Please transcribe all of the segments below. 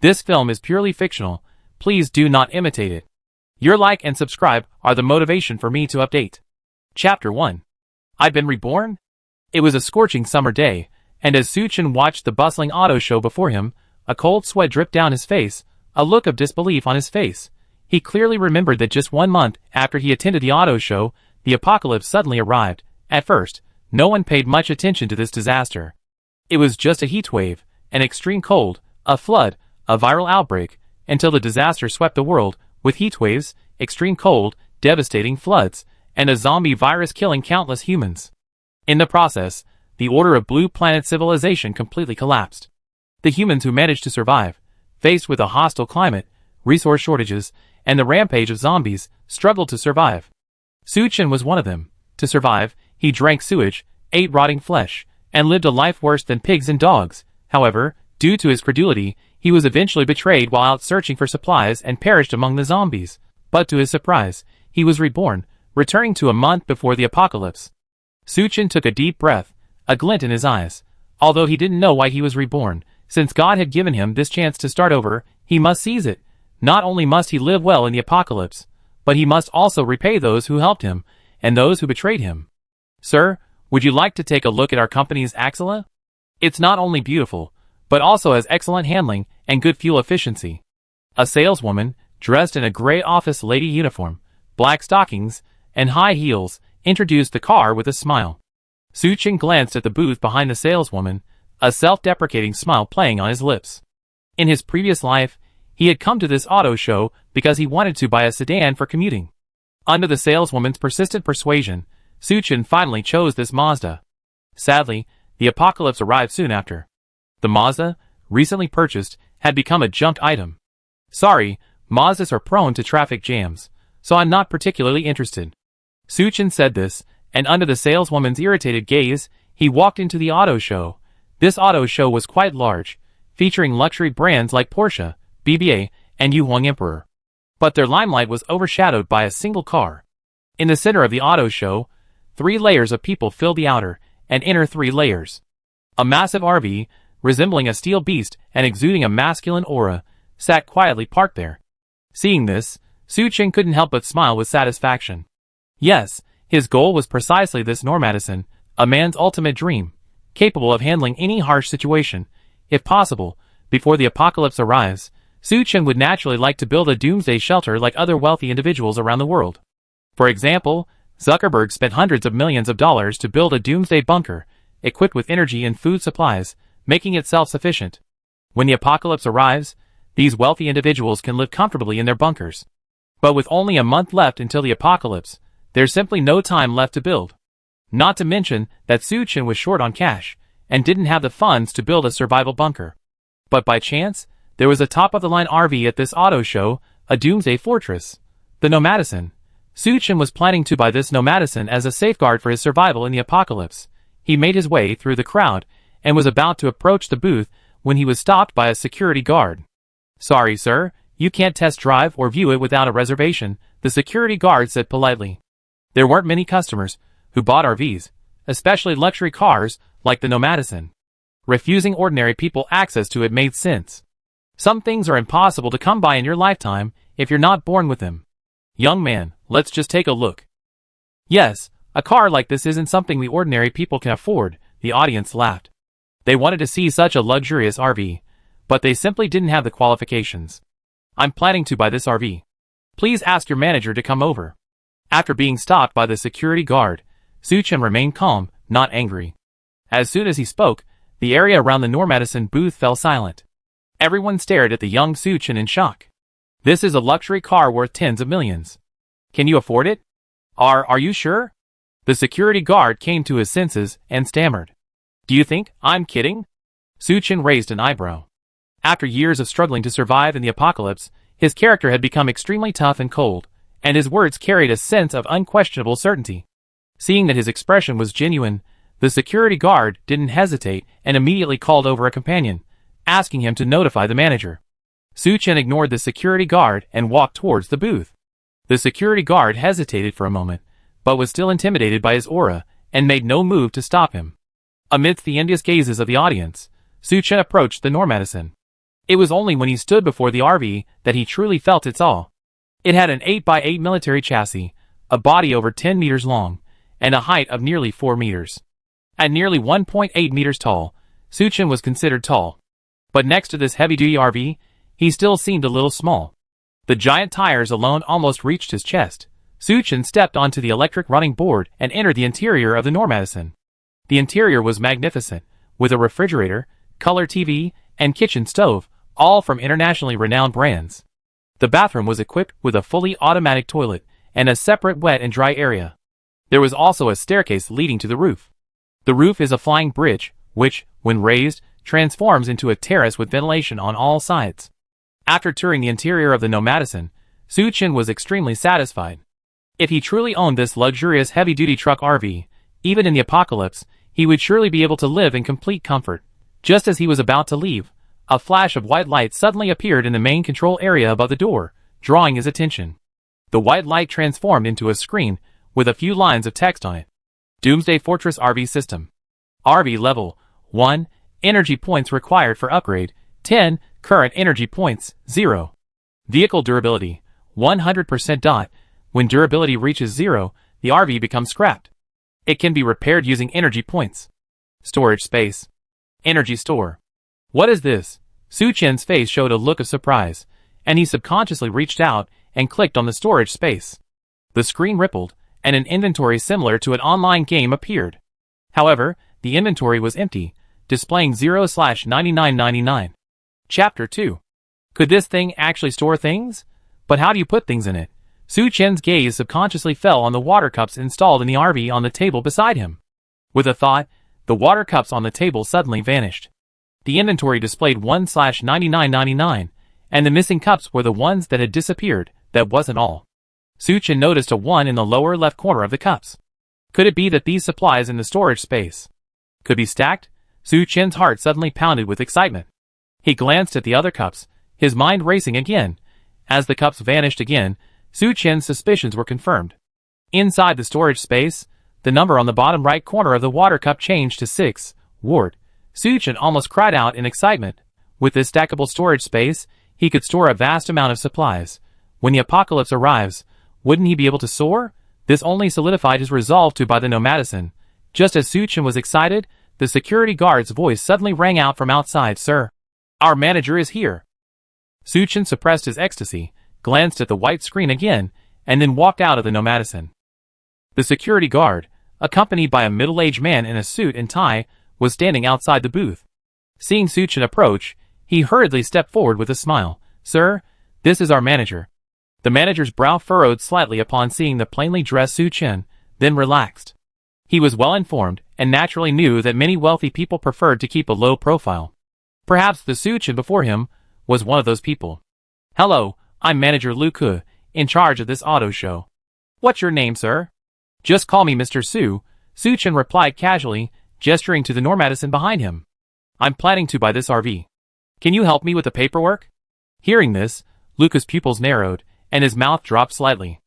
This film is purely fictional. Please do not imitate it. Your like and subscribe are the motivation for me to update. Chapter 1. I'd been reborn? It was a scorching summer day, and as Suchin watched the bustling auto show before him, a cold sweat dripped down his face, a look of disbelief on his face. He clearly remembered that just 1 month after he attended the auto show, the apocalypse suddenly arrived. At first, no one paid much attention to this disaster. It was just a heat wave, an extreme cold, a flood, a viral outbreak, until the disaster swept the world, with heat waves, extreme cold, devastating floods, and a zombie virus killing countless humans. In the process, the order of Blue Planet civilization completely collapsed. The humans who managed to survive, faced with a hostile climate, resource shortages, and the rampage of zombies, struggled to survive. Suchin was one of them. To survive, he drank sewage, ate rotting flesh, and lived a life worse than pigs and dogs. However, due to his credulity, he was eventually betrayed while out searching for supplies and perished among the zombies. But to his surprise, he was reborn, returning to a month before the apocalypse. Suchin took a deep breath, a glint in his eyes. Although he didn't know why he was reborn, since God had given him this chance to start over, he must seize it. Not only must he live well in the apocalypse, but he must also repay those who helped him, and those who betrayed him. Sir, would you like to take a look at our company's Axilla? It's not only beautiful, but also has excellent handling and good fuel efficiency. A saleswoman, dressed in a gray office lady uniform, black stockings, and high heels, introduced the car with a smile. Suchin glanced at the booth behind the saleswoman, a self-deprecating smile playing on his lips. In his previous life, he had come to this auto show because he wanted to buy a sedan for commuting. Under the saleswoman's persistent persuasion, Suchin finally chose this Mazda. Sadly, the apocalypse arrived soon after. The Mazda, recently purchased, had become a junk item. Sorry, Mazdas are prone to traffic jams, so I'm not particularly interested. Suchin said this, and under the saleswoman's irritated gaze, he walked into the auto show. This auto show was quite large, featuring luxury brands like Porsche, BBA, and Yuhuang Emperor. But their limelight was overshadowed by a single car. In the center of the auto show, 3 layers of people filled the outer and inner 3 layers. A massive RV, resembling a steel beast and exuding a masculine aura, sat quietly parked there. Seeing this, Suchin couldn't help but smile with satisfaction. Yes, his goal was precisely this Normadison, a man's ultimate dream, capable of handling any harsh situation. If possible, before the apocalypse arrives, Suchin would naturally like to build a doomsday shelter like other wealthy individuals around the world. For example, Zuckerberg spent hundreds of millions of dollars to build a doomsday bunker, equipped with energy and food supplies, making it self-sufficient. When the apocalypse arrives, these wealthy individuals can live comfortably in their bunkers. But with only a month left until the apocalypse, there's simply no time left to build. Not to mention that Suchin was short on cash, and didn't have the funds to build a survival bunker. But by chance, there was a top-of-the-line RV at this auto show, a doomsday fortress. The Nomadison. Suchin was planning to buy this Nomadison as a safeguard for his survival in the apocalypse. He made his way through the crowd, and was about to approach the booth when he was stopped by a security guard. Sorry, sir, you can't test drive or view it without a reservation, the security guard said politely. There weren't many customers who bought RVs, especially luxury cars like the Nomadison. Refusing ordinary people access to it made sense. Some things are impossible to come by in your lifetime if you're not born with them. Young man, let's just take a look. Yes, a car like this isn't something we ordinary people can afford, the audience laughed. They wanted to see such a luxurious RV, but they simply didn't have the qualifications. I'm planning to buy this RV. Please ask your manager to come over. After being stopped by the security guard, Suchin remained calm, not angry. As soon as he spoke, the area around the Normadison booth fell silent. Everyone stared at the young Suchin in shock. This is a luxury car worth tens of millions. Can you afford it? Are you sure? The security guard came to his senses and stammered. Do you think I'm kidding? Suchin raised an eyebrow. After years of struggling to survive in the apocalypse, his character had become extremely tough and cold, and his words carried a sense of unquestionable certainty. Seeing that his expression was genuine, the security guard didn't hesitate and immediately called over a companion, asking him to notify the manager. Suchin ignored the security guard and walked towards the booth. The security guard hesitated for a moment, but was still intimidated by his aura, and made no move to stop him. Amidst the envious gazes of the audience, Suchin approached the Normadison. It was only when he stood before the RV that he truly felt its awe. It had an 8x8 military chassis, a body over 10 meters long, and a height of nearly 4 meters. At nearly 1.8 meters tall, Suchin was considered tall. But next to this heavy-duty RV, he still seemed a little small. The giant tires alone almost reached his chest. Suchin stepped onto the electric running board and entered the interior of the Normadison. The interior was magnificent, with a refrigerator, color TV, and kitchen stove, all from internationally renowned brands. The bathroom was equipped with a fully automatic toilet and a separate wet and dry area. There was also a staircase leading to the roof. The roof is a flying bridge, which, when raised, transforms into a terrace with ventilation on all sides. After touring the interior of the Nomadison, Suchin was extremely satisfied. If he truly owned this luxurious heavy-duty truck RV, even in the apocalypse, he would surely be able to live in complete comfort. Just as he was about to leave, a flash of white light suddenly appeared in the main control area above the door, drawing his attention. The white light transformed into a screen with a few lines of text on it. Doomsday Fortress RV System. RV Level 1. Energy points required for upgrade 10. Current energy points 0. Vehicle durability 100%. When durability reaches 0, the RV becomes scrapped. It can be repaired using energy points. Storage space. Energy store. What is this? Suchin's face showed a look of surprise, and he subconsciously reached out and clicked on the storage space. The screen rippled, and an inventory similar to an online game appeared. However, the inventory was empty, displaying 0/99.99. Chapter 2. Could this thing actually store things? But how do you put things in it? Suchin's gaze subconsciously fell on the water cups installed in the RV on the table beside him. With a thought, the water cups on the table suddenly vanished. The inventory displayed 1/99.99, and the missing cups were the ones that had disappeared. That wasn't all. Suchin noticed a 1 in the lower left corner of the cups. Could it be that these supplies in the storage space could be stacked? Suchin's heart suddenly pounded with excitement. He glanced at the other cups, his mind racing again. As the cups vanished again, Suchin's suspicions were confirmed. Inside the storage space, the number on the bottom right corner of the water cup changed to 6. Ward. Suchin almost cried out in excitement. With this stackable storage space, he could store a vast amount of supplies. When the apocalypse arrives, wouldn't he be able to soar? This only solidified his resolve to buy the Nomadison. Just as Suchin was excited, the security guard's voice suddenly rang out from outside. "Sir, our manager is here." Suchin suppressed his ecstasy, glanced at the white screen again, and then walked out of the Nomadison. The security guard, accompanied by a middle-aged man in a suit and tie, was standing outside the booth. Seeing Suchin approach, he hurriedly stepped forward with a smile. "Sir, this is our manager." The manager's brow furrowed slightly upon seeing the plainly dressed Suchin, then relaxed. He was well informed, and naturally knew that many wealthy people preferred to keep a low profile. Perhaps the Suchin before him was one of those people. "Hello, I'm Manager Luke, in charge of this auto show. What's your name, sir?" "Just call me Mr. Su," Suchin replied casually, gesturing to the Nomadison behind him. "I'm planning to buy this RV. Can you help me with the paperwork?" Hearing this, Luca's pupils narrowed, and his mouth dropped slightly.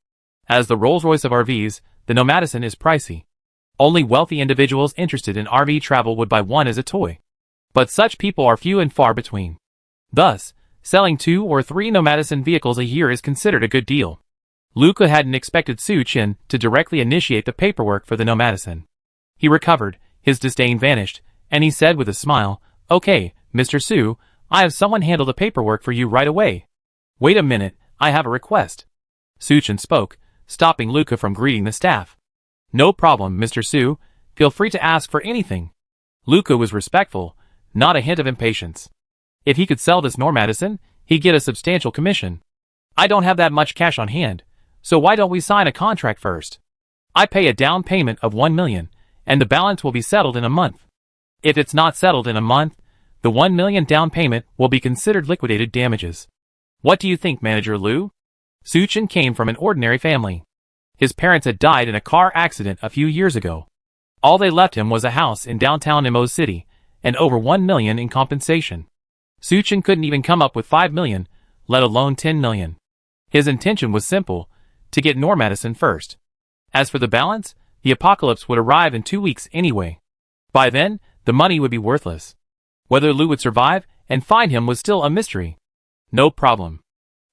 As the Rolls-Royce of RVs, the Nomadison is pricey. Only wealthy individuals interested in RV travel would buy one as a toy. But such people are few and far between. Thus, selling 2 or 3 Nomadison vehicles a year is considered a good deal. Luca hadn't expected Suchin to directly initiate the paperwork for the Nomadison. He recovered, his disdain vanished, and he said with a smile, "Okay, Mr. Su, I have someone handle the paperwork for you right away." "Wait a minute, I have a request." Suchin spoke, stopping Luca from greeting the staff. "No problem, Mr. Su, feel free to ask for anything." Luca was respectful, not a hint of impatience. If he could sell this Nomadison, he'd get a substantial commission. "I don't have that much cash on hand, so why don't we sign a contract first? I pay a down payment of 1 million, and the balance will be settled in a month. If it's not settled in a month, the 1 million down payment will be considered liquidated damages. What do you think, Manager Liu?" Suchin came from an ordinary family. His parents had died in a car accident a few years ago. All they left him was a house in downtown Imo City, and over 1 million in compensation. Suchin couldn't even come up with 5 million, let alone 10 million. His intention was simple, to get Nomadison first. As for the balance, the apocalypse would arrive in 2 weeks anyway. By then, the money would be worthless. Whether Liu would survive and find him was still a mystery. No problem.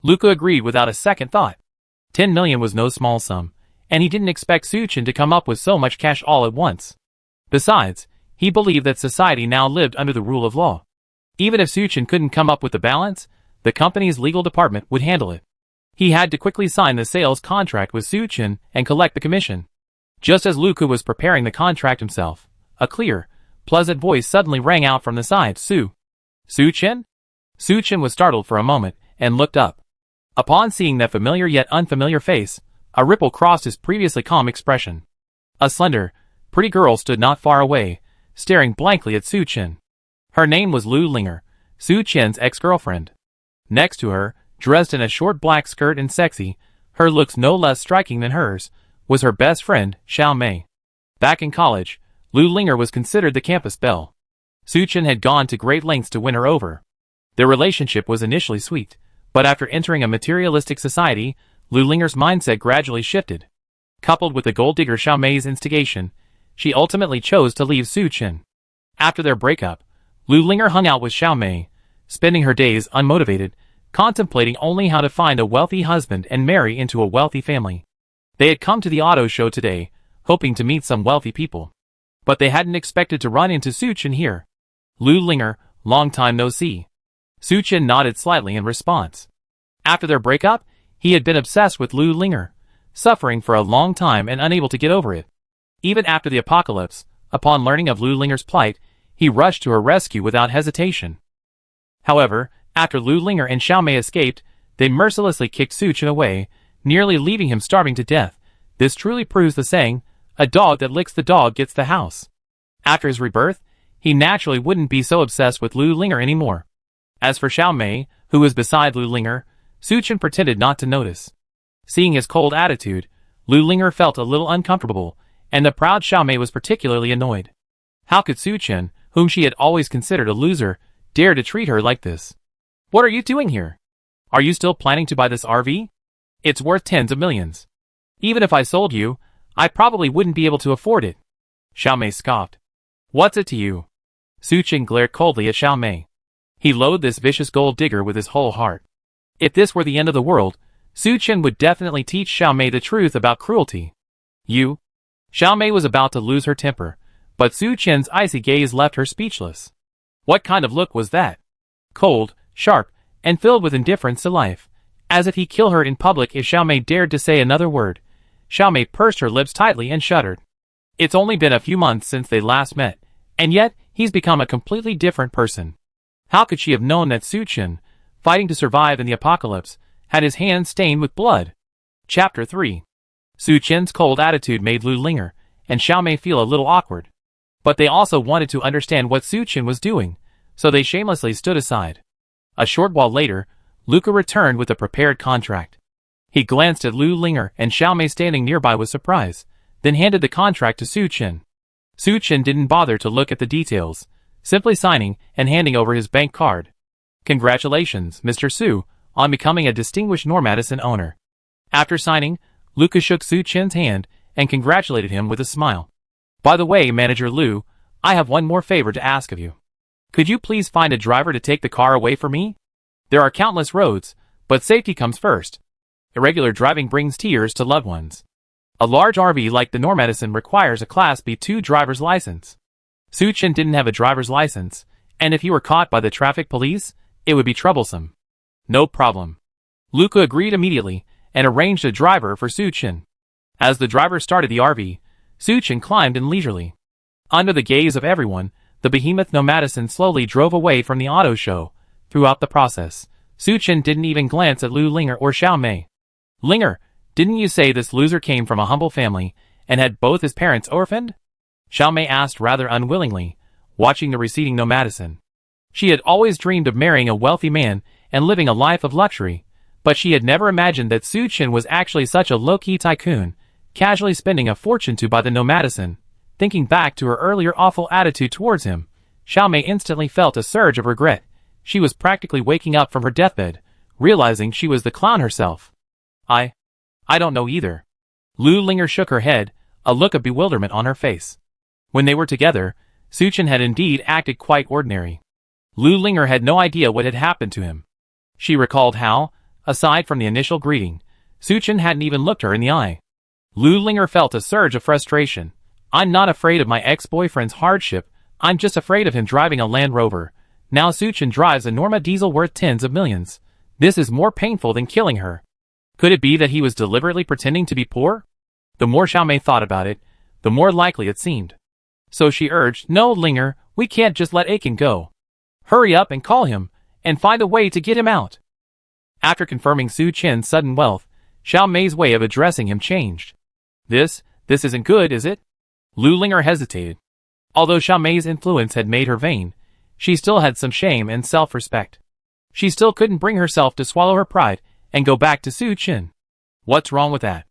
Luca agreed without a second thought. 10 million was no small sum, and he didn't expect Suchin to come up with so much cash all at once. Besides, he believed that society now lived under the rule of law. Even if Suchin couldn't come up with the balance, the company's legal department would handle it. He had to quickly sign the sales contract with Suchin and collect the commission. Just as Luca was preparing the contract himself, a clear, pleasant voice suddenly rang out from the side. Suchin? Suchin was startled for a moment and looked up. Upon seeing that familiar yet unfamiliar face, a ripple crossed his previously calm expression. A slender, pretty girl stood not far away, staring blankly at Suchin. Her name was Lu Linger, Suchin's ex-girlfriend. Next to her, dressed in a short black skirt and sexy, her looks no less striking than hers, was her best friend, Xiao Mei. Back in college, Lu Linger was considered the campus belle. Suchin had gone to great lengths to win her over. Their relationship was initially sweet, but after entering a materialistic society, Lu Linger's mindset gradually shifted. Coupled with the gold digger Xiao Mei's instigation, she ultimately chose to leave Suchin. After their breakup, Lu Linger hung out with Xiao Mei, spending her days unmotivated, contemplating only how to find a wealthy husband and marry into a wealthy family. They had come to the auto show today, hoping to meet some wealthy people. But they hadn't expected to run into Suchin here. Lu Linger, long time no see. Suchin nodded slightly in response. After their breakup, he had been obsessed with Lu Linger, suffering for a long time and unable to get over it. Even after the apocalypse, upon learning of Lu Linger's plight, he rushed to her rescue without hesitation. However, after Lu Linger and Xiao Mei escaped, they mercilessly kicked Suchin away, nearly leaving him starving to death. This truly proves the saying, a dog that licks the dog gets the house. After his rebirth, he naturally wouldn't be so obsessed with Lu Linger anymore. As for Xiao Mei, who was beside Lu Linger, Suchin pretended not to notice. Seeing his cold attitude, Lu Linger felt a little uncomfortable, and the proud Xiao Mei was particularly annoyed. How could Suchin, whom she had always considered a loser, dare to treat her like this? What are you doing here? Are you still planning to buy this RV? It's worth tens of millions. Even if I sold you, I probably wouldn't be able to afford it. Xiao Mei scoffed. What's it to you? Suchin glared coldly at Xiao Mei. He loathed this vicious gold digger with his whole heart. If this were the end of the world, Suchin would definitely teach Xiao Mei the truth about cruelty. You? Xiao Mei was about to lose her temper, but Suchin's icy gaze left her speechless. What kind of look was that? Cold, sharp, and filled with indifference to life, as if he'd kill her in public if Xiao Mei dared to say another word. Xiao Mei pursed her lips tightly and shuddered. It's only been a few months since they last met, and yet he's become a completely different person. How could she have known that Suchin, fighting to survive in the apocalypse, had his hands stained with blood? Chapter 3. Suchin's cold attitude made Lu Linger and Xiao Mei feel a little awkward. But they also wanted to understand what Suchin was doing, so they shamelessly stood aside. A short while later, Luca returned with a prepared contract. He glanced at Lu Linger and Xiao Mei standing nearby with surprise, then handed the contract to Suchin. Suchin didn't bother to look at the details, simply signing and handing over his bank card. Congratulations, Mr. Su, on becoming a distinguished Normadison owner. After signing, Luca shook Suchin's hand and congratulated him with a smile. By the way, Manager Lu, I have one more favor to ask of you. Could you please find a driver to take the car away for me? There are countless roads, but safety comes first. Irregular driving brings tears to loved ones. A large RV like the Normadison requires a Class B2 driver's license. Suchin didn't have a driver's license, and if he were caught by the traffic police, it would be troublesome. No problem. Luca agreed immediately and arranged a driver for Suchin. As the driver started the RV, Suchin climbed in leisurely. Under the gaze of everyone, the behemoth Nomadison slowly drove away from the auto show. Throughout the process, Suchin didn't even glance at Lu Linger or Xiao Mei. Linger, didn't you say this loser came from a humble family and had both his parents orphaned? Xiao Mei asked rather unwillingly, watching the receding Nomadison. She had always dreamed of marrying a wealthy man and living a life of luxury, but she had never imagined that Suchin was actually such a low-key tycoon, casually spending a fortune to buy the Nomadison. Thinking back to her earlier awful attitude towards him, Xiao Mei instantly felt a surge of regret. She was practically waking up from her deathbed, realizing she was the clown herself. I don't know either. Lu Linger shook her head, a look of bewilderment on her face. When they were together, Suchin had indeed acted quite ordinary. Lu Linger had no idea what had happened to him. She recalled how, aside from the initial greeting, Su Chen hadn't even looked her in the eye. Lu Linger felt a surge of frustration. I'm not afraid of my ex-boyfriend's hardship, I'm just afraid of him driving a Land Rover. Now Su Chen drives a Norma diesel worth tens of millions. This is more painful than killing her. Could it be that he was deliberately pretending to be poor? The more Xiaomei thought about it, the more likely it seemed. So she urged, no, Linger, we can't just let Aiken go. Hurry up and call him, and find a way to get him out. After confirming Su Chen's sudden wealth, Xiaomei's way of addressing him changed. This isn't good, is it? Lu Linger hesitated. Although Xiaomei's influence had made her vain, she still had some shame and self-respect. She still couldn't bring herself to swallow her pride and go back to Su Chen. What's wrong with that?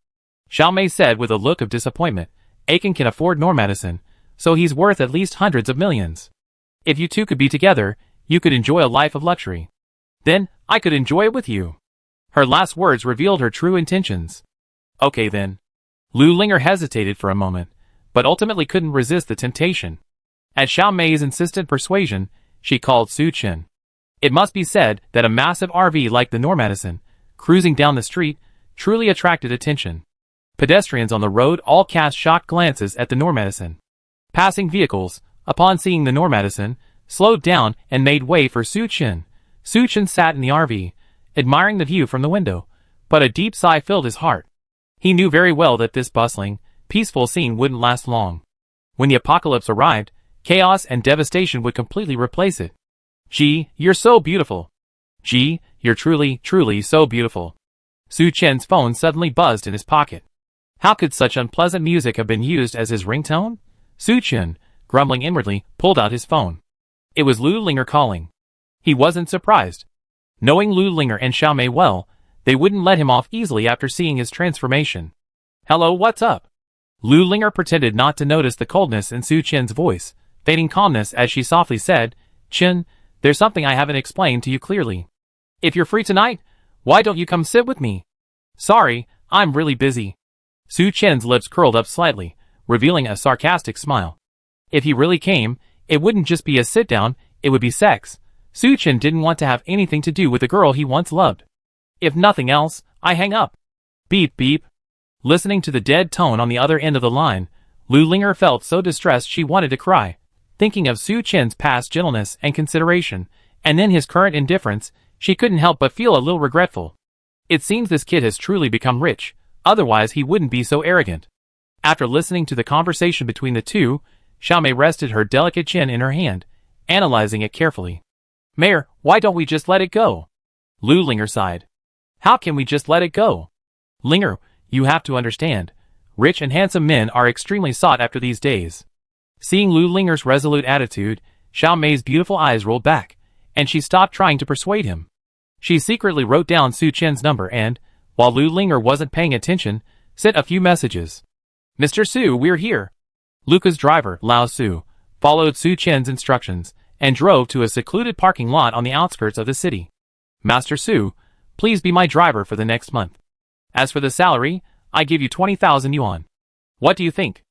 Xiaomei said with a look of disappointment. Aiken can afford Normadison, so he's worth at least hundreds of millions. If you two could be together, you could enjoy a life of luxury. Then, I could enjoy it with you. Her last words revealed her true intentions. Okay then. Lu Linger hesitated for a moment, but ultimately couldn't resist the temptation. At Xiaomei's insistent persuasion, she called Su Chen. It must be said that a massive RV like the Normadison, cruising down the street, truly attracted attention. Pedestrians on the road all cast shocked glances at the Normadison. Passing vehicles, upon seeing the Normadison, slowed down and made way for Su Chen. Su Chen sat in the RV, admiring the view from the window, but a deep sigh filled his heart. He knew very well that this bustling, peaceful scene wouldn't last long. When the apocalypse arrived, chaos and devastation would completely replace it. Gee, you're so beautiful. Gee, you're truly, truly so beautiful. Su Chen's phone suddenly buzzed in his pocket. How could such unpleasant music have been used as his ringtone? Su Chen, grumbling inwardly, pulled out his phone. It was Lu Linger calling. He wasn't surprised. Knowing Lu Linger and Xiaomei well, they wouldn't let him off easily after seeing his transformation. Hello, what's up? Lu Linger pretended not to notice the coldness in Su Chen's voice, feigning calmness as she softly said, Chen, there's something I haven't explained to you clearly. If you're free tonight, why don't you come sit with me? Sorry, I'm really busy. Su Chen's lips curled up slightly, revealing a sarcastic smile. If he really came, it wouldn't just be a sit-down, it would be sex. Su Chen didn't want to have anything to do with the girl he once loved. If nothing else, I hang up. Beep beep. Listening to the dead tone on the other end of the line, Lu Linger felt so distressed she wanted to cry. Thinking of Su Chen's past gentleness and consideration, and then his current indifference, she couldn't help but feel a little regretful. It seems this kid has truly become rich, otherwise he wouldn't be so arrogant. After listening to the conversation between the two, Xiaomei rested her delicate chin in her hand, analyzing it carefully. Mayor, why don't we just let it go? Lu Linger sighed. How can we just let it go? Linger, you have to understand. Rich and handsome men are extremely sought after these days. Seeing Lu Linger's resolute attitude, Xiaomei's beautiful eyes rolled back, and she stopped trying to persuade him. She secretly wrote down Su Chen's number and, while Lu Linger wasn't paying attention, sent a few messages. Mr. Su, we're here. Luca's driver, Lao Su, followed Su Chen's instructions, and drove to a secluded parking lot on the outskirts of the city. Master Su, please be my driver for the next month. As for the salary, I give you 20,000 yuan. What do you think?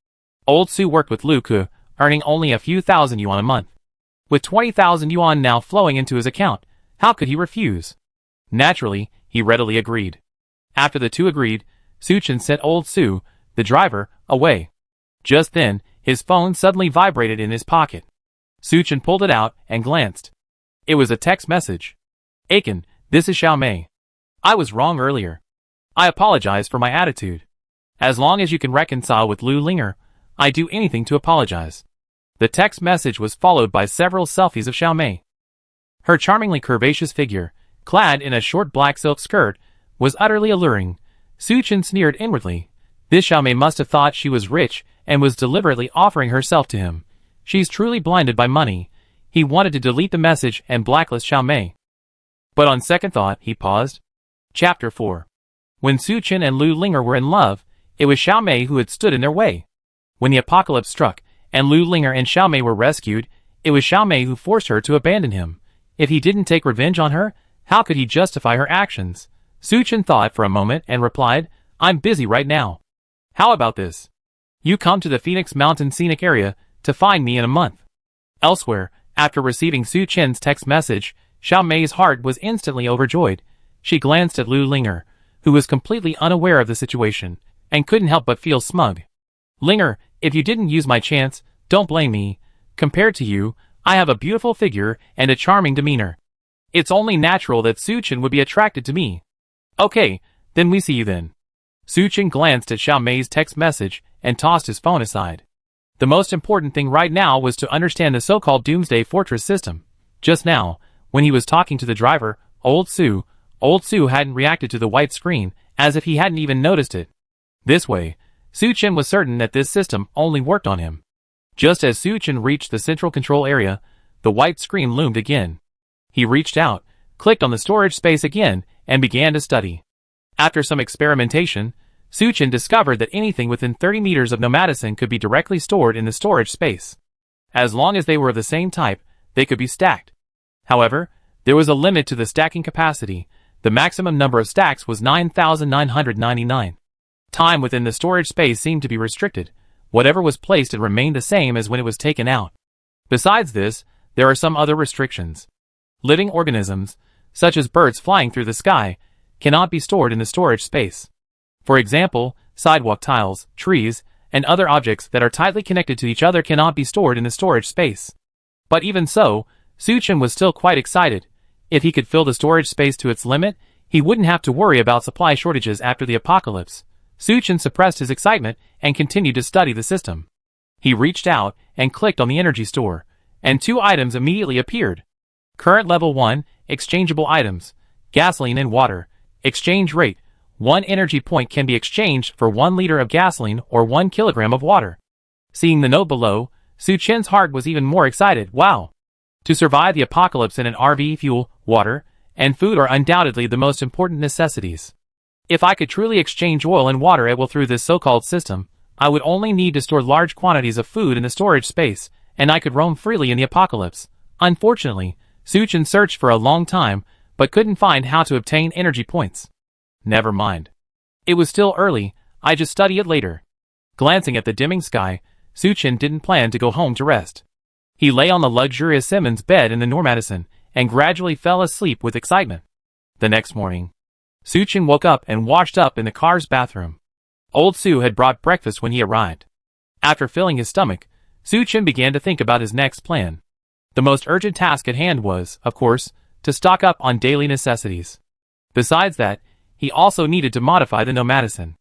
Old Su worked with Luca, earning only a few thousand yuan a month. With 20,000 yuan now flowing into his account, how could he refuse? Naturally, he readily agreed. After the two agreed, Su Chen sent old Su, the driver, away. Just then, his phone suddenly vibrated in his pocket. Su Chen pulled it out and glanced. It was a text message. Aiken, this is Xiaomei. I was wrong earlier. I apologize for my attitude. As long as you can reconcile with Lu Linger, I do anything to apologize. The text message was followed by several selfies of Xiaomei. Her charmingly curvaceous figure, clad in a short black silk skirt, was utterly alluring. Su Chen sneered inwardly. This Xiaomei must have thought she was rich and was deliberately offering herself to him. She's truly blinded by money. He wanted to delete the message and blacklist Xiaomei. But on second thought, he paused. Chapter 4. When Su Chen and Lu Linger were in love, it was Xiaomei who had stood in their way. When the apocalypse struck, and Lu Linger and Xiaomei were rescued, it was Xiaomei who forced her to abandon him. If he didn't take revenge on her, how could he justify her actions? Su Chen thought for a moment and replied, I'm busy right now. How about this? You come to the Phoenix Mountain scenic area to find me in a month. Elsewhere, After receiving Su Chen's text message, Xiao Mei's heart was instantly overjoyed. She glanced at Lu Linger, who was completely unaware of the situation, and couldn't help but feel smug. Linger, if you didn't use my chance, don't blame me. Compared to you, I have a beautiful figure and a charming demeanor. It's only natural that Su Chen would be attracted to me. Okay, then we see you then. Su Chen glanced at Xiao Mei's text message and tossed his phone aside. The most important thing right now was to understand the so-called Doomsday Fortress system. Just now, when he was talking to the driver, Old Su hadn't reacted to the white screen, as if he hadn't even noticed it. This way, Su Chen was certain that this system only worked on him. Just as Su Chen reached the central control area, the white screen loomed again. He reached out, clicked on the storage space again, and began to study. After some experimentation, Su Chen discovered that anything within 30 meters of nomadicin could be directly stored in the storage space. As long as they were of the same type, they could be stacked. However, there was a limit to the stacking capacity. The maximum number of stacks was 9,999. Time within the storage space seemed to be restricted. Whatever was placed, it remained the same as when it was taken out. Besides this, there are some other restrictions. Living organisms, such as birds flying through the sky, cannot be stored in the storage space. For example, sidewalk tiles, trees, and other objects that are tightly connected to each other cannot be stored in the storage space. But even so, Su Chen was still quite excited. If he could fill the storage space to its limit, he wouldn't have to worry about supply shortages after the apocalypse. Su Chen suppressed his excitement and continued to study the system. He reached out and clicked on the energy store, and 2 items immediately appeared. Current level 1, exchangeable items, gasoline and water. Exchange rate, 1 energy point can be exchanged for 1 liter of gasoline or 1 kilogram of water. Seeing the note below, Su Chen's heart was even more excited. Wow! To survive the apocalypse in an RV, fuel, water, and food are undoubtedly the most important necessities. If I could truly exchange oil and water at will through this so-called system, I would only need to store large quantities of food in the storage space, and I could roam freely in the apocalypse. Unfortunately, Su Chen searched for a long time, but couldn't find how to obtain energy points. Never mind. It was still early, I just study it later. Glancing at the dimming sky, Su Chen didn't plan to go home to rest. He lay on the luxurious Simmons bed in the nomadicin, and gradually fell asleep with excitement. The next morning, Su Chen woke up and washed up in the car's bathroom. Old Su had brought breakfast when he arrived. After filling his stomach, Su Chen began to think about his next plan. The most urgent task at hand was, of course, to stock up on daily necessities. Besides that, he also needed to modify the nomadicin.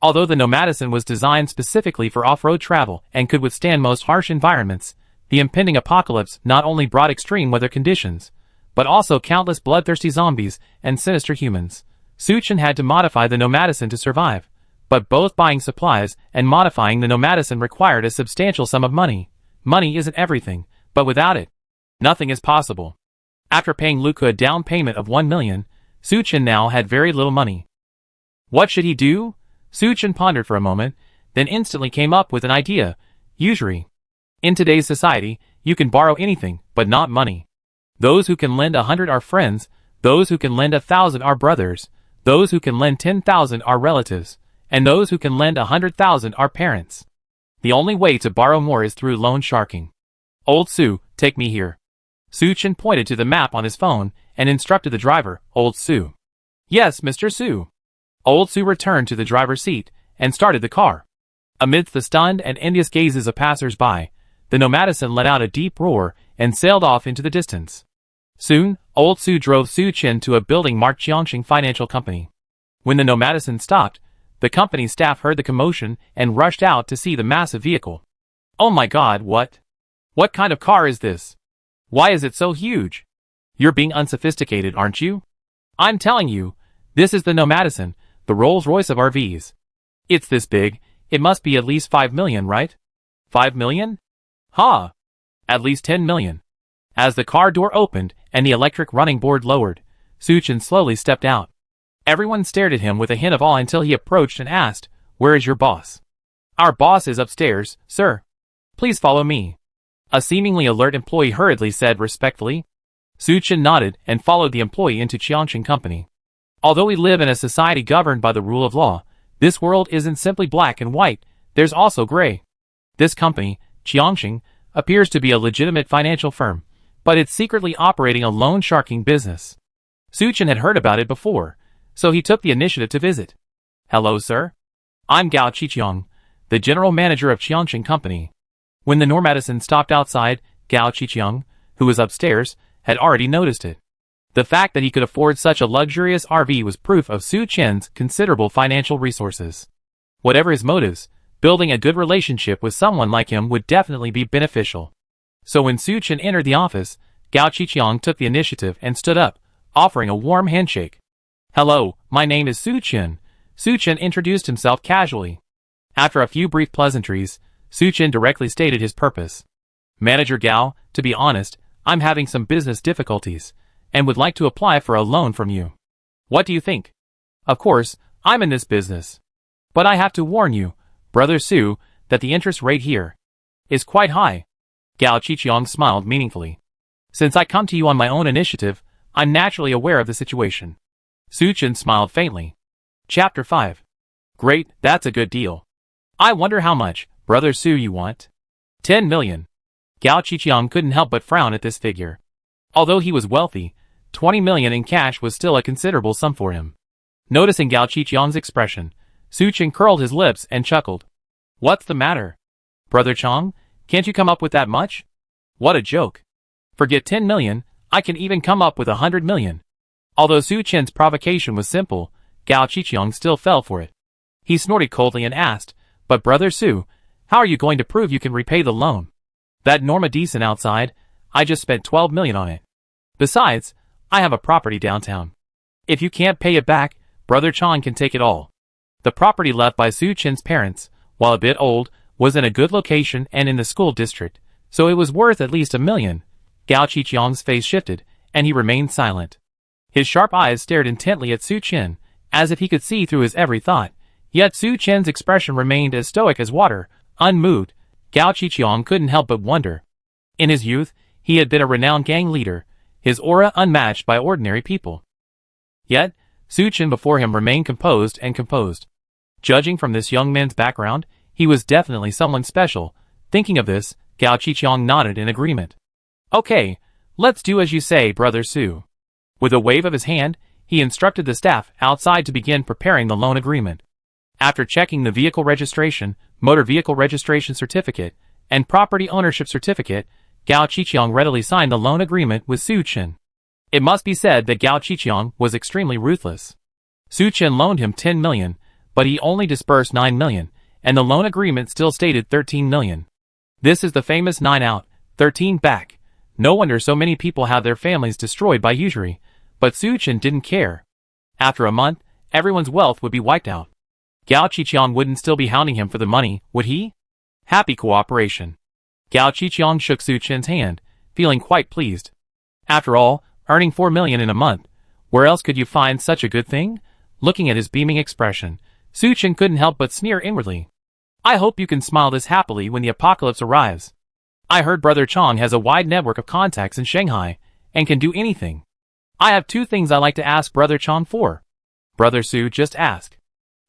Although the nomadicin was designed specifically for off-road travel and could withstand most harsh environments, the impending apocalypse not only brought extreme weather conditions, but also countless bloodthirsty zombies and sinister humans. Su Chen had to modify the nomadicin to survive, but both buying supplies and modifying the nomadicin required a substantial sum of money. Money isn't everything, but without it, nothing is possible. After paying Luca a down payment of 1 million, Su Chen now had very little money. What should he do? Su Chen pondered for a moment, then instantly came up with an idea: usury. In today's society, you can borrow anything, but not money. Those who can lend 100 are friends, those who can lend 1,000 are brothers, those who can lend 10,000 are relatives, and those who can lend 100,000 are parents. The only way to borrow more is through loan sharking. Old Su, take me here. Su Chen pointed to the map on his phone and instructed the driver, Old Su. Yes, Mr. Su. Old Su returned to the driver's seat and started the car. Amidst the stunned and envious gazes of passers-by, the nomadicin let out a deep roar and sailed off into the distance. Soon, Old Su drove Su Chen to a building marked Jiangxing Financial Company. When the nomadicin stopped, the company's staff heard the commotion and rushed out to see the massive vehicle. Oh my God, what? What kind of car is this? Why is it so huge? You're being unsophisticated, aren't you? I'm telling you, this is the nomadicin, the Rolls-Royce of RVs. It's this big, it must be at least 5 million, right? 5 million? Ha! At least 10 million. As the car door opened and the electric running board lowered, Su Chen slowly stepped out. Everyone stared at him with a hint of awe until he approached and asked, "Where is your boss?" "Our boss is upstairs, sir. Please follow me." A seemingly alert employee hurriedly said respectfully. Su Chen nodded and followed the employee into Jiangxing Company. Although we live in a society governed by the rule of law, this world isn't simply black and white, there's also gray. This company, Jiangxing, appears to be a legitimate financial firm, but it's secretly operating a loan sharking business. Su Chen had heard about it before, so he took the initiative to visit. Hello, sir. I'm Gao Qiqiang, the general manager of Qiangqing Company. When the Normadison stopped outside, Gao Qiqiang, who was upstairs, had already noticed it. The fact that he could afford such a luxurious RV was proof of Su Chen's considerable financial resources. Whatever his motives, building a good relationship with someone like him would definitely be beneficial. So when Su Chen entered the office, Gao Qiqiang took the initiative and stood up, offering a warm handshake. Hello, my name is Su Chen. Su Chen introduced himself casually. After a few brief pleasantries, Su Chen directly stated his purpose. Manager Gao, to be honest, I'm having some business difficulties, and would like to apply for a loan from you. What do you think? Of course, I'm in this business. But I have to warn you, Brother Su, that the interest rate here is quite high. Gao Qiqiang smiled meaningfully. Since I come to you on my own initiative, I'm naturally aware of the situation. Su Chen smiled faintly. Chapter 5. Great, that's a good deal. I wonder how much, Brother Su, you want? 10 million. Gao Qiqiang couldn't help but frown at this figure. Although he was wealthy, 20 million in cash was still a considerable sum for him. Noticing Gao Qiqiang's expression, Su Chen curled his lips and chuckled. What's the matter? Brother Chang, can't you come up with that much? What a joke. Forget 10 million, I can even come up with 100 million. Although Su Chen's provocation was simple, Gao Qiqiang still fell for it. He snorted coldly and asked, But Brother Su, how are you going to prove you can repay the loan? That Normadison outside, I just spent 12 million on it. Besides, I have a property downtown. If you can't pay it back, Brother Chang can take it all. The property left by Su Chen's parents, while a bit old, was in a good location and in the school district, so it was worth at least 1 million. Gao Qiqiang's face shifted, and he remained silent. His sharp eyes stared intently at Su Chen, as if he could see through his every thought, yet Su Chen's expression remained as stoic as water, unmoved. Gao Qiqiang couldn't help but wonder. In his youth, he had been a renowned gang leader, his aura unmatched by ordinary people. Yet, Su Chen before him remained composed and composed. Judging from this young man's background, he was definitely someone special. Thinking of this, Gao Qiqiang nodded in agreement. Okay, let's do as you say, Brother Su. With a wave of his hand, he instructed the staff outside to begin preparing the loan agreement. After checking the vehicle registration, motor vehicle registration certificate, and property ownership certificate, Gao Qiqiang readily signed the loan agreement with Su Chen. It must be said that Gao Qiqiang was extremely ruthless. Su Chen loaned him 10 million, but he only disbursed 9 million, and the loan agreement still stated 13 million. This is the famous 9 out, 13 back. No wonder so many people have their families destroyed by usury, but Su Chen didn't care. After a month, everyone's wealth would be wiped out. Gao Qiqiang wouldn't still be hounding him for the money, would he? Happy cooperation. Gao Qiqiang shook Su Chen's hand, feeling quite pleased. After all, earning 4 million in a month, where else could you find such a good thing? Looking at his beaming expression, Su Chen couldn't help but sneer inwardly. I hope you can smile this happily when the apocalypse arrives. I heard Brother Chang has a wide network of contacts in Shanghai, and can do anything. I have 2 things I like to ask Brother Chang for. Brother Su, just ask.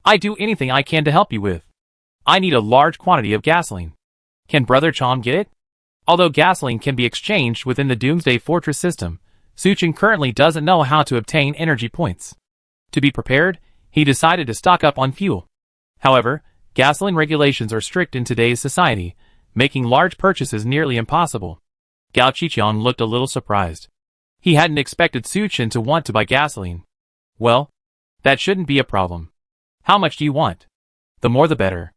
I do anything I can to help you with. I need a large quantity of gasoline. Can Brother Chang get it? Although gasoline can be exchanged within the Doomsday Fortress system, Su Chen currently doesn't know how to obtain energy points. To be prepared, he decided to stock up on fuel. However, gasoline regulations are strict in today's society, making large purchases nearly impossible. Gao Qiqiang looked a little surprised. He hadn't expected Su Chen to want to buy gasoline. Well, that shouldn't be a problem. How much do you want? The more the better.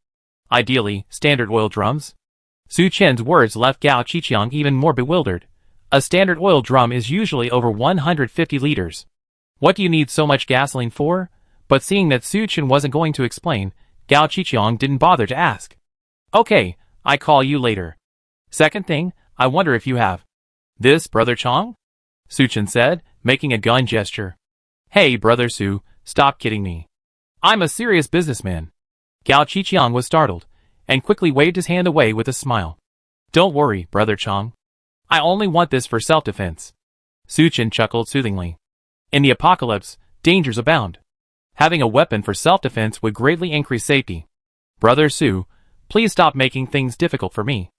Ideally, standard oil drums. Su Chen's words left Gao Qiqiang even more bewildered. A standard oil drum is usually over 150 liters. What do you need so much gasoline for? But seeing that Su Chen wasn't going to explain, Gao Qiqiang didn't bother to ask. Okay, I call you later. Second thing, I wonder if you have this, Brother Chang? Su Chen said, making a gun gesture. Hey, Brother Su, stop kidding me. I'm a serious businessman. Gao Qiqiang was startled, and quickly waved his hand away with a smile. Don't worry, Brother Chang. I only want this for self-defense. Su Chen chuckled soothingly. In the apocalypse, dangers abound. Having a weapon for self-defense would greatly increase safety. Brother Su, please stop making things difficult for me.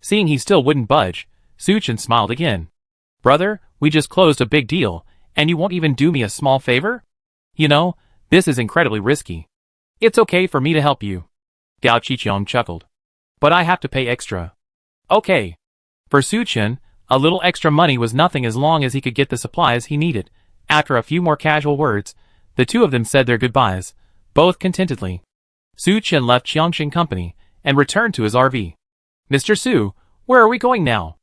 Seeing he still wouldn't budge, Su Chen smiled again. Brother, we just closed a big deal, and you won't even do me a small favor? You know, this is incredibly risky. It's okay for me to help you. Gao Qiqiang chuckled. But I have to pay extra. Okay. For Su Chen, a little extra money was nothing as long as he could get the supplies he needed. After a few more casual words, the two of them said their goodbyes, both contentedly. Su Chen left Qiangxin Company and returned to his RV. Mr. Su, where are we going now?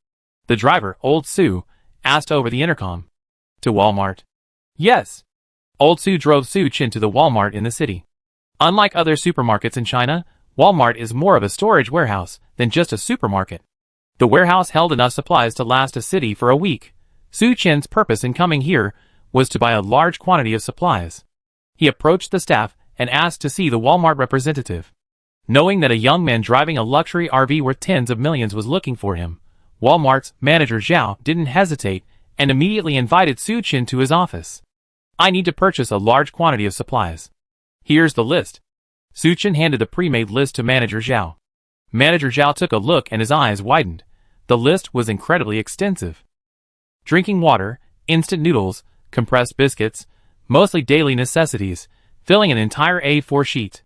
The driver, Old Su, asked over the intercom. To Walmart. Yes. Old Su drove Su Chen to the Walmart in the city. Unlike other supermarkets in China, Walmart is more of a storage warehouse than just a supermarket. The warehouse held enough supplies to last a city for a week. Su Chen's purpose in coming here was to buy a large quantity of supplies. He approached the staff and asked to see the Walmart representative. Knowing that a young man driving a luxury RV worth tens of millions was looking for him, Walmart's manager Zhao didn't hesitate and immediately invited Su Chen to his office. I need to purchase a large quantity of supplies. Here's the list. Su Chen handed a pre-made list to Manager Zhao. Manager Zhao took a look and his eyes widened. The list was incredibly extensive. Drinking water, instant noodles, compressed biscuits, mostly daily necessities, filling an entire A4 sheet.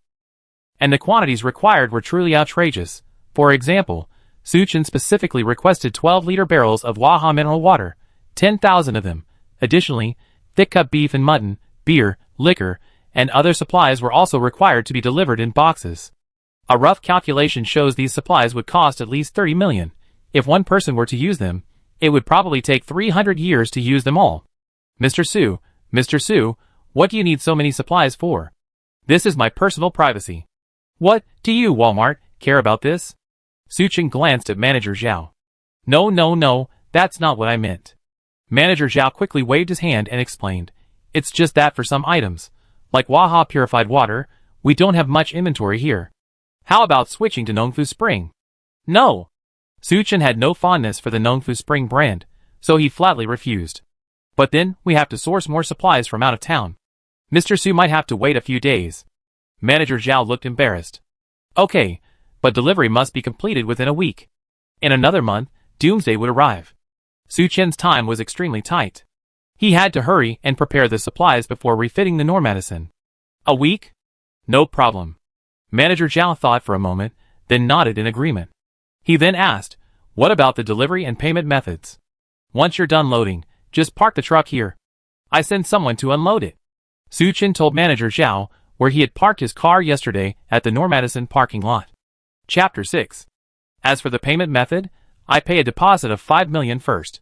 And the quantities required were truly outrageous. For example, Su Chen specifically requested 12-liter barrels of Waha mineral water, 10,000 of them. Additionally, thick-cut beef and mutton, beer, liquor, and other supplies were also required to be delivered in boxes. A rough calculation shows these supplies would cost at least 30 million. If one person were to use them, it would probably take 300 years to use them all. Mr. Su, what do you need so many supplies for? This is my personal privacy. What, do you, Walmart, care about this? Su Chen glanced at Manager Zhao. No, that's not what I meant. Manager Zhao quickly waved his hand and explained. It's just that for some items, like Waha purified water, we don't have much inventory here. How about switching to Nongfu Spring? No. Su Chen had no fondness for the Nongfu Spring brand, so he flatly refused. But then, we have to source more supplies from out of town. Mr. Su might have to wait a few days. Manager Zhao looked embarrassed. Okay, but delivery must be completed within a week. In another month, Doomsday would arrive. Su Chen's time was extremely tight. He had to hurry and prepare the supplies before refitting the Normadison. A week? No problem. Manager Zhao thought for a moment, then nodded in agreement. He then asked, what about the delivery and payment methods? Once you're done loading, just park the truck here. I send someone to unload it. Su Chen told Manager Zhao where he had parked his car yesterday at the Normadison parking lot. Chapter 6. As for the payment method, I pay a deposit of 5 million first.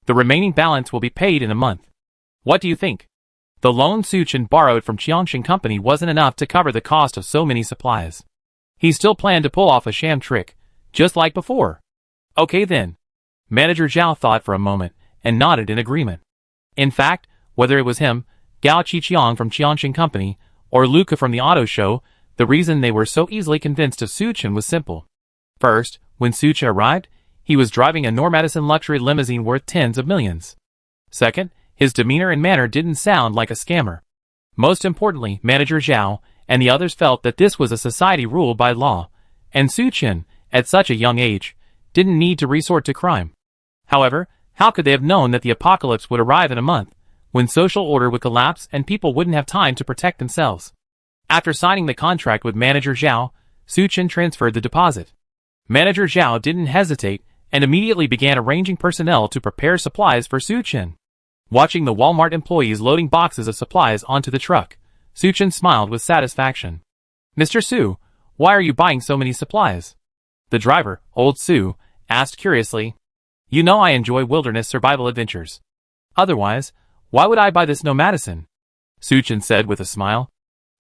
The remaining balance will be paid in a month. What do you think? The loan Su Chen borrowed from Qiangxin Company wasn't enough to cover the cost of so many supplies. He still planned to pull off a sham trick, just like before. Okay then. Manager Zhao thought for a moment and nodded in agreement. In fact, whether it was him, Gao Qiqiang from Qiangxin Company, or Luca from the auto show, the reason they were so easily convinced of Su Chen was simple. First, when Su Chen arrived, he was driving a Normadison luxury limousine worth tens of millions. Second, his demeanor and manner didn't sound like a scammer. Most importantly, Manager Zhao and the others felt that this was a society ruled by law, and Su Chen, at such a young age, didn't need to resort to crime. However, how could they have known that the apocalypse would arrive in a month, when social order would collapse and people wouldn't have time to protect themselves? After signing the contract with Manager Zhao, Su Chen transferred the deposit. Manager Zhao didn't hesitate and immediately began arranging personnel to prepare supplies for Su Chen. Watching the Walmart employees loading boxes of supplies onto the truck, Su Chen smiled with satisfaction. Mr. Su, why are you buying so many supplies? The driver, Old Su, asked curiously. You know I enjoy wilderness survival adventures. Otherwise, why would I buy this Nomadison? Su Chen said with a smile.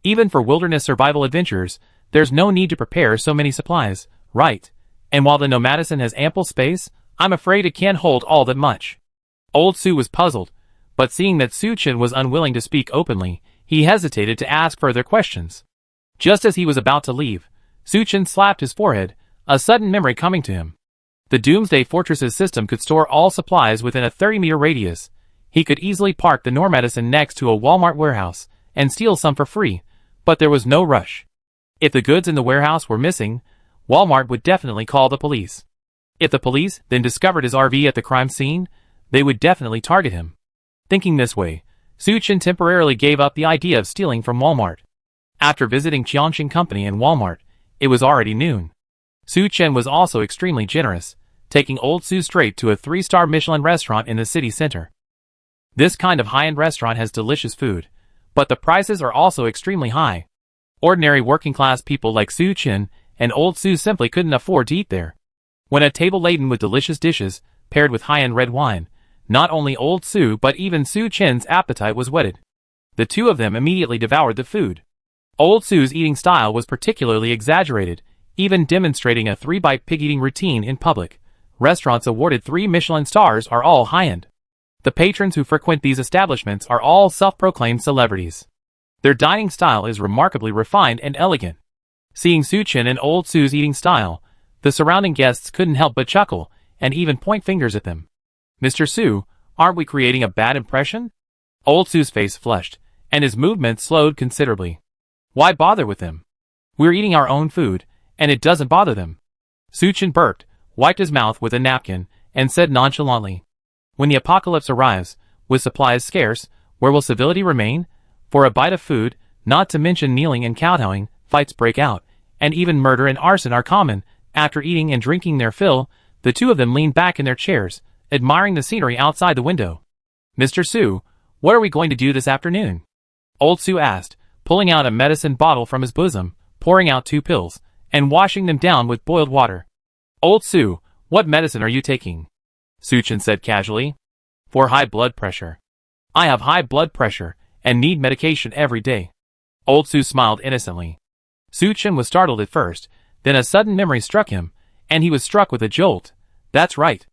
Even for wilderness survival adventures, there's no need to prepare so many supplies, right? And while the Nomadison has ample space, I'm afraid it can't hold all that much. Old Su was puzzled, but seeing that Su Chen was unwilling to speak openly, he hesitated to ask further questions. Just as he was about to leave, Su Chen slapped his forehead, a sudden memory coming to him. The Doomsday Fortress's system could store all supplies within a 30-meter radius. He could easily park the Normadison next to a Walmart warehouse and steal some for free, but there was no rush. If the goods in the warehouse were missing, Walmart would definitely call the police. If the police then discovered his RV at the crime scene, they would definitely target him. Thinking this way, Su Chen temporarily gave up the idea of stealing from Walmart. After visiting Qianxing Company and Walmart, it was already noon. Su Chen was also extremely generous, taking Old Su straight to a 3-star Michelin restaurant in the city center. This kind of high-end restaurant has delicious food, but the prices are also extremely high. Ordinary working-class people like Su Chen and Old Su simply couldn't afford to eat there. When a table laden with delicious dishes, paired with high-end red wine, not only Old Su but even Su Chen's appetite was whetted. The two of them immediately devoured the food. Old Su's eating style was particularly exaggerated, even demonstrating a 3-bite pig-eating routine in public. Restaurants awarded 3 Michelin stars are all high-end. The patrons who frequent these establishments are all self-proclaimed celebrities. Their dining style is remarkably refined and elegant. Seeing Su Chen and Old Su's eating style, the surrounding guests couldn't help but chuckle, and even point fingers at them. "Mr. Su, aren't we creating a bad impression?" Old Su's face flushed, and his movements slowed considerably. "Why bother with them? We're eating our own food, and it doesn't bother them." Su Chen burped, wiped his mouth with a napkin, and said nonchalantly, "When the apocalypse arrives, with supplies scarce, where will civility remain? For a bite of food, not to mention kneeling and kowtowing, fights break out, and even murder and arson are common." After eating and drinking their fill, the two of them leaned back in their chairs, admiring the scenery outside the window. "Mr. Su, what are we going to do this afternoon?" Old Su asked, pulling out a medicine bottle from his bosom, pouring out 2 pills, and washing them down with boiled water. "Old Su, what medicine are you taking?" Su Chen said casually. "For high blood pressure." "I have high blood pressure, and need medication every day." Old Su smiled innocently. Su Chen was startled at first, then a sudden memory struck him, and he was struck with a jolt. "That's right.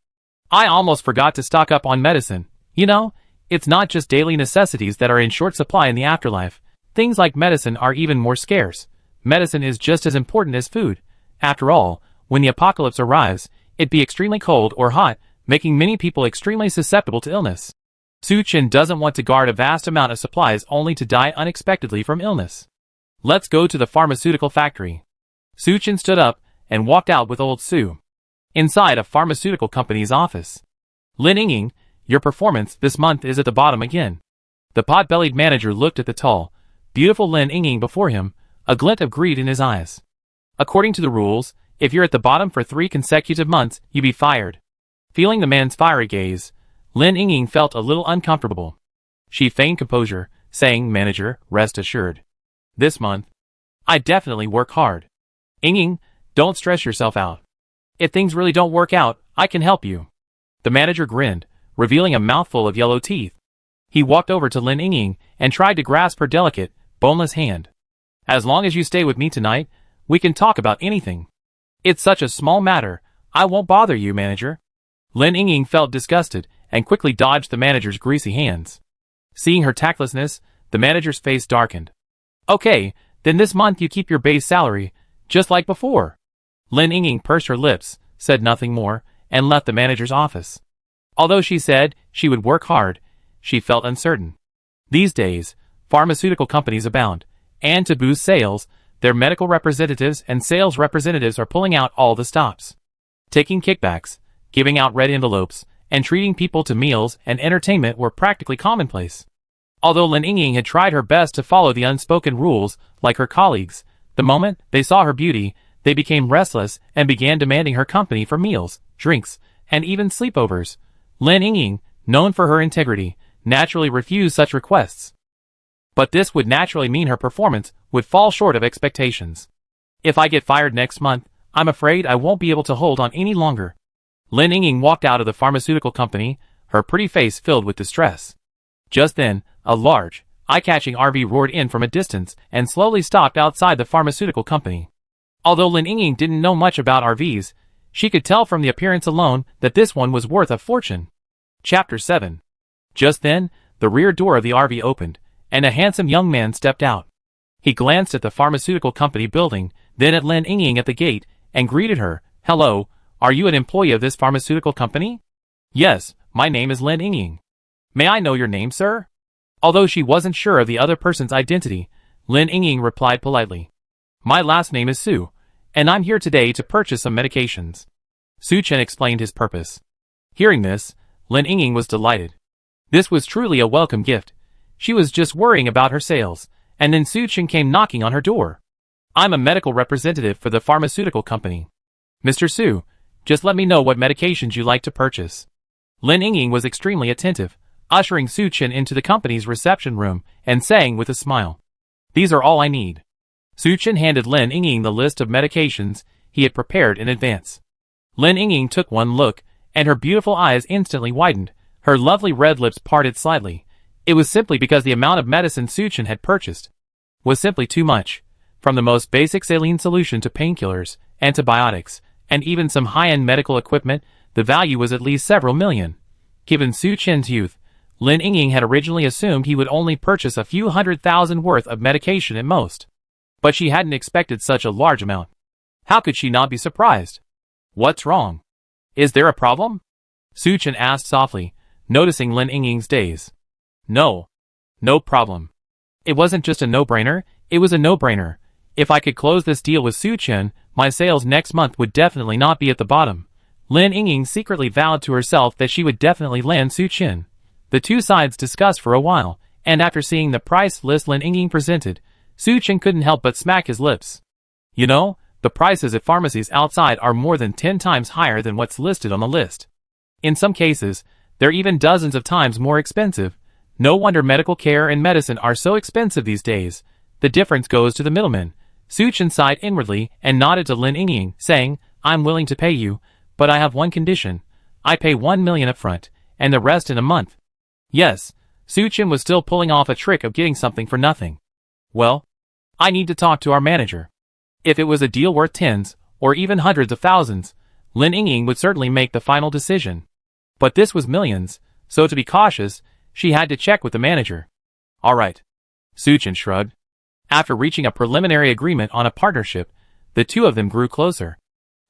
I almost forgot to stock up on medicine. You know, it's not just daily necessities that are in short supply in the afterlife. Things like medicine are even more scarce. Medicine is just as important as food. After all, when the apocalypse arrives, it be extremely cold or hot, making many people extremely susceptible to illness. Su Chen doesn't want to guard a vast amount of supplies only to die unexpectedly from illness. Let's go to the pharmaceutical factory." Su Chen stood up and walked out with Old Su. Inside a pharmaceutical company's office. "Lin Yingying, your performance this month is at the bottom again." The pot-bellied manager looked at the tall, beautiful Lin Yingying before him, a glint of greed in his eyes. "According to the rules, if you're at the bottom for 3 consecutive months, you be fired." Feeling the man's fiery gaze, Lin Yingying felt a little uncomfortable. She feigned composure, saying, "Manager, rest assured. This month, I definitely work hard. Yingying, don't stress yourself out. If things really don't work out, I can help you." The manager grinned, revealing a mouthful of yellow teeth. He walked over to Lin Yingying and tried to grasp her delicate, boneless hand. "As long as you stay with me tonight, we can talk about anything. It's such a small matter, I won't bother you, manager." Lin Yingying felt disgusted and quickly dodged the manager's greasy hands. Seeing her tactlessness, the manager's face darkened. "Okay, then this month you keep your base salary, just like before." Lin Yingying pursed her lips, said nothing more, and left the manager's office. Although she said she would work hard, she felt uncertain. These days, pharmaceutical companies abound, and to boost sales, their medical representatives and sales representatives are pulling out all the stops. Taking kickbacks, giving out red envelopes, and treating people to meals and entertainment were practically commonplace. Although Lin Yingying had tried her best to follow the unspoken rules, like her colleagues, the moment they saw her beauty, they became restless and began demanding her company for meals, drinks, and even sleepovers. Lin Yingying, known for her integrity, naturally refused such requests. But this would naturally mean her performance would fall short of expectations. "If I get fired next month, I'm afraid I won't be able to hold on any longer." Lin Yingying walked out of the pharmaceutical company, her pretty face filled with distress. Just then, a large, eye-catching RV roared in from a distance and slowly stopped outside the pharmaceutical company. Although Lin Yingying didn't know much about RVs, she could tell from the appearance alone that this one was worth a fortune. Chapter 7. Just then, the rear door of the RV opened, and a handsome young man stepped out. He glanced at the pharmaceutical company building, then at Lin Yingying at the gate, and greeted her. "Hello, are you an employee of this pharmaceutical company?" "Yes, my name is Lin Yingying." "May I know your name, sir?" Although she wasn't sure of the other person's identity, Lin Yingying replied politely. "My last name is Su, and I'm here today to purchase some medications." Su Chen explained his purpose. Hearing this, Lin Yingying was delighted. This was truly a welcome gift. She was just worrying about her sales, and then Su Chen came knocking on her door. I'm a medical representative for the pharmaceutical company. Mr. Su, just let me know what medications you like to purchase. Lin Yingying was extremely attentive, ushering Su Chen into the company's reception room and saying with a smile, "These are all I need." Su Chen handed Lin Yingying the list of medications he had prepared in advance. Lin Yingying took one look, and her beautiful eyes instantly widened. Her lovely red lips parted slightly. It was simply because the amount of medicine Su Chen had purchased was simply too much. From the most basic saline solution to painkillers, antibiotics, and even some high-end medical equipment, the value was at least several million. Given Su Chen's youth, Lin Yingying had originally assumed he would only purchase a few $100,000 worth of medication at most. But she hadn't expected such a large amount. How could she not be surprised? What's wrong? Is there a problem? Su Chen asked softly, noticing Lin Yingying's daze. No. No problem. It wasn't just a no-brainer, it was a no-brainer. If I could close this deal with Su Chen, my sales next month would definitely not be at the bottom. Lin Yingying secretly vowed to herself that she would definitely land Su Chen. The two sides discussed for a while, and after seeing the price list Lin Yingying presented, Su Chen couldn't help but smack his lips. You know, the prices at pharmacies outside are more than 10 times higher than what's listed on the list. In some cases, they're even dozens of times more expensive. No wonder medical care and medicine are so expensive these days. The difference goes to the middlemen. Su Chen sighed inwardly and nodded to Lin Yingying, saying, I'm willing to pay you, but I have one condition. I pay 1 million upfront, and the rest in a month. Yes, Su Chen was still pulling off a trick of getting something for nothing. Well, I need to talk to our manager. If it was a deal worth tens, or even hundreds of thousands, Lin Yingying would certainly make the final decision. But this was millions, so to be cautious, she had to check with the manager. Alright. Su Chen shrugged. After reaching a preliminary agreement on a partnership, the two of them grew closer.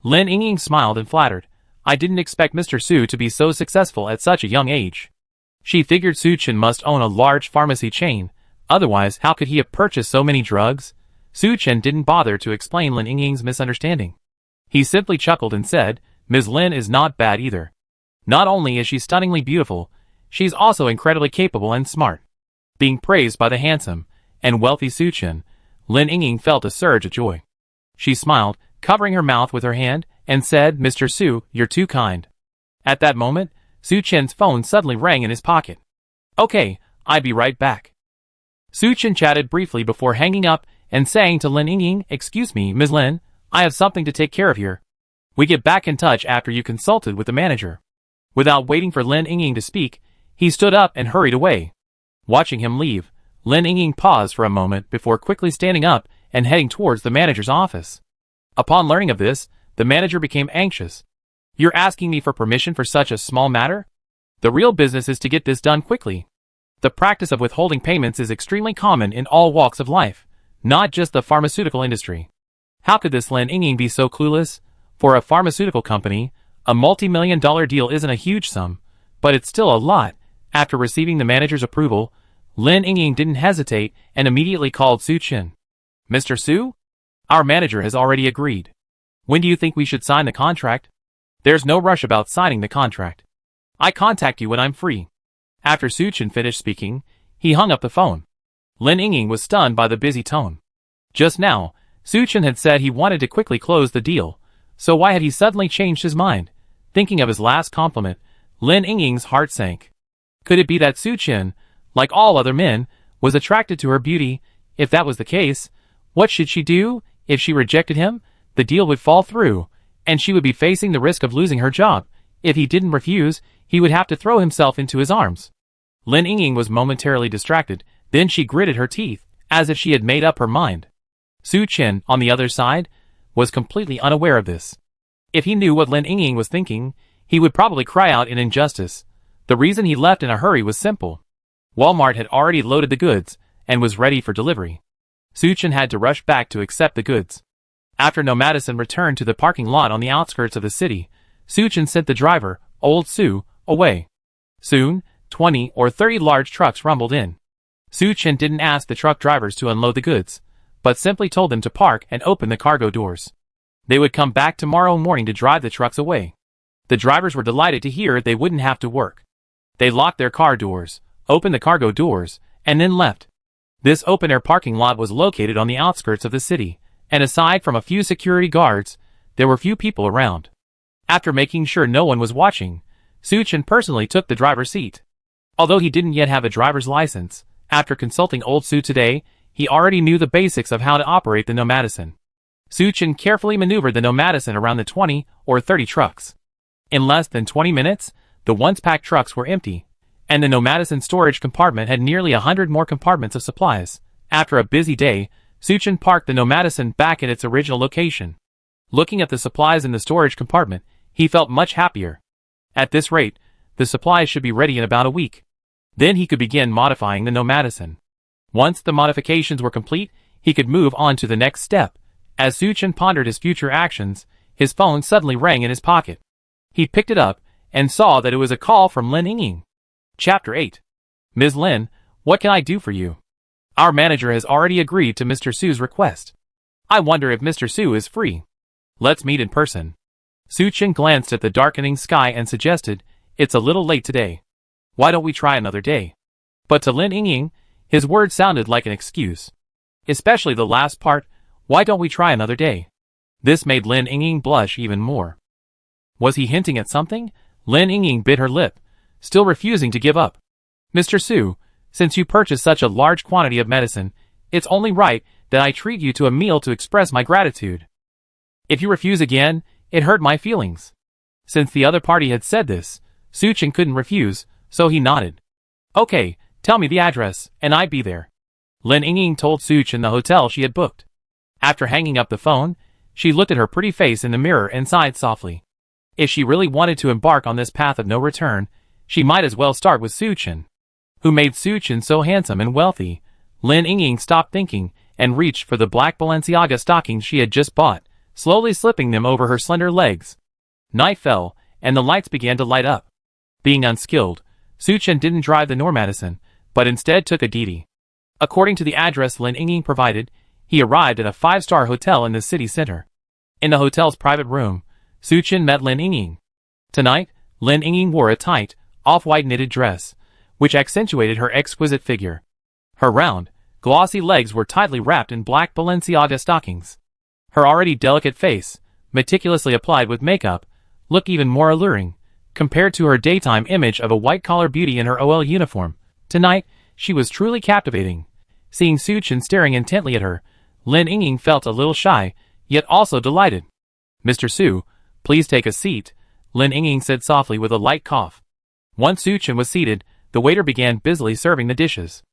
Lin Yingying smiled and flattered. I didn't expect Mr. Su to be so successful at such a young age. She figured Su Chen must own a large pharmacy chain, otherwise how could he have purchased so many drugs? Su Chen didn't bother to explain Lin Yingying's misunderstanding. He simply chuckled and said, Ms. Lin is not bad either. Not only is she stunningly beautiful, she's also incredibly capable and smart. Being praised by the handsome and wealthy Su Chen, Lin Yingying felt a surge of joy. She smiled, covering her mouth with her hand, and said, Mr. Su, you're too kind. At that moment, Su Chen's phone suddenly rang in his pocket. Okay, I'll be right back. Su Chen chatted briefly before hanging up and saying to Lin Yingying, Excuse me, Ms. Lin, I have something to take care of here. We get back in touch after you consulted with the manager. Without waiting for Lin Yingying to speak, he stood up and hurried away. Watching him leave, Lin Yingying paused for a moment before quickly standing up and heading towards the manager's office. Upon learning of this, the manager became anxious. You're asking me for permission for such a small matter? The real business is to get this done quickly. The practice of withholding payments is extremely common in all walks of life, not just the pharmaceutical industry. How could this Lin Yingying be so clueless? For a pharmaceutical company, a multi-million-dollar deal isn't a huge sum, but it's still a lot. After receiving the manager's approval, Lin Yingying didn't hesitate and immediately called Su Chen. Mr. Su? Our manager has already agreed. When do you think we should sign the contract? There's no rush about signing the contract. I contact you when I'm free. After Su Chen finished speaking, he hung up the phone. Lin Yingying was stunned by the busy tone. Just now, Su Chen had said he wanted to quickly close the deal, so why had he suddenly changed his mind? Thinking of his last compliment, Lin Yingying's heart sank. Could it be that Su Chen, like all other men, was attracted to her beauty? If that was the case, what should she do? If she rejected him, the deal would fall through, and she would be facing the risk of losing her job. If he didn't refuse, he would have to throw himself into his arms. Lin Yingying was momentarily distracted, then she gritted her teeth, as if she had made up her mind. Su Chen, on the other side, was completely unaware of this. If he knew what Lin Yingying was thinking, he would probably cry out in injustice. The reason he left in a hurry was simple. Walmart had already loaded the goods, and was ready for delivery. Su Chen had to rush back to accept the goods. After Nomadison returned to the parking lot on the outskirts of the city, Su Chen sent the driver, Old Su, away. Soon, 20 or 30 large trucks rumbled in. Su Chen didn't ask the truck drivers to unload the goods, but simply told them to park and open the cargo doors. They would come back tomorrow morning to drive the trucks away. The drivers were delighted to hear they wouldn't have to work. They locked their car doors, opened the cargo doors, and then left. This open-air parking lot was located on the outskirts of the city, and aside from a few security guards, there were few people around. After making sure no one was watching, Suchin personally took the driver's seat. Although he didn't yet have a driver's license, after consulting old Su today, he already knew the basics of how to operate the Nomadison. Suchin carefully maneuvered the Nomadison around the 20 or 30 trucks. In less than 20 minutes, the once-packed trucks were empty, and the Nomadison storage compartment had nearly 100 more compartments of supplies. After a busy day, Suchin parked the Nomadison back at its original location. Looking at the supplies in the storage compartment, he felt much happier. At this rate, the supplies should be ready in about a week. Then he could begin modifying the Nomadison. Once the modifications were complete, he could move on to the next step. As Suchin pondered his future actions, his phone suddenly rang in his pocket. He picked it up and saw that it was a call from Lin Yingying. Chapter 8. Ms. Lin, what can I do for you? Our manager has already agreed to Mr. Su's request. I wonder if Mr. Su is free. Let's meet in person. Suchin glanced at the darkening sky and suggested, it's a little late today. Why don't we try another day? But to Lin Yingying, his words sounded like an excuse. Especially the last part, why don't we try another day? This made Lin Yingying blush even more. Was he hinting at something? Lin Yingying bit her lip, still refusing to give up. Mr. Su, since you purchased such a large quantity of medicine, it's only right that I treat you to a meal to express my gratitude. If you refuse again, it hurt my feelings. Since the other party had said this, Suchin couldn't refuse, so he nodded. Okay, tell me the address, and I'd be there. Lin Yingying told Suchin the hotel she had booked. After hanging up the phone, she looked at her pretty face in the mirror and sighed softly. If she really wanted to embark on this path of no return, she might as well start with Suchin. Who made Suchin so handsome and wealthy? Lin Yingying stopped thinking and reached for the black Balenciaga stockings she had just bought, slowly slipping them over her slender legs. Night fell, and the lights began to light up. Being unskilled, Suchin didn't drive the Nomadison, but instead took a Didi. According to the address Lin Yingying provided, he arrived at a 5-star hotel in the city center. In the hotel's private room, Suchin met Lin Yingying. Tonight, Lin Yingying wore a tight, off-white knitted dress, which accentuated her exquisite figure. Her round, glossy legs were tightly wrapped in black Balenciaga stockings. Her already delicate face, meticulously applied with makeup, looked even more alluring, compared to her daytime image of a white-collar beauty in her OL uniform. Tonight, she was truly captivating. Seeing Suchin staring intently at her, Lin Yingying felt a little shy, yet also delighted. Mr. Su, please take a seat, Lin Yingying said softly with a light cough. Once Suchin was seated, the waiter began busily serving the dishes.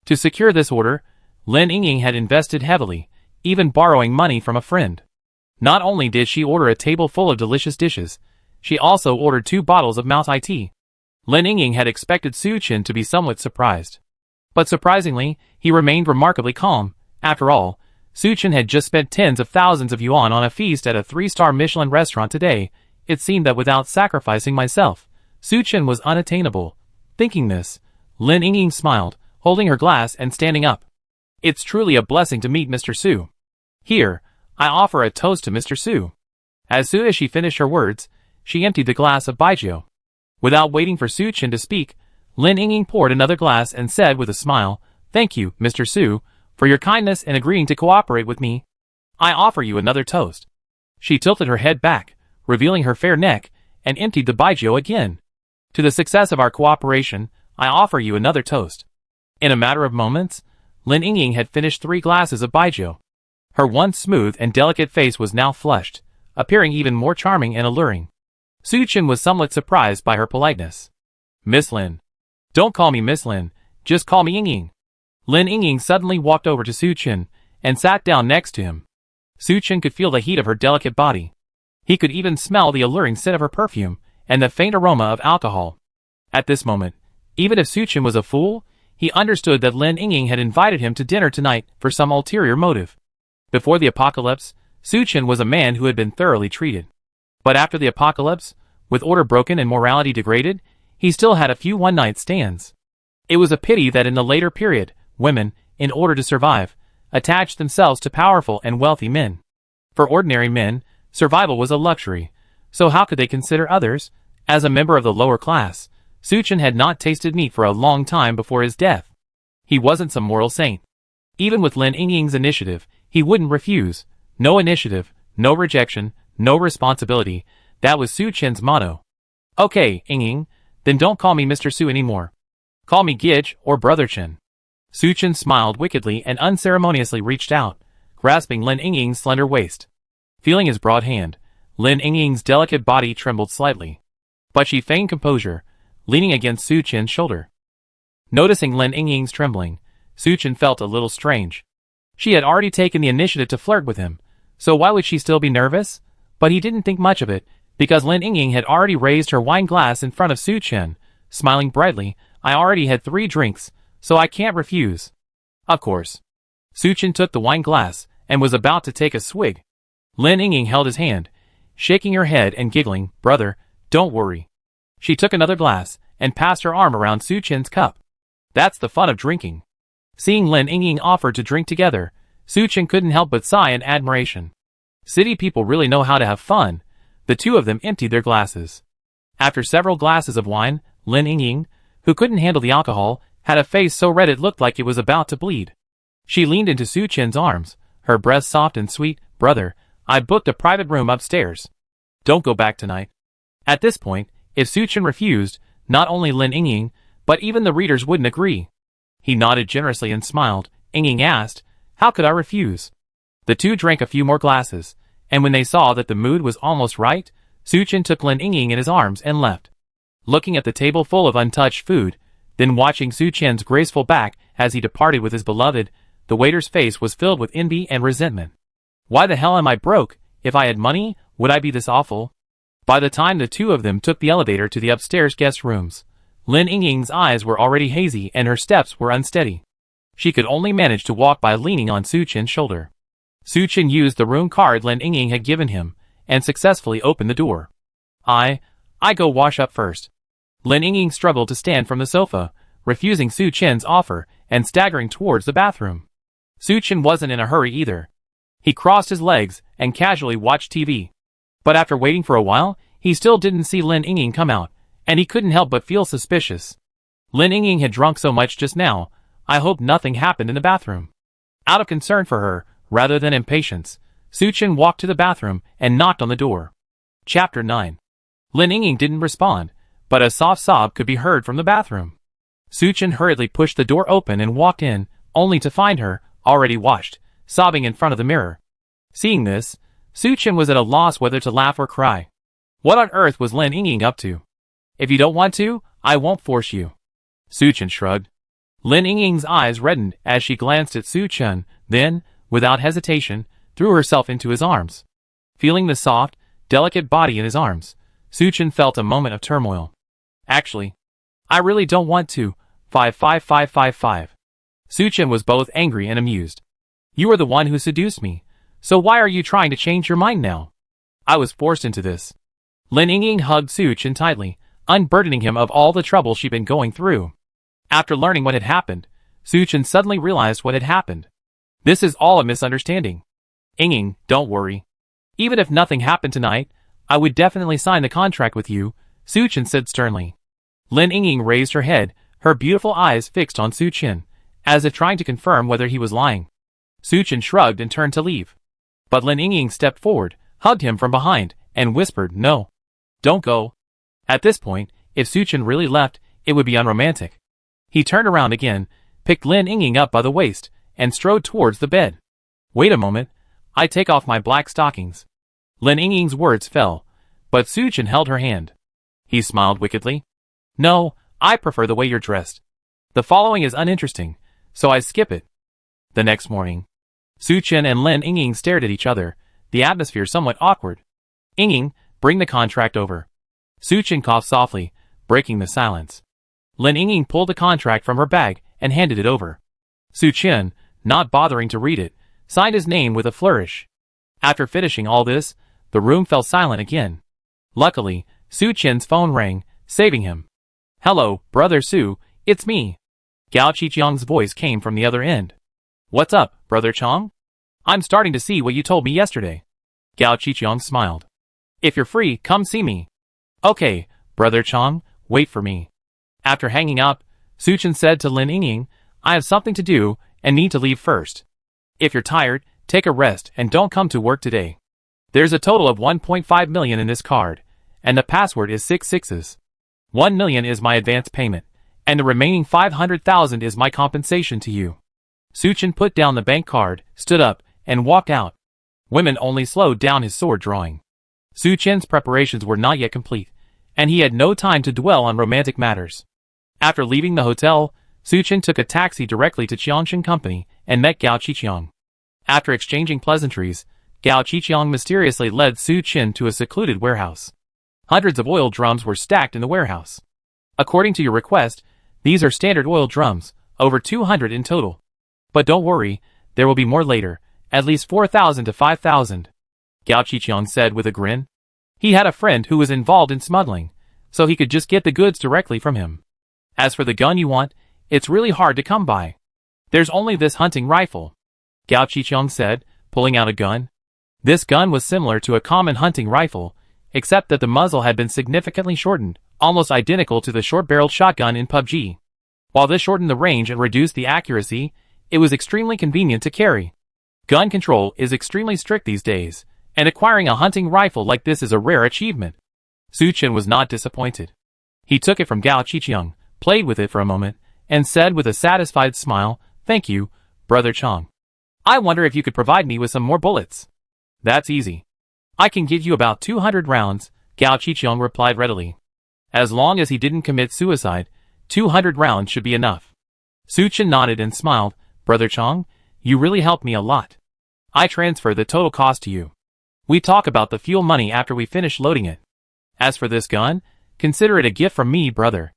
To secure this order, Lin Yingying had invested heavily, even borrowing money from a friend. Not only did she order a table full of delicious dishes, she also ordered 2 bottles of Mount tea. Lin Yingying had expected Suchin to be somewhat surprised. But surprisingly, he remained remarkably calm. After all, Suchin had just spent tens of thousands of yuan on a feast at a 3-star Michelin restaurant today. It seemed that without sacrificing myself, Suchin was unattainable. Thinking this, Lin Yingying smiled, holding her glass and standing up. It's truly a blessing to meet Mr. Su. Here, I offer a toast to Mr. Su. As soon as she finished her words, she emptied the glass of baijiu. Without waiting for Suchin to speak, Lin Yingying poured another glass and said with a smile, Thank you, Mr. Su, for your kindness in agreeing to cooperate with me. I offer you another toast. She tilted her head back, revealing her fair neck, and emptied the baijiu again. To the success of our cooperation, I offer you another toast. In a matter of moments, Lin Yingying had finished 3 glasses of baijiu. Her once smooth and delicate face was now flushed, appearing even more charming and alluring. Suchin was somewhat surprised by her politeness. Miss Lin. Don't call me Miss Lin, just call me Yingying. Lin Yingying suddenly walked over to Suchin and sat down next to him. Suchin could feel the heat of her delicate body. He could even smell the alluring scent of her perfume and the faint aroma of alcohol. At this moment, even if Suchin was a fool, he understood that Lin Yingying had invited him to dinner tonight for some ulterior motive. Before the apocalypse, Suchin was a man who had been thoroughly treated. But after the apocalypse, with order broken and morality degraded, he still had a few one-night stands. It was a pity that in the later period, women, in order to survive, attached themselves to powerful and wealthy men. For ordinary men, survival was a luxury, so how could they consider others? As a member of the lower class, Suchin had not tasted meat for a long time before his death. He wasn't some moral saint. Even with Lin Yingying's initiative, he wouldn't refuse. No initiative, no rejection, no responsibility. That was Suchin's motto. Okay, Yingying, then don't call me Mr. Su anymore. Call me Gij or Brother Chen. Suchin smiled wickedly and unceremoniously reached out, grasping Lin Yingying's slender waist. Feeling his broad hand, Lin Yingying's delicate body trembled slightly. But she feigned composure, leaning against Suchin's shoulder. Noticing Lin Yingying's trembling, Suchin felt a little strange. She had already taken the initiative to flirt with him, so why would she still be nervous? But he didn't think much of it, because Lin Yingying had already raised her wine glass in front of Suchin, smiling brightly. I already had 3 drinks, so I can't refuse. Of course. Suchin took the wine glass, and was about to take a swig. Lin Yingying held his hand, shaking her head and giggling, brother, don't worry. She took another glass, and passed her arm around Suchin's cup. That's the fun of drinking. Seeing Lin Yingying offer to drink together, Suchin couldn't help but sigh in admiration. City people really know how to have fun. The two of them emptied their glasses. After several glasses of wine, Lin Yingying, who couldn't handle the alcohol, had a face so red it looked like it was about to bleed. She leaned into Suchin's arms, her breath soft and sweet. Brother, I booked a private room upstairs. Don't go back tonight. At this point, if Suchin refused, not only Lin Yingying, but even the readers wouldn't agree. He nodded generously and smiled. Yingying asked, how could I refuse? The two drank a few more glasses, and when they saw that the mood was almost right, Suchin took Lin Yingying in his arms and left. Looking at the table full of untouched food, then watching Suchin's graceful back as he departed with his beloved, the waiter's face was filled with envy and resentment. Why the hell am I broke? If I had money, would I be this awful? By the time the two of them took the elevator to the upstairs guest rooms, Lin Yingying's eyes were already hazy and her steps were unsteady. She could only manage to walk by leaning on Suchin's shoulder. Suchin used the room card Lin Yingying had given him, and successfully opened the door. I go wash up first. Lin Yingying struggled to stand from the sofa, refusing Suchin's offer, and staggering towards the bathroom. Suchin wasn't in a hurry either. He crossed his legs, and casually watched TV. But after waiting for a while, he still didn't see Lin Yingying come out, and he couldn't help but feel suspicious. Lin Yingying had drunk so much just now, I hope nothing happened in the bathroom. Out of concern for her, rather than impatience, Suchin walked to the bathroom and knocked on the door. Chapter 9. Lin Yingying didn't respond, but a soft sob could be heard from the bathroom. Suchin hurriedly pushed the door open and walked in, only to find her, already washed, sobbing in front of the mirror. Seeing this, Suchin was at a loss whether to laugh or cry. What on earth was Lin Yingying up to? If you don't want to, I won't force you. Suchin shrugged. Lin Yingying's eyes reddened as she glanced at Suchin, then, without hesitation, threw herself into his arms. Feeling the soft, delicate body in his arms, Suchin felt a moment of turmoil. Actually, I really don't want to. 55555. Suchin was both angry and amused. You are the one who seduced me, so why are you trying to change your mind now? I was forced into this. Lin Yingying hugged Suchin tightly, unburdening him of all the trouble she'd been going through. After learning what had happened, Suchin suddenly realized what had happened. This is all a misunderstanding. Yingying, don't worry. Even if nothing happened tonight, I would definitely sign the contract with you, Suchin said sternly. Lin Yingying raised her head, her beautiful eyes fixed on Suchin, as if trying to confirm whether he was lying. Suchin shrugged and turned to leave. But Lin Yingying stepped forward, hugged him from behind, and whispered, no. Don't go. At this point, if Suchin really left, it would be unromantic. He turned around again, picked Lin Yingying up by the waist, and strode towards the bed. Wait a moment, I take off my black stockings. Lin Yingying's words fell, but Suchin held her hand. He smiled wickedly. No, I prefer the way you're dressed. The following is uninteresting, so I skip it. The next morning, Suchin and Lin Yingying stared at each other, the atmosphere somewhat awkward. Yingying, bring the contract over. Suchin coughed softly, breaking the silence. Lin Yingying pulled the contract from her bag and handed it over. Suchin, not bothering to read it, signed his name with a flourish. After finishing all this, the room fell silent again. Luckily, Suchin's phone rang, saving him. Hello, Brother Su, it's me. Gao Qiqiang's voice came from the other end. What's up, Brother Chong? I'm starting to see what you told me yesterday. Gao Qiqiang smiled. If you're free, come see me. Okay, Brother Chong, wait for me. After hanging up, Suchin said to Lin Yingying, I have something to do and need to leave first. If you're tired, take a rest and don't come to work today. There's a total of 1.5 million in this card, and the password is 6 sixes. 1 million is my advance payment, and the remaining 500,000 is my compensation to you. Suchin put down the bank card, stood up, and walked out. Women only slowed down his sword drawing. Suchin's preparations were not yet complete, and he had no time to dwell on romantic matters. After leaving the hotel, Suchin took a taxi directly to Qiangshan Company and met Gao Qiqiang. After exchanging pleasantries, Gao Qiqiang mysteriously led Suchin to a secluded warehouse. Hundreds of oil drums were stacked in the warehouse. According to your request, these are standard oil drums, over 200 in total. But don't worry, there will be more later, at least 4,000 to 5,000. Gao Qiqiang said with a grin. He had a friend who was involved in smuggling, so he could just get the goods directly from him. As for the gun you want, it's really hard to come by. There's only this hunting rifle. Gao Qiqiang said, pulling out a gun. This gun was similar to a common hunting rifle, except that the muzzle had been significantly shortened, almost identical to the short-barreled shotgun in PUBG. While this shortened the range and reduced the accuracy, it was extremely convenient to carry. Gun control is extremely strict these days, and acquiring a hunting rifle like this is a rare achievement. Suchin was not disappointed. He took it from Gao Qiqiang, played with it for a moment, and said with a satisfied smile, Thank you, Brother Chang. I wonder if you could provide me with some more bullets. That's easy. I can give you about 200 rounds, Gao Qiqiang replied readily. As long as he didn't commit suicide, 200 rounds should be enough. Suchin nodded and smiled, Brother Chang, you really helped me a lot. I transfer the total cost to you. We talk about the fuel money after we finish loading it. As for this gun, consider it a gift from me, brother.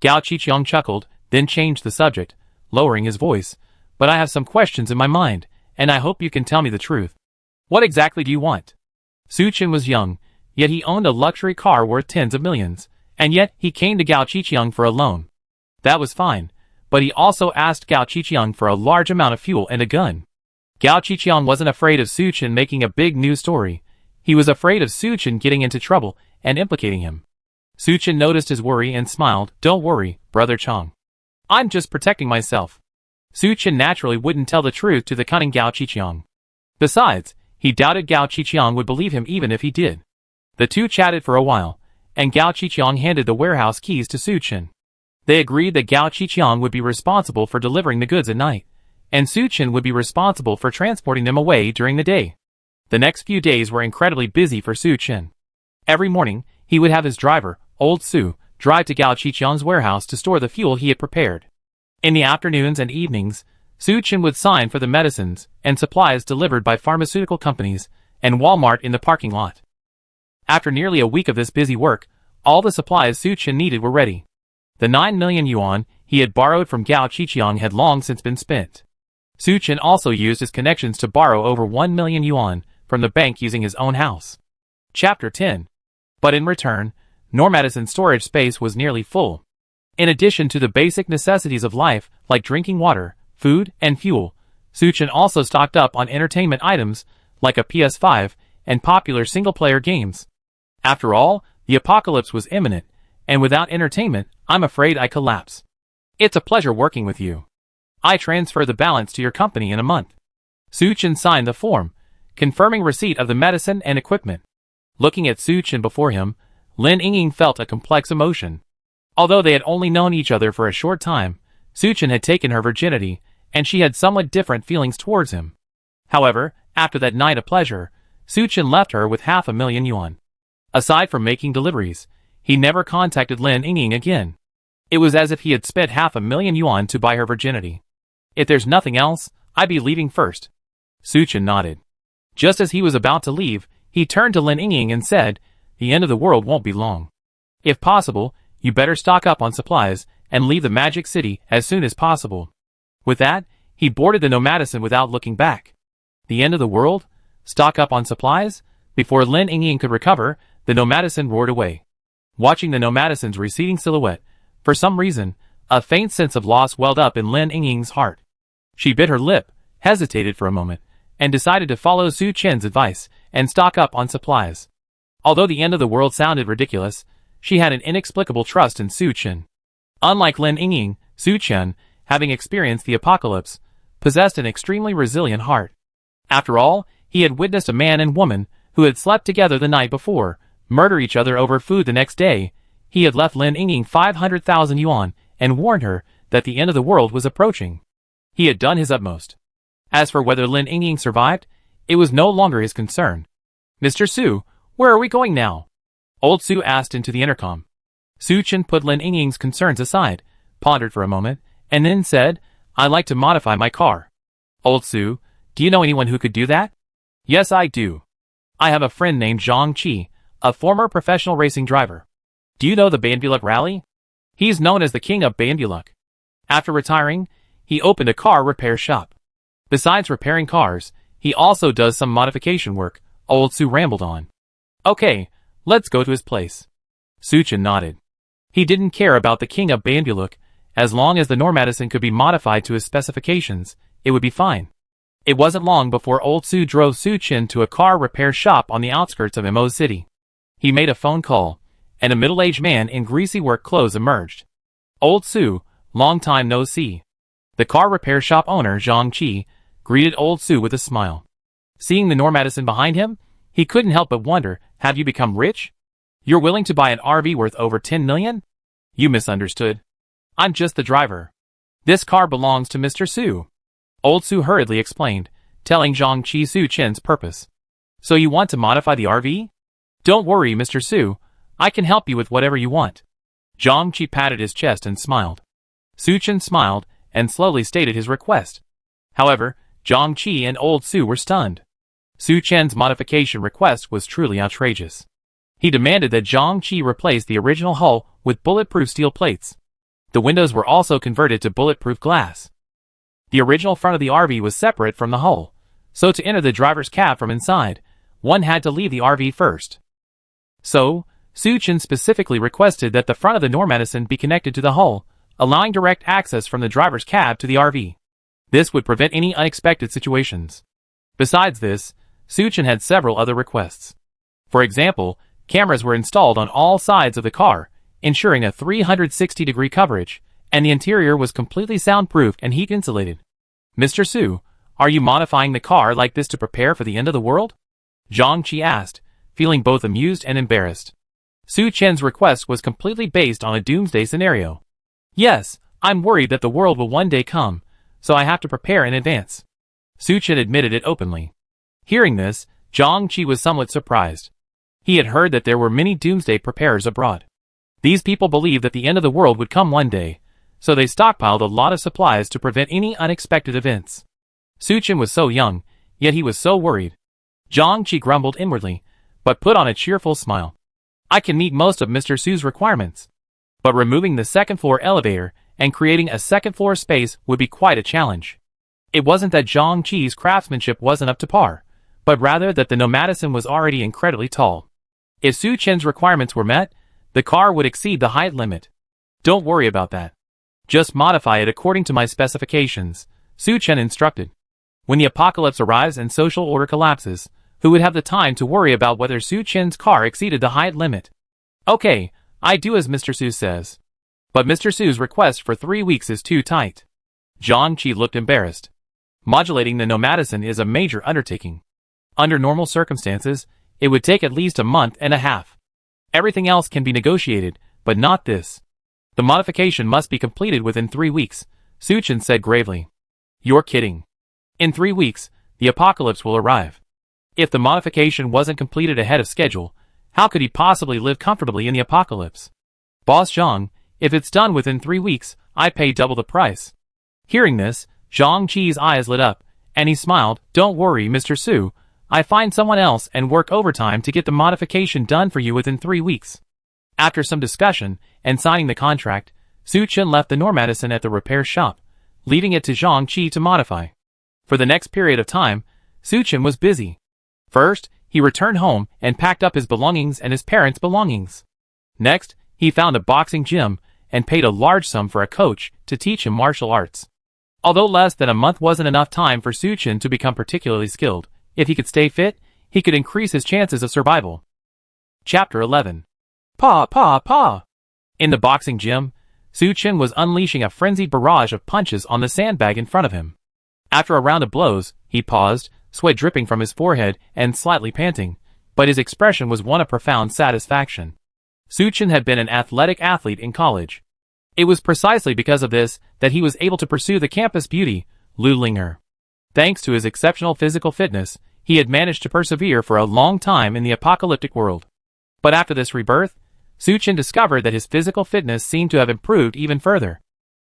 Gao Qiqiang chuckled, then changed the subject, lowering his voice. But I have some questions in my mind, and I hope you can tell me the truth. What exactly do you want? Suchin was young, yet he owned a luxury car worth tens of millions, and yet he came to Gao Qiqiang for a loan. That was fine, but he also asked Gao Qiqiang for a large amount of fuel and a gun. Gao Qiqiang wasn't afraid of Suchin making a big news story. He was afraid of Suchin getting into trouble and implicating him. Suchin noticed his worry and smiled, Don't worry, Brother Chang. I'm just protecting myself. Suchin naturally wouldn't tell the truth to the cunning Gao Qiqiang. Besides, he doubted Gao Qiqiang would believe him even if he did. The two chatted for a while, and Gao Qiqiang handed the warehouse keys to Suchin. They agreed that Gao Qiqiang would be responsible for delivering the goods at night, and Suchin would be responsible for transporting them away during the day. The next few days were incredibly busy for Suchin. Every morning, he would have his driver, Old Su, drive to Gao Qiqiang's warehouse to store the fuel he had prepared. In the afternoons and evenings, Suchin would sign for the medicines and supplies delivered by pharmaceutical companies and Walmart in the parking lot. After nearly a week of this busy work, all the supplies Suchin needed were ready. The 9 million yuan he had borrowed from Gao Qiqiang had long since been spent. Suchin also used his connections to borrow over 1 million yuan from the bank using his own house. Chapter 10. But in return, Normadison's storage space was nearly full. In addition to the basic necessities of life, like drinking water, food, and fuel, Suchin also stocked up on entertainment items, like a PS5, and popular single-player games. After all, the apocalypse was imminent, and without entertainment, I'm afraid I collapse. It's a pleasure working with you. I transfer the balance to your company in a month. Suchin signed the form, confirming receipt of the medicine and equipment. Looking at Suchin before him, Lin Yingying felt a complex emotion. Although they had only known each other for a short time, Suchin had taken her virginity, and she had somewhat different feelings towards him. However, after that night of pleasure, Suchin left her with 500,000 yuan. Aside from making deliveries, he never contacted Lin Yingying again. It was as if he had spent 500,000 yuan to buy her virginity. If there's nothing else, I'd be leaving first. Suchin nodded. Just as he was about to leave, he turned to Lin Yingying and said, The end of the world won't be long. If possible, you better stock up on supplies and leave the Magic City as soon as possible. With that, he boarded the Nomadison without looking back. The end of the world? Stock up on supplies? Before Lin Yingying could recover, the Nomadison roared away. Watching the Nomadison's receding silhouette, for some reason, a faint sense of loss welled up in Lin Yingying's heart. She bit her lip, hesitated for a moment, and decided to follow Suchin's advice and stock up on supplies. Although the end of the world sounded ridiculous, she had an inexplicable trust in Suchin. Unlike Lin Yingying, Su Chen, having experienced the apocalypse, possessed an extremely resilient heart. After all, he had witnessed a man and woman who had slept together the night before murder each other over food the next day. He had left Lin Yingying 500,000 yuan and warned her that the end of the world was approaching. He had done his utmost. As for whether Lin Yingying survived, it was no longer his concern. "Mr. Su, where are we going now?" Old Su asked into the intercom. Su Chen put Lin Yingying's concerns aside, pondered for a moment, and then said, "I'd like to modify my car." "Old Su, do you know anyone who could do that?" "Yes, I do. I have a friend named Zhang Qi, a former professional racing driver. Do you know the Banbuluk Rally? He's known as the king of Banbuluk. After retiring, he opened a car repair shop. Besides repairing cars, he also does some modification work," Old Su rambled on. "Okay, let's go to his place." Su Chen nodded. He didn't care about the king of Banbuluk. As long as the Normadison could be modified to his specifications, it would be fine. It wasn't long before Old Su drove Su Chen to a car repair shop on the outskirts of Mo City. He made a phone call, and a middle-aged man in greasy work clothes emerged. "Old Su, long time no see." The car repair shop owner, Zhang Qi, greeted Old Su with a smile. Seeing the Normadison behind him, he couldn't help but wonder, "Have you become rich? You're willing to buy an RV worth over 10 million? You misunderstood. I'm just the driver. This car belongs to Mr. Su." Old Su hurriedly explained, telling Zhang Qi Su Chen's purpose. "So you want to modify the RV? Don't worry, Mr. Su. I can help you with whatever you want." Zhang Qi patted his chest and smiled. Su Chen smiled and slowly stated his request. However, Zhang Qi and Old Su were stunned. Su Chen's modification request was truly outrageous. He demanded that Zhang Qi replace the original hull with bulletproof steel plates. The windows were also converted to bulletproof glass. The original front of the RV was separate from the hull, so to enter the driver's cab from inside, one had to leave the RV first. So, Su Chen specifically requested that the front of the Normadison be connected to the hull, allowing direct access from the driver's cab to the RV. This would prevent any unexpected situations. Besides this, Su Chen had several other requests. For example, cameras were installed on all sides of the car, ensuring a 360-degree coverage, and the interior was completely soundproof and heat insulated. "Mr. Su, are you modifying the car like this to prepare for the end of the world?" Zhang Qi asked, feeling both amused and embarrassed. Su Chen's request was completely based on a doomsday scenario. "Yes, I'm worried that the world will one day come, so I have to prepare in advance." Su Chen admitted it openly. Hearing this, Zhang Qi was somewhat surprised. He had heard that there were many doomsday preparers abroad. These people believed that the end of the world would come one day, so they stockpiled a lot of supplies to prevent any unexpected events. Su Chen was so young, yet he was so worried. Zhang Qi grumbled inwardly, but put on a cheerful smile. "I can meet most of Mr. Su's requirements. But removing the second-floor elevator and creating a second-floor space would be quite a challenge." It wasn't that Zhang Qi's craftsmanship wasn't up to par, but rather that the Nomadison was already incredibly tall. If Su Chen's requirements were met, the car would exceed the height limit. "Don't worry about that. Just modify it according to my specifications," Su Chen instructed. When the apocalypse arrives and social order collapses, who would have the time to worry about whether Su Chen's car exceeded the height limit? "Okay, I do as Mr. Su says. But Mr. Su's request for 3 weeks is too tight." Zhang Qi looked embarrassed. Modulating the Nomadison is a major undertaking. Under normal circumstances, it would take at least a month and a half. Everything else can be negotiated, but not this. "The modification must be completed within 3 weeks, Su Chen said gravely. "You're kidding. In 3 weeks, the apocalypse will arrive. If the modification wasn't completed ahead of schedule, how could he possibly live comfortably in the apocalypse?" "Boss Zhang, if it's done within 3 weeks, I pay double the price." Hearing this, Zhang Qi's eyes lit up, and he smiled. "Don't worry, Mr. Su. I find someone else and work overtime to get the modification done for you within 3 weeks. After some discussion and signing the contract, Su Chen left the Normadison at the repair shop, leaving it to Zhang Qi to modify. For the next period of time, Su Chen was busy. First, he returned home and packed up his belongings and his parents' belongings. Next, he found a boxing gym and paid a large sum for a coach to teach him martial arts. Although less than a month wasn't enough time for Su Chen to become particularly skilled, if he could stay fit, he could increase his chances of survival. Chapter 11. Pa! In the boxing gym, Su Chen was unleashing a frenzied barrage of punches on the sandbag in front of him. After a round of blows, he paused, sweat dripping from his forehead and slightly panting, but his expression was one of profound satisfaction. Su Chen had been an athletic athlete in college. It was precisely because of this that he was able to pursue the campus beauty, Lu Ling'er. Thanks to his exceptional physical fitness, he had managed to persevere for a long time in the apocalyptic world. But after this rebirth, Su Chen discovered that his physical fitness seemed to have improved even further.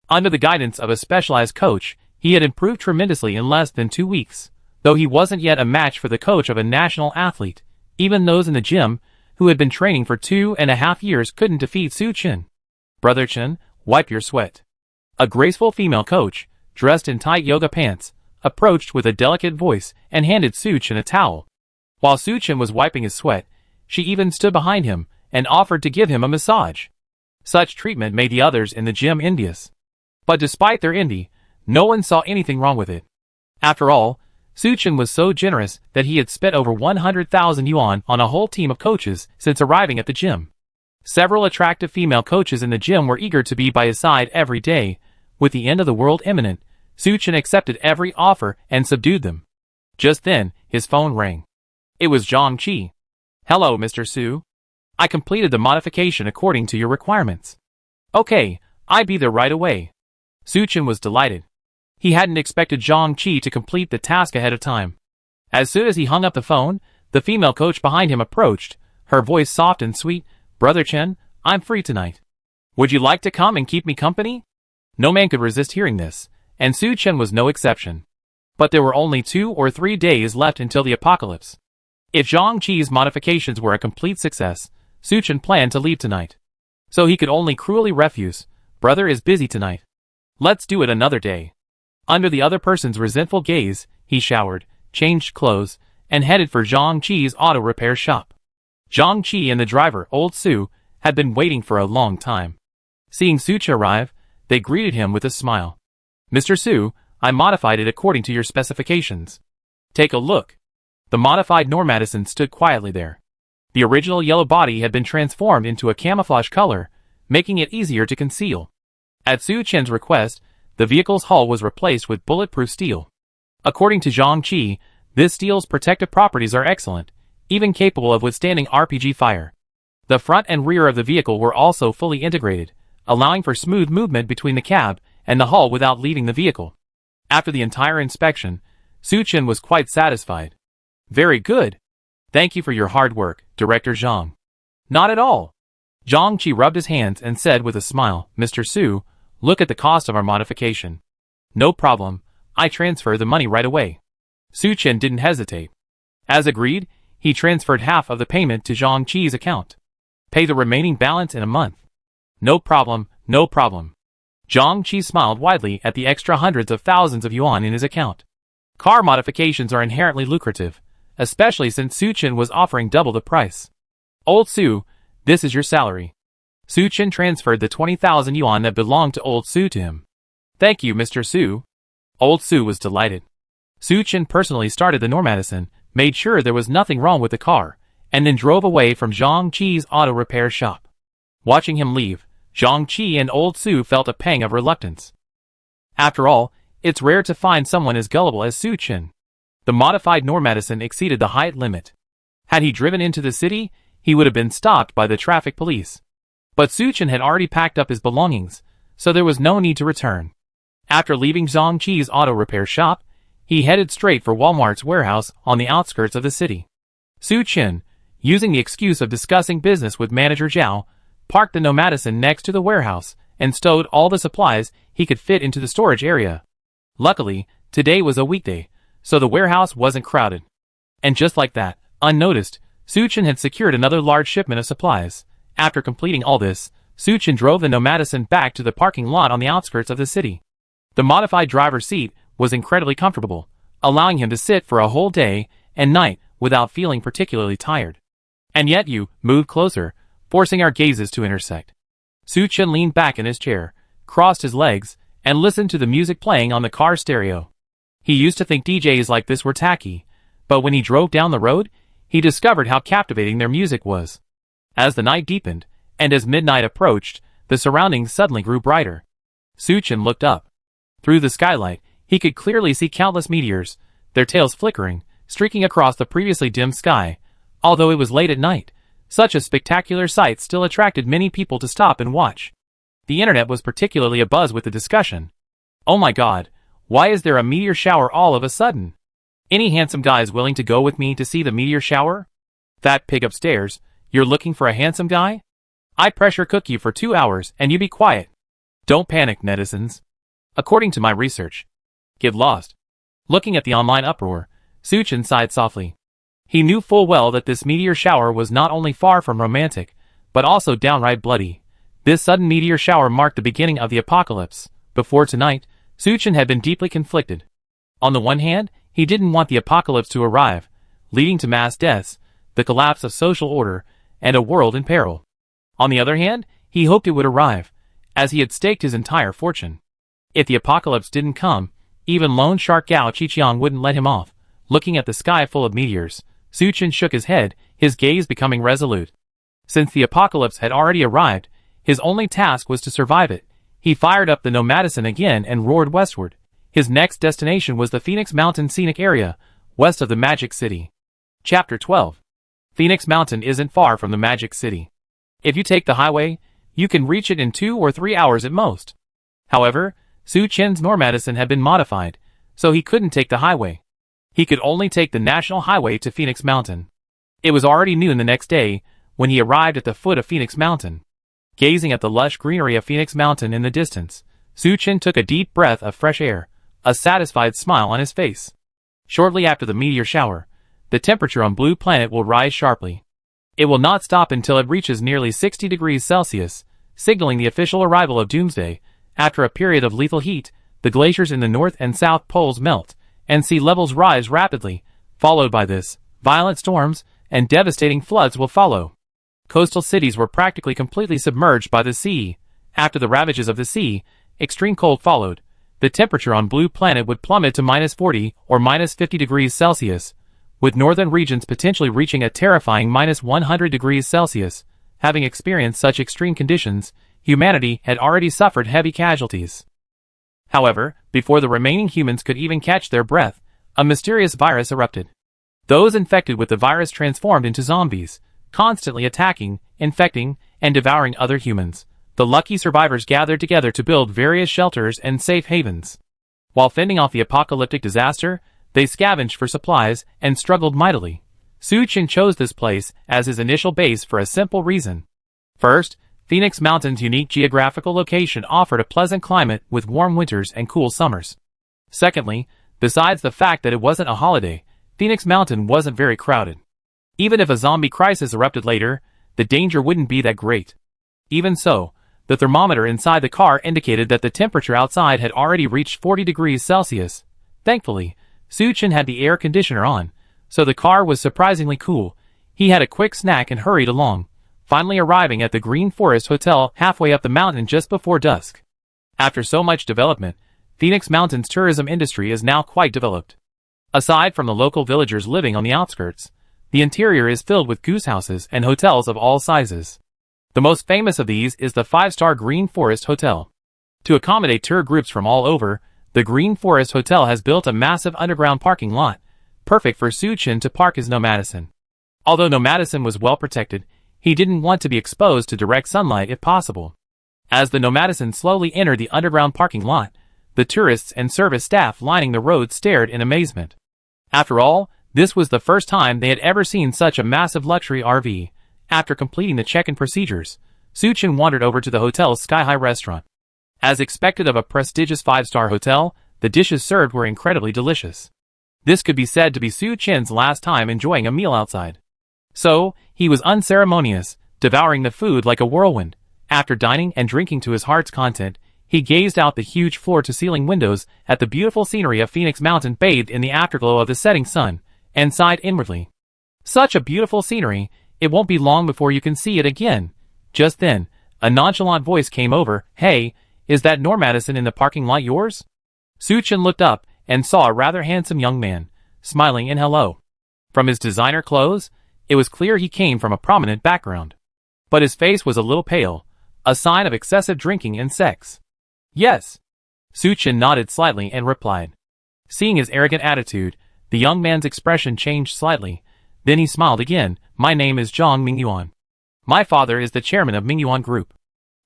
Under the guidance of a specialized coach, he had improved tremendously in less than 2 weeks, though he wasn't yet a match for the coach of a national athlete. Even those in the gym, who had been training for 2.5 years, couldn't defeat Su Chen. "Brother Chen, wipe your sweat." A graceful female coach, dressed in tight yoga pants, approached with a delicate voice and handed Su Chen a towel. While Su Chen was wiping his sweat, she even stood behind him and offered to give him a massage. Such treatment made the others in the gym envious. But despite their envy, no one saw anything wrong with it. After all, Su Chen was so generous that he had spent over 100,000 yuan on a whole team of coaches since arriving at the gym. Several attractive female coaches in the gym were eager to be by his side every day. With the end of the world imminent, Su Chen accepted every offer and subdued them. Just then, his phone rang. It was Zhang Qi. "Hello, Mr. Su. I completed the modification according to your requirements." "Okay, I'll be there right away." Su Chen was delighted. He hadn't expected Zhang Qi to complete the task ahead of time. As soon as he hung up the phone, the female coach behind him approached, her voice soft and sweet. "Brother Chen, I'm free tonight. Would you like to come and keep me company?" No man could resist hearing this, and Su Chen was no exception. But there were only 2 or 3 days left until the apocalypse. If Zhang Qi's modifications were a complete success, Su Chen planned to leave tonight. So he could only cruelly refuse. "Brother is busy tonight. Let's do it another day." Under the other person's resentful gaze, he showered, changed clothes, and headed for Zhang Qi's auto repair shop. Zhang Qi and the driver, old Su, had been waiting for a long time. Seeing Su Chen arrive, they greeted him with a smile. "Mr. Su, I modified it according to your specifications. Take a look." The modified Normadison stood quietly there. The original yellow body had been transformed into a camouflage color, making it easier to conceal. At Su Chen's request, the vehicle's hull was replaced with bulletproof steel. According to Zhang Qi, this steel's protective properties are excellent, even capable of withstanding RPG fire. The front and rear of the vehicle were also fully integrated, allowing for smooth movement between the cab and the hull without leaving the vehicle. After the entire inspection, Su Chen was quite satisfied. "Very good. Thank you for your hard work, Director Zhang." "Not at all." Zhang Qi rubbed his hands and said with a smile, "Mr. Su, look at the cost of our modification." "No problem. I transfer the money right away." Su Chen didn't hesitate. As agreed, he transferred half of the payment to Zhang Qi's account. "Pay the remaining balance in a month." "No problem, no problem." Zhang Qi smiled widely at the extra hundreds of thousands of yuan in his account. Car modifications are inherently lucrative, especially since Su Chen was offering double the price. "Old Su, this is your salary." Su Chen transferred the 20,000 yuan that belonged to Old Su to him. "Thank you, Mr. Su." Old Su was delighted. Su Chen personally started the Normadison, made sure there was nothing wrong with the car, and then drove away from Zhang Qi's auto repair shop. Watching him leave, Zhang Qi and Old Su felt a pang of reluctance. After all, it's rare to find someone as gullible as Su Chen. The modified Normadison exceeded the height limit. Had he driven into the city, he would have been stopped by the traffic police. But Su Chen had already packed up his belongings, so there was no need to return. After leaving Zhang Qi's auto repair shop, he headed straight for Walmart's warehouse on the outskirts of the city. Su Chen, using the excuse of discussing business with manager Zhao, parked the Nomadison next to the warehouse and stowed all the supplies he could fit into the storage area. Luckily, today was a weekday, so the warehouse wasn't crowded. And just like that, unnoticed, Su Chen had secured another large shipment of supplies. After completing all this, Su Chen drove the Nomadison back to the parking lot on the outskirts of the city. The modified driver's seat was incredibly comfortable, allowing him to sit for a whole day and night without feeling particularly tired. And yet you moved closer, forcing our gazes to intersect. Su Chen leaned back in his chair, crossed his legs, and listened to the music playing on the car stereo. He used to think DJs like this were tacky, but when he drove down the road, he discovered how captivating their music was. As the night deepened, and as midnight approached, The surroundings suddenly grew brighter. Suchin looked up. Through the skylight, he could clearly see countless meteors, their tails flickering, streaking across the previously dim sky. Although it was late at night, such a spectacular sight still attracted many people to stop and watch. The internet was particularly abuzz with the discussion. Oh my god, why is there a meteor shower all of a sudden? Any handsome guys willing to go with me to see the meteor shower? That pig upstairs, you're looking for a handsome guy? I pressure cook you for 2 hours and you be quiet. Don't panic, netizens. According to my research. Get lost. Looking at the online uproar, Suchin sighed softly. He knew full well that this meteor shower was not only far from romantic, but also downright bloody. This sudden meteor shower marked the beginning of the apocalypse. Before tonight, Suchin had been deeply conflicted. On the one hand, he didn't want the apocalypse to arrive, leading to mass deaths, the collapse of social order, and a world in peril. On the other hand, he hoped it would arrive, as he had staked his entire fortune. If the apocalypse didn't come, even loan shark Gao Qiqiang wouldn't let him off. Looking at the sky full of meteors, Suchin shook his head, his gaze becoming resolute. Since the apocalypse had already arrived, his only task was to survive it. He fired up the Nomadison again and roared westward. His next destination was the Phoenix Mountain scenic area, west of the Magic City. Chapter 12. Phoenix Mountain isn't far from the Magic City. If you take the highway, you can reach it in 2 or 3 hours at most. However, Suchin's Nomadison had been modified, so he couldn't take the highway. He could only take the national highway to Phoenix Mountain. It was already noon the next day when he arrived at the foot of Phoenix Mountain. Gazing at the lush greenery of Phoenix Mountain in the distance, Suchin took a deep breath of fresh air, a satisfied smile on his face. Shortly after the meteor shower, the temperature on Blue Planet will rise sharply. It will not stop until it reaches nearly 60 degrees Celsius, signaling the official arrival of Doomsday. After a period of lethal heat, the glaciers in the north and south poles melt, and sea levels rise rapidly. Followed by this, violent storms and devastating floods will follow. Coastal cities were practically completely submerged by the sea. After the ravages of the sea, extreme cold followed. The temperature on Blue Planet would plummet to -40 or -50 degrees Celsius, with northern regions potentially reaching a terrifying -100 degrees Celsius. Having experienced such extreme conditions, humanity had already suffered heavy casualties. However, before the remaining humans could even catch their breath, a mysterious virus erupted. Those infected with the virus transformed into zombies, constantly attacking, infecting, and devouring other humans. The lucky survivors gathered together to build various shelters and safe havens. While fending off the apocalyptic disaster, they scavenged for supplies and struggled mightily. Suchin chose this place as his initial base for a simple reason. First, Phoenix Mountain's unique geographical location offered a pleasant climate with warm winters and cool summers. Secondly, besides the fact that it wasn't a holiday, Phoenix Mountain wasn't very crowded. Even if a zombie crisis erupted later, the danger wouldn't be that great. Even so, the thermometer inside the car indicated that the temperature outside had already reached 40 degrees Celsius. Thankfully, Suchin had the air conditioner on, so the car was surprisingly cool. He had a quick snack and hurried along, finally arriving at the Green Forest Hotel halfway up the mountain just before dusk. After so much development, Phoenix Mountain's tourism industry is now quite developed. Aside from the local villagers living on the outskirts, the interior is filled with goose houses and hotels of all sizes. The most famous of these is the 5-star Green Forest Hotel. To accommodate tour groups from all over, the Green Forest Hotel has built a massive underground parking lot, perfect for Suchin to park his Nomadison. Although Nomadison was well protected, he didn't want to be exposed to direct sunlight if possible. As the Nomadison slowly entered the underground parking lot, the tourists and service staff lining the road stared in amazement. After all, this was the first time they had ever seen such a massive luxury RV. After completing the check-in procedures, Suchin wandered over to the hotel's sky-high restaurant. As expected of a prestigious 5-star hotel, the dishes served were incredibly delicious. This could be said to be Suchin's last time enjoying a meal outside. So, he was unceremonious, devouring the food like a whirlwind. After dining and drinking to his heart's content, he gazed out the huge floor-to-ceiling windows at the beautiful scenery of Phoenix Mountain bathed in the afterglow of the setting sun, and sighed inwardly. Such a beautiful scenery, it won't be long before you can see it again. Just then, a nonchalant voice came over. Hey, is that Nomadison in the parking lot yours? Suchin looked up and saw a rather handsome young man, smiling in hello. From his designer clothes, it was clear he came from a prominent background. But his face was a little pale, a sign of excessive drinking and sex. Yes. Su Chen nodded slightly and replied. Seeing his arrogant attitude, the young man's expression changed slightly. Then he smiled again. My name is Zhang Mingyuan. My father is the chairman of Mingyuan Group.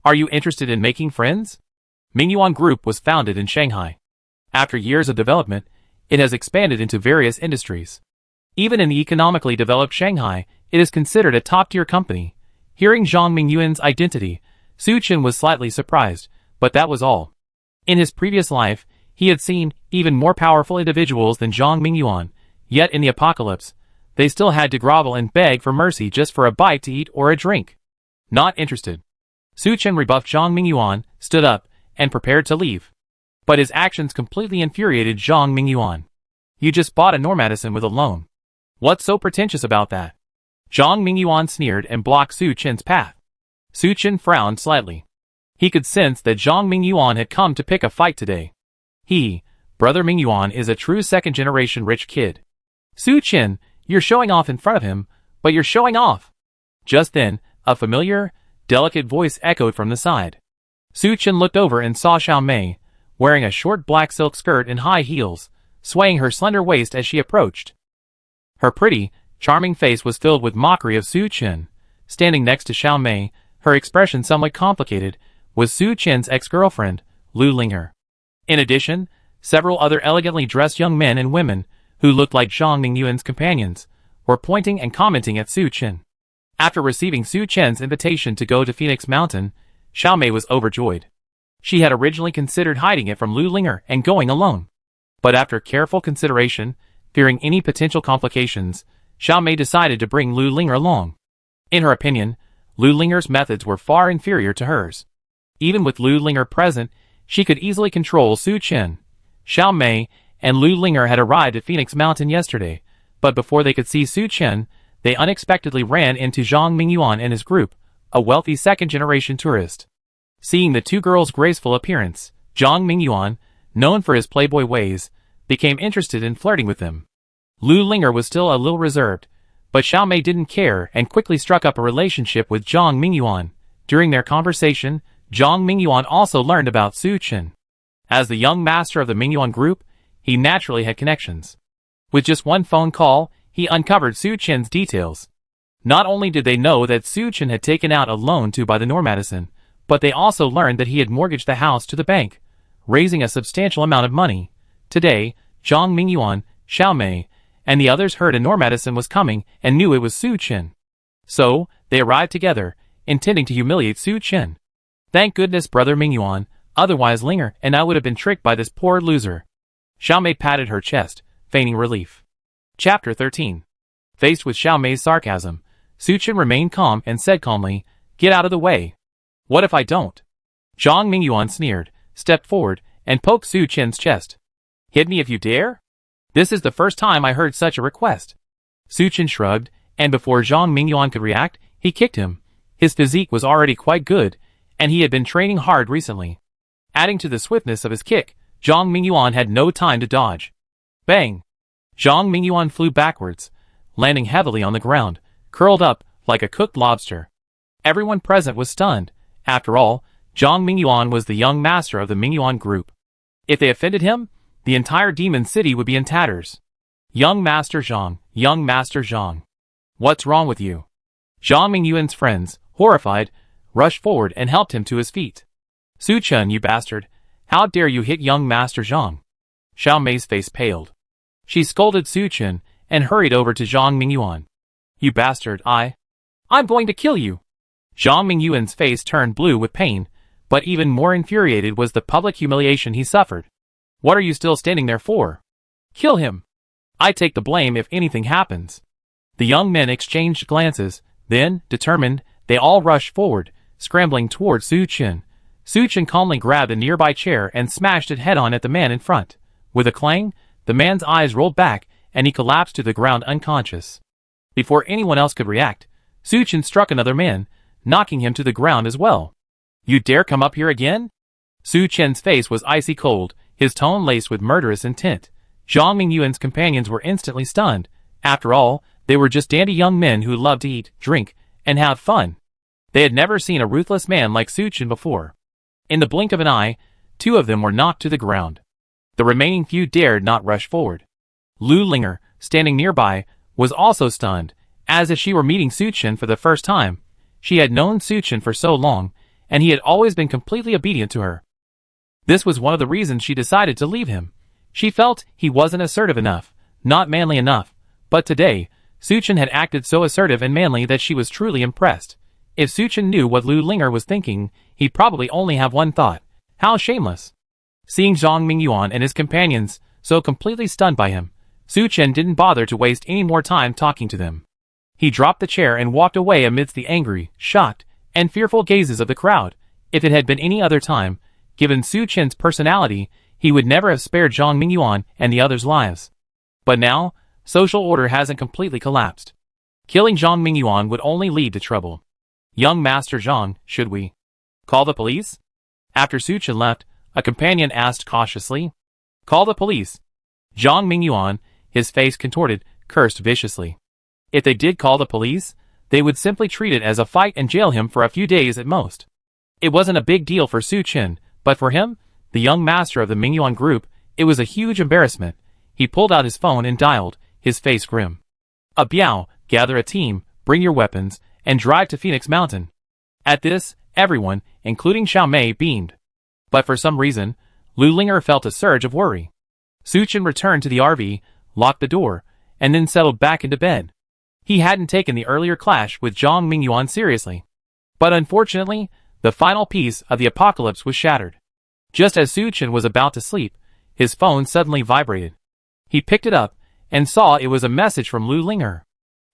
Are you interested in making friends? Mingyuan Group was founded in Shanghai. After years of development, it has expanded into various industries. Even in the economically developed Shanghai, it is considered a top-tier company. Hearing Zhang Mingyuan's identity, Su Chen was slightly surprised, but that was all. In his previous life, he had seen even more powerful individuals than Zhang Mingyuan, yet in the apocalypse, they still had to grovel and beg for mercy just for a bite to eat or a drink. Not interested. Su Chen rebuffed Zhang Mingyuan, stood up, and prepared to leave. But his actions completely infuriated Zhang Mingyuan. You just bought a Normadison with a loan. What's so pretentious about that? Zhang Mingyuan sneered and blocked Su Chen's path. Su Chen frowned slightly. He could sense that Zhang Mingyuan had come to pick a fight today. Brother Mingyuan is a true second-generation rich kid. Su Chen, you're showing off in front of him, but you're showing off. Just then, a familiar, delicate voice echoed from the side. Su Chen looked over and saw Xiao Mei, wearing a short black silk skirt and high heels, swaying her slender waist as she approached. Her pretty, charming face was filled with mockery of Su Chen. Standing next to Xiao Mei, her expression somewhat complicated, was Su Chen's ex-girlfriend, Lu Linger. In addition, several other elegantly dressed young men and women, who looked like Zhang Mingyuan's companions, were pointing and commenting at Su Chen. After receiving Su Chen's invitation to go to Phoenix Mountain, Xiao Mei was overjoyed. She had originally considered hiding it from Lu Linger and going alone. But after careful consideration, fearing any potential complications, Xiao Mei decided to bring Lu Linger along. In her opinion, Lu Linger's methods were far inferior to hers. Even with Lu Linger present, she could easily control Su Chen. Xiao Mei and Lu Linger had arrived at Phoenix Mountain yesterday, but before they could see Su Chen, they unexpectedly ran into Zhang Mingyuan and his group, a wealthy second-generation tourist. Seeing the two girls' graceful appearance, Zhang Mingyuan, known for his playboy ways, became interested in flirting with them. Lu Linger was still a little reserved, but Xiao Mei didn't care and quickly struck up a relationship with Zhang Mingyuan. During their conversation, Zhang Mingyuan also learned about Su Chen. As the young master of the Mingyuan group, he naturally had connections. With just one phone call, he uncovered Su Chen's details. Not only did they know that Su Chen had taken out a loan to buy the Normadison, but they also learned that he had mortgaged the house to the bank, raising a substantial amount of money. Today, Zhang Mingyuan, Xiao Mei, and the others heard a Normadison was coming and knew it was Su Chen. So, they arrived together, intending to humiliate Su Chen. Thank goodness Brother Mingyuan, otherwise Linger and I would have been tricked by this poor loser. Xiao Mei patted her chest, feigning relief. Chapter 13. Faced with Xiao Mei's sarcasm, Su Chen remained calm and said calmly, Get out of the way. What if I don't? Zhang Mingyuan sneered, stepped forward, and poked Su Chen's chest. Hit me if you dare? This is the first time I heard such a request. Su Chen shrugged, and before Zhang Mingyuan could react, he kicked him. His physique was already quite good, and he had been training hard recently. Adding to the swiftness of his kick, Zhang Mingyuan had no time to dodge. Bang! Zhang Mingyuan flew backwards, landing heavily on the ground, curled up like a cooked lobster. Everyone present was stunned. After all, Zhang Mingyuan was the young master of the Mingyuan group. If they offended him, the entire demon city would be in tatters. Young Master Zhang, young Master Zhang. What's wrong with you? Zhang Mingyuan's friends, horrified, rushed forward and helped him to his feet. Su Chen, you bastard, how dare you hit young Master Zhang? Xiao Mei's face paled. She scolded Su Chen and hurried over to Zhang Mingyuan. You bastard, I'm going to kill you. Zhang Mingyuan's face turned blue with pain, but even more infuriated was the public humiliation he suffered. What are you still standing there for? Kill him. I take the blame if anything happens. The young men exchanged glances, then, determined, they all rushed forward, scrambling toward Su Chen. Su Chen calmly grabbed a nearby chair and smashed it head-on at the man in front. With a clang, the man's eyes rolled back, and he collapsed to the ground unconscious. Before anyone else could react, Su Chen struck another man, knocking him to the ground as well. You dare come up here again? Su Chen's face was icy cold, his tone laced with murderous intent. Zhang Mingyuan's companions were instantly stunned. After all, they were just dandy young men who loved to eat, drink, and have fun. They had never seen a ruthless man like Suchin before. In the blink of an eye, 2 of them were knocked to the ground. The remaining few dared not rush forward. Lu Linger, standing nearby, was also stunned, as if she were meeting Suchin for the first time. She had known Suchin for so long, and he had always been completely obedient to her. This was one of the reasons she decided to leave him. She felt he wasn't assertive enough, not manly enough, but today, Suchin had acted so assertive and manly that she was truly impressed. If Suchin knew what Lu Linger was thinking, he'd probably only have one thought: how shameless. Seeing Zhang Mingyuan and his companions so completely stunned by him, Suchin didn't bother to waste any more time talking to them. He dropped the chair and walked away amidst the angry, shocked, and fearful gazes of the crowd. If it had been any other time, given Suchin's personality, he would never have spared Zhang Mingyuan and the others' lives. But now, social order hasn't completely collapsed. Killing Zhang Mingyuan would only lead to trouble. Young Master Zhang, should we call the police? After Suchin left, a companion asked cautiously. Call the police. Zhang Mingyuan, his face contorted, cursed viciously. If they did call the police, they would simply treat it as a fight and jail him for a few days at most. It wasn't a big deal for Suchin, but for him, the young master of the Mingyuan group, it was a huge embarrassment. He pulled out his phone and dialed, his face grim. Biao, gather a team, bring your weapons, and drive to Phoenix Mountain. At this, everyone, including Xiao Mei, beamed. But for some reason, Lu Linger felt a surge of worry. Suchin returned to the RV, locked the door, and then settled back into bed. He hadn't taken the earlier clash with Zhang Mingyuan seriously. But unfortunately, the final piece of the apocalypse was shattered. Just as Suchin was about to sleep, his phone suddenly vibrated. He picked it up, and saw it was a message from Lu Linger.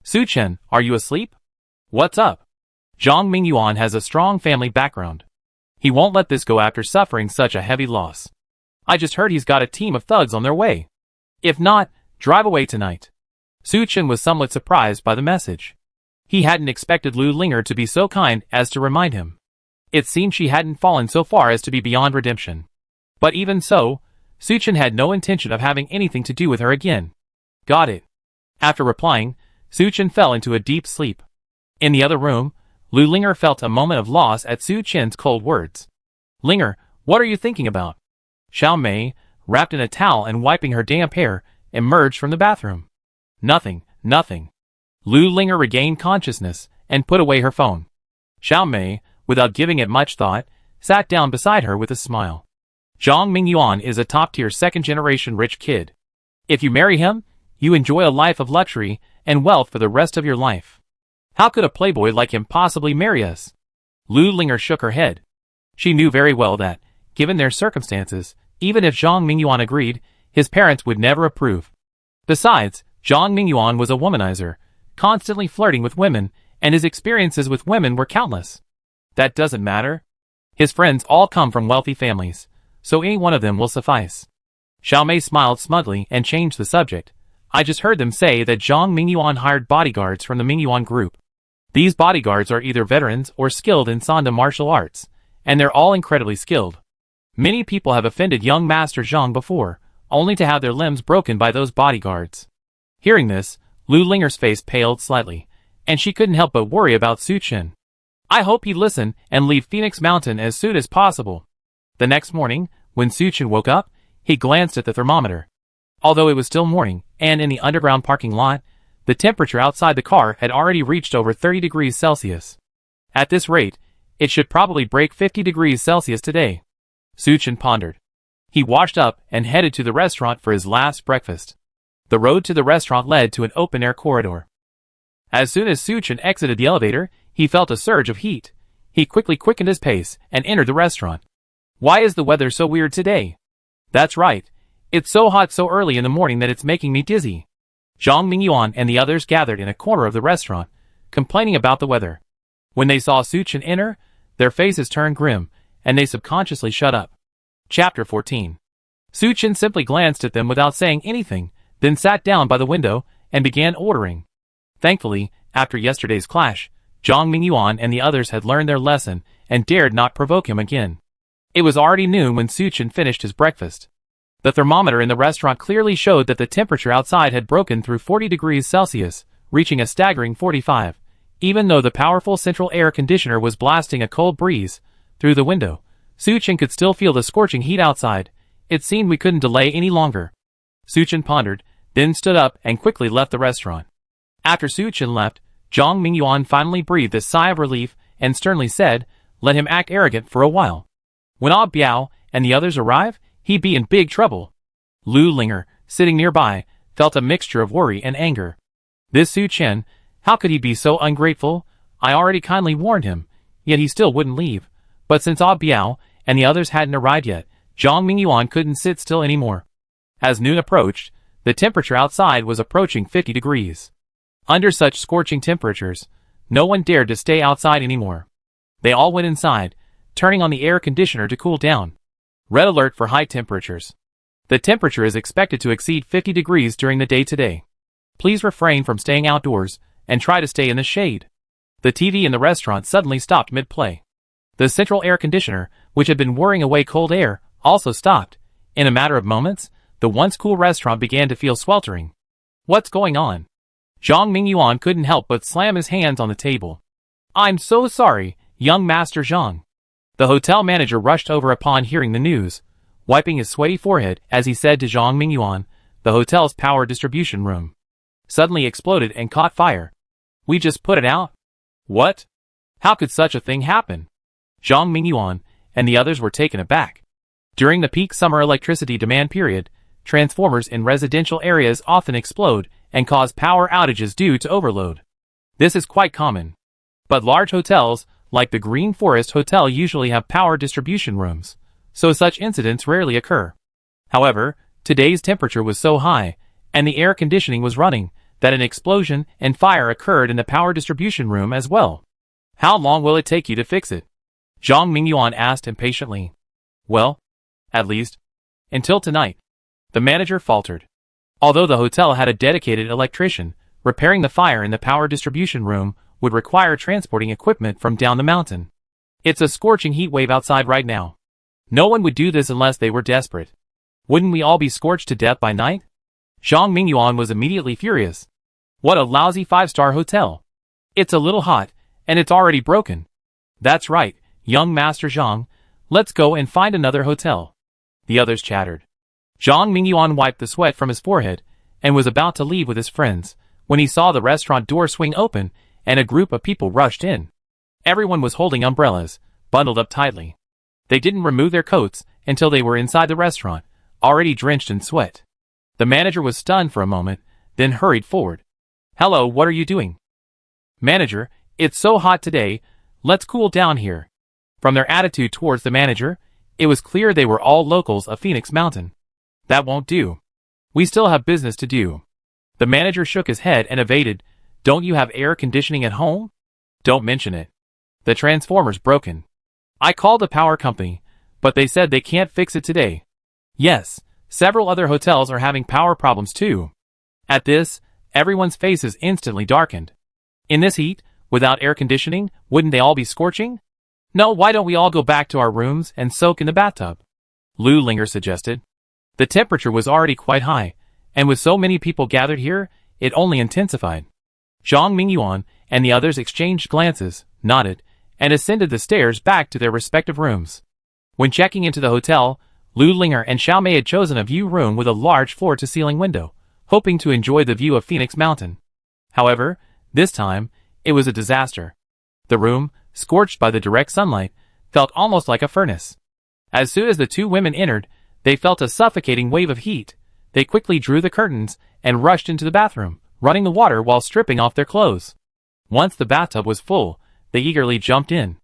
Suchin, are you asleep? What's up? Zhang Mingyuan has a strong family background. He won't let this go after suffering such a heavy loss. I just heard he's got a team of thugs on their way. If not, drive away tonight. Suchin was somewhat surprised by the message. He hadn't expected Lu Linger to be so kind as to remind him. It seemed she hadn't fallen so far as to be beyond redemption. But even so, Suchin had no intention of having anything to do with her again. Got it. After replying, Suchin fell into a deep sleep. In the other room, Lu Linger felt a moment of loss at Suchin's cold words. Linger, what are you thinking about? Xiao Mei, wrapped in a towel and wiping her damp hair, emerged from the bathroom. Nothing, nothing. Lu Linger regained consciousness and put away her phone. Xiao Mei, without giving it much thought, sat down beside her with a smile. Zhang Mingyuan is a top-tier second-generation rich kid. If you marry him, you enjoy a life of luxury and wealth for the rest of your life. How could a playboy like him possibly marry us? Lu Linger shook her head. She knew very well that, given their circumstances, even if Zhang Mingyuan agreed, his parents would never approve. Besides, Zhang Mingyuan was a womanizer, constantly flirting with women, and his experiences with women were countless. That doesn't matter. His friends all come from wealthy families, so any one of them will suffice. Xiao Mei smiled smugly and changed the subject. I just heard them say that Zhang Mingyuan hired bodyguards from the Mingyuan group. These bodyguards are either veterans or skilled in Sanda martial arts, and they're all incredibly skilled. Many people have offended young Master Zhang before, only to have their limbs broken by those bodyguards. Hearing this, Lu Linger's face paled slightly, and she couldn't help but worry about Suchin. I hope he'd listen and leave Phoenix Mountain as soon as possible. The next morning, when Suchin woke up, he glanced at the thermometer. Although it was still morning, and in the underground parking lot, the temperature outside the car had already reached over 30 degrees Celsius. At this rate, it should probably break 50 degrees Celsius today. Suchin pondered. He washed up and headed to the restaurant for his last breakfast. The road to the restaurant led to an open-air corridor. As soon as Suchin exited the elevator, he felt a surge of heat. He quickly quickened his pace and entered the restaurant. Why is the weather so weird today? That's right. It's so hot so early in the morning that it's making me dizzy. Zhang Mingyuan and the others gathered in a corner of the restaurant, complaining about the weather. When they saw Suchin enter, their faces turned grim, and they subconsciously shut up. Chapter 14. Suchin simply glanced at them without saying anything, then sat down by the window and began ordering. Thankfully, after yesterday's clash, Zhang Mingyuan and the others had learned their lesson and dared not provoke him again. It was already noon when Suchin finished his breakfast. The thermometer in the restaurant clearly showed that the temperature outside had broken through 40 degrees Celsius, reaching a staggering 45. Even though the powerful central air conditioner was blasting a cold breeze through the window, Suchin could still feel the scorching heat outside. It seemed we couldn't delay any longer. Suchin pondered, then stood up and quickly left the restaurant. After Suchin left, Zhang Mingyuan finally breathed a sigh of relief and sternly said, "Let him act arrogant for a while. When Ah Biao and the others arrive, he'd be in big trouble." Lu Linger, sitting nearby, felt a mixture of worry and anger. This Suchin, how could he be so ungrateful? I already kindly warned him, yet he still wouldn't leave. But since Ah Biao and the others hadn't arrived yet, Zhang Mingyuan couldn't sit still anymore. As noon approached, the temperature outside was approaching 50 degrees. Under such scorching temperatures, no one dared to stay outside anymore. They all went inside, turning on the air conditioner to cool down. Red alert for high temperatures. The temperature is expected to exceed 50 degrees during the day today. Please refrain from staying outdoors and try to stay in the shade. The TV in the restaurant suddenly stopped mid-play. The central air conditioner, which had been whirring away cold air, also stopped. In a matter of moments, the once cool restaurant began to feel sweltering. What's going on? Zhang Mingyuan couldn't help but slam his hands on the table. I'm so sorry, young Master Zhang. The hotel manager rushed over upon hearing the news, wiping his sweaty forehead as he said to Zhang Mingyuan, the hotel's power distribution room suddenly exploded and caught fire. We just put it out? What? How could such a thing happen? Zhang Mingyuan and the others were taken aback. During the peak summer electricity demand period, transformers in residential areas often explode and cause power outages due to overload. This is quite common. But large hotels, like the Green Forest Hotel, usually have power distribution rooms, so such incidents rarely occur. However, today's temperature was so high, and the air conditioning was running, that an explosion and fire occurred in the power distribution room as well. How long will it take you to fix it? Zhang Mingyuan asked impatiently. Well, at least until tonight. The manager faltered. Although the hotel had a dedicated electrician, repairing the fire in the power distribution room would require transporting equipment from down the mountain. It's a scorching heat wave outside right now. No one would do this unless they were desperate. Wouldn't we all be scorched to death by night? Zhang Mingyuan was immediately furious. What a lousy 5-star hotel. It's a little hot, and it's already broken. That's right, young Master Zhang. Let's go and find another hotel. The others chattered. Zhang Mingyuan wiped the sweat from his forehead and was about to leave with his friends when he saw the restaurant door swing open and a group of people rushed in. Everyone was holding umbrellas, bundled up tightly. They didn't remove their coats until they were inside the restaurant, already drenched in sweat. The manager was stunned for a moment, then hurried forward. Hello, what are you doing? Manager, it's so hot today, let's cool down here. From their attitude towards the manager, it was clear they were all locals of Phoenix Mountain. That won't do. We still have business to do. The manager shook his head and evaded. Don't you have air conditioning at home? Don't mention it. The transformer's broken. I called the power company, but they said they can't fix it today. Yes, several other hotels are having power problems too. At this, everyone's faces instantly darkened. In this heat, without air conditioning, wouldn't they all be scorching? No, why don't we all go back to our rooms and soak in the bathtub? Lu Linger suggested. The temperature was already quite high, and with so many people gathered here, it only intensified. Zhang Mingyuan and the others exchanged glances, nodded, and ascended the stairs back to their respective rooms. When checking into the hotel, Lu Linger and Xiaomei had chosen a view room with a large floor-to-ceiling window, hoping to enjoy the view of Phoenix Mountain. However, this time, it was a disaster. The room, scorched by the direct sunlight, felt almost like a furnace. As soon as the two women entered, they felt a suffocating wave of heat. They quickly drew the curtains and rushed into the bathroom, running the water while stripping off their clothes. Once the bathtub was full, they eagerly jumped in.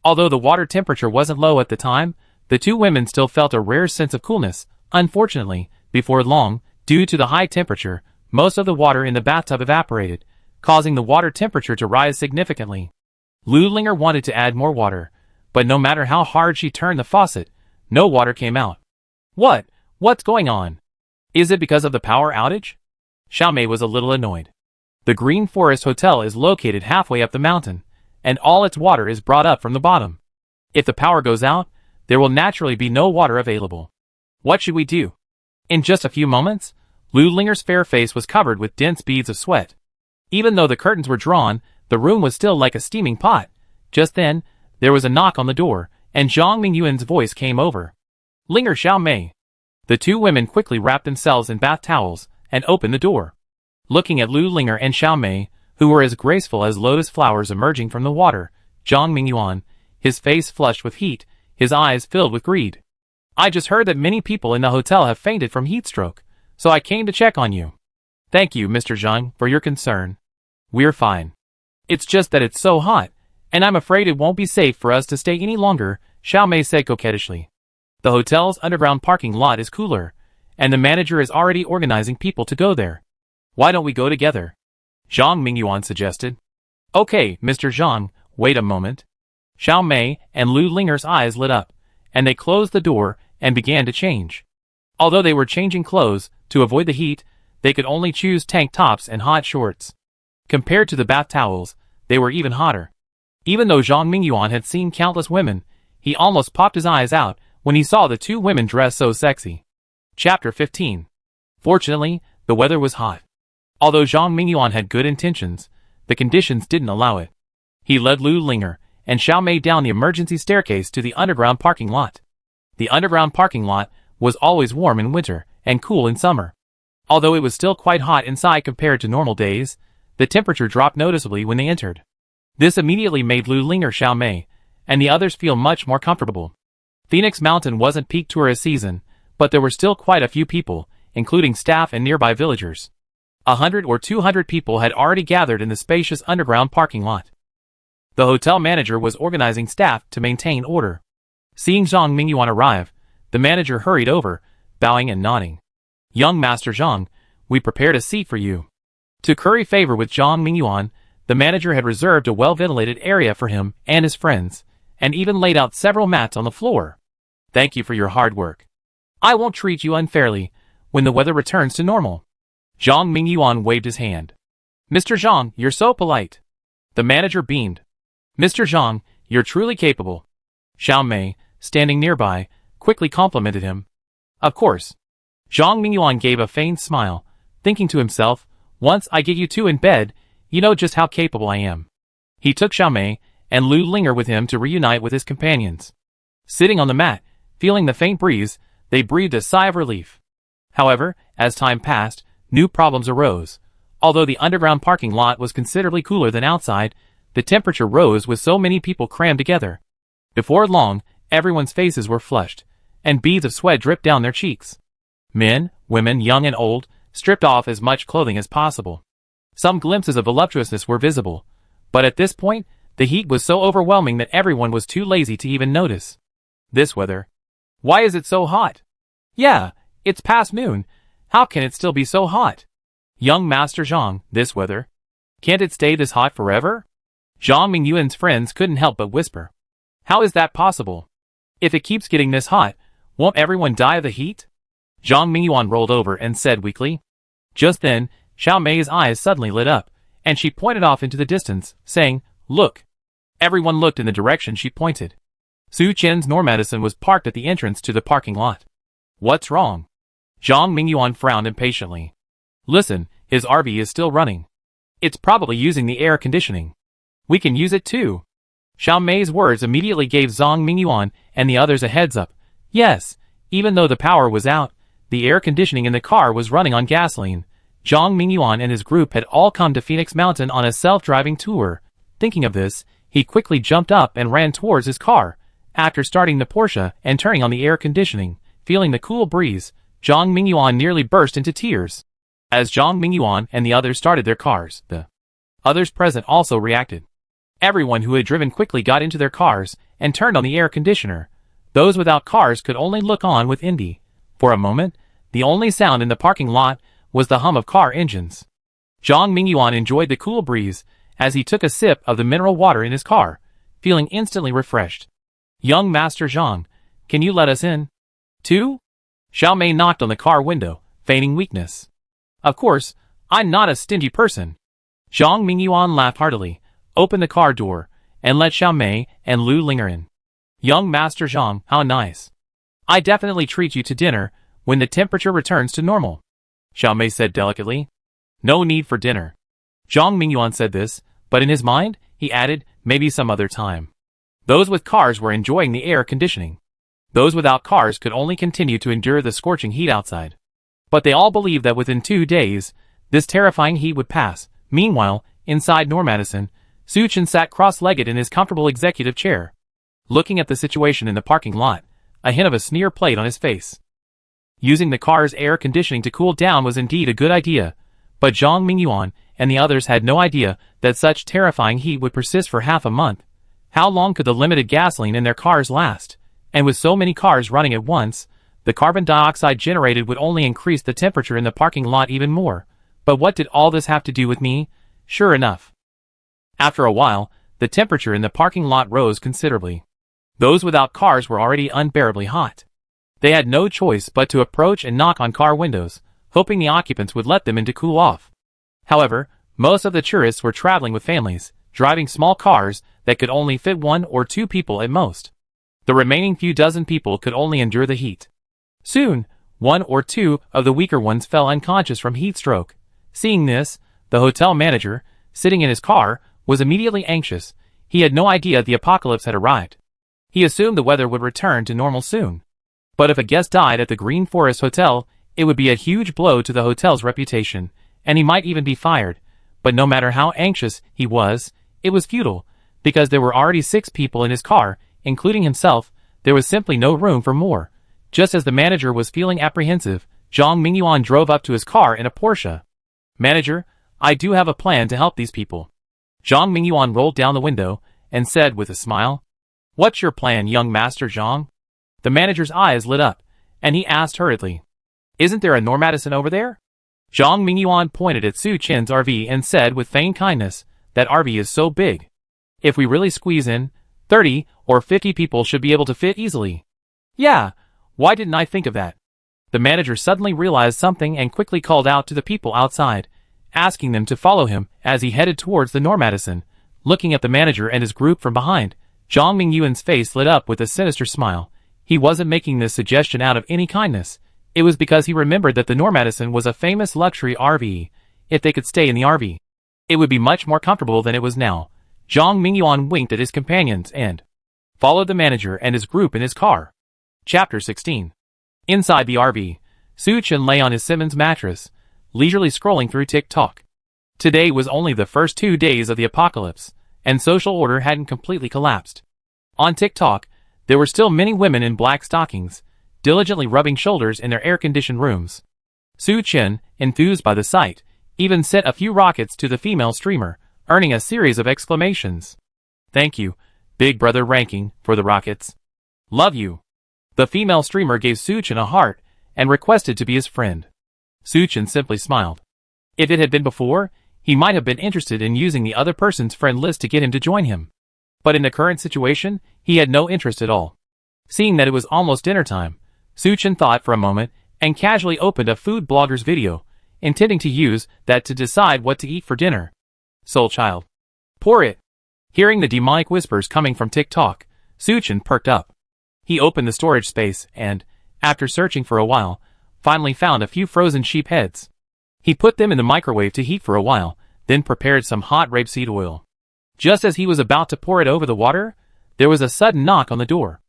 Although the water temperature wasn't low at the time, the two women still felt a rare sense of coolness. Unfortunately, before long, due to the high temperature, most of the water in the bathtub evaporated, causing the water temperature to rise significantly. Lu Linger wanted to add more water, but no matter how hard she turned the faucet, no water came out. What's going on? Is it because of the power outage? Xiaomei was a little annoyed. The Green Forest Hotel is located halfway up the mountain, and all its water is brought up from the bottom. If the power goes out, there will naturally be no water available. What should we do? In just a few moments, Lu Linger's fair face was covered with dense beads of sweat. Even though the curtains were drawn, The room was still like a steaming pot. Just then, there was a knock on the door, and Zhang Mingyuan's voice came over. "Linger Xiaomei." The two women quickly wrapped themselves in bath towels and opened the door. Looking at Lu Linger and Xiaomei, who were as graceful as lotus flowers emerging from the water, Zhang Mingyuan, his face flushed with heat, his eyes filled with greed. "I just heard that many people in the hotel have fainted from heat stroke, so I came to check on you." "Thank you, Mr. Zhang, for your concern. We're fine. It's just that it's so hot, and I'm afraid it won't be safe for us to stay any longer," Xiaomei said coquettishly. "The hotel's underground parking lot is cooler, and the manager is already organizing people to go there. Why don't we go together?" Zhang Mingyuan suggested. "Okay, Mr. Zhang, wait a moment." Xiaomei and Lu Linger's eyes lit up, and they closed the door and began to change. Although they were changing clothes, to avoid the heat, they could only choose tank tops and hot shorts. Compared to the bath towels, they were even hotter. Even though Zhang Mingyuan had seen countless women, he almost popped his eyes out when he saw the two women dressed so sexy. Chapter 15. Fortunately, the weather was hot. Although Zhang Mingyuan had good intentions, the conditions didn't allow it. He led Lu Linger and Xiaomei down the emergency staircase to the underground parking lot. The underground parking lot was always warm in winter and cool in summer. Although it was still quite hot inside compared to normal days, the temperature dropped noticeably when they entered. This immediately made Lu Linger, Xiaomei, and the others feel much more comfortable. Phoenix Mountain wasn't peak tourist season, but there were still quite a few people, including staff and nearby villagers. 100 or 200 people had already gathered in the spacious underground parking lot. The hotel manager was organizing staff to maintain order. Seeing Zhang Mingyuan arrive, the manager hurried over, bowing and nodding. "Young Master Zhang, we prepared a seat for you." To curry favor with Zhang Mingyuan, the manager had reserved a well-ventilated area for him and his friends, and even laid out several mats on the floor. "Thank you for your hard work. I won't treat you unfairly when the weather returns to normal." Zhang Mingyuan waved his hand. "Mr. Zhang, you're so polite." The manager beamed. "Mr. Zhang, you're truly capable." Xiaomei, standing nearby, quickly complimented him. "Of course." Zhang Mingyuan gave a faint smile, thinking to himself, "Once I get you two in bed, you know just how capable I am." He took Xiaomei and Lu Linger with him to reunite with his companions. Sitting on the mat, feeling the faint breeze, they breathed a sigh of relief. However, as time passed, new problems arose. Although the underground parking lot was considerably cooler than outside, the temperature rose with so many people crammed together. Before long, everyone's faces were flushed, and beads of sweat dripped down their cheeks. Men, women, young and old, stripped off as much clothing as possible. Some glimpses of voluptuousness were visible, but at this point, the heat was so overwhelming that everyone was too lazy to even notice. This weather. Why is it so hot? Yeah, it's past noon. How can it still be so hot? Young Master Zhang, this weather. Can't it stay this hot forever? Zhang Mingyuan's friends couldn't help but whisper. How is that possible? If it keeps getting this hot, won't everyone die of the heat? Zhang Mingyuan rolled over and said weakly. Just then, Xiaomei's eyes suddenly lit up, and she pointed off into the distance, saying, Look. Everyone looked in the direction she pointed. Su Qian's Normadison was parked at the entrance to the parking lot. What's wrong? Zhang Mingyuan frowned impatiently. Listen, his RV is still running. It's probably using the air conditioning. We can use it too. Xiaomei's words immediately gave Zhang Mingyuan and the others a heads up. Yes, even though the power was out, the air conditioning in the car was running on gasoline. Zhang Mingyuan and his group had all come to Phoenix Mountain on a self-driving tour. Thinking of this, he quickly jumped up and ran towards his car. After starting the Porsche and turning on the air conditioning, feeling the cool breeze, Zhang Mingyuan nearly burst into tears. As Zhang Mingyuan and the others started their cars, the others present also reacted. Everyone who had driven quickly got into their cars and turned on the air conditioner. Those without cars could only look on with envy. For a moment, the only sound in the parking lot was the hum of car engines. Zhang Mingyuan enjoyed the cool breeze as he took a sip of the mineral water in his car, feeling instantly refreshed. Young Master Zhang, can you let us in? Too? Xiaomei knocked on the car window, feigning weakness. Of course, I'm not a stingy person. Zhang Mingyuan laughed heartily, opened the car door, and let Xiaomei and Lu Linger in. Young Master Zhang, how nice. I definitely treat you to dinner when the temperature returns to normal. Xiaomei said delicately. No need for dinner. Zhang Mingyuan said this, But in his mind, he added, maybe some other time. Those with cars were enjoying the air conditioning. Those without cars could only continue to endure the scorching heat outside. But they all believed that within 2 days, this terrifying heat would pass. Meanwhile, inside Normadison, Suchin sat cross-legged in his comfortable executive chair, looking at the situation in the parking lot, a hint of a sneer played on his face. Using the car's air conditioning to cool down was indeed a good idea, but Zhang Mingyuan and the others had no idea that such terrifying heat would persist for half a month. How long could the limited gasoline in their cars last? And with so many cars running at once, the carbon dioxide generated would only increase the temperature in the parking lot even more. But what did all this have to do with me? Sure enough. After a while, the temperature in the parking lot rose considerably. Those without cars were already unbearably hot. They had no choice but to approach and knock on car windows, hoping the occupants would let them in to cool off. However, most of the tourists were traveling with families, driving small cars that could only fit 1 or 2 people at most. The remaining few dozen people could only endure the heat. Soon, 1 or 2 of the weaker ones fell unconscious from heat stroke. Seeing this, the hotel manager, sitting in his car, was immediately anxious. He had no idea the apocalypse had arrived. He assumed the weather would return to normal soon. But if a guest died at the Green Forest Hotel, it would be a huge blow to the hotel's reputation, and he might even be fired. But no matter how anxious he was, it was futile, because there were already 6 people in his car, including himself. There was simply no room for more. Just as the manager was feeling apprehensive, Zhang Mingyuan drove up to his car in a Porsche. "Manager, I do have a plan to help these people." Zhang Mingyuan rolled down the window and said with a smile, "What's your plan, young Master Zhang?" The manager's eyes lit up, and he asked hurriedly, "Isn't there a Normadison over there?" Zhang Mingyuan pointed at Su Chen's RV and said with feigned kindness, "That RV is so big. If we really squeeze in, 30 or 50 people should be able to fit easily." "Yeah, why didn't I think of that?" The manager suddenly realized something and quickly called out to the people outside, asking them to follow him as he headed towards the Normadison. Looking at the manager and his group from behind, Zhang Mingyuan's face lit up with a sinister smile. He wasn't making this suggestion out of any kindness. It was because he remembered that the Normadison was a famous luxury RV. If they could stay in the RV, it would be much more comfortable than it was now. Zhang Mingyuan winked at his companions and followed the manager and his group in his car. Chapter 16. Inside the RV, Su Chen lay on his Simmons mattress, leisurely scrolling through TikTok. Today was only the first 2 days of the apocalypse, and social order hadn't completely collapsed. On TikTok, there were still many women in black stockings, diligently rubbing shoulders in their air-conditioned rooms. Su Chen, enthused by the sight, even sent a few rockets to the female streamer, earning a series of exclamations. "Thank you, Big Brother ranking, for the rockets. Love you." The female streamer gave Su Chen a heart and requested to be his friend. Su Chen simply smiled. If it had been before, he might have been interested in using the other person's friend list to get him to join him. But in the current situation, he had no interest at all. Seeing that it was almost dinner time, Su Chen thought for a moment and casually opened a food blogger's video, intending to use that to decide what to eat for dinner. Soul Child. Pour it. Hearing the demonic whispers coming from TikTok, Su Chen perked up. He opened the storage space and, after searching for a while, finally found a few frozen sheep heads. He put them in the microwave to heat for a while, then prepared some hot rapeseed oil. Just as he was about to pour it over the water, there was a sudden knock on the door.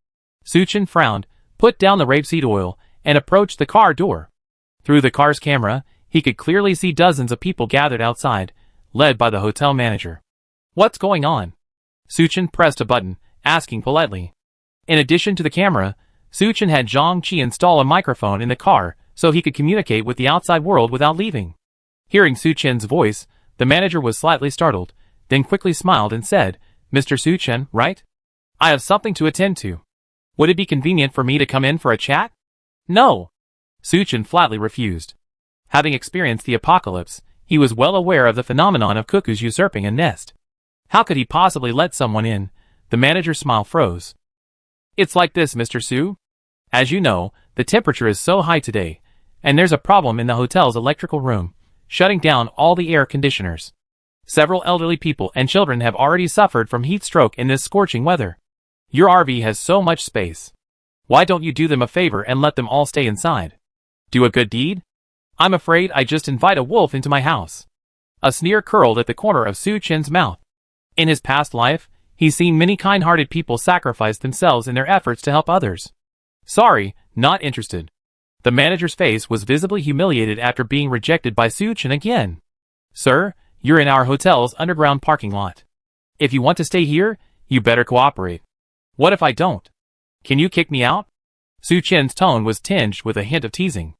Su Chen frowned, put down the rapeseed oil, and approached the car door. Through the car's camera, he could clearly see dozens of people gathered outside, led by the hotel manager. "What's going on?" Su Chen pressed a button, asking politely. In addition to the camera, Su Chen had Zhang Qi install a microphone in the car so he could communicate with the outside world without leaving. Hearing Su Chen's voice, the manager was slightly startled, then quickly smiled and said, "Mr. Su Chen, right? I have something to attend to. Would it be convenient for me to come in for a chat?" "No." Su Chen flatly refused. Having experienced the apocalypse, he was well aware of the phenomenon of cuckoos usurping a nest. How could he possibly let someone in? The manager's smile froze. "It's like this, Mr. Su. As you know, the temperature is so high today, and there's a problem in the hotel's electrical room, shutting down all the air conditioners. Several elderly people and children have already suffered from heat stroke in this scorching weather. Your RV has so much space. Why don't you do them a favor and let them all stay inside? Do a good deed? I'm afraid I just invite a wolf into my house." A sneer curled at the corner of Su Chen's mouth. In his past life, he's seen many kind-hearted people sacrifice themselves in their efforts to help others. Sorry, not interested. The manager's face was visibly humiliated after being rejected by Su-chin again. Sir, you're in our hotel's underground parking lot. If you want to stay here, you better cooperate. What if I don't? Can you kick me out? Su-chin's tone was tinged with a hint of teasing.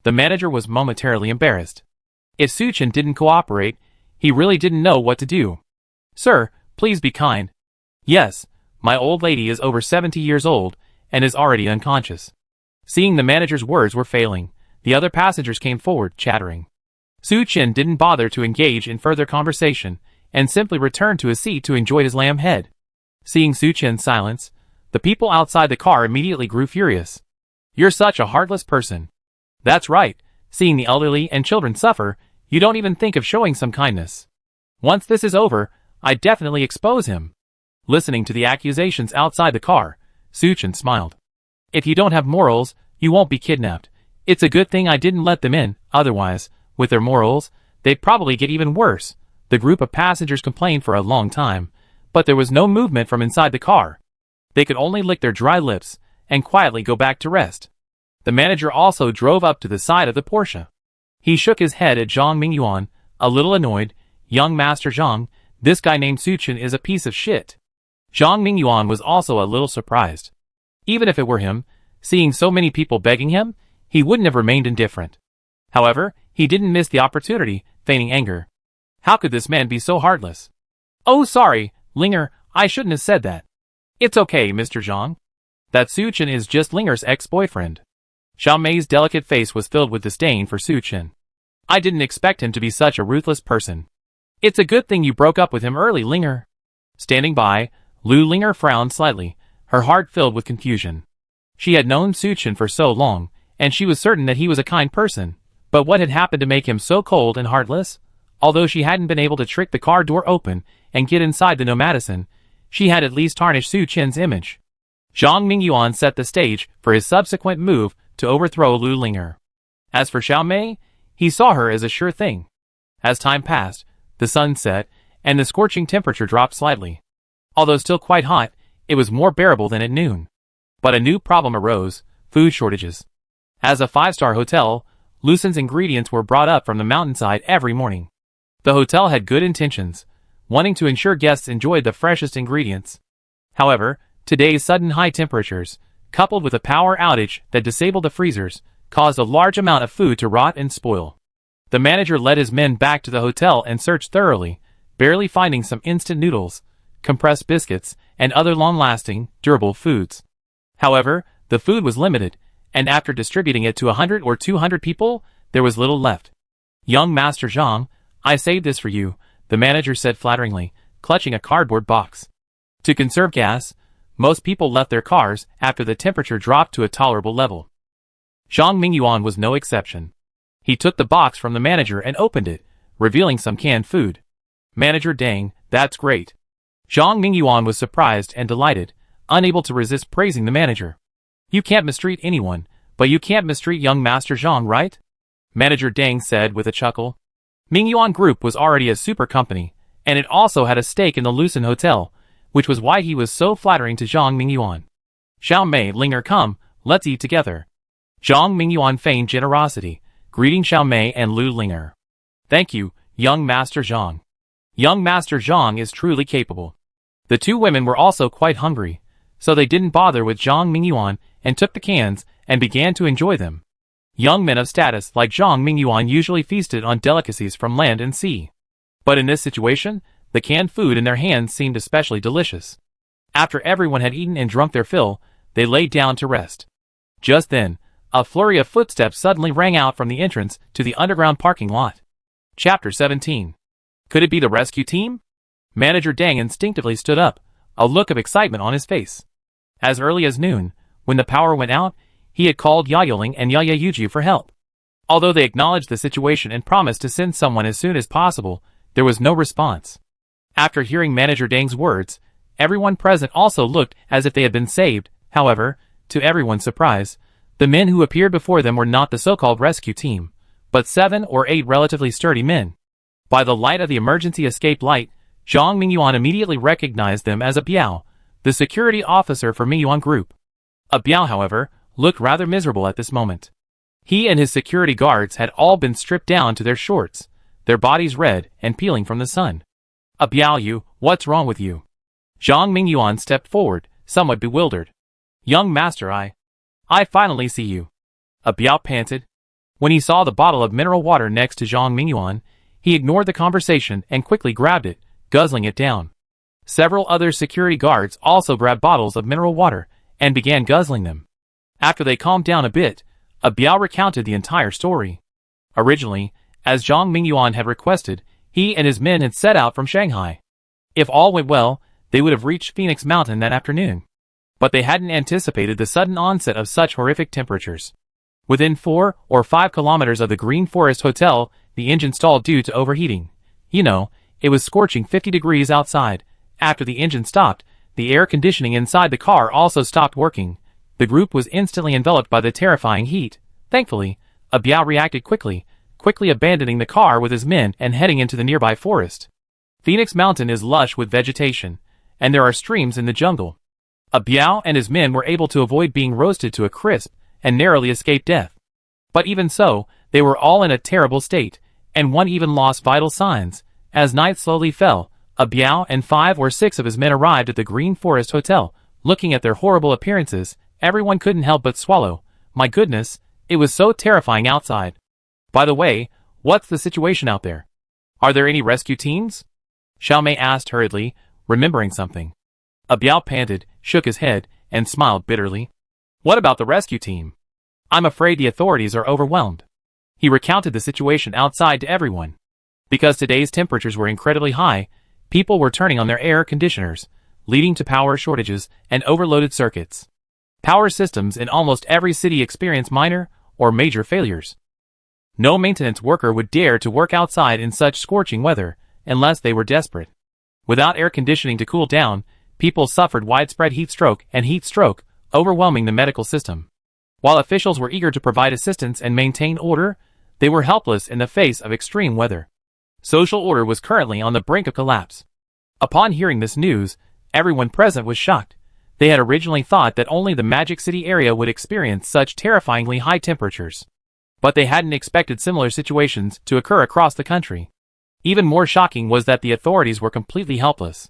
The manager was momentarily embarrassed. If Su-chin didn't cooperate, he really didn't know what to do. Sir, please be kind. Yes, my old lady is over 70 years old and is already unconscious. Seeing the manager's words were failing, the other passengers came forward, chattering. Su-chin didn't bother to engage in further conversation and simply returned to his seat to enjoy his lamb head. Seeing Su-chin's silence, the people outside the car immediately grew furious. You're such a heartless person. That's right, seeing the elderly and children suffer, you don't even think of showing some kindness. Once this is over, I'd definitely expose him. Listening to the accusations outside the car, Su-chin smiled. If you don't have morals, you won't be kidnapped. It's a good thing I didn't let them in, otherwise, with their morals, they'd probably get even worse. The group of passengers complained for a long time, but there was no movement from inside the car. They could only lick their dry lips and quietly go back to rest. The manager also drove up to the side of the Porsche. He shook his head at Zhang Mingyuan, a little annoyed. Young Master Zhang, this guy named Su-chin is a piece of shit. Zhang Mingyuan was also a little surprised. Even if it were him, seeing so many people begging him, he wouldn't have remained indifferent. However, he didn't miss the opportunity, feigning anger. How could this man be so heartless? Oh sorry, Linger, I shouldn't have said that. It's okay, Mr. Zhang. That Su-chin is just Linger's ex-boyfriend. Xiao Mei's delicate face was filled with disdain for Su-chin. I didn't expect him to be such a ruthless person. It's a good thing you broke up with him early, Linger. Standing by, Lu Linger frowned slightly, her heart filled with confusion. She had known Su-chin for so long, and she was certain that he was a kind person. But what had happened to make him so cold and heartless? Although she hadn't been able to trick the car door open and get inside the Nomadison, she had at least tarnished Su-chin's image. Zhang Mingyuan set the stage for his subsequent move to overthrow Lu Linger. As for Xiao Mei, he saw her as a sure thing. As time passed, the sun set, and the scorching temperature dropped slightly. Although still quite hot, it was more bearable than at noon. But a new problem arose: food shortages. As a 5-star hotel, Lucen's ingredients were brought up from the mountainside every morning. The hotel had good intentions, wanting to ensure guests enjoyed the freshest ingredients. However, today's sudden high temperatures, coupled with a power outage that disabled the freezers, caused a large amount of food to rot and spoil. The manager led his men back to the hotel and searched thoroughly, barely finding some instant noodles, compressed biscuits, and other long-lasting, durable foods. However, the food was limited, and after distributing it to 100 or 200 people, there was little left. Young Master Zhang, I saved this for you, the manager said flatteringly, clutching a cardboard box. To conserve gas, most people left their cars after the temperature dropped to a tolerable level. Zhang Mingyuan was no exception. He took the box from the manager and opened it, revealing some canned food. Manager Dang, that's great. Zhang Mingyuan was surprised and delighted, unable to resist praising the manager. You can't mistreat anyone, but you can't mistreat young Master Zhang, right? Manager Dang said with a chuckle. Mingyuan Group was already a super company, and it also had a stake in the Lucen Hotel, which was why he was so flattering to Zhang Mingyuan. Xiao Mei, Linger, come, let's eat together. Zhang Mingyuan feigned generosity, greeting Xiao Mei and Lu Linger. Thank you, young Master Zhang. Young Master Zhang is truly capable. The two women were also quite hungry, so they didn't bother with Zhang Mingyuan and took the cans and began to enjoy them. Young men of status like Zhang Mingyuan usually feasted on delicacies from land and sea. But in this situation, the canned food in their hands seemed especially delicious. After everyone had eaten and drunk their fill, they laid down to rest. Just then, a flurry of footsteps suddenly rang out from the entrance to the underground parking lot. Chapter 17. Could it be the rescue team? Manager Dang instinctively stood up, a look of excitement on his face. As early as noon, when the power went out, he had called Yaoling and Yaya Yuji for help. Although they acknowledged the situation and promised to send someone as soon as possible, there was no response. After hearing Manager Dang's words, everyone present also looked as if they had been saved. However, to everyone's surprise, the men who appeared before them were not the so-called rescue team, but 7 or 8 relatively sturdy men. By the light of the emergency escape light, Zhang Mingyuan immediately recognized them as a Biao, the security officer for Mingyuan Group. A Biao, however, looked rather miserable at this moment. He and his security guards had all been stripped down to their shorts, their bodies red and peeling from the sun. A Biao, you, what's wrong with you? Zhang Mingyuan stepped forward, somewhat bewildered. Young master, I finally see you. A Biao panted. When he saw the bottle of mineral water next to Zhang Mingyuan, he ignored the conversation and quickly grabbed it, guzzling it down. Several other security guards also grabbed bottles of mineral water and began guzzling them. After they calmed down a bit, a Biao recounted the entire story. Originally, as Zhang Mingyuan had requested, he and his men had set out from Shanghai. If all went well, they would have reached Phoenix Mountain that afternoon. But they hadn't anticipated the sudden onset of such horrific temperatures. Within 4 or 5 kilometers of the Green Forest Hotel, the engine stalled due to overheating. You know, it was scorching 50 degrees outside. After the engine stopped, the air conditioning inside the car also stopped working. The group was instantly enveloped by the terrifying heat. Thankfully, a Biao reacted quickly abandoning the car with his men and heading into the nearby forest. Phoenix Mountain is lush with vegetation, and there are streams in the jungle. A Biao and his men were able to avoid being roasted to a crisp and narrowly escaped death. But even so, they were all in a terrible state, and one even lost vital signs. As night slowly fell, a Biao and 5 or 6 of his men arrived at the Green Forest Hotel. Looking at their horrible appearances, everyone couldn't help but swallow. My goodness, it was so terrifying outside. By the way, what's the situation out there? Are there any rescue teams? Xiaomei asked hurriedly, remembering something. A Biao panted, shook his head, and smiled bitterly. What about the rescue team? I'm afraid the authorities are overwhelmed. He recounted the situation outside to everyone. Because today's temperatures were incredibly high, people were turning on their air conditioners, leading to power shortages and overloaded circuits. Power systems in almost every city experienced minor or major failures. No maintenance worker would dare to work outside in such scorching weather, unless they were desperate. Without air conditioning to cool down, people suffered widespread heat stroke, overwhelming the medical system. While officials were eager to provide assistance and maintain order, they were helpless in the face of extreme weather. Social order was currently on the brink of collapse. Upon hearing this news, everyone present was shocked. They had originally thought that only the Magic City area would experience such terrifyingly high temperatures. But they hadn't expected similar situations to occur across the country. Even more shocking was that the authorities were completely helpless.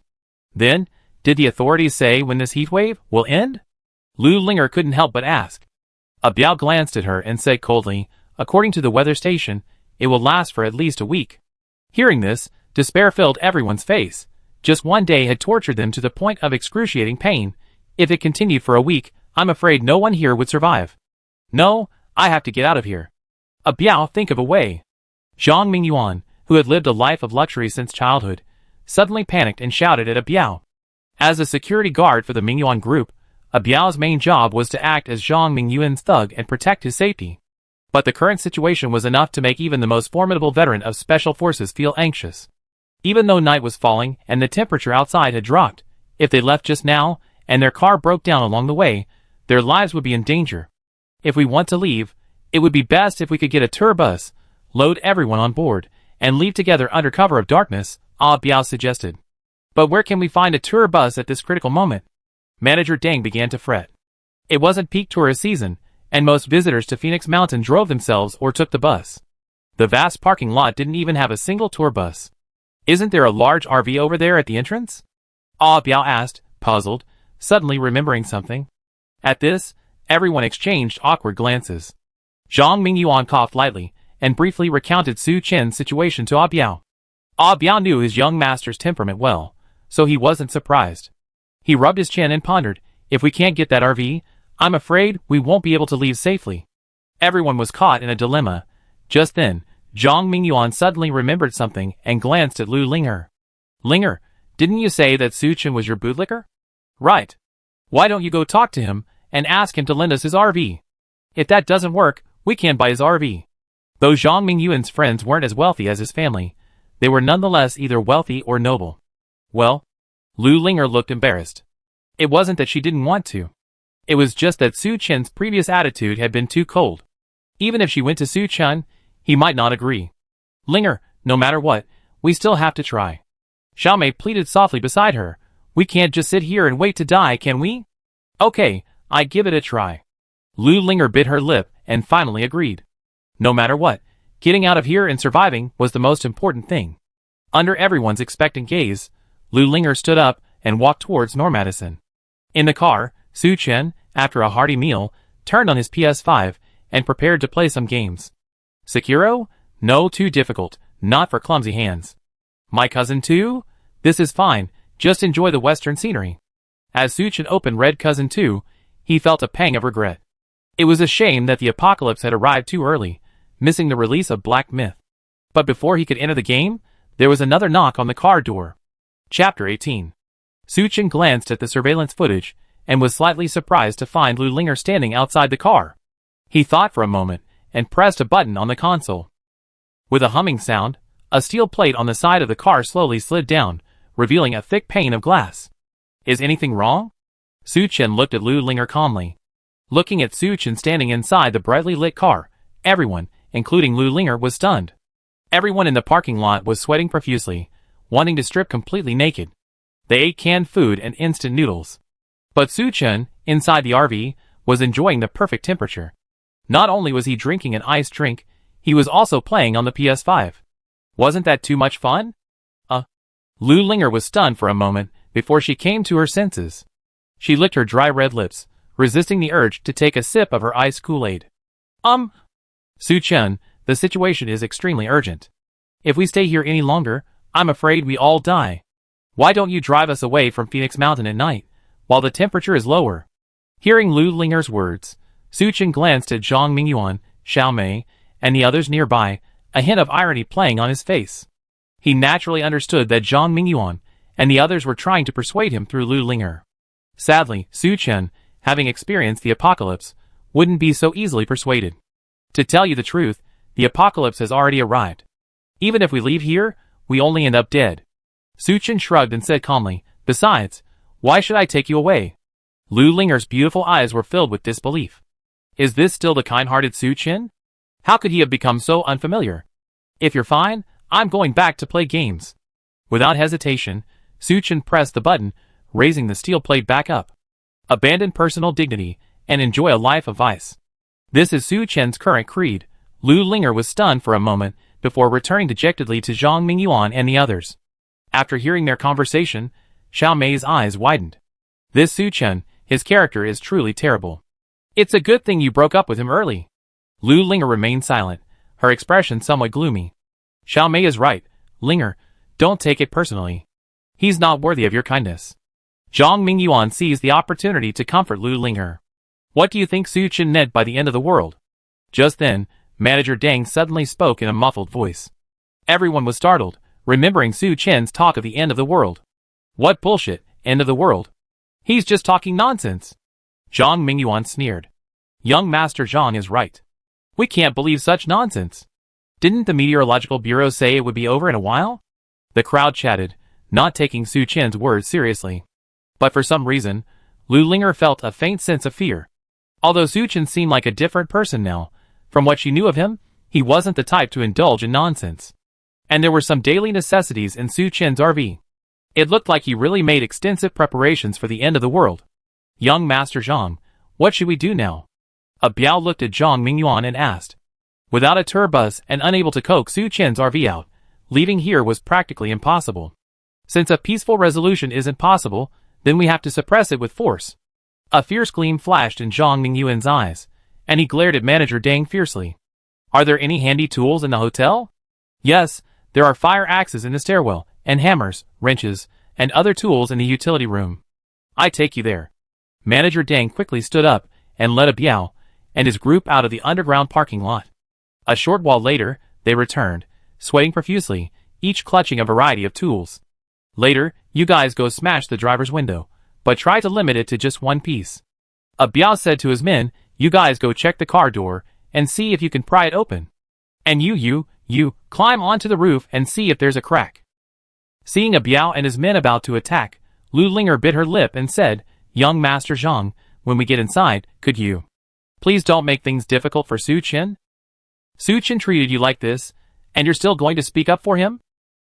Then, did the authorities say when this heat wave will end? Lu Linger couldn't help but ask. A Biao glanced at her and said coldly, according to the weather station, it will last for at least a week. Hearing this, despair filled everyone's face. Just one day had tortured them to the point of excruciating pain. If it continued for a week, I'm afraid no one here would survive. No, I have to get out of here. A Biao, think of a way. Zhang Mingyuan, who had lived a life of luxury since childhood, suddenly panicked and shouted at a Biao. As a security guard for the Mingyuan group, a Biao's main job was to act as Zhang Mingyuan's thug and protect his safety. But the current situation was enough to make even the most formidable veteran of special forces feel anxious. Even though night was falling and the temperature outside had dropped, if they left just now, and their car broke down along the way, their lives would be in danger. If we want to leave, it would be best if we could get a tour bus, load everyone on board, and leave together under cover of darkness, Ah Biao suggested. But where can we find a tour bus at this critical moment? Manager Deng began to fret. It wasn't peak tourist season, and most visitors to Phoenix Mountain drove themselves or took the bus. The vast parking lot didn't even have a single tour bus. Isn't there a large RV over there at the entrance? Ah Biao asked, puzzled, suddenly remembering something. At this, everyone exchanged awkward glances. Zhang Mingyuan coughed lightly, and briefly recounted Su Chen's situation to Ah Biao. Ah Biao knew his young master's temperament well, so he wasn't surprised. He rubbed his chin and pondered, if we can't get that RV, I'm afraid we won't be able to leave safely. Everyone was caught in a dilemma. Just then, Zhang Mingyuan suddenly remembered something and glanced at Lu Linger. Linger, didn't you say that Su Chen was your bootlicker? Right. Why don't you go talk to him and ask him to lend us his RV? If that doesn't work, we can buy his RV. Though Zhang Mingyuan's friends weren't as wealthy as his family, they were nonetheless either wealthy or noble. Well, Lu Linger looked embarrassed. It wasn't that she didn't want to. It was just that Su Chen's previous attitude had been too cold. Even if she went to Su Chen, he might not agree. Linger, no matter what, we still have to try. Xiaomei pleaded softly beside her. We can't just sit here and wait to die, can we? Okay, I give it a try. Lu Linger bit her lip and finally agreed. No matter what, getting out of here and surviving was the most important thing. Under everyone's expectant gaze, Lu Linger stood up and walked towards Normadison. In the car, Su Chen, after a hearty meal, turned on his PS5 and prepared to play some games. Sekiro? No, too difficult, not for clumsy hands. My cousin too? This is fine, just enjoy the western scenery. As Su Chen opened Red Cousin 2, he felt a pang of regret. It was a shame that the apocalypse had arrived too early, missing the release of Black Myth. But before he could enter the game, there was another knock on the car door. Chapter 18. Su Chen glanced at the surveillance footage and was slightly surprised to find Lu Linger standing outside the car. He thought for a moment and pressed a button on the console. With a humming sound, a steel plate on the side of the car slowly slid down, revealing a thick pane of glass. Is anything wrong? Su Chen looked at Lu Linger calmly. Looking at Su Chen standing inside the brightly lit car, everyone, including Lu Linger, was stunned. Everyone in the parking lot was sweating profusely, wanting to strip completely naked. They ate canned food and instant noodles. But Su Chen, inside the RV, was enjoying the perfect temperature. Not only was he drinking an iced drink, he was also playing on the PS5. Wasn't that too much fun? Lu Linger was stunned for a moment before she came to her senses. She licked her dry red lips, resisting the urge to take a sip of her iced Kool-Aid. Su Chen, the situation is extremely urgent. If we stay here any longer, I'm afraid we all die. Why don't you drive us away from Phoenix Mountain at night, while the temperature is lower? Hearing Lu Linger's words, Su Chen glanced at Zhang Mingyuan, Xiaomei, and the others nearby, a hint of irony playing on his face. He naturally understood that Zhang Mingyuan and the others were trying to persuade him through Lu Linger. Sadly, Su Chen, having experienced the apocalypse, wouldn't be so easily persuaded. To tell you the truth, the apocalypse has already arrived. Even if we leave here, we only end up dead. Su Chen shrugged and said calmly, Besides, why should I take you away? Lu Linger's beautiful eyes were filled with disbelief. Is this still the kind-hearted Su Chen? How could he have become so unfamiliar? If you're fine, I'm going back to play games. Without hesitation, Su Chen pressed the button, raising the steel plate back up. Abandon personal dignity and enjoy a life of vice. This is Su Chen's current creed. Lu Linger was stunned for a moment before returning dejectedly to Zhang Mingyuan and the others. After hearing their conversation, Xiaomei's eyes widened. This Su Chen, his character is truly terrible. It's a good thing you broke up with him early. Lu Linger remained silent, her expression somewhat gloomy. Xiaomei is right, Linger, don't take it personally. He's not worthy of your kindness. Zhang Mingyuan seized the opportunity to comfort Lu Linger. What do you think Su Chen meant by the end of the world? Just then, Manager Deng suddenly spoke in a muffled voice. Everyone was startled, remembering Su Chen's talk of the end of the world. What bullshit, end of the world? He's just talking nonsense. Zhang Mingyuan sneered. Young Master Zhang is right. We can't believe such nonsense. Didn't the Meteorological Bureau say it would be over in a while? The crowd chatted, not taking Su Chen's words seriously. But for some reason, Lu Linger felt a faint sense of fear. Although Su Chen seemed like a different person now, from what she knew of him, he wasn't the type to indulge in nonsense. And there were some daily necessities in Su Chen's RV. It looked like he really made extensive preparations for the end of the world. Young Master Zhang, what should we do now? A Biao looked at Zhang Mingyuan and asked. Without a tour bus and unable to coax Su Chen's RV out, leaving here was practically impossible. Since a peaceful resolution isn't possible, then we have to suppress it with force. A fierce gleam flashed in Zhang Mingyuan's eyes, and he glared at Manager Deng fiercely. Are there any handy tools in the hotel? Yes, there are fire axes in the stairwell, and hammers, wrenches, and other tools in the utility room. I take you there. Manager Deng quickly stood up and led a Biao and his group out of the underground parking lot. A short while later, they returned, sweating profusely, each clutching a variety of tools. Later, you guys go smash the driver's window, but try to limit it to just one piece. A Biao said to his men, you guys go check the car door and see if you can pry it open. And you, climb onto the roof and see if there's a crack. Seeing a Biao and his men about to attack, Lu Linger bit her lip and said, Young Master Zhang, when we get inside, could you please don't make things difficult for Su Chen? Su Chen treated you like this, and you're still going to speak up for him?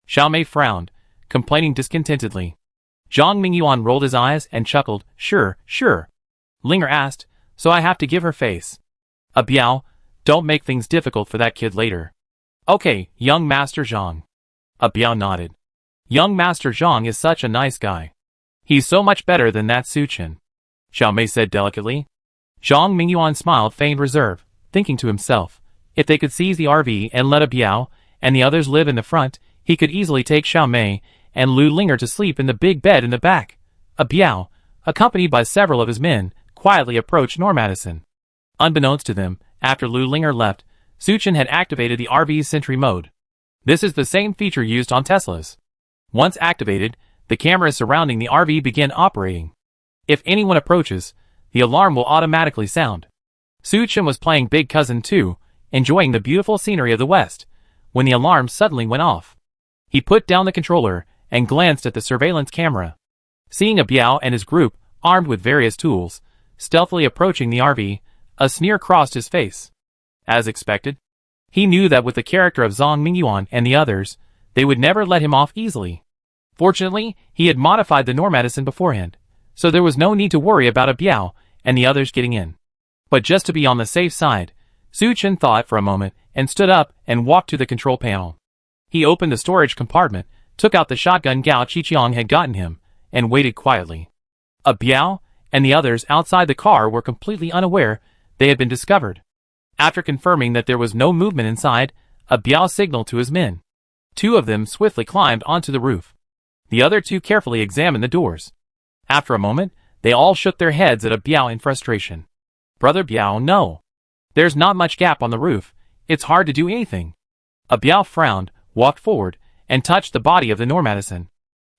Xiaomei frowned, complaining discontentedly. Zhang Mingyuan rolled his eyes and chuckled. Sure, sure. Linger asked, so I have to give her face. Biao, don't make things difficult for that kid later. Okay, young Master Zhang. Biao nodded. Young Master Zhang is such a nice guy. He's so much better than that Suchen. Xiao Mei said delicately. Zhang Mingyuan smiled feigned reserve, thinking to himself, if they could seize the RV and let Biao and the others live in the front, he could easily take Xiao Mei and Lu Linger to sleep in the big bed in the back. Biao, accompanied by several of his men, quietly approached Normadison. Unbeknownst to them, after Lu Linger left, Suchen had activated the RV's sentry mode. This is the same feature used on Teslas. Once activated, the cameras surrounding the RV begin operating. If anyone approaches, the alarm will automatically sound. Suchen was playing Big Cousin 2, enjoying the beautiful scenery of the West, when the alarm suddenly went off. He put down the controller and glanced at the surveillance camera. Seeing Biao and his group, armed with various tools, stealthily approaching the RV, a sneer crossed his face. As expected, he knew that with the character of Zhang Mingyuan and the others, they would never let him off easily. Fortunately, he had modified the Normadison beforehand, so there was no need to worry about Biao and the others getting in. But just to be on the safe side, Suchen thought for a moment and stood up and walked to the control panel. He opened the storage compartment, took out the shotgun Gao Qiqiang had gotten him, and waited quietly. Biao and the others outside the car were completely unaware they had been discovered. After confirming that there was no movement inside, Biao signaled to his men. Two of them swiftly climbed onto the roof. The other two carefully examined the doors. After a moment, they all shook their heads at Biao in frustration. Brother Biao, no. There's not much gap on the roof. It's hard to do anything. Biao frowned, walked forward, and touched the body of the Normadison.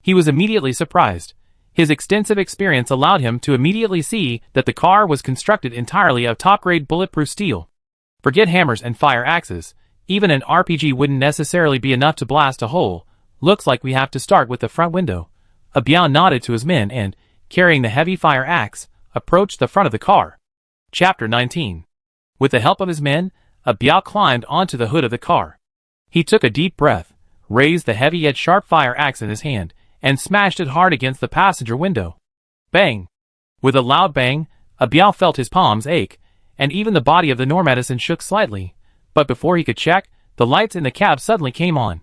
He was immediately surprised. His extensive experience allowed him to immediately see that the car was constructed entirely of top-grade bulletproof steel. Forget hammers and fire axes. Even an RPG wouldn't necessarily be enough to blast a hole. Looks like we have to start with the front window. Biao nodded to his men and, carrying the heavy fire axe, approached the front of the car. Chapter 19. With the help of his men, Biao climbed onto the hood of the car. He took a deep breath, raised the heavy yet sharp fire axe in his hand, and smashed it hard against the passenger window. Bang! With a loud bang, Biao felt his palms ache, and even the body of the Normadison shook slightly. But before he could check, the lights in the cab suddenly came on.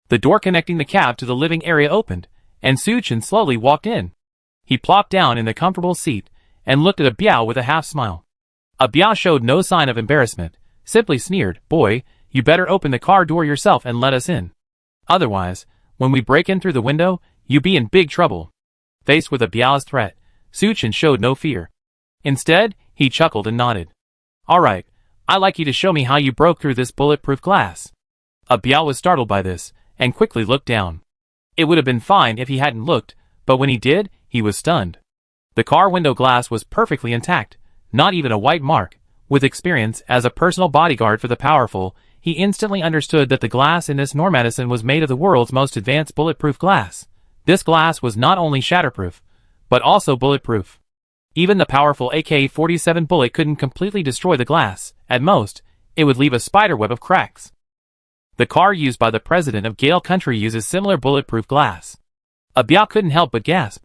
The door connecting the cab to the living area opened, and Suchen slowly walked in. He plopped down in the comfortable seat and looked at Biao with a half-smile. Biao showed no sign of embarrassment, simply sneered, "Boy, you better open the car door yourself and let us in. Otherwise, when we break in through the window, you be in big trouble." Faced with Biao's threat, Suchen showed no fear. Instead, he chuckled and nodded. "All right, I'd like you to show me how you broke through this bulletproof glass." Biao was startled by this, and quickly looked down. It would have been fine if he hadn't looked, but when he did, he was stunned. The car window glass was perfectly intact, not even a white mark. With experience as a personal bodyguard for the powerful, he instantly understood that the glass in this Normadison was made of the world's most advanced bulletproof glass. This glass was not only shatterproof, but also bulletproof. Even the powerful AK-47 bullet couldn't completely destroy the glass. At most, it would leave a spiderweb of cracks. The car used by the president of Gale Country uses similar bulletproof glass. Biao couldn't help but gasp.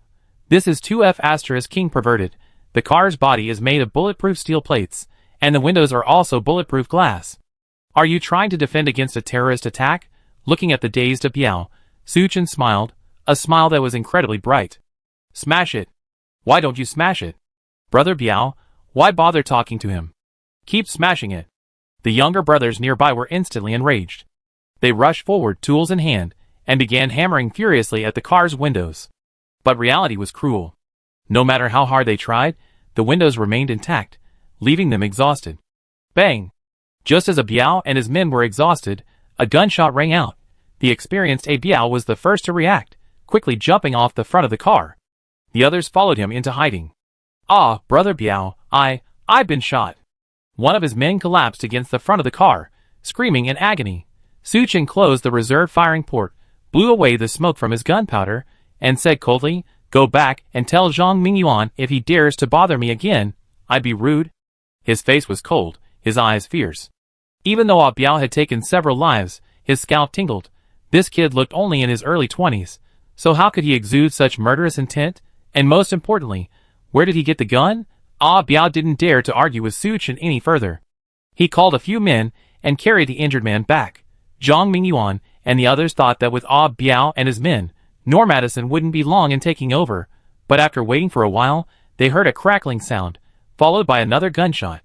This is 2F** King perverted. The car's body is made of bulletproof steel plates, and the windows are also bulletproof glass. Are you trying to defend against a terrorist attack? Looking at the dazed Biao, Suchen smiled, a smile that was incredibly bright. Smash it. Why don't you smash it? Brother Biao, why bother talking to him? Keep smashing it. The younger brothers nearby were instantly enraged. They rushed forward, tools in hand, and began hammering furiously at the car's windows. But reality was cruel. No matter how hard they tried, the windows remained intact, leaving them exhausted. Bang! Just as Biao and his men were exhausted, a gunshot rang out. The experienced Biao was the first to react, quickly jumping off the front of the car. The others followed him into hiding. "Ah, Brother Biao, I've been shot." One of his men collapsed against the front of the car, screaming in agony. Suchen closed the reserve firing port, blew away the smoke from his gunpowder, and said coldly, "Go back and tell Zhang Mingyuan if he dares to bother me again, I'd be rude." His face was cold, his eyes fierce. Even though Biao had taken several lives, his scalp tingled. This kid looked only in his early 20s, So how could he exude such murderous intent? And most importantly, where did he get the gun? Ah Biao didn't dare to argue with Su Chen any further. He called a few men and carried the injured man back. Zhang Mingyuan and the others thought that with Ah Biao and his men, Madison wouldn't be long in taking over, but after waiting for a while, they heard a crackling sound, followed by another gunshot.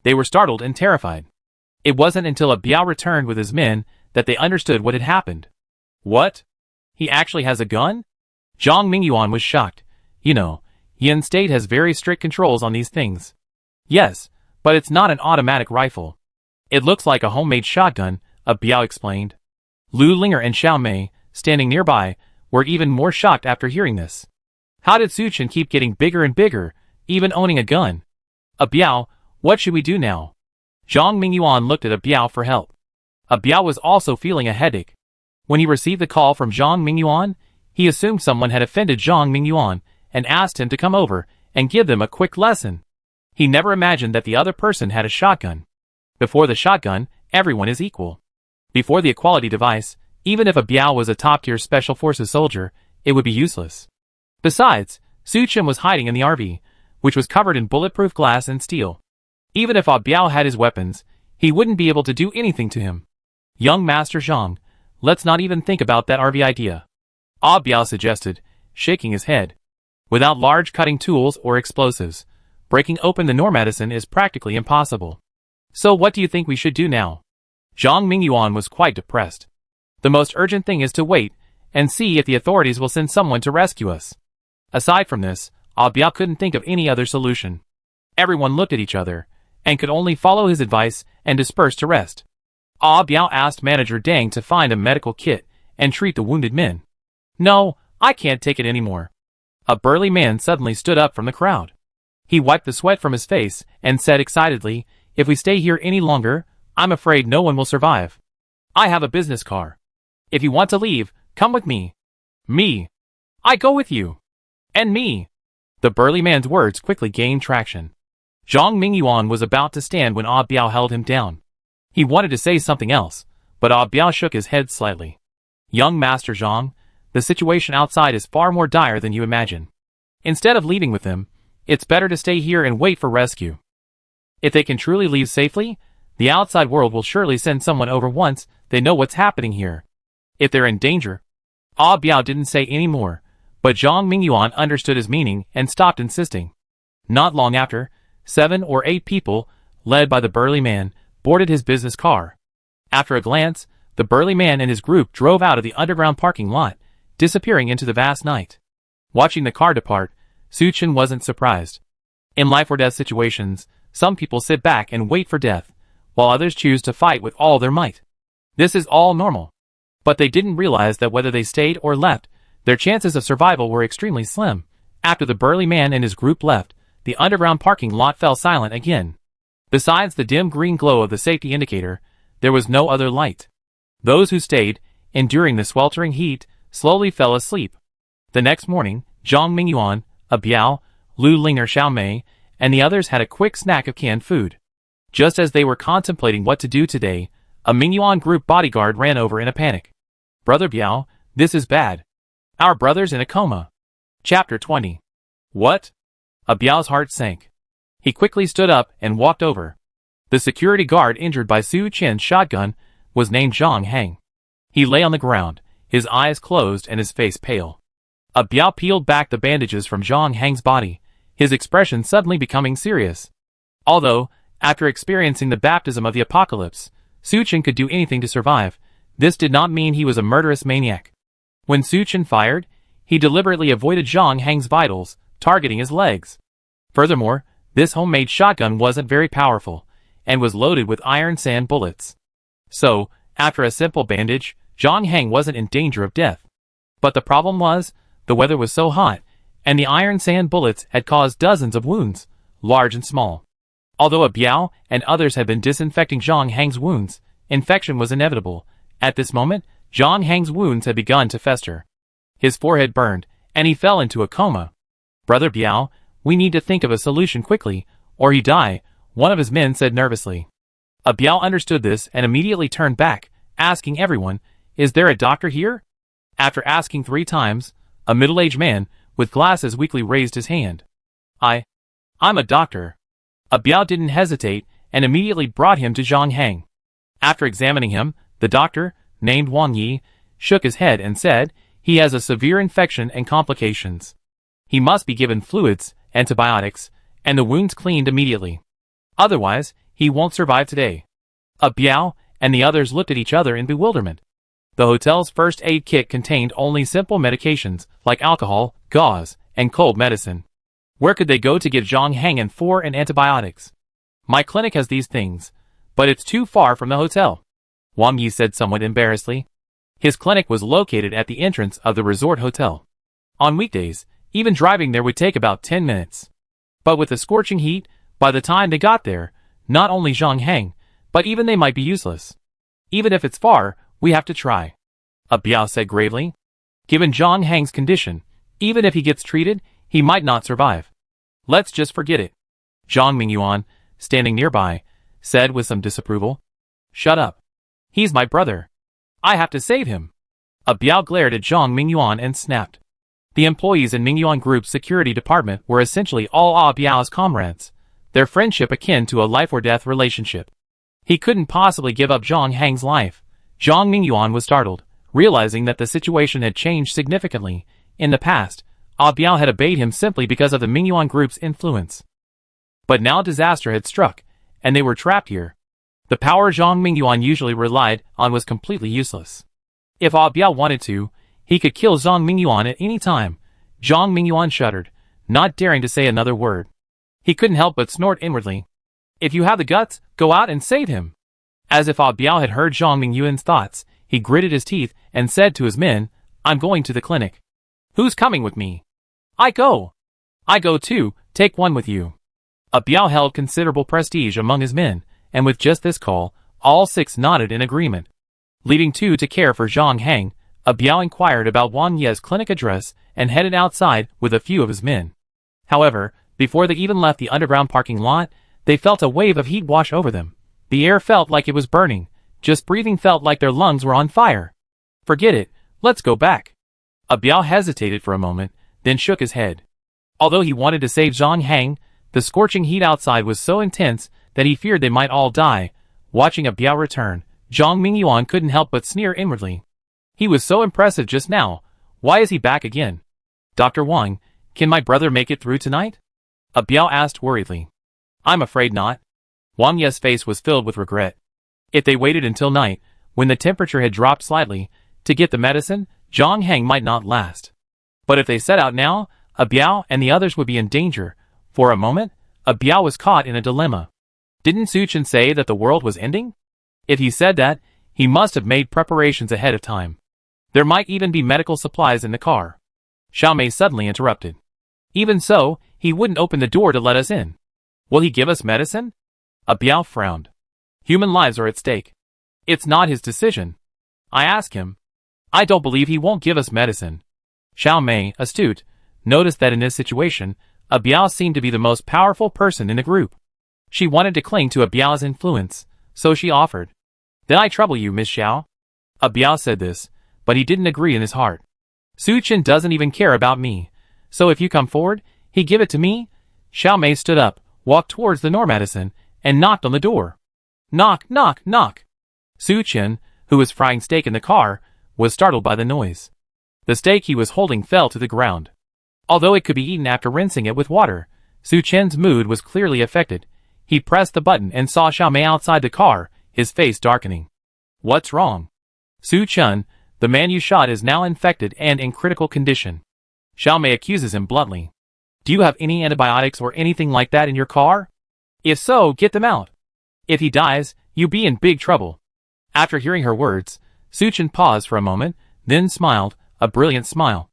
They were startled and terrified. It wasn't until Biao returned with his men that they understood what had happened. What? He actually has a gun? Zhang Mingyuan was shocked. You know, Yin State has very strict controls on these things. Yes, but it's not an automatic rifle. It looks like a homemade shotgun, Biao explained. Lu Linger and Xiao Mei, standing nearby, were even more shocked after hearing this. How did Su Chen keep getting bigger and bigger, even owning a gun? Biao, what should we do now? Zhang Mingyuan looked at Biao for help. Biao was also feeling a headache. When he received the call from Zhang Mingyuan, he assumed someone had offended Zhang Mingyuan and asked him to come over and give them a quick lesson. He never imagined that the other person had a shotgun. Before the shotgun, everyone is equal. Before the equality device, even if Biao was a top-tier Special Forces soldier, it would be useless. Besides, Su Chen was hiding in the RV, which was covered in bulletproof glass and steel. Even if Biao had his weapons, he wouldn't be able to do anything to him. Young Master Zhang, let's not even think about that RV idea. Biao suggested, shaking his head. Without large cutting tools or explosives, breaking open the Madison is practically impossible. So what do you think we should do now? Zhang Mingyuan was quite depressed. The most urgent thing is to wait and see if the authorities will send someone to rescue us. Aside from this, Biao couldn't think of any other solution. Everyone looked at each other and could only follow his advice and disperse to rest. Biao asked Manager Deng to find a medical kit and treat the wounded men. No, I can't take it anymore. A burly man suddenly stood up from the crowd. He wiped the sweat from his face and said excitedly, if we stay here any longer, I'm afraid no one will survive. I have a business car. If you want to leave, come with me. Me. I go with you. And me. The burly man's words quickly gained traction. Zhang Mingyuan was about to stand when Biao held him down. He wanted to say something else, but Biao shook his head slightly. Young Master Zhang, the situation outside is far more dire than you imagine. Instead of leaving with them, it's better to stay here and wait for rescue. If they can truly leave safely, the outside world will surely send someone over once they know what's happening here. If they're in danger. Biao didn't say any more, but Zhang Mingyuan understood his meaning and stopped insisting. Not long after, 7 or 8 people, led by the burly man, boarded his business car. After a glance, the burly man and his group drove out of the underground parking lot, disappearing into the vast night. Watching the car depart, Su Chen wasn't surprised. In life or death situations, some people sit back and wait for death, while others choose to fight with all their might. This is all normal. But they didn't realize that whether they stayed or left, their chances of survival were extremely slim. After the burly man and his group left, the underground parking lot fell silent again. Besides the dim green glow of the safety indicator, there was no other light. Those who stayed, enduring the sweltering heat, slowly fell asleep. The next morning, Zhang Mingyuan, Biao, Lu Linger Xiao Mei, and the others had a quick snack of canned food. Just as they were contemplating what to do today, a Mingyuan group bodyguard ran over in a panic. Brother Biao, this is bad. Our brother's in a coma. Chapter 20. What? Biao's heart sank. He quickly stood up and walked over. The security guard injured by Su Chen's shotgun was named Zhang Hang. He lay on the ground, his eyes closed and his face pale. Biao peeled back the bandages from Zhang Hang's body, his expression suddenly becoming serious. Although, after experiencing the baptism of the apocalypse, Su Chen could do anything to survive, this did not mean he was a murderous maniac. When Su Chen fired, he deliberately avoided Zhang Hang's vitals, targeting his legs. Furthermore, this homemade shotgun wasn't very powerful, and was loaded with iron sand bullets. So, after a simple bandage, Zhang Hang wasn't in danger of death. But the problem was, the weather was so hot, and the iron sand bullets had caused dozens of wounds, large and small. Although Biao and others had been disinfecting Zhang Hang's wounds, infection was inevitable. At this moment, Zhang Hang's wounds had begun to fester. His forehead burned, and he fell into a coma. Brother Biao, we need to think of a solution quickly, or he die, one of his men said nervously. Biao understood this and immediately turned back, asking everyone, is there a doctor here? After asking 3 times, a middle-aged man with glasses weakly raised his hand. I'm a doctor. Biao didn't hesitate and immediately brought him to Zhang Heng. After examining him, the doctor, named Wang Yi, shook his head and said, he has a severe infection and complications. He must be given fluids, antibiotics, and the wounds cleaned immediately. Otherwise, he won't survive today. Biao and the others looked at each other in bewilderment. The hotel's first aid kit contained only simple medications like alcohol, gauze, and cold medicine. Where could they go to give Zhang Heng and 4 antibiotics? My clinic has these things, but it's too far from the hotel, Wang Yi said somewhat embarrassedly. His clinic was located at the entrance of the resort hotel. On weekdays, even driving there would take about 10 minutes. But with the scorching heat, by the time they got there, not only Zhang Heng, but even they might be useless. Even if it's far, we have to try, Biao said gravely. Given Zhang Heng's condition, even if he gets treated, he might not survive. Let's just forget it. Zhang Mingyuan, standing nearby, said with some disapproval. Shut up. He's my brother. I have to save him. Biao glared at Zhang Mingyuan and snapped. The employees in Mingyuan Group's security department were essentially all Biao's comrades, their friendship akin to a life-or-death relationship. He couldn't possibly give up Zhang Heng's life. Zhang Mingyuan was startled, realizing that the situation had changed significantly. In the past, Biao had obeyed him simply because of the Mingyuan Group's influence. But now disaster had struck, and they were trapped here. The power Zhang Mingyuan usually relied on was completely useless. If Biao wanted to, he could kill Zhang Mingyuan at any time. Zhang Mingyuan shuddered, not daring to say another word. He couldn't help but snort inwardly. If you have the guts, go out and save him. As if Biao had heard Zhang Mingyuan's thoughts, he gritted his teeth and said to his men, I'm going to the clinic. Who's coming with me? I go. I go too, take one with you. Biao held considerable prestige among his men, and with just this call, all 6 nodded in agreement. Leaving 2 to care for Zhang Heng, Biao inquired about Wang Ye's clinic address and headed outside with a few of his men. However, before they even left the underground parking lot, they felt a wave of heat wash over them. The air felt like it was burning. Just breathing felt like their lungs were on fire. Forget it, let's go back. Biao hesitated for a moment, then shook his head. Although he wanted to save Zhang Heng, the scorching heat outside was so intense that he feared they might all die. Watching Biao return, Zhang Mingyuan couldn't help but sneer inwardly. He was so impressive just now. Why is he back again? Dr. Wang, can my brother make it through tonight? Biao asked worriedly. I'm afraid not. Wang Ye's face was filled with regret. If they waited until night, when the temperature had dropped slightly, to get the medicine, Zhang Heng might not last. But if they set out now, Biao and the others would be in danger. For a moment, Biao was caught in a dilemma. Didn't Su Chen say that the world was ending? If he said that, he must have made preparations ahead of time. There might even be medical supplies in the car. Xiao Mei suddenly interrupted. Even so, he wouldn't open the door to let us in. Will he give us medicine? Biao frowned. Human lives are at stake. It's not his decision. I ask him. I don't believe he won't give us medicine. Xiao Mei, astute, noticed that in this situation, Biao seemed to be the most powerful person in the group. She wanted to cling to Biao's influence, so she offered. Then I trouble you, Miss Xiao. Biao said this, but he didn't agree in his heart. Su Chen doesn't even care about me, so if you come forward, he give it to me? Xiao Mei stood up, walked towards the Normadison, and knocked on the door. Knock, knock, knock. Su Chen, who was frying steak in the car, was startled by the noise. The steak he was holding fell to the ground. Although it could be eaten after rinsing it with water, Su Chen's mood was clearly affected. He pressed the button and saw Xiao Mei outside the car, his face darkening. What's wrong? Su Chen, the man you shot is now infected and in critical condition. Xiao Mei accuses him bluntly. Do you have any antibiotics or anything like that in your car? If so, get them out. If he dies, you be in big trouble. After hearing her words, Su Chen paused for a moment, then smiled, a brilliant smile.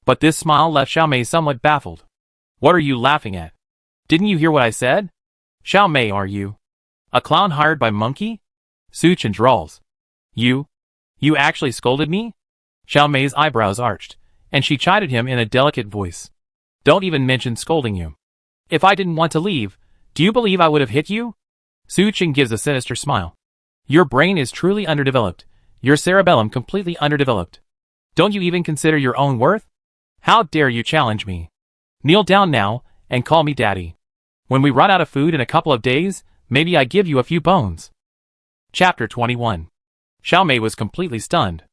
But this smile left Xiao Mei somewhat baffled. What are you laughing at? Didn't you hear what I said? Xiao Mei, are you a clown hired by Monkey? Su Chen drawls. You actually scolded me? Xiao Mei's eyebrows arched, and she chided him in a delicate voice. Don't even mention scolding you. If I didn't want to leave, do you believe I would have hit you? Su Chen gives a sinister smile. Your brain is truly underdeveloped. Your cerebellum completely underdeveloped. Don't you even consider your own worth? How dare you challenge me? Kneel down now, and call me daddy. When we run out of food in a couple of days, maybe I give you a few bones. Chapter 21. Xiaomei was completely stunned.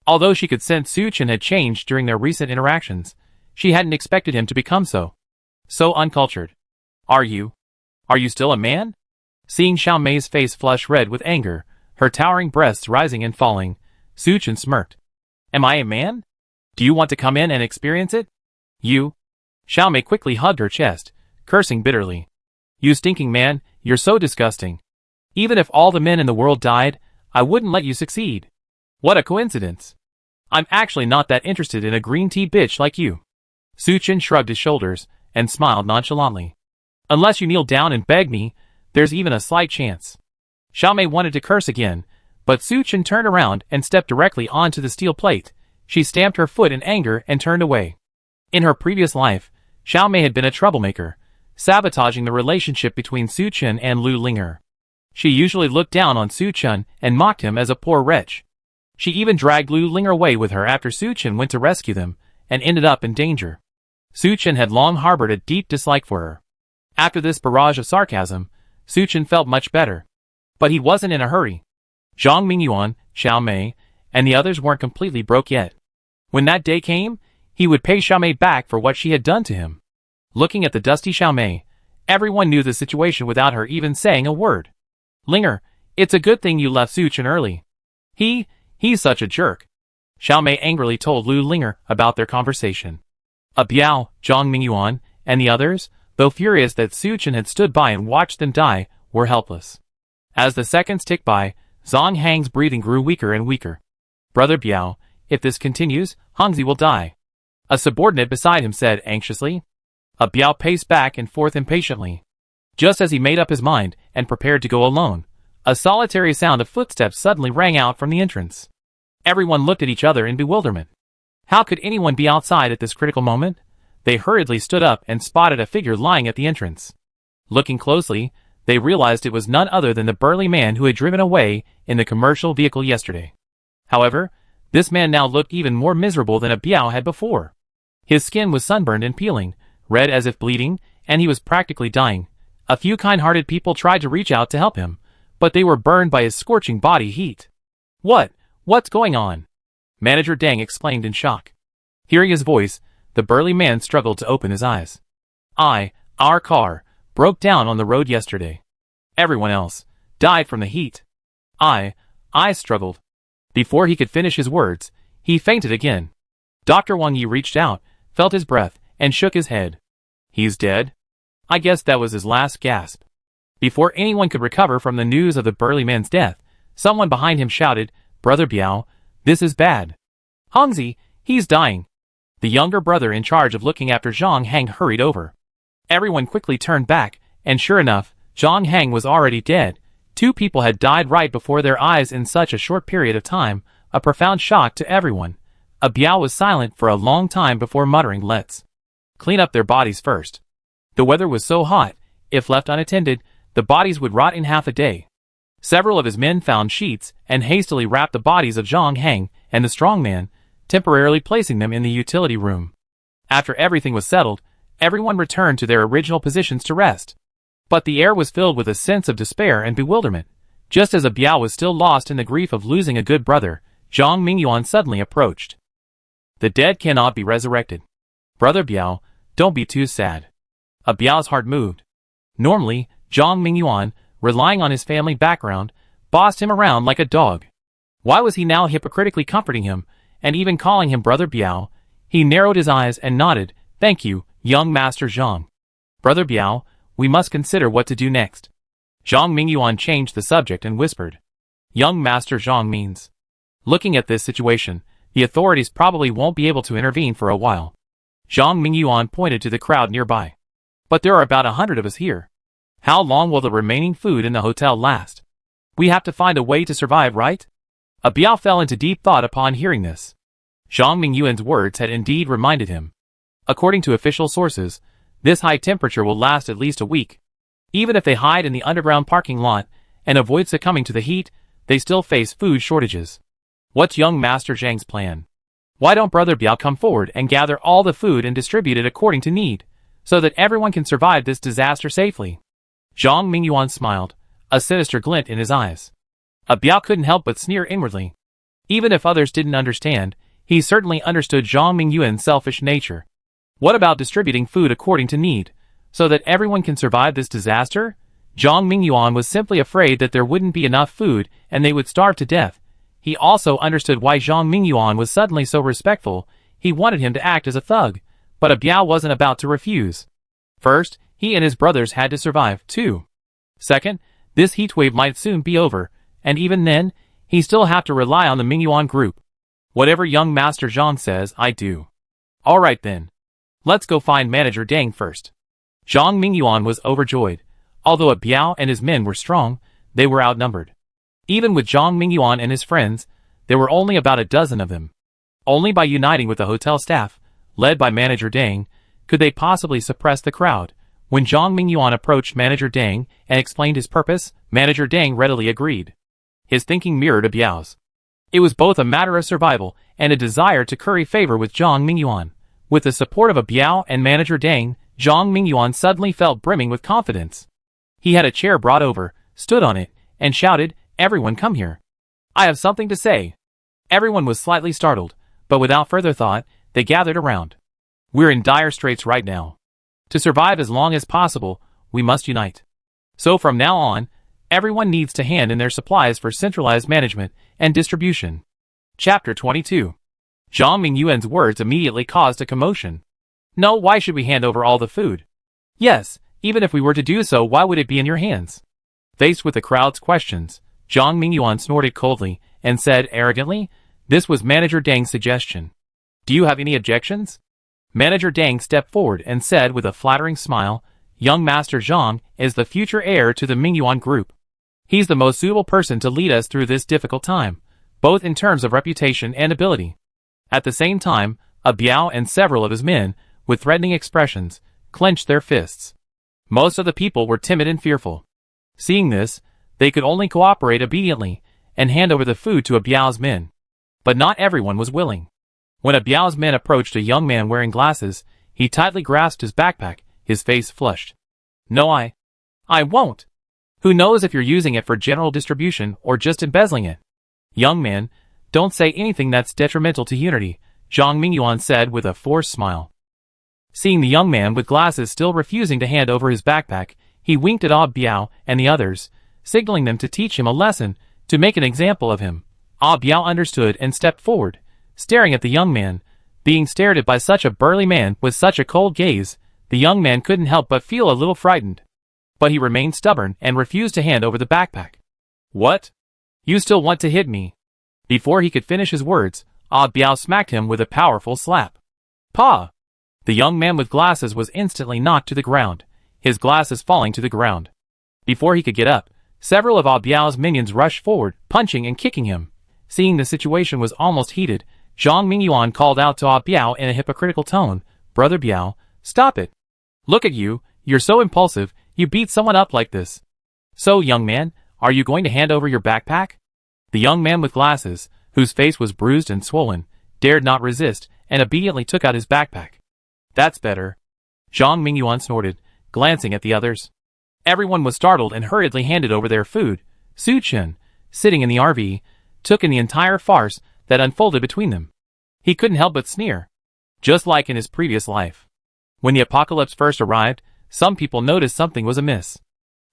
Although she could sense Su Chen had changed during their recent interactions, she hadn't expected him to become so uncultured. Are you still a man? Seeing Xiaomei's face flush red with anger, her towering breasts rising and falling, Su Chen smirked. Am I a man? Do you want to come in and experience it? You? Xiaomei quickly hugged her chest, cursing bitterly. You stinking man, you're so disgusting. Even if all the men in the world died, I wouldn't let you succeed. What a coincidence. I'm actually not that interested in a green tea bitch like you. Su Chen shrugged his shoulders and smiled nonchalantly. Unless you kneel down and beg me, there's even a slight chance. Xiaomei wanted to curse again, but Su Chen turned around and stepped directly onto the steel plate. She stamped her foot in anger and turned away. In her previous life, Xiaomei had been a troublemaker, sabotaging the relationship between Su Chen and Lu Linger. She usually looked down on Su Chen and mocked him as a poor wretch. She even dragged Lu Linger away with her after Su Chen went to rescue them, and ended up in danger. Su Chen had long harbored a deep dislike for her. After this barrage of sarcasm, Su Chen felt much better. But he wasn't in a hurry. Zhang Mingyuan, Xiaomei, and the others weren't completely broke yet. When that day came, he would pay Xiaomei back for what she had done to him. Looking at the dusty Xiaomei, everyone knew the situation without her even saying a word. Linger, it's a good thing you left Su Chen early. He's such a jerk. Xiaomei angrily told Lu Linger about their conversation. Biao, Zhang Mingyuan, and the others, though furious that Su Chen had stood by and watched them die, were helpless. As the seconds ticked by, Zhang Hang's breathing grew weaker and weaker. Brother Biao, if this continues, Hangzi will die. A subordinate beside him said anxiously. Biao paced back and forth impatiently. Just as he made up his mind and prepared to go alone, a solitary sound of footsteps suddenly rang out from the entrance. Everyone looked at each other in bewilderment. How could anyone be outside at this critical moment? They hurriedly stood up and spotted a figure lying at the entrance. Looking closely, they realized it was none other than the burly man who had driven away in the commercial vehicle yesterday. However, this man now looked even more miserable than Biao had before. His skin was sunburned and peeling, red as if bleeding, and he was practically dying. A few kind-hearted people tried to reach out to help him, but they were burned by his scorching body heat. What's going on? Manager Deng exclaimed in shock. Hearing his voice, the burly man struggled to open his eyes. Our car, broke down on the road yesterday. Everyone else died from the heat. I struggled. Before he could finish his words, he fainted again. Dr. Wang Yi reached out, felt his breath, and shook his head. He's dead? I guess that was his last gasp. Before anyone could recover from the news of the burly man's death, someone behind him shouted, Brother Biao, this is bad. Hangzi, he's dying. The younger brother in charge of looking after Zhang Hang hurried over. Everyone quickly turned back, and sure enough, Zhang Hang was already dead. 2 people had died right before their eyes in such a short period of time, a profound shock to everyone. Biao was silent for a long time before muttering, let's clean up their bodies first. The weather was so hot, if left unattended, the bodies would rot in half a day. Several of his men found sheets and hastily wrapped the bodies of Zhang Hang and the strong man, temporarily placing them in the utility room. After everything was settled, everyone returned to their original positions to rest. But the air was filled with a sense of despair and bewilderment. Just as Biao was still lost in the grief of losing a good brother, Zhang Mingyuan suddenly approached. The dead cannot be resurrected. Brother Biao, don't be too sad. Biao's heart moved. Normally, Zhang Mingyuan, relying on his family background, bossed him around like a dog. Why was he now hypocritically comforting him, and even calling him Brother Biao? He narrowed his eyes and nodded, thank you, young Master Zhang. Brother Biao, we must consider what to do next. Zhang Mingyuan changed the subject and whispered. Young Master Zhang means. Looking at this situation, the authorities probably won't be able to intervene for a while. Zhang Mingyuan pointed to the crowd nearby. But there are about 100 of us here. How long will the remaining food in the hotel last? We have to find a way to survive, right? Biao fell into deep thought upon hearing this. Zhang Mingyuan's words had indeed reminded him. According to official sources, this high temperature will last at least a week. Even if they hide in the underground parking lot and avoid succumbing to the heat, they still face food shortages. What's young Master Zhang's plan? Why don't Brother Biao come forward and gather all the food and distribute it according to need, so that everyone can survive this disaster safely? Zhang Mingyuan smiled, a sinister glint in his eyes. Biao couldn't help but sneer inwardly. Even if others didn't understand, he certainly understood Zhang Mingyuan's selfish nature. What about distributing food according to need, so that everyone can survive this disaster? Zhang Mingyuan was simply afraid that there wouldn't be enough food and they would starve to death. He also understood why Zhang Mingyuan was suddenly so respectful. He wanted him to act as a thug, but Biao wasn't about to refuse. First, he and his brothers had to survive, too. Second, this heatwave might soon be over, and even then, he still have to rely on the Mingyuan group. Whatever young Master Zhang says, I do. Alright then. Let's go find Manager Deng first. Zhang Mingyuan was overjoyed. Although Biao and his men were strong, they were outnumbered. Even with Zhang Mingyuan and his friends, there were only about a dozen of them. Only by uniting with the hotel staff, led by Manager Deng, could they possibly suppress the crowd. When Zhang Mingyuan approached Manager Deng and explained his purpose, Manager Deng readily agreed. His thinking mirrored Biao's. It was both a matter of survival and a desire to curry favor with Zhang Mingyuan. With the support of Biao and Manager Deng, Zhang Mingyuan suddenly felt brimming with confidence. He had a chair brought over, stood on it, and shouted, "Everyone come here. I have something to say." Everyone was slightly startled, but without further thought, they gathered around. We're in dire straits right now. To survive as long as possible, we must unite. So from now on, everyone needs to hand in their supplies for centralized management and distribution. Chapter 22. Zhang Mingyuan's words immediately caused a commotion. No, why should we hand over all the food? Yes, even if we were to do so, why would it be in your hands? Faced with the crowd's questions, Zhang Mingyuan snorted coldly and said arrogantly, "This was Manager Deng's suggestion. Do you have any objections?" Manager Deng stepped forward and said with a flattering smile, "Young Master Zhang is the future heir to the Mingyuan group. He's the most suitable person to lead us through this difficult time, both in terms of reputation and ability." At the same time, Biao and several of his men, with threatening expressions, clenched their fists. Most of the people were timid and fearful. Seeing this, they could only cooperate obediently and hand over the food to Biao's men. But not everyone was willing. When Biao's men approached a young man wearing glasses, he tightly grasped his backpack, his face flushed. "No, I won't. Who knows if you're using it for general distribution or just embezzling it?" "Young man, don't say anything that's detrimental to unity," Zhang Mingyuan said with a forced smile. Seeing the young man with glasses still refusing to hand over his backpack, he winked at Biao and the others, signaling them to teach him a lesson, to make an example of him. Biao understood and stepped forward, staring at the young man. Being stared at by such a burly man with such a cold gaze, the young man couldn't help but feel a little frightened. But he remained stubborn and refused to hand over the backpack. "What? You still want to hit me?" Before he could finish his words, Biao smacked him with a powerful slap. "Pa!" The young man with glasses was instantly knocked to the ground, his glasses falling to the ground. Before he could get up, several of Biao's minions rushed forward, punching and kicking him. Seeing the situation was almost heated, Zhang Mingyuan called out to Biao in a hypocritical tone, "Brother Biao, stop it. Look at you, you're so impulsive, you beat someone up like this. So, young man, are you going to hand over your backpack?" The young man with glasses, whose face was bruised and swollen, dared not resist, and obediently took out his backpack. "That's better." Zhang Mingyuan snorted, glancing at the others. Everyone was startled and hurriedly handed over their food. Su Chen, sitting in the RV, took in the entire farce that unfolded between them. He couldn't help but sneer. Just like in his previous life. When the apocalypse first arrived, some people noticed something was amiss.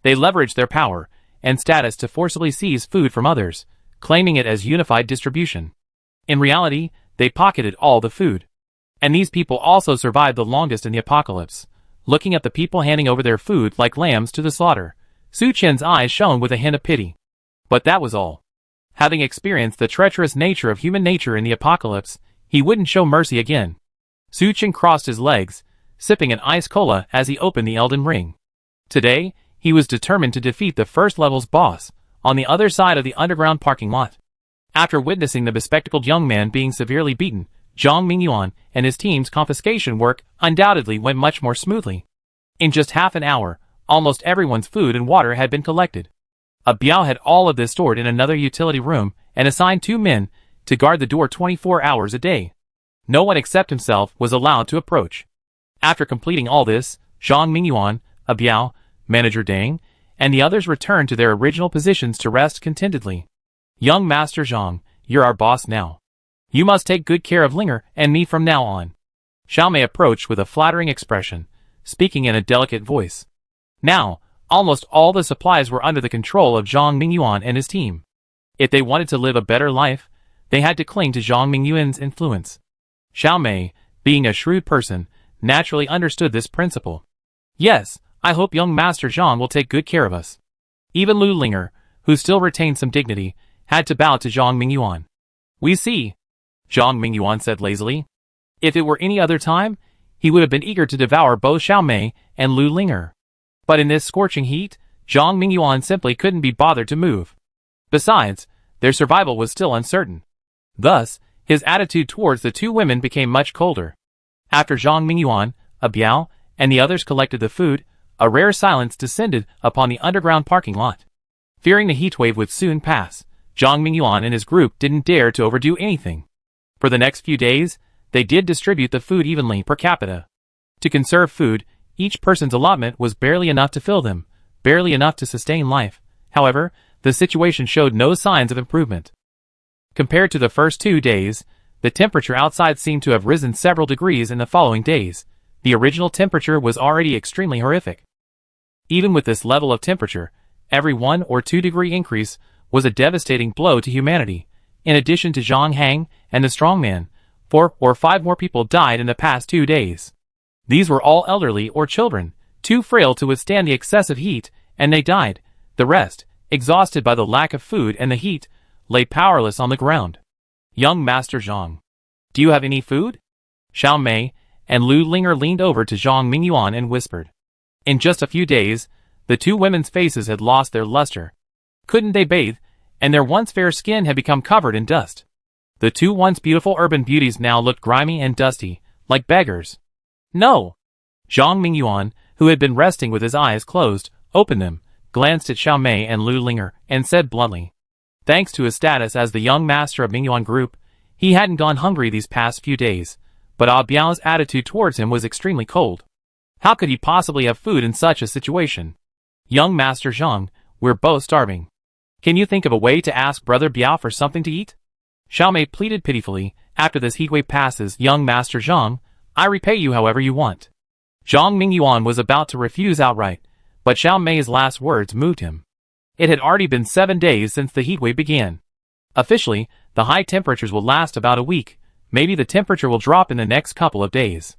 They leveraged their power and status to forcibly seize food from others, claiming it as unified distribution. In reality, they pocketed all the food. And these people also survived the longest in the apocalypse, looking at the people handing over their food like lambs to the slaughter. Su Chen's eyes shone with a hint of pity. But that was all. Having experienced the treacherous nature of human nature in the apocalypse, he wouldn't show mercy again. Su Chen crossed his legs, sipping an ice cola as he opened the Elden Ring. Today, he was determined to defeat the first level's boss, on the other side of the underground parking lot. After witnessing the bespectacled young man being severely beaten, Zhang Mingyuan and his team's confiscation work undoubtedly went much more smoothly. In just half an hour, almost everyone's food and water had been collected. Biao had all of this stored in another utility room and assigned 2 men to guard the door 24 hours a day. No one except himself was allowed to approach. After completing all this, Zhang Mingyuan, Biao, Manager Deng, and the others returned to their original positions to rest contentedly. Young Master Zhang, you're our boss now. You must take good care of Linger and me from now on. Xiaomei approached with a flattering expression, speaking in a delicate voice. Now, almost all the supplies were under the control of Zhang Mingyuan and his team. If they wanted to live a better life, they had to cling to Zhang Mingyuan's influence. Xiaomei, being a shrewd person, naturally understood this principle. Yes, I hope young Master Zhang will take good care of us. Even Lu Linger, who still retained some dignity, had to bow to Zhang Mingyuan. We see, Zhang Mingyuan said lazily. If it were any other time, he would have been eager to devour both Xiaomei and Lu Linger. But in this scorching heat, Zhang Mingyuan simply couldn't be bothered to move. Besides, their survival was still uncertain. Thus, his attitude towards the two women became much colder. After Zhang Mingyuan, Biao, and the others collected the food, a rare silence descended upon the underground parking lot. Fearing the heatwave would soon pass, Zhang Mingyuan and his group didn't dare to overdo anything. For the next few days, they did distribute the food evenly per capita. To conserve food, each person's allotment was barely enough to fill them, barely enough to sustain life. However, the situation showed no signs of improvement. Compared to the first 2 days, the temperature outside seemed to have risen several degrees in the following days. The original temperature was already extremely horrific. Even with this level of temperature, every 1 or 2 degree increase was a devastating blow to humanity. In addition to Zhang Hang and the strongman, 4 or 5 more people died in the past 2 days. These were all elderly or children, too frail to withstand the excessive heat, and they died. The rest, exhausted by the lack of food and the heat, lay powerless on the ground. Young Master Zhang, do you have any food? Xiaomei and Lu Linger leaned over to Zhang Mingyuan and whispered. In just a few days, the two women's faces had lost their luster. Couldn't they bathe, and their once fair skin had become covered in dust. The two once beautiful urban beauties now looked grimy and dusty, like beggars. No! Zhang Mingyuan, who had been resting with his eyes closed, opened them, glanced at Xiaomei and Lu Linger, and said bluntly. Thanks to his status as the young master of Mingyuan Group, he hadn't gone hungry these past few days, but Biao's attitude towards him was extremely cold. How could he possibly have food in such a situation? Young Master Zhang, we're both starving. Can you think of a way to ask Brother Biao for something to eat? Xiaomei pleaded pitifully. After this heatwave passes, young Master Zhang, I repay you however you want. Zhang Mingyuan was about to refuse outright, but Xiaomei's last words moved him. It had already been 7 days since the heatwave began. Officially, the high temperatures will last about a week. Maybe the temperature will drop in the next couple of days.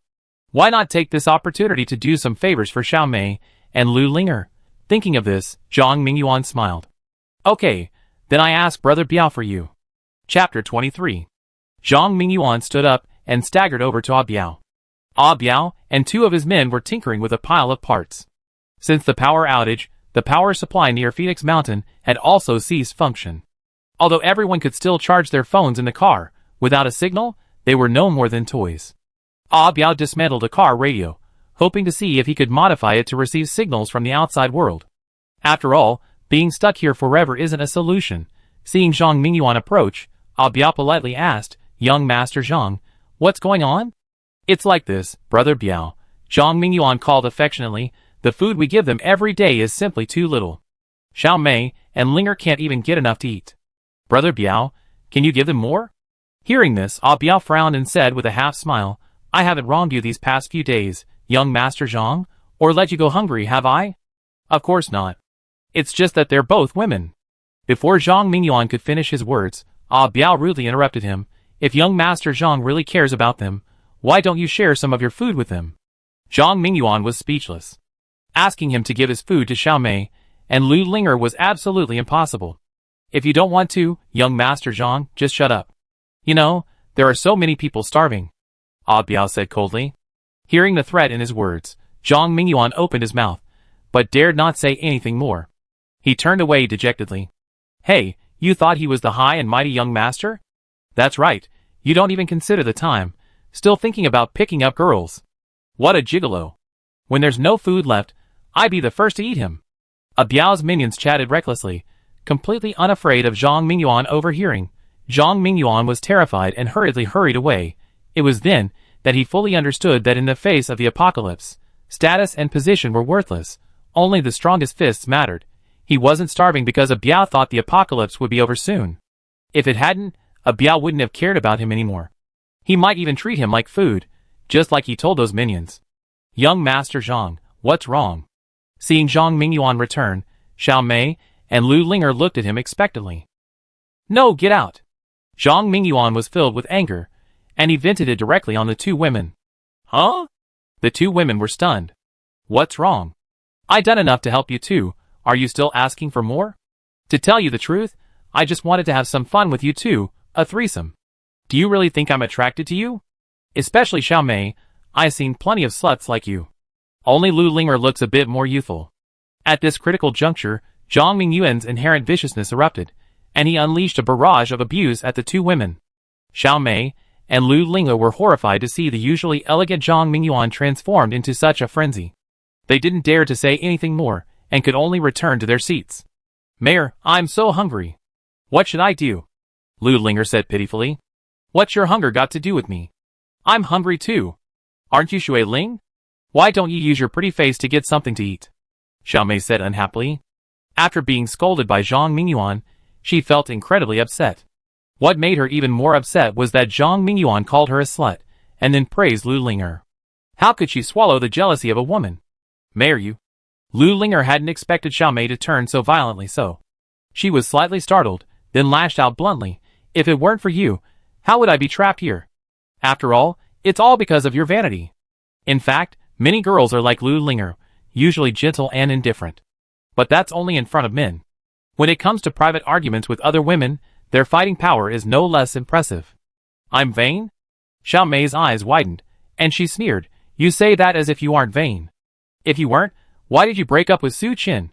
Why not take this opportunity to do some favors for Xiaomei and Lu Linger? Thinking of this, Zhang Mingyuan smiled. Okay, then I ask Brother Biao for you. Chapter 23. Zhang Mingyuan stood up and staggered over to Biao. Biao and 2 of his men were tinkering with a pile of parts. Since the power outage, the power supply near Phoenix Mountain had also ceased function. Although everyone could still charge their phones in the car, without a signal, they were no more than toys. Biao dismantled a car radio, hoping to see if he could modify it to receive signals from the outside world. After all, being stuck here forever isn't a solution. Seeing Zhang Mingyuan approach, Biao politely asked, Young Master Zhang, what's going on? It's like this, Brother Biao, Zhang Mingyuan called affectionately. The food we give them every day is simply too little. Xiaomei and Linger can't even get enough to eat. Brother Biao, can you give them more? Hearing this, Biao frowned and said with a half smile, I haven't wronged you these past few days, young Master Zhang, or let you go hungry, have I? Of course not. It's just that they're both women. Before Zhang Mingyuan could finish his words, Biao rudely interrupted him. If young Master Zhang really cares about them, why don't you share some of your food with them? Zhang Mingyuan was speechless. Asking him to give his food to Xiaomei and Lu Linger was absolutely impossible. If you don't want to, young Master Zhang, just shut up. You know, there are so many people starving. Biao said coldly. Hearing the threat in his words, Zhang Mingyuan opened his mouth, but dared not say anything more. He turned away dejectedly. Hey, you thought he was the high and mighty young master? That's right, you don't even consider the time, still thinking about picking up girls. What a gigolo. When there's no food left, I'd be the first to eat him. Biao's minions chatted recklessly, completely unafraid of Zhang Mingyuan overhearing. Zhang Mingyuan was terrified and hurried away. It was then that he fully understood that in the face of the apocalypse, status and position were worthless, only the strongest fists mattered. He wasn't starving because a Biao thought the apocalypse would be over soon. If it hadn't, a Biao wouldn't have cared about him anymore. He might even treat him like food, just like he told those minions. Young Master Zhang, what's wrong? Seeing Zhang Mingyuan return, Xiao Mei and Lu Linger looked at him expectantly. No, get out! Zhang Mingyuan was filled with anger, and he vented it directly on the two women. Huh? The two women were stunned. What's wrong? I done enough to help you too. Are you still asking for more? To tell you the truth, I just wanted to have some fun with you too, a threesome. Do you really think I'm attracted to you? Especially Xiao Mei, I've seen plenty of sluts like you. Only Lu Linger looks a bit more youthful. At this critical juncture, Zhang Mingyuan's inherent viciousness erupted, and he unleashed a barrage of abuse at the two women. Xiao Mei and Lu Linger were horrified to see the usually elegant Zhang Mingyuan transformed into such a frenzy. They didn't dare to say anything more, and could only return to their seats. Mayor, I'm so hungry. What should I do? Lu Linger said pitifully. What's your hunger got to do with me? I'm hungry too. Aren't you Shui Ling? Why don't you use your pretty face to get something to eat? Xiao Mei said unhappily. After being scolded by Zhang Mingyuan, she felt incredibly upset. What made her even more upset was that Zhang Mingyuan called her a slut, and then praised Lu Linger. How could she swallow the jealousy of a woman? Mayor, you. Lu Linger hadn't expected Xiao Mei to turn so violently so. She was slightly startled, then lashed out bluntly. If it weren't for you, how would I be trapped here? After all, it's all because of your vanity. In fact, many girls are like Lu Linger, usually gentle and indifferent. But that's only in front of men. When it comes to private arguments with other women, their fighting power is no less impressive. I'm vain? Xiao Mei's eyes widened, and she sneered. You say that as if you aren't vain. If you weren't, why did you break up with Su Qin?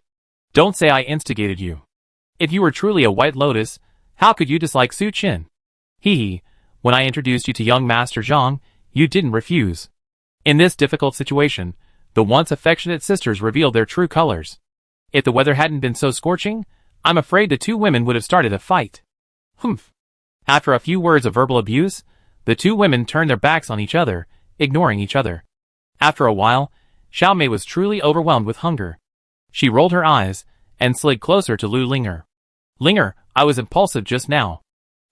Don't say I instigated you. If you were truly a White Lotus, how could you dislike Su Qin? Hee, when I introduced you to young Master Zhang, you didn't refuse. In this difficult situation, the once affectionate sisters revealed their true colors. If the weather hadn't been so scorching, I'm afraid the two women would have started a fight. Humph. After a few words of verbal abuse, the two women turned their backs on each other, ignoring each other. After a while, Xiao Mei was truly overwhelmed with hunger. She rolled her eyes, and slid closer to Lu Linger. Linger, I was impulsive just now.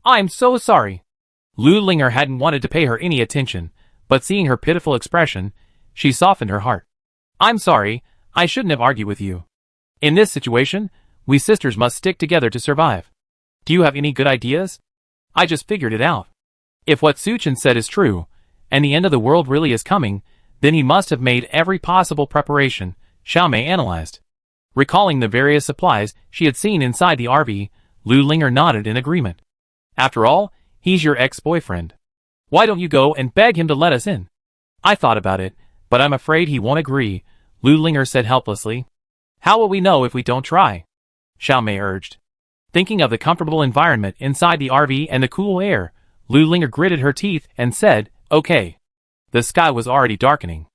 I'm so sorry. Lu Linger hadn't wanted to pay her any attention, but seeing her pitiful expression, she softened her heart. I'm sorry, I shouldn't have argued with you. In this situation, we sisters must stick together to survive. Do you have any good ideas? I just figured it out. If what Su Qin said is true, and the end of the world really is coming, then he must have made every possible preparation, Xiao Mei analyzed. Recalling the various supplies she had seen inside the RV, Lu Linger nodded in agreement. After all, he's your ex-boyfriend. Why don't you go and beg him to let us in? I thought about it, but I'm afraid he won't agree, Lu Linger said helplessly. How will we know if we don't try? Xiao Mei urged. Thinking of the comfortable environment inside the RV and the cool air, Lu Linger gritted her teeth and said, okay. The sky was already darkening.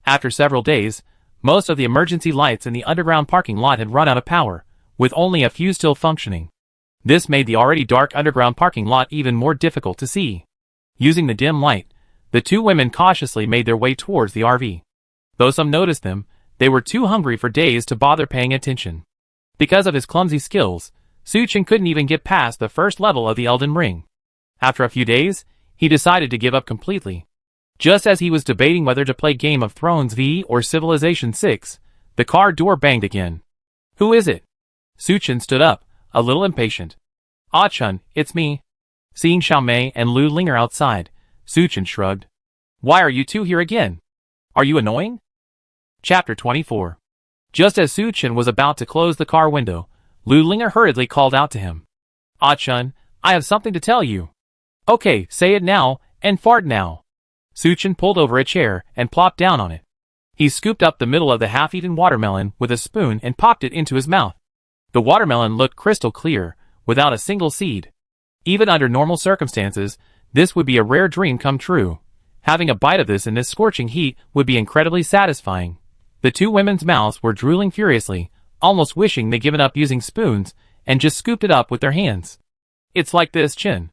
After several days, most of the emergency lights in the underground parking lot had run out of power, with only a few still functioning. This made the already dark underground parking lot even more difficult to see. Using the dim light, the two women cautiously made their way towards the RV. Though some noticed them, they were too hungry for days to bother paying attention. Because of his clumsy skills, Su Qin couldn't even get past the first level of the Elden Ring. After a few days, he decided to give up completely. Just as he was debating whether to play Game of Thrones V or Civilization 6, the car door banged again. Who is it? Su Qin stood up, a little impatient. Ah Chun, it's me. Seeing Xiao Mei and Lu Linger outside, Su Qin shrugged. Why are you two here again? Are you annoying? Chapter 24. Just as Su Qin was about to close the car window, Lu Linger hurriedly called out to him. Ah Chun, I have something to tell you. Okay, say it now, and fart now. Su Qin pulled over a chair and plopped down on it. He scooped up the middle of the half-eaten watermelon with a spoon and popped it into his mouth. The watermelon looked crystal clear, without a single seed. Even under normal circumstances, this would be a rare dream come true. Having a bite of this in this scorching heat would be incredibly satisfying. The two women's mouths were drooling furiously, almost wishing they'd given up using spoons and just scooped it up with their hands. It's like this, Chin.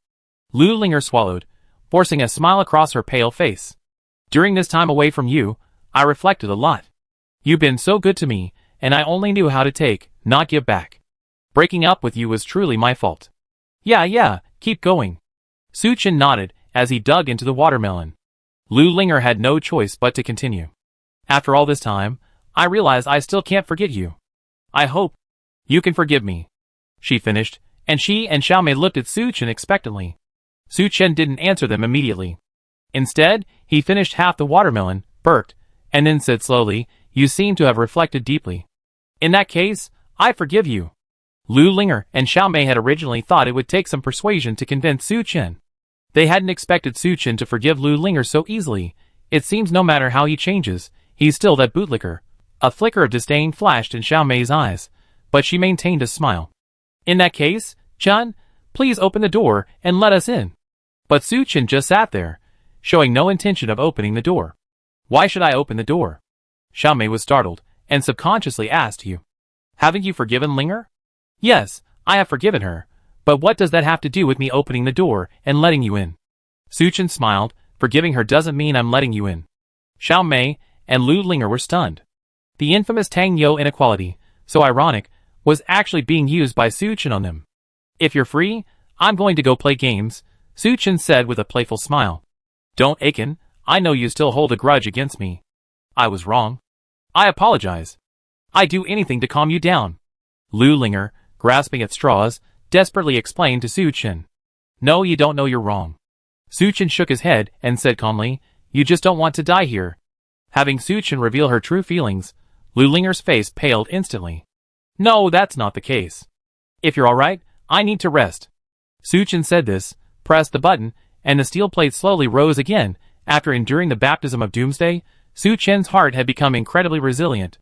Lu Linger swallowed, forcing a smile across her pale face. During this time away from you, I reflected a lot. You've been so good to me, and I only knew how to take, not give back. Breaking up with you was truly my fault. Yeah, keep going. Suchin nodded as he dug into the watermelon. Lu Linger had no choice but to continue. After all this time, I realize I still can't forget you. I hope you can forgive me. She finished, and she and Xiaomei looked at Suchin expectantly. Suchin didn't answer them immediately. Instead, he finished half the watermelon, burped, and then said slowly, "You seem to have reflected deeply. In that case, I forgive you." Lu Linger and Xiaomei had originally thought it would take some persuasion to convince Suchin. They hadn't expected Suchin to forgive Lu Linger so easily. It seems no matter how he changes, he's still that bootlicker. A flicker of disdain flashed in Xiaomei's eyes, but she maintained a smile. "In that case, Chun, please open the door and let us in." But Suchin just sat there, showing no intention of opening the door. "Why should I open the door?" Xiaomei was startled, and subconsciously asked, "You? Haven't you forgiven Linger?" "Yes, I have forgiven her, but what does that have to do with me opening the door and letting you in?" Suchin smiled. "Forgiving her doesn't mean I'm letting you in." Xiaomei and Lu Linger were stunned. The infamous Tang Yo inequality, so ironic, was actually being used by Suchin on them. "If you're free, I'm going to go play games," Suchin said with a playful smile. "Don't, Aiken, I know you still hold a grudge against me. I was wrong. I apologize. I'd do anything to calm you down." Lu Linger, grasping at straws, desperately explained to Suchin. "No, you don't know you're wrong." Suchin shook his head and said calmly, "You just don't want to die here." Having Suchin reveal her true feelings, Lu Linger's face paled instantly. "No, that's not the case. If you're alright, I need to rest." Suchin said this, pressed the button, and the steel plate slowly rose again. After enduring the baptism of Doomsday, Suchin's heart had become incredibly resilient.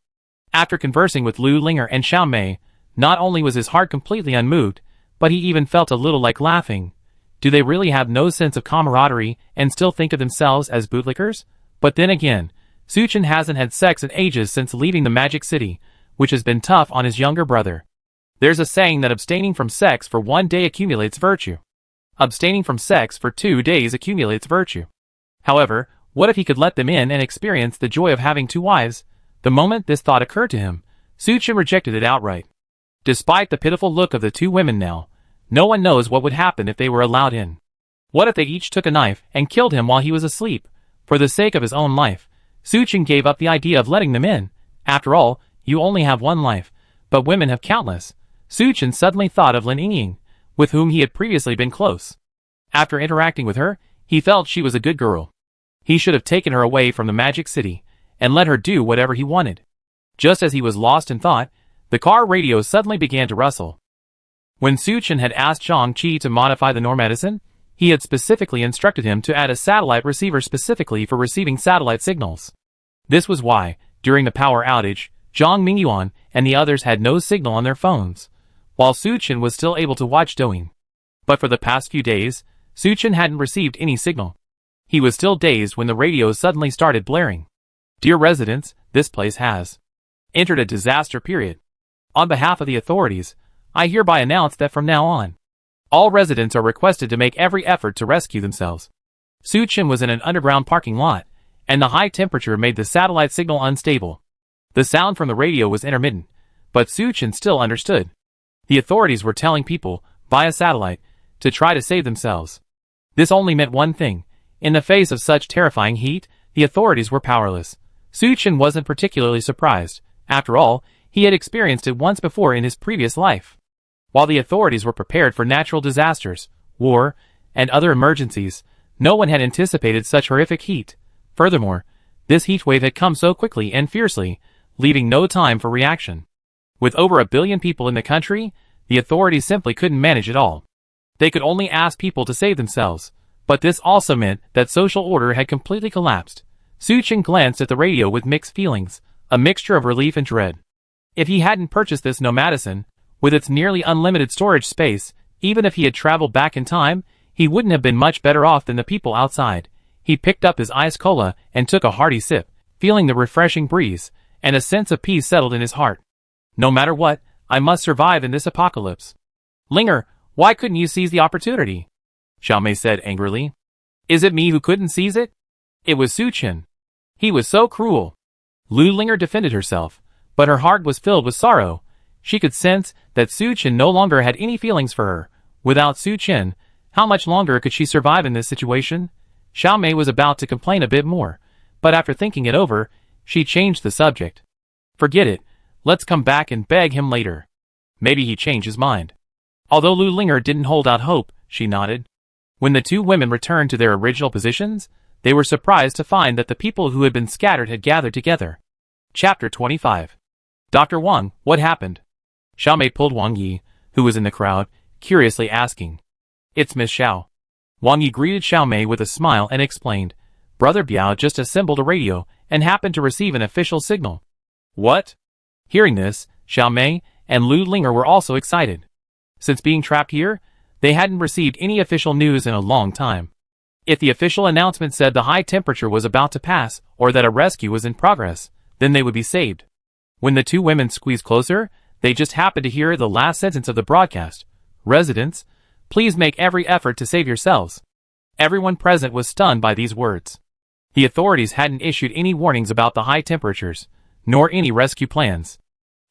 After conversing with Lu Linger and Xiaomei, not only was his heart completely unmoved, but he even felt a little like laughing. Do they really have no sense of camaraderie and still think of themselves as bootlickers? But then again, Suchin hasn't had sex in ages since leaving the Magic City, which has been tough on his younger brother. There's a saying that abstaining from sex for 1 day accumulates virtue. Abstaining from sex for 2 days accumulates virtue. However, what if he could let them in and experience the joy of having 2 wives? The moment this thought occurred to him, Suchin rejected it outright. Despite the pitiful look of the 2 women now, no one knows what would happen if they were allowed in. What if they each took a knife and killed him while he was asleep? For the sake of his own life, Suchin gave up the idea of letting them in. After all, you only have 1 life, but women have countless. Suchin suddenly thought of Lin Ying, with whom he had previously been close. After interacting with her, he felt she was a good girl. He should have taken her away from the Magic City, and let her do whatever he wanted. Just as he was lost in thought, the car radio suddenly began to rustle. When Suchin had asked Zhang Qi to modify the Normedicine, he had specifically instructed him to add a satellite receiver specifically for receiving satellite signals. This was why, during the power outage, Zhang Mingyuan and the others had no signal on their phones, while Suchin was still able to watch Douyin. But for the past few days, Suchin hadn't received any signal. He was still dazed when the radio suddenly started blaring. "Dear residents, this place has entered a disaster period. On behalf of the authorities, I hereby announce that from now on, all residents are requested to make every effort to rescue themselves." Suchin was in an underground parking lot, and the high temperature made the satellite signal unstable. The sound from the radio was intermittent, but Suchin still understood. The authorities were telling people, via satellite, to try to save themselves. This only meant one thing. In the face of such terrifying heat, the authorities were powerless. Suchin wasn't particularly surprised. After all, he had experienced it once before in his previous life. While the authorities were prepared for natural disasters, war, and other emergencies, no one had anticipated such horrific heat. Furthermore, this heat wave had come so quickly and fiercely, leaving no time for reaction. With over 1 billion people in the country, the authorities simply couldn't manage it all. They could only ask people to save themselves, but this also meant that social order had completely collapsed. Suchin glanced at the radio with mixed feelings, a mixture of relief and dread. If he hadn't purchased this Nomedicine, with its nearly unlimited storage space, even if he had traveled back in time, he wouldn't have been much better off than the people outside. He picked up his ice cola and took a hearty sip, feeling the refreshing breeze, and a sense of peace settled in his heart. No matter what, I must survive in this apocalypse. "Linger, why couldn't you seize the opportunity?" Xiaomei said angrily. Is it me who couldn't seize it? It was Suchin. He was so cruel. Lu Linger defended herself, but her heart was filled with sorrow. She could sense that Suchin no longer had any feelings for her. Without Suchin, how much longer could she survive in this situation? Xiao Mei was about to complain a bit more, but after thinking it over, she changed the subject. Forget it, let's come back and beg him later. Maybe he changed his mind. Although Lu Linger didn't hold out hope, she nodded. When the two women returned to their original positions, they were surprised to find that the people who had been scattered had gathered together. Chapter 25. Dr. Wang, what happened? Xiao Mei pulled Wang Yi, who was in the crowd, curiously asking. It's Miss Xiao. Wang Yi greeted Xiao Mei with a smile and explained. Brother Biao just assembled a radio and happened to receive an official signal. What? Hearing this, Xiao Mei and Lu Linger were also excited. Since being trapped here, they hadn't received any official news in a long time. If the official announcement said the high temperature was about to pass or that a rescue was in progress, then they would be saved. When the two women squeezed closer, they just happened to hear the last sentence of the broadcast. Residents, please make every effort to save yourselves. Everyone present was stunned by these words. The authorities hadn't issued any warnings about the high temperatures, nor any rescue plans.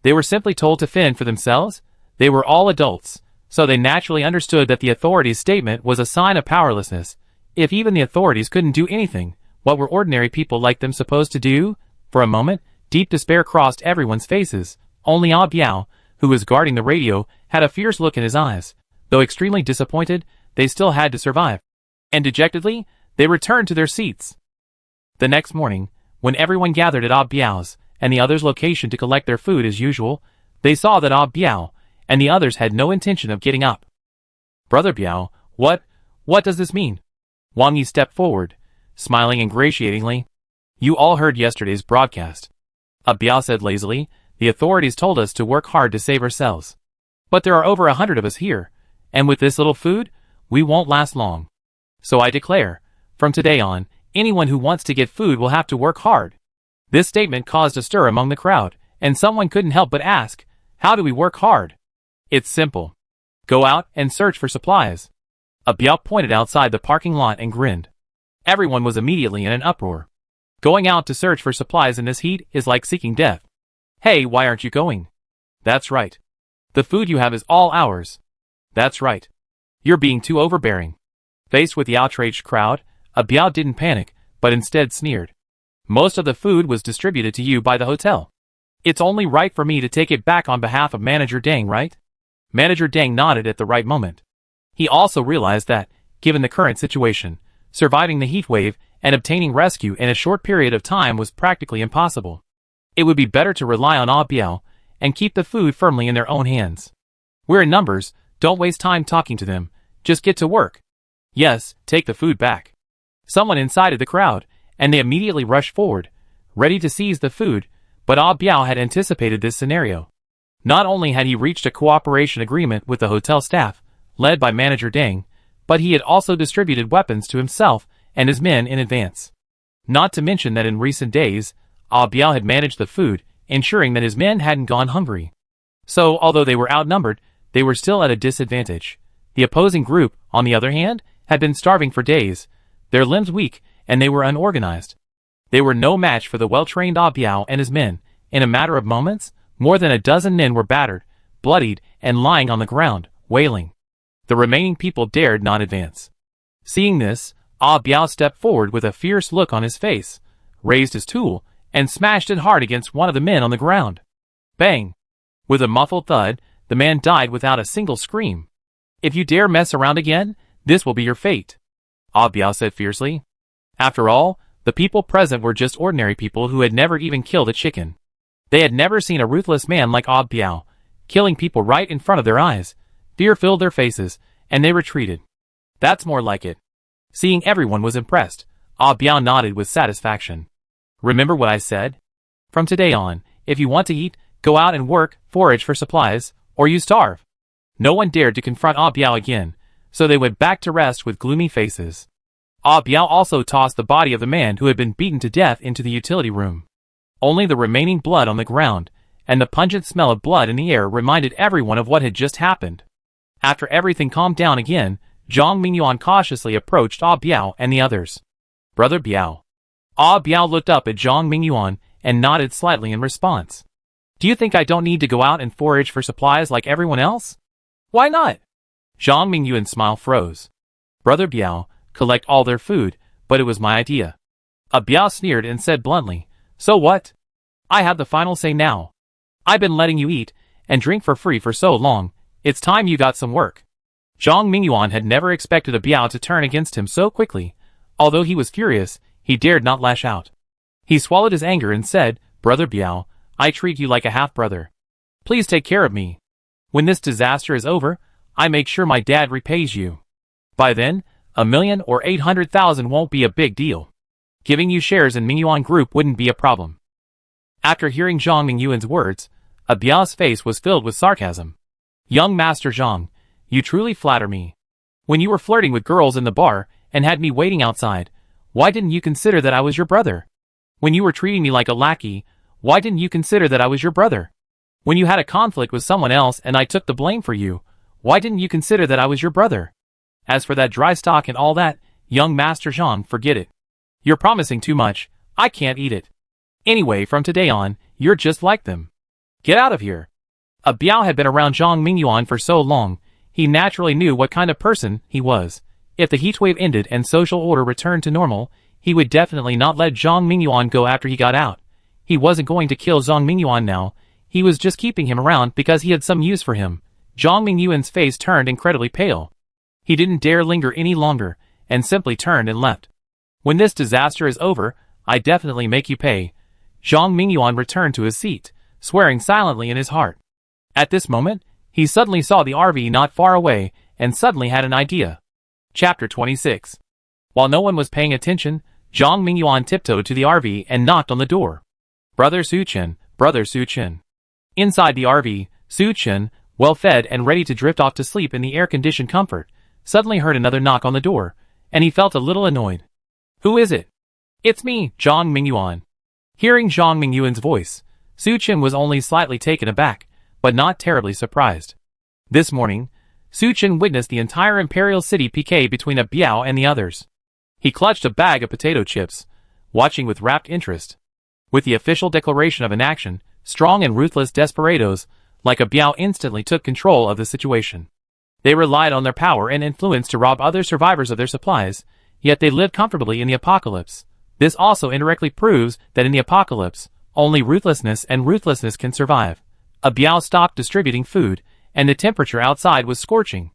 They were simply told to fend for themselves. They were all adults, so they naturally understood that the authorities' statement was a sign of powerlessness. If even the authorities couldn't do anything, what were ordinary people like them supposed to do? For a moment, deep despair crossed everyone's faces. Only Ah Biao, who was guarding the radio, had a fierce look in his eyes. Though extremely disappointed, they still had to survive. And dejectedly, they returned to their seats. The next morning, when everyone gathered at Ah Biao's and the others' location to collect their food as usual, they saw that Ah Biao and the others had no intention of getting up. Brother Biao, what does this mean? Wang Yi stepped forward, smiling ingratiatingly. You all heard yesterday's broadcast. Ah Biao said lazily, the authorities told us to work hard to save ourselves. But there are over 100 of us here, and with this little food, we won't last long. So I declare, from today on, anyone who wants to get food will have to work hard. This statement caused a stir among the crowd, and someone couldn't help but ask, how do we work hard? It's simple. Go out and search for supplies. Ah Biao pointed outside the parking lot and grinned. Everyone was immediately in an uproar. Going out to search for supplies in this heat is like seeking death. Hey, why aren't you going? That's right. The food you have is all ours. That's right. You're being too overbearing. Faced with the outraged crowd, Ah Biao didn't panic, but instead sneered. Most of the food was distributed to you by the hotel. It's only right for me to take it back on behalf of Manager Deng, right? Manager Deng nodded at the right moment. He also realized that, given the current situation, surviving the heat wave and obtaining rescue in a short period of time was practically impossible. It would be better to rely on Ah Biao and keep the food firmly in their own hands. We're in numbers, don't waste time talking to them, just get to work. Yes, take the food back. Someone incited the crowd, and they immediately rushed forward, ready to seize the food, but Ah Biao had anticipated this scenario. Not only had he reached a cooperation agreement with the hotel staff, led by Manager Deng, but he had also distributed weapons to himself and his men in advance. Not to mention that in recent days, Ah Biao had managed the food, ensuring that his men hadn't gone hungry. So, although they were outnumbered, they were still at a disadvantage. The opposing group, on the other hand, had been starving for days, their limbs weak, and they were unorganized. They were no match for the well-trained Ah Biao and his men. In a matter of moments, more than a dozen men were battered, bloodied, and lying on the ground, wailing. The remaining people dared not advance. Seeing this, Ah Biao stepped forward with a fierce look on his face, raised his tool, and smashed it hard against one of the men on the ground. Bang! With a muffled thud, the man died without a single scream. If you dare mess around again, this will be your fate, Ah Biao said fiercely. After all, the people present were just ordinary people who had never even killed a chicken. They had never seen a ruthless man like Ah Biao, killing people right in front of their eyes. Fear filled their faces, and they retreated. That's more like it. Seeing everyone was impressed, Ah Biao nodded with satisfaction. Remember what I said? From today on, if you want to eat, go out and work, forage for supplies, or you starve. No one dared to confront Ah Biao again, so they went back to rest with gloomy faces. Ah Biao also tossed the body of the man who had been beaten to death into the utility room. Only the remaining blood on the ground, and the pungent smell of blood in the air reminded everyone of what had just happened. After everything calmed down again, Zhang Mingyuan cautiously approached Ah Biao and the others. Brother Biao. Ah Biao looked up at Zhang Mingyuan and nodded slightly in response. Do you think I don't need to go out and forage for supplies like everyone else? Why not? Zhang Mingyuan's smile froze. Brother Biao, collect all their food, but it was my idea. Ah Biao sneered and said bluntly, so what? I have the final say now. I've been letting you eat and drink for free for so long, it's time you got some work. Zhang Mingyuan had never expected Ah Biao to turn against him so quickly. Although he was furious, he dared not lash out. He swallowed his anger and said, Brother Biao, I treat you like a half-brother. Please take care of me. When this disaster is over, I make sure my dad repays you. By then, 1,000,000 or 800,000 won't be a big deal. Giving you shares in Mingyuan Group wouldn't be a problem. After hearing Zhang Mingyuan's words, Ah Biao's face was filled with sarcasm. Young Master Zhang, you truly flatter me. When you were flirting with girls in the bar and had me waiting outside, why didn't you consider that I was your brother? When you were treating me like a lackey, why didn't you consider that I was your brother? When you had a conflict with someone else and I took the blame for you, why didn't you consider that I was your brother? As for that dry stock and all that, young Master Zhang, forget it. You're promising too much, I can't eat it. Anyway, from today on, you're just like them. Get out of here. Ah Biao had been around Zhang Mingyuan for so long, he naturally knew what kind of person he was. If the heatwave ended and social order returned to normal, he would definitely not let Zhang Mingyuan go after he got out. He wasn't going to kill Zhang Mingyuan now, he was just keeping him around because he had some use for him. Zhang Mingyuan's face turned incredibly pale. He didn't dare linger any longer, and simply turned and left. When this disaster is over, I definitely make you pay. Zhang Mingyuan returned to his seat, swearing silently in his heart. At this moment, he suddenly saw the RV not far away, and suddenly had an idea. Chapter 26. While no one was paying attention, Zhang Mingyuan tiptoed to the RV and knocked on the door. Brother Su Chen, Brother Su Chen. Inside the RV, Su Chen, well-fed and ready to drift off to sleep in the air-conditioned comfort, suddenly heard another knock on the door, and he felt a little annoyed. Who is it? It's me, Zhang Mingyuan. Hearing Zhang Mingyuan's voice, Su Chen was only slightly taken aback, but not terribly surprised. This morning, Su Chen witnessed the entire Imperial City piqué between Ah Biao and the others. He clutched a bag of potato chips, watching with rapt interest. With the official declaration of inaction, strong and ruthless desperados like Ah Biao instantly took control of the situation. They relied on their power and influence to rob other survivors of their supplies, yet they lived comfortably in the apocalypse. This also indirectly proves that in the apocalypse, only ruthlessness and ruthlessness can survive. Ah Biao stopped distributing food, and the temperature outside was scorching.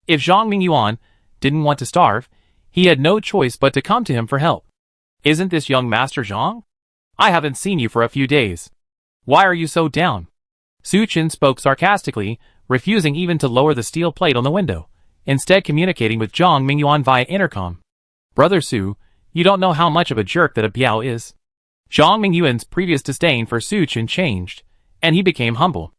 If Zhang Mingyuan didn't want to starve, he had no choice but to come to him for help. Isn't this young Master Zhang? I haven't seen you for a few days. Why are you so down? Su Chen spoke sarcastically, refusing even to lower the steel plate on the window, instead communicating with Zhang Mingyuan via intercom. Brother Su, you don't know how much of a jerk that Ah Biao is. Zhang Mingyuan's previous disdain for Su Chen changed, and he became humble.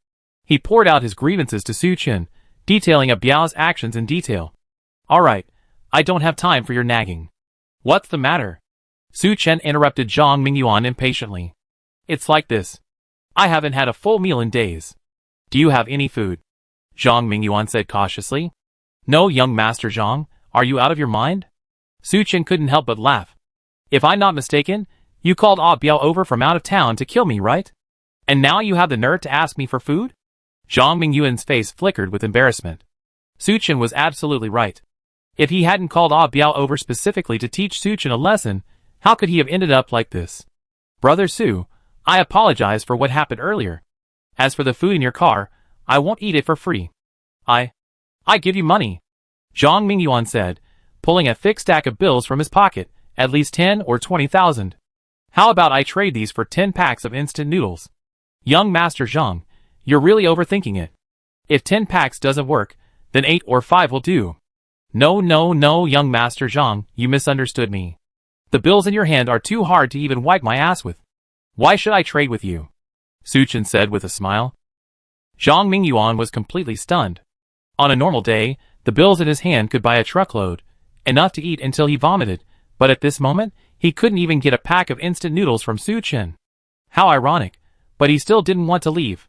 He poured out his grievances to Su Chen, detailing Ah Biao's actions in detail. Alright, I don't have time for your nagging. What's the matter? Su Chen interrupted Zhang Mingyuan impatiently. It's like this. I haven't had a full meal in days. Do you have any food? Zhang Mingyuan said cautiously. No, young Master Zhang, are you out of your mind? Su Chen couldn't help but laugh. If I'm not mistaken, you called Ah Biao over from out of town to kill me, right? And now you have the nerve to ask me for food? Zhang Mingyuan's face flickered with embarrassment. Su Chen was absolutely right. If he hadn't called Ah Biao over specifically to teach Su Chen a lesson, how could he have ended up like this? Brother Su, I apologize for what happened earlier. As for the food in your car, I won't eat it for free. I give you money. Zhang Mingyuan said, pulling a thick stack of bills from his pocket, at least 10 or 20,000. How about I trade these for 10 packs of instant noodles? Young Master Zhang, you're really overthinking it. If 10 packs doesn't work, then 8 or 5 will do. No, young Master Zhang, you misunderstood me. The bills in your hand are too hard to even wipe my ass with. Why should I trade with you? Su Chen said with a smile. Zhang Mingyuan was completely stunned. On a normal day, the bills in his hand could buy a truckload, enough to eat until he vomited, but at this moment, he couldn't even get a pack of instant noodles from Su Chen. How ironic, but he still didn't want to leave.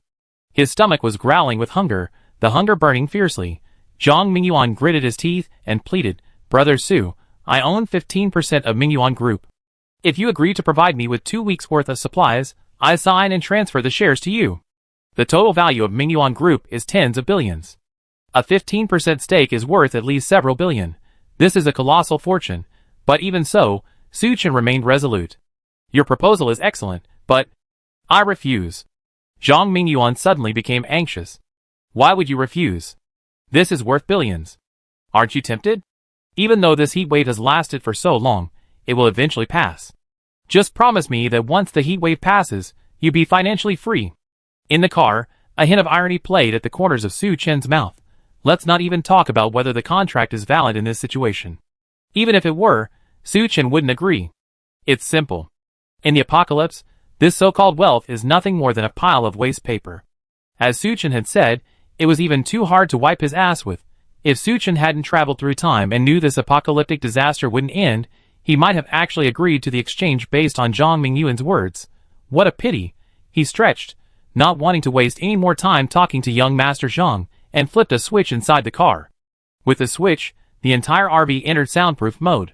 His stomach was growling with hunger, the hunger burning fiercely. Zhang Mingyuan gritted his teeth and pleaded, "Brother Su, I own 15% of Mingyuan Group. If you agree to provide me with 2 weeks' worth of supplies, I sign and transfer the shares to you. The total value of Mingyuan Group is tens of billions. A 15% stake is worth at least several billion. This is a colossal fortune." But even so, Su Chen remained resolute. "Your proposal is excellent, but I refuse." Zhang Mingyuan suddenly became anxious. "Why would you refuse? This is worth billions. Aren't you tempted? Even though this heat wave has lasted for so long, it will eventually pass. Just promise me that once the heat wave passes, you'll be financially free." In the car, a hint of irony played at the corners of Su Chen's mouth. Let's not even talk about whether the contract is valid in this situation. Even if it were, Su Chen wouldn't agree. It's simple. In the apocalypse, this so-called wealth is nothing more than a pile of waste paper. As Su Chen had said, it was even too hard to wipe his ass with. If Su Chen hadn't traveled through time and knew this apocalyptic disaster wouldn't end, he might have actually agreed to the exchange based on Zhang Mingyuan's words. What a pity, he stretched, not wanting to waste any more time talking to young Master Zhang, and flipped a switch inside the car. With the switch, the entire RV entered soundproof mode.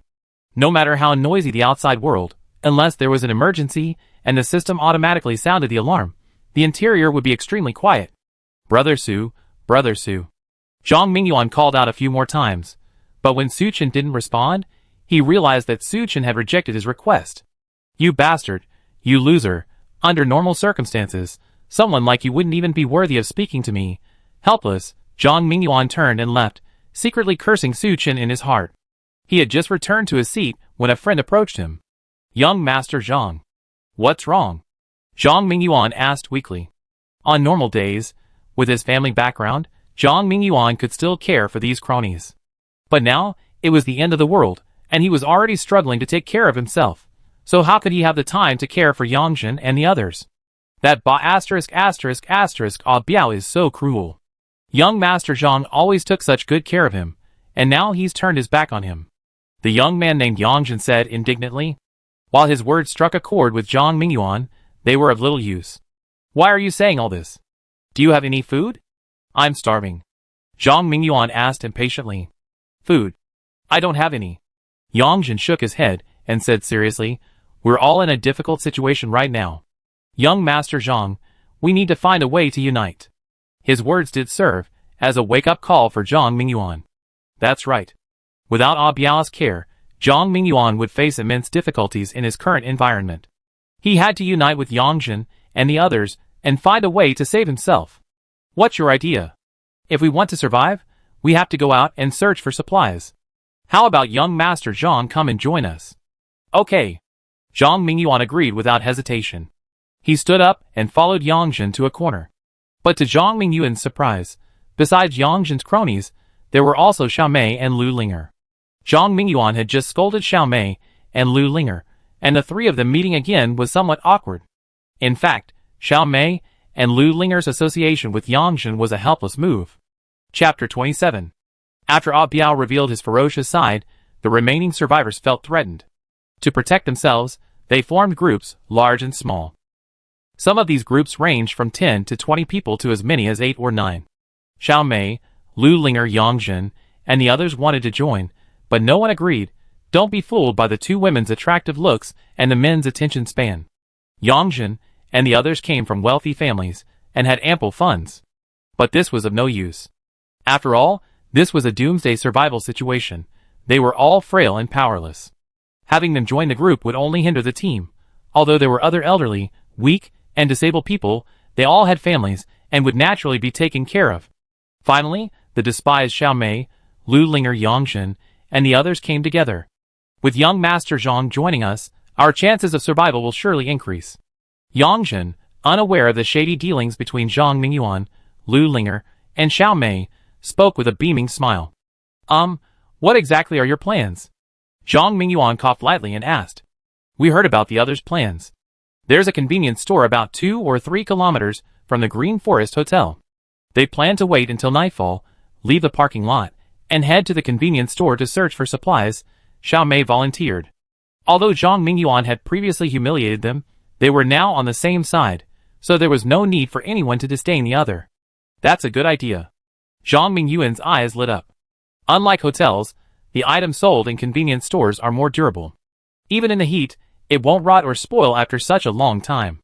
No matter how noisy the outside world, unless there was an emergency and the system automatically sounded the alarm, the interior would be extremely quiet. "Brother Su, Brother Su." Zhang Mingyuan called out a few more times, but when Su Chen didn't respond, he realized that Su Chen had rejected his request. "You bastard, you loser, under normal circumstances, someone like you wouldn't even be worthy of speaking to me." Helpless, Zhang Mingyuan turned and left, secretly cursing Su Chen in his heart. He had just returned to his seat when a friend approached him. "Young Master Zhang. What's wrong?" Zhang Mingyuan asked weakly. On normal days, with his family background, Zhang Mingyuan could still care for these cronies. But now, it was the end of the world, and he was already struggling to take care of himself. So how could he have the time to care for Yangzhen and the others? That Biao is so cruel. Young Master Zhang always took such good care of him, and now he's turned his back on him. The young man named Yangzhen said indignantly. While his words struck a chord with Zhang Mingyuan, they were of little use. "Why are you saying all this? Do you have any food?" "I'm starving," Zhang Mingyuan asked impatiently. "Food? I don't have any." Yangzhen shook his head and said seriously, "We're all in a difficult situation right now. Young Master Zhang, we need to find a way to unite." His words did serve as a wake-up call for Zhang Mingyuan. That's right. Without Biao's care, Zhang Mingyuan would face immense difficulties in his current environment. He had to unite with Yangzhen and the others and find a way to save himself. "What's your idea? If we want to survive, we have to go out and search for supplies. How about young Master Zhang come and join us?" "Okay." Zhang Mingyuan agreed without hesitation. He stood up and followed Yangzhen to a corner. But to Zhang Mingyuan's surprise, besides Yangzhen's cronies, there were also Xiao Mei and Lu Linger. Zhang Mingyuan had just scolded Xiao Mei and Lu Linger, and the three of them meeting again was somewhat awkward. In fact, Xiao Mei and Lu Linger's association with Yangzhen was a helpless move. Chapter 27. After Biao revealed his ferocious side, the remaining survivors felt threatened. To protect themselves, they formed groups, large and small. Some of these groups ranged from 10 to 20 people to as many as 8 or 9. Xiao Mei, Lu Linger, Yangzhen, and the others wanted to join, but no one agreed. Don't be fooled by the two women's attractive looks and the men's attention span. Yangzhen and the others came from wealthy families and had ample funds. But this was of no use. After all, this was a doomsday survival situation. They were all frail and powerless. Having them join the group would only hinder the team. Although there were other elderly, weak, and disabled people, they all had families and would naturally be taken care of. Finally, the despised Xiao Mei, Lu Linger, Yangzhen, and the others came together. With young Master Zhang joining us, our chances of survival will surely increase. Yangzhen, unaware of the shady dealings between Zhang Mingyuan, Lu Linger, and Xiao Mei, spoke with a beaming smile. What exactly are your plans?" Zhang Mingyuan coughed lightly and asked. "We heard about the others' plans. There's a convenience store about 2 or 3 kilometers from the Green Forest Hotel. They plan to wait until nightfall, leave the parking lot, and head to the convenience store to search for supplies," Xiao Mei volunteered. Although Zhang Mingyuan had previously humiliated them, they were now on the same side, so there was no need for anyone to disdain the other. "That's a good idea." Zhang Mingyuan's eyes lit up. Unlike hotels, the items sold in convenience stores are more durable. Even in the heat, it won't rot or spoil after such a long time.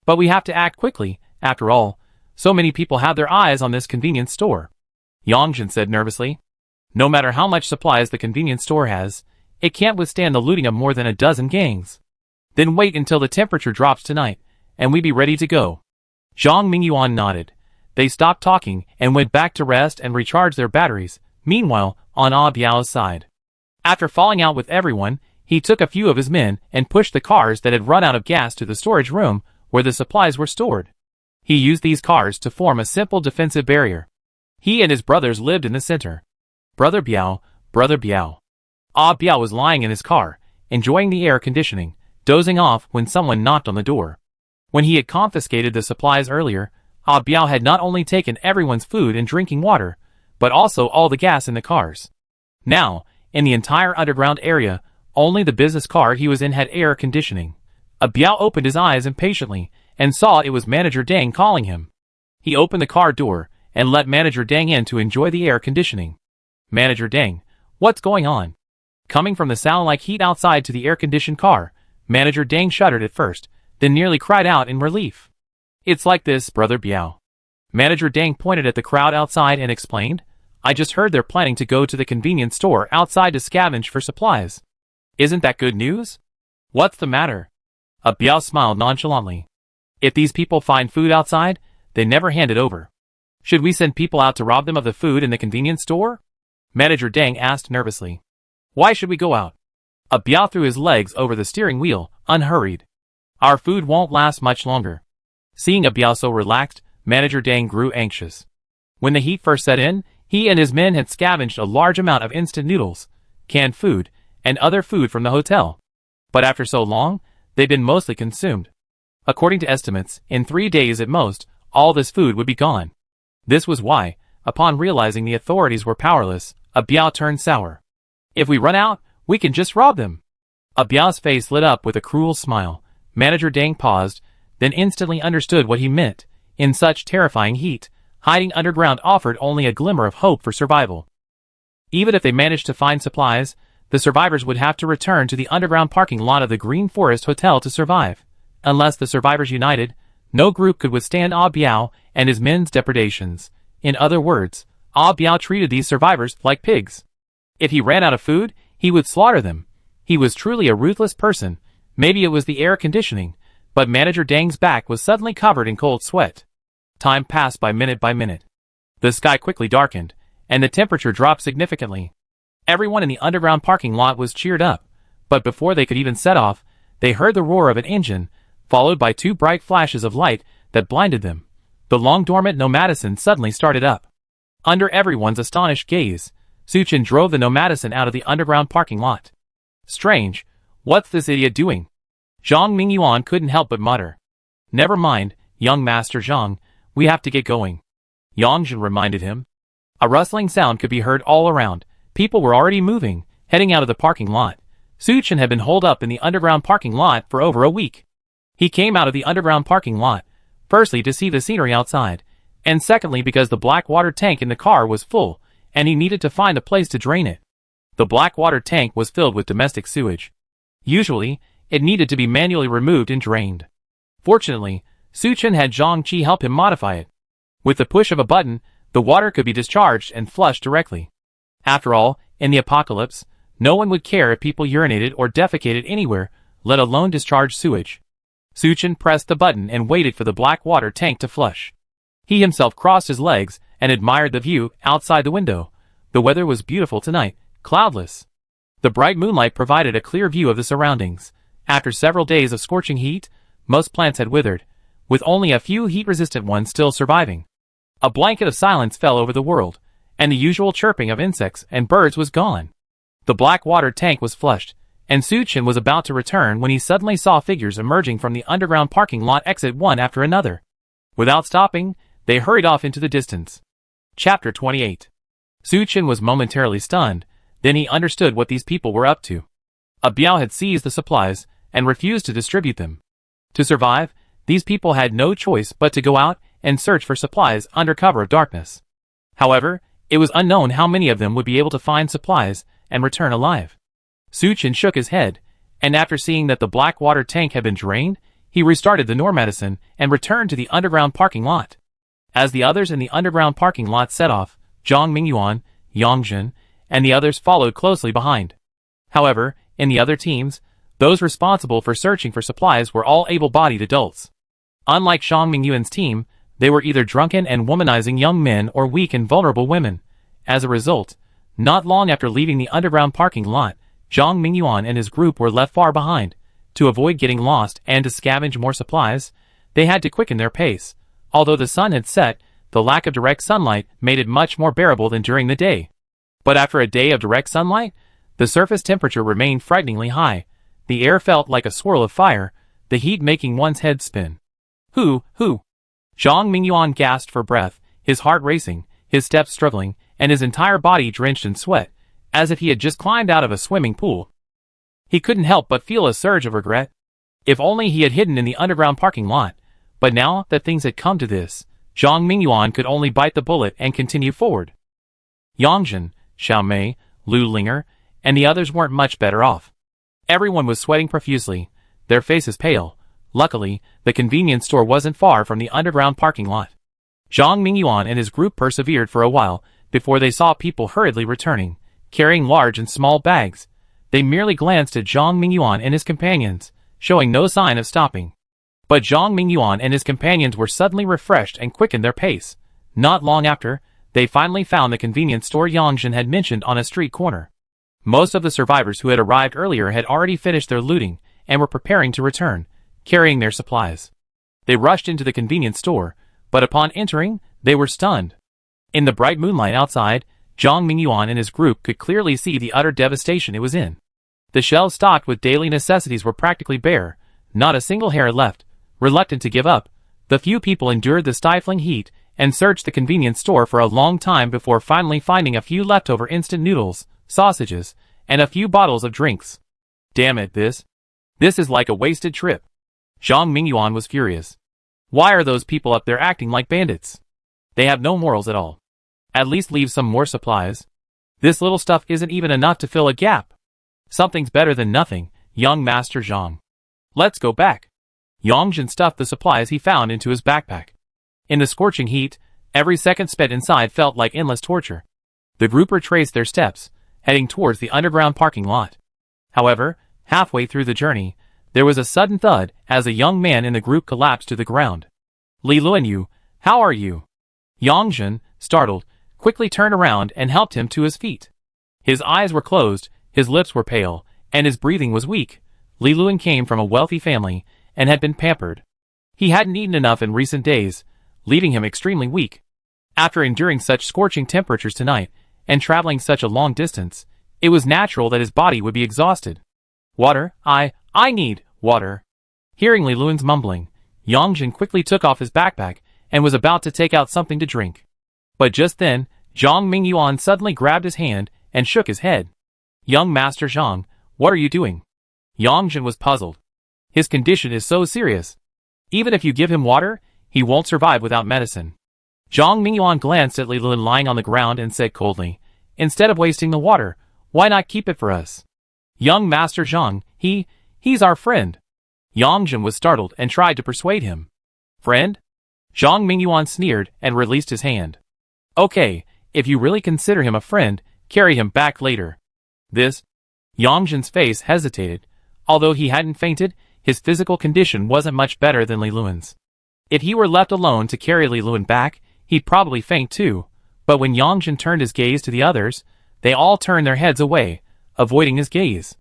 But we have to act quickly, after all, so many people have their eyes on this convenience store. Yangjin said nervously. No matter how much supplies the convenience store has, it can't withstand the looting of more than a dozen gangs. Then wait until the temperature drops tonight, and we be ready to go. Zhang Mingyuan nodded. They stopped talking and went back to rest and recharge their batteries. Meanwhile, on Ah Biao's side, after falling out with everyone, he took a few of his men and pushed the cars that had run out of gas to the storage room where the supplies were stored. He used these cars to form a simple defensive barrier. He and his brothers lived in the center. Brother Biao, Brother Biao. Ah Biao was lying in his car, enjoying the air conditioning, dozing off when someone knocked on the door. When he had confiscated the supplies earlier, Ah Biao had not only taken everyone's food and drinking water, but also all the gas in the cars. Now, in the entire underground area, only the business car he was in had air conditioning. Ah Biao opened his eyes impatiently and saw it was Manager Deng calling him. He opened the car door and let Manager Deng in to enjoy the air conditioning. Manager Deng, what's going on? Coming from the sound like heat outside to the air-conditioned car, Manager Deng shuddered at first, then nearly cried out in relief. It's like this, Brother Biao. Manager Deng pointed at the crowd outside and explained, I just heard they're planning to go to the convenience store outside to scavenge for supplies. Isn't that good news? What's the matter? Ah Biao smiled nonchalantly. If these people find food outside, they never hand it over. Should we send people out to rob them of the food in the convenience store? Manager Deng asked nervously. Why should we go out? Ah Biao threw his legs over the steering wheel, unhurried. Our food won't last much longer. Seeing Ah Biao so relaxed, Manager Deng grew anxious. When the heat first set in, he and his men had scavenged a large amount of instant noodles, canned food, and other food from the hotel. But after so long, they'd been mostly consumed. According to estimates, in 3 days at most, all this food would be gone. This was why, upon realizing the authorities were powerless, Ah Biao turned sour. If we run out, we can just rob them. Ah Biao's face lit up with a cruel smile. Manager Deng paused, then instantly understood what he meant. In such terrifying heat, hiding underground offered only a glimmer of hope for survival. Even if they managed to find supplies, the survivors would have to return to the underground parking lot of the Green Forest Hotel to survive. Unless the survivors united, no group could withstand Ah Biao and his men's depredations. In other words, Ah Biao treated these survivors like pigs. If he ran out of food, he would slaughter them. He was truly a ruthless person. Maybe it was the air conditioning, but Manager Deng's back was suddenly covered in cold sweat. Time passed by minute by minute. The sky quickly darkened, and the temperature dropped significantly. Everyone in the underground parking lot was cheered up, but before they could even set off, they heard the roar of an engine, followed by 2 bright flashes of light that blinded them. The long-dormant Nomadison suddenly started up. Under everyone's astonished gaze, Suchin drove the Nomadison out of the underground parking lot. Strange, what's this idiot doing? Zhang Mingyuan couldn't help but mutter. Never mind, young Master Zhang, we have to get going. Yangjin reminded him. A rustling sound could be heard all around. People were already moving, heading out of the parking lot. Suchin had been holed up in the underground parking lot for over a week. He came out of the underground parking lot, firstly to see the scenery outside, and secondly because the black water tank in the car was full, and he needed to find a place to drain it. The black water tank was filled with domestic sewage. Usually, it needed to be manually removed and drained. Fortunately, Suchin had Zhang Qi help him modify it. With the push of a button, the water could be discharged and flushed directly. After all, in the apocalypse, no one would care if people urinated or defecated anywhere, let alone discharge sewage. Suchin pressed the button and waited for the black water tank to flush. He himself crossed his legs and admired the view outside the window. The weather was beautiful tonight, cloudless. The bright moonlight provided a clear view of the surroundings. After several days of scorching heat, most plants had withered, with only a few heat-resistant ones still surviving. A blanket of silence fell over the world, and the usual chirping of insects and birds was gone. The black water tank was flushed, and Suchin was about to return when he suddenly saw figures emerging from the underground parking lot exit one after another. Without stopping, they hurried off into the distance. Chapter 28. Suchin was momentarily stunned, then he understood what these people were up to. Ah Biao had seized the supplies and refused to distribute them. To survive, these people had no choice but to go out and search for supplies under cover of darkness. However, It was unknown how many of them would be able to find supplies and return alive. Suchin shook his head, and after seeing that the black water tank had been drained, he restarted the medicine and returned to the underground parking lot. As the others in the underground parking lot set off, Zhang Mingyuan, Yangjun, and the others followed closely behind. However, in the other teams, those responsible for searching for supplies were all able-bodied adults. Unlike Zhang Mingyuan's team, they were either drunken and womanizing young men or weak and vulnerable women. As a result, not long after leaving the underground parking lot, Zhang Mingyuan and his group were left far behind. To avoid getting lost and to scavenge more supplies, they had to quicken their pace. Although the sun had set, the lack of direct sunlight made it much more bearable than during the day. But after a day of direct sunlight, the surface temperature remained frighteningly high. The air felt like a swirl of fire, the heat making one's head spin. Who? Zhang Mingyuan gasped for breath, his heart racing, his steps struggling, and his entire body drenched in sweat, as if he had just climbed out of a swimming pool. He couldn't help but feel a surge of regret. If only he had hidden in the underground parking lot. But now that things had come to this, Zhang Mingyuan could only bite the bullet and continue forward. Yangjun, Xiaomei, Lu Linger, and the others weren't much better off. Everyone was sweating profusely, their faces pale. Luckily, the convenience store wasn't far from the underground parking lot. Zhang Mingyuan and his group persevered for a while before they saw people hurriedly returning, carrying large and small bags. They merely glanced at Zhang Mingyuan and his companions, showing no sign of stopping. But Zhang Mingyuan and his companions were suddenly refreshed and quickened their pace. Not long after, they finally found the convenience store Yangjun had mentioned on a street corner. Most of the survivors who had arrived earlier had already finished their looting and were preparing to return, carrying their supplies. They rushed into the convenience store, but upon entering, they were stunned. In the bright moonlight outside, Zhang Mingyuan and his group could clearly see the utter devastation it was in. The shelves stocked with daily necessities were practically bare, not a single hair left. Reluctant to give up, the few people endured the stifling heat and searched the convenience store for a long time before finally finding a few leftover instant noodles, sausages, and a few bottles of drinks. Damn it, this is like a wasted trip. Zhang Mingyuan was furious. Why are those people up there acting like bandits? They have no morals at all. At least leave some more supplies. This little stuff isn't even enough to fill a gap. Something's better than nothing, young Master Zhang. Let's go back. Yangjun stuffed the supplies he found into his backpack. In the scorching heat, every second spent inside felt like endless torture. The group retraced their steps, heading towards the underground parking lot. However, halfway through the journey, there was a sudden thud as a young man in the group collapsed to the ground. Li Luanyu, how are you? Yangjun, startled, quickly turned around and helped him to his feet. His eyes were closed, his lips were pale, and his breathing was weak. Li Luan came from a wealthy family and had been pampered. He hadn't eaten enough in recent days, leaving him extremely weak. After enduring such scorching temperatures tonight, and traveling such a long distance, it was natural that his body would be exhausted. Water, I need water. Hearing Li Luan's mumbling, Yangjun quickly took off his backpack and was about to take out something to drink. But just then, Zhang Mingyuan suddenly grabbed his hand and shook his head. Young Master Zhang, what are you doing? Yangjun was puzzled. His condition is so serious. Even if you give him water, he won't survive without medicine. Zhang Mingyuan glanced at Li Luan lying on the ground and said coldly, instead of wasting the water, why not keep it for us? Young Master Zhang, he's our friend. Yangjun was startled and tried to persuade him. Friend? Zhang Mingyuan sneered and released his hand. Okay, if you really consider him a friend, carry him back later. This? Yangjun's face hesitated. Although he hadn't fainted, his physical condition wasn't much better than Li Luan's. If he were left alone to carry Li Luan back, he'd probably faint too. But when Yangjun turned his gaze to the others, they all turned their heads away, avoiding his gaze.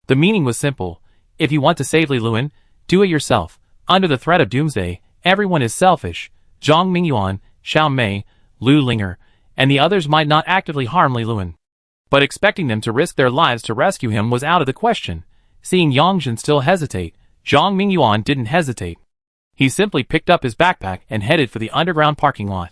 The meaning was simple. If you want to save Li Luan, do it yourself. Under the threat of Doomsday, everyone is selfish. Zhang Mingyuan, Xiaomei, Lu Linger, and the others might not actively harm Li Luan. But expecting them to risk their lives to rescue him was out of the question. Seeing Yangjun still hesitate, Zhang Mingyuan didn't hesitate. He simply picked up his backpack and headed for the underground parking lot.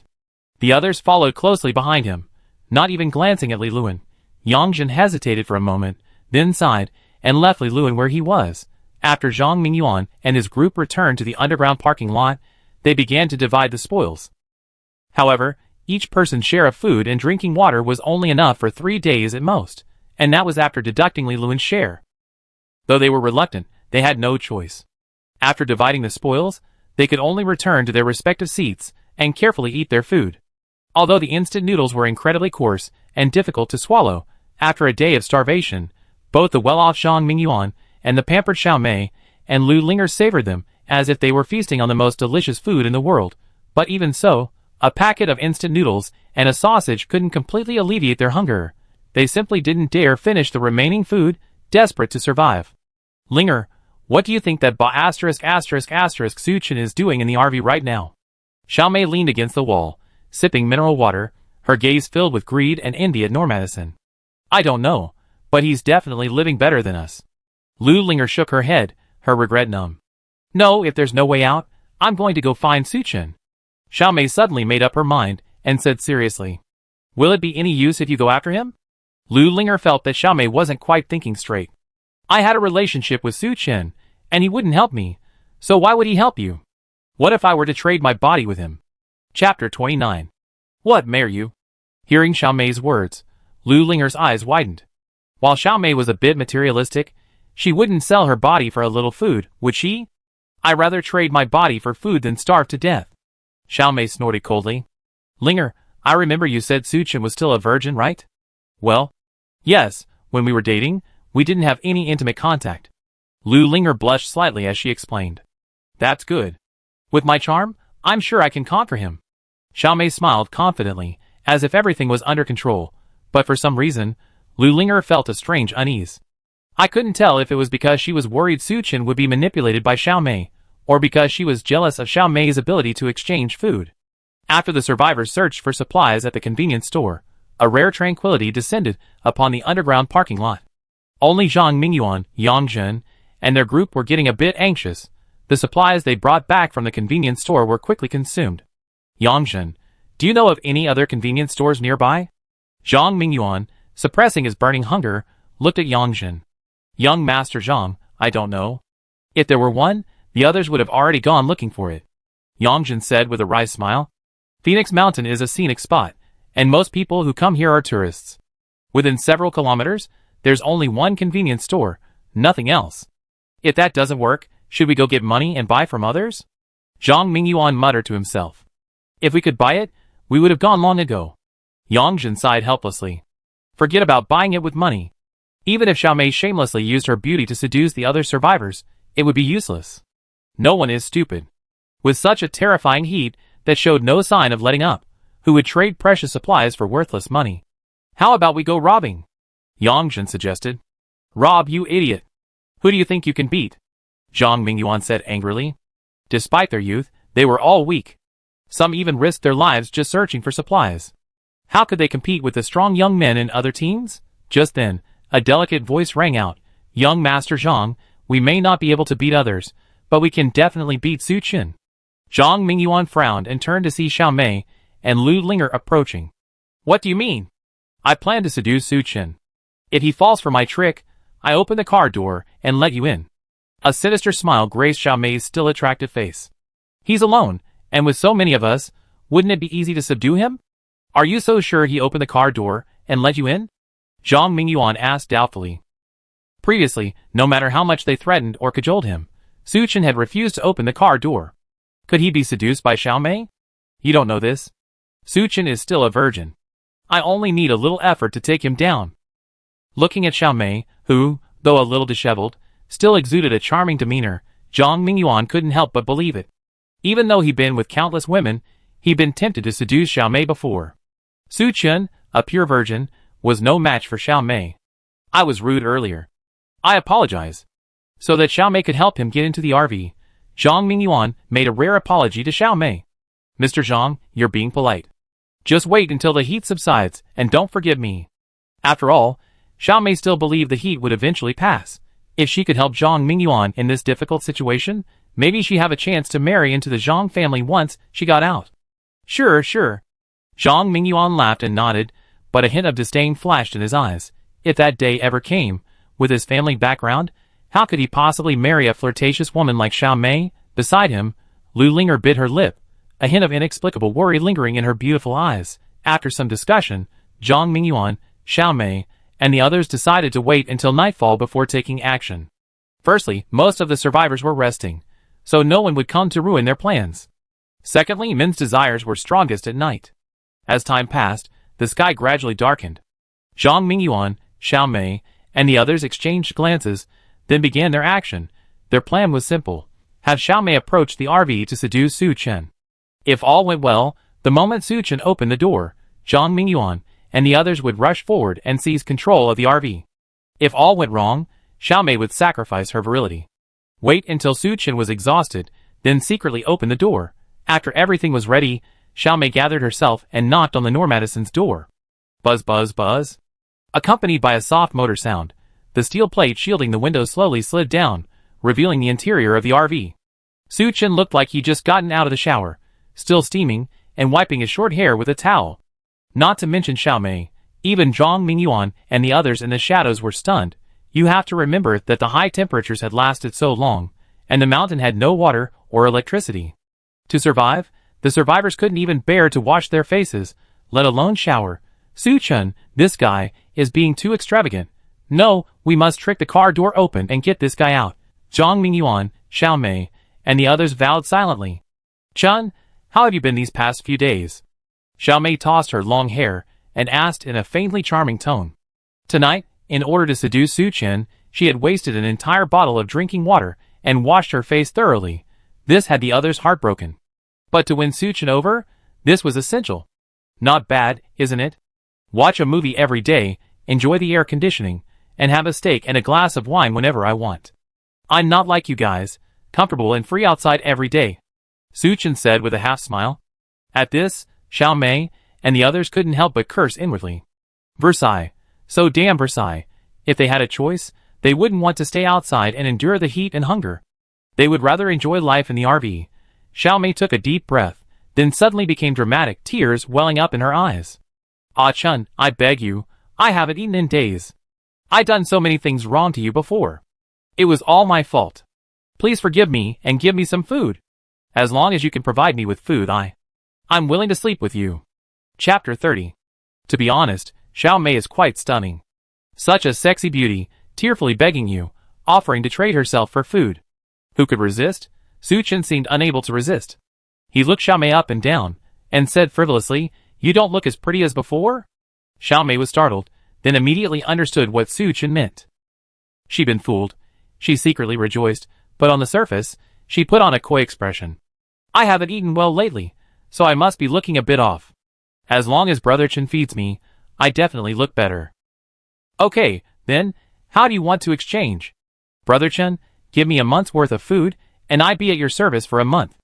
The others followed closely behind him, not even glancing at Li Luan. Yangjun hesitated for a moment, then sighed, and left Li Luan where he was. After Zhang Mingyuan and his group returned to the underground parking lot, they began to divide the spoils. However, Each person's share of food and drinking water was only enough for 3 days at most, and that was after deducting Li Luan's share. Though they were reluctant, they had no choice. After dividing the spoils, they could only return to their respective seats and carefully eat their food. Although the instant noodles were incredibly coarse and difficult to swallow, after a day of starvation, both the well-off Zhang Mingyuan and the pampered Xiao Mei and Lu Linger savored them as if they were feasting on the most delicious food in the world. But even so, a packet of instant noodles and a sausage couldn't completely alleviate their hunger. They simply didn't dare finish the remaining food, desperate to survive. Linger, what do you think that Su Chen is doing in the RV right now? Xiao Mei leaned against the wall, sipping mineral water, her gaze filled with greed and envy at Normadison. I don't know, but he's definitely living better than us. Lu Linger shook her head, her regret numb. No, if there's no way out, I'm going to go find Su Chen. Xiao Mei suddenly made up her mind and said seriously. Will it be any use if you go after him? Lu Linger felt that Xiao Mei wasn't quite thinking straight. I had a relationship with Su Chen, and he wouldn't help me, so why would he help you? What if I were to trade my body with him? Chapter 29. What mare you? Hearing Xiao Mei's words, Lu Linger's eyes widened. While Xiao Mei was a bit materialistic, she wouldn't sell her body for a little food, would she? I'd rather trade my body for food than starve to death. Xiao Mei snorted coldly. Linger, I remember you said Su Chen was still a virgin, right? Well, yes, when we were dating, we didn't have any intimate contact. Lu Linger blushed slightly as she explained. That's good. With my charm, I'm sure I can conquer him. Xiao Mei smiled confidently, as if everything was under control, but for some reason, Lu Linger felt a strange unease. I couldn't tell if it was because she was worried Su Chen would be manipulated by Xiao Mei, or because she was jealous of Xiao Mei's ability to exchange food. After the survivors searched for supplies at the convenience store, a rare tranquility descended upon the underground parking lot. Only Zhang Mingyuan, Yang Zhen, and their group were getting a bit anxious. The supplies they brought back from the convenience store were quickly consumed. Yang Zhen, do you know of any other convenience stores nearby? Zhang Mingyuan, suppressing his burning hunger, looked at Yang Zhen. Young Master Zhang, I don't know. If there were one, the others would have already gone looking for it. Yang Zhen said with a wry smile. Phoenix Mountain is a scenic spot, and most people who come here are tourists. Within several kilometers, there's only one convenience store, nothing else. If that doesn't work, should we go get money and buy from others? Zhang Mingyuan muttered to himself. If we could buy it, we would have gone long ago. Yang Zhen sighed helplessly. Forget about buying it with money. Even if Xiao Mei shamelessly used her beauty to seduce the other survivors, it would be useless. No one is stupid. With such a terrifying heat that showed no sign of letting up, who would trade precious supplies for worthless money? How about we go robbing? Yang Zhen suggested. Rob, you idiot. Who do you think you can beat? Zhang Mingyuan said angrily. Despite their youth, they were all weak. Some even risked their lives just searching for supplies. How could they compete with the strong young men in other teams? Just then, a delicate voice rang out. Young Master Zhang, we may not be able to beat others, but we can definitely beat Su Chen. Zhang Mingyuan frowned and turned to see Xiao Mei and Lu Linger approaching. What do you mean? I plan to seduce Su Chen. If he falls for my trick, I open the car door and let you in. A sinister smile graced Xiao Mei's still attractive face. He's alone, and with so many of us, wouldn't it be easy to subdue him? Are you so sure he opened the car door and let you in? Zhang Mingyuan asked doubtfully. Previously, no matter how much they threatened or cajoled him, Su Chen had refused to open the car door. Could he be seduced by Xiao Mei? You don't know this. Su Chen is still a virgin. I only need a little effort to take him down. Looking at Xiao Mei, who, though a little disheveled, still exuded a charming demeanor, Zhang Mingyuan couldn't help but believe it. Even though he'd been with countless women, he'd been tempted to seduce Xiao Mei before. Su Chen, a pure virgin, was no match for Xiao Mei. I was rude earlier. I apologize. So that Xiao Mei could help him get into the RV, Zhang Mingyuan made a rare apology to Xiao Mei. Mr. Zhang, you're being polite. Just wait until the heat subsides, and don't forgive me. After all, Xiao Mei still believed the heat would eventually pass. If she could help Zhang Mingyuan in this difficult situation, maybe she'd have a chance to marry into the Zhang family once she got out. Sure. Zhang Mingyuan laughed and nodded, but a hint of disdain flashed in his eyes. If that day ever came, with his family background, how could he possibly marry a flirtatious woman like Xiao Mei? Beside him, Lu Linger bit her lip, a hint of inexplicable worry lingering in her beautiful eyes. After some discussion, Zhang Mingyuan, Xiao Mei, and the others decided to wait until nightfall before taking action. Firstly, most of the survivors were resting, so no one would come to ruin their plans. Secondly, men's desires were strongest at night. As time passed, the sky gradually darkened. Zhang Mingyuan, Xiao Mei, and the others exchanged glances, then began their action. Their plan was simple: have Xiao Mei approach the RV to seduce Su Chen. If all went well, the moment Su Chen opened the door, Zhang Mingyuan and the others would rush forward and seize control of the RV. If all went wrong, Xiao Mei would sacrifice her virility. Wait until Su Chen was exhausted, then secretly open the door. After everything was ready, Xiao Mei gathered herself and knocked on the Normadison's door. Buzz buzz buzz. Accompanied by a soft motor sound, the steel plate shielding the window slowly slid down, revealing the interior of the RV. Su Chen looked like he'd just gotten out of the shower, still steaming, and wiping his short hair with a towel. Not to mention Xiao Mei, even Zhang Mingyuan and the others in the shadows were stunned. You have to remember that the high temperatures had lasted so long, and the mountain had no water or electricity. To survive, the survivors couldn't even bear to wash their faces, let alone shower. Su Chen, this guy, is being too extravagant. No, we must trick the car door open and get this guy out. Zhang Mingyuan, Xiao Mei, and the others vowed silently. Chen, how have you been these past few days? Xiao Mei tossed her long hair and asked in a faintly charming tone. Tonight, in order to seduce Su Chen, she had wasted an entire bottle of drinking water and washed her face thoroughly. This had the others heartbroken. But to win Su Chen over, this was essential. Not bad, isn't it? Watch a movie every day, enjoy the air conditioning, and have a steak and a glass of wine whenever I want. I'm not like you guys, comfortable and free outside every day, Su Chen said with a half smile. At this, Xiao Mei and the others couldn't help but curse inwardly. Versailles. So damn Versailles. If they had a choice, they wouldn't want to stay outside and endure the heat and hunger. They would rather enjoy life in the RV. Xiao Mei took a deep breath, then suddenly became dramatic, tears welling up in her eyes. Ah Chen, I beg you, I haven't eaten in days. I done so many things wrong to you before. It was all my fault. Please forgive me and give me some food. As long as you can provide me with food, I'm willing to sleep with you. Chapter 30. To be honest, Xiao Mei is quite stunning. Such a sexy beauty, tearfully begging you, offering to trade herself for food. Who could resist? Su Chen seemed unable to resist. He looked Xiao Mei up and down, and said frivolously, "You don't look as pretty as before?" Xiao Mei was startled, then immediately understood what Su Chen meant. She'd been fooled. She secretly rejoiced, but on the surface, she put on a coy expression. I haven't eaten well lately, so I must be looking a bit off. As long as Brother Chen feeds me, I definitely look better. Okay, then, how do you want to exchange? Brother Chen, give me a month's worth of food, and I'd be at your service for a month.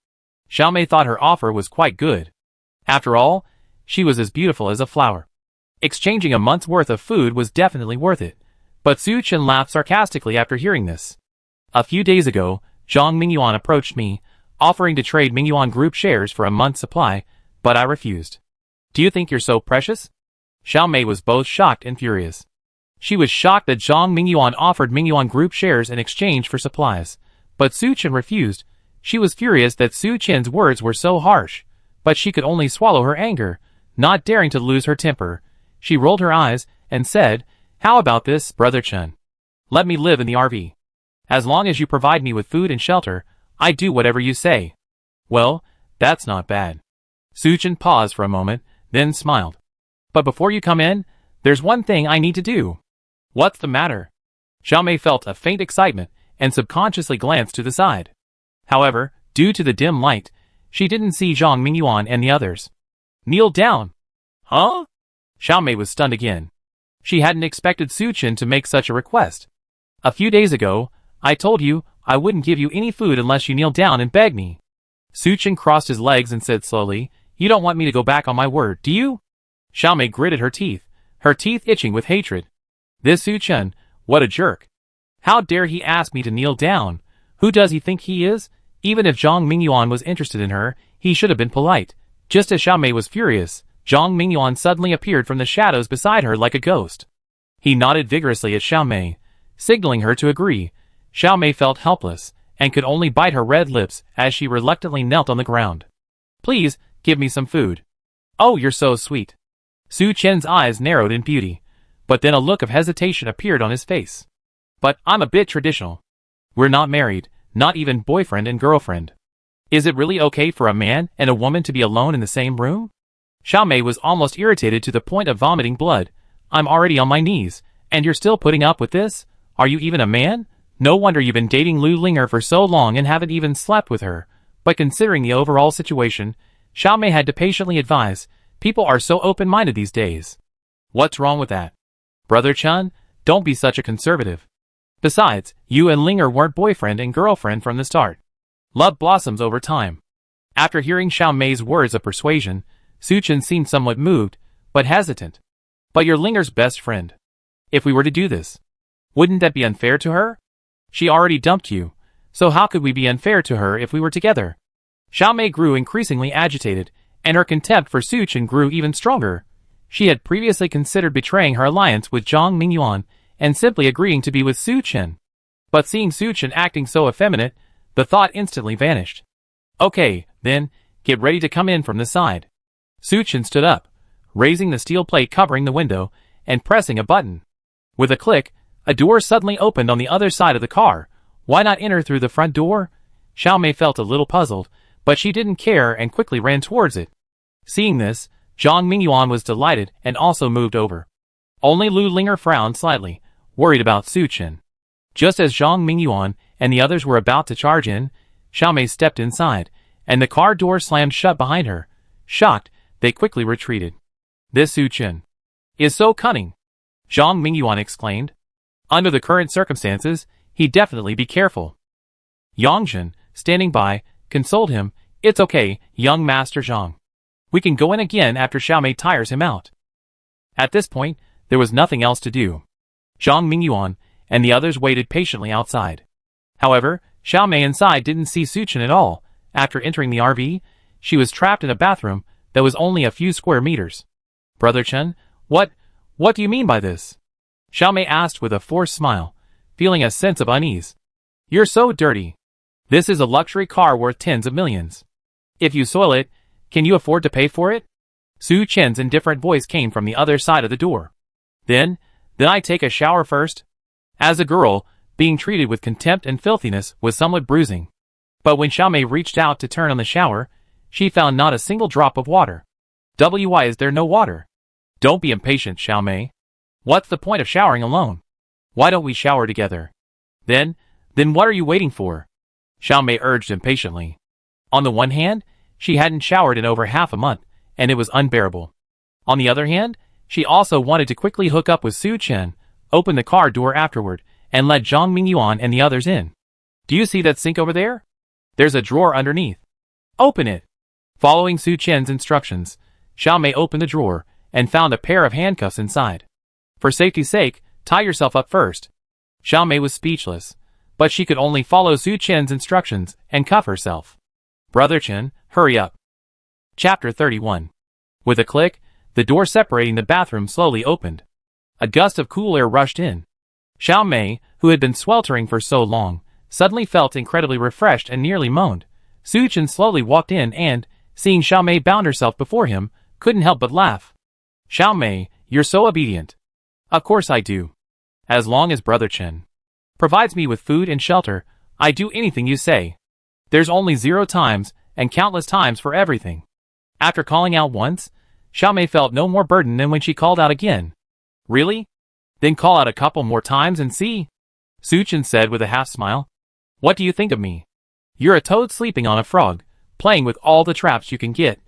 Xiao Mei thought her offer was quite good. After all, she was as beautiful as a flower. Exchanging a month's worth of food was definitely worth it, but Su Chen laughed sarcastically after hearing this. A few days ago, Zhang Mingyuan approached me, offering to trade Mingyuan Group shares for a month's supply, but I refused. Do you think you're so precious? Xiao Mei was both shocked and furious. She was shocked that Zhang Mingyuan offered Mingyuan Group shares in exchange for supplies, but Su Chen refused. She was furious that Su Chen's words were so harsh, but she could only swallow her anger, not daring to lose her temper. She rolled her eyes and said, How about this, Brother Chen? Let me live in the RV. As long as you provide me with food and shelter, I do whatever you say. Well, that's not bad. Su Chen paused for a moment, then smiled. But before you come in, there's one thing I need to do. What's the matter? Xiao Mei felt a faint excitement and subconsciously glanced to the side. However, due to the dim light, she didn't see Zhang Mingyuan and the others. Kneel down. Huh? Xiao Mei was stunned again. She hadn't expected Su Chen to make such a request. A few days ago, I told you I wouldn't give you any food unless you kneel down and beg me. Su Chen crossed his legs and said slowly, You don't want me to go back on my word, do you? Xiao Mei gritted her teeth itching with hatred. This Su Chen, what a jerk. How dare he ask me to kneel down? Who does he think he is? Even if Zhang Mingyuan was interested in her, he should have been polite. Just as Xiao Mei was furious, Zhang Mingyuan suddenly appeared from the shadows beside her like a ghost. He nodded vigorously at Xiao Mei, signaling her to agree. Xiao Mei felt helpless, and could only bite her red lips as she reluctantly knelt on the ground. Please, give me some food. Oh, you're so sweet. Su Chen's eyes narrowed in beauty, but then a look of hesitation appeared on his face. But I'm a bit traditional. We're not married, not even boyfriend and girlfriend. Is it really okay for a man and a woman to be alone in the same room? Xiaomei was almost irritated to the point of vomiting blood. I'm already on my knees, and you're still putting up with this? Are you even a man? No wonder you've been dating Lu Linger for so long and haven't even slept with her. But considering the overall situation, Xiaomei had to patiently advise, people are so open-minded these days. What's wrong with that? Brother Chun, don't be such a conservative. Besides, you and Linger weren't boyfriend and girlfriend from the start. Love blossoms over time. After hearing Xiaomei's words of persuasion, Su Chen seemed somewhat moved, but hesitant. But you're Linger's best friend. If we were to do this, wouldn't that be unfair to her? She already dumped you, so how could we be unfair to her if we were together? Xiaomei grew increasingly agitated, and her contempt for Su Chen grew even stronger. She had previously considered betraying her alliance with Zhang Mingyuan and simply agreeing to be with Su Chen. But seeing Su Chen acting so effeminate, the thought instantly vanished. Okay, then, get ready to come in from the side. Su Chen stood up, raising the steel plate covering the window and pressing a button. With a click, a door suddenly opened on the other side of the car. Why not enter through the front door? Xiaomei felt a little puzzled, but she didn't care and quickly ran towards it. Seeing this, Zhang Mingyuan was delighted and also moved over. Only Lu Linger frowned slightly, worried about Su Chen. Just as Zhang Mingyuan and the others were about to charge in, Xiaomei stepped inside, and the car door slammed shut behind her. Shocked, they quickly retreated. This Su Chen is so cunning, Zhang Mingyuan exclaimed. Under the current circumstances, he'd definitely be careful. Yangzhen, standing by, consoled him. It's okay, young Master Zhang. We can go in again after Xiaomei tires him out. At this point, there was nothing else to do. Zhang Mingyuan and the others waited patiently outside. However, Xiaomei inside didn't see Su Chen at all. After entering the RV, she was trapped in a bathroom that was only a few square meters. Brother Chen, what do you mean by this? Xiaomei asked with a forced smile, feeling a sense of unease. You're so dirty. This is a luxury car worth tens of millions. If you soil it, can you afford to pay for it? Su Chen's indifferent voice came from the other side of the door. Then I take a shower first? As a girl, being treated with contempt and filthiness was somewhat bruising. But when Xiaomei reached out to turn on the shower, she found not a single drop of water. Why is there no water? Don't be impatient, Xiaomei. What's the point of showering alone? Why don't we shower together? Then what are you waiting for? Xiaomei urged impatiently. On the one hand, she hadn't showered in over half a month, and it was unbearable. On the other hand, she also wanted to quickly hook up with Su Chen, open the car door afterward, and let Zhang Mingyuan and the others in. Do you see that sink over there? There's a drawer underneath. Open it. Following Su Chen's instructions, Xiaomei opened the drawer and found a pair of handcuffs inside. For safety's sake, tie yourself up first. Xiaomei was speechless, but she could only follow Su Chen's instructions and cuff herself. Brother Chen, hurry up. Chapter 31. With a click, the door separating the bathroom slowly opened. A gust of cool air rushed in. Xiaomei, who had been sweltering for so long, suddenly felt incredibly refreshed and nearly moaned. Su Chen slowly walked in and, seeing Xiaomei bound herself before him, couldn't help but laugh. Xiaomei, you're so obedient. Of course I do. As long as Brother Chen provides me with food and shelter, I do anything you say. There's only 0 times and countless times for everything. After calling out once, Xiaomei felt no more burden than when she called out again. Really? Then call out a couple more times and see. Su Chen said with a half smile. What do you think of me? You're a toad sleeping on a frog, playing with all the traps you can get.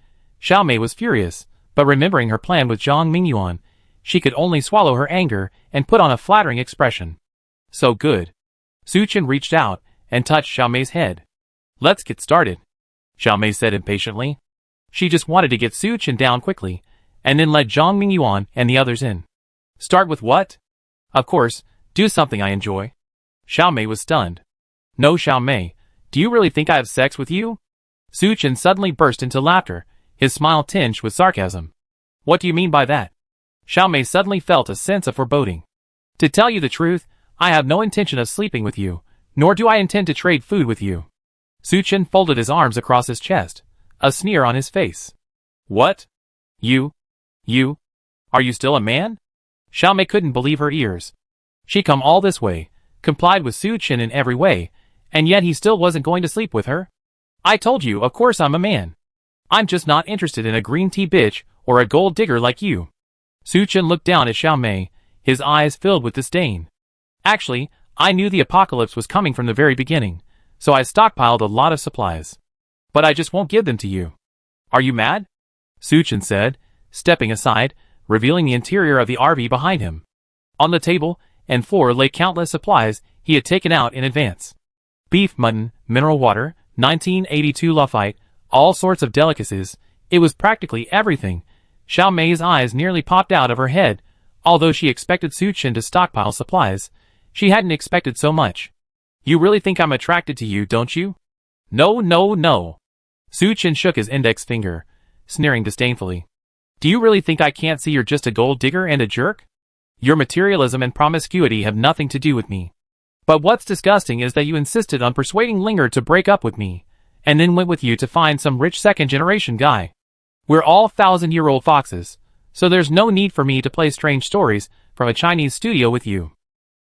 Xiaomei was furious, but remembering her plan with Zhang Mingyuan, she could only swallow her anger and put on a flattering expression. So good. Su Chen reached out and touched Xiaomei's head. Let's get started, Xiaomei said impatiently. She just wanted to get Su Chen down quickly, and then let Zhang Mingyuan and the others in. Start with what? Of course, do something I enjoy. Xiaomei was stunned. No, Xiaomei, do you really think I have sex with you? Su Chen suddenly burst into laughter, his smile tinged with sarcasm. What do you mean by that? Xiaomei suddenly felt a sense of foreboding. To tell you the truth, I have no intention of sleeping with you, nor do I intend to trade food with you. Su Chen folded his arms across his chest, a sneer on his face. What? You? Are you still a man? Xiaomei couldn't believe her ears. She come all this way, complied with Su Chen in every way, and yet he still wasn't going to sleep with her? I told you, of course I'm a man. I'm just not interested in a green tea bitch or a gold digger like you. Su Chen looked down at Xiaomei, his eyes filled with disdain. Actually, I knew the apocalypse was coming from the very beginning, so I stockpiled a lot of supplies. But I just won't give them to you. Are you mad? Su Chen said, stepping aside, revealing the interior of the RV behind him. On the table and floor lay countless supplies he had taken out in advance. Beef, mutton, mineral water, 1982 Lafite, all sorts of delicacies. It was practically everything. Xiaomei's eyes nearly popped out of her head. Although she expected Su Chen to stockpile supplies, she hadn't expected so much. You really think I'm attracted to you, don't you? No. Su Chen shook his index finger, sneering disdainfully. Do you really think I can't see you're just a gold digger and a jerk? Your materialism and promiscuity have nothing to do with me. But what's disgusting is that you insisted on persuading Linger to break up with me, and then went with you to find some rich second-generation guy. We're all 1,000-year-old foxes, so there's no need for me to play strange stories from a Chinese studio with you.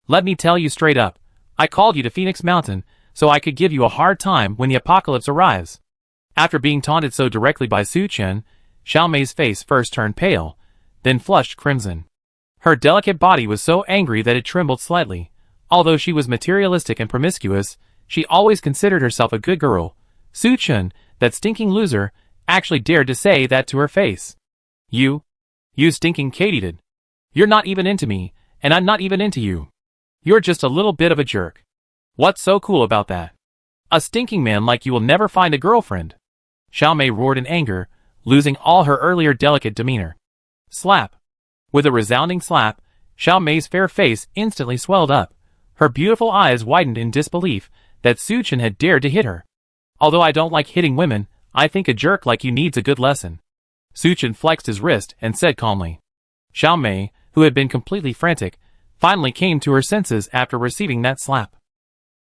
Let me tell you straight up, I called you to Phoenix Mountain so I could give you a hard time when the apocalypse arrives. After being taunted so directly by Su Chen, Xiaomei's face first turned pale, then flushed crimson. Her delicate body was so angry that it trembled slightly. Although she was materialistic and promiscuous, she always considered herself a good girl. Su Chen, that stinking loser, actually dared to say that to her face. You stinking katydid. You're not even into me, and I'm not even into you. You're just a little bit of a jerk. What's so cool about that? A stinking man like you will never find a girlfriend. Xiaomei roared in anger, losing all her earlier delicate demeanor. Slap. With a resounding slap, Xiaomei's fair face instantly swelled up. Her beautiful eyes widened in disbelief that Su Chen had dared to hit her. Although I don't like hitting women, I think a jerk like you needs a good lesson. Su Chen flexed his wrist and said calmly. Xiaomei, who had been completely frantic, finally came to her senses after receiving that slap.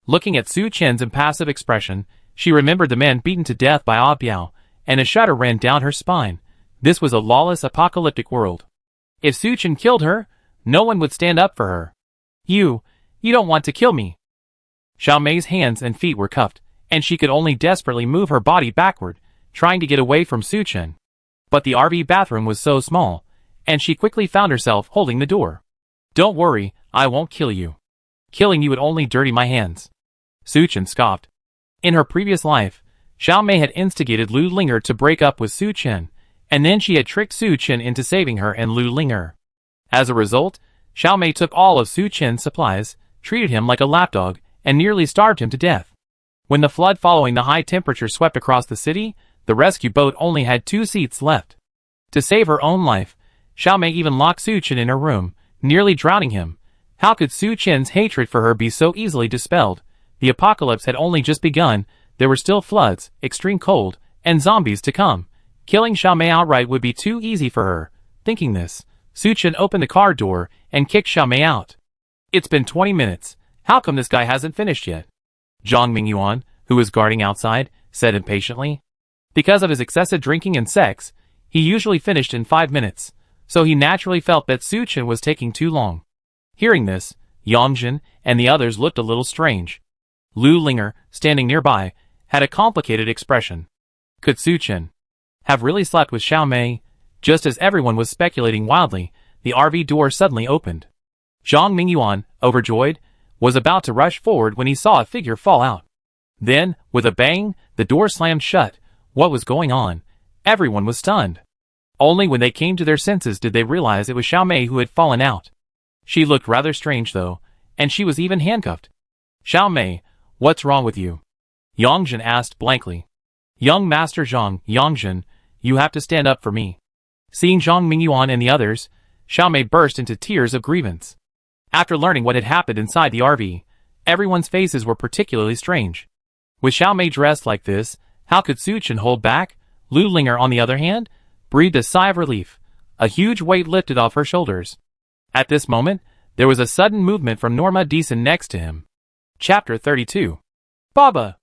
Looking at Su Chen's impassive expression, she remembered the man beaten to death by Ah Biao, and a shudder ran down her spine. This was a lawless apocalyptic world. If Su Chen killed her, no one would stand up for her. You don't want to kill me. Xiaomei's hands and feet were cuffed, and she could only desperately move her body backward, trying to get away from Su Chen. But the RV bathroom was so small, and she quickly found herself holding the door. Don't worry, I won't kill you. Killing you would only dirty my hands. Su Chen scoffed. In her previous life, Xiaomei had instigated Lu Linger to break up with Su Chen, and then she had tricked Su Chen into saving her and Lu Linger. As a result, Xiaomei took all of Su Chen's supplies, treated him like a lapdog, and nearly starved him to death. When the flood following the high temperature swept across the city, the rescue boat only had 2 seats left. To save her own life, Xiaomei even locked Su Chen in her room, nearly drowning him. How could Su Chen's hatred for her be so easily dispelled? The apocalypse had only just begun. There were still floods, extreme cold, and zombies to come. Killing Xiaomei outright would be too easy for her. Thinking this, Su Chen opened the car door and kicked Xiaomei out. It's been 20 minutes. How come this guy hasn't finished yet? Zhang Mingyuan, who was guarding outside, said impatiently. Because of his excessive drinking and sex, he usually finished in 5 minutes, so he naturally felt that Su Chen was taking too long. Hearing this, Yangjin and the others looked a little strange. Lu Linger, standing nearby, had a complicated expression. Could Su Chen have really slept with Xiaomei? Just as everyone was speculating wildly, the RV door suddenly opened. Zhang Mingyuan, overjoyed, was about to rush forward when he saw a figure fall out. Then, with a bang, the door slammed shut. What was going on? Everyone was stunned. Only when they came to their senses did they realize it was Xiaomei who had fallen out. She looked rather strange though, and she was even handcuffed. Xiaomei, what's wrong with you? Yangjin asked blankly. Young Master Zhang, Yangjin, you have to stand up for me. Seeing Zhang Mingyuan and the others, Xiaomei burst into tears of grievance. After learning what had happened inside the RV, everyone's faces were particularly strange. With Xiaomei dressed like this, how could Su Chen hold back? Lu Linger, on the other hand, breathed a sigh of relief. A huge weight lifted off her shoulders. At this moment, there was a sudden movement from Norma Deason next to him. Chapter 32. Baba!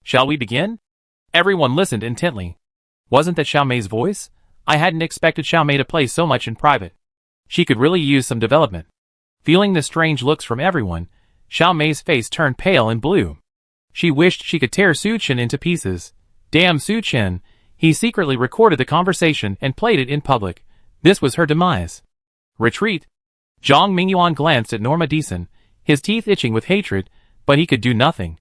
Shall we begin? Everyone listened intently. Wasn't that Xiaomei's voice? I hadn't expected Xiaomei to play so much in private. She could really use some development. Feeling the strange looks from everyone, Xiaomei's face turned pale and blue. She wished she could tear Su Chen into pieces. Damn Su Chen! He secretly recorded the conversation and played it in public. This was her demise. Retreat! Zhang Mingyuan glanced at Norma Deason, his teeth itching with hatred, but he could do nothing.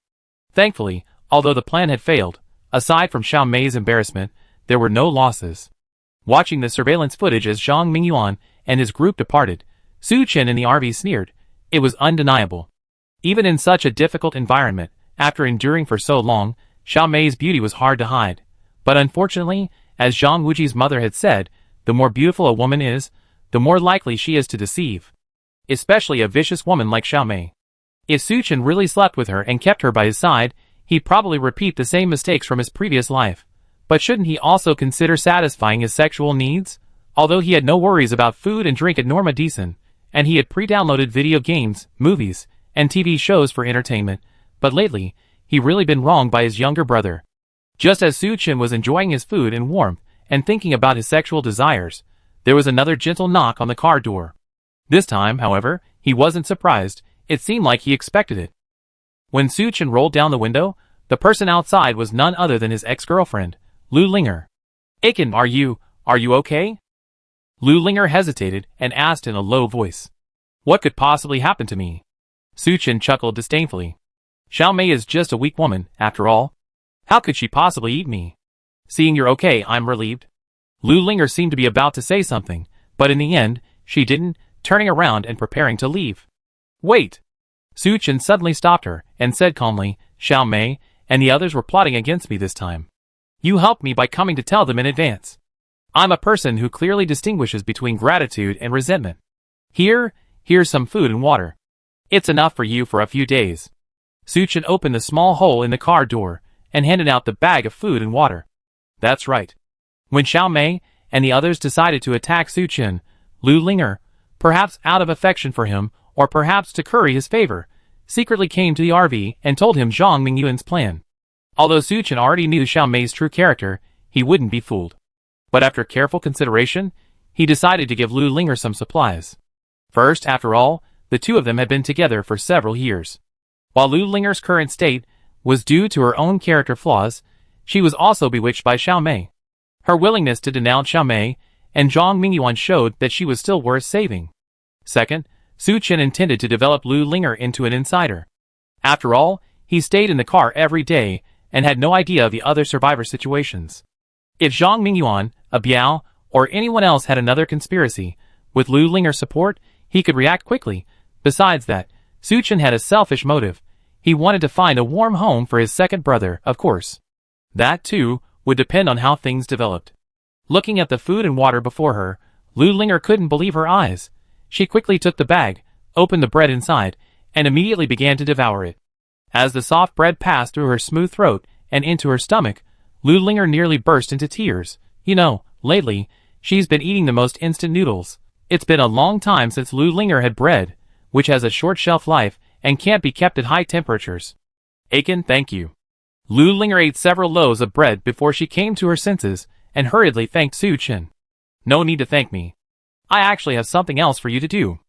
Thankfully, although the plan had failed, aside from Xiaomei's embarrassment, there were no losses. Watching the surveillance footage as Zhang Mingyuan and his group departed, Su Chen in the RV sneered. It was undeniable. Even in such a difficult environment, after enduring for so long, Xiaomei's beauty was hard to hide. But unfortunately, as Zhang Wuji's mother had said, the more beautiful a woman is, the more likely she is to deceive. Especially a vicious woman like Xiaomei. If Su Chen really slept with her and kept her by his side, he'd probably repeat the same mistakes from his previous life. But shouldn't he also consider satisfying his sexual needs? Although he had no worries about food and drink at Norma Deason, and he had pre-downloaded video games, movies, and TV shows for entertainment, but lately, he'd really been wronged by his younger brother. Just as Su Chen was enjoying his food and warmth, and thinking about his sexual desires, there was another gentle knock on the car door. This time, however, he wasn't surprised. It seemed like he expected it. When Su Chen rolled down the window, the person outside was none other than his ex-girlfriend, Lu Linger. "Aiken, are you okay?" Lu Linger hesitated and asked in a low voice. "What could possibly happen to me?" Su Chen chuckled disdainfully. "Xiaomei is just a weak woman, after all. How could she possibly eat me? Seeing you're okay, I'm relieved." Lu Linger seemed to be about to say something, but in the end, she didn't, turning around and preparing to leave. "Wait!" Su Chen suddenly stopped her and said calmly, "Xiaomei and the others were plotting against me this time. You helped me by coming to tell them in advance. I'm a person who clearly distinguishes between gratitude and resentment. Here's some food and water. It's enough for you for a few days." Su Chen opened the small hole in the car door and handed out the bag of food and water. That's right. When Xiaomei and the others decided to attack Su Chen, Lu Linger, perhaps out of affection for him or perhaps to curry his favor, secretly came to the RV and told him Zhang Mingyuan's plan. Although Su Chen already knew Xiaomei's true character, he wouldn't be fooled. But after careful consideration, he decided to give Lu Linger some supplies. First, after all, the two of them had been together for several years. While Lu Linger's current state was due to her own character flaws, she was also bewitched by Xiaomei. Her willingness to denounce Xiaomei and Zhang Mingyuan showed that she was still worth saving. Second, Su Chen intended to develop Lu Linger into an insider. After all, he stayed in the car every day and had no idea of the other survivor situations. If Zhang Mingyuan, a Biao, or anyone else had another conspiracy, with Lu Linger's support, he could react quickly. Besides that, Su Chen had a selfish motive. He wanted to find a warm home for his second brother, of course. That, too, would depend on how things developed. Looking at the food and water before her, Lu Linger couldn't believe her eyes. She quickly took the bag, opened the bread inside, and immediately began to devour it. As the soft bread passed through her smooth throat and into her stomach, Lu Linger nearly burst into tears. You know, lately, she's been eating the most instant noodles. It's been a long time since Lu Linger had bread, which has a short shelf life and can't be kept at high temperatures. "Aiken, thank you." Lu Linger ate several loaves of bread before she came to her senses and hurriedly thanked Su Chen. "No need to thank me. I actually have something else for you to do."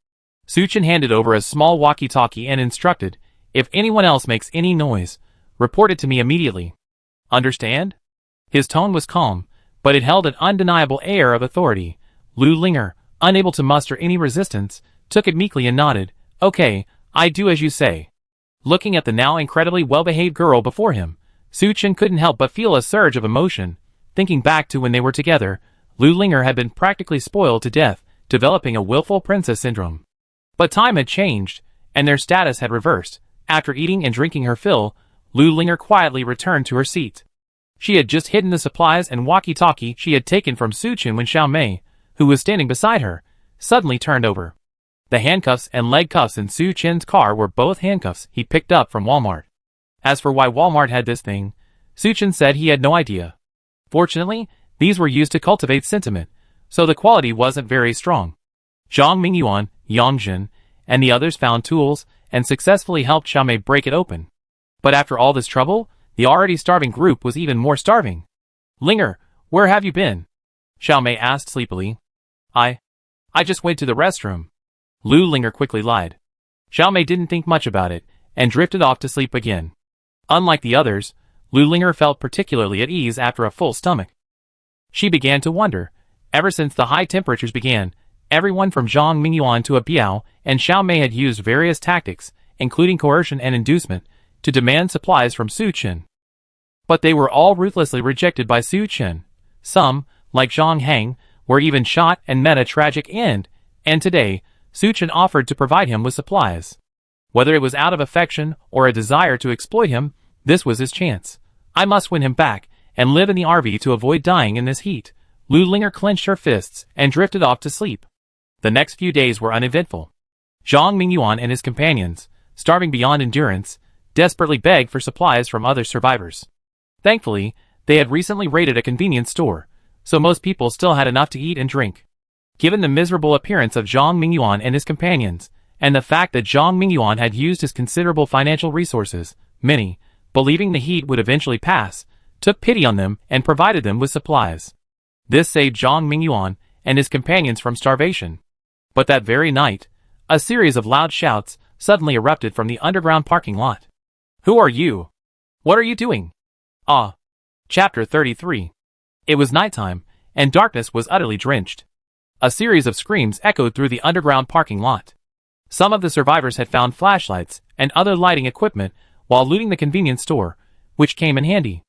Su Chen handed over a small walkie-talkie and instructed, "If anyone else makes any noise, report it to me immediately. Understand?" His tone was calm, but it held an undeniable air of authority. Lu Linger, unable to muster any resistance, took it meekly and nodded. "Okay, I do as you say." Looking at the now incredibly well-behaved girl before him, Su Chen couldn't help but feel a surge of emotion. Thinking back to when they were together, Lu Linger had been practically spoiled to death, developing a willful princess syndrome. But time had changed, and their status had reversed. After eating and drinking her fill, Lu Linger quietly returned to her seat. She had just hidden the supplies and walkie-talkie she had taken from Su Chen when Xiaomei, who was standing beside her, suddenly turned over. The handcuffs and leg cuffs in Su Chen's car were both handcuffs he picked up from Walmart. As for why Walmart had this thing, Su Chen said he had no idea. Fortunately, these were used to cultivate sentiment, so the quality wasn't very strong. Zhang Mingyuan, Yang Jin, and the others found tools and successfully helped Xiaomei break it open. But after all this trouble, the already starving group was even more starving. "Linger, Where have you been? Xiao Mei asked sleepily. I just went to the restroom. Lu Linger quickly lied. Xiao Mei didn't think much about it, and drifted off to sleep again. Unlike the others, Lu Linger felt particularly at ease after a full stomach. She began to wonder, ever since the high temperatures began, everyone from Zhang Mingyuan to Biao and Xiao Mei had used various tactics, including coercion and inducement, to demand supplies from Su Chen. But they were all ruthlessly rejected by Su Chen. Some, like Zhang Heng, were even shot and met a tragic end, and today, Su Chen offered to provide him with supplies. Whether it was out of affection or a desire to exploit him, this was his chance. I must win him back, and live in the RV to avoid dying in this heat. Lu Linger clenched her fists and drifted off to sleep. The next few days were uneventful. Zhang Mingyuan and his companions, starving beyond endurance, desperately begged for supplies from other survivors. Thankfully, they had recently raided a convenience store, so most people still had enough to eat and drink. Given the miserable appearance of Zhang Mingyuan and his companions, and the fact that Zhang Mingyuan had used his considerable financial resources, many, believing the heat would eventually pass, took pity on them and provided them with supplies. This saved Zhang Mingyuan and his companions from starvation. But that very night, a series of loud shouts suddenly erupted from the underground parking lot. Who are you? What are you doing? Ah. Chapter 33. It was nighttime, and darkness was utterly drenched. A series of screams echoed through the underground parking lot. Some of the survivors had found flashlights and other lighting equipment while looting the convenience store, which came in handy.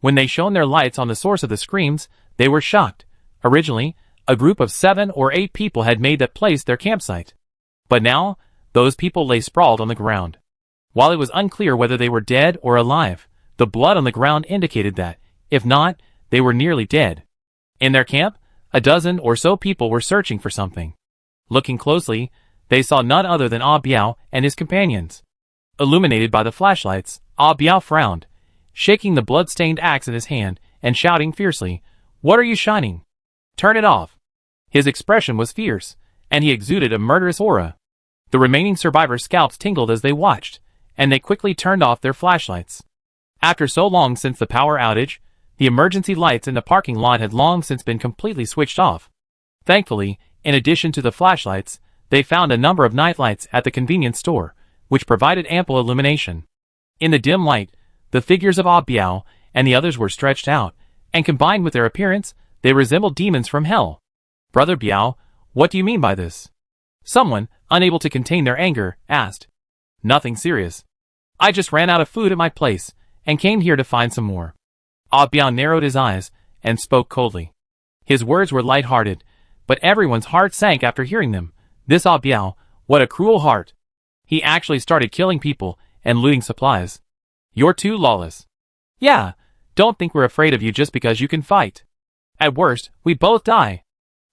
When they shone their lights on the source of the screams, they were shocked. Originally, a group of 7 or 8 people had made that place their campsite. But now, those people lay sprawled on the ground. While it was unclear whether they were dead or alive, the blood on the ground indicated that, if not, they were nearly dead. In their camp, a dozen or so people were searching for something. Looking closely, they saw none other than Biao and his companions. Illuminated by the flashlights, Biao frowned, shaking the blood-stained axe in his hand and shouting fiercely, "What are you shining? Turn it off." His expression was fierce, and he exuded a murderous aura. The remaining survivors' scalps tingled as they watched, and they quickly turned off their flashlights. After so long since the power outage, the emergency lights in the parking lot had long since been completely switched off. Thankfully, in addition to the flashlights, they found a number of night lights at the convenience store, which provided ample illumination. In the dim light, the figures of Biao and the others were stretched out, and combined with their appearance, they resembled demons from hell. "Brother Biao, what do you mean by this?" Someone, unable to contain their anger, asked. "Nothing serious. I just ran out of food at my place, and came here to find some more." Biao narrowed his eyes, and spoke coldly. His words were light-hearted, but everyone's heart sank after hearing them. This Biao, what a cruel heart. He actually started killing people, and looting supplies. "You're too lawless." "Yeah, don't think we're afraid of you just because you can fight. At worst, we both die."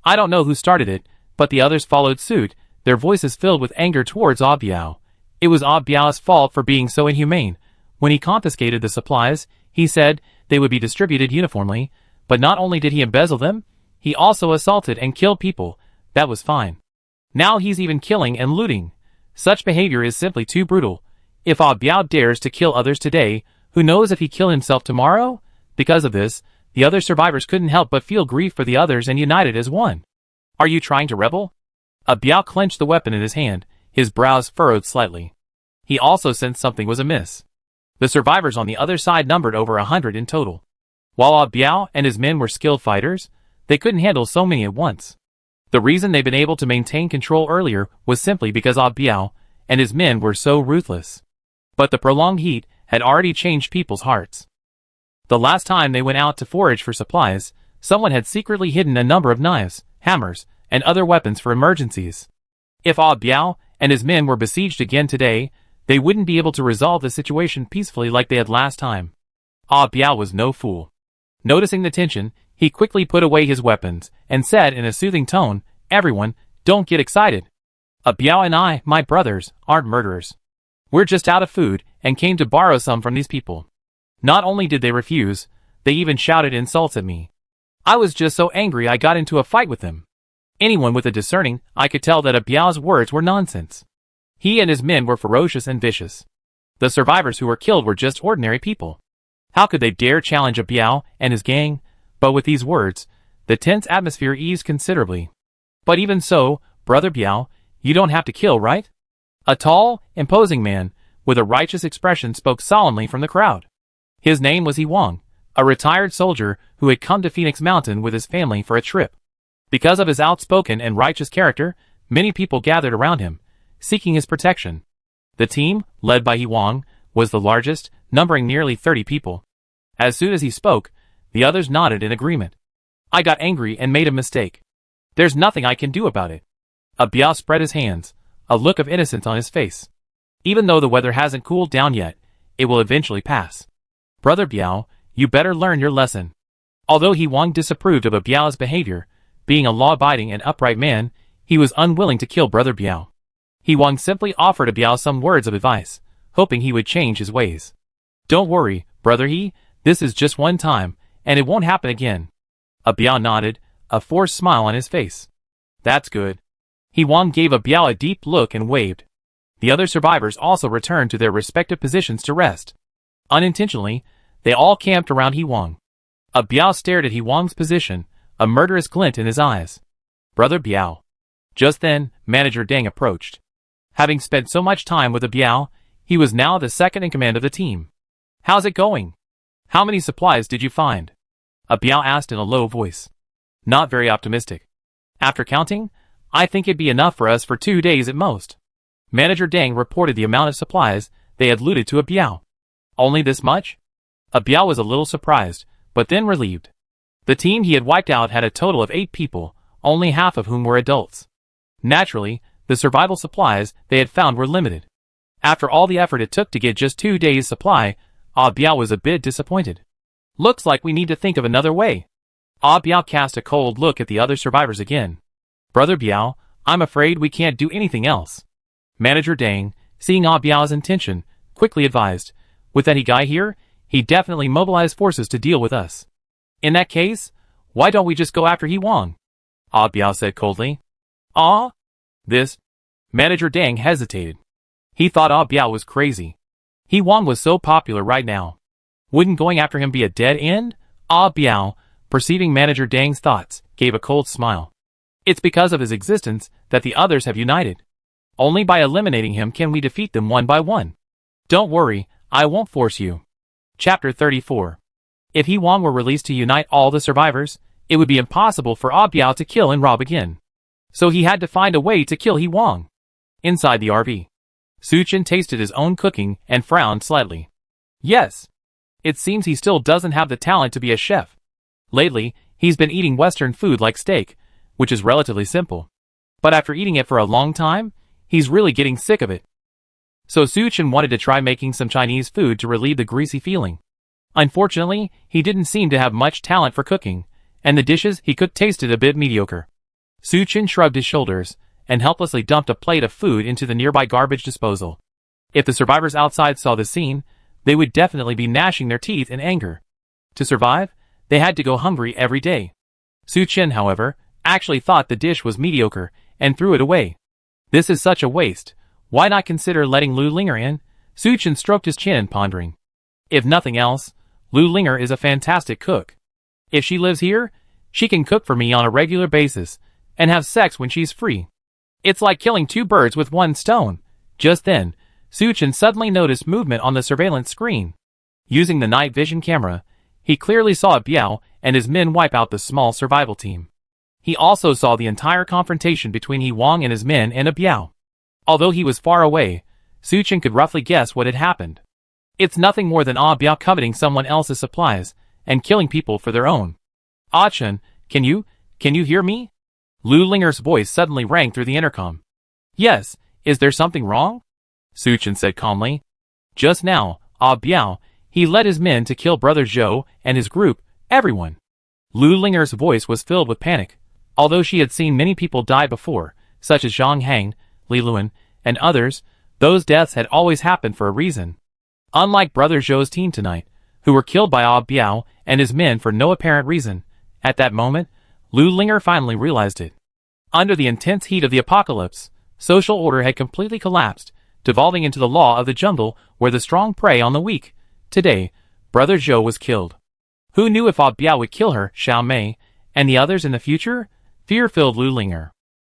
I don't know who started it, but the others followed suit, their voices filled with anger towards Biao. It was Biao's fault for being so inhumane. When he confiscated the supplies, he said they would be distributed uniformly, but not only did he embezzle them, he also assaulted and killed people. That was fine. Now he's even killing and looting. Such behavior is simply too brutal. If Biao dares to kill others today, who knows if he kill himself tomorrow? Because of this, the other survivors couldn't help but feel grief for the others and united as one. "Are you trying to rebel?" Biao clenched the weapon in his hand, his brows furrowed slightly. He also sensed something was amiss. The survivors on the other side numbered over 100 in total. While Biao and his men were skilled fighters, they couldn't handle so many at once. The reason they'd been able to maintain control earlier was simply because Biao and his men were so ruthless. But the prolonged heat had already changed people's hearts. The last time they went out to forage for supplies, someone had secretly hidden a number of knives, hammers, and other weapons for emergencies. If Biao and his men were besieged again today, they wouldn't be able to resolve the situation peacefully like they had last time. Biao was no fool. Noticing the tension, he quickly put away his weapons, and said in a soothing tone, "Everyone, don't get excited. Biao and I, my brothers, aren't murderers. We're just out of food, and came to borrow some from these people." Not only did they refuse, they even shouted insults at me. I was just so angry I got into a fight with them. Anyone with a discerning eye could tell that Biao's words were nonsense. He and his men were ferocious and vicious. The survivors who were killed were just ordinary people. How could they dare challenge Biao and his gang? But with these words, the tense atmosphere eased considerably. But even so, Brother Biao, you don't have to kill, right? A tall, imposing man, with a righteous expression spoke solemnly from the crowd. His name was He Wang, a retired soldier who had come to Phoenix Mountain with his family for a trip. Because of his outspoken and righteous character, many people gathered around him, seeking his protection. The team, led by He Wang, was the largest, numbering nearly 30 people. As soon as he spoke, the others nodded in agreement. I got angry and made a mistake. There's nothing I can do about it. Biao spread his hands, a look of innocence on his face. Even though the weather hasn't cooled down yet, it will eventually pass. Brother Biao, you better learn your lesson. Although He Wang disapproved of Biao's behavior, being a law-abiding and upright man, he was unwilling to kill Brother Biao. He Wang simply offered Biao some words of advice, hoping he would change his ways. Don't worry, Brother He, this is just one time, and it won't happen again. Biao nodded, a forced smile on his face. That's good. He Wang gave Biao a deep look and waved. The other survivors also returned to their respective positions to rest. Unintentionally, they all camped around He Wang. Biao stared at He Wang's position, a murderous glint in his eyes. Brother Biao. Just then, Manager Deng approached. Having spent so much time with Biao, he was now the second in command of the team. How's it going? How many supplies did you find? Biao asked in a low voice. Not very optimistic. After counting, I think it'd be enough for us for 2 days at most. Manager Deng reported the amount of supplies they had looted to Biao. Only this much? Biao was a little surprised, but then relieved. The team he had wiped out had a total of 8 people, only half of whom were adults. Naturally, the survival supplies they had found were limited. After all the effort it took to get just 2 days' supply, Biao was a bit disappointed. Looks like we need to think of another way. Biao cast a cold look at the other survivors again. Brother Biao, I'm afraid we can't do anything else. Manager Deng, seeing Biao's intention, quickly advised, with that guy here, he definitely mobilized forces to deal with us. In that case, why don't we just go after He Wang? Biao said coldly. This? Manager Deng hesitated. He thought Biao was crazy. He Wang was so popular right now. Wouldn't going after him be a dead end? Biao, perceiving Manager Deng's thoughts, gave a cold smile. It's because of his existence that the others have united. Only by eliminating him can we defeat them one by one. Don't worry, I won't force you. Chapter 34. If He Wang were released to unite all the survivors, it would be impossible for Biao to kill and rob again. So he had to find a way to kill He Wang. Inside the RV, Su Chen tasted his own cooking and frowned slightly. Yes. It seems he still doesn't have the talent to be a chef. Lately, he's been eating Western food like steak, which is relatively simple. But after eating it for a long time, he's really getting sick of it. So Su Chen wanted to try making some Chinese food to relieve the greasy feeling. Unfortunately, he didn't seem to have much talent for cooking, and the dishes he cooked tasted a bit mediocre. Su Chen shrugged his shoulders, and helplessly dumped a plate of food into the nearby garbage disposal. If the survivors outside saw the scene, they would definitely be gnashing their teeth in anger. To survive, they had to go hungry every day. Su Chen, however, actually thought the dish was mediocre, and threw it away. This is such a waste. Why not consider letting Lu Linger in? Su Chen stroked his chin, pondering. If nothing else, Lu Linger is a fantastic cook. If she lives here, she can cook for me on a regular basis, and have sex when she's free. It's like killing 2 birds with 1 stone. Just then, Su Chen suddenly noticed movement on the surveillance screen. Using the night vision camera, he clearly saw Biao and his men wipe out the small survival team. He also saw the entire confrontation between He Wang and his men and Biao. Although he was far away, Su Chen could roughly guess what had happened. It's nothing more than Biao coveting someone else's supplies and killing people for their own. Chen, can you hear me? Lu Linger's voice suddenly rang through the intercom. Yes, is there something wrong? Su Chen said calmly. Just now, Biao, he led his men to kill Brother Zhou and his group, everyone. Lu Linger's voice was filled with panic. Although she had seen many people die before, such as Zhang Hang, Li Luan, and others, those deaths had always happened for a reason. Unlike Brother Zhou's team tonight, who were killed by Biao and his men for no apparent reason, at that moment, Lu Linger finally realized it. Under the intense heat of the apocalypse, social order had completely collapsed, devolving into the law of the jungle where the strong prey on the weak. Today, Brother Zhou was killed. Who knew if Ah Biao would kill her, Xiao Mei, and the others in the future? Fear filled Lu Linger.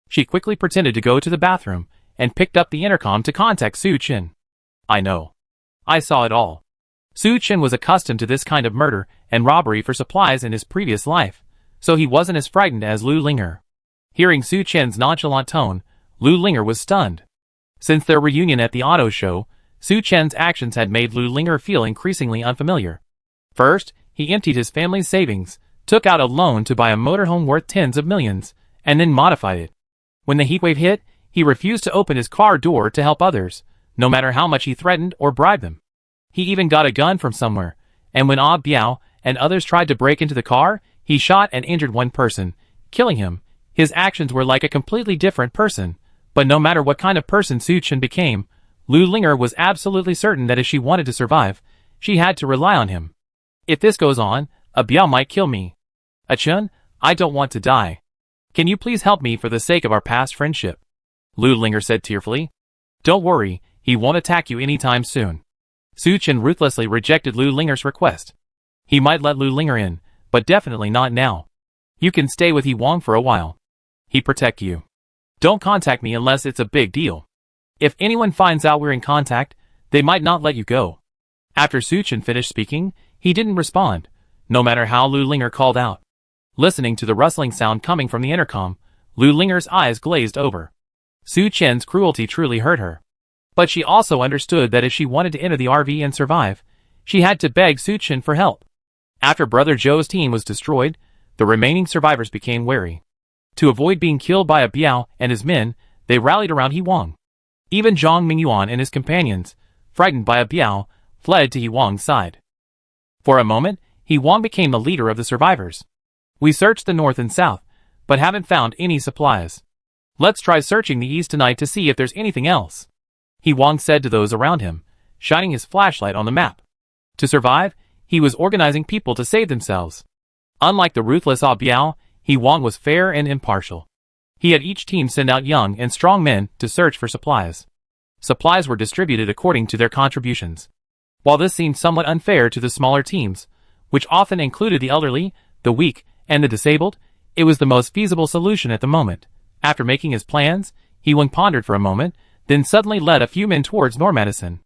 She quickly pretended to go to the bathroom, and picked up the intercom to contact Su Chen. I know. I saw it all. Su Chen was accustomed to this kind of murder and robbery for supplies in his previous life, so he wasn't as frightened as Lu Linger. Hearing Su Chen's nonchalant tone, Lu Linger was stunned. Since their reunion at the auto show, Su Chen's actions had made Lu Linger feel increasingly unfamiliar. First, he emptied his family's savings, took out a loan to buy a motorhome worth tens of millions, and then modified it. When the heatwave hit, he refused to open his car door to help others, no matter how much he threatened or bribed them. He even got a gun from somewhere, and when Ah Biao and others tried to break into the car, he shot and injured one person, killing him. His actions were like a completely different person, but no matter what kind of person Su Chen became, Lu Linger was absolutely certain that if she wanted to survive, she had to rely on him. If this goes on, Ah Biao might kill me. Ah Chen, I don't want to die. Can you please help me for the sake of our past friendship? Lu Linger said tearfully. Don't worry, he won't attack you anytime soon. Su Chen ruthlessly rejected Lu Linger's request. He might let Lu Linger in, but definitely not now. You can stay with He Wong for a while. He protect you. Don't contact me unless it's a big deal. If anyone finds out we're in contact, they might not let you go. After Su Chen finished speaking, he didn't respond, no matter how Lu Linger called out. Listening to the rustling sound coming from the intercom, Lu Linger's eyes glazed over. Su Chen's cruelty truly hurt her. But she also understood that if she wanted to enter the RV and survive, she had to beg Su Chen for help. After Brother Zhou's team was destroyed, the remaining survivors became wary. To avoid being killed by Ah Biao and his men, they rallied around He Wong. Even Zhang Mingyuan and his companions, frightened by Ah Biao, fled to He Wong's side. For a moment, He Wong became the leader of the survivors. We searched the north and south, but haven't found any supplies. Let's try searching the east tonight to see if there's anything else. He Wong said to those around him, shining his flashlight on the map. To survive, he was organizing people to save themselves. Unlike the ruthless Ah Biao, He Wong was fair and impartial. He had each team send out young and strong men to search for supplies. Supplies were distributed according to their contributions. While this seemed somewhat unfair to the smaller teams, which often included the elderly, the weak, and the disabled, it was the most feasible solution at the moment. After making his plans, He Wong pondered for a moment, then suddenly led a few men towards Normadison.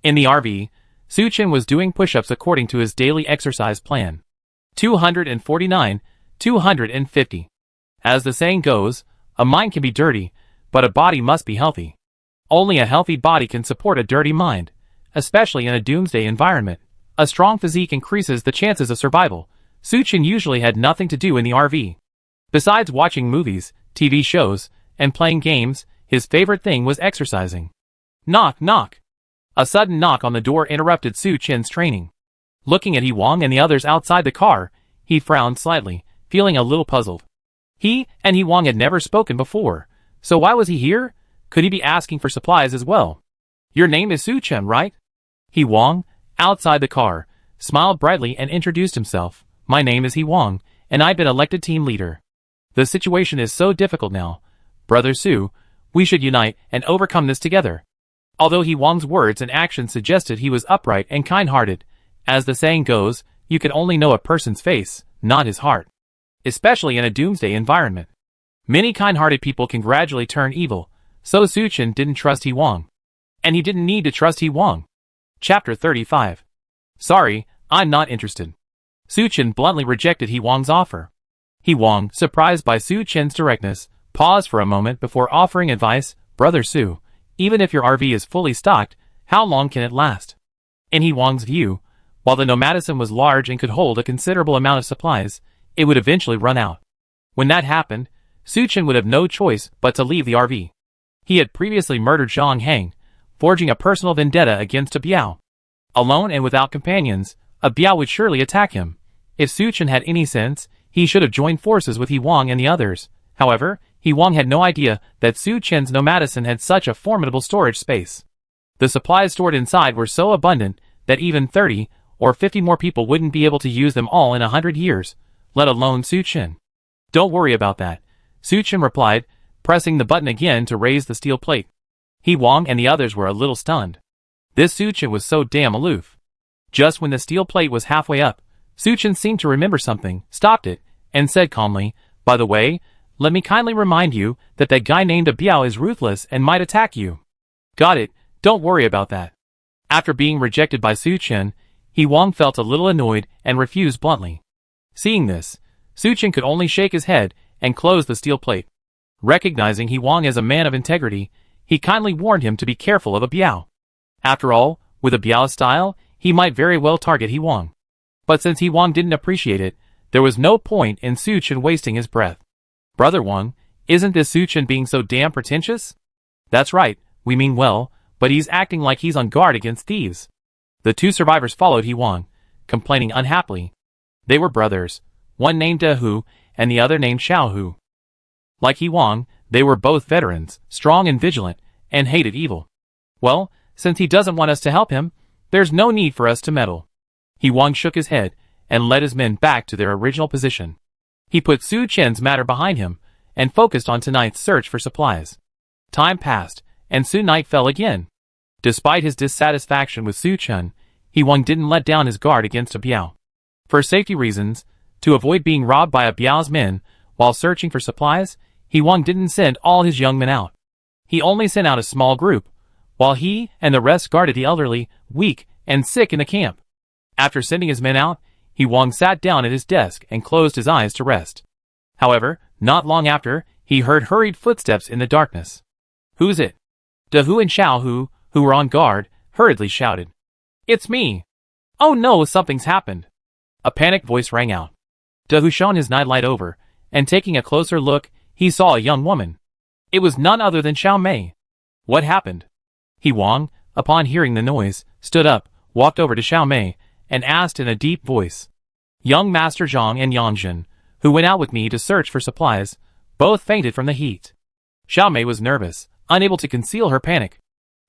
In the RV, Su Chen was doing push-ups according to his daily exercise plan. 249, 250. As the saying goes, a mind can be dirty, but a body must be healthy. Only a healthy body can support a dirty mind, especially in a doomsday environment. A strong physique increases the chances of survival. Su Chen usually had nothing to do in the RV. Besides watching movies, TV shows, and playing games, his favorite thing was exercising. Knock, knock. A sudden knock on the door interrupted Su Chen's training. Looking at He Wong and the others outside the car, he frowned slightly, feeling a little puzzled. He and He Wong had never spoken before, so why was he here? Could he be asking for supplies as well? Your name is Su Chen, right? He Wong, outside the car, smiled brightly and introduced himself. My name is He Wong, and I've been elected team leader. The situation is so difficult now. Brother Su, we should unite and overcome this together. Although He Wong's words and actions suggested he was upright and kind-hearted, as the saying goes, you can only know a person's face, not his heart. Especially in a doomsday environment. Many kind-hearted people can gradually turn evil, so Su Chen didn't trust He Wong. And he didn't need to trust He Wong. Chapter 35. Sorry, I'm not interested. Su Chen bluntly rejected He Wong's offer. He Wong, surprised by Su Chen's directness, paused for a moment before offering advice. Brother Su, even if your RV is fully stocked, how long can it last? In He Wong's view, while the Nomadism was large and could hold a considerable amount of supplies, it would eventually run out. When that happened, Su Chen would have no choice but to leave the RV. He had previously murdered Zhang Heng, forging a personal vendetta against Ah Biao. Alone and without companions, Ah Biao would surely attack him. If Su Chen had any sense, he should have joined forces with He Wong and the others. However, He Wong had no idea that Su Chen's Nomadison had such a formidable storage space. The supplies stored inside were so abundant that even 30 or 50 more people wouldn't be able to use them all in 100 years, let alone Su Chen. Don't worry about that, Su Chen replied, pressing the button again to raise the steel plate. He Wong and the others were a little stunned. This Su Chen was so damn aloof. Just when the steel plate was halfway up, Su Chen seemed to remember something, stopped it, and said calmly, "By the way, let me kindly remind you that guy named Biao is ruthless and might attack you." "Got it, don't worry about that." After being rejected by Su Chen, He Wang felt a little annoyed and refused bluntly. Seeing this, Su Chen could only shake his head and close the steel plate. Recognizing He Wang as a man of integrity, he kindly warned him to be careful of Biao. After all, with Biao's style, he might very well target He Wang. But since He Wang didn't appreciate it, there was no point in Su Chen wasting his breath. "Brother Wang, isn't this Su Chen being so damn pretentious?" "That's right, we mean well, but he's acting like he's on guard against thieves." The two survivors followed He Wang, complaining unhappily. They were brothers, one named De Hu and the other named Xiao Hu. Like He Wang, they were both veterans, strong and vigilant, and hated evil. "Well, since he doesn't want us to help him, there's no need for us to meddle." He Wang shook his head and led his men back to their original position. He put Su Chen's matter behind him and focused on tonight's search for supplies. Time passed, and soon night fell again. Despite his dissatisfaction with Su Chen, He Wang didn't let down his guard against Biao. For safety reasons, to avoid being robbed by Biao's men while searching for supplies, He Wang didn't send all his young men out. He only sent out a small group, while he and the rest guarded the elderly, weak, and sick in the camp. After sending his men out, He Wang sat down at his desk and closed his eyes to rest. However, not long after, he heard hurried footsteps in the darkness. "Who's it?" De Hu and Xiao Hu, who were on guard, hurriedly shouted. "It's me." "Oh no, something's happened." A panicked voice rang out. De Hu shone his nightlight over, and taking a closer look, he saw a young woman. It was none other than Xiao Mei. "What happened?" He Wang, upon hearing the noise, stood up, walked over to Xiao Mei, and asked in a deep voice. "Young Master Zhang and Yangjin, who went out with me to search for supplies, both fainted from the heat." Xiao Mei was nervous, unable to conceal her panic.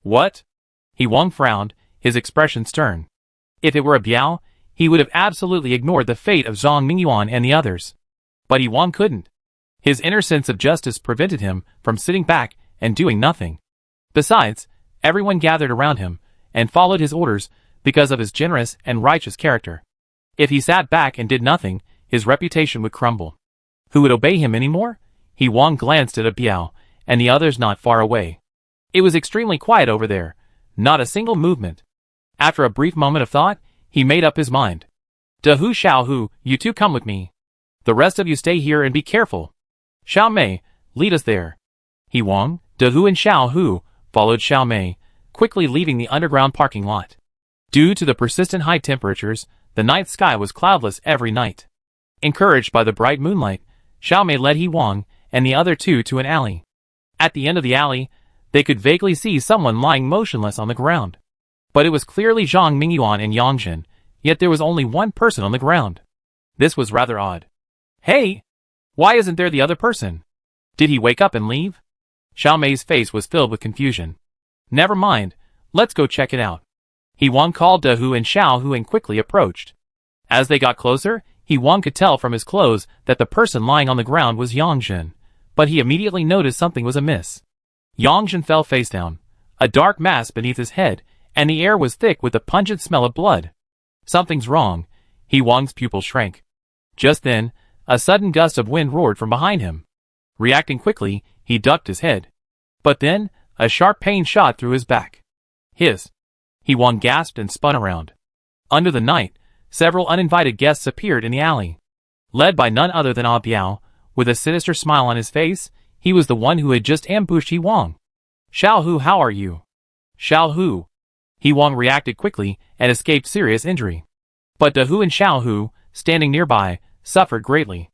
"What?" He Wang frowned, his expression stern. If it were Biao, he would have absolutely ignored the fate of Zhang Mingyuan and the others. But He Wang couldn't. His inner sense of justice prevented him from sitting back and doing nothing. Besides, everyone gathered around him and followed his orders because of his generous and righteous character. If he sat back and did nothing, his reputation would crumble. Who would obey him anymore? He Wang glanced at Biao and the others not far away. It was extremely quiet over there, not a single movement. After a brief moment of thought, he made up his mind. "De Hu, Xiao Hu, you two come with me. The rest of you stay here and be careful. Xiao Mei, lead us there." He Wang, De Hu and Xiao Hu followed Xiao Mei, quickly leaving the underground parking lot. Due to the persistent high temperatures, the night sky was cloudless every night. Encouraged by the bright moonlight, Xiao Mei led He Wang and the other two to an alley. At the end of the alley, they could vaguely see someone lying motionless on the ground. But it was clearly Zhang Mingyuan and Yangjin, yet there was only one person on the ground. This was rather odd. "Hey! Why isn't there the other person? Did he wake up and leave?" Xiao Mei's face was filled with confusion. "Never mind, let's go check it out." He Wang called De Hu and Xiao Hu and quickly approached. As they got closer, He Wang could tell from his clothes that the person lying on the ground was Yangjin, but he immediately noticed something was amiss. Yangjin fell face down, a dark mass beneath his head, and the air was thick with the pungent smell of blood. "Something's wrong." He Wang's pupil shrank. Just then, a sudden gust of wind roared from behind him. Reacting quickly, he ducked his head. But then, a sharp pain shot through his back. "Hiss!" He Wang gasped and spun around. Under the night, several uninvited guests appeared in the alley. Led by none other than Biao, with a sinister smile on his face, he was the one who had just ambushed He Wang. "Xiao Hu, how are you?" "Xiao Hu." He Wang reacted quickly and escaped serious injury. But De Hu and Xiao Hu, standing nearby, suffered greatly.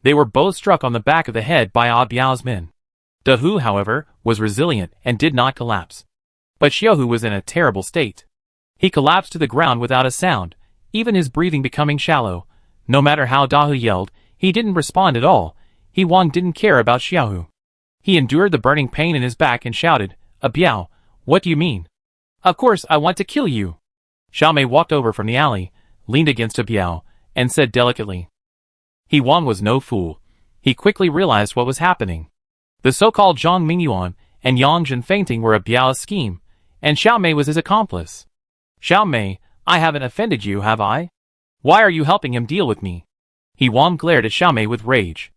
They were both struck on the back of the head by Biao's men. De Hu, however, was resilient and did not collapse. But Xiao Hu was in a terrible state. He collapsed to the ground without a sound, even his breathing becoming shallow. No matter how De Hu yelled, he didn't respond at all. He Wang didn't care about Xiao Hu. He endured the burning pain in his back and shouted, "Biao, what do you mean?" "Of course I want to kill you." Xiao Mei walked over from the alley, leaned against Biao, and said delicately. He Wang was no fool. He quickly realized what was happening. The so-called Zhang Mingyuan and Yangjin fainting were Biao's scheme, and Xiao Mei was his accomplice. "Xiao Mei, I haven't offended you, have I?" Why are you helping him deal with me? He Wang glared at Xiaomei with rage.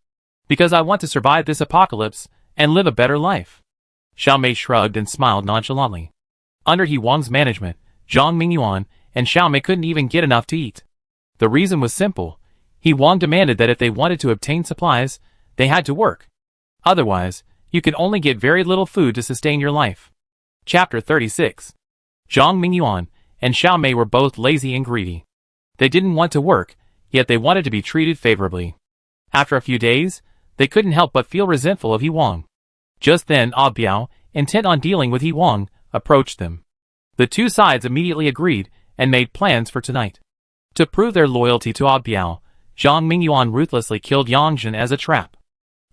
Because I want to survive this apocalypse and live a better life. Xiaomei shrugged and smiled nonchalantly. Under He Wang's management, Zhang Mingyuan and Xiaomei couldn't even get enough to eat. The reason was simple. He Wang demanded that if they wanted to obtain supplies, they had to work. Otherwise, you could only get very little food to sustain your life. Chapter 36. Zhang Mingyuan and Xiaomei were both lazy and greedy. They didn't want to work, yet they wanted to be treated favorably. After a few days, they couldn't help but feel resentful of He Wang. Just then Biao, intent on dealing with He Wang, approached them. The two sides immediately agreed and made plans for tonight. To prove their loyalty to Biao, Zhang Mingyuan ruthlessly killed Yangjin as a trap.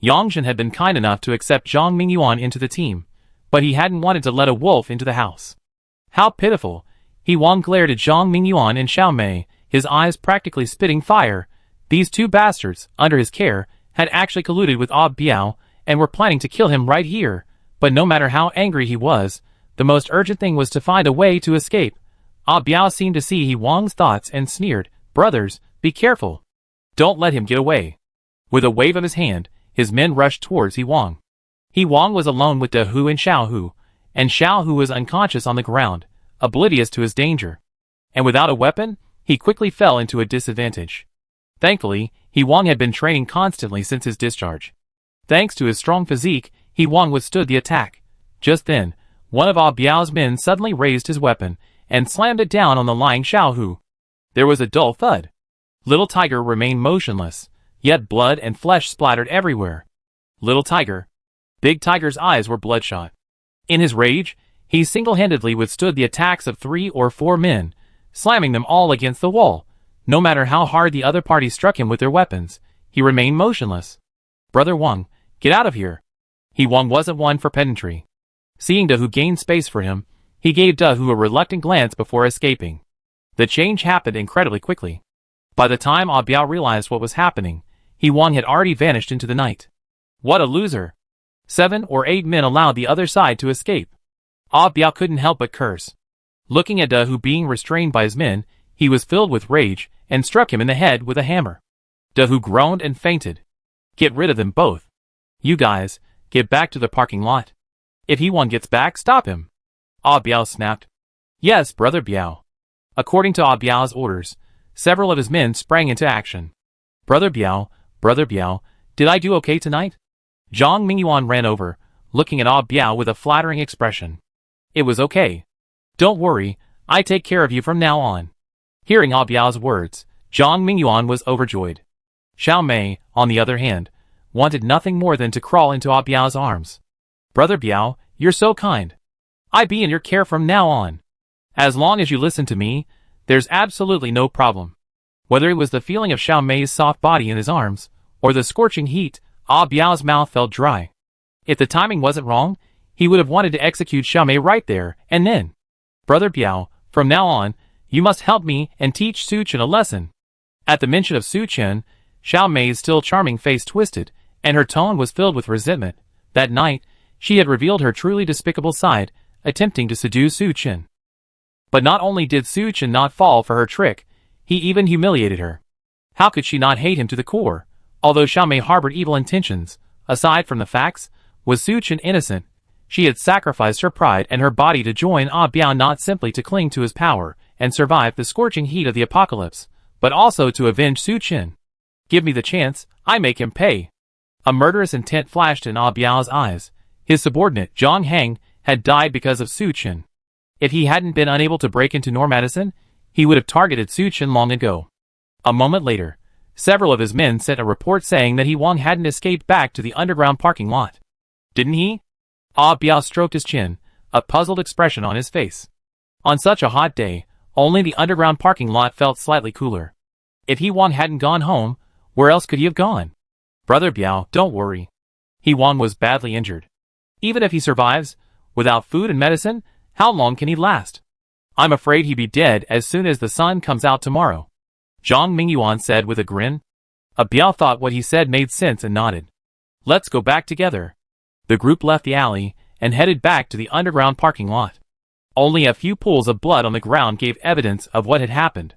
Yangjin had been kind enough to accept Zhang Mingyuan into the team, but he hadn't wanted to let a wolf into the house. How pitiful! He Wang glared at Zhang Mingyuan and Xiaomei, his eyes practically spitting fire. These two bastards, under his care, had actually colluded with Biao and were planning to kill him right here, but no matter how angry he was, the most urgent thing was to find a way to escape. Biao seemed to see He Wang's thoughts and sneered, "Brothers, be careful. Don't let him get away." With a wave of his hand, his men rushed towards He Wang. He Wang was alone with De Hu and Xiao Hu was unconscious on the ground, oblivious to his danger. And without a weapon, he quickly fell into a disadvantage. Thankfully, He Wang had been training constantly since his discharge. Thanks to his strong physique, He Wang withstood the attack. Just then, one of Biao's men suddenly raised his weapon and slammed it down on the lying Xiao Hu. There was a dull thud. Little Tiger remained motionless, yet blood and flesh splattered everywhere. Little Tiger. Big Tiger's eyes were bloodshot. In his rage, he single-handedly withstood the attacks of 3 or 4 men, slamming them all against the wall. No matter how hard the other party struck him with their weapons, he remained motionless. "Brother Wang, get out of here." He Wang wasn't one for pedantry. Seeing De Hu gain space for him, he gave De Hu a reluctant glance before escaping. The change happened incredibly quickly. By the time Biao realized what was happening, He Wang had already vanished into the night. What a loser! 7 or 8 men allowed the other side to escape. Biao couldn't help but curse. Looking at De Hu being restrained by his men, he was filled with rage and struck him in the head with a hammer. De Hu groaned and fainted. "Get rid of them both. You guys, get back to the parking lot. If He Wang gets back, stop him." Biao snapped. "Yes, Brother Biao." According to Biao's orders, several of his men sprang into action. Brother Biao, did I do okay tonight?" Zhang Mingyuan ran over, looking at Biao with a flattering expression. "It was okay. Don't worry, I take care of you from now on." Hearing Biao's words, Zhang Mingyuan was overjoyed. Xiaomei, on the other hand, wanted nothing more than to crawl into Biao's arms. "Brother Biao, you're so kind. I be in your care from now on. As long as you listen to me, there's absolutely no problem." Whether it was the feeling of Xiaomei's soft body in his arms, or the scorching heat, Biao's mouth felt dry. If the timing wasn't wrong, he would have wanted to execute Xiaomei right there and then. "Brother Biao, from now on, you must help me and teach Su Chen a lesson." At the mention of Su Chen, Xiaomei's still charming face twisted, and her tone was filled with resentment. That night, she had revealed her truly despicable side, attempting to seduce Su Chen. But not only did Su Chen not fall for her trick, he even humiliated her. How could she not hate him to the core? Although Xiaomei harbored evil intentions, aside from the facts, was Su Chen innocent? She had sacrificed her pride and her body to join Biao, not simply to cling to his power and survive the scorching heat of the apocalypse, but also to avenge Su Chen. "Give me the chance, I make him pay." A murderous intent flashed in Biao's eyes. His subordinate, Zhang Heng, had died because of Su Chen. If he hadn't been unable to break into Normadison, he would have targeted Su Chen long ago. A moment later, several of his men sent a report saying that He Wang hadn't escaped back to the underground parking lot. Didn't he? Biao stroked his chin, a puzzled expression on his face. On such a hot day, only the underground parking lot felt slightly cooler. If He Wang hadn't gone home, where else could he have gone? "Brother Biao, don't worry. He Wang was badly injured. Even if he survives, without food and medicine, how long can he last? I'm afraid he'd be dead as soon as the sun comes out tomorrow," Zhang Mingyuan said with a grin. Biao thought what he said made sense and nodded. "Let's go back together." The group left the alley and headed back to the underground parking lot. Only a few pools of blood on the ground gave evidence of what had happened.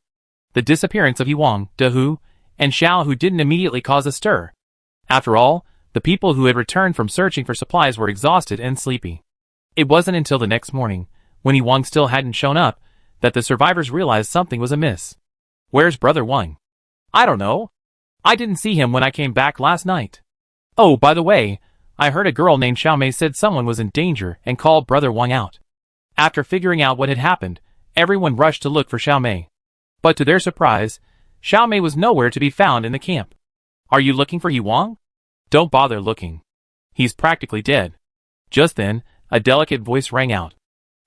The disappearance of Yuang, De Hu, and Xiao Hu didn't immediately cause a stir. After all, the people who had returned from searching for supplies were exhausted and sleepy. It wasn't until the next morning, when Yuang still hadn't shown up, that the survivors realized something was amiss. Where's Brother Wang? I don't know. I didn't see him when I came back last night. Oh, by the way, I heard a girl named Xiaomei said someone was in danger and called Brother Wang out. After figuring out what had happened, everyone rushed to look for Xiaomei. But to their surprise, Xiaomei was nowhere to be found in the camp. Are you looking for Yuang? Don't bother looking. He's practically dead. Just then, a delicate voice rang out.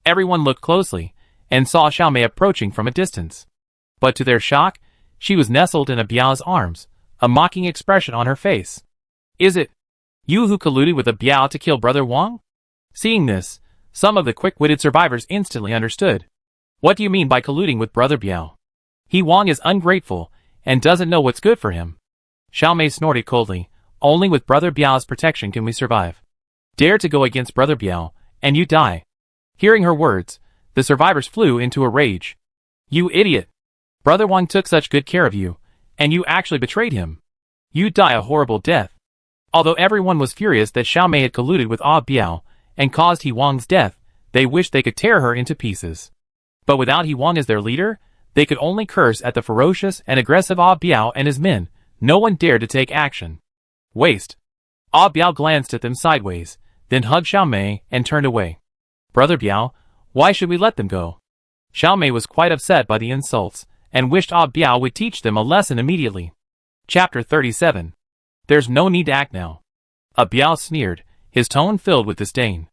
Everyone looked closely, and saw Xiaomei approaching from a distance. But to their shock, she was nestled in a Biao's arms, a mocking expression on her face. Is it you who colluded with a Biao to kill Brother Wang? Seeing this, some of the quick-witted survivors instantly understood. What do you mean by colluding with Brother Biao? He Wang is ungrateful, and doesn't know what's good for him. Xiaomei snorted coldly. Only with Brother Biao's protection can we survive. Dare to go against Brother Biao, and you die. Hearing her words, the survivors flew into a rage. You idiot! Brother Wang took such good care of you, and you actually betrayed him. You'd die a horrible death. Although everyone was furious that Xiaomei had colluded with Ah Biao, and caused He Wang's death, they wished they could tear her into pieces. But without He Wang as their leader, they could only curse at the ferocious and aggressive Ah Biao and his men. No one dared to take action. Waste. Ah Biao glanced at them sideways, then hugged Xiaomei and turned away. Brother Biao, why should we let them go? Xiaomei was quite upset by the insults, and wished Ah Biao would teach them a lesson immediately. Chapter 37. There's no need to act now. Ah Biao sneered, his tone filled with disdain.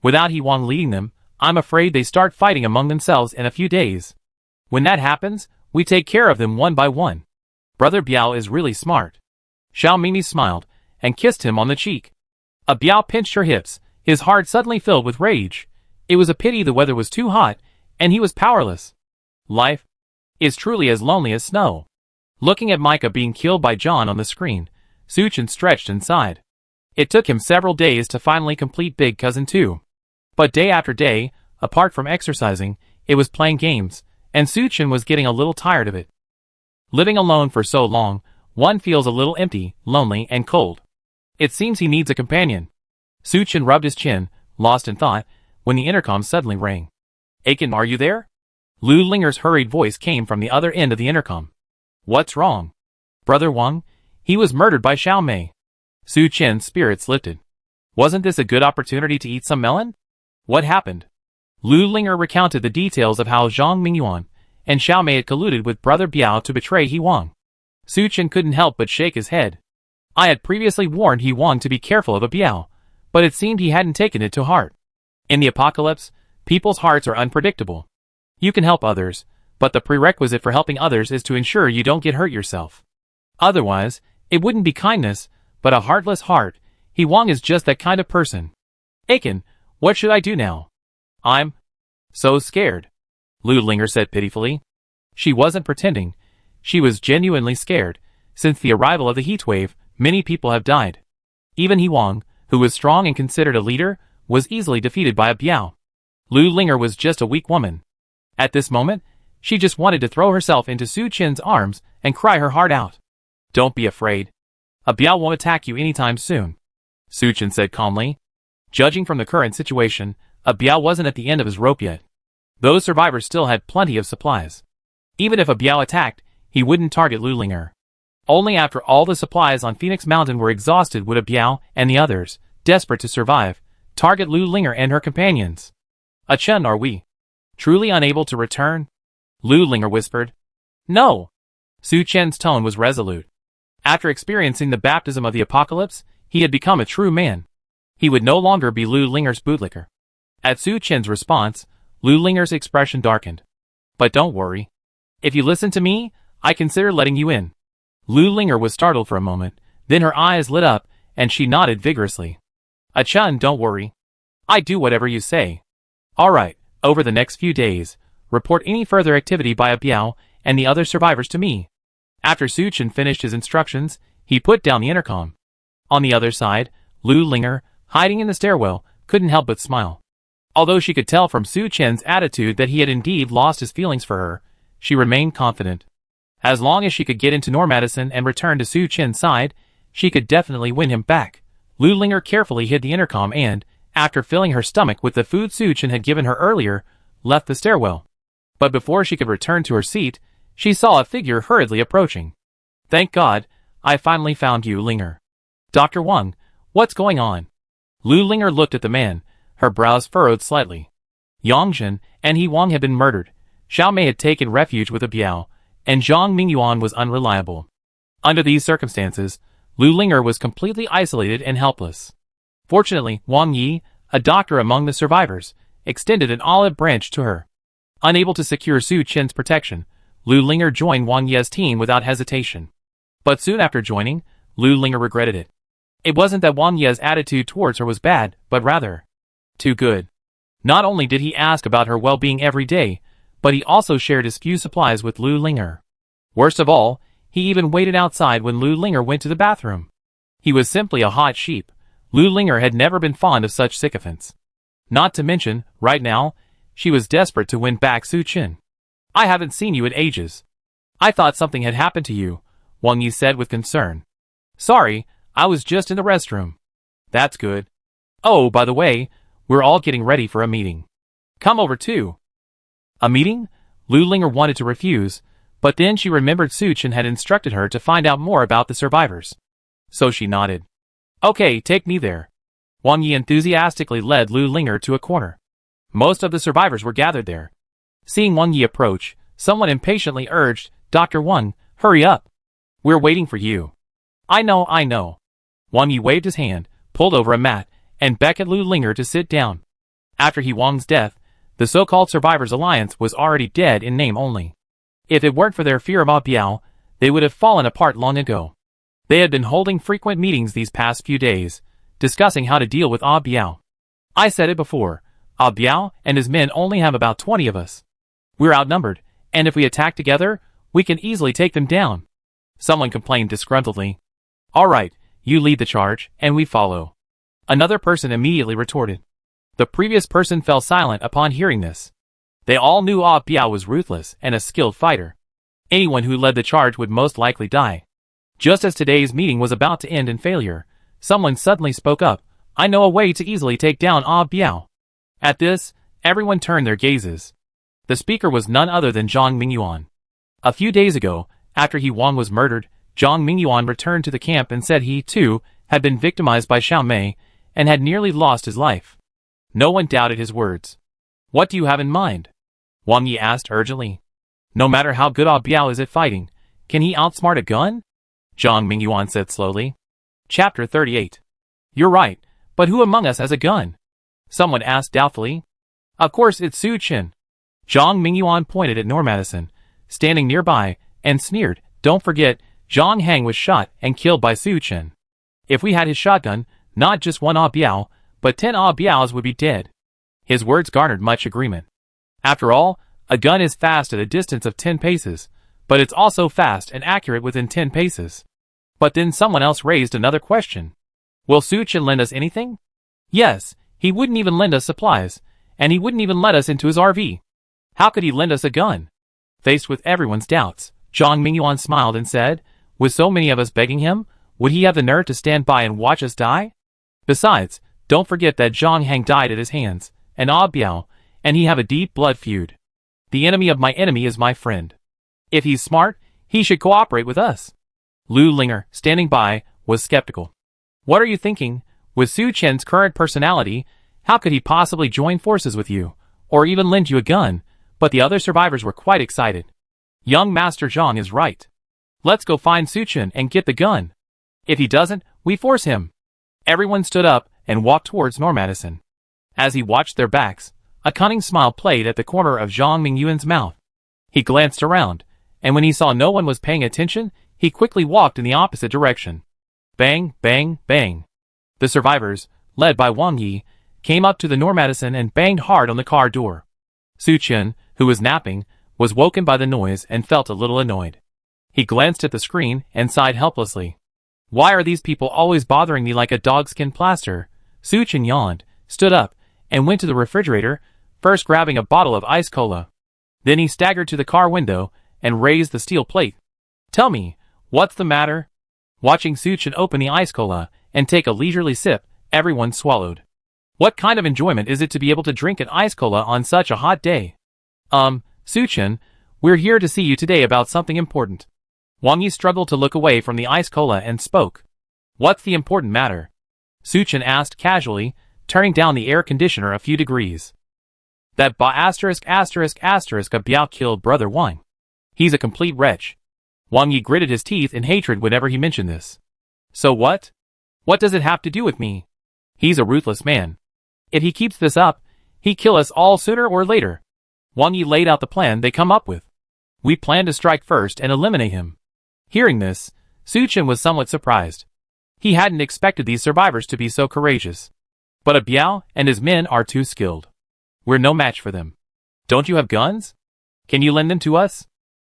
Without He Wang leading them, I'm afraid they start fighting among themselves in a few days. When that happens, we take care of them one by one. Brother Biao is really smart. Xiaomei smiled, and kissed him on the cheek. Ah Biao pinched her hips, his heart suddenly filled with rage. It was a pity the weather was too hot, and he was powerless. Life is truly as lonely as snow. Looking at Micah being killed by John on the screen, Suchin stretched and sighed. It took him several days to finally complete Big Cousin 2. But day after day, apart from exercising, it was playing games, and Suchin was getting a little tired of it. Living alone for so long, one feels a little empty, lonely, and cold. It seems he needs a companion. Suchin rubbed his chin, lost in thought, when the intercom suddenly rang. Aiken, are you there? Lu Linger's hurried voice came from the other end of the intercom. What's wrong? Brother Wang? He was murdered by Xiaomei. Su Chen's spirits lifted. Wasn't this a good opportunity to eat some melon? What happened? Lu Linger recounted the details of how Zhang Mingyuan and Xiaomei had colluded with Brother Biao to betray He Wang. Su Chen couldn't help but shake his head. I had previously warned He Wang to be careful of a Biao, but it seemed he hadn't taken it to heart. In the apocalypse, people's hearts are unpredictable. You can help others, but the prerequisite for helping others is to ensure you don't get hurt yourself. Otherwise, it wouldn't be kindness, but a heartless heart. He Wang is just that kind of person. Aiken, what should I do now? I'm so scared, Lu Linger said pitifully. She wasn't pretending. She was genuinely scared. Since the arrival of the heatwave, many people have died. Even He Wang, who was strong and considered a leader, was easily defeated by a Biao. Lu Linger was just a weak woman. At this moment, she just wanted to throw herself into Su Chen's arms and cry her heart out. Don't be afraid. A Biao won't attack you anytime soon, Su Chen said calmly. Judging from the current situation, a Biao wasn't at the end of his rope yet. Those survivors still had plenty of supplies. Even if a Biao attacked, he wouldn't target Lu Linger. Only after all the supplies on Phoenix Mountain were exhausted would a Biao and the others, desperate to survive, target Lu Linger and her companions. Achun, are we truly unable to return? Lu Linger whispered. No. Su Chen's tone was resolute. After experiencing the baptism of the apocalypse, he had become a true man. He would no longer be Lu Linger's bootlicker. At Su Chen's response, Lu Linger's expression darkened. But don't worry. If you listen to me, I consider letting you in. Lu Linger was startled for a moment, then her eyes lit up, and she nodded vigorously. Achun, don't worry. I do whatever you say. Alright, over the next few days, report any further activity by a Biao and the other survivors to me. After Su Chen finished his instructions, he put down the intercom. On the other side, Lu Linger, hiding in the stairwell, couldn't help but smile. Although she could tell from Su Chen's attitude that he had indeed lost his feelings for her, she remained confident. As long as she could get into Normadison and return to Su Chin's side, she could definitely win him back. Lu Linger carefully hid the intercom and, after filling her stomach with the food Su Chin had given her earlier, left the stairwell. But before she could return to her seat, she saw a figure hurriedly approaching. "Thank God, I finally found you, Linger." "Dr. Wang, what's going on?" Lu Linger looked at the man, her brows furrowed slightly. Yang Jin and He Wang had been murdered, Xiao Mei had taken refuge with a Biao, and Zhang Mingyuan was unreliable. Under these circumstances, Lu Linger was completely isolated and helpless. Fortunately, Wang Yi, a doctor among the survivors, extended an olive branch to her. Unable to secure Su Chin's protection, Lu Linger joined Wang Yi's team without hesitation. But soon after joining, Lu Linger regretted it. It wasn't that Wang Yi's attitude towards her was bad, but rather too good. Not only did he ask about her well-being every day, but he also shared his few supplies with Lu Linger. Worst of all, he even waited outside when Lu Linger went to the bathroom. He was simply a hot sheep. Lu Linger had never been fond of such sycophants. Not to mention, right now, she was desperate to win back Su Chin. "I haven't seen you in ages. I thought something had happened to you," Wang Yi said with concern. "Sorry, I was just in the restroom." "That's good. Oh, by the way, we're all getting ready for a meeting. Come over too." A meeting? Lu Linger wanted to refuse, but then she remembered Su Chin had instructed her to find out more about the survivors. So she nodded. "Okay, take me there." Wang Yi enthusiastically led Lu Linger to a corner. Most of the survivors were gathered there. Seeing Wang Yi approach, someone impatiently urged, "Dr. Wang, hurry up. We're waiting for you." I know. Wang Yi waved his hand, pulled over a mat, and beckoned Lu Linger to sit down. After He Wang's death, the so-called Survivors Alliance was already dead in name only. If it weren't for their fear of Biao, they would have fallen apart long ago. They had been holding frequent meetings these past few days, discussing how to deal with Biao. "I said it before, Biao and his men only have about 20 of us. We're outnumbered, and if we attack together, we can easily take them down," someone complained disgruntledly. "All right, you lead the charge, and we follow," another person immediately retorted. The previous person fell silent upon hearing this. They all knew Biao was ruthless and a skilled fighter. Anyone who led the charge would most likely die. Just as today's meeting was about to end in failure, someone suddenly spoke up, "I know a way to easily take down Biao." At this, everyone turned their gazes. The speaker was none other than Zhang Mingyuan. A few days ago, after He Wang was murdered, Zhang Mingyuan returned to the camp and said he, too, had been victimized by Xiao Mei, and had nearly lost his life. No one doubted his words. "What do you have in mind?" Wang Yi asked urgently. "No matter how good Biao is at fighting, can he outsmart a gun?" Zhang Mingyuan said slowly. Chapter 38. "You're right, but who among us has a gun?" someone asked doubtfully. "Of course it's Su Chin." Zhang Mingyuan pointed at Normadison, standing nearby, and sneered, "Don't forget, Zhang Hang was shot and killed by Su Chin. If we had his shotgun, not just one Biao, but 10 Biaos would be dead." His words garnered much agreement. After all, a gun is fast at a distance of 10 paces, but it's also fast and accurate within 10 paces. But then someone else raised another question. "Will Su Chin lend us anything?" "Yes, he wouldn't even lend us supplies, and he wouldn't even let us into his RV. How could he lend us a gun?" Faced with everyone's doubts, Zhang Mingyuan smiled and said, "With so many of us begging him, would he have the nerve to stand by and watch us die? Besides, don't forget that Zhang Hang died at his hands, and Biao, and he have a deep blood feud. The enemy of my enemy is my friend. If he's smart, he should cooperate with us." Lu Linger, standing by, was skeptical. "What are you thinking? With Su Chin's current personality, how could he possibly join forces with you, or even lend you a gun?" But the other survivors were quite excited. "Young Master Zhang is right. Let's go find Su Chin and get the gun. If he doesn't, we force him." Everyone stood up and walked towards Normadison. As he watched their backs, a cunning smile played at the corner of Zhang Mingyuan's mouth. He glanced around, and when he saw no one was paying attention, he quickly walked in the opposite direction. Bang, bang, bang. The survivors, led by Wang Yi, came up to the Normadison and banged hard on the car door. Su Chin, who was napping, was woken by the noise and felt a little annoyed. He glanced at the screen and sighed helplessly. "Why are these people always bothering me like a dogskin plaster?" Su Chin yawned, stood up, and went to the refrigerator, first grabbing a bottle of ice cola. Then he staggered to the car window and raised the steel plate. Tell me, what's the matter? Watching Suchin open the ice cola and take a leisurely sip, everyone swallowed. What kind of enjoyment is it to be able to drink an ice cola on such a hot day? Suchin, we're here to see you today about something important. Wang Yi struggled to look away from the ice cola and spoke. What's the important matter? Suchin asked casually, turning down the air conditioner a few degrees. That Biao killed brother Wang. He's a complete wretch. Wang Yi gritted his teeth in hatred whenever he mentioned this. So what? What does it have to do with me? He's a ruthless man. If he keeps this up, he'll kill us all sooner or later. Wang Yi laid out the plan they come up with. We plan to strike first and eliminate him. Hearing this, Suchin was somewhat surprised. He hadn't expected these survivors to be so courageous. But Biao and his men are too skilled. We're no match for them. Don't you have guns? Can you lend them to us?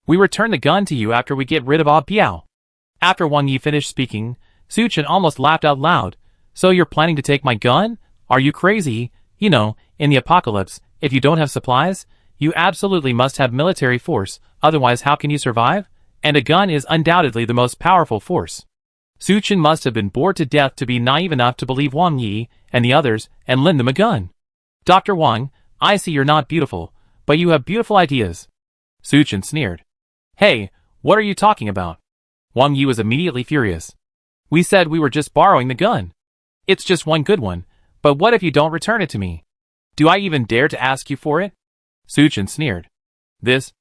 We return the gun to you after we get rid of Biao. After Wang Yi finished speaking, Suchin almost laughed out loud. So you're planning to take my gun? Are you crazy? You know, in the apocalypse, if you don't have supplies, you absolutely must have military force, otherwise how can you survive? And a gun is undoubtedly the most powerful force. Suchin must have been bored to death to be naive enough to believe Wang Yi and the others and lend them a gun. Dr. Wang, I see you're not beautiful, but you have beautiful ideas. Suchin sneered. Hey, what are you talking about? Wang Yi was immediately furious. We said we were just borrowing the gun. It's just one good one, but what if you don't return it to me? Do I even dare to ask you for it? Suchin sneered. This?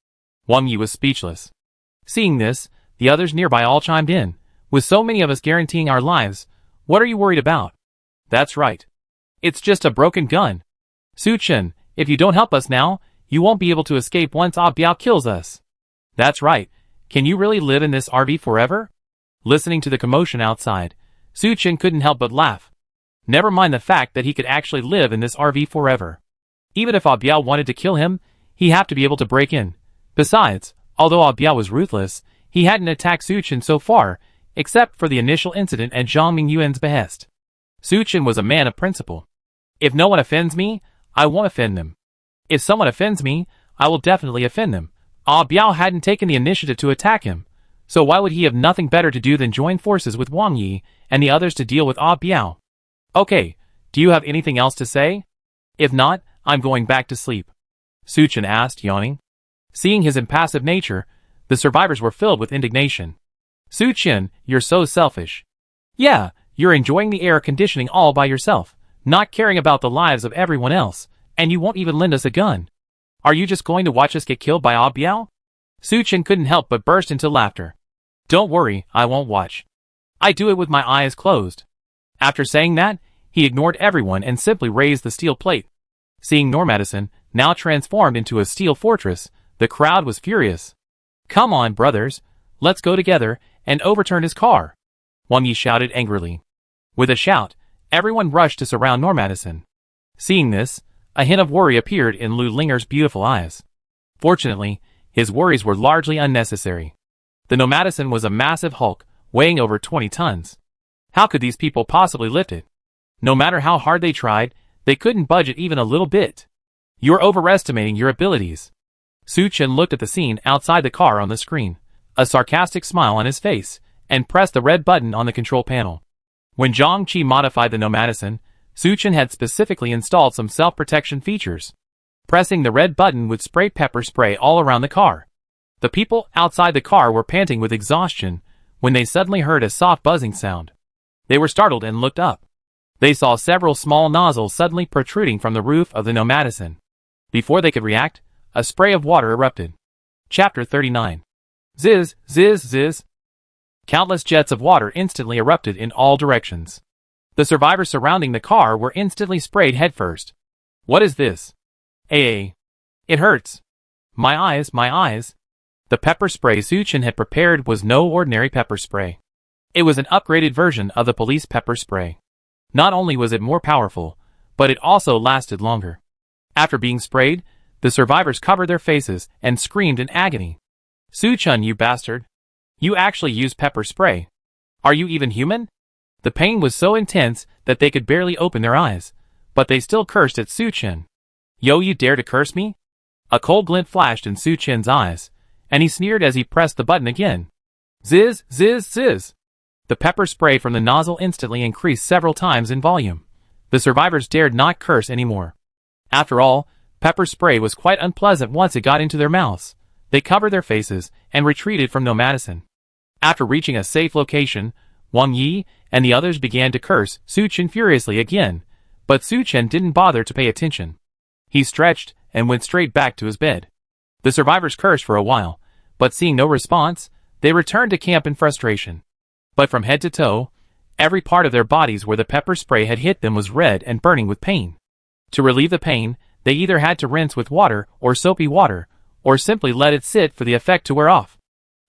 Wang Yi was speechless. Seeing this, the others nearby all chimed in. With so many of us guaranteeing our lives, what are you worried about? That's right. It's just a broken gun. Suchin, if you don't help us now, you won't be able to escape once Biao kills us. That's right. Can you really live in this RV forever? Listening to the commotion outside, Suchin couldn't help but laugh. Never mind the fact that he could actually live in this RV forever. Even if Biao wanted to kill him, he'd have to be able to break in. Besides, although Biao was ruthless, he hadn't attacked Suchin so far, except for the initial incident at Zhang Mingyuan's behest. Suchin was a man of principle. If no one offends me, I won't offend them. If someone offends me, I will definitely offend them. Biao hadn't taken the initiative to attack him, so why would he have nothing better to do than join forces with Wang Yi and the others to deal with Biao? Okay, do you have anything else to say? If not, I'm going back to sleep. Suchin asked, yawning. Seeing his impassive nature, the survivors were filled with indignation. Suchin, you're so selfish. Yeah, you're enjoying the air conditioning all by yourself, not caring about the lives of everyone else, and you won't even lend us a gun. Are you just going to watch us get killed by Biao? Suchin couldn't help but burst into laughter. Don't worry, I won't watch. I do it with my eyes closed. After saying that, he ignored everyone and simply raised the steel plate. Seeing Normadison, now transformed into a steel fortress, the crowd was furious. Come on, brothers, let's go together and overturn his car. Wang Yi shouted angrily. With a shout, everyone rushed to surround Normadison. Seeing this, a hint of worry appeared in Lu Linger's beautiful eyes. Fortunately, his worries were largely unnecessary. The Nomadison was a massive hulk, weighing over 20 tons. How could these people possibly lift it? No matter how hard they tried, they couldn't budge it even a little bit. You're overestimating your abilities. Suchin looked at the scene outside the car on the screen, a sarcastic smile on his face, and pressed the red button on the control panel. When Zhang Qi modified the Nomadison, Suchin had specifically installed some self-protection features. Pressing the red button would spray pepper spray all around the car. The people outside the car were panting with exhaustion when they suddenly heard a soft buzzing sound. They were startled and looked up. They saw several small nozzles suddenly protruding from the roof of the Nomadison. Before they could react, a spray of water erupted. Chapter 39. Ziz, ziz, ziz. Countless jets of water instantly erupted in all directions. The survivors surrounding the car were instantly sprayed headfirst. What is this? It hurts. My eyes, my eyes. The pepper spray Suchin had prepared was no ordinary pepper spray. It was an upgraded version of the police pepper spray. Not only was it more powerful, but it also lasted longer. After being sprayed, the survivors covered their faces and screamed in agony. Suchin, you bastard. You actually used pepper spray. Are you even human? The pain was so intense that they could barely open their eyes, but they still cursed at Suchin. Yo, you dare to curse me? A cold glint flashed in Suchin's eyes, and he sneered as he pressed the button again. Zizz, zizz, zizz. The pepper spray from the nozzle instantly increased several times in volume. The survivors dared not curse anymore. After all, pepper spray was quite unpleasant once it got into their mouths. They covered their faces and retreated from nomadicin. After reaching a safe location, Wang Yi and the others began to curse Su Chen furiously again, but Su Chen didn't bother to pay attention. He stretched and went straight back to his bed. The survivors cursed for a while, but seeing no response, they returned to camp in frustration. But from head to toe, every part of their bodies where the pepper spray had hit them was red and burning with pain. To relieve the pain, they either had to rinse with water or soapy water, or simply let it sit for the effect to wear off.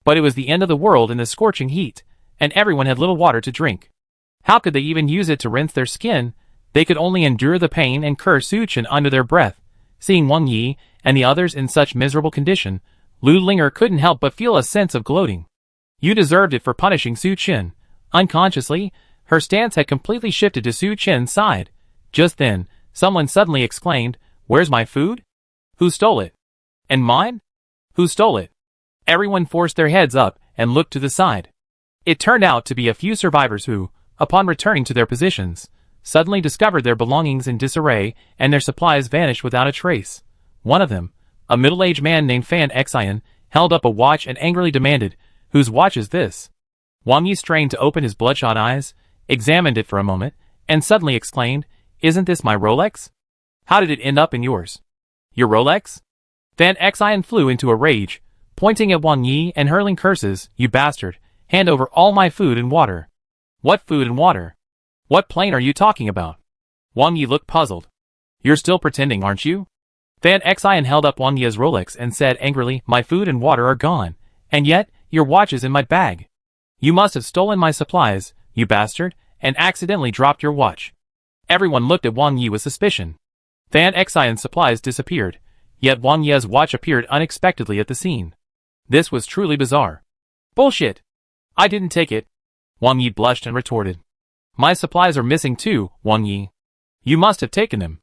But it was the end of the world in the scorching heat, and everyone had little water to drink. How could they even use it to rinse their skin? They could only endure the pain and curse Su Chen under their breath. Seeing Wang Yi and the others in such miserable condition, Lu Linger couldn't help but feel a sense of gloating. You deserved it for punishing Su Chen. Unconsciously, her stance had completely shifted to Su Chen's side. Just then, someone suddenly exclaimed, "Where's my food? Who stole it? And mine? Who stole it?" Everyone forced their heads up and looked to the side. It turned out to be a few survivors who, upon returning to their positions, suddenly discovered their belongings in disarray and their supplies vanished without a trace. One of them, a middle-aged man named Finalizing, held up a watch and angrily demanded, "Whose watch is this?" Wang Yi strained to open his bloodshot eyes, examined it for a moment, and suddenly exclaimed, "Isn't this my Rolex? How did it end up in yours?" "Your Rolex?" Finalizing flew into a rage, pointing at Wang Yi and hurling curses, "You bastard, hand over all my food and water." "What food and water? What plane are you talking about?" Wang Yi looked puzzled. "You're still pretending, aren't you?" Finalizing held up Wang Yi's Rolex and said angrily, "My food and water are gone, and yet, your watch is in my bag. You must have stolen my supplies, you bastard, and accidentally dropped your watch." Everyone looked at Wang Yi with suspicion. Finalizing's supplies disappeared, yet Wang Yi's watch appeared unexpectedly at the scene. This was truly bizarre. "Bullshit! I didn't take it," Wang Yi blushed and retorted. "My supplies are missing too, Wang Yi. You must have taken them."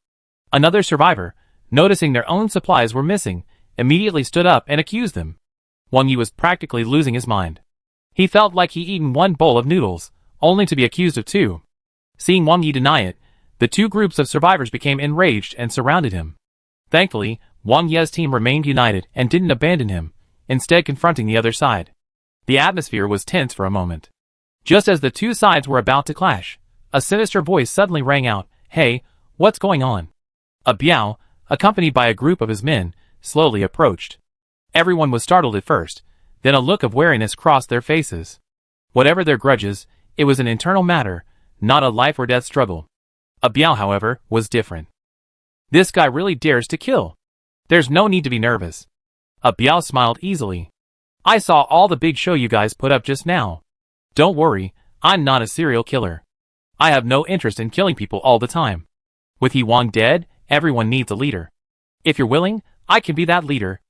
Another survivor, noticing their own supplies were missing, immediately stood up and accused them. Wang Yi was practically losing his mind. He felt like he'd eaten one bowl of noodles, only to be accused of two. Seeing Wang Yi deny it, the two groups of survivors became enraged and surrounded him. Thankfully, Wang Yi's team remained united and didn't abandon him, instead confronting the other side. The atmosphere was tense for a moment. Just as the two sides were about to clash, a sinister voice suddenly rang out, "Hey, what's going on?" A Biao, accompanied by a group of his men, slowly approached. Everyone was startled at first, then a look of wariness crossed their faces. Whatever their grudges, it was an internal matter, not a life-or-death struggle. A Biao, however, was different. "This guy really dares to kill. There's no need to be nervous." A Biao smiled easily. "I saw all the big show you guys put up just now. Don't worry, I'm not a serial killer. I have no interest in killing people all the time. With He Wang dead, everyone needs a leader. If you're willing, I can be that leader."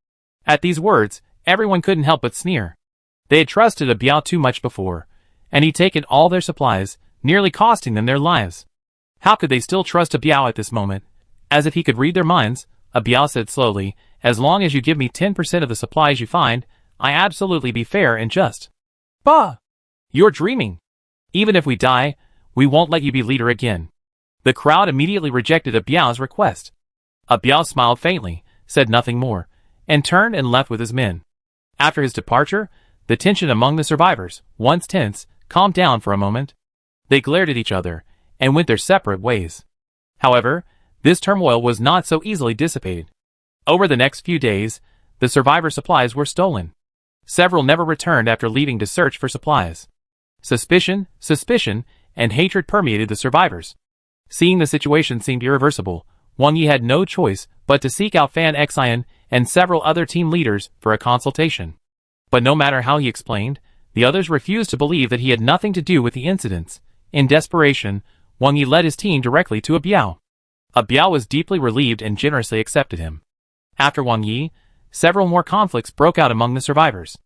At these words, everyone couldn't help but sneer. They had trusted a Biao too much before, and he'd taken all their supplies, nearly costing them their lives. How could they still trust a Biao at this moment? As if he could read their minds, a Biao said slowly, "As long as you give me 10% of the supplies you find, I absolutely be fair and just." "Bah! You're dreaming. Even if we die, we won't let you be leader again." The crowd immediately rejected a Biao's request. A Biao smiled faintly, said nothing more, and turned and left with his men. After his departure, the tension among the survivors, once tense, calmed down for a moment. They glared at each other, and went their separate ways. However, this turmoil was not so easily dissipated. Over the next few days, the survivor supplies were stolen. Several never returned after leaving to search for supplies. Suspicion, and hatred permeated the survivors. Seeing the situation seemed irreversible, Wang Yi had no choice but to seek out Finalizing and several other team leaders for a consultation. But no matter how he explained, the others refused to believe that he had nothing to do with the incidents. In desperation, Wang Yi led his team directly to a Biao. A Biao was deeply relieved and generously accepted him. After Wang Yi, several more conflicts broke out among the survivors.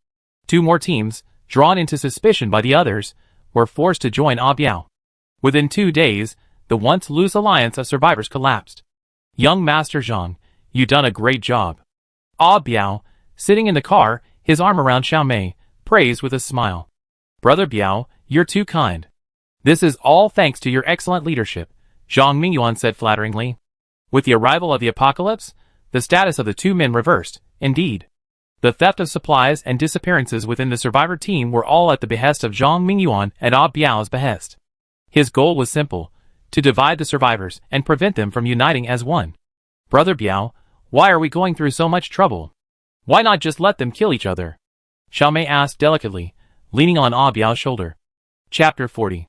Two more teams, drawn into suspicion by the others, were forced to join A Biao. Within 2 days, the once loose alliance of survivors collapsed. "Young Master Zhang, you done a great job." A Biao, sitting in the car, his arm around Xiao Mei, praised with a smile. Brother Biao, you're too kind. This is all thanks to your excellent leadership, Zhang Mingyuan said flatteringly. With the arrival of the apocalypse, the status of the two men reversed, indeed. The theft of supplies and disappearances within the survivor team were all at the behest of Zhang Mingyuan and Ah Biao's behest. His goal was simple, to divide the survivors and prevent them from uniting as one. Brother Biao, why are we going through so much trouble? Why not just let them kill each other? Xiaomei asked delicately, leaning on Ah Biao's shoulder. Chapter 40.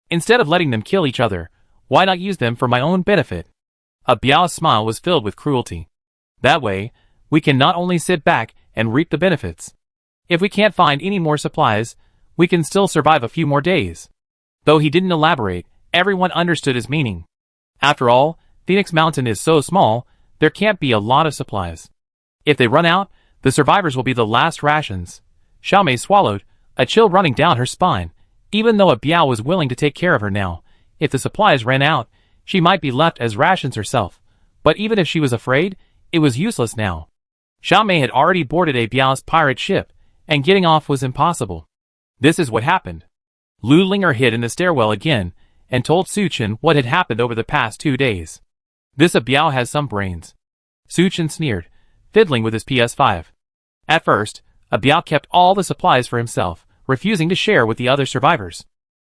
Instead of letting them kill each other, why not use them for my own benefit? Ah Biao's smile was filled with cruelty. That way, we can not only sit back and reap the benefits. If we can't find any more supplies, we can still survive a few more days. Though he didn't elaborate, everyone understood his meaning. After all, Phoenix Mountain is so small, there can't be a lot of supplies. If they run out, the survivors will be the last rations. Xiaomei swallowed, a chill running down her spine. Even though Ah Biao was willing to take care of her now, if the supplies ran out, she might be left as rations herself. But even if she was afraid, it was useless now. Xiaomei had already boarded Ah Biao's pirate ship, and getting off was impossible. This is what happened. Lu Linger hid in the stairwell again, and told Su Chen what had happened over the past 2 days. This Ah Biao has some brains. Su Chen sneered, fiddling with his PS5. At first, Ah Biao kept all the supplies for himself, refusing to share with the other survivors.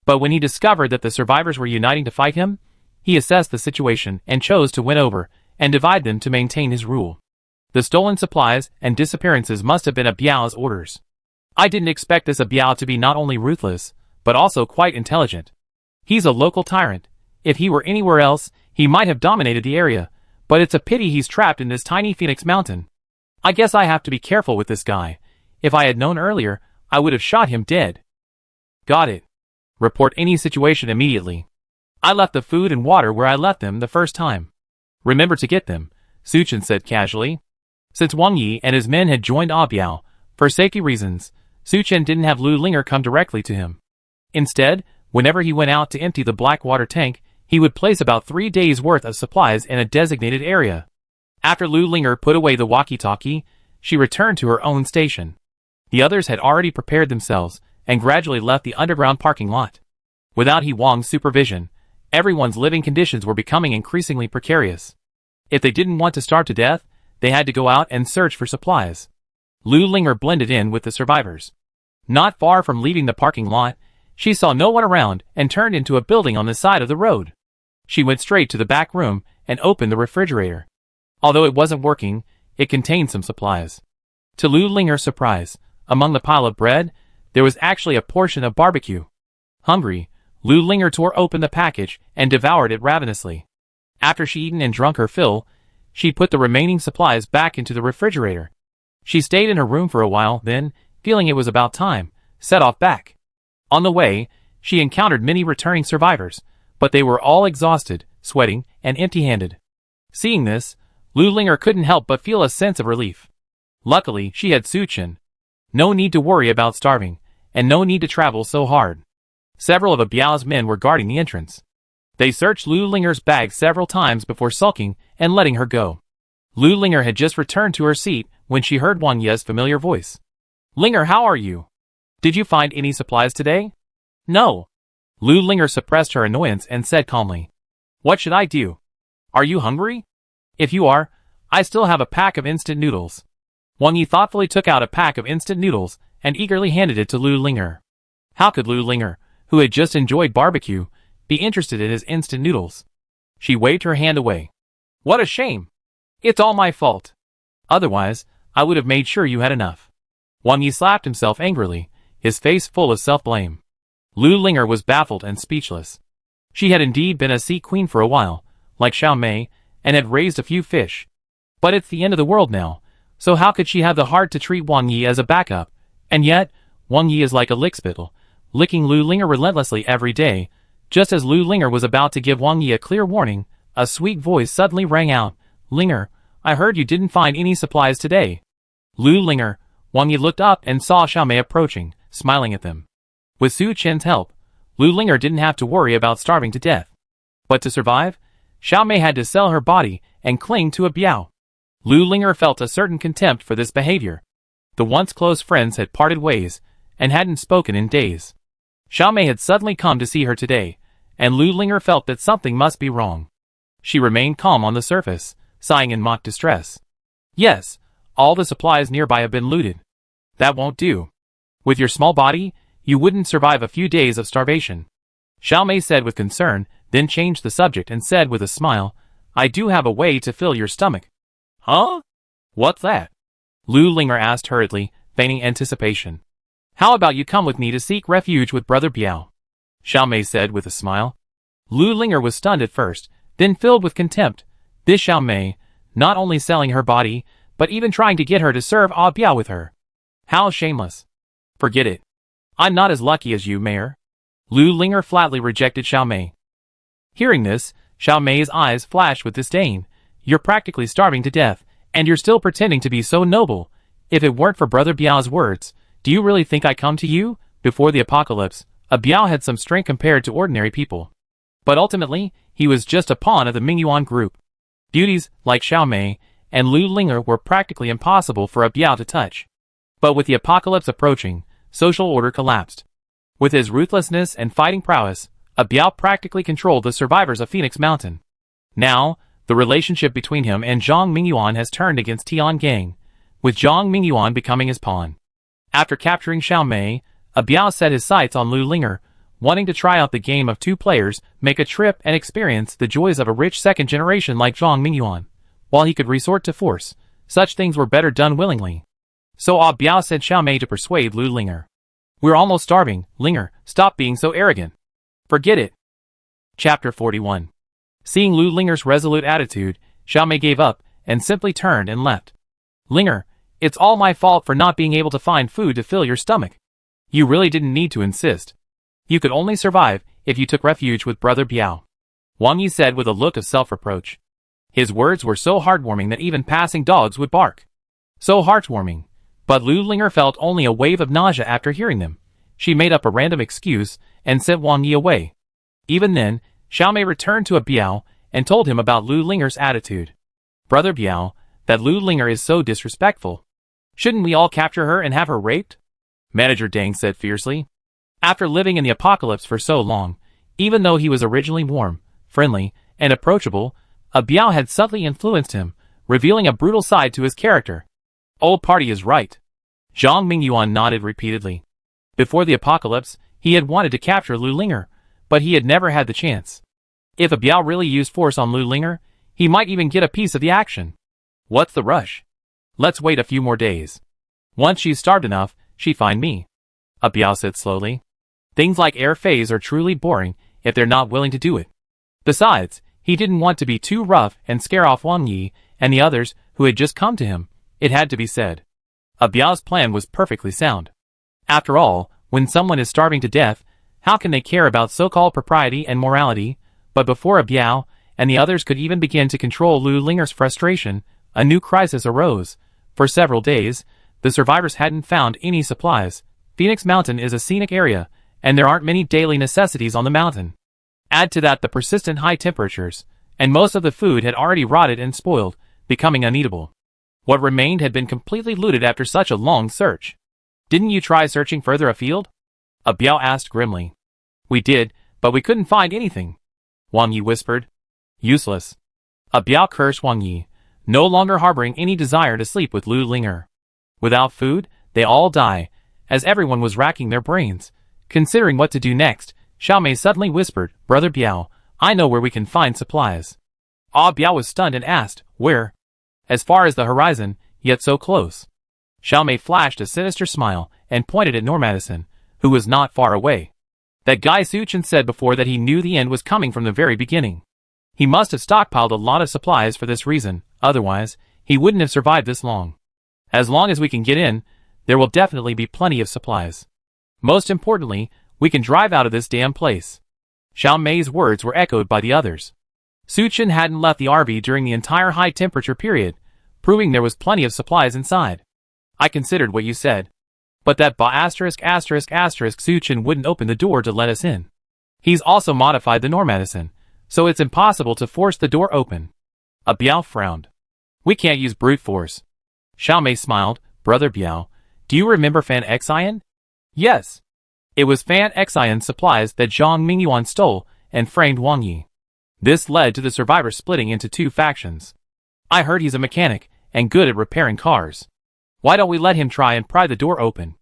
But when he discovered that the survivors were uniting to fight him, he assessed the situation and chose to win over and divide them to maintain his rule. The stolen supplies and disappearances must have been Ah Biao's orders. I didn't expect this Ah Biao to be not only ruthless, but also quite intelligent. He's a local tyrant. If he were anywhere else, he might have dominated the area, but it's a pity he's trapped in this tiny Phoenix Mountain. I guess I have to be careful with this guy. If I had known earlier, I would have shot him dead. Got it. Report any situation immediately. I left the food and water where I left them the first time. Remember to get them, Su Chen said casually. Since Wang Yi and his men had joined Ah Biao, for safety reasons, Su Chen didn't have Lu Linger come directly to him. Instead, whenever he went out to empty the black water tank, he would place about 3 days' worth of supplies in a designated area. After Lu Linger put away the walkie-talkie, she returned to her own station. The others had already prepared themselves and gradually left the underground parking lot. Without He Wang's supervision, everyone's living conditions were becoming increasingly precarious. If they didn't want to starve to death, they had to go out and search for supplies. Lu Linger blended in with the survivors. Not far from leaving the parking lot, she saw no one around and turned into a building on the side of the road. She went straight to the back room and opened the refrigerator. Although it wasn't working, it contained some supplies. To Lu Linger's surprise, among the pile of bread, there was actually a portion of barbecue. Hungry, Lu Linger tore open the package and devoured it ravenously. After she'd eaten and drunk her fill, she put the remaining supplies back into the refrigerator. She stayed in her room for a while, then, feeling it was about time, set off back. On the way, she encountered many returning survivors, but they were all exhausted, sweating, and empty-handed. Seeing this, Lu Linger couldn't help but feel a sense of relief. Luckily, she had Su Chen. No need to worry about starving, and no need to travel so hard. Several of Ah Biao's men were guarding the entrance. They searched Lu Linger's bag several times before sulking and letting her go. Lu Linger had just returned to her seat when she heard Wang Ye's familiar voice. Linger, how are you? Did you find any supplies today? No. Lu Linger suppressed her annoyance and said calmly. What should I do? Are you hungry? If you are, I still have a pack of instant noodles. Wang Yi thoughtfully took out a pack of instant noodles and eagerly handed it to Lu Linger. How could Lu Linger, who had just enjoyed barbecue, be interested in his instant noodles? She waved her hand away. What a shame! It's all my fault. Otherwise, I would have made sure you had enough. Wang Yi slapped himself angrily, his face full of self-blame. Lu Linger was baffled and speechless. She had indeed been a sea queen for a while, like Xiaomei, and had raised a few fish. But it's the end of the world now, so how could she have the heart to treat Wang Yi as a backup? And yet, Wang Yi is like a lickspittle, licking Lu Linger relentlessly every day. Just as Lu Linger was about to give Wang Yi a clear warning, a sweet voice suddenly rang out. Linger, I heard you didn't find any supplies today. Lu Linger, Wang Yi looked up and saw Xiaomei approaching, smiling at them. With Su Chen's help, Lu Linger didn't have to worry about starving to death. But to survive, Xiaomei had to sell her body and cling to Ah Biao. Lu Linger felt a certain contempt for this behavior. The once close friends had parted ways, and hadn't spoken in days. Xiao Mei had suddenly come to see her today, and Lu Linger felt that something must be wrong. She remained calm on the surface, sighing in mock distress. Yes, all the supplies nearby have been looted. That won't do. With your small body, you wouldn't survive a few days of starvation. Xiao Mei said with concern, then changed the subject and said with a smile, I do have a way to fill your stomach. Huh? What's that? Lu Linger asked hurriedly, feigning anticipation. How about you come with me to seek refuge with Brother Biao? Xiao Mei said with a smile. Lu Linger was stunned at first, then filled with contempt. This Xiao Mei, not only selling her body, but even trying to get her to serve Ah Biao with her. How shameless. Forget it. I'm not as lucky as you, Mayor. Lu Linger flatly rejected Xiao Mei. Hearing this, Xiao Mei's eyes flashed with disdain. You're practically starving to death, and you're still pretending to be so noble. If it weren't for Brother Biao's words, do you really think I'd come to you? Before the apocalypse, Ah Biao had some strength compared to ordinary people. But ultimately, he was just a pawn of the Mingyuan group. Beauties, like Xiao Mei, and Lu Linger were practically impossible for Ah Biao to touch. But with the apocalypse approaching, social order collapsed. With his ruthlessness and fighting prowess, Ah Biao practically controlled the survivors of Phoenix Mountain. Now, the relationship between him and Zhang Mingyuan has turned against Tian Gang, with Zhang Mingyuan becoming his pawn. After capturing Xiao Mei, Ah Biao set his sights on Lu Linger, wanting to try out the game of two players, make a trip and experience the joys of a rich second generation like Zhang Mingyuan. While he could resort to force, such things were better done willingly. So Ah Biao sent Xiao Mei to persuade Lu Linger. We're almost starving, Linger, stop being so arrogant. Forget it. Chapter 41. Seeing Lu Linger's resolute attitude, Xiao Mei gave up, and simply turned and left. Linger, it's all my fault for not being able to find food to fill your stomach. You really didn't need to insist. You could only survive if you took refuge with Brother Biao. Wang Yi said with a look of self-reproach. His words were so heartwarming that even passing dogs would bark. So heartwarming. But Lu Linger felt only a wave of nausea after hearing them. She made up a random excuse and sent Wang Yi away. Even then, Xiao Mei returned to Ah Biao and told him about Lu Linger's attitude. Brother Biao, that Lu Linger is so disrespectful. Shouldn't we all capture her and have her raped? Manager Deng said fiercely. After living in the apocalypse for so long, even though he was originally warm, friendly, and approachable, Ah Biao had subtly influenced him, revealing a brutal side to his character. Old party is right. Zhang Mingyuan nodded repeatedly. Before the apocalypse, he had wanted to capture Lu Linger, but he had never had the chance. If Ah Biao really used force on Lu Linger, he might even get a piece of the action. What's the rush? Let's wait a few more days. Once she's starved enough, she'd find me. Ah Biao said slowly. Things like air phase are truly boring if they're not willing to do it. Besides, he didn't want to be too rough and scare off Wang Yi and the others who had just come to him. It had to be said. Ah Biao's plan was perfectly sound. After all, when someone is starving to death, how can they care about so-called propriety and morality? But before Ah Biao and the others could even begin to control Lu Linger's frustration, a new crisis arose. For several days, the survivors hadn't found any supplies. Phoenix Mountain is a scenic area, and there aren't many daily necessities on the mountain. Add to that the persistent high temperatures, and most of the food had already rotted and spoiled, becoming uneatable. What remained had been completely looted after such a long search. Didn't you try searching further afield? Ah Biao asked grimly. We did, but we couldn't find anything. Wang Yi whispered. Useless. Ah Biao cursed Wang Yi, no longer harboring any desire to sleep with Lu Linger. Without food, they all die, as everyone was racking their brains. Considering what to do next, Xiao Mei suddenly whispered, Brother Biao, I know where we can find supplies. Ah Biao was stunned and asked, where? As far as the horizon, yet so close. Xiao Mei flashed a sinister smile and pointed at Normadison, who was not far away. That guy Suchin said before that he knew the end was coming from the very beginning. He must have stockpiled a lot of supplies for this reason, otherwise, he wouldn't have survived this long. As long as we can get in, there will definitely be plenty of supplies. Most importantly, we can drive out of this damn place. Xiao Mei's words were echoed by the others. Suchin hadn't left the RV during the entire high temperature period, proving there was plenty of supplies inside. I considered what you said. But that Suchin wouldn't open the door to let us in. He's also modified the Normadison, so it's impossible to force the door open. Ah Biao frowned. We can't use brute force. Xiao Mei smiled. Brother Biao, do you remember Fan Xian? Yes. It was Fan Xian's supplies that Zhang Mingyuan stole and framed Wang Yi. This led to the survivors splitting into two factions. I heard he's a mechanic and good at repairing cars. Why don't we let him try and pry the door open?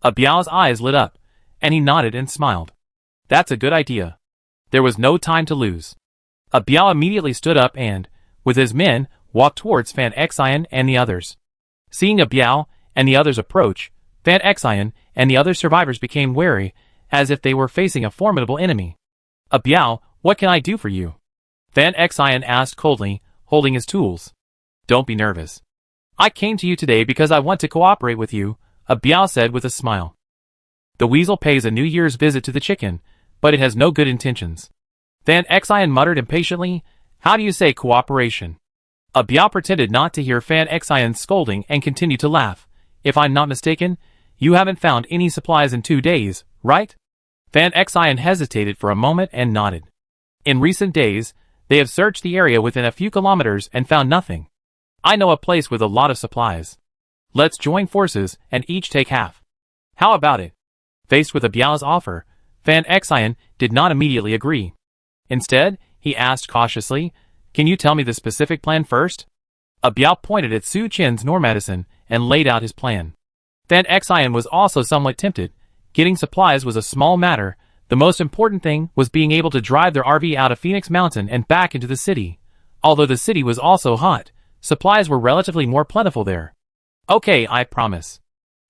Biao's eyes lit up, and he nodded and smiled. That's a good idea. There was no time to lose. Biao immediately stood up and, with his men, walked towards Fan Xian and the others. Seeing Biao and the others approach, Fan Xian and the other survivors became wary, as if they were facing a formidable enemy. Biao, what can I do for you? Fan Xian asked coldly, holding his tools. Don't be nervous. I came to you today because I want to cooperate with you, Biao said with a smile. The weasel pays a New Year's visit to the chicken, but it has no good intentions. Fan Xian muttered impatiently, how do you say cooperation? Biao pretended not to hear Fan Xian's scolding and continued to laugh. If I'm not mistaken, you haven't found any supplies in 2 days, right? Fan Xian hesitated for a moment and nodded. In recent days, they have searched the area within a few kilometers and found nothing. I know a place with a lot of supplies. Let's join forces and each take half. How about it? Faced with Biao's offer, Fan Xian did not immediately agree. Instead, he asked cautiously, can you tell me the specific plan first? Biao pointed at Su Chen's medicine and laid out his plan. Fan Xian was also somewhat tempted. Getting supplies was a small matter. The most important thing was being able to drive their RV out of Phoenix Mountain and back into the city. Although the city was also hot, supplies were relatively more plentiful there. Okay, I promise.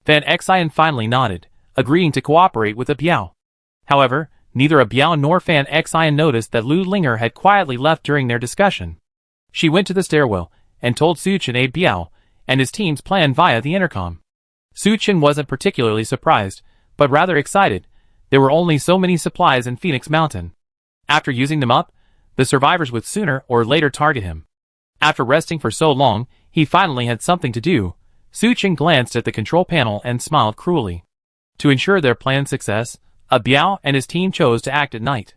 Fan Xian finally nodded, agreeing to cooperate with Biao. However, neither Biao nor Fan Xian noticed that Lu Linger had quietly left during their discussion. She went to the stairwell and told Su Chen Biao and his team's plan via the intercom. Su Chen wasn't particularly surprised, but rather excited. There were only so many supplies in Phoenix Mountain. After using them up, the survivors would sooner or later target him. After resting for so long, he finally had something to do. Su Chen glanced at the control panel and smiled cruelly. To ensure their plan's success, Biao and his team chose to act at night.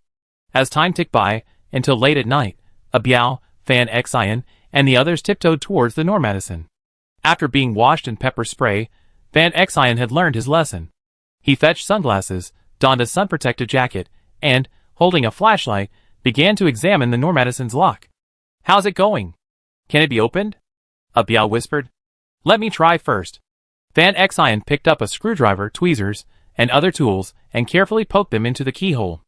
As time ticked by, until late at night, Biao, Fan Xian, and the others tiptoed towards the medicine. After being washed in pepper spray, Fan Xian had learned his lesson. He fetched sunglasses, donned a sun-protective jacket, and, holding a flashlight, began to examine the medicine's lock. How's it going? Can it be opened? Biao whispered. Let me try first. Fan Xian picked up a screwdriver, tweezers, and other tools, and carefully poked them into the keyhole.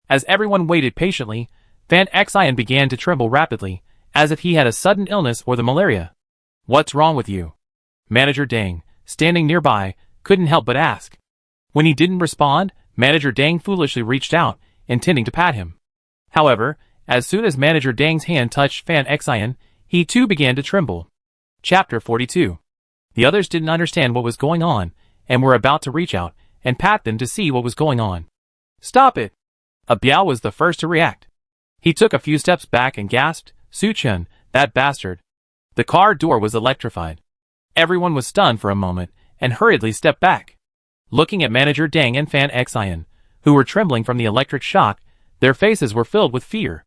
As everyone waited patiently, Fan Xian began to tremble rapidly, as if he had a sudden illness or the malaria. What's wrong with you? Manager Dang, standing nearby, couldn't help but ask. When he didn't respond, Manager Dang foolishly reached out, intending to pat him. However, as soon as Manager Dang's hand touched Fan Xian, he too began to tremble. Chapter 42. The others didn't understand what was going on, and were about to reach out and pat them to see what was going on. Stop it! Biao was the first to react. He took a few steps back and gasped, Su Chen, that bastard. The car door was electrified. Everyone was stunned for a moment, and hurriedly stepped back. Looking at Manager Dang and Fan Xian, who were trembling from the electric shock, their faces were filled with fear.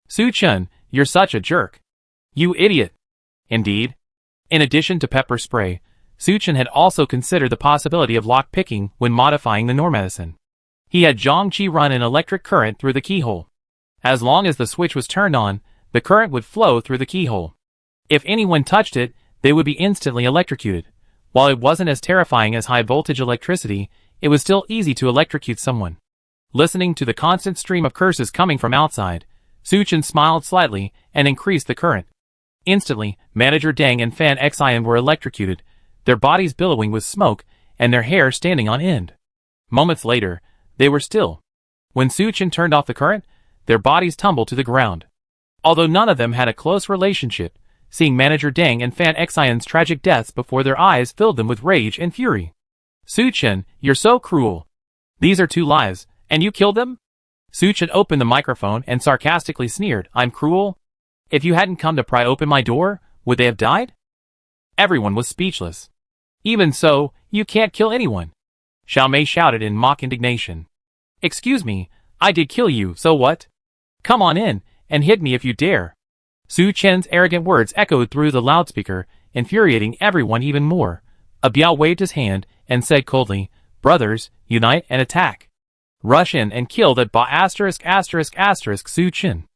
Su Chen, you're such a jerk. You idiot. Indeed. In addition to pepper spray, Su Chen had also considered the possibility of lock-picking when modifying the medicine. He had Zhang Qi run an electric current through the keyhole. As long as the switch was turned on, the current would flow through the keyhole. If anyone touched it, they would be instantly electrocuted. While it wasn't as terrifying as high-voltage electricity, it was still easy to electrocute someone. Listening to the constant stream of curses coming from outside, Su Chen smiled slightly and increased the current. Instantly, Manager Dang and Fan Xian were electrocuted, their bodies billowing with smoke and their hair standing on end. Moments later, they were still. When Su Chen turned off the current, their bodies tumbled to the ground. Although none of them had a close relationship, seeing Manager Dang and Fan Xian's tragic deaths before their eyes filled them with rage and fury. Su Chen, you're so cruel. These are 2 lives, and you killed them? Su Chen opened the microphone and sarcastically sneered, I'm cruel? If you hadn't come to pry open my door, would they have died? Everyone was speechless. Even so, you can't kill anyone. Xiao Mei shouted in mock indignation. Excuse me, I did kill you, so what? Come on in, and hit me if you dare. Su Chen's arrogant words echoed through the loudspeaker, infuriating everyone even more. Biao waved his hand and said coldly, Brothers, unite and attack. Rush in and kill that Su Chen.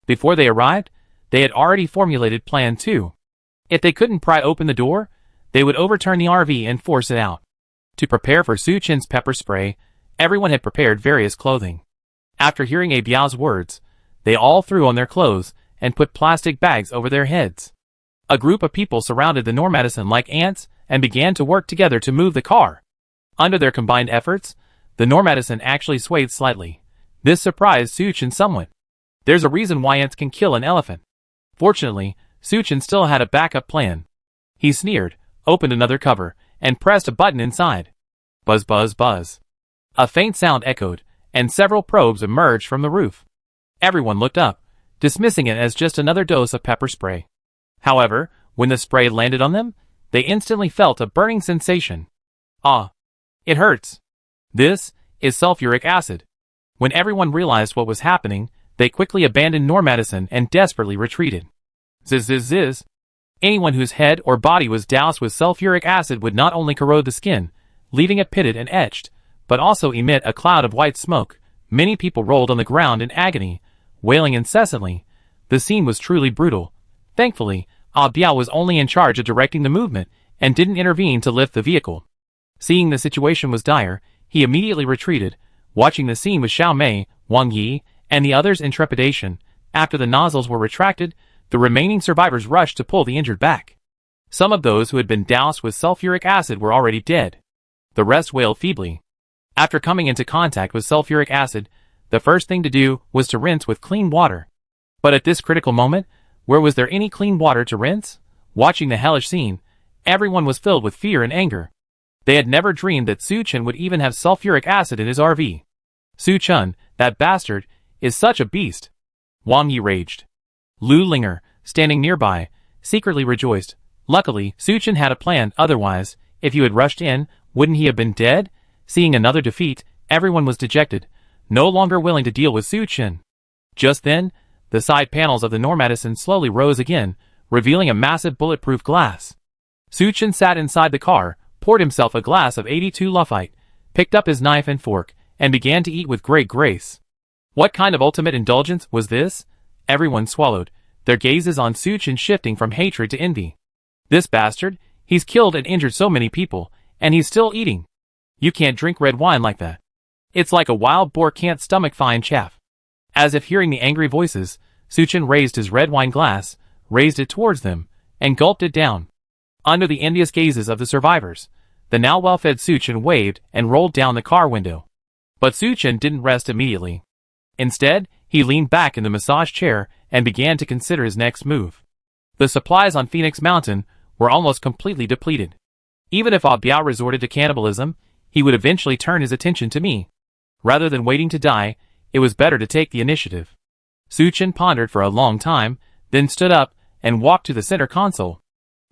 Before they arrived, they had already formulated Plan 2. If they couldn't pry open the door, they would overturn the RV and force it out. To prepare for Su Chen's pepper spray, everyone had prepared various clothing. After hearing A Biao's words, they all threw on their clothes and put plastic bags over their heads. A group of people surrounded the Normadison like ants and began to work together to move the car. Under their combined efforts, the Normadison actually swayed slightly. This surprised Su Chen somewhat. There's a reason why ants can kill an elephant. Fortunately, Su Chen still had a backup plan. He sneered, opened another cover, and pressed a button inside. Buzz buzz buzz. A faint sound echoed, and several probes emerged from the roof. Everyone looked up, dismissing it as just another dose of pepper spray. However, when the spray landed on them, they instantly felt a burning sensation. Ah! It hurts. This is sulfuric acid. When everyone realized what was happening, they quickly abandoned Normadison and desperately retreated. Zzz. Anyone whose head or body was doused with sulfuric acid would not only corrode the skin, leaving it pitted and etched, but also emit a cloud of white smoke. Many people rolled on the ground in agony, wailing incessantly. The scene was truly brutal. Thankfully, A Biao was only in charge of directing the movement and didn't intervene to lift the vehicle. Seeing the situation was dire, he immediately retreated, watching the scene with Xiao Mei, Wang Yi, and the others in trepidation. After the nozzles were retracted, the remaining survivors rushed to pull the injured back. Some of those who had been doused with sulfuric acid were already dead. The rest wailed feebly. After coming into contact with sulfuric acid, the first thing to do was to rinse with clean water. But at this critical moment, where was there any clean water to rinse? Watching the hellish scene, everyone was filled with fear and anger. They had never dreamed that Su Chen would even have sulfuric acid in his RV. Su Chen, that bastard, is such a beast. Wang Yi raged. Lu Linger, standing nearby, secretly rejoiced. Luckily, Su Chen had a plan, otherwise, if you had rushed in, wouldn't he have been dead? Seeing another defeat, everyone was dejected, no longer willing to deal with Su Chen. Just then, the side panels of the Normadison slowly rose again, revealing a massive bulletproof glass. Su Chen sat inside the car, poured himself a glass of 82 Luffite, picked up his knife and fork, and began to eat with great grace. What kind of ultimate indulgence was this? Everyone swallowed, their gazes on Su Chen shifting from hatred to envy. This bastard, he's killed and injured so many people, and he's still eating. You can't drink red wine like that. It's like a wild boar can't stomach fine chaff. As if hearing the angry voices, Su Chen raised his red wine glass, raised it towards them, and gulped it down. Under the envious gazes of the survivors, the now well-fed Su Chen waved and rolled down the car window. But Su Chen didn't rest immediately. Instead, he leaned back in the massage chair and began to consider his next move. The supplies on Phoenix Mountain were almost completely depleted. Even if A Biao resorted to cannibalism, he would eventually turn his attention to me. Rather than waiting to die, it was better to take the initiative. Su Chen pondered for a long time, then stood up and walked to the center console.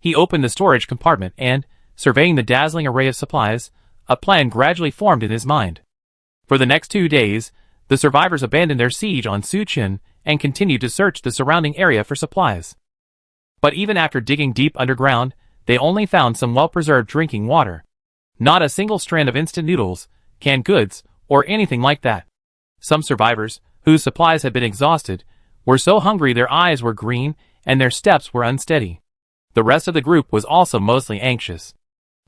He opened the storage compartment and, surveying the dazzling array of supplies, a plan gradually formed in his mind. For the next 2 days, the survivors abandoned their siege on Su Chen and continued to search the surrounding area for supplies. But even after digging deep underground, they only found some well-preserved drinking water. Not a single strand of instant noodles, canned goods, or anything like that. Some survivors, whose supplies had been exhausted, were so hungry their eyes were green and their steps were unsteady. The rest of the group was also mostly anxious.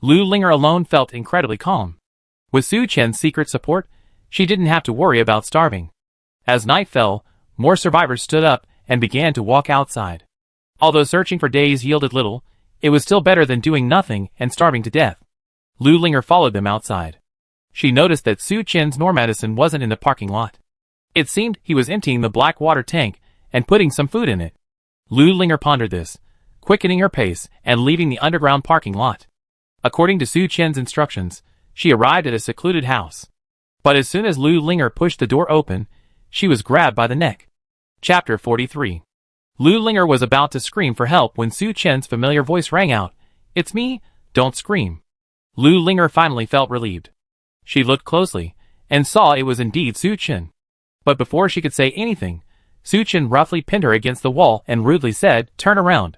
Lu Linger alone felt incredibly calm. With Su Chen's secret support, she didn't have to worry about starving. As night fell, more survivors stood up and began to walk outside. Although searching for days yielded little, it was still better than doing nothing and starving to death. Lu Linger followed them outside. She noticed that Su Chen's Normadison wasn't in the parking lot. It seemed he was emptying the black water tank and putting some food in it. Lu Linger pondered this, quickening her pace and leaving the underground parking lot. According to Su Chen's instructions, she arrived at a secluded house. But as soon as Lu Linger pushed the door open, she was grabbed by the neck. Chapter 43. Lu Linger was about to scream for help when Su Chen's familiar voice rang out. "It's me, don't scream." Lu Linger finally felt relieved. She looked closely, and saw it was indeed Su Chen. But before she could say anything, Su Chen roughly pinned her against the wall and rudely said, "Turn around."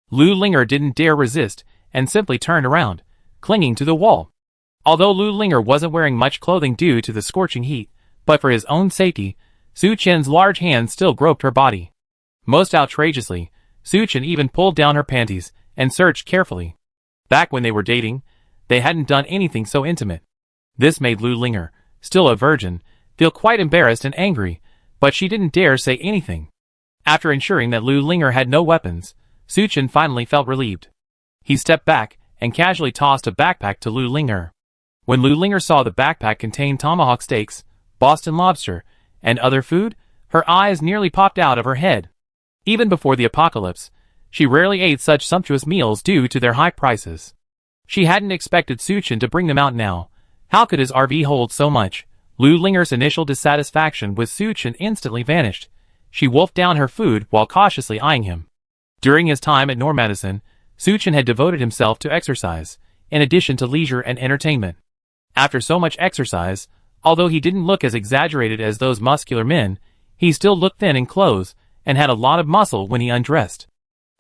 Lu Linger didn't dare resist, and simply turned around, clinging to the wall. Although Lu Linger wasn't wearing much clothing due to the scorching heat, but for his own safety, Su Chen's large hands still groped her body. Most outrageously, Su Chen even pulled down her panties and searched carefully. Back when they were dating, they hadn't done anything so intimate. This made Lu Linger, still a virgin, feel quite embarrassed and angry, but she didn't dare say anything. After ensuring that Lu Linger had no weapons, Su Chen finally felt relieved. He stepped back and casually tossed a backpack to Lu Linger. When Lu Linger saw the backpack contained tomahawk steaks, Boston lobster, and other food, her eyes nearly popped out of her head. Even before the apocalypse, she rarely ate such sumptuous meals due to their high prices. She hadn't expected Su Chen to bring them out now. How could his RV hold so much? Lu Linger's initial dissatisfaction with Su Chen instantly vanished. She wolfed down her food while cautiously eyeing him. During his time at Madison, Su Chen had devoted himself to exercise, in addition to leisure and entertainment. After so much exercise, although he didn't look as exaggerated as those muscular men, he still looked thin in clothes and had a lot of muscle when he undressed.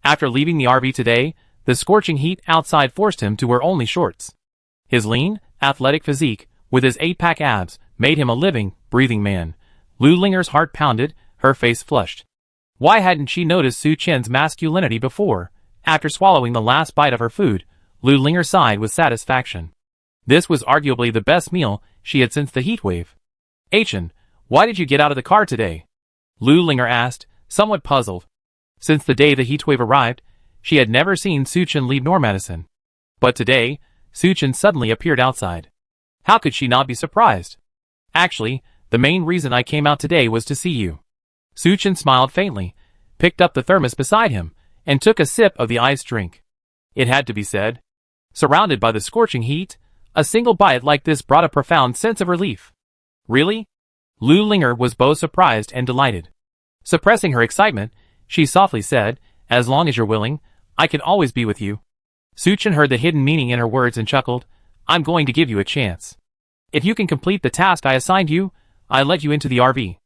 After leaving the RV today, the scorching heat outside forced him to wear only shorts. His lean, athletic physique, with his 8-pack abs, made him a living, breathing man. Lu Linger's heart pounded, her face flushed. Why hadn't she noticed Su Chen's masculinity before? After swallowing the last bite of her food, Lu Linger sighed with satisfaction. This was arguably the best meal she had since the heatwave. "Chen, why did you get out of the car today?" Lu Linger asked, somewhat puzzled. Since the day the heatwave arrived, she had never seen Su Chen leave Madison. But today, Su Chen suddenly appeared outside. How could she not be surprised? "Actually, the main reason I came out today was to see you." Su Chen smiled faintly, picked up the thermos beside him, and took a sip of the iced drink. It had to be said. Surrounded by the scorching heat, a single bite like this brought a profound sense of relief. "Really?" Lu Linger was both surprised and delighted. Suppressing her excitement, she softly said, "As long as you're willing, I can always be with you." Su Chen heard the hidden meaning in her words and chuckled. "I'm going to give you a chance. If you can complete the task I assigned you, I'll let you into the RV."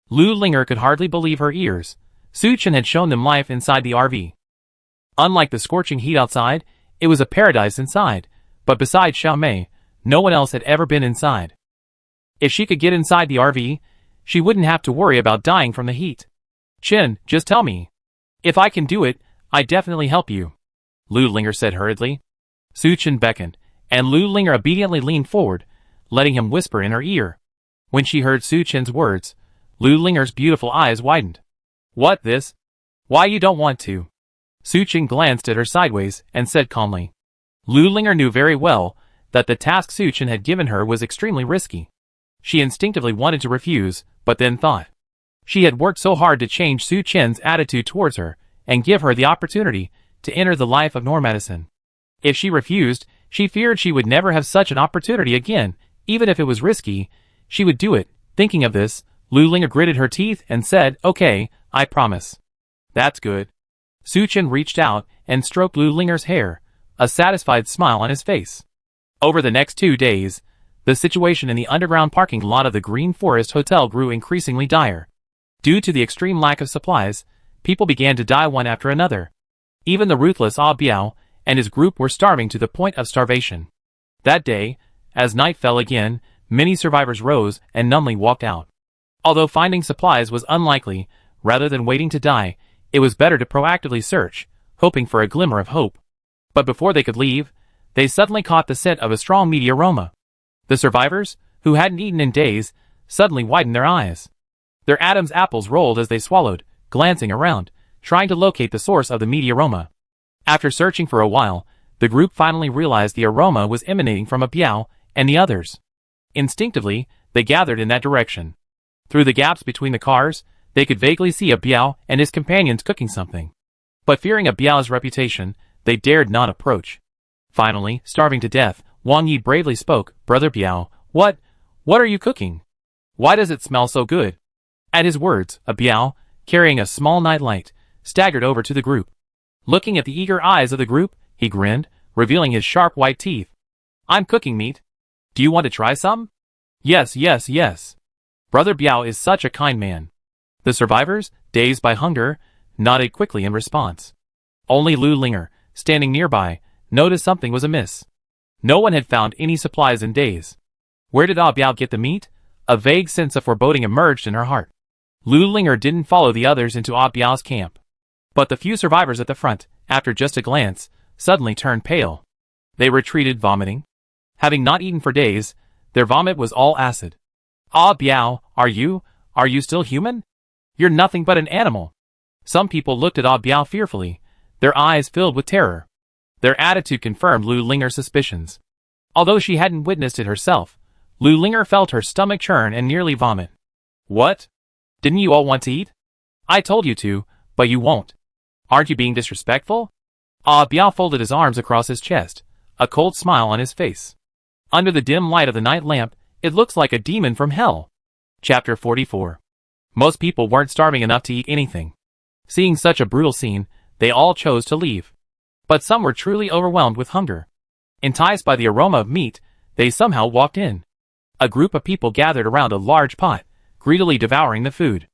Lu Linger could hardly believe her ears. Su Chen had shown them life inside the RV. Unlike the scorching heat outside, it was a paradise inside, but besides Xiao Mei, no one else had ever been inside. If she could get inside the RV, she wouldn't have to worry about dying from the heat. "Chen, just tell me. If I can do it, I'd definitely help you," Lu Linger said hurriedly. Su Chen beckoned, and Lu Linger obediently leaned forward, letting him whisper in her ear. When she heard Su Chen's words, Lu Linger's beautiful eyes widened. "What this? Why you don't want to?" Su Chen glanced at her sideways and said calmly. Lu Linger knew very well that the task Su Chen had given her was extremely risky. She instinctively wanted to refuse, but then thought. She had worked so hard to change Su Chen's attitude towards her and give her the opportunity to enter the life of Madison. If she refused, she feared she would never have such an opportunity again. Even if it was risky, she would do it. Thinking of this, Lu Linger gritted her teeth and said, "Okay, I promise." "That's good." Su Chen reached out and stroked Lu Linger's hair, a satisfied smile on his face. Over the next 2 days, the situation in the underground parking lot of the Green Forest Hotel grew increasingly dire. Due to the extreme lack of supplies, people began to die one after another. Even the ruthless Ah Biao and his group were starving to the point of starvation. That day, as night fell again, many survivors rose and numbly walked out. Although finding supplies was unlikely, rather than waiting to die, it was better to proactively search, hoping for a glimmer of hope. But before they could leave, they suddenly caught the scent of a strong meaty aroma. The survivors, who hadn't eaten in days, suddenly widened their eyes. Their Adam's apples rolled as they swallowed, glancing around, trying to locate the source of the meaty aroma. After searching for a while, the group finally realized the aroma was emanating from a Biao and the others. Instinctively, they gathered in that direction. Through the gaps between the cars, they could vaguely see a Biao and his companions cooking something. But fearing a Biao's reputation, they dared not approach. Finally, starving to death, Wang Yi bravely spoke, "Brother Biao, what are you cooking? Why does it smell so good?" At his words, a Biao, carrying a small night light, staggered over to the group. Looking at the eager eyes of the group, he grinned, revealing his sharp white teeth. "I'm cooking meat. Do you want to try some?" "Yes, yes, yes." Brother Biao is such a kind man. The survivors, dazed by hunger, nodded quickly in response. Only Lu Linger, standing nearby, noticed something was amiss. No one had found any supplies in days. Where did Ah Biao get the meat? A vague sense of foreboding emerged in her heart. Lu Linger didn't follow the others into Ah Biao's camp. But the few survivors at the front, after just a glance, suddenly turned pale. They retreated vomiting. Having not eaten for days, their vomit was all acid. Ah Biao, are you still human? You're nothing but an animal. Some people looked at Ah Biao fearfully, their eyes filled with terror. Their attitude confirmed Lu Linger's suspicions. Although she hadn't witnessed it herself, Lu Linger felt her stomach churn and nearly vomit. What? Didn't you all want to eat? I told you to, but you won't. Aren't you being disrespectful? Ah Biao folded his arms across his chest, a cold smile on his face. Under the dim light of the night lamp, it looks like a demon from hell. Chapter 44. Most people weren't starving enough to eat anything. Seeing such a brutal scene, they all chose to leave. But some were truly overwhelmed with hunger. Enticed by the aroma of meat, they somehow walked in. A group of people gathered around a large pot, greedily devouring the food.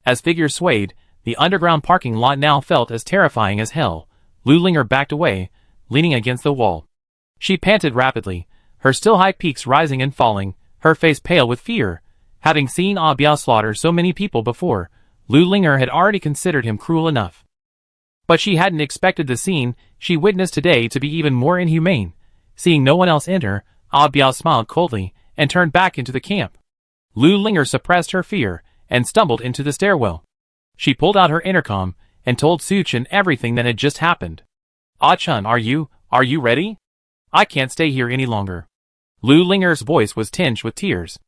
As figures swayed, the underground parking lot now felt as terrifying as hell. Lu Linger backed away, leaning against the wall. She panted rapidly, her still-high peaks rising and falling, her face pale with fear. Having seen Ah Biao slaughter so many people before, Lu Linger had already considered him cruel enough. But she hadn't expected the scene she witnessed today to be even more inhumane. Seeing no one else enter, Ah Biao smiled coldly and turned back into the camp. Lu Linger suppressed her fear and stumbled into the stairwell. She pulled out her intercom and told Su Chen everything that had just happened. Ah Chun, are you ready? I can't stay here any longer. Lu Linger's voice was tinged with tears.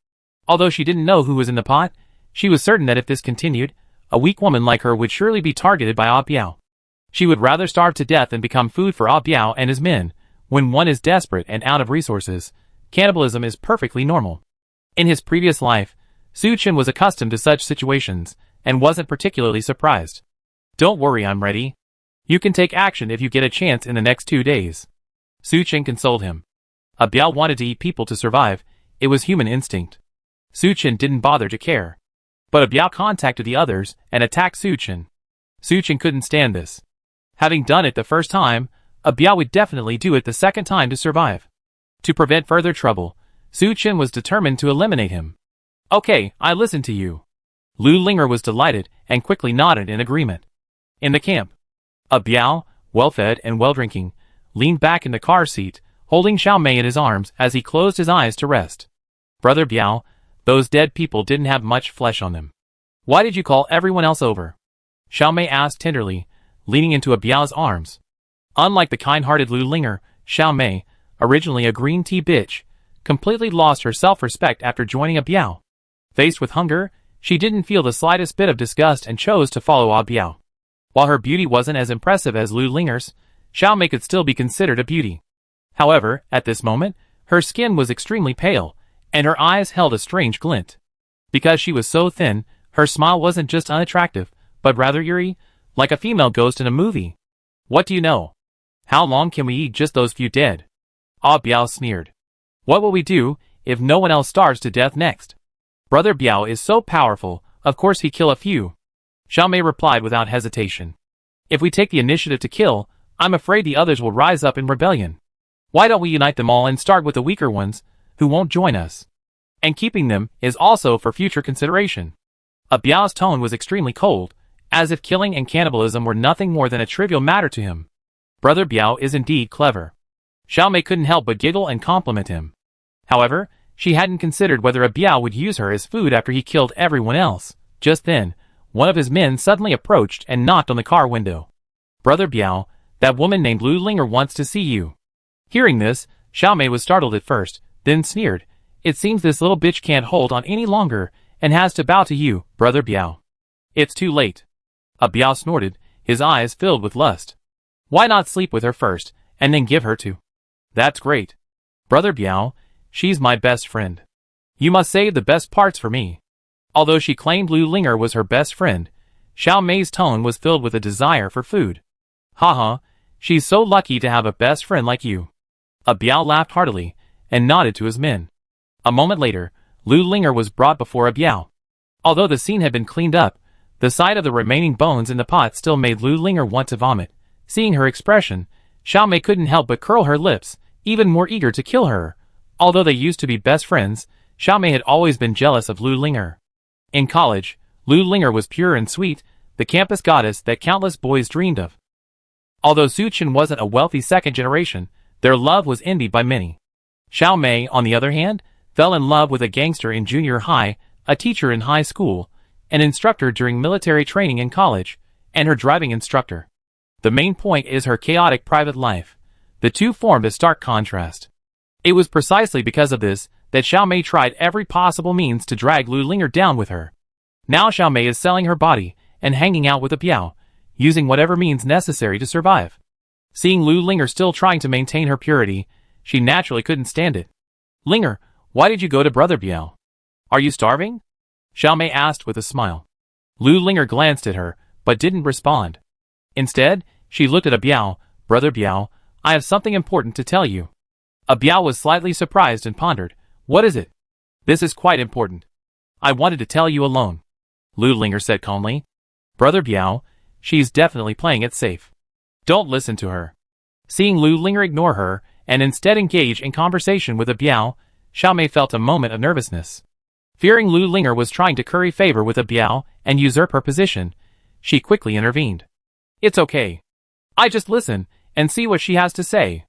Although she didn't know who was in the pot, she was certain that if this continued, a weak woman like her would surely be targeted by Ah Biao. She would rather starve to death than become food for Ah Biao and his men. When one is desperate and out of resources, cannibalism is perfectly normal. In his previous life, Su Chen was accustomed to such situations, and wasn't particularly surprised. Don't worry, I'm ready. You can take action if you get a chance in the next 2 days. Su Chen consoled him. Ah Biao wanted to eat people to survive, it was human instinct. Su Chen didn't bother to care. But Ah Biao contacted the others and attacked Su Chen. Su Chen couldn't stand this. Having done it the first time, Ah Biao would definitely do it the second time to survive. To prevent further trouble, Su Chen was determined to eliminate him. Okay, I listen to you. Lu Linger was delighted and quickly nodded in agreement. In the camp, Ah Biao, well-fed and well-drinking, leaned back in the car seat, holding Xiao Mei in his arms as he closed his eyes to rest. Brother Biao, those dead people didn't have much flesh on them. Why did you call everyone else over? Xiao Mei asked tenderly, leaning into Ah Biao's arms. Unlike the kind-hearted Lu Linger, Xiao Mei, originally a green tea bitch, completely lost her self-respect after joining Ah Biao. Faced with hunger, she didn't feel the slightest bit of disgust and chose to follow Ah Biao. While her beauty wasn't as impressive as Lu Linger's, Xiao Mei could still be considered a beauty. However, at this moment, her skin was extremely pale, and her eyes held a strange glint. Because she was so thin, her smile wasn't just unattractive, but rather eerie, like a female ghost in a movie. What do you know? How long can we eat just those few dead? Ah Biao sneered. What will we do if no one else starves to death next? Brother Biao is so powerful, of course he'd kill a few. Xiao Mei replied without hesitation. If we take the initiative to kill, I'm afraid the others will rise up in rebellion. Why don't we unite them all and start with the weaker ones, who won't join us? And keeping them is also for future consideration. Ah Biao's tone was extremely cold, as if killing and cannibalism were nothing more than a trivial matter to him. Brother Biao is indeed clever. Xiao Mei couldn't help but giggle and compliment him. However, she hadn't considered whether Ah Biao would use her as food after he killed everyone else. Just then, one of his men suddenly approached and knocked on the car window. Brother Biao, that woman named Lu Linger wants to see you. Hearing this, Xiao Mei was startled at first, then sneered. It seems this little bitch can't hold on any longer, and has to bow to you, Brother Biao. It's too late. Ah Biao snorted, his eyes filled with lust. Why not sleep with her first, and then give her to? That's great. Brother Biao, she's my best friend. You must save the best parts for me. Although she claimed Lu Linger was her best friend, Xiao Mei's tone was filled with a desire for food. Haha, she's so lucky to have a best friend like you. Ah Biao laughed heartily, and nodded to his men. A moment later, Lu Linger was brought before Ah Biao. Although the scene had been cleaned up, the sight of the remaining bones in the pot still made Lu Linger want to vomit. Seeing her expression, Xiao Mei couldn't help but curl her lips, even more eager to kill her. Although they used to be best friends, Xiao Mei had always been jealous of Lu Linger. In college, Lu Linger was pure and sweet, the campus goddess that countless boys dreamed of. Although Su Chen wasn't a wealthy second generation, their love was envied by many. Xiao Mei, on the other hand, fell in love with a gangster in junior high, a teacher in high school, an instructor during military training in college, and her driving instructor. The main point is her chaotic private life. The two formed a stark contrast. It was precisely because of this that Xiao Mei tried every possible means to drag Lu Linger down with her. Now Xiao Mei is selling her body and hanging out with a Biao, using whatever means necessary to survive. Seeing Lu Linger still trying to maintain her purity, she naturally couldn't stand it. Linger, why did you go to Brother Biao? Are you starving? Xiao Mei asked with a smile. Lu Linger glanced at her, but didn't respond. Instead, she looked at a Biao. Brother Biao, I have something important to tell you. A Biao was slightly surprised and pondered. What is it? This is quite important. I wanted to tell you alone. Lu Linger said calmly. Brother Biao, she's definitely playing it safe. Don't listen to her. Seeing Lu Linger ignore her, and instead engage in conversation with a Biao, Xiao Mei felt a moment of nervousness. Fearing Lu Linger was trying to curry favor with a Biao and usurp her position, she quickly intervened. It's okay. I just listen and see what she has to say.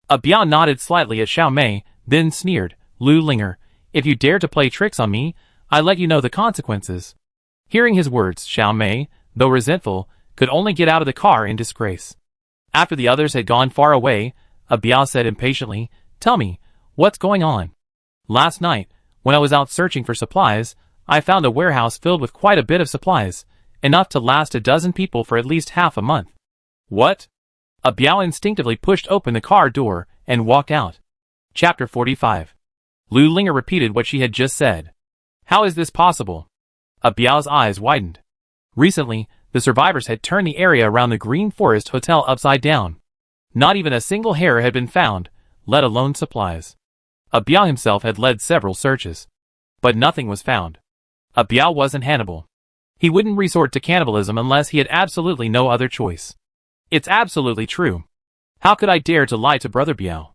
A Biao nodded slightly at Xiao Mei, then sneered, Lu Linger, if you dare to play tricks on me, I let you know the consequences. Hearing his words, Xiao Mei, though resentful, could only get out of the car in disgrace. After the others had gone far away, a Biao said impatiently, Tell me, what's going on? Last night, when I was out searching for supplies, I found a warehouse filled with quite a bit of supplies, enough to last a dozen people for at least half a month. What? A Biao instinctively pushed open the car door and walked out. Chapter 45. Lu Linger repeated what she had just said. How is this possible? A Biao's eyes widened. Recently, the survivors had turned the area around the Green Forest Hotel upside down. Not even a single hair had been found, let alone supplies. A Biao himself had led several searches. But nothing was found. A Biao wasn't Hannibal. He wouldn't resort to cannibalism unless he had absolutely no other choice. It's absolutely true. How could I dare to lie to Brother Biao?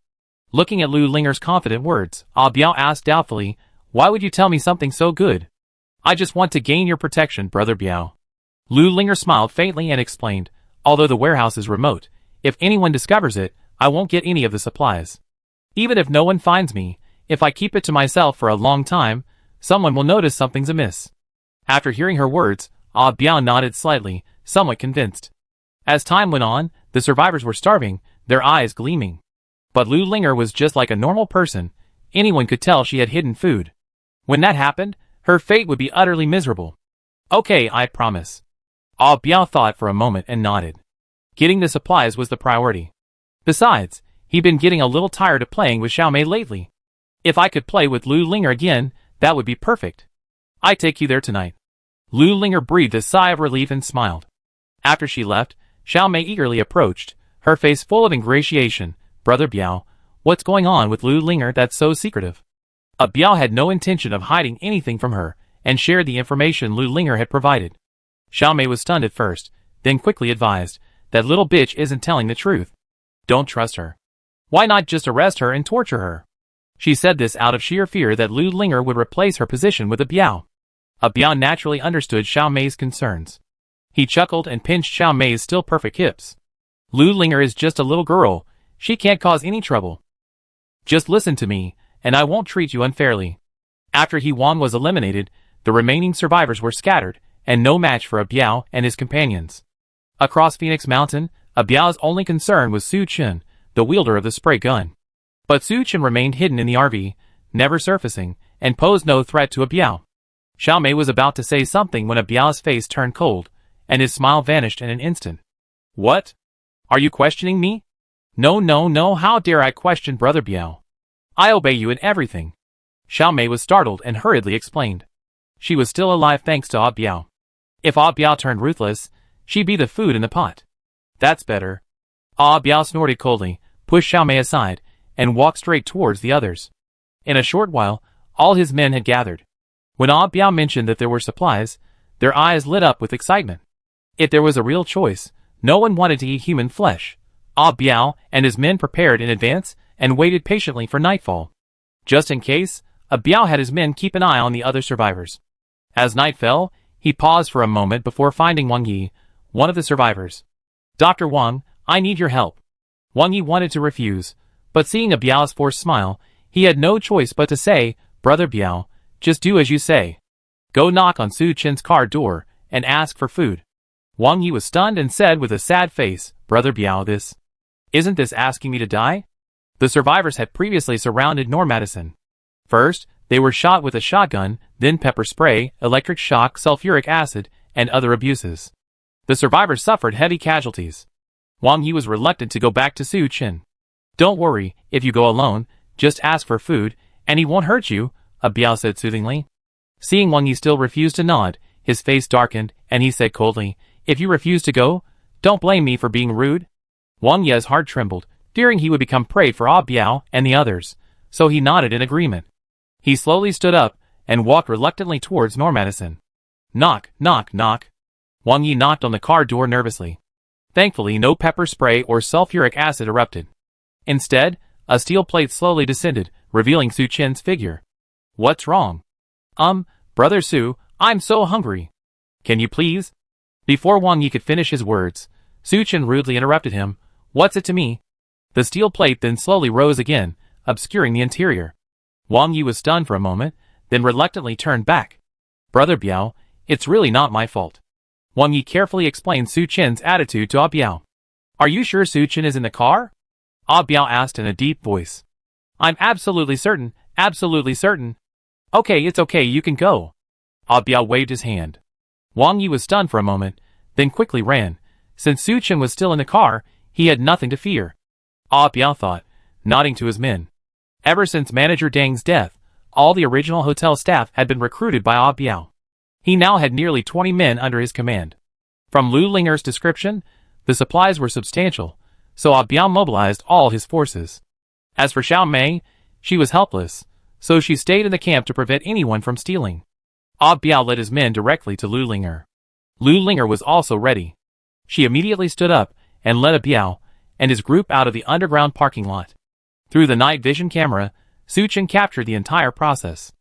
Looking at Lu Linger's confident words, A Biao asked doubtfully, Why would you tell me something so good? I just want to gain your protection, Brother Biao. Lu Linger smiled faintly and explained, Although the warehouse is remote, if anyone discovers it, I won't get any of the supplies. Even if no one finds me, if I keep it to myself for a long time, someone will notice something's amiss. After hearing her words, A Biao nodded slightly, somewhat convinced. As time went on, the survivors were starving, their eyes gleaming. But Lu Linger was just like a normal person. Anyone could tell she had hidden food. When that happened, her fate would be utterly miserable. Okay, I promise. A Biao thought for a moment and nodded. Getting the supplies was the priority. Besides, he'd been getting a little tired of playing with Xiao Mei lately. If I could play with Lu Linger again, that would be perfect. I take you there tonight. Lu Linger breathed a sigh of relief and smiled. After she left, Xiao Mei eagerly approached, her face full of ingratiation. Brother Biao, what's going on with Lu Linger that's so secretive? A Biao had no intention of hiding anything from her, and shared the information Lu Linger had provided. Xiao Mei was stunned at first, then quickly advised, that little bitch isn't telling the truth. Don't trust her. Why not just arrest her and torture her? She said this out of sheer fear that Lu Linger would replace her position with a Biao. A Biao naturally understood Xiao Mei's concerns. He chuckled and pinched Xiao Mei's still perfect hips. Lu Linger is just a little girl, she can't cause any trouble. Just listen to me, and I won't treat you unfairly. After He Wan was eliminated, the remaining survivors were scattered, and no match for a Biao and his companions. Across Phoenix Mountain, a Biao's only concern was Su Chen, the wielder of the spray gun. But Su Chen remained hidden in the RV, never surfacing, and posed no threat to a Biao. Xiao Mei was about to say something when a Biao's face turned cold, and his smile vanished in an instant. What? Are you questioning me? No, how dare I question Brother Biao? I obey you in everything. Xiao Mei was startled and hurriedly explained. She was still alive thanks to A Biao. If A Biao turned ruthless, she'd be the food in the pot. That's better. A Biao snorted coldly, pushed Xiao Mei aside, and walked straight towards the others. In a short while, all his men had gathered. When A Biao mentioned that there were supplies, their eyes lit up with excitement. If there was a real choice, no one wanted to eat human flesh. A Biao and his men prepared in advance and waited patiently for nightfall. Just in case, Biao had his men keep an eye on the other survivors. As night fell, he paused for a moment before finding Wang Yi, one of the survivors. "Dr. Wang, I need your help." Wang Yi wanted to refuse, but seeing Biao's forced smile, he had no choice but to say, "Brother Biao, just do as you say. Go knock on Su Chen's car door and ask for food." Wang Yi was stunned and said with a sad face, "Brother Biao, isn't this asking me to die?" The survivors had previously surrounded Madison. First, they were shot with a shotgun, then pepper spray, electric shock, sulfuric acid, and other abuses. The survivors suffered heavy casualties. Wang Yi was reluctant to go back to Su Chen. "Don't worry, if you go alone, just ask for food, and he won't hurt you," Biao said soothingly. Seeing Wang Yi still refused to nod, his face darkened, and he said coldly, "If you refuse to go, don't blame me for being rude." Wang Yi's heart trembled, fearing he would become prey for Biao and the others, so he nodded in agreement. He slowly stood up and walked reluctantly towards Madison. Knock, knock, knock. Wang Yi knocked on the car door nervously. Thankfully, no pepper spray or sulfuric acid erupted. Instead, a steel plate slowly descended, revealing Su Chen's figure. "What's wrong?" Brother Su, I'm so hungry. Can you please?" Before Wang Yi could finish his words, Su Chen rudely interrupted him. "What's it to me?" The steel plate then slowly rose again, obscuring the interior. Wang Yi was stunned for a moment, then reluctantly turned back. "Brother Biao, it's really not my fault." Wang Yi carefully explained Su Chen's attitude to Biao. "Are you sure Su Chen is in the car?" Biao asked in a deep voice. "I'm absolutely certain, absolutely certain." "Okay, it's okay, you can go." Biao waved his hand. Wang Yi was stunned for a moment, then quickly ran. Since Su Chen was still in the car, he had nothing to fear. Biao thought, nodding to his men. Ever since Manager Deng's death, all the original hotel staff had been recruited by Biao. He now had nearly 20 men under his command. From Lu Linger's description, the supplies were substantial, so Biao mobilized all his forces. As for Xiao Mei, she was helpless, so she stayed in the camp to prevent anyone from stealing. Biao led his men directly to Lu Linger. Lu Linger was also ready. She immediately stood up and led Biao and his group out of the underground parking lot. Through the night vision camera, Su Chen captured the entire process.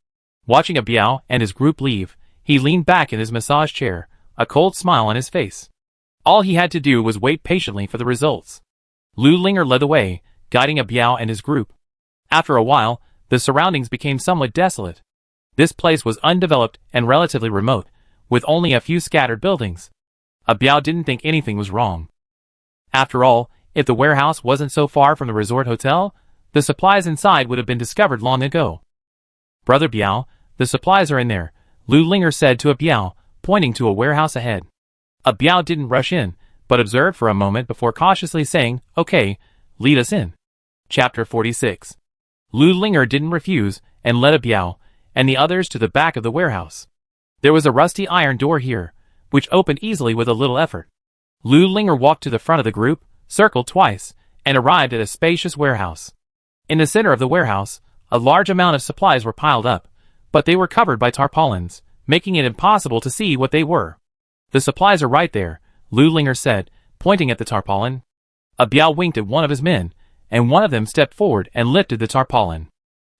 Watching Biao and his group leave, he leaned back in his massage chair, a cold smile on his face. All he had to do was wait patiently for the results. Lu Linger led the way, guiding Biao and his group. After a while, the surroundings became somewhat desolate. This place was undeveloped and relatively remote, with only a few scattered buildings. Biao didn't think anything was wrong. After all, if the warehouse wasn't so far from the resort hotel, the supplies inside would have been discovered long ago. "Brother Biao, the supplies are in there," Lu Linger said to Biao, pointing to a warehouse ahead. Biao didn't rush in, but observed for a moment before cautiously saying, "Okay, lead us in." Chapter 46. Lu Linger didn't refuse, and led Biao and the others to the back of the warehouse. There was a rusty iron door here, which opened easily with a little effort. Lu Linger walked to the front of the group, circled twice, and arrived at a spacious warehouse. In the center of the warehouse, a large amount of supplies were piled up, but they were covered by tarpaulins, making it impossible to see what they were. "The supplies are right there," Lu Linger said, pointing at the tarpaulin. Biao winked at one of his men, and one of them stepped forward and lifted the tarpaulin.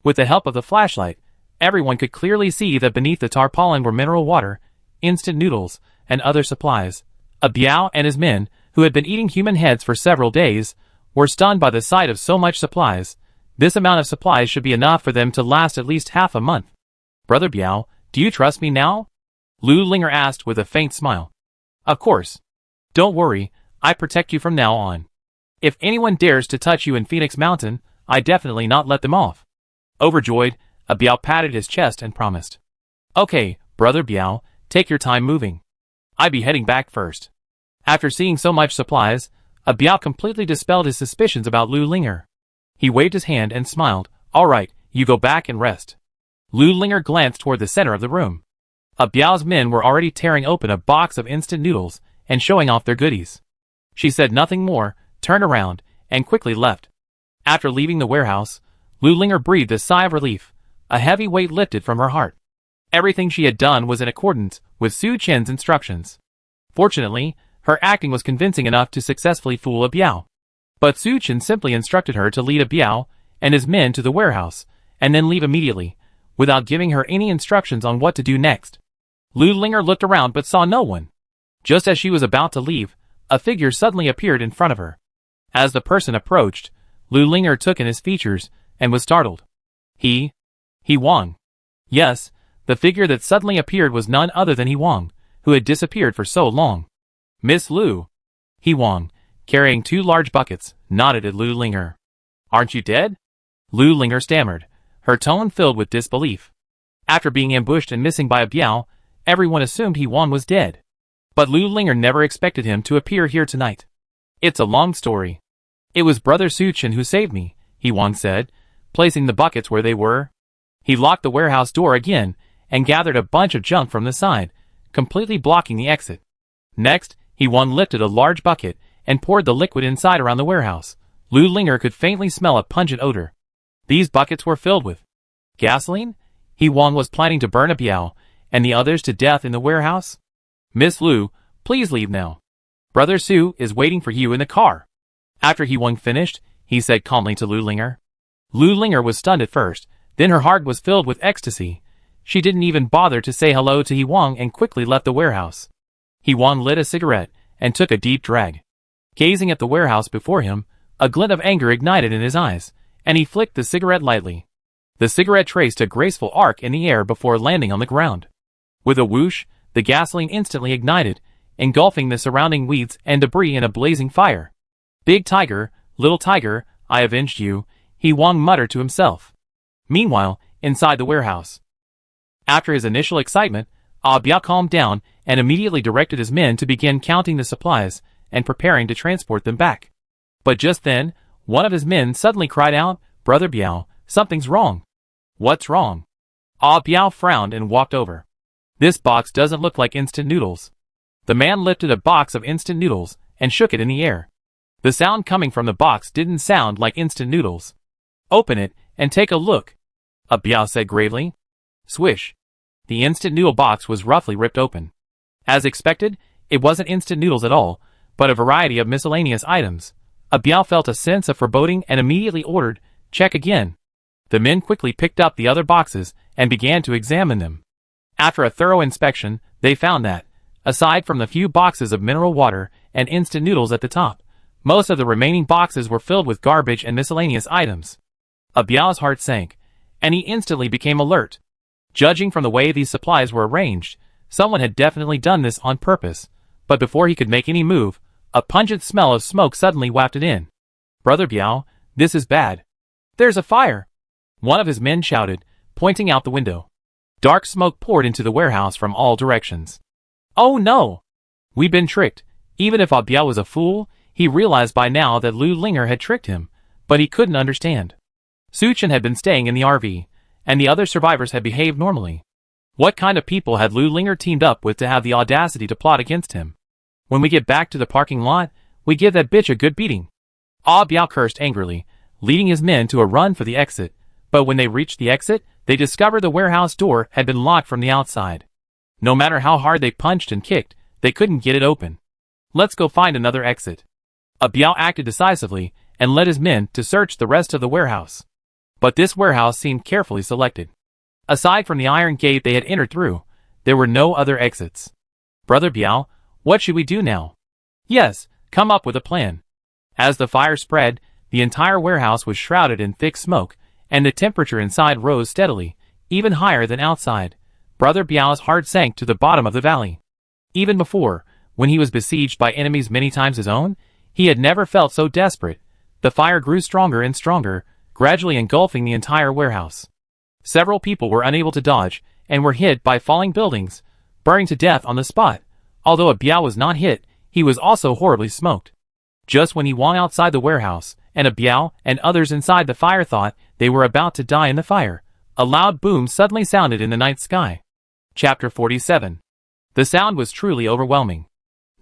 With the help of the flashlight, everyone could clearly see that beneath the tarpaulin were mineral water, instant noodles, and other supplies. Biao and his men, who had been eating human heads for several days, were stunned by the sight of so much supplies. This amount of supplies should be enough for them to last at least half a month. "Brother Biao, do you trust me now?" Lu Linger asked with a faint smile. "Of course. Don't worry, I protect you from now on. If anyone dares to touch you in Phoenix Mountain, I definitely not let them off." Overjoyed, Biao patted his chest and promised. "Okay, Brother Biao, take your time moving. I'd be heading back first." After seeing so much supplies, Biao completely dispelled his suspicions about Lu Linger. He waved his hand and smiled. "All right, you go back and rest." Lu Linger glanced toward the center of the room. Biao's men were already tearing open a box of instant noodles and showing off their goodies. She said nothing more, turned around, and quickly left. After leaving the warehouse, Lu Linger breathed a sigh of relief. A heavy weight lifted from her heart. Everything she had done was in accordance with Su Chen's instructions. Fortunately, her acting was convincing enough to successfully fool Biao. But Su Chen simply instructed her to lead Biao and his men to the warehouse, and then leave immediately, without giving her any instructions on what to do next. Lu Linger looked around but saw no one. Just as she was about to leave, a figure suddenly appeared in front of her. As the person approached, Lu Linger took in his features and was startled. He Wang. Yes, the figure that suddenly appeared was none other than He Wang, who had disappeared for so long. Miss Lu. He Wang, carrying 2 large buckets, nodded at Lu Linger. Aren't you dead? Lu Linger stammered, her tone filled with disbelief. After being ambushed and missing by a Biao, everyone assumed He Wang was dead. But Lu Linger never expected him to appear here tonight. It's a long story. It was Brother Suchen who saved me, He Wang said, placing the buckets where they were. He locked the warehouse door again and gathered a bunch of junk from the side, completely blocking the exit. Next, He Wang lifted a large bucket and poured the liquid inside around the warehouse. Lu Linger could faintly smell a pungent odor. These buckets were filled with gasoline? He Wang was planning to burn a Biao and the others to death in the warehouse? Miss Lu, please leave now. Brother Su is waiting for you in the car. After He Wang finished, he said calmly to Lu Linger. Lu Linger was stunned at first, then her heart was filled with ecstasy. She didn't even bother to say hello to He Wang and quickly left the warehouse. He Wang lit a cigarette and took a deep drag. Gazing at the warehouse before him, a glint of anger ignited in his eyes, and he flicked the cigarette lightly. The cigarette traced a graceful arc in the air before landing on the ground. With a whoosh, the gasoline instantly ignited, engulfing the surrounding weeds and debris in a blazing fire. Big tiger, little tiger, I avenged you, He Wang muttered to himself. Meanwhile, inside the warehouse. After his initial excitement, Biao calmed down and immediately directed his men to begin counting the supplies and preparing to transport them back. But just then, one of his men suddenly cried out, Brother Biao, something's wrong. What's wrong? Biao frowned and walked over. This box doesn't look like instant noodles. The man lifted a box of instant noodles and shook it in the air. The sound coming from the box didn't sound like instant noodles. Open it and take a look, Biao said gravely. Swish. The instant noodle box was roughly ripped open. As expected, it wasn't instant noodles at all, but a variety of miscellaneous items. Biao felt a sense of foreboding and immediately ordered, check again. The men quickly picked up the other boxes and began to examine them. After a thorough inspection, they found that, aside from the few boxes of mineral water and instant noodles at the top, most of the remaining boxes were filled with garbage and miscellaneous items. Biao's heart sank, and he instantly became alert. Judging from the way these supplies were arranged, someone had definitely done this on purpose, but before he could make any move, a pungent smell of smoke suddenly wafted in. Brother Biao, this is bad. There's a fire! One of his men shouted, pointing out the window. Dark smoke poured into the warehouse from all directions. Oh no! We've been tricked. Even if Biao was a fool, he realized by now that Lu Linger had tricked him, but he couldn't understand. Suchen had been staying in the RV, and the other survivors had behaved normally. What kind of people had Lu Linger teamed up with to have the audacity to plot against him? When we get back to the parking lot, we give that bitch a good beating. Biao cursed angrily, leading his men to a run for the exit, but when they reached the exit, they discovered the warehouse door had been locked from the outside. No matter how hard they punched and kicked, they couldn't get it open. Let's go find another exit. Biao acted decisively and led his men to search the rest of the warehouse. But this warehouse seemed carefully selected. Aside from the iron gate they had entered through, there were no other exits. Brother Biao, what should we do now? Yes, come up with a plan. As the fire spread, the entire warehouse was shrouded in thick smoke, and the temperature inside rose steadily, even higher than outside. Brother Biao's heart sank to the bottom of the valley. Even before, when he was besieged by enemies many times his own, he had never felt so desperate. The fire grew stronger and stronger, gradually engulfing the entire warehouse. Several people were unable to dodge, and were hit by falling buildings, burning to death on the spot. Although Biao was not hit, he was also horribly smoked. Just when he walked outside the warehouse, and Biao and others inside the fire thought they were about to die in the fire, a loud boom suddenly sounded in the night sky. Chapter 47. The sound was truly overwhelming.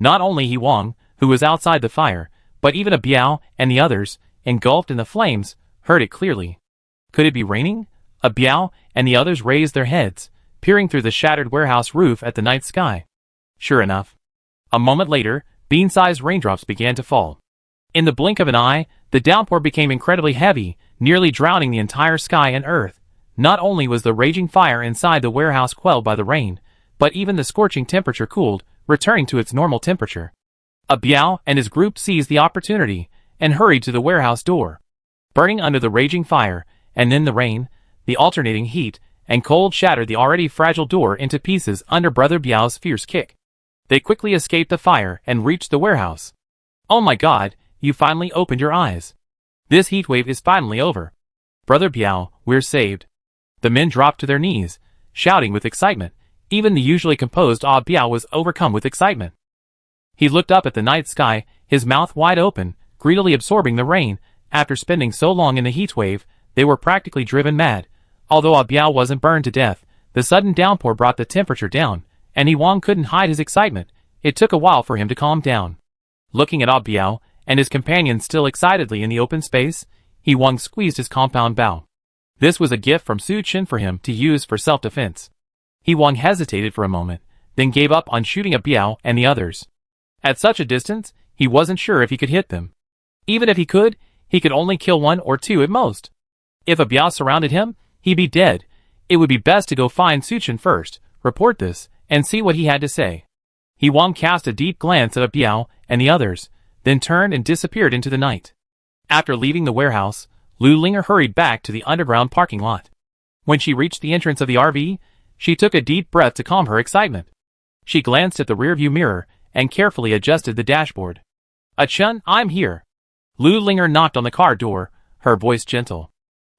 Not only He Wang, who was outside the fire, but even Biao and the others, engulfed in the flames, heard it clearly. Could it be raining? Biao and the others raised their heads, peering through the shattered warehouse roof at the night sky. Sure enough. A moment later, bean-sized raindrops began to fall. In the blink of an eye, the downpour became incredibly heavy, nearly drowning the entire sky and earth. Not only was the raging fire inside the warehouse quelled by the rain, but even the scorching temperature cooled, returning to its normal temperature. Biao and his group seized the opportunity and hurried to the warehouse door. Burning under the raging fire, and then the rain, the alternating heat and cold shattered the already fragile door into pieces under Brother Biao's fierce kick. They quickly escaped the fire and reached the warehouse. "Oh my god, you finally opened your eyes. This heatwave is finally over. Brother Biao, we're saved." The men dropped to their knees, shouting with excitement. Even the usually composed Biao was overcome with excitement. He looked up at the night sky, his mouth wide open, greedily absorbing the rain. After spending so long in the heatwave, they were practically driven mad. Although Biao wasn't burned to death, the sudden downpour brought the temperature down, and Wang couldn't hide his excitement. It took a while for him to calm down. Looking at Biao and his companions still excitedly in the open space, Wang squeezed his compound bow. This was a gift from Su Chen for him to use for self-defense. Wang hesitated for a moment, then gave up on shooting at Biao and the others. At such a distance, he wasn't sure if he could hit them. Even if he could only kill one or two at most. If Biao surrounded him, he'd be dead. It would be best to go find Su Chen first, report this, and see what he had to say. Wang cast a deep glance at Biao and the others, then turned and disappeared into the night. After leaving the warehouse, Lu Linger hurried back to the underground parking lot. When she reached the entrance of the RV, she took a deep breath to calm her excitement. She glanced at the rearview mirror and carefully adjusted the dashboard. "Chun, I'm here." Lu Linger knocked on the car door, her voice gentle.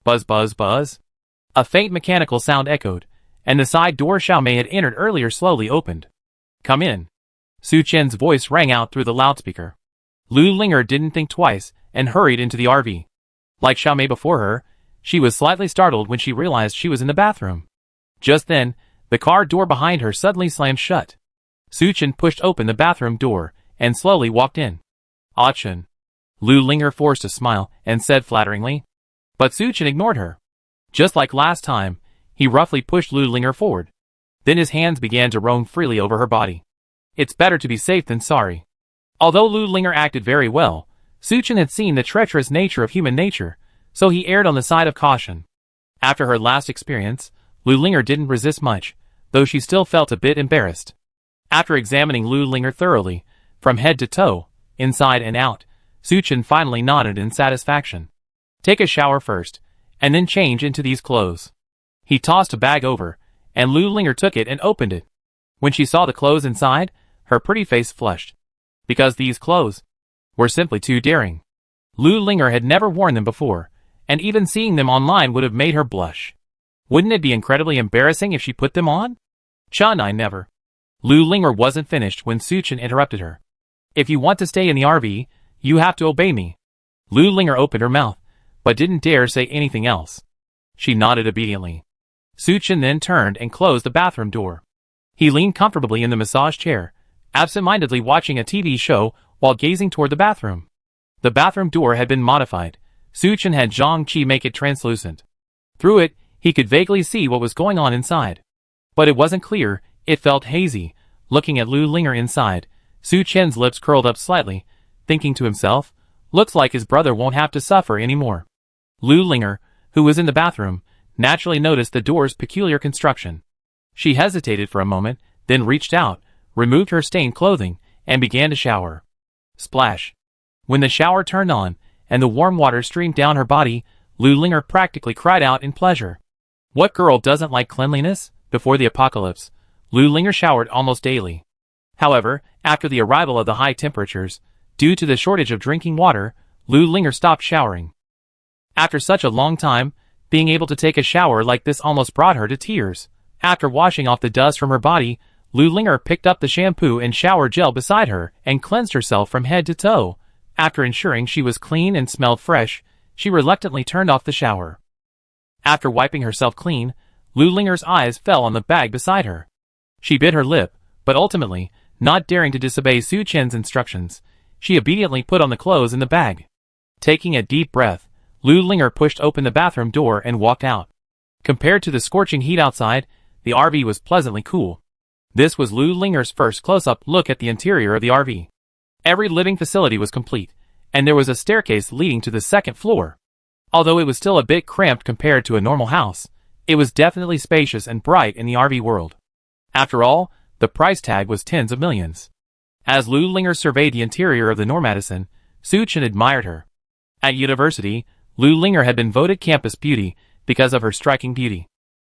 Buzz buzz buzz. A faint mechanical sound echoed, and the side door Xiaomei had entered earlier slowly opened. "Come in." Su Chen's voice rang out through the loudspeaker. Lu Linger didn't think twice and hurried into the RV. Like Xiaomei before her, she was slightly startled when she realized she was in the bathroom. Just then, the car door behind her suddenly slammed shut. Su Chen pushed open the bathroom door and slowly walked in. "Ah Chen." Lu Linger forced a smile and said flatteringly. But Su Chen ignored her. Just like last time, he roughly pushed Lu Linger forward. Then his hands began to roam freely over her body. It's better to be safe than sorry. Although Lu Linger acted very well, Su Chen had seen the treacherous nature of human nature, so he erred on the side of caution. After her last experience, Lu Linger didn't resist much, though she still felt a bit embarrassed. After examining Lu Linger thoroughly, from head to toe, inside and out, Su Chen finally nodded in satisfaction. "Take a shower first, and then change into these clothes." He tossed a bag over, and Lu Linger took it and opened it. When she saw the clothes inside, her pretty face flushed. Because these clothes were simply too daring. Lu Linger had never worn them before, and even seeing them online would have made her blush. Wouldn't it be incredibly embarrassing if she put them on? Chun, I never. Lu Linger wasn't finished when Su Chen interrupted her. "If you want to stay in the RV, you have to obey me." Lu Linger opened her mouth, but didn't dare say anything else. She nodded obediently. Su Chen then turned and closed the bathroom door. He leaned comfortably in the massage chair, absent-mindedly watching a TV show while gazing toward the bathroom. The bathroom door had been modified. Su Chen had Zhang Qi make it translucent. Through it, he could vaguely see what was going on inside. But it wasn't clear, it felt hazy. Looking at Lu Linger inside, Su Chen's lips curled up slightly, thinking to himself, looks like his brother won't have to suffer anymore. Lu Linger, who was in the bathroom, naturally noticed the door's peculiar construction. She hesitated for a moment, then reached out, removed her stained clothing, and began to shower. Splash. When the shower turned on, and the warm water streamed down her body, Lu Linger practically cried out in pleasure. What girl doesn't like cleanliness? Before the apocalypse, Lu Linger showered almost daily. However, after the arrival of the high temperatures, due to the shortage of drinking water, Lu Linger stopped showering. After such a long time, being able to take a shower like this almost brought her to tears. After washing off the dust from her body, Lu Linger picked up the shampoo and shower gel beside her and cleansed herself from head to toe. After ensuring she was clean and smelled fresh, she reluctantly turned off the shower. After wiping herself clean, Lu Linger's eyes fell on the bag beside her. She bit her lip, but ultimately, not daring to disobey Su Chen's instructions, she obediently put on the clothes in the bag. Taking a deep breath, Lu Linger pushed open the bathroom door and walked out. Compared to the scorching heat outside, the RV was pleasantly cool. This was Lu Linger's first close-up look at the interior of the RV. Every living facility was complete, and there was a staircase leading to the second floor. Although it was still a bit cramped compared to a normal house, it was definitely spacious and bright in the RV world. After all, the price tag was tens of millions. As Lu Linger surveyed the interior of the Normadison, Su-Chen admired her. At university, Lu Linger had been voted campus beauty because of her striking beauty.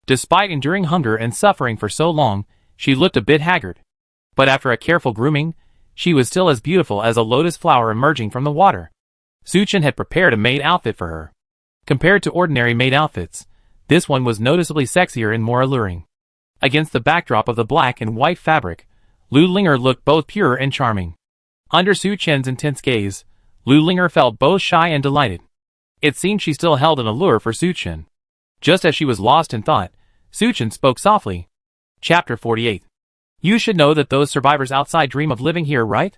Despite enduring hunger and suffering for so long, she looked a bit haggard. But after a careful grooming, she was still as beautiful as a lotus flower emerging from the water. Su-Chen had prepared a maid outfit for her. Compared to ordinary maid outfits, this one was noticeably sexier and more alluring. Against the backdrop of the black and white fabric, Lu Linger looked both pure and charming. Under Su-Chen's intense gaze, Lu Linger felt both shy and delighted. It seemed she still held an allure for Su-Chen. Just as she was lost in thought, Su-Chen spoke softly. Chapter 48. You should know that those survivors outside dream of living here, right?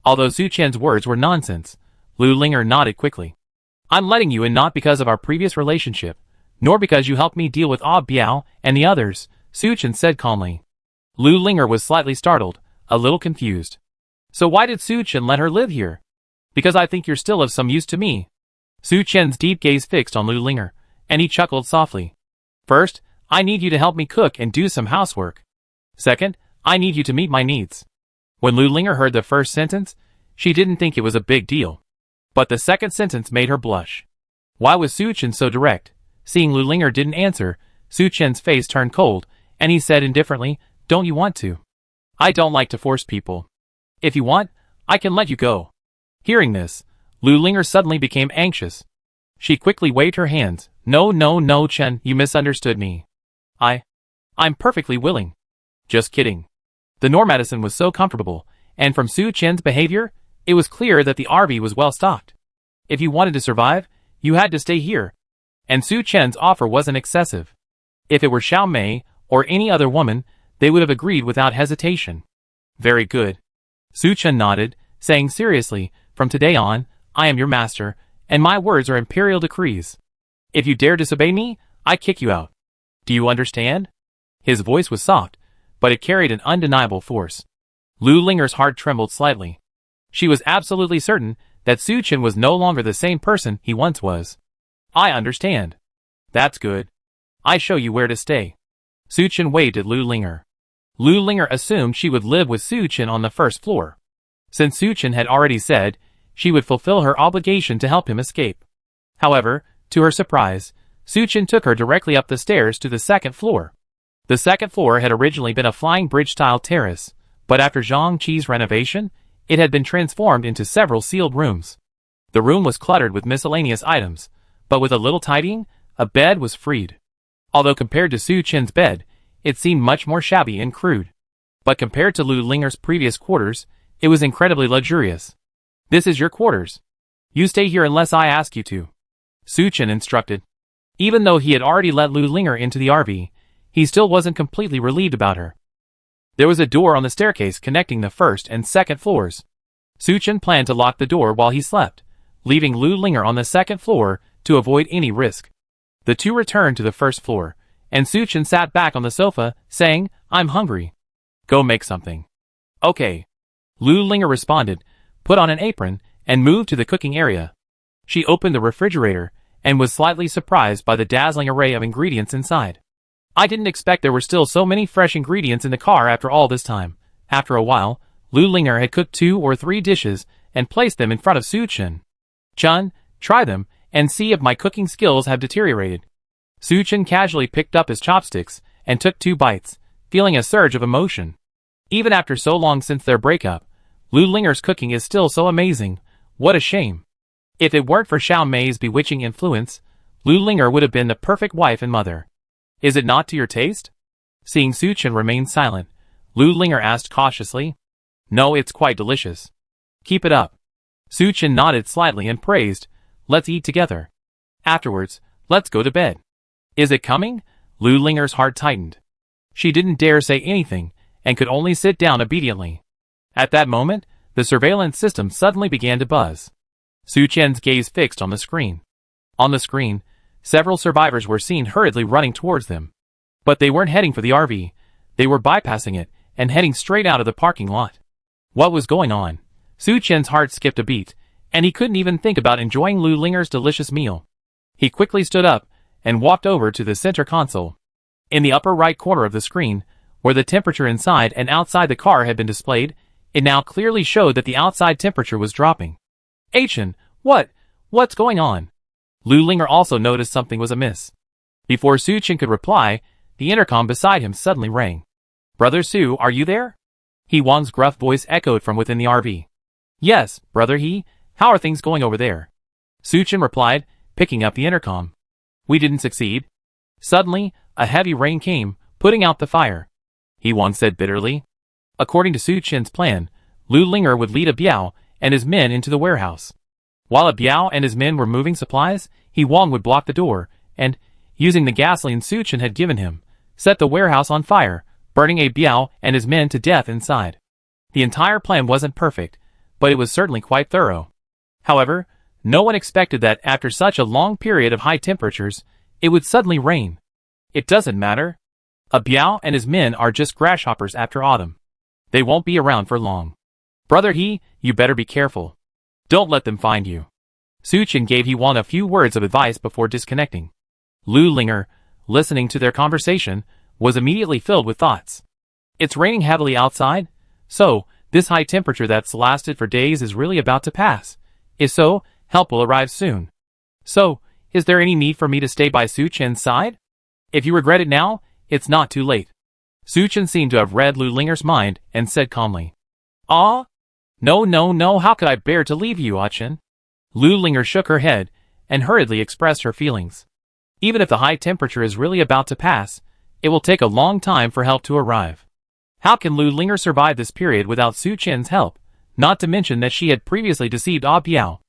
Although Su-Chen's words were nonsense, Lu Linger nodded quickly. I'm letting you in not because of our previous relationship, nor because you helped me deal with Ah Biao and the others, Su-Chen said calmly. Lu Linger was slightly startled, a little confused. So why did Su-Chen let her live here? Because I think you're still of some use to me. Su-Chen's deep gaze fixed on Lu Linger, and he chuckled softly. First, I need you to help me cook and do some housework. Second, I need you to meet my needs. When Lu Linger heard the first sentence, she didn't think it was a big deal. But the second sentence made her blush. Why was Su-Chen so direct? Seeing Lu Linger didn't answer, Su-Chen's face turned cold, and he said indifferently, Don't you want to? I don't like to force people. If you want, I can let you go. Hearing this, Lu Linger suddenly became anxious. She quickly waved her hands. No, Chen, you misunderstood me. I'm perfectly willing. Just kidding. The Normadison was so comfortable, and from Su-Chen's behavior, it was clear that the RV was well stocked. If you wanted to survive, you had to stay here. And Su-Chen's offer wasn't excessive. If it were Xiao Mei, or any other woman, they would have agreed without hesitation. Very good. Su-Chen nodded, saying seriously, From today on, I am your master, and my words are imperial decrees. If you dare disobey me, I kick you out. Do you understand? His voice was soft, but it carried an undeniable force. Lu Linger's heart trembled slightly. She was absolutely certain that Su-Chen was no longer the same person he once was. I understand. That's good. I show you where to stay. Su-Chen waved at Lu Linger. Lu Linger assumed she would live with Su-Chen on the first floor. Since Su-Chen had already said she would fulfill her obligation to help him escape. However, to her surprise, Su-Chen took her directly up the stairs to the second floor. The second floor had originally been a flying bridge-style terrace, but after Zhang Qi's renovation, it had been transformed into several sealed rooms. The room was cluttered with miscellaneous items, but with a little tidying, a bed was freed. Although compared to Su-Chen's bed, it seemed much more shabby and crude. But compared to Lu Linger's previous quarters, it was incredibly luxurious. This is your quarters. You stay here unless I ask you to. Su-Chen instructed. Even though he had already let Lu Linger into the RV, he still wasn't completely relieved about her. There was a door on the staircase connecting the first and second floors. Su-Chen planned to lock the door while he slept, leaving Lu Linger on the second floor to avoid any risk. The two returned to the first floor, and Su-Chen sat back on the sofa, saying, I'm hungry. Go make something. Okay. Lu Linger responded, put on an apron, and moved to the cooking area. She opened the refrigerator, and was slightly surprised by the dazzling array of ingredients inside. I didn't expect there were still so many fresh ingredients in the car after all this time. After a while, Lu Linger had cooked 2 or 3 dishes, and placed them in front of Su-Chen. Chun, try them, and see if my cooking skills have deteriorated. Su-Chen casually picked up his chopsticks, and took 2 bites, feeling a surge of emotion. Even after so long since their breakup, Lu Linger's cooking is still so amazing. What a shame. If it weren't for Xiao Mei's bewitching influence, Lu Linger would have been the perfect wife and mother. Is it not to your taste? Seeing Su-Chen remain silent, Lu Linger asked cautiously. No, it's quite delicious. Keep it up. Su-Chen nodded slightly and praised, let's eat together. Afterwards, let's go to bed. Is it coming? Lu Linger's heart tightened. She didn't dare say anything, and could only sit down obediently. At that moment, the surveillance system suddenly began to buzz. Su-Chen's gaze fixed on the screen. On the screen, several survivors were seen hurriedly running towards them. But they weren't heading for the RV, they were bypassing it, and heading straight out of the parking lot. What was going on? Su-Chen's heart skipped a beat, and he couldn't even think about enjoying Lu Linger's delicious meal. He quickly stood up and walked over to the center console. In the upper right corner of the screen, where the temperature inside and outside the car had been displayed, it now clearly showed that the outside temperature was dropping. Achin, what's going on? Lu Linger also noticed something was amiss. Before Su Chen could reply, the intercom beside him suddenly rang. Brother Su, are you there? He Wang's gruff voice echoed from within the RV. Yes, brother He, how are things going over there? Su Chen replied, picking up the intercom. We didn't succeed. Suddenly, a heavy rain came, putting out the fire. He Wang said bitterly. According to Su Chen's plan, Lu Linger would lead a Biao and his men into the warehouse. While a Biao and his men were moving supplies, He Wang would block the door, and, using the gasoline Su Chen had given him, set the warehouse on fire, burning a Biao and his men to death inside. The entire plan wasn't perfect, but it was certainly quite thorough. However, no one expected that after such a long period of high temperatures, it would suddenly rain. It doesn't matter. A Biao and his men are just grasshoppers after autumn. They won't be around for long. Brother He, you better be careful. Don't let them find you. Su Chen gave He Wang a few words of advice before disconnecting. Lu Linger, listening to their conversation, was immediately filled with thoughts. It's raining heavily outside, so this high temperature that's lasted for days is really about to pass. If so, help will arrive soon. So, is there any need for me to stay by Su Chen's side? If you regret it now, it's not too late. Su Chen seemed to have read Lu Linger's mind and said calmly. No, how could I bear to leave you, Achin? Lu Linger shook her head and hurriedly expressed her feelings. Even if the high temperature is really about to pass, it will take a long time for help to arrive. How can Lu Linger survive this period without Su Chen's help, not to mention that she had previously deceived Ah Biao?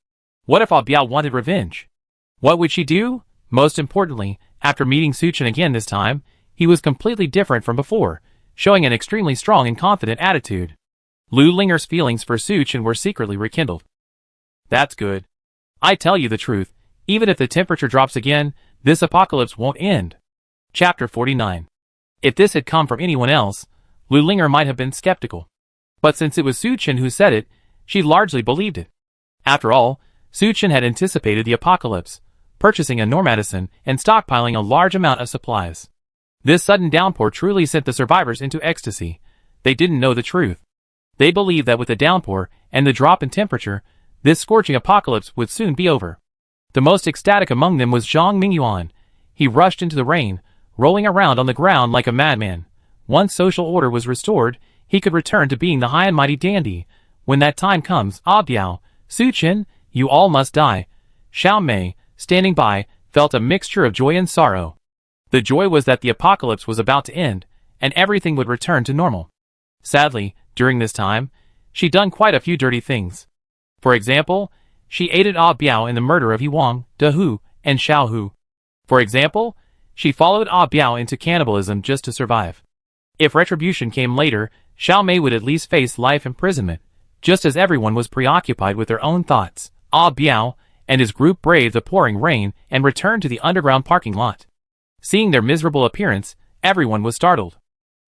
What if Ah Biao wanted revenge? What would she do? Most importantly, after meeting Su Chen again this time, he was completely different from before, showing an extremely strong and confident attitude. Lu Linger's feelings for Su Chen were secretly rekindled. That's good. I tell you the truth, even if the temperature drops again, this apocalypse won't end. Chapter 49. If this had come from anyone else, Lu Linger might have been skeptical. But since it was Su Chen who said it, she largely believed it. After all, Su Chen had anticipated the apocalypse, purchasing a Normedicine and stockpiling a large amount of supplies. This sudden downpour truly sent the survivors into ecstasy. They didn't know the truth. They believed that with the downpour and the drop in temperature, this scorching apocalypse would soon be over. The most ecstatic among them was Zhang Mingyuan. He rushed into the rain, rolling around on the ground like a madman. Once social order was restored, he could return to being the high and mighty dandy. When that time comes, Ah Biao, Su Chen, you all must die. Xiao Mei, standing by, felt a mixture of joy and sorrow. The joy was that the apocalypse was about to end, and everything would return to normal. Sadly, during this time, she'd done quite a few dirty things. For example, she aided Ah Biao in the murder of He Wang, De Hu, and Xiao Hu. For example, she followed Ah Biao into cannibalism just to survive. If retribution came later, Xiao Mei would at least face life imprisonment. Just as everyone was preoccupied with their own thoughts, Ah Biao and his group braved the pouring rain and returned to the underground parking lot. Seeing their miserable appearance, everyone was startled.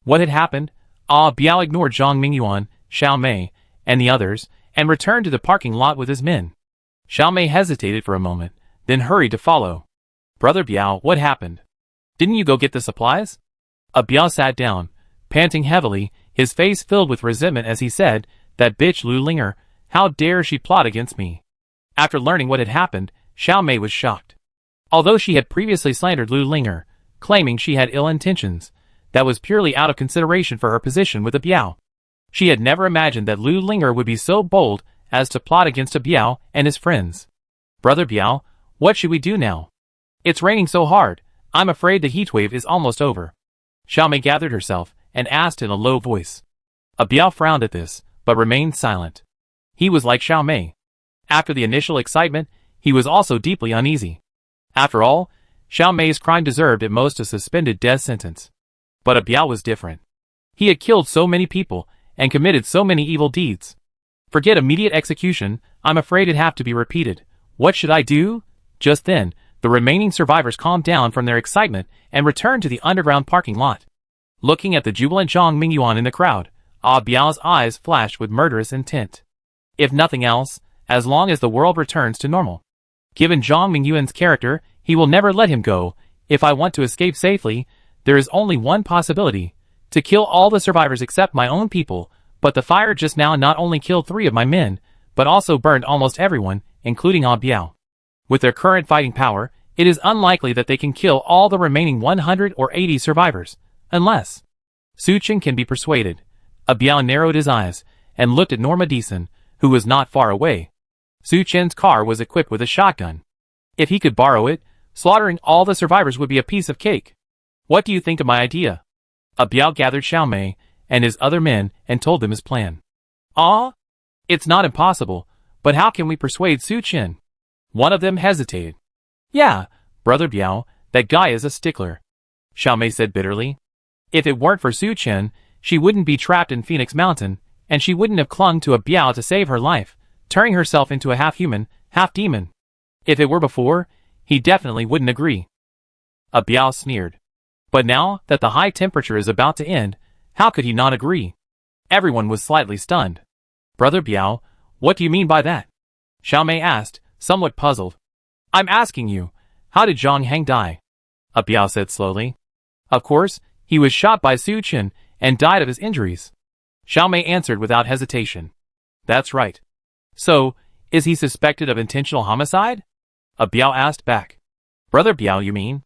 What had happened? Ah Biao ignored Zhang Mingyuan, Xiao Mei, and the others, and returned to the parking lot with his men. Xiao Mei hesitated for a moment, then hurried to follow. Brother Biao, what happened? Didn't you go get the supplies? Ah Biao sat down, panting heavily, his face filled with resentment as he said, that bitch Lu Linger, how dare she plot against me? After learning what had happened, Xiao Mei was shocked. Although she had previously slandered Lu Linger, claiming she had ill intentions, that was purely out of consideration for her position with a Biao. She had never imagined that Lu Linger would be so bold as to plot against a Biao and his friends. Brother Biao, what should we do now? It's raining so hard, I'm afraid the heatwave is almost over. Xiao Mei gathered herself and asked in a low voice. A Biao frowned at this, but remained silent. He was like Xiao Mei. After the initial excitement, he was also deeply uneasy. After all, Xiao Mei's crime deserved at most a suspended death sentence. But a Biao was different. He had killed so many people and committed so many evil deeds. Forget immediate execution, I'm afraid it'd have to be repeated. What should I do? Just then, the remaining survivors calmed down from their excitement and returned to the underground parking lot. Looking at the jubilant Zhang Mingyuan in the crowd, Ah Biao's eyes flashed with murderous intent. If nothing else, as long as the world returns to normal. Given Zhang Mingyuan's character, he will never let him go. If I want to escape safely, there is only one possibility: to kill all the survivors except my own people. But the fire just now not only killed 3 of my men, but also burned almost everyone, including Ah Biao. With their current fighting power, it is unlikely that they can kill all the remaining 180 survivors, unless Su Chen can be persuaded. Ah Biao narrowed his eyes and looked at Norma Deason, who was not far away. Su Chen's car was equipped with a shotgun. If he could borrow it, slaughtering all the survivors would be a piece of cake. What do you think of my idea? Ah Biao gathered Xiaomei and his other men and told them his plan. Ah? It's not impossible, but how can we persuade Su Chen? One of them hesitated. Yeah, Brother Biao, that guy is a stickler, Xiaomei said bitterly. If it weren't for Su Chen, she wouldn't be trapped in Phoenix Mountain, and she wouldn't have clung to Ah Biao to save her life, turning herself into a half-human, half-demon. If it were before, he definitely wouldn't agree. Ah Biao sneered. But now that the high temperature is about to end, how could he not agree? Everyone was slightly stunned. Brother Biao, what do you mean by that? Xiaomei asked, somewhat puzzled. I'm asking you, how did Zhang Heng die? Ah Biao said slowly. Of course, he was shot by Su Chen and died of his injuries. Xiaomei answered without hesitation. That's right. So, is he suspected of intentional homicide? Ah Biao asked back. Brother Biao, you mean?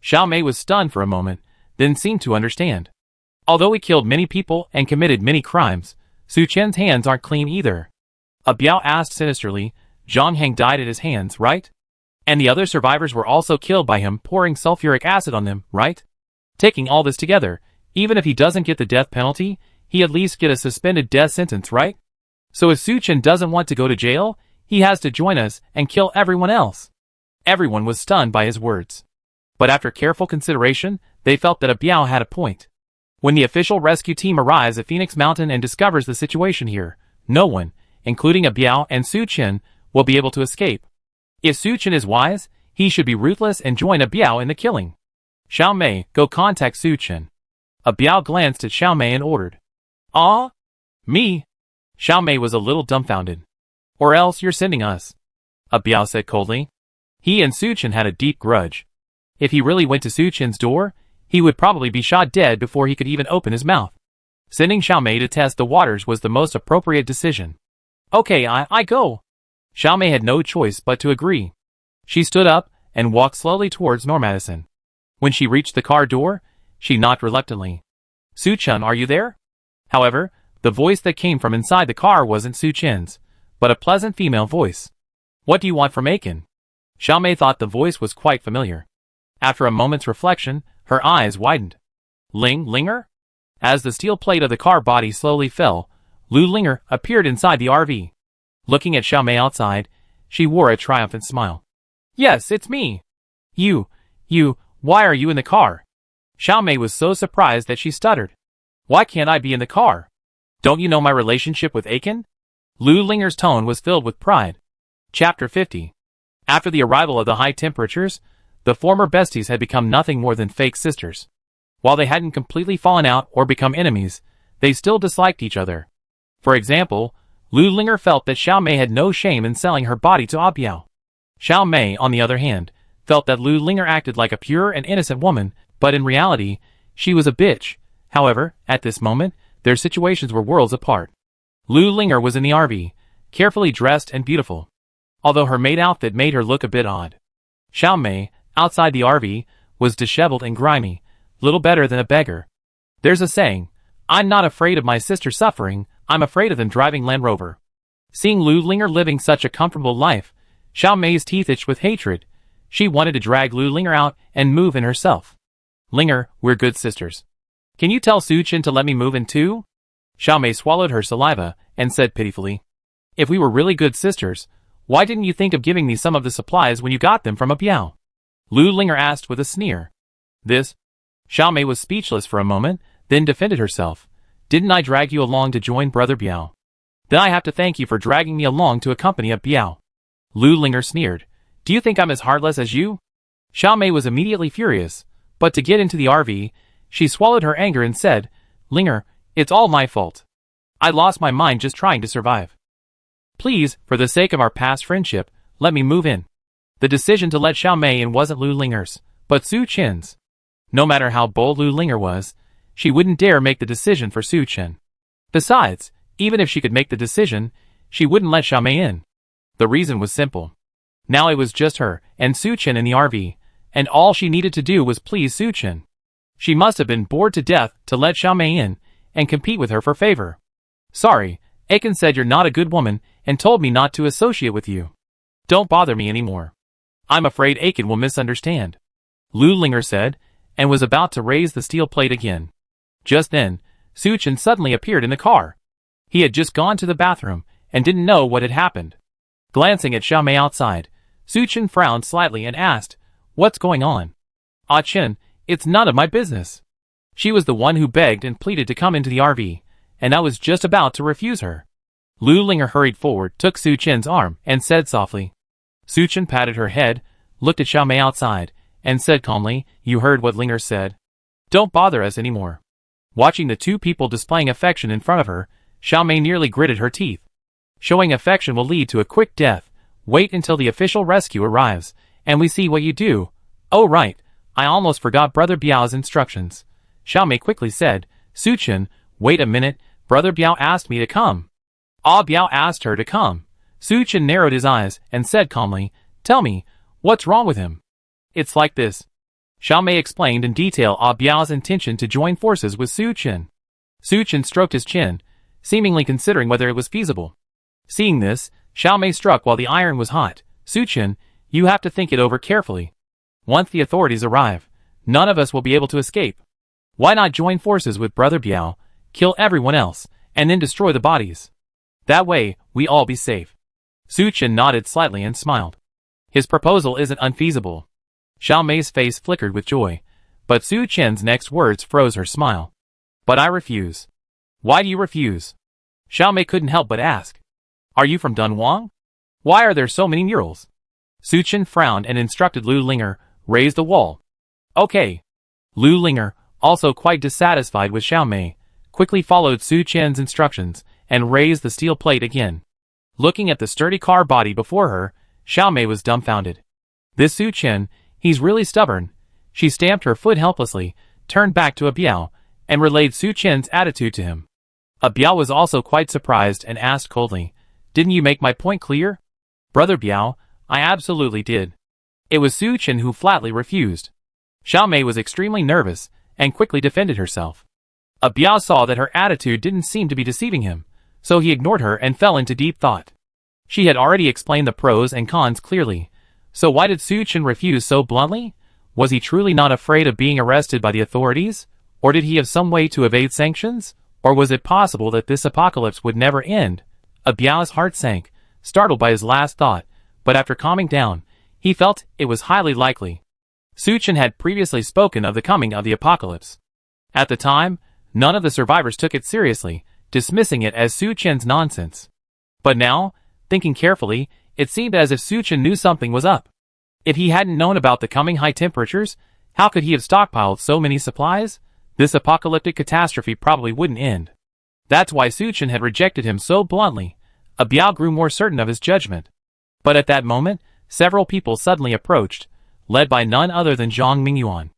Xiaomei was stunned for a moment, then seemed to understand. Although he killed many people and committed many crimes, Su Chen's hands aren't clean either. Ah Biao asked sinisterly, Zhang Heng died at his hands, right? And the other survivors were also killed by him pouring sulfuric acid on them, right? Taking all this together, even if he doesn't get the death penalty, he at least get a suspended death sentence, right? So if Su Chen doesn't want to go to jail, he has to join us and kill everyone else. Everyone was stunned by his words. But after careful consideration, they felt that Ah Biao had a point. When the official rescue team arrives at Phoenix Mountain and discovers the situation here, no one, including Ah Biao and Su Chen, will be able to escape. If Su Chen is wise, he should be ruthless and join Ah Biao in the killing. Xiaomei, go contact Su Chen. Ah Biao glanced at Xiaomei and ordered. Ah? Me? Xiaomei was a little dumbfounded. Or else you're sending us. Ah Biao said coldly. He and Su Chen had a deep grudge. If he really went to Su Chen's door, he would probably be shot dead before he could even open his mouth. Sending Xiaomei to test the waters was the most appropriate decision. Okay, I go. Xiaomei had no choice but to agree. She stood up and walked slowly towards Normadison. When she reached the car door, she knocked reluctantly. Su Chen, are you there? However, the voice that came from inside the car wasn't Su Chen's, but a pleasant female voice. What do you want from Aiken? Xiaomei thought the voice was quite familiar. After a moment's reflection, her eyes widened. Linger? As the steel plate of the car body slowly fell, Lu Linger appeared inside the RV. Looking at Xiaomei outside, she wore a triumphant smile. Yes, it's me. Why are you in the car? Xiaomei was so surprised that she stuttered. Why can't I be in the car? Don't you know my relationship with Aiken? Lu Linger's tone was filled with pride. Chapter 50. After the arrival of the high temperatures, the former besties had become nothing more than fake sisters. While they hadn't completely fallen out or become enemies, they still disliked each other. For example, Lu Linger felt that Xiaomei had no shame in selling her body to Ah Biao. Xiaomei, on the other hand, felt that Lu Linger acted like a pure and innocent woman, but in reality, she was a bitch. However, at this moment, their situations were worlds apart. Lu Linger was in the RV, carefully dressed and beautiful, although her maid outfit made her look a bit odd. Xiaomei, outside the RV, was disheveled and grimy, little better than a beggar. There's a saying, I'm not afraid of my sister suffering, I'm afraid of them driving Land Rover. Seeing Lu Linger living such a comfortable life, Xiaomei's teeth itched with hatred. She wanted to drag Lu Linger out and move in herself. Linger, we're good sisters. Can you tell Su Chen to let me move in too? Xiaomei swallowed her saliva and said pitifully. If we were really good sisters, why didn't you think of giving me some of the supplies when you got them from Ah Biao? Lu Linger asked with a sneer. This? Xiaomei was speechless for a moment, then defended herself. Didn't I drag you along to join Brother Biao? Then I have to thank you for dragging me along to accompany Ah Biao. Lu Linger sneered. Do you think I'm as heartless as you? Xiaomei was immediately furious, but to get into the RV, she swallowed her anger and said, Linger, it's all my fault. I lost my mind just trying to survive. Please, for the sake of our past friendship, let me move in. The decision to let Xiao Mei in wasn't Lu Linger's, but Su Qin's. No matter how bold Lu Linger was, she wouldn't dare make the decision for Su Qin. Besides, even if she could make the decision, she wouldn't let Xiao Mei in. The reason was simple. Now it was just her and Su Qin in the RV, and all she needed to do was please Su Qin. She must have been bored to death to let Xiao Mei in and compete with her for favor. Sorry, Aiken said you're not a good woman and told me not to associate with you. Don't bother me anymore. I'm afraid Aiken will misunderstand. Lu Linger said, and was about to raise the steel plate again. Just then, Su Qin suddenly appeared in the car. He had just gone to the bathroom and didn't know what had happened. Glancing at Xiao Mei outside, Su Qin frowned slightly and asked, "What's going on?" "Ah Qin, it's none of my business." She was the one who begged and pleaded to come into the RV, and I was just about to refuse her. Lu Linger hurried forward, took Su Qin's arm, and said softly. Su Qin patted her head, looked at Xiao Mei outside, and said calmly, "You heard what Linger said. Don't bother us anymore." Watching the two people displaying affection in front of her, Xiao Mei nearly gritted her teeth. Showing affection will lead to a quick death. Wait until the official rescue arrives, and we see what you do. Oh right, I almost forgot Brother Biao's instructions. Xiao Mei quickly said, Su Qin, wait a minute, Brother Biao asked me to come. Ah Biao asked her to come. Su Qin narrowed his eyes and said calmly, tell me, what's wrong with him? It's like this. Xiao Mei explained in detail Ah Biao's intention to join forces with Su Qin. Su Qin stroked his chin, seemingly considering whether it was feasible. Seeing this, Xiao Mei struck while the iron was hot. Su Qin, you have to think it over carefully. Once the authorities arrive, none of us will be able to escape. Why not join forces with Brother Biao, kill everyone else, and then destroy the bodies? That way, we all be safe. Su Qin nodded slightly and smiled. His proposal isn't unfeasible. Xiao Mei's face flickered with joy, but Su Qin's next words froze her smile. But I refuse. Why do you refuse? Xiao Mei couldn't help but ask. Are you from Dunhuang? Why are there so many murals? Su Qin frowned and instructed Lu Linger, raise the wall. Okay. Lu Linger, also quite dissatisfied with Xiao Mei, quickly followed Su Qin's instructions and raised the steel plate again. Looking at the sturdy car body before her, Xiao Mei was dumbfounded. This Su Qin, he's really stubborn. She stamped her foot helplessly, turned back to A Biao, and relayed Su Qin's attitude to him. A Biao was also quite surprised and asked coldly, didn't you make my point clear? Brother Biao, I absolutely did. It was Su Qin who flatly refused. Xiao Mei was extremely nervous and quickly defended herself. A Biao saw that her attitude didn't seem to be deceiving him, so he ignored her and fell into deep thought. She had already explained the pros and cons clearly, so why did Su Qin refuse so bluntly? Was he truly not afraid of being arrested by the authorities? Or did he have some way to evade sanctions? Or was it possible that this apocalypse would never end? A Biao's heart sank, startled by his last thought, but after calming down, he felt it was highly likely. Su Qin had previously spoken of the coming of the apocalypse. At the time, none of the survivors took it seriously, dismissing it as Su Qin's nonsense. But now, thinking carefully, it seemed as if Su Qin knew something was up. If he hadn't known about the coming high temperatures, how could he have stockpiled so many supplies? This apocalyptic catastrophe probably wouldn't end. That's why Su Qin had rejected him so bluntly. A Biao grew more certain of his judgment. But at that moment, several people suddenly approached, led by none other than Zhang Mingyuan.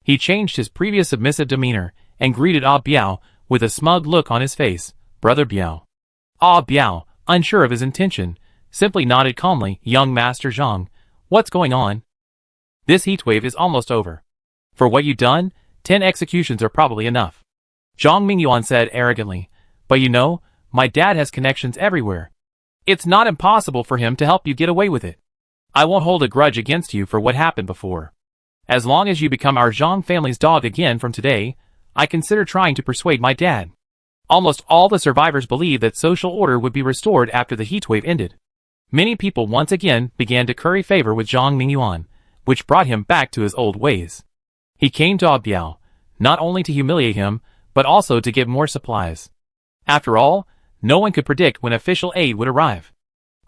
He changed his previous submissive demeanor and greeted Ah Biao with a smug look on his face. Brother Biao. Ah Biao, unsure of his intention, simply nodded calmly. Young Master Zhang, what's going on? This heatwave is almost over. For what you've done, 10 executions are probably enough. Zhang Mingyuan said arrogantly, but you know, my dad has connections everywhere. It's not impossible for him to help you get away with it. I won't hold a grudge against you for what happened before. As long as you become our Zhang family's dog again from today, I consider trying to persuade my dad. Almost all the survivors believed that social order would be restored after the heatwave ended. Many people once again began to curry favor with Zhang Mingyuan, which brought him back to his old ways. He came to Ah Biao, not only to humiliate him, but also to give more supplies. After all, no one could predict when official aid would arrive.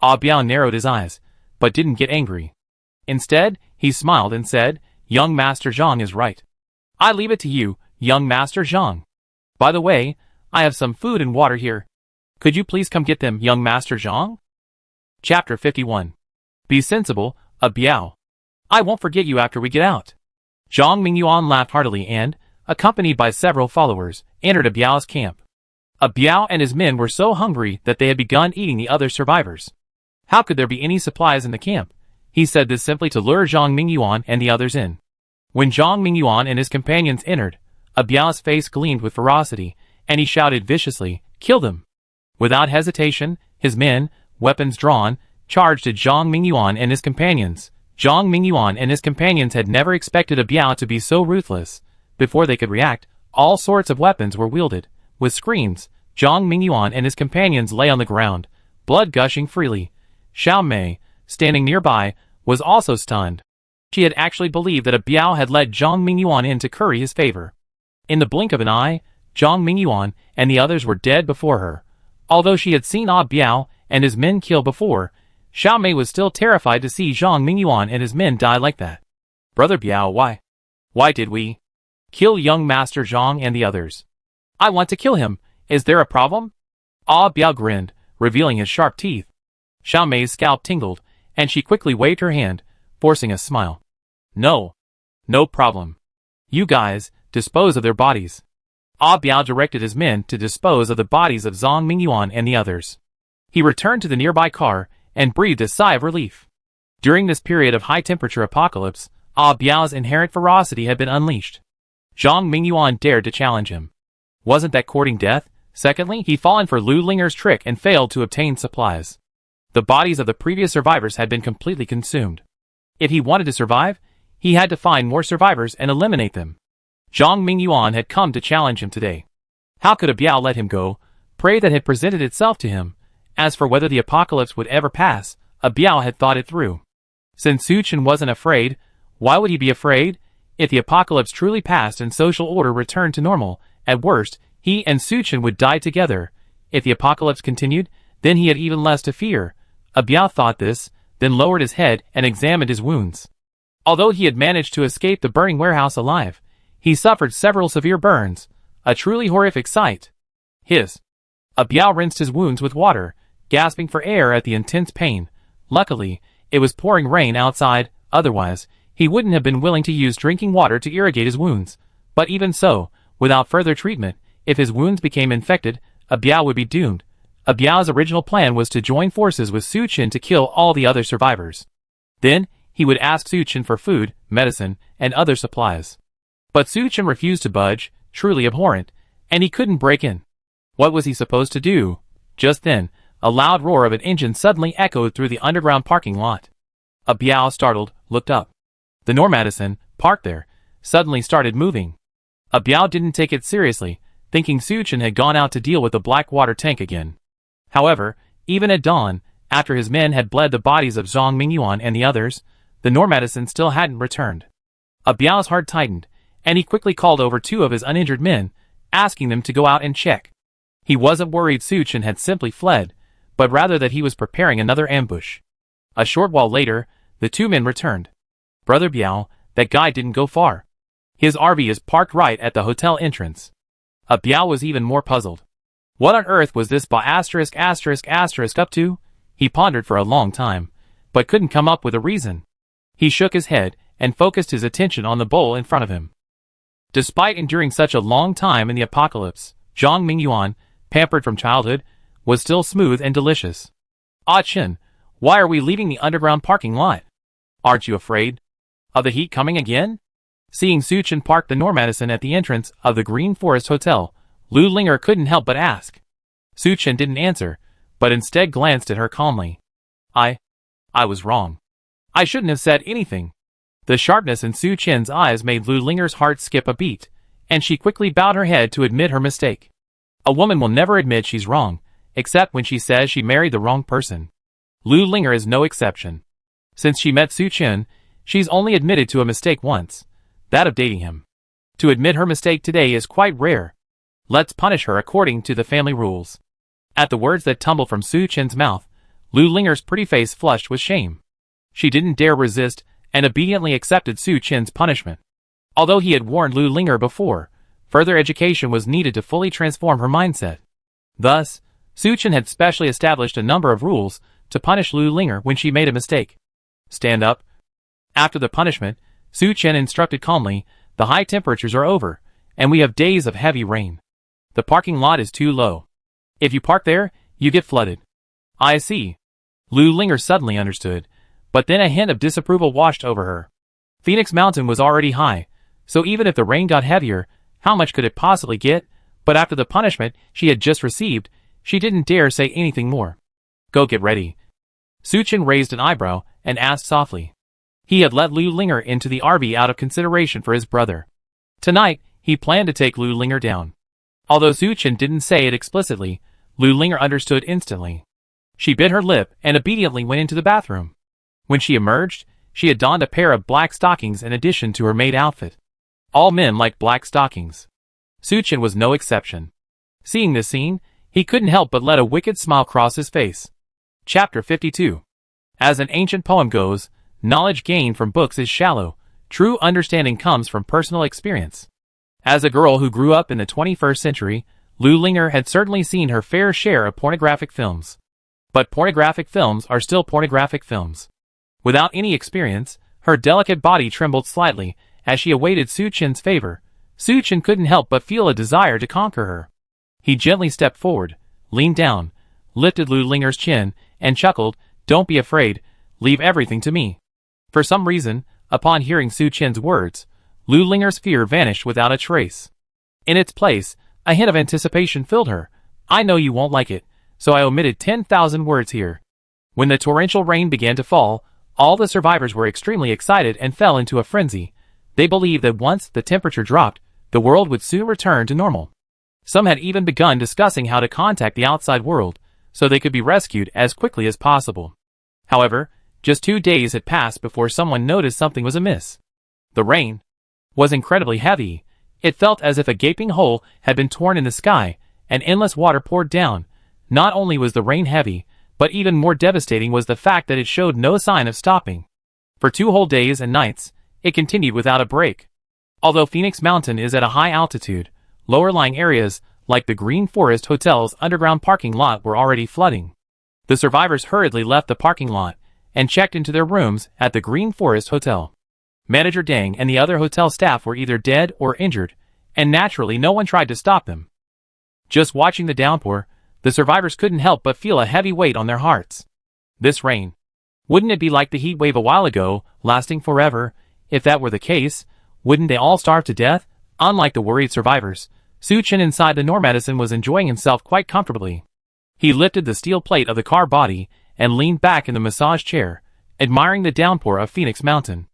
Ah Biao narrowed his eyes, but didn't get angry. Instead, he smiled and said, young Master Zhang is right. I leave it to you, young Master Zhang. By the way, I have some food and water here. Could you please come get them, young Master Zhang? Chapter 51. Be sensible, A Biao. I won't forget you after we get out. Zhang Mingyuan laughed heartily and, accompanied by several followers, entered A Biao's camp. A Biao and his men were so hungry that they had begun eating the other survivors. How could there be any supplies in the camp? He said this simply to lure Zhang Mingyuan and the others in. When Zhang Mingyuan and his companions entered, A Biao's face gleamed with ferocity, and he shouted viciously, "Kill them!" Without hesitation, his men, weapons drawn, charged at Zhang Mingyuan and his companions. Zhang Mingyuan and his companions had never expected A Biao to be so ruthless. Before they could react, all sorts of weapons were wielded. With screams, Zhang Mingyuan and his companions lay on the ground, blood gushing freely. Xiao Mei, standing nearby, was also stunned. She had actually believed that A Biao had led Zhang Mingyuan in to curry his favor. In the blink of an eye, Zhang Mingyuan and the others were dead before her. Although she had seen A Biao and his men kill before, Xiao Mei was still terrified to see Zhang Mingyuan and his men die like that. Brother Biao, why? Why did we kill young Master Zhang and the others? I want to kill him. Is there a problem? A Biao grinned, revealing his sharp teeth. Xiao Mei's scalp tingled, and she quickly waved her hand, forcing a smile. No. No problem. You guys, dispose of their bodies. A Biao directed his men to dispose of the bodies of Zhang Mingyuan and the others. He returned to the nearby car and breathed a sigh of relief. During this period of high-temperature apocalypse, A Biao's inherent ferocity had been unleashed. Zhang Mingyuan dared to challenge him. Wasn't that courting death? Secondly, he'd fallen for Lu Linger's trick and failed to obtain supplies. The bodies of the previous survivors had been completely consumed. If he wanted to survive, he had to find more survivors and eliminate them. Zhang Mingyuan had come to challenge him today. How could A Biao let him go? Prey that had presented itself to him. As for whether the apocalypse would ever pass, A Biao had thought it through. Since Su Chen wasn't afraid, why would he be afraid? If the apocalypse truly passed and social order returned to normal, at worst, he and Su Chen would die together. If the apocalypse continued, then he had even less to fear. A Biao thought this, then lowered his head and examined his wounds. Although he had managed to escape the burning warehouse alive, he suffered several severe burns, a truly horrific sight. A Biao rinsed his wounds with water, gasping for air at the intense pain. Luckily, it was pouring rain outside, otherwise, he wouldn't have been willing to use drinking water to irrigate his wounds. But even so, without further treatment, if his wounds became infected, A Biao would be doomed. A Biao's original plan was to join forces with Su Chen to kill all the other survivors. Then, he would ask Su Chen for food, medicine, and other supplies. But Su Chen refused to budge, truly abhorrent, and he couldn't break in. What was he supposed to do? Just then, a loud roar of an engine suddenly echoed through the underground parking lot. A Biao, startled, looked up. The Normadison, parked there, suddenly started moving. A Biao didn't take it seriously, thinking Su Chen had gone out to deal with the black water tank again. However, even at dawn, after his men had bled the bodies of Zhang Mingyuan and the others, the Normadison still hadn't returned. A Biao's heart tightened, and he quickly called over two of his uninjured men, asking them to go out and check. He wasn't worried Su Chen had simply fled, but rather that he was preparing another ambush. A short while later, the two men returned. Brother Biao, that guy didn't go far. His RV is parked right at the hotel entrance. A Biao was even more puzzled. What on earth was this up to? He pondered for a long time, but couldn't come up with a reason. He shook his head and focused his attention on the bowl in front of him. Despite enduring such a long time in the apocalypse, Zhang Mingyuan, pampered from childhood, was still smooth and delicious. Ah Chen, why are we leaving the underground parking lot? Aren't you afraid of the heat coming again? Seeing Su Chen park the Normadison at the entrance of the Green Forest Hotel, Lu Linger couldn't help but ask. Su Chen didn't answer, but instead glanced at her calmly. I was wrong. I shouldn't have said anything. The sharpness in Su Chen's eyes made Lu Linger's heart skip a beat, and she quickly bowed her head to admit her mistake. A woman will never admit she's wrong, except when she says she married the wrong person. Lu Linger is no exception. Since she met Su Chen, she's only admitted to a mistake once, that of dating him. To admit her mistake today is quite rare. Let's punish her according to the family rules. At the words that tumbled from Su Chen's mouth, Lu Linger's pretty face flushed with shame. She didn't dare resist, and obediently accepted Su Chen's punishment. Although he had warned Lu Linger before, further education was needed to fully transform her mindset. Thus, Su Chen had specially established a number of rules to punish Lu Linger when she made a mistake. Stand up, After the punishment, Su Chen instructed calmly, the high temperatures are over, and we have days of heavy rain. The parking lot is too low. If you park there, you get flooded. I see. Lu Linger suddenly understood, but then a hint of disapproval washed over her. Phoenix Mountain was already high, so even if the rain got heavier, how much could it possibly get? But after the punishment she had just received, she didn't dare say anything more. Go get ready. Su Chen raised an eyebrow and asked softly. He had let Lu Linger into the RV out of consideration for his brother. Tonight, he planned to take Lu Linger down. Although Su Chen didn't say it explicitly, Lu Linger understood instantly. She bit her lip and obediently went into the bathroom. When she emerged, she had donned a pair of black stockings in addition to her maid outfit. All men like black stockings. Su Chen was no exception. Seeing this scene, he couldn't help but let a wicked smile cross his face. Chapter 52. As an ancient poem goes, knowledge gained from books is shallow, true understanding comes from personal experience. As a girl who grew up in the 21st century, Lu Linger had certainly seen her fair share of pornographic films. But pornographic films are still pornographic films. Without any experience, her delicate body trembled slightly as she awaited Su Chen's favor. Su Chen couldn't help but feel a desire to conquer her. He gently stepped forward, leaned down, lifted Lu Linger's chin, and chuckled, "Don't be afraid, leave everything to me." For some reason, upon hearing Su Chen's words, Lu Linger's fear vanished without a trace. In its place, a hint of anticipation filled her. "I know you won't like it, so I omitted 10,000 words here." When the torrential rain began to fall, all the survivors were extremely excited and fell into a frenzy. They believed that once the temperature dropped, the world would soon return to normal. Some had even begun discussing how to contact the outside world, so they could be rescued as quickly as possible. However, just 2 days had passed before someone noticed something was amiss. The rain was incredibly heavy. It felt as if a gaping hole had been torn in the sky, and endless water poured down. Not only was the rain heavy, but even more devastating was the fact that it showed no sign of stopping. For 2 whole days and nights, it continued without a break. Although Phoenix Mountain is at a high altitude, lower-lying areas, like the Green Forest Hotel's underground parking lot, were already flooding. The survivors hurriedly left the parking lot and checked into their rooms at the Green Forest Hotel. Manager Dang and the other hotel staff were either dead or injured, and naturally no one tried to stop them. Just watching the downpour, the survivors couldn't help but feel a heavy weight on their hearts. This rain. Wouldn't it be like the heat wave a while ago, lasting forever? If that were the case, wouldn't they all starve to death? Unlike the worried survivors, Su Chen inside the Nomadison was enjoying himself quite comfortably. He lifted the steel plate of the car body and leaned back in the massage chair, admiring the downpour of Phoenix Mountain.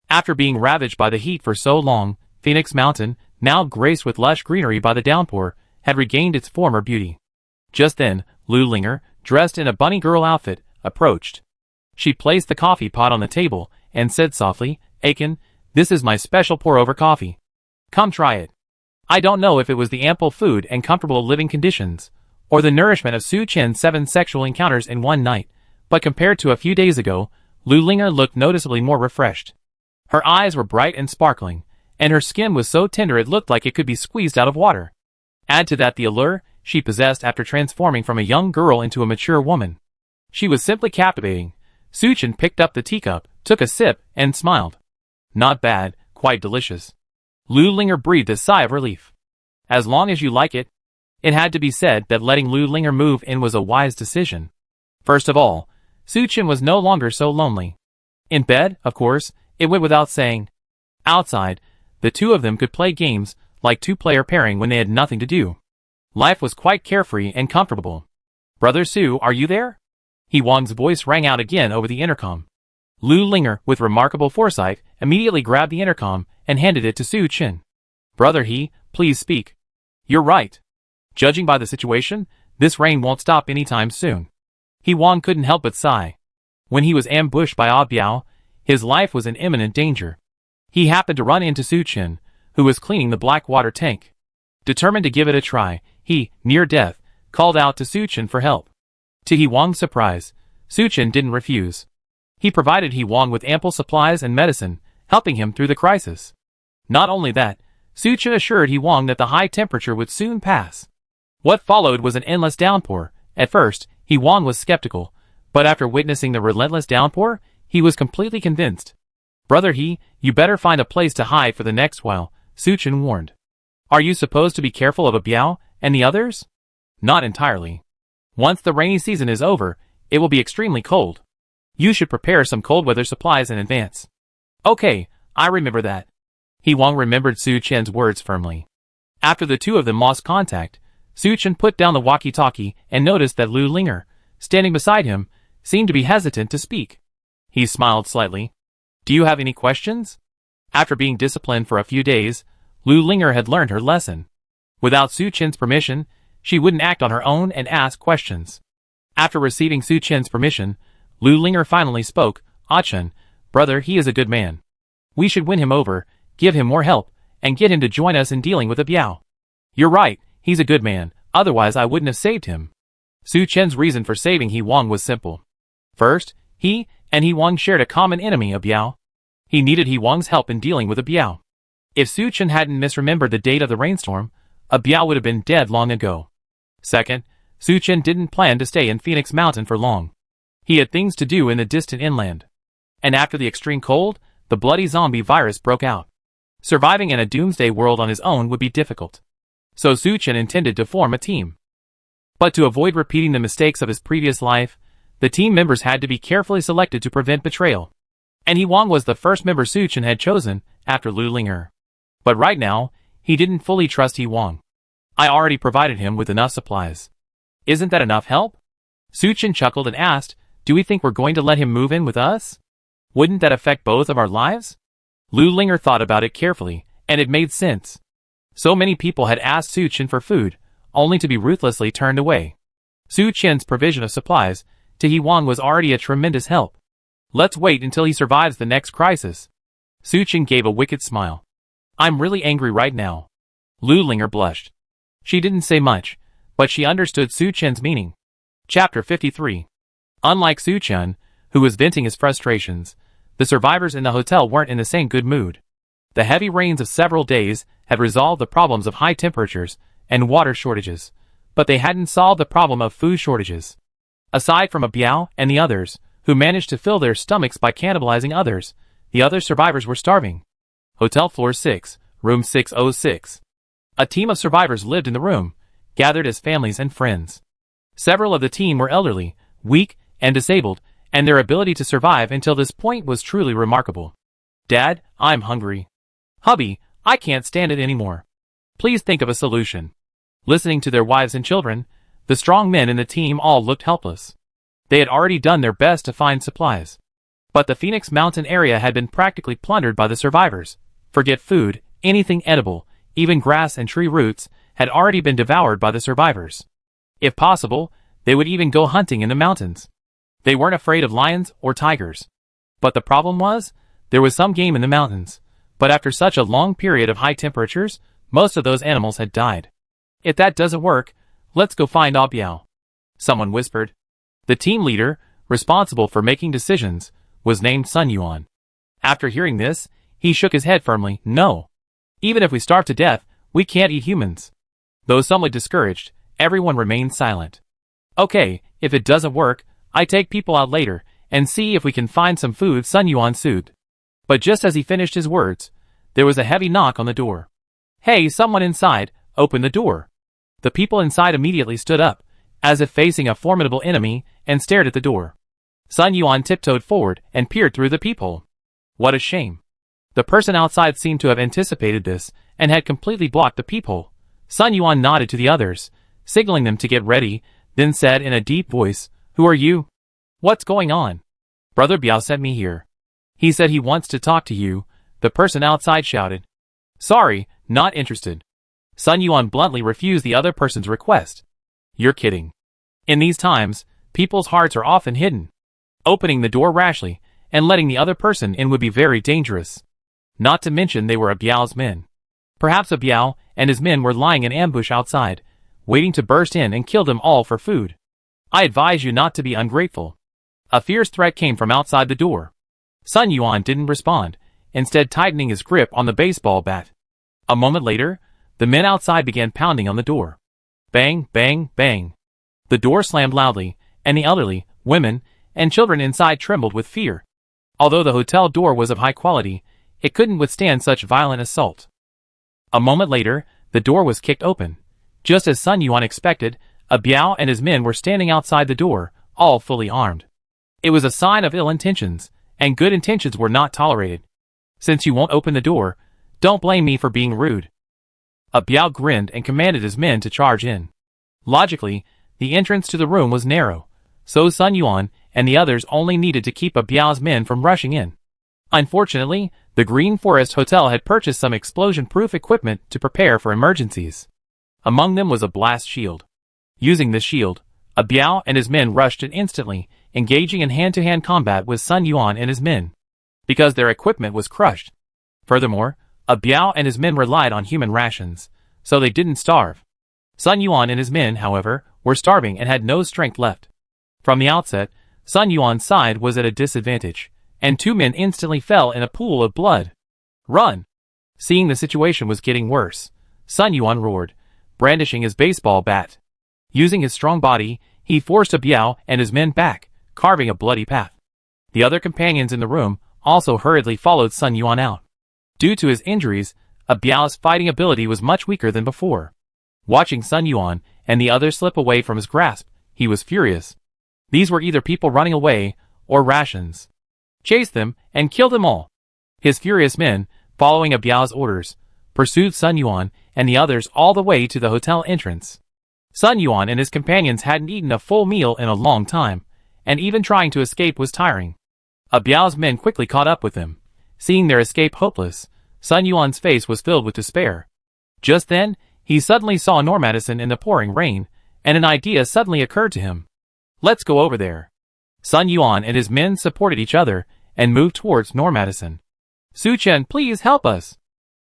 After being ravaged by the heat for so long, Phoenix Mountain, now graced with lush greenery by the downpour, had regained its former beauty. Just then, Lu Linger, dressed in a bunny girl outfit, approached. She placed the coffee pot on the table and said softly, "Aiken, this is my special pour-over coffee. Come try it." I don't know if it was the ample food and comfortable living conditions, or the nourishment of Su Chen's 7 sexual encounters in one night, but compared to a few days ago, Lu Linger looked noticeably more refreshed. Her eyes were bright and sparkling, and her skin was so tender it looked like it could be squeezed out of water. Add to that the allure she possessed after transforming from a young girl into a mature woman. She was simply captivating. Su Chen picked up the teacup, took a sip, and smiled. "Not bad, quite delicious." Lu Linger breathed a sigh of relief. "As long as you like it." It had to be said that letting Lu Linger move in was a wise decision. First of all, Su Chen was no longer so lonely. In bed, of course, it went without saying. Outside, the two of them could play games, like two-player pairing when they had nothing to do. Life was quite carefree and comfortable. "Brother Su, are you there?" He Wang's voice rang out again over the intercom. Lu Linger, with remarkable foresight, immediately grabbed the intercom and handed it to Su Chen. "Brother He, please speak." "You're right. Judging by the situation, this rain won't stop anytime soon." He Wang couldn't help but sigh. When he was ambushed by Ah Biao, his life was in imminent danger. He happened to run into Su Chen, who was cleaning the black water tank. Determined to give it a try, he, near death, called out to Su Chen for help. To He Wang's surprise, Su Chen didn't refuse. He provided He Wang with ample supplies and medicine, helping him through the crisis. Not only that, Su Chen assured He Wang that the high temperature would soon pass. What followed was an endless downpour. At first, He Wang was skeptical, but after witnessing the relentless downpour, he was completely convinced. Brother you better find a place to hide for the next while, Suchin warned. Are you supposed to be careful of a Biao and the others? Not entirely. Once the rainy season is over, it will be extremely cold. You should prepare some cold weather supplies in advance. Okay, I remember that. Wang remembered Su Chen's words firmly. After the two of them lost contact, Su Chen put down the walkie-talkie and noticed that Lu Linger, standing beside him, seemed to be hesitant to speak. He smiled slightly. Do you have any questions? After being disciplined for a few days, Lu Linger had learned her lesson. Without Su Chen's permission, she wouldn't act on her own and ask questions. After receiving Su Chen's permission, Lu Linger finally spoke. Ah Chen, brother, he is a good man. We should win him over, give him more help, and get him to join us in dealing with the Biao. You're right, he's a good man, otherwise I wouldn't have saved him. Su Chen's reason for saving Wang was simple. First, he and Wang shared a common enemy, a Biao. He needed Wang's help in dealing with a Biao. If Su Chen hadn't misremembered the date of the rainstorm, a Biao would have been dead long ago. Second, Su Chen didn't plan to stay in Phoenix Mountain for long. He had things to do in the distant inland. And after the extreme cold, the bloody zombie virus broke out. Surviving in a doomsday world on his own would be difficult. So Su Chen intended to form a team. But to avoid repeating the mistakes of his previous life, the team members had to be carefully selected to prevent betrayal. And Wang was the first member Su Chen had chosen, after Lu Linger. But right now, he didn't fully trust Wang. I already provided him with enough supplies. Isn't that enough help? Su Chen chuckled and asked, do we think we're going to let him move in with us? Wouldn't that affect both of our lives? Lu Linger thought about it carefully, and it made sense. So many people had asked Su Chen for food, only to be ruthlessly turned away. Su Chen's provision of supplies to Wang was already a tremendous help. Let's wait until he survives the next crisis. Su Chen gave a wicked smile. I'm really angry right now. Lu Linger blushed. She didn't say much, but she understood Su Chen's meaning. Chapter 53. Unlike Su Chen, who was venting his frustrations, the survivors in the hotel weren't in the same good mood. The heavy rains of several days had resolved the problems of high temperatures and water shortages, but they hadn't solved the problem of food shortages. Aside from a Biao and the others, who managed to fill their stomachs by cannibalizing others, the other survivors were starving. Hotel Floor 6, Room 606. A team of survivors lived in the room, gathered as families and friends. Several of the team were elderly, weak, and disabled, and their ability to survive until this point was truly remarkable. Dad, I'm hungry. Hubby, I can't stand it anymore. Please think of a solution. Listening to their wives and children, the strong men in the team all looked helpless. They had already done their best to find supplies. But the Phoenix Mountain area had been practically plundered by the survivors. Forget food, anything edible, even grass and tree roots, had already been devoured by the survivors. If possible, they would even go hunting in the mountains. They weren't afraid of lions or tigers. But the problem was, there was some game in the mountains. But after such a long period of high temperatures, most of those animals had died. If that doesn't work, let's go find Ah Biao. Someone whispered. The team leader, responsible for making decisions, was named Sun Yuan. After hearing this, he shook his head firmly. No. Even if we starve to death, we can't eat humans. Though somewhat discouraged, everyone remained silent. Okay, if it doesn't work, I take people out later, and see if we can find some food, Sun Yuan soothed. But just as he finished his words, there was a heavy knock on the door. Hey, someone inside, open the door. The people inside immediately stood up, as if facing a formidable enemy, and stared at the door. Sun Yuan tiptoed forward and peered through the peephole. What a shame. The person outside seemed to have anticipated this, and had completely blocked the peephole. Sun Yuan nodded to the others, signaling them to get ready, then said in a deep voice, Who are you? What's going on? Brother Biao sent me here. He said he wants to talk to you, the person outside shouted. Sorry, not interested. Sun Yuan bluntly refused the other person's request. You're kidding. In these times, people's hearts are often hidden. Opening the door rashly, and letting the other person in would be very dangerous. Not to mention they were a Biao's men. Perhaps a Biao and his men were lying in ambush outside, waiting to burst in and kill them all for food. I advise you not to be ungrateful. A fierce threat came from outside the door. Sun Yuan didn't respond, instead tightening his grip on the baseball bat. A moment later, the men outside began pounding on the door. Bang, bang, bang. The door slammed loudly, and the elderly, women, and children inside trembled with fear. Although the hotel door was of high quality, it couldn't withstand such violent assault. A moment later, the door was kicked open. Just as Sun Yuan expected, a Biao and his men were standing outside the door, all fully armed. It was a sign of ill intentions, and good intentions were not tolerated. Since you won't open the door, don't blame me for being rude. A Biao grinned and commanded his men to charge in. Logically, the entrance to the room was narrow, so Sun Yuan and the others only needed to keep a Biao's men from rushing in. Unfortunately, the Green Forest Hotel had purchased some explosion-proof equipment to prepare for emergencies. Among them was a blast shield. Using this shield, a Biao and his men rushed in instantly, engaging in hand-to-hand combat with Sun Yuan and his men, because their equipment was crushed. Furthermore, a Biao and his men relied on human rations, so they didn't starve. Sun Yuan and his men, however, were starving and had no strength left. From the outset, Sun Yuan's side was at a disadvantage, and two men instantly fell in a pool of blood. Run! Seeing the situation was getting worse, Sun Yuan roared, brandishing his baseball bat. Using his strong body, he forced a Biao and his men back, carving a bloody path. The other companions in the room also hurriedly followed Sun Yuan out. Due to his injuries, a Biao's fighting ability was much weaker than before. Watching Sun Yuan and the others slip away from his grasp, he was furious. These were either people running away, or rations. Chase them, and kill them all. His furious men, following a Biao's orders, pursued Sun Yuan and the others all the way to the hotel entrance. Sun Yuan and his companions hadn't eaten a full meal in a long time, and even trying to escape was tiring. A Biao's men quickly caught up with them. Seeing their escape hopeless, Sun Yuan's face was filled with despair. Just then, he suddenly saw Normadison in the pouring rain, and an idea suddenly occurred to him. Let's go over there. Sun Yuan and his men supported each other and moved towards Normadison. Su Chen, please help us.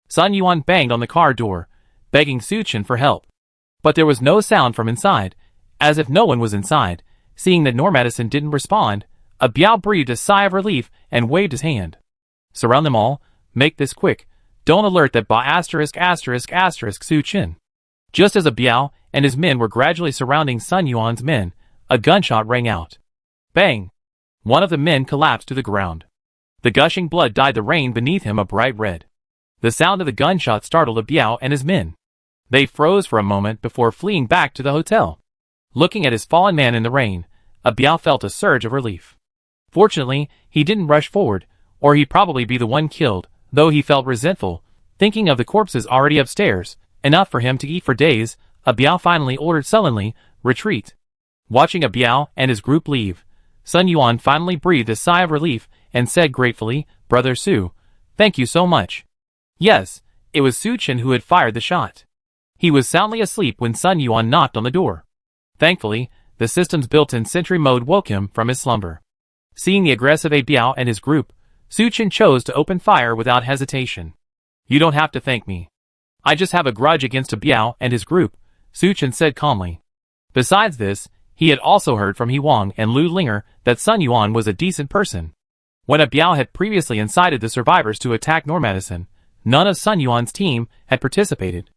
Sun Yuan banged on the car door, begging Su Chen for help. But there was no sound from inside, as if no one was inside. Seeing that Normadison didn't respond, a Biao breathed a sigh of relief and waved his hand. Surround them all, make this quick, don't alert that Su Chen. Just as a Biao and his men were gradually surrounding Sun Yuan's men, a gunshot rang out. Bang! One of the men collapsed to the ground. The gushing blood dyed the rain beneath him a bright red. The sound of the gunshot startled a Biao and his men. They froze for a moment before fleeing back to the hotel. Looking at his fallen man in the rain, a Biao felt a surge of relief. Fortunately, he didn't rush forward, or he'd probably be the one killed, though he felt resentful, thinking of the corpses already upstairs, enough for him to eat for days. A Biao finally ordered sullenly, retreat. Watching a Biao and his group leave, Sun Yuan finally breathed a sigh of relief and said gratefully, Brother Su, thank you so much. Yes, it was Su Chen who had fired the shot. He was soundly asleep when Sun Yuan knocked on the door. Thankfully, the system's built-in sentry mode woke him from his slumber. Seeing the aggressive A Biao and his group, Su Chen chose to open fire without hesitation. You don't have to thank me. I just have a grudge against a Biao and his group, Su Chen said calmly. Besides this, he had also heard from He Wang and Lu Linger that Sun Yuan was a decent person. When a Biao had previously incited the survivors to attack Normadison, none of Sun Yuan's team had participated.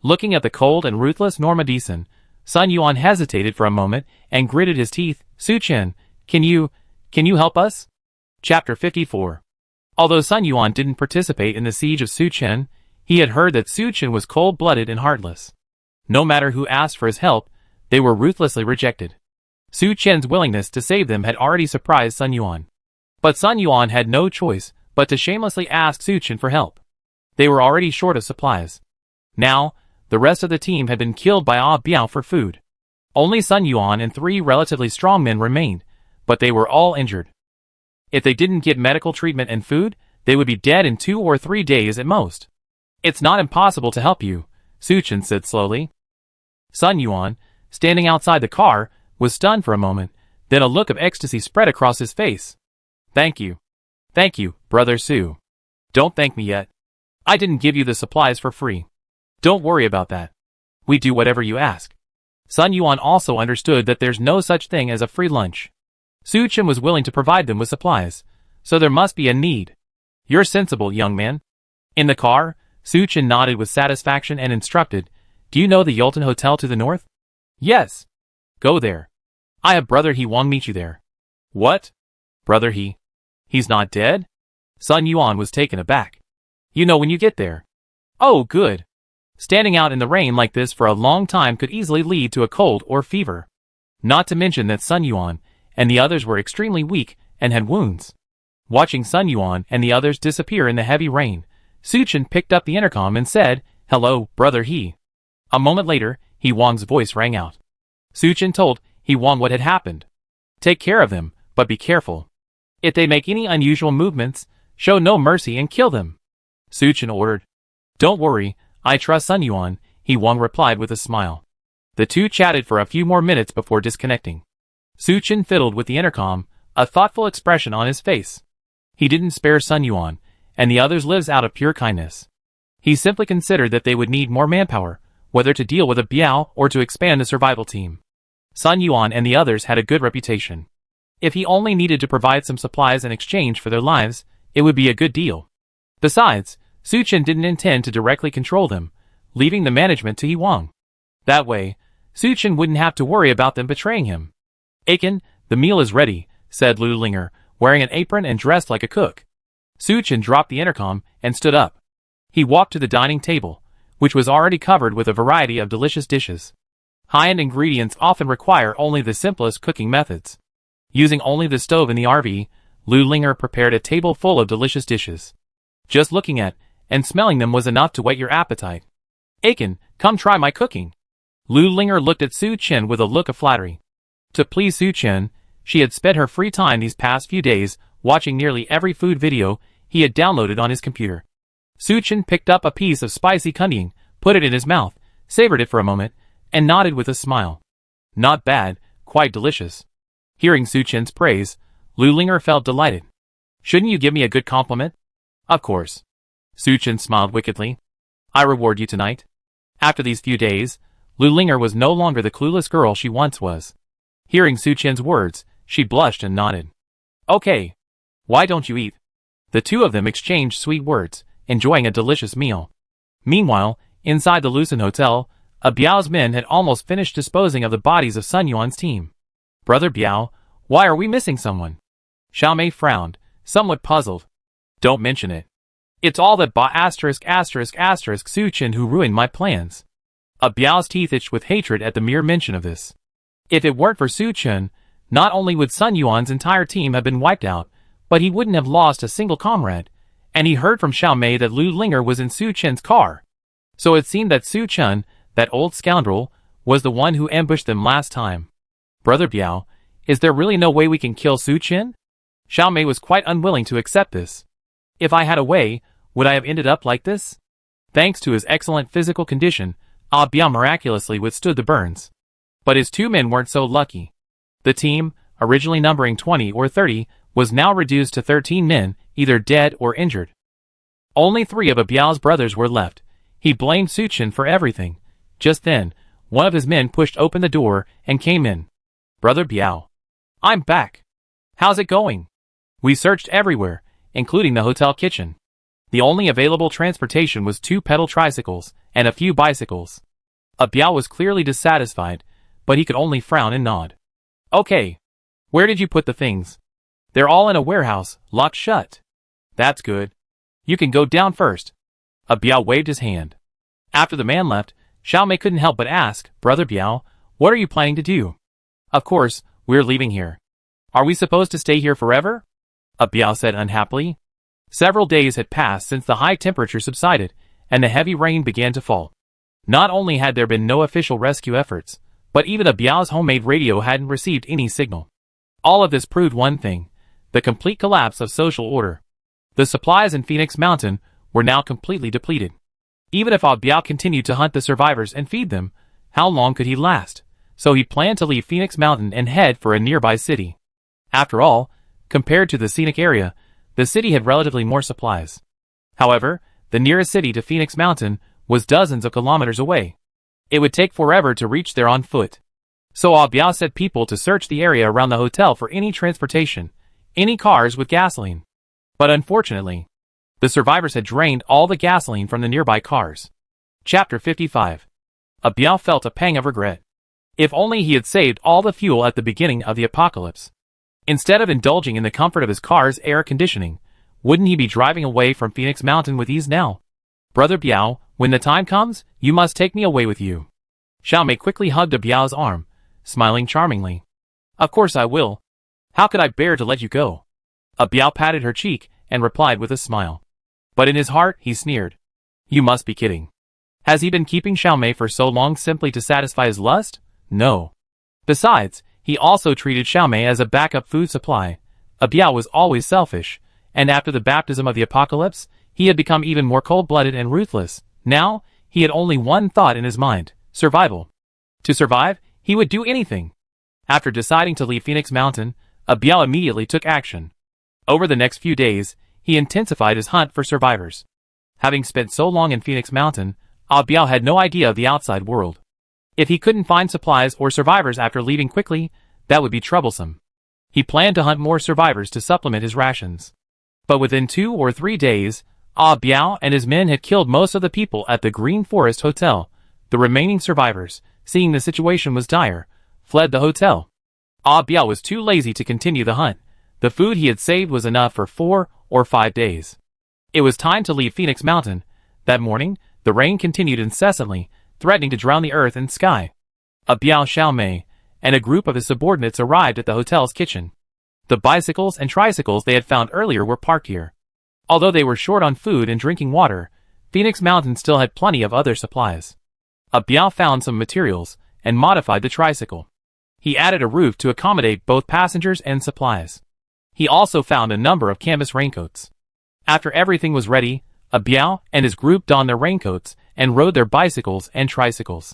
Looking at the cold and ruthless Normadison, Sun Yuan hesitated for a moment and gritted his teeth. Su Chen, can you help us? Chapter 54. Although Sun Yuan didn't participate in the siege of Su Chen, he had heard that Su Chen was cold-blooded and heartless. No matter who asked for his help, they were ruthlessly rejected. Su Chen's willingness to save them had already surprised Sun Yuan. But Sun Yuan had no choice but to shamelessly ask Su Chen for help. They were already short of supplies. Now, the rest of the team had been killed by Ah Biao for food. Only Sun Yuan and 3 relatively strong men remained, but they were all injured. If they didn't get medical treatment and food, they would be dead in 2 or 3 days at most. It's not impossible to help you, Su Chen said slowly. Sun Yuan, standing outside the car, was stunned for a moment, then a look of ecstasy spread across his face. Thank you. Thank you, Brother Su. Don't thank me yet. I didn't give you the supplies for free. Don't worry about that. We do whatever you ask. Sun Yuan also understood that there's no such thing as a free lunch. Su Chen was willing to provide them with supplies, so there must be a need. You're sensible, young man. In the car, Su Chen nodded with satisfaction and instructed, Do you know the Yulton Hotel to the north? Yes. Go there. I have Brother He Wang meet you there. What? Brother He? He's not dead? Sun Yuan was taken aback. You know when you get there. Oh, good. Standing out in the rain like this for a long time could easily lead to a cold or fever. Not to mention that Sun Yuan and the others were extremely weak and had wounds. Watching Sun Yuan and the others disappear in the heavy rain, Su Chen picked up the intercom and said, "Hello, brother He." A moment later, He Wang's voice rang out. Su Chen told He Wang what had happened. Take care of them, but be careful. If they make any unusual movements, show no mercy and kill them. Su Chen ordered. Don't worry, I trust Sun Yuan, He Wang replied with a smile. The two chatted for a few more minutes before disconnecting. Su Chen fiddled with the intercom, a thoughtful expression on his face. He didn't spare Sun Yuan and the others lives out of pure kindness. He simply considered that they would need more manpower, whether to deal with a Biao or to expand the survival team. Sun Yuan and the others had a good reputation. If he only needed to provide some supplies in exchange for their lives, it would be a good deal. Besides, Su Chen didn't intend to directly control them, leaving the management to He Wang. That way, Su Chen wouldn't have to worry about them betraying him. Aiken, the meal is ready, said Lu Linger, wearing an apron and dressed like a cook. Su Chen dropped the intercom and stood up. He walked to the dining table, which was already covered with a variety of delicious dishes. High-end ingredients often require only the simplest cooking methods. Using only the stove in the RV, Lu Linger prepared a table full of delicious dishes. Just looking at and smelling them was enough to whet your appetite. Aiken, come try my cooking. Lu Linger looked at Su Chen with a look of flattery. To please Su Chen, she had spent her free time these past few days watching nearly every food video he had downloaded on his computer. Su Chen picked up a piece of spicy cunning, put it in his mouth, savored it for a moment, and nodded with a smile. Not bad, quite delicious. Hearing Su Chen's praise, Lu Linger felt delighted. Shouldn't you give me a good compliment? Of course. Su Chen smiled wickedly. I reward you tonight. After these few days, Lu Linger was no longer the clueless girl she once was. Hearing Su Chen's words, she blushed and nodded. Okay. Why don't you eat? The two of them exchanged sweet words, enjoying a delicious meal. Meanwhile, inside the Lucen Hotel, a Biao's men had almost finished disposing of the bodies of Sun Yuan's team. Brother Biao, why are we missing someone? Xiao Mei frowned, somewhat puzzled. Don't mention it. It's all that Su Chen who ruined my plans. A Biao's teeth itched with hatred at the mere mention of this. If it weren't for Su Chen, not only would Sun Yuan's entire team have been wiped out, but he wouldn't have lost a single comrade, and he heard from Xiao Mei that Lu Linger was in Su Chen's car. So it seemed that Su Chen, that old scoundrel, was the one who ambushed them last time. Brother Biao, is there really no way we can kill Su Chen? Xiao Mei was quite unwilling to accept this. If I had a way, would I have ended up like this? Thanks to his excellent physical condition, Biao miraculously withstood the burns. But his two men weren't so lucky. The team, originally numbering 20 or 30, was now reduced to 13 men, either dead or injured. Only 3 of Biao's brothers were left. He blamed Su Chen for everything. Just then, one of his men pushed open the door and came in. Brother Biao. I'm back. How's it going? We searched everywhere, including the hotel kitchen. The only available transportation was 2 pedal tricycles and a few bicycles. Biao was clearly dissatisfied, but he could only frown and nod. Okay. Where did you put the things? They're all in a warehouse, locked shut. That's good. You can go down first. Biao waved his hand. After the man left, Xiao Mei couldn't help but ask, Brother Biao, what are you planning to do? Of course, we're leaving here. Are we supposed to stay here forever? Biao said unhappily. Several days had passed since the high temperature subsided, and the heavy rain began to fall. Not only had there been no official rescue efforts, but even Biao's homemade radio hadn't received any signal. All of this proved one thing, the complete collapse of social order. The supplies in Phoenix Mountain were now completely depleted. Even if Biao continued to hunt the survivors and feed them, how long could he last? So he planned to leave Phoenix Mountain and head for a nearby city. After all, compared to the scenic area, the city had relatively more supplies. However, the nearest city to Phoenix Mountain was dozens of kilometers away. It would take forever to reach there on foot. So Biao sent people to search the area around the hotel for any transportation, any cars with gasoline. But unfortunately, the survivors had drained all the gasoline from the nearby cars. Chapter 55. Biao felt a pang of regret. If only he had saved all the fuel at the beginning of the apocalypse. Instead of indulging in the comfort of his car's air conditioning, wouldn't he be driving away from Phoenix Mountain with ease now? Brother Biao, when the time comes, you must take me away with you. Xiaomei quickly hugged Biao's arm, smiling charmingly. Of course I will. How could I bear to let you go? Biao patted her cheek and replied with a smile. But in his heart, he sneered. You must be kidding. Has he been keeping Xiaomei for so long simply to satisfy his lust? No. Besides, he also treated Xiaomei as a backup food supply. Biao was always selfish, and after the baptism of the apocalypse, he had become even more cold-blooded and ruthless. Now, he had only one thought in his mind: survival. To survive, he would do anything. After deciding to leave Phoenix Mountain, Biao immediately took action. Over the next few days, he intensified his hunt for survivors. Having spent so long in Phoenix Mountain, Biao had no idea of the outside world. If he couldn't find supplies or survivors after leaving quickly, that would be troublesome. He planned to hunt more survivors to supplement his rations. But within 2 or 3 days, Biao and his men had killed most of the people at the Green Forest Hotel. The remaining survivors, seeing the situation was dire, fled the hotel. Biao was too lazy to continue the hunt. The food he had saved was enough for 4 or 5 days. It was time to leave Phoenix Mountain. That morning, the rain continued incessantly, threatening to drown the earth and sky. Biao, Xiaomei, and a group of his subordinates arrived at the hotel's kitchen. The bicycles and tricycles they had found earlier were parked here. Although they were short on food and drinking water, Phoenix Mountain still had plenty of other supplies. Biao found some materials and modified the tricycle. He added a roof to accommodate both passengers and supplies. He also found a number of canvas raincoats. After everything was ready, Biao and his group donned their raincoats and rode their bicycles and tricycles.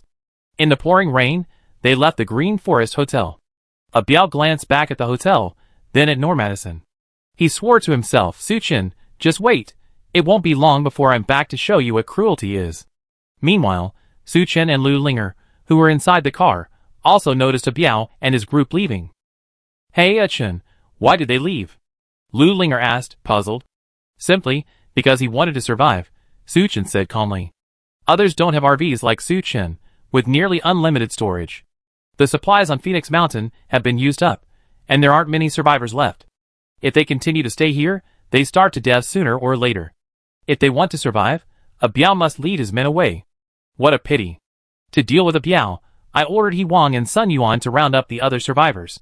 In the pouring rain, they left the Green Forest Hotel. Biao glanced back at the hotel, then at Normadison. He swore to himself, Suchin, just wait. It won't be long before I'm back to show you what cruelty is. Meanwhile, Suchin and Lu Linger, who were inside the car, also noticed Biao and his group leaving. Hey Chen, why did they leave? Lu Linger asked, puzzled. Simply, because he wanted to survive, Suchin said calmly. Others don't have RVs like Suchin, with nearly unlimited storage. The supplies on Phoenix Mountain have been used up, and there aren't many survivors left. If they continue to stay here, they starve to death sooner or later. If they want to survive, Biao must lead his men away. What a pity. To deal with Biao, I ordered He Wang and Sun Yuan to round up the other survivors.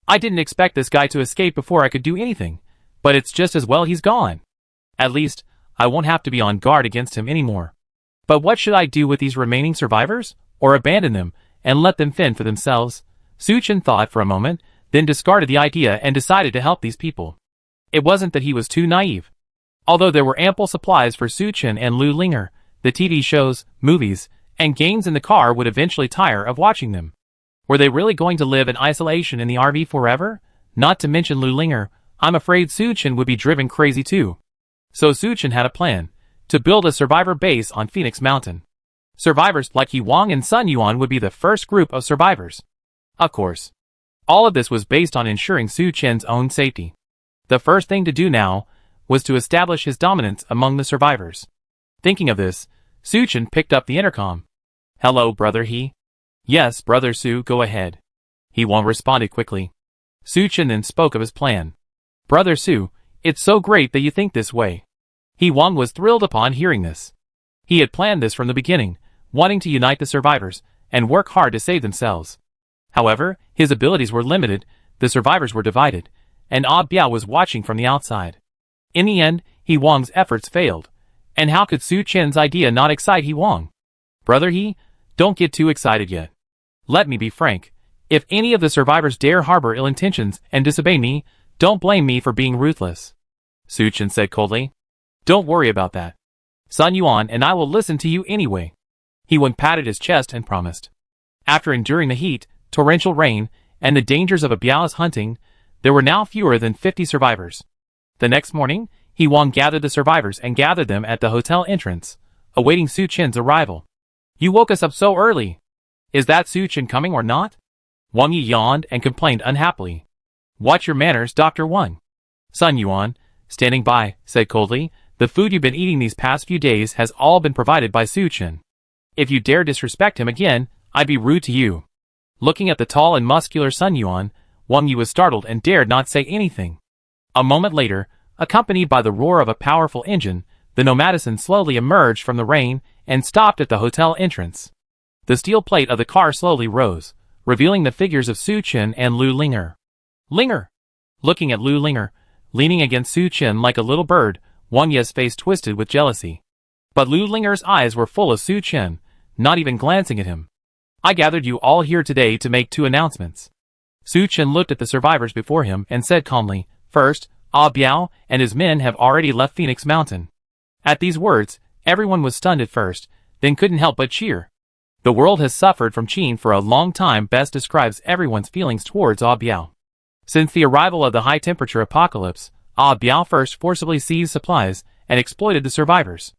I didn't expect this guy to escape before I could do anything, but it's just as well he's gone. At least, I won't have to be on guard against him anymore. But what should I do with these remaining survivors? Or abandon them, and let them fend for themselves? Suchin thought for a moment, then discarded the idea and decided to help these people. It wasn't that he was too naive. Although there were ample supplies for Suchin and Lu Linger, the TV shows, movies, and games in the car would eventually tire of watching them. Were they really going to live in isolation in the RV forever? Not to mention Lu Linger, I'm afraid Suchin would be driven crazy too. So Suchin had a plan, to build a survivor base on Phoenix Mountain. Survivors like He Wang and Sun Yuan would be the first group of survivors. Of course. All of this was based on ensuring Suchin's own safety. The first thing to do now was to establish his dominance among the survivors. Thinking of this, Suchin picked up the intercom. Hello, Brother He. Yes, Brother Su, go ahead. He Wang responded quickly. Suchin then spoke of his plan. Brother Su, it's so great that you think this way. He Wang was thrilled upon hearing this. He had planned this from the beginning, wanting to unite the survivors and work hard to save themselves. However, his abilities were limited, the survivors were divided, and Biao was watching from the outside. In the end, He Wang's efforts failed. And how could Suchin's idea not excite He Wang? Brother He, don't get too excited yet. Let me be frank. If any of the survivors dare harbor ill intentions and disobey me, don't blame me for being ruthless. Suchin said coldly. Don't worry about that. Sun Yuan and I will listen to you anyway. He Wang patted his chest and promised. After enduring the heat, torrential rain, and the dangers of Biao's hunting, there were now fewer than 50 survivors. The next morning, He Wang gathered the survivors and gathered them at the hotel entrance, awaiting Suchin's arrival. You woke us up so early. Is that Suchin coming or not? Wang Yi yawned and complained unhappily. Watch your manners, Dr. Wang. Sun Yuan, standing by, said coldly, the food you've been eating these past few days has all been provided by Suchin. If you dare disrespect him again, I'd be rude to you. Looking at the tall and muscular Sun Yuan, Wang Yi was startled and dared not say anything. A moment later, accompanied by the roar of a powerful engine, the Nomadison slowly emerged from the rain and stopped at the hotel entrance. The steel plate of the car slowly rose, revealing the figures of Su Chen and Lu Linger. Linger! Looking at Lu Linger, leaning against Su Chen like a little bird, Wang Yi's face twisted with jealousy. But Lu Linger's eyes were full of Su Chen, not even glancing at him. I gathered you all here today to make 2 announcements. Su Chen looked at the survivors before him and said calmly, First, Ah Biao and his men have already left Phoenix Mountain. At these words, everyone was stunned at first, then couldn't help but cheer. The world has suffered from Qin for a long time best describes everyone's feelings towards Ah Biao. Since the arrival of the high-temperature apocalypse, Ah Biao first forcibly seized supplies and exploited the survivors.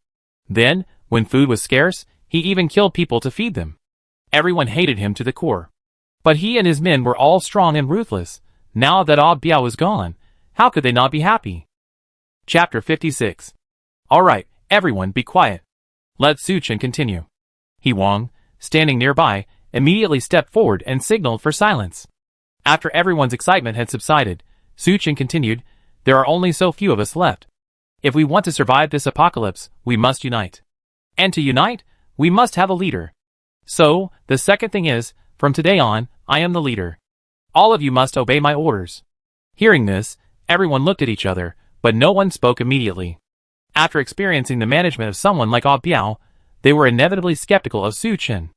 Then, when food was scarce, he even killed people to feed them. Everyone hated him to the core. But he and his men were all strong and ruthless. Now that Ah Biao was gone, how could they not be happy? Chapter 56. Alright, everyone be quiet. Let Su Chen continue. He Wang, standing nearby, immediately stepped forward and signaled for silence. After everyone's excitement had subsided, Su Chen continued, There are only so few of us left. If we want to survive this apocalypse, we must unite. And to unite, we must have a leader. So, the second thing is, from today on, I am the leader. All of you must obey my orders. Hearing this, everyone looked at each other, but no one spoke immediately. After experiencing the management of someone like Ah Biao, they were inevitably skeptical of Su Chen.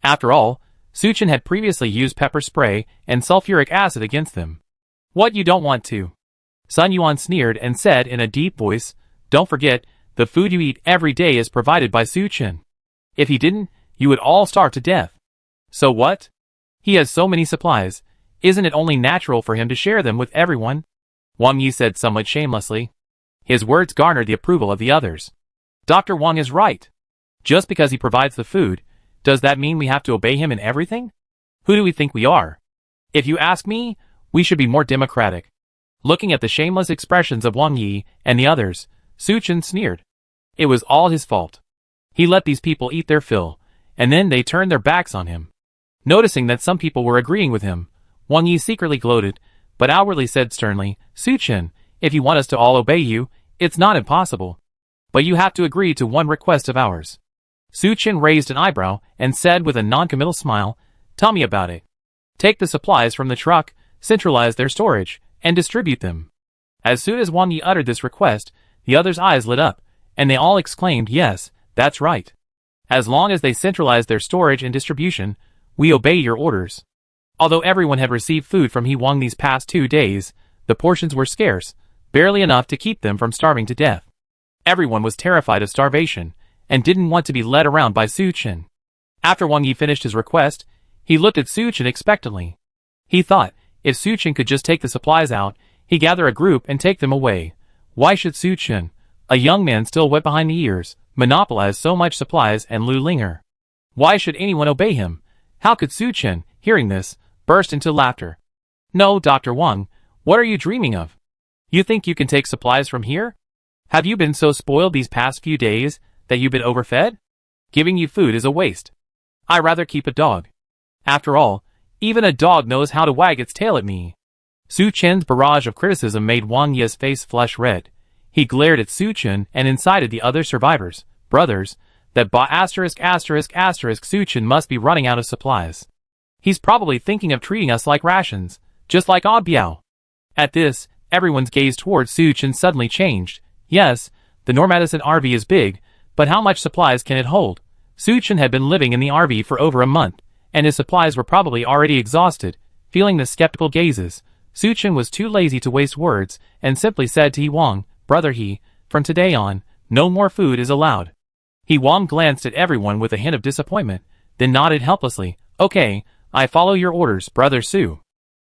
After all, Su Chen had previously used pepper spray and sulfuric acid against them. What, you don't want to? Sun Yuan sneered and said in a deep voice, Don't forget, the food you eat every day is provided by Su Chen. If he didn't, you would all starve to death. So what? He has so many supplies, isn't it only natural for him to share them with everyone? Wang Yi said somewhat shamelessly. His words garnered the approval of the others. Dr. Wang is right. Just because he provides the food, does that mean we have to obey him in everything? Who do we think we are? If you ask me, we should be more democratic. Looking at the shameless expressions of Wang Yi and the others, Su Chen sneered. It was all his fault. He let these people eat their fill, and then they turned their backs on him. Noticing that some people were agreeing with him, Wang Yi secretly gloated, but outwardly said sternly, Su Chen, if you want us to all obey you, it's not impossible. But you have to agree to one request of ours. Su Chen raised an eyebrow and said with a non-committal smile, Tell me about it. Take the supplies from the truck, centralize their storage, and distribute them. As soon as Wang Yi uttered this request, the others' eyes lit up, and they all exclaimed, Yes, that's right. As long as they centralize their storage and distribution, we obey your orders. Although everyone had received food from He Wang these past 2 days, the portions were scarce, barely enough to keep them from starving to death. Everyone was terrified of starvation, and didn't want to be led around by Su Chen. After Wang Yi finished his request, he looked at Su Chen expectantly. He thought, if Su Chen could just take the supplies out, he'd gather a group and take them away. Why should Su Chen, a young man still wet behind the ears, monopolize so much supplies and Lu Linger? Why should anyone obey him? How could Su Chen, hearing this, burst into laughter? No, Dr. Wang, what are you dreaming of? You think you can take supplies from here? Have you been so spoiled these past few days that you've been overfed? Giving you food is a waste. I'd rather keep a dog. After all, even a dog knows how to wag its tail at me. Su Chen's barrage of criticism made Wang Yi's face flush red. He glared at Su Chen and incited the other survivors, brothers, that Su Chen must be running out of supplies. He's probably thinking of treating us like rations, just like Ah Biao. At this, everyone's gaze towards Su Chen suddenly changed. Yes, the Nomadison RV is big, but how much supplies can it hold? Su Chen had been living in the RV for over a month, and his supplies were probably already exhausted. Feeling the skeptical gazes, Su Chen was too lazy to waste words, and simply said to He Wang, Brother He, from today on, no more food is allowed. He Wang glanced at everyone with a hint of disappointment, then nodded helplessly. Okay, I follow your orders, Brother Su.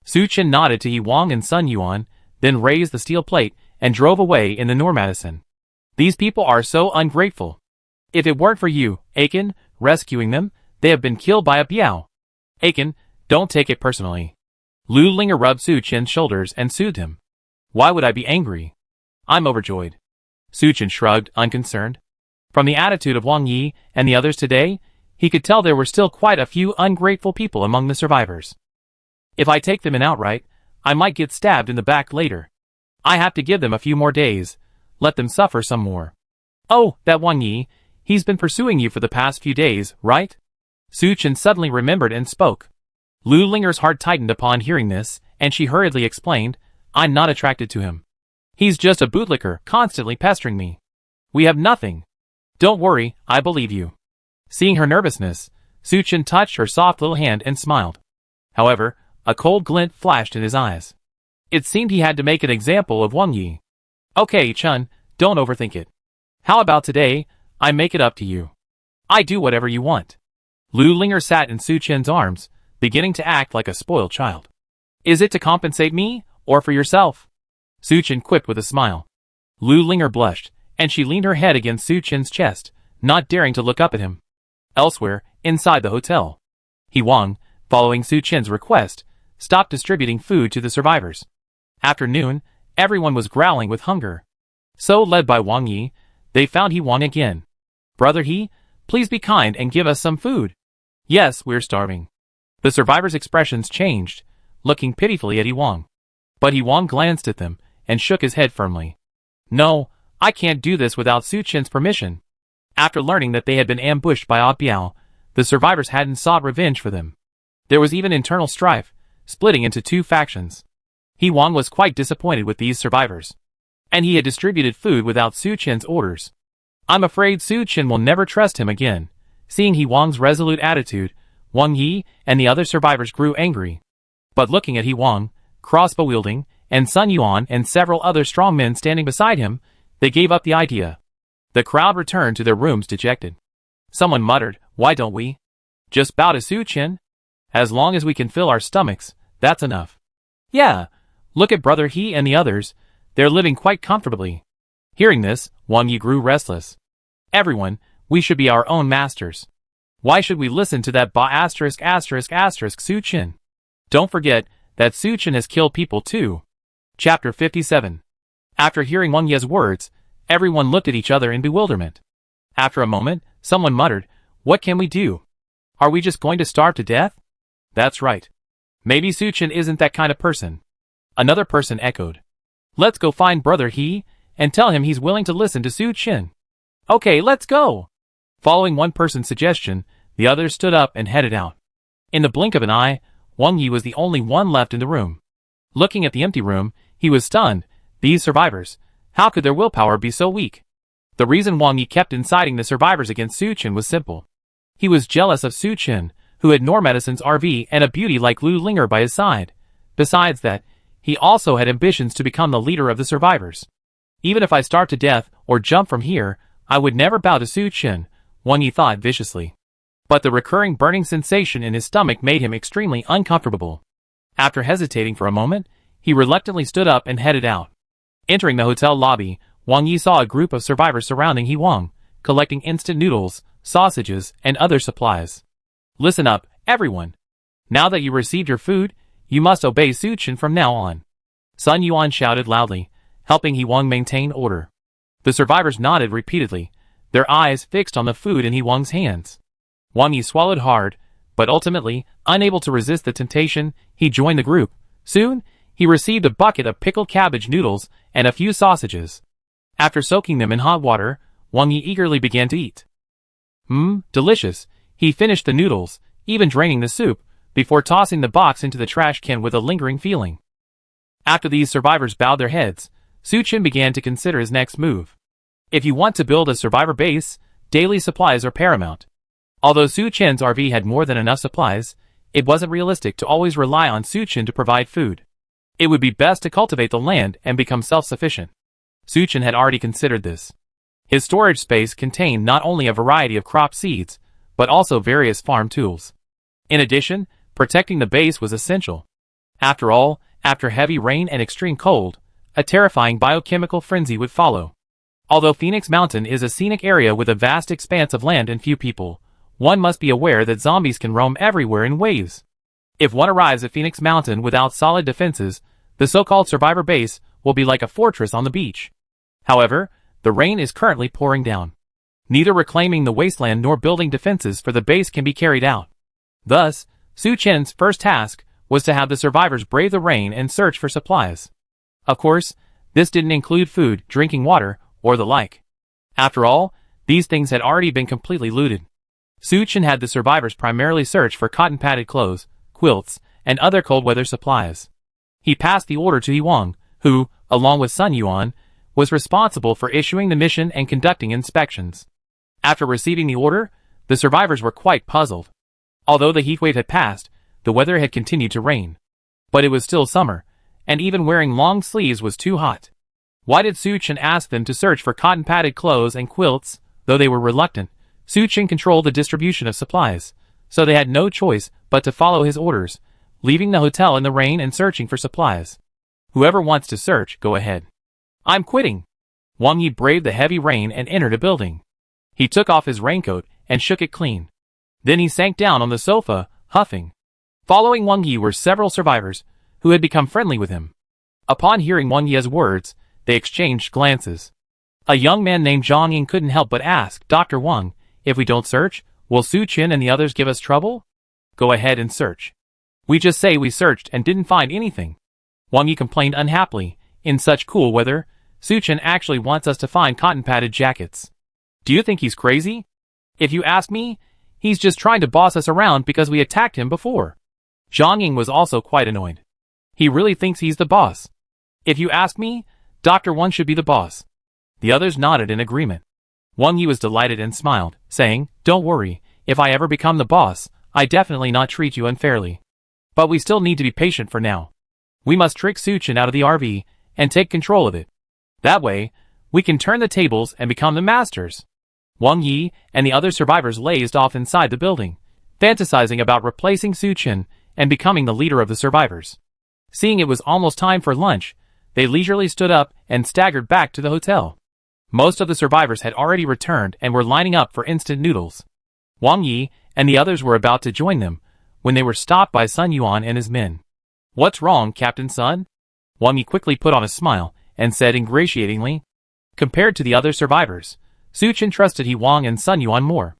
Su Chen nodded to He Wang and Sun Yuan, then raised the steel plate, and drove away in the Nomadison. These people are so ungrateful. If it weren't for you, Aiken, rescuing them, they have been killed by a Biao. Aiken, don't take it personally. Lu Linger rubbed Su Chen's shoulders and soothed him. Why would I be angry? I'm overjoyed. Su Chen shrugged, unconcerned. From the attitude of Wang Yi and the others today, he could tell there were still quite a few ungrateful people among the survivors. If I take them in outright, I might get stabbed in the back later. I have to give them a few more days. Let them suffer some more. Oh, that Wang Yi, he's been pursuing you for the past few days, right? Su Chen suddenly remembered and spoke. Lu Linger's heart tightened upon hearing this, and she hurriedly explained, I'm not attracted to him. He's just a bootlicker, constantly pestering me. We have nothing. Don't worry, I believe you. Seeing her nervousness, Su Chen touched her soft little hand and smiled. However, a cold glint flashed in his eyes. It seemed he had to make an example of Wang Yi. Okay, Chen, don't overthink it. How about today, I make it up to you. I do whatever you want. Lu Linger sat in Su Chen's arms, beginning to act like a spoiled child. Is it to compensate me, or for yourself? Su Chen quipped with a smile. Lu Linger blushed, and she leaned her head against Su Chen's chest, not daring to look up at him. Elsewhere, inside the hotel, He Wang, following Su Chen's request, stopped distributing food to the survivors. After noon, everyone was growling with hunger. So, led by Wang Yi, they found He Wang again. Brother He, please be kind and give us some food. Yes, we're starving. The survivors' expressions changed, looking pitifully at He Wang. But He Wang glanced at them and shook his head firmly. No, I can't do this without Su Chen's permission. After learning that they had been ambushed by Ah Biao, the survivors hadn't sought revenge for them. There was even internal strife, splitting into two factions. He Wang was quite disappointed with these survivors. And he had distributed food without Su Chen's orders. I'm afraid Su Chen will never trust him again. Seeing He Wang's resolute attitude, Wang Yi and the other survivors grew angry. But looking at He Wang, crossbow-wielding, and Sun Yuan and several other strong men standing beside him, they gave up the idea. The crowd returned to their rooms dejected. Someone muttered, why don't we just bow to Su Chen? As long as we can fill our stomachs, that's enough. Yeah, look at Brother He and the others, they're living quite comfortably. Hearing this, Wang Yi grew restless. Everyone, we should be our own masters. Why should we listen to that Su Chen? Don't forget that Su Chen has killed people too. Chapter 57. After hearing Wang Yi's words, everyone looked at each other in bewilderment. After a moment, someone muttered, what can we do? Are we just going to starve to death? That's right. Maybe Su Chen isn't that kind of person. Another person echoed. Let's go find Brother He, and tell him he's willing to listen to Su Chen. Okay, let's go. Following one person's suggestion, the others stood up and headed out. In the blink of an eye, Wang Yi was the only one left in the room. Looking at the empty room, he was stunned. These survivors, how could their willpower be so weak? The reason Wang Yi kept inciting the survivors against Su Chen was simple. He was jealous of Su Chen, who had Medicine's RV and a beauty like Lu Linger by his side. Besides that, he also had ambitions to become the leader of the survivors. Even if I starve to death or jump from here, I would never bow to Su Chen, Wang Yi thought viciously. But the recurring burning sensation in his stomach made him extremely uncomfortable. After hesitating for a moment, he reluctantly stood up and headed out. Entering the hotel lobby, Wang Yi saw a group of survivors surrounding He Wang, collecting instant noodles, sausages, and other supplies. Listen up, everyone. Now that you received your food, you must obey Su Chen from now on. Sun Yuan shouted loudly, helping He Wang maintain order. The survivors nodded repeatedly, their eyes fixed on the food in He Wang's hands. Wang Yi swallowed hard, but ultimately, unable to resist the temptation, he joined the group. Soon, he received a bucket of pickled cabbage noodles and a few sausages. After soaking them in hot water, Wang Yi eagerly began to eat. Delicious. He finished the noodles, even draining the soup, before tossing the box into the trash can with a lingering feeling. After these survivors bowed their heads, Su Chen began to consider his next move. If you want to build a survivor base, daily supplies are paramount. Although Su Chen's RV had more than enough supplies, it wasn't realistic to always rely on Su Chen to provide food. It would be best to cultivate the land and become self-sufficient. Su Chen had already considered this. His storage space contained not only a variety of crop seeds, but also various farm tools. In addition, protecting the base was essential. After all, after heavy rain and extreme cold, a terrifying biochemical frenzy would follow. Although Phoenix Mountain is a scenic area with a vast expanse of land and few people, one must be aware that zombies can roam everywhere in waves. If one arrives at Phoenix Mountain without solid defenses, the so-called survivor base will be like a fortress on the beach. However, the rain is currently pouring down. Neither reclaiming the wasteland nor building defenses for the base can be carried out. Thus, Su Chen's first task was to have the survivors brave the rain and search for supplies. Of course, this didn't include food, drinking water, or the like. After all, these things had already been completely looted. Suchin had the survivors primarily search for cotton-padded clothes, quilts, and other cold-weather supplies. He passed the order to Iwang, who, along with Sun Yuan, was responsible for issuing the mission and conducting inspections. After receiving the order, the survivors were quite puzzled. Although the heatwave had passed, the weather had continued to rain. But it was still summer, and even wearing long sleeves was too hot. Why did Suchin ask them to search for cotton-padded clothes and quilts? Though they were reluctant, Suchin controlled the distribution of supplies, so they had no choice but to follow his orders, leaving the hotel in the rain and searching for supplies. Whoever wants to search, go ahead. I'm quitting. Wang Yi braved the heavy rain and entered a building. He took off his raincoat and shook it clean. Then he sank down on the sofa, huffing. Following Wang Yi were several survivors, who had become friendly with him. Upon hearing Wang Yi's words, they exchanged glances. A young man named Zhang Ying couldn't help but ask, Dr. Wang, if we don't search, will Suchin and the others give us trouble? Go ahead and search. We just say we searched and didn't find anything. Wang Yi complained unhappily. In such cool weather, Suchin actually wants us to find cotton-padded jackets. Do you think he's crazy? If you ask me, he's just trying to boss us around because we attacked him before. Zhang Ying was also quite annoyed. He really thinks he's the boss. If you ask me, Dr. Wang should be the boss. The others nodded in agreement. Wang Yi was delighted and smiled, saying, Don't worry, if I ever become the boss, I definitely not treat you unfairly. But we still need to be patient for now. We must trick Suchin out of the RV and take control of it. That way, we can turn the tables and become the masters. Wang Yi and the other survivors lazed off inside the building, fantasizing about replacing Suchin and becoming the leader of the survivors. Seeing it was almost time for lunch, they leisurely stood up and staggered back to the hotel. Most of the survivors had already returned and were lining up for instant noodles. Wang Yi and the others were about to join them, when they were stopped by Sun Yuan and his men. What's wrong, Captain Sun? Wang Yi quickly put on a smile and said ingratiatingly. Compared to the other survivors, Suchin trusted Wang and Sun Yuan more.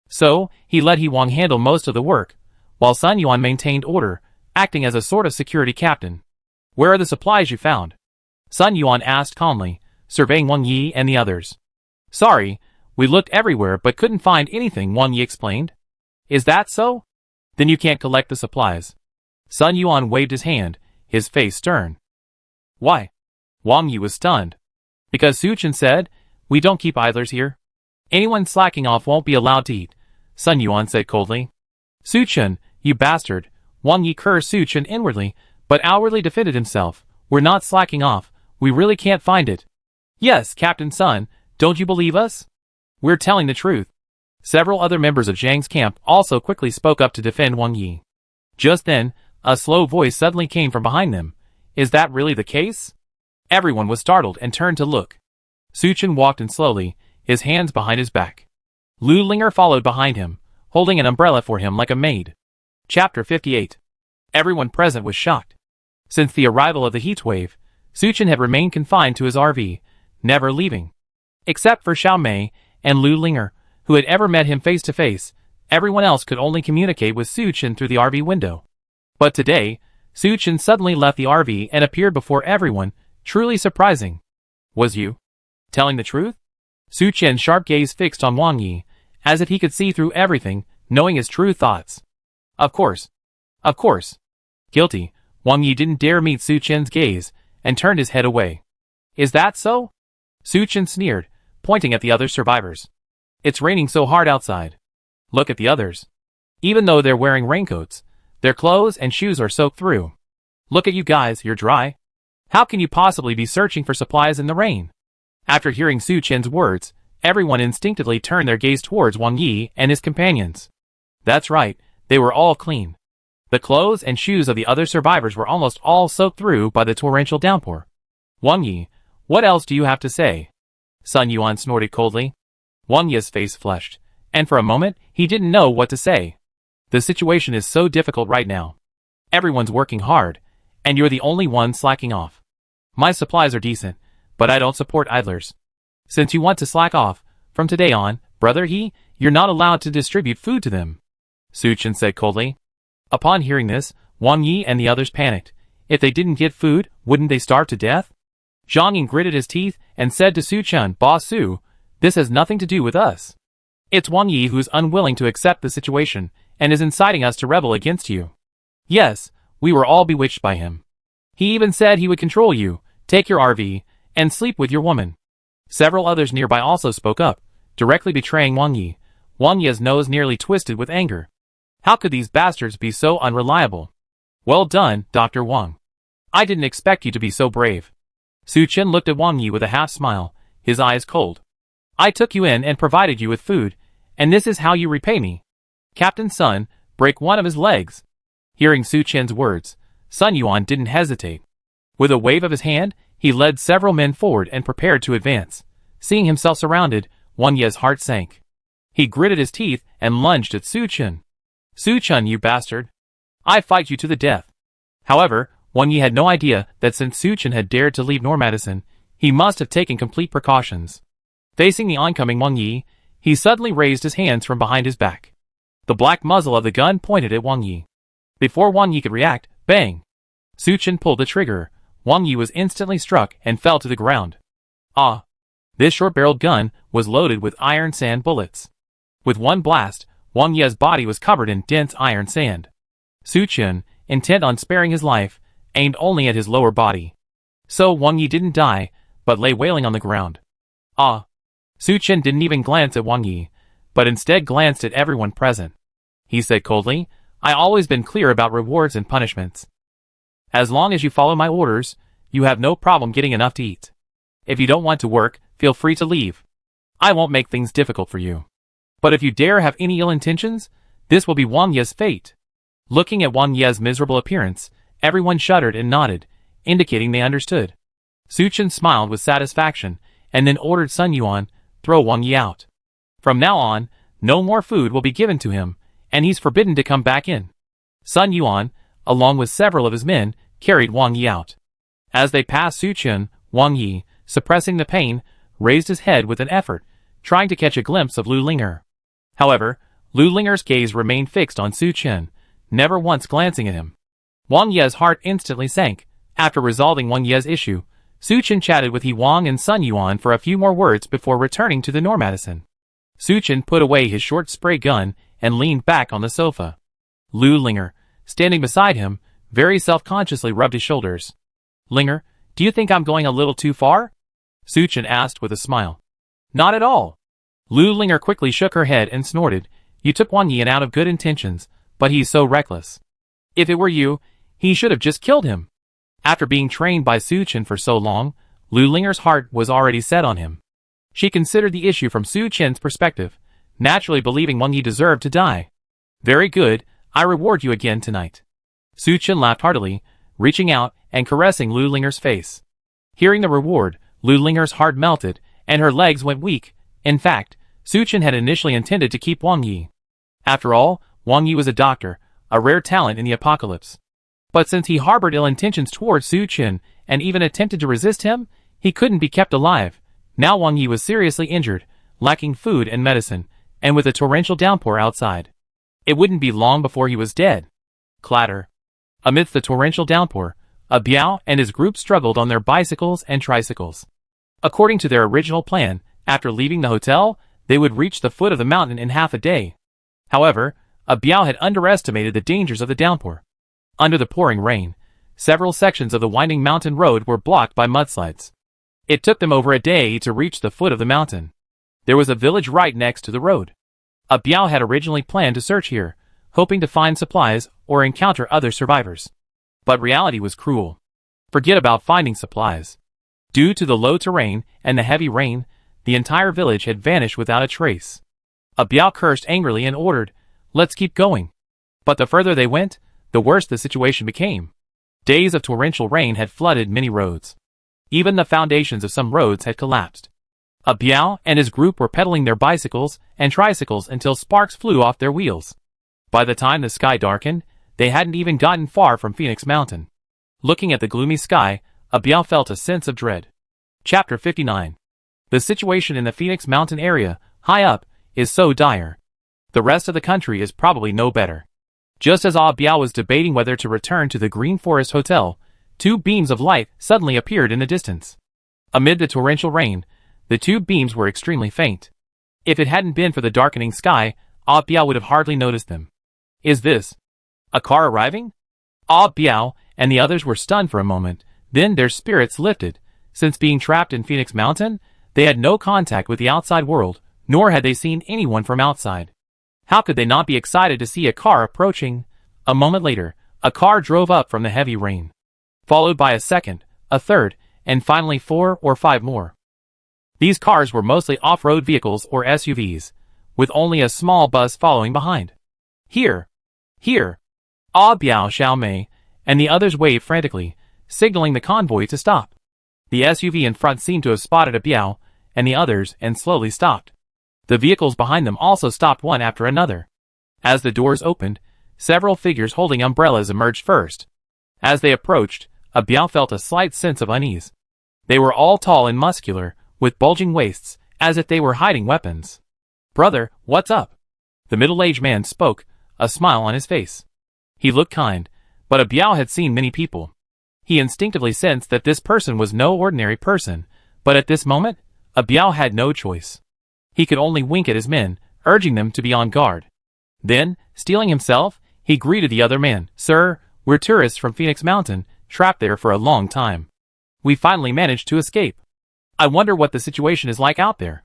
So, he let Wang handle most of the work, while Sun Yuan maintained order, acting as a sort of security captain. Where are the supplies you found? Sun Yuan asked calmly, surveying Wang Yi and the others. Sorry, we looked everywhere but couldn't find anything, Wang Yi explained. Is that so? Then you can't collect the supplies. Sun Yuan waved his hand, his face stern. Why? Wang Yi was stunned. Because Suchin said, we don't keep idlers here. Anyone slacking off won't be allowed to eat, Sun Yuan said coldly. Suchin, you bastard, Wang Yi cursed Suchin inwardly, but outwardly defended himself. We're not slacking off, we really can't find it. Yes, Captain Sun, don't you believe us? We're telling the truth. Several other members of Zhang's camp also quickly spoke up to defend Wang Yi. Just then, a slow voice suddenly came from behind them. Is that really the case? Everyone was startled and turned to look. Suchin walked in slowly, his hands behind his back. Lu Linger followed behind him, holding an umbrella for him like a maid. Chapter 58. Everyone present was shocked. Since the arrival of the heatwave, Suchin had remained confined to his RV, never leaving. Except for Xiao Mei and Lu Linger, who had ever met him face to face, everyone else could only communicate with Suchin through the RV window. But today, Suchin suddenly left the RV and appeared before everyone, truly surprising. Was you telling the truth? Suchin's sharp gaze fixed on Wang Yi, as if he could see through everything, knowing his true thoughts. Of course. Of course. Guilty, Wang Yi didn't dare meet Suchin's gaze, and turned his head away. Is that so? Suchin sneered, pointing at the other survivors. It's raining so hard outside. Look at the others. Even though they're wearing raincoats, their clothes and shoes are soaked through. Look at you guys, you're dry. How can you possibly be searching for supplies in the rain? After hearing Suchin's words, everyone instinctively turned their gaze towards Wang Yi and his companions. That's right, they were all clean. The clothes and shoes of the other survivors were almost all soaked through by the torrential downpour. Wang Yi, what else do you have to say? Sun Yuan snorted coldly. Wang Yi's face flushed, and for a moment, he didn't know what to say. The situation is so difficult right now. Everyone's working hard, and you're the only one slacking off. My supplies are decent, but I don't support idlers. Since you want to slack off, from today on, brother you're not allowed to distribute food to them. Suchin said coldly. Upon hearing this, Wang Yi and the others panicked. If they didn't get food, wouldn't they starve to death? Zhang Ying gritted his teeth and said to Su Chen, "Boss Su, this has nothing to do with us. It's Wang Yi who's unwilling to accept the situation and is inciting us to rebel against you. Yes, we were all bewitched by him. He even said he would control you, take your RV, and sleep with your woman." Several others nearby also spoke up, directly betraying Wang Yi. Wang Yi's nose nearly twisted with anger. How could these bastards be so unreliable? Well done, Dr. Wang. I didn't expect you to be so brave. Su Chen looked at Wang Yi with a half smile, his eyes cold. I took you in and provided you with food, and this is how you repay me. Captain Sun, break one of his legs. Hearing Su Chen's words, Sun Yuan didn't hesitate. With a wave of his hand, he led several men forward and prepared to advance. Seeing himself surrounded, Wang Yi's heart sank. He gritted his teeth and lunged at Su Chen. Su Chen, you bastard. I fight you to the death. However, Wang Yi had no idea that since Su Chen had dared to leave Normadison, he must have taken complete precautions. Facing the oncoming Wang Yi, he suddenly raised his hands from behind his back. The black muzzle of the gun pointed at Wang Yi. Before Wang Yi could react, bang! Su Chen pulled the trigger. Wang Yi was instantly struck and fell to the ground. Ah! This short-barreled gun was loaded with iron sand bullets. With one blast, Wang Yi's body was covered in dense iron sand. Su Chen, intent on sparing his life, aimed only at his lower body. So Wang Yi didn't die, but lay wailing on the ground. Ah! Su Chen didn't even glance at Wang Yi, but instead glanced at everyone present. He said coldly, "I always been clear about rewards and punishments. As long as you follow my orders, you have no problem getting enough to eat. If you don't want to work, feel free to leave. I won't make things difficult for you. But if you dare have any ill intentions, this will be Wang Yi's fate." Looking at Wang Yi's miserable appearance, everyone shuddered and nodded, indicating they understood. Su Chen smiled with satisfaction, and then ordered Sun Yuan, "Throw Wang Yi out. From now on, no more food will be given to him, and he's forbidden to come back in." Sun Yuan, along with several of his men, carried Wang Yi out. As they passed Su Chen, Wang Yi, suppressing the pain, raised his head with an effort, trying to catch a glimpse of Lu Linger. However, Lu Linger's gaze remained fixed on Su Chen, never once glancing at him. Wang Yi's heart instantly sank. After resolving Wang Yi's issue, Su Chen chatted with He Wang and Sun Yuan for a few more words before returning to the Normadison. Su Chen put away his short spray gun and leaned back on the sofa. Lu Linger, standing beside him, very self-consciously rubbed his shoulders. "Linger, do you think I'm going a little too far?" Su Chen asked with a smile. "Not at all." Lu Linger quickly shook her head and snorted. "You took Wang Yi in out of good intentions, but he's so reckless. If it were you, he should have just killed him." After being trained by Su Chen for so long, Lu Linger's heart was already set on him. She considered the issue from Su Chen's perspective, naturally believing Wang Yi deserved to die. "Very good, I reward you again tonight." Su Chen laughed heartily, reaching out and caressing Lu Linger's face. Hearing the reward, Lu Linger's heart melted, and her legs went weak. In fact, Su Chen had initially intended to keep Wang Yi. After all, Wang Yi was a doctor, a rare talent in the apocalypse. But since he harbored ill intentions towards Su Chen and even attempted to resist him, he couldn't be kept alive. Now Wang Yi was seriously injured, lacking food and medicine, and with a torrential downpour outside. It wouldn't be long before he was dead. Clatter. Amidst the torrential downpour, Biao and his group struggled on their bicycles and tricycles. According to their original plan, after leaving the hotel, they would reach the foot of the mountain in half a day. However, Biao had underestimated the dangers of the downpour. Under the pouring rain, several sections of the winding mountain road were blocked by mudslides. It took them over a day to reach the foot of the mountain. There was a village right next to the road. Biao had originally planned to search here, hoping to find supplies or encounter other survivors. But reality was cruel. Forget about finding supplies. Due to the low terrain and the heavy rain, the entire village had vanished without a trace. Biao cursed angrily and ordered, "Let's keep going." But the further they went, the worse the situation became. Days of torrential rain had flooded many roads. Even the foundations of some roads had collapsed. Biao and his group were pedaling their bicycles and tricycles until sparks flew off their wheels. By the time the sky darkened, they hadn't even gotten far from Phoenix Mountain. Looking at the gloomy sky, Biao felt a sense of dread. Chapter 59. The situation in the Phoenix Mountain area, high up, is so dire. The rest of the country is probably no better. Just as Ah Biao was debating whether to return to the Green Forest Hotel, two beams of light suddenly appeared in the distance. Amid the torrential rain, the two beams were extremely faint. If it hadn't been for the darkening sky, Ah Biao would have hardly noticed them. Is this a car arriving? Ah Biao and the others were stunned for a moment, then their spirits lifted. Since being trapped in Phoenix Mountain, they had no contact with the outside world, nor had they seen anyone from outside. How could they not be excited to see a car approaching? A moment later, a car drove up from the heavy rain, followed by a second, a third, and finally 4 or 5 more. These cars were mostly off-road vehicles or SUVs, with only a small bus following behind. Here! Here! Ah Biao, Xiao Mei, and the others waved frantically, signaling the convoy to stop. The SUV in front seemed to have spotted a Biao and the others and slowly stopped. The vehicles behind them also stopped one after another. As the doors opened, several figures holding umbrellas emerged first. As they approached, a Biao felt a slight sense of unease. They were all tall and muscular, with bulging waists, as if they were hiding weapons. "Brother, what's up?" The middle-aged man spoke, a smile on his face. He looked kind, but a Biao had seen many people. He instinctively sensed that this person was no ordinary person, but at this moment, a Biao had no choice. He could only wink at his men, urging them to be on guard. Then, steeling himself, he greeted the other man. "Sir, we're tourists from Phoenix Mountain, trapped there for a long time. We finally managed to escape. I wonder what the situation is like out there."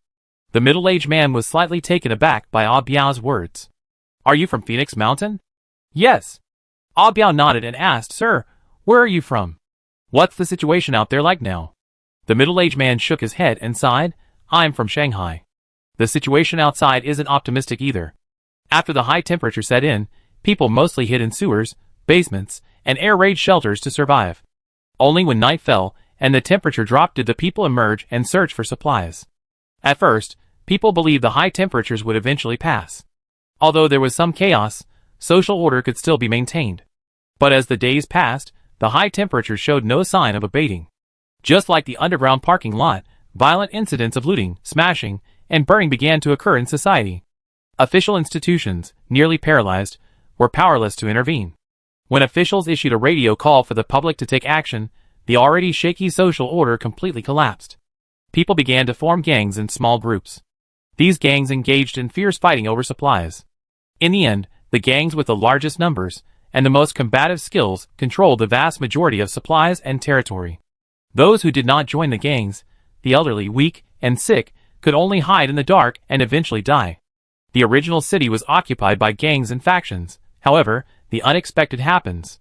The middle-aged man was slightly taken aback by Ah Biao's words. "Are you from Phoenix Mountain?" "Yes." Ah Biao nodded and asked, "Sir, where are you from? What's the situation out there like now?" The middle-aged man shook his head and sighed. "I'm from Shanghai. The situation outside isn't optimistic either. After the high temperature set in, people mostly hid in sewers, basements, and air raid shelters to survive. Only when night fell and the temperature dropped did the people emerge and search for supplies. At first, people believed the high temperatures would eventually pass. Although there was some chaos, social order could still be maintained. But as the days passed, the high temperatures showed no sign of abating. Just like the underground parking lot, violent incidents of looting, smashing, and burning began to occur in society. Official institutions, nearly paralyzed, were powerless to intervene. When officials issued a radio call for the public to take action, the already shaky social order completely collapsed. People began to form gangs in small groups. These gangs engaged in fierce fighting over supplies. In the end, the gangs with the largest numbers and the most combative skills controlled the vast majority of supplies and territory. Those who did not join the gangs, the elderly, weak, and sick, could only hide in the dark and eventually die. The original city was occupied by gangs and factions. However, the unexpected happens.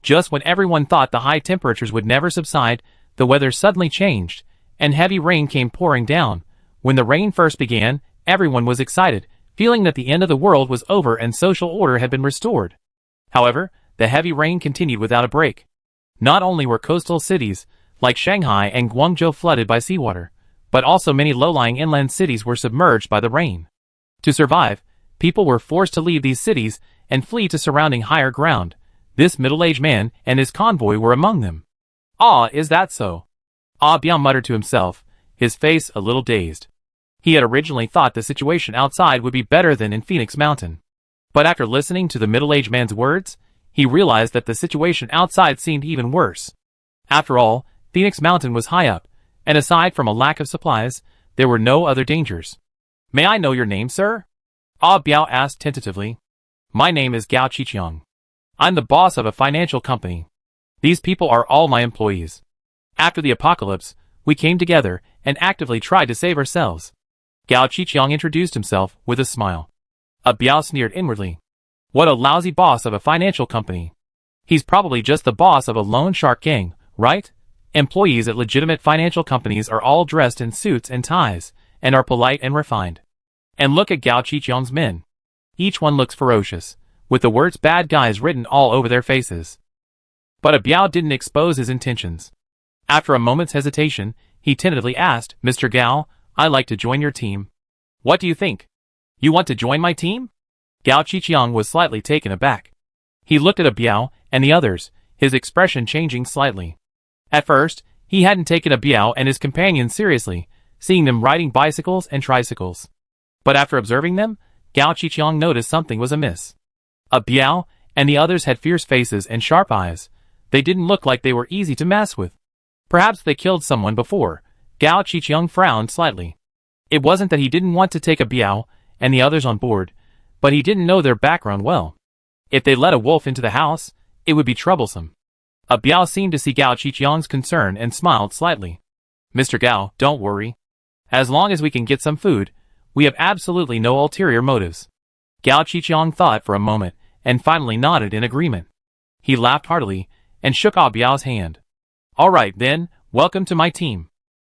Just when everyone thought the high temperatures would never subside, the weather suddenly changed, and heavy rain came pouring down. When the rain first began, everyone was excited, feeling that the end of the world was over and social order had been restored. However, the heavy rain continued without a break. Not only were coastal cities, like Shanghai and Guangzhou, flooded by seawater, but also many low-lying inland cities were submerged by the rain. To survive, people were forced to leave these cities and flee to surrounding higher ground. This middle-aged man and his convoy were among them. "Ah, is that so?" Ah Biao muttered to himself, his face a little dazed. He had originally thought the situation outside would be better than in Phoenix Mountain. But after listening to the middle-aged man's words, he realized that the situation outside seemed even worse. After all, Phoenix Mountain was high up, and aside from a lack of supplies, there were no other dangers. "May I know your name, sir?" Ah Biao asked tentatively. "My name is Gao Qiqiang. I'm the boss of a financial company. These people are all my employees. After the apocalypse, we came together and actively tried to save ourselves." Gao Qiqiang introduced himself with a smile. Ah Biao sneered inwardly. What a lousy boss of a financial company. He's probably just the boss of a loan shark gang, right? Employees at legitimate financial companies are all dressed in suits and ties, and are polite and refined. And look at Gao Qiqiang's men. Each one looks ferocious, with the words "bad guys" written all over their faces. But Ah Biao didn't expose his intentions. After a moment's hesitation, he tentatively asked, "Mr. Gao, I'd like to join your team. What do you think? You want to join my team?" Gao Qiqiang was slightly taken aback. He looked at Ah Biao and the others, his expression changing slightly. At first, he hadn't taken Ah Biao and his companions seriously, seeing them riding bicycles and tricycles. But after observing them, Gao Qiqiang noticed something was amiss. Ah Biao and the others had fierce faces and sharp eyes. They didn't look like they were easy to mess with. Perhaps they killed someone before. Gao Qiqiang frowned slightly. It wasn't that he didn't want to take a Biao and the others on board, but he didn't know their background well. If they let a wolf into the house, it would be troublesome. A Biao seemed to see Gao Qiqiang's concern and smiled slightly. Mr. Gao, don't worry. As long as we can get some food, we have absolutely no ulterior motives. Gao Qiqiang thought for a moment and finally nodded in agreement. He laughed heartily and shook Ah Biao's hand. All right then, welcome to my team.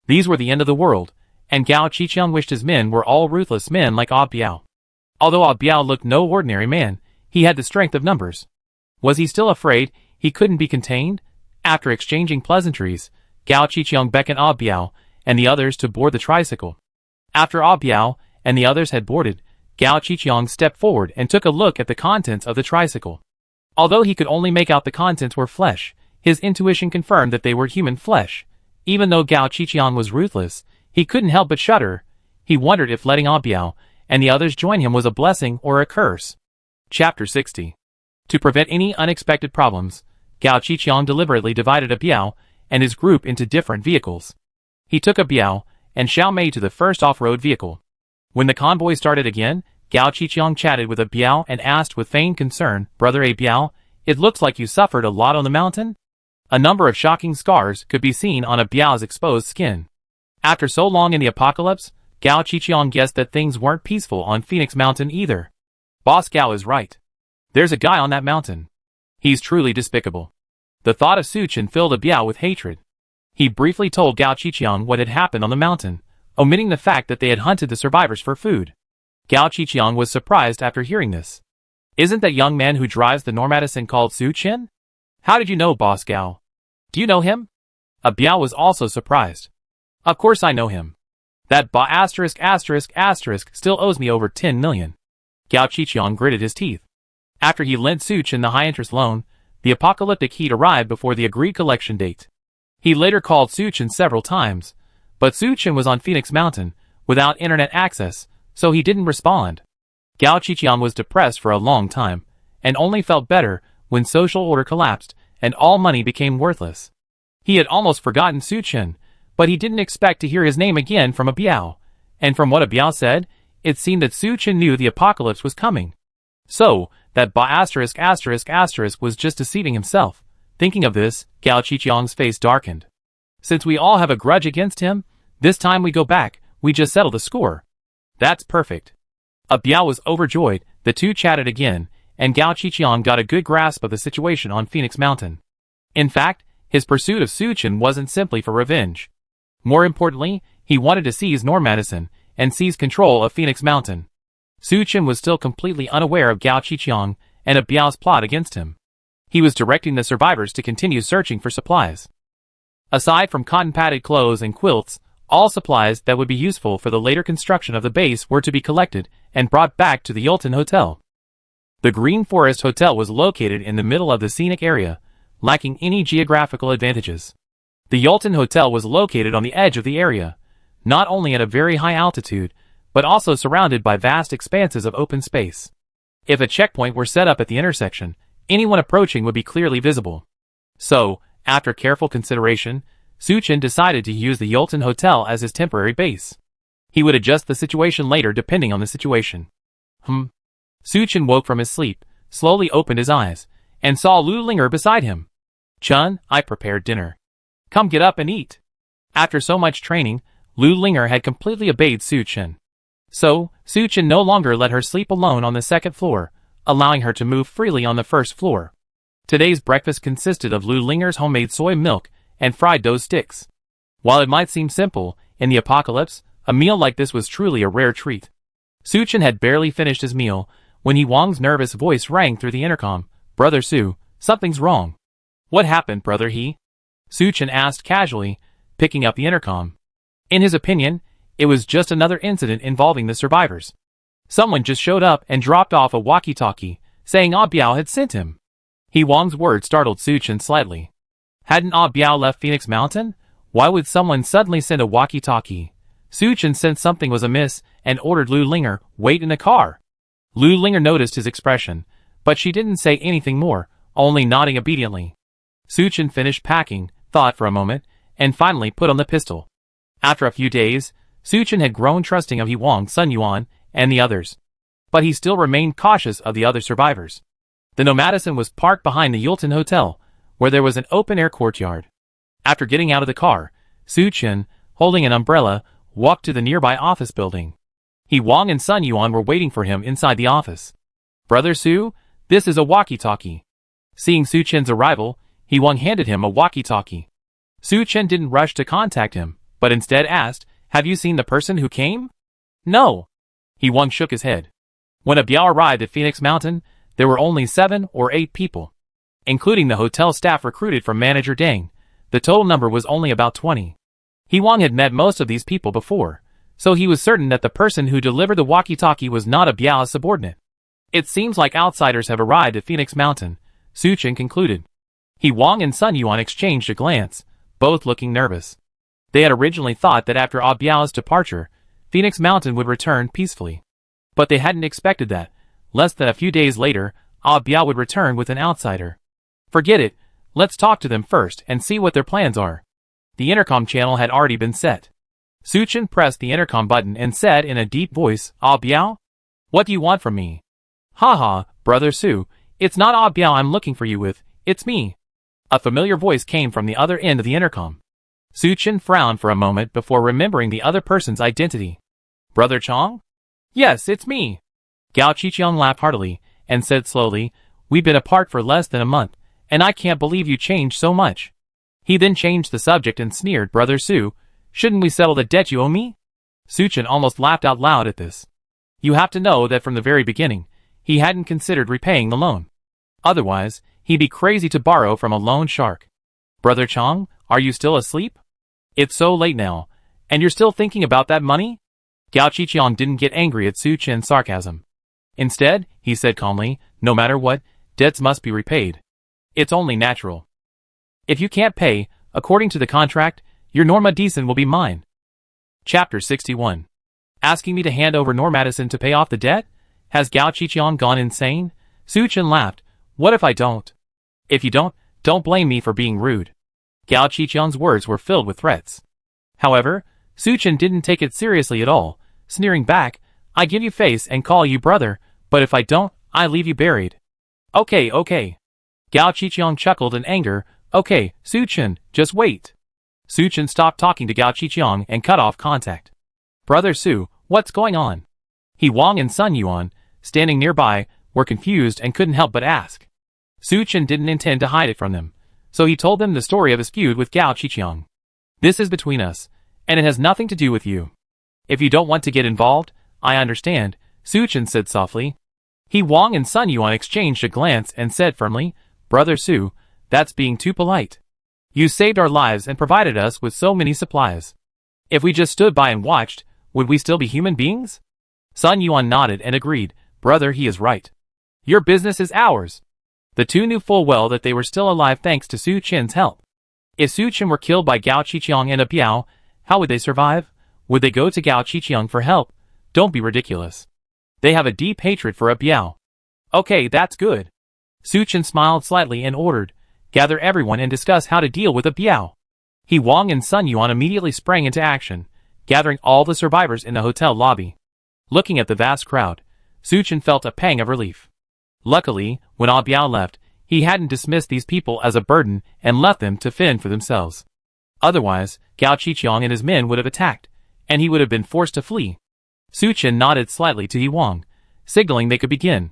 These were the end of the world, and Gao Qiqiang wished his men were all ruthless men like Ah Biao. Although Ah Biao looked no ordinary man, he had the strength of numbers. Was he still afraid he couldn't be contained? After exchanging pleasantries, Gao Qiqiang beckoned Ah Biao and the others to board the tricycle. After Ah Biao and the others had boarded, Gao Qiqiang stepped forward and took a look at the contents of the tricycle. Although he could only make out the contents were flesh, his intuition confirmed that they were human flesh. Even though Gao Qiqiang was ruthless, he couldn't help but shudder. He wondered if letting Ah Biao and the others join him was a blessing or a curse. Chapter 60. To prevent any unexpected problems, Gao Qiqiang deliberately divided a Biao and his group into different vehicles. He took a Biao and Xiao Mei to the first off-road vehicle. When the convoy started again, Gao Qiqiang chatted with a Biao and asked with feigned concern, Brother A Biao, it looks like you suffered a lot on the mountain? A number of shocking scars could be seen on a Biao's exposed skin. After so long in the apocalypse, Gao Qiqiang guessed that things weren't peaceful on Phoenix Mountain either. Boss Gao is right. There's a guy on that mountain. He's truly despicable. The thought of Suchen filled a Biao with hatred. He briefly told Gao Qiqiang what had happened on the mountain, omitting the fact that they had hunted the survivors for food. Gao Qiqiang was surprised after hearing this. Isn't that young man who drives the Normadison called Suchen? How did you know Boss Gao? Do you know him? A Biao was also surprised. Of course I know him. That still owes me over 10 million. Gao Qiqiang gritted his teeth. After he lent Suchen the high-interest loan, the apocalyptic heat arrived before the agreed collection date. He later called Suchen several times, but Suchen was on Phoenix Mountain, without internet access, so he didn't respond. Gao Qiqiang was depressed for a long time, and only felt better when social order collapsed and all money became worthless. He had almost forgotten Suchen, but he didn't expect to hear his name again from a Biao, and from what a Biao said, it seemed that Suchen knew the apocalypse was coming. So, that was just deceiving himself. Thinking of this, Gao Qiqiang's face darkened. Since we all have a grudge against him, this time we go back, we just settle the score. That's perfect. A Biao was overjoyed, the two chatted again, and Gao Qiqiang got a good grasp of the situation on Phoenix Mountain. In fact, his pursuit of Suchen wasn't simply for revenge. More importantly, he wanted to seize Normadison and seize control of Phoenix Mountain. Suchen was still completely unaware of Gao Qiqiang and a Biao's plot against him. He was directing the survivors to continue searching for supplies. Aside from cotton-padded clothes and quilts, all supplies that would be useful for the later construction of the base were to be collected and brought back to the Yulton Hotel. The Green Forest Hotel was located in the middle of the scenic area, lacking any geographical advantages. The Yulton Hotel was located on the edge of the area, not only at a very high altitude, but also surrounded by vast expanses of open space. If a checkpoint were set up at the intersection, anyone approaching would be clearly visible. So, after careful consideration, Suchen decided to use the Yulton Hotel as his temporary base. He would adjust the situation later depending on the situation. Suchen woke from his sleep, slowly opened his eyes, and saw Lu Linger beside him. Chun, I prepared dinner. Come get up and eat. After so much training, Lu Linger had completely obeyed Suchen. So, Suchen no longer let her sleep alone on the second floor, allowing her to move freely on the first floor. Today's breakfast consisted of Lu Linger's homemade soy milk and fried dough sticks. While it might seem simple, in the apocalypse, a meal like this was truly a rare treat. Suchen had barely finished his meal when He Wang's nervous voice rang through the intercom. Brother Su, something's wrong. What happened, Brother He? Suchen asked casually, picking up the intercom. In his opinion, it was just another incident involving the survivors. Someone just showed up and dropped off a walkie-talkie, saying Ah Biao had sent him. He Wang's words startled Suchen slightly. Hadn't Ah Biao left Phoenix Mountain? Why would someone suddenly send a walkie-talkie? Suchen sensed something was amiss and ordered Lu Linger, wait in a car. Lu Linger noticed his expression, But she didn't say anything more, only nodding obediently. Suchin finished packing, thought for a moment, and finally put on the pistol. After a few days, Suchin had grown trusting of Hwang Sun-yuan and the others. But he still remained cautious of the other survivors. The Nomadison was parked behind the Yulton Hotel, where there was an open-air courtyard. After getting out of the car, Suchin, holding an umbrella, walked to the nearby office building. Hwang and Sun-yuan were waiting for him inside the office. "Brother Su, this is a walkie-talkie." Seeing Suchin's arrival, Hwang handed him a walkie-talkie. Suchin didn't rush to contact him, but instead asked, "Have you seen the person who came?" "No." Hwang shook his head. When Biao arrived at Phoenix Mountain, there were only 7 or 8 people. Including the hotel staff recruited from Manager Deng, the total number was only about 20. Hwang had met most of these people before, so he was certain that the person who delivered the walkie-talkie was not a Biao's subordinate. "It seems like outsiders have arrived at Phoenix Mountain," Suchin concluded. Hwang and Sun-yuan exchanged a glance, both looking nervous. They had originally thought that after Biao's departure, Phoenix Mountain would return peacefully. But they hadn't expected that, less than a few days later, Biao would return with an outsider. "Forget it, let's talk to them first and see what their plans are." The intercom channel had already been set. Suchin pressed the intercom button and said in a deep voice, "Biao? What do you want from me?" "Haha, Brother Su, it's not Biao I'm looking for you with, it's me." A familiar voice came from the other end of the intercom. Suchin frowned for a moment before remembering the other person's identity. "Brother Chong?" "Yes, it's me." Gao Qiqiang laughed heartily, and said slowly, "We've been apart for less than a month, and I can't believe you changed so much." He then changed the subject and sneered, "Brother Su, shouldn't we settle the debt you owe me?" Suchin almost laughed out loud at this. You have to know that from the very beginning, he hadn't considered repaying the loan. Otherwise, he'd be crazy to borrow from a loan shark. "Brother Chong, are you still asleep? It's so late now, and you're still thinking about that money?" Gao Qiqiang didn't get angry at Suchin's sarcasm. Instead, he said calmly, "No matter what, debts must be repaid. It's only natural. If you can't pay, according to the contract, your Nomadison will be mine." Chapter 61. Asking me to hand over Nomadison to pay off the debt? Has Gao Qiqiang gone insane? Suchin laughed. "What if I don't?" "If you don't blame me for being rude." Gao Qiqiang's words were filled with threats. However, Suchin didn't take it seriously at all, sneering back, "I give you face and call you brother, but if I don't, I leave you buried." Okay. Gao Qiqiang chuckled in anger. "Okay, Suchin, just wait." Suchin stopped talking to Gao Qiqiang and cut off contact. "Brother Su, what's going on?" Hwang and Sun-yuan, standing nearby, were confused and couldn't help but ask. Suchin didn't intend to hide it from them, so he told them the story of his feud with Gao Qiqiang. "This is between us, and it has nothing to do with you. If you don't want to get involved, I understand," Suchin said softly. Hwang and Sun-yuan exchanged a glance and said firmly, "Brother Su, that's being too polite. You saved our lives and provided us with so many supplies. If we just stood by and watched, would we still be human beings?" Sun-yuan nodded and agreed, "Brother, he is right. Your business is ours." The two knew full well that they were still alive thanks to Suchin's help. If Suchin were killed by Gao Qiqiang and Biao, how would they survive? Would they go to Gao Qiqiang for help? Don't be ridiculous. They have a deep hatred for Biao. "Okay, that's good." Suchin smiled slightly and ordered, "Gather everyone and discuss how to deal with Biao." Hwang and Sun-yuan immediately sprang into action, gathering all the survivors in the hotel lobby. Looking at the vast crowd, Suchin felt a pang of relief. Luckily, when Biao left, he hadn't dismissed these people as a burden and left them to fend for themselves. Otherwise, Gao Qiqiang and his men would have attacked, and he would have been forced to flee. Suchin nodded slightly to Hwang, signaling they could begin.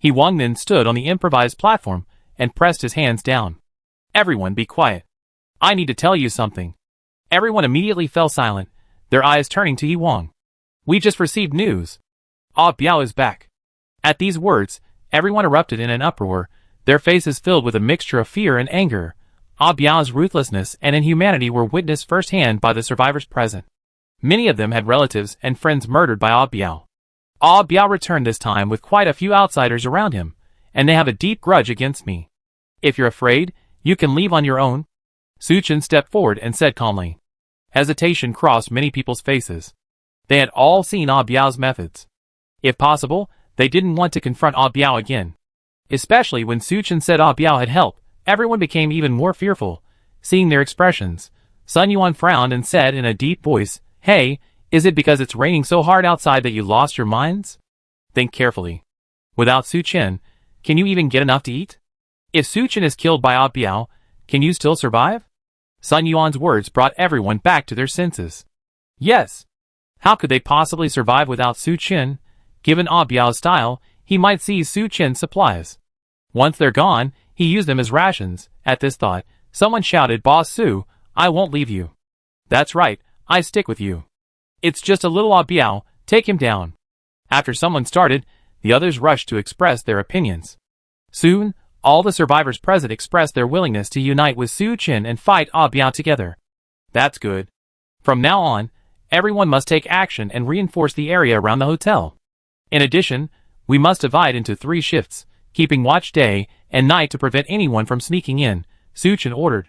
Hwang then stood on the improvised platform and pressed his hands down. "Everyone be quiet. I need to tell you something." Everyone immediately fell silent, their eyes turning to Hwang. "We just received news. Biao is back." At these words, everyone erupted in an uproar, their faces filled with a mixture of fear and anger. Biao's ruthlessness and inhumanity were witnessed firsthand by the survivors present. Many of them had relatives and friends murdered by Biao. Biao returned this time with quite a few outsiders around him, and they have a deep grudge against me. If you're afraid, you can leave on your own." Suchin stepped forward and said calmly. Hesitation crossed many people's faces. They had all seen Biao's methods. If possible, they didn't want to confront Biao again. Especially when Su Chen said Ah Biao had help, everyone became even more fearful. Seeing their expressions, Sun Yuan frowned and said in a deep voice, "Hey, is it because it's raining so hard outside that you lost your minds? Think carefully. Without Su Chen, can you even get enough to eat? If Su Chen is killed by Ah Biao, can you still survive?" Sun Yuan's words brought everyone back to their senses. Yes. How could they possibly survive without Su Chen? Given Ah Biao's style, he might seize Su Chen's supplies. Once they're gone, he used them as rations. At this thought, someone shouted, "Boss Su, I won't leave you." "That's right, I stick with you. It's just a little Ah Biao, take him down." After someone started, the others rushed to express their opinions. Soon, all the survivors present expressed their willingness to unite with Su Chen and fight Ah Biao together. That's good. From now on, everyone must take action and reinforce the area around the hotel. In addition, we must divide into 3 shifts, keeping watch day and night to prevent anyone from sneaking in, Su Chen ordered.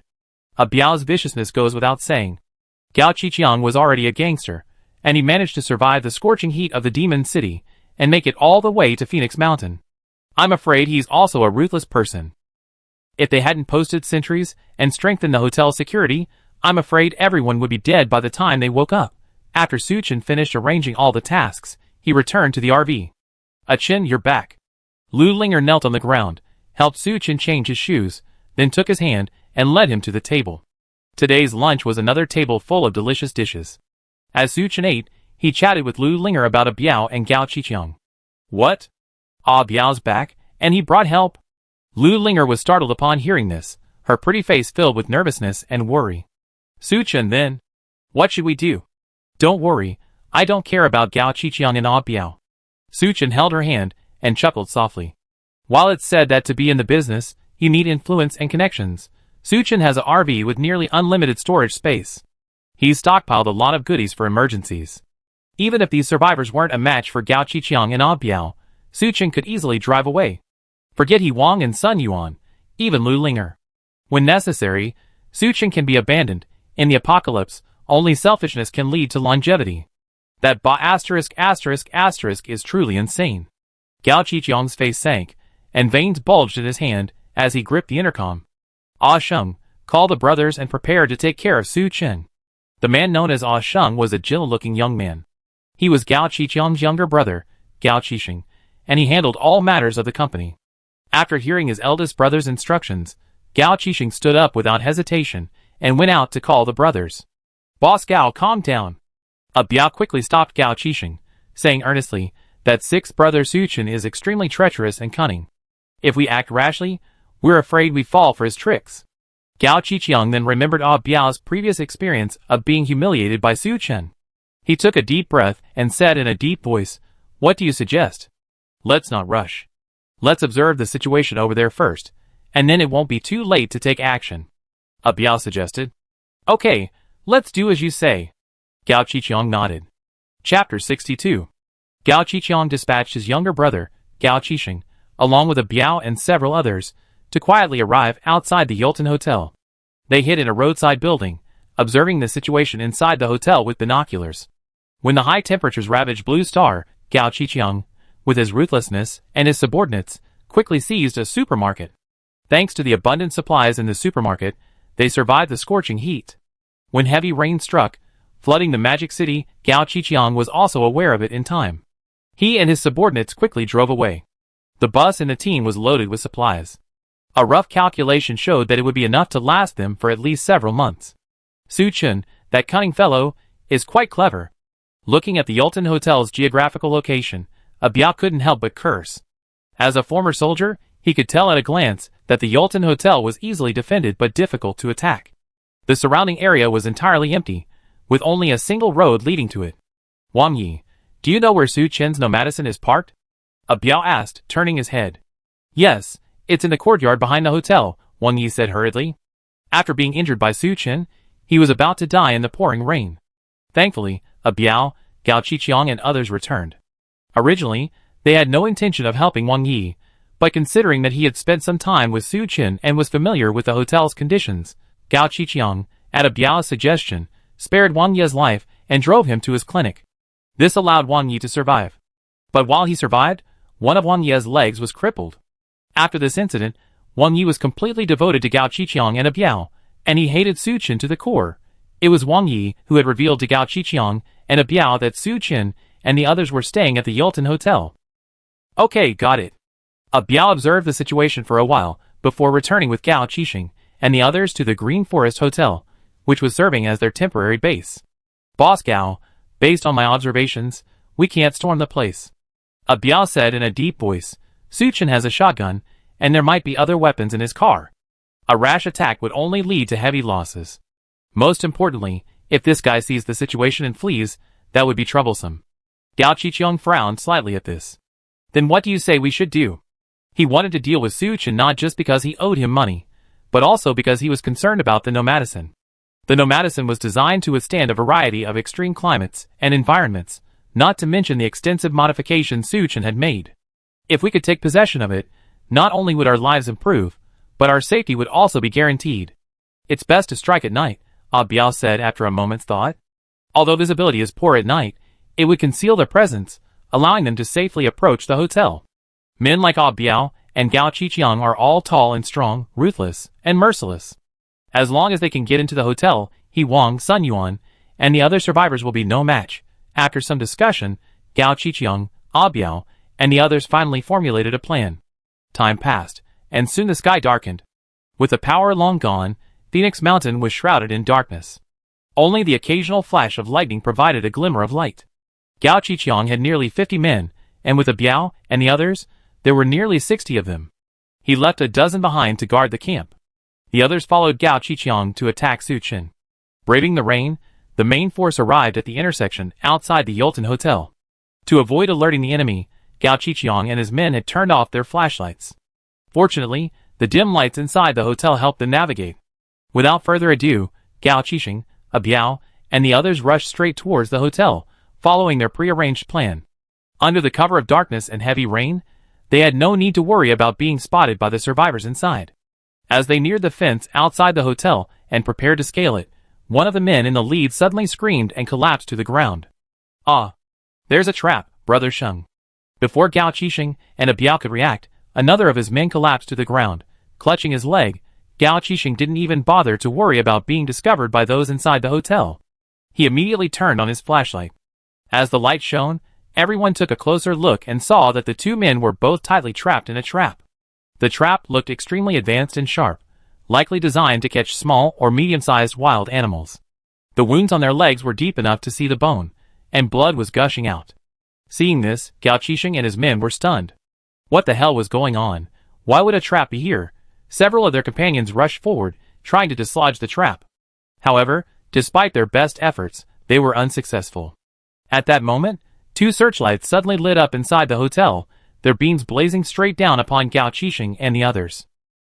Ah Biao's viciousness goes without saying. Gao Qiqiang was already a gangster, and he managed to survive the scorching heat of the Demon City and make it all the way to Phoenix Mountain. I'm afraid he's also a ruthless person. If they hadn't posted sentries and strengthened the hotel's security, I'm afraid everyone would be dead by the time they woke up. After Su Chen finished arranging all the tasks, he returned to the RV. "Chen, you're back." Lu Linger knelt on the ground, helped Su Chen change his shoes, then took his hand and led him to the table. Today's lunch was another table full of delicious dishes. As Su Chen ate, he chatted with Lu Linger about Ah Biao and Gao Qiqiang. "What? Ah Biao's back, and he brought help?" Lu Linger was startled upon hearing this, her pretty face filled with nervousness and worry. "Su Chen then? What should we do?" "Don't worry, I don't care about Gao Qiqiang and Ah Biao." Su Chen held her hand and chuckled softly. While it's said that to be in the business, you need influence and connections, Su Chen has a RV with nearly unlimited storage space. He's stockpiled a lot of goodies for emergencies. Even if these survivors weren't a match for Gao Qiqiang and Ah Biao, Su Chen could easily drive away. Forget He Wang and Sun Yuan, even Lu Linger. When necessary, Su Chen can be abandoned. In the apocalypse, only selfishness can lead to longevity. That is truly insane. Gao Qiqiang's face sank, and veins bulged in his hand as he gripped the intercom. Ah Sheng, call the brothers and prepare to take care of Su Chen. The man known as Ah Sheng was a gentle-looking young man. He was Gao Qiqiang's younger brother, Gao Qixing, and he handled all matters of the company. After hearing his eldest brother's instructions, Gao Qixing stood up without hesitation and went out to call the brothers. "Boss Gao, calm down." Ah Biao quickly stopped Gao Qixing, saying earnestly that 6th brother Su Chen is extremely treacherous and cunning. If we act rashly, we're afraid we fall for his tricks. Gao Qiqiang then remembered Ah Biao's previous experience of being humiliated by Su Chen. He took a deep breath and said in a deep voice, "What do you suggest? Let's not rush. Let's observe the situation over there first, and then it won't be too late to take action," Ah Biao suggested. "Okay, let's do as you say." Gao Qiqiang nodded. Chapter 62. Gao Qiqiang dispatched his younger brother, Gao Qixing, along with Ah Biao and several others, to quietly arrive outside the Yulton Hotel. They hid in a roadside building, observing the situation inside the hotel with binoculars. When the high temperatures ravaged Blue Star, Gao Qiqiang, with his ruthlessness and his subordinates, quickly seized a supermarket. Thanks to the abundant supplies in the supermarket, they survived the scorching heat. When heavy rain struck, flooding the Magic City, Gao Qiqiang was also aware of it in time. He and his subordinates quickly drove away. The bus and the team was loaded with supplies. A rough calculation showed that it would be enough to last them for at least several months. Su Chen, that cunning fellow, is quite clever. Looking at the Yulton Hotel's geographical location, Ah Biao couldn't help but curse. As a former soldier, he could tell at a glance that the Yulton Hotel was easily defended but difficult to attack. The surrounding area was entirely empty, with only a single road leading to it. "Wang Yi, do you know where Su Chen's nomadison is parked?" Ah Biao asked, turning his head. "Yes, it's in the courtyard behind the hotel," Wang Yi said hurriedly. After being injured by Su Chen, he was about to die in the pouring rain. Thankfully, Ah Biao, Gao Qiqiang and others returned. Originally, they had no intention of helping Wang Yi, but considering that he had spent some time with Su Chen and was familiar with the hotel's conditions, Gao Qiqiang, at Ah Biao's suggestion, spared Wang Yi's life and drove him to his clinic. This allowed Wang Yi to survive. But while he survived, one of Wang Yi's legs was crippled. After this incident, Wang Yi was completely devoted to Gao Qiqiang and Biao, and he hated Su Chen to the core. It was Wang Yi who had revealed to Gao Qiqiang and Biao that Su Chen and the others were staying at the Yulton Hotel. Okay, got it. Biao observed the situation for a while before returning with Gao Qiqiang and the others to the Green Forest Hotel, which was serving as their temporary base. Boss Gao, based on my observations, we can't storm the place. Biao said in a deep voice. Su Chen has a shotgun, and there might be other weapons in his car. A rash attack would only lead to heavy losses. Most importantly, if this guy sees the situation and flees, that would be troublesome. Gao Qiqiang frowned slightly at this. Then what do you say we should do? He wanted to deal with Su Chen not just because he owed him money, but also because he was concerned about the nomadison. The nomadison was designed to withstand a variety of extreme climates and environments, not to mention the extensive modifications Su Chen had made. If we could take possession of it, not only would our lives improve, but our safety would also be guaranteed. It's best to strike at night, Biao said after a moment's thought. Although visibility is poor at night, it would conceal their presence, allowing them to safely approach the hotel. Men like Biao and Gao Qiqiang are all tall and strong, ruthless, and merciless. As long as they can get into the hotel, He Wang, Sun Yuan, and the other survivors will be no match. After some discussion, Gao Qiqiang, Biao, and the others finally formulated a plan. Time passed, and soon the sky darkened. With the power long gone, Phoenix Mountain was shrouded in darkness. Only the occasional flash of lightning provided a glimmer of light. Gao Qiqiang had nearly 50 men, and with Biao and the others, there were nearly 60 of them. He left a dozen behind to guard the camp. The others followed Gao Qiqiang to attack Su Chen. Braving the rain, the main force arrived at the intersection outside the Yulton Hotel. To avoid alerting the enemy, Gao Qiqiang and his men had turned off their flashlights. Fortunately, the dim lights inside the hotel helped them navigate. Without further ado, Gao Qiqiang, Biao, and the others rushed straight towards the hotel, following their prearranged plan. Under the cover of darkness and heavy rain, they had no need to worry about being spotted by the survivors inside. As they neared the fence outside the hotel and prepared to scale it, one of the men in the lead suddenly screamed and collapsed to the ground. Ah! There's a trap, Brother Sheng. Before Gao Qiqiang and Biao could react, another of his men collapsed to the ground, clutching his leg. Gao Qiqiang didn't even bother to worry about being discovered by those inside the hotel. He immediately turned on his flashlight. As the light shone, everyone took a closer look and saw that the two men were both tightly trapped in a trap. The trap looked extremely advanced and sharp, likely designed to catch small or medium-sized wild animals. The wounds on their legs were deep enough to see the bone, and blood was gushing out. Seeing this, Gao Qiqiang and his men were stunned. What the hell was going on? Why would a trap be here? Several of their companions rushed forward, trying to dislodge the trap. However, despite their best efforts, they were unsuccessful. At that moment, two searchlights suddenly lit up inside the hotel, their beams blazing straight down upon Gao Qiqiang and the others.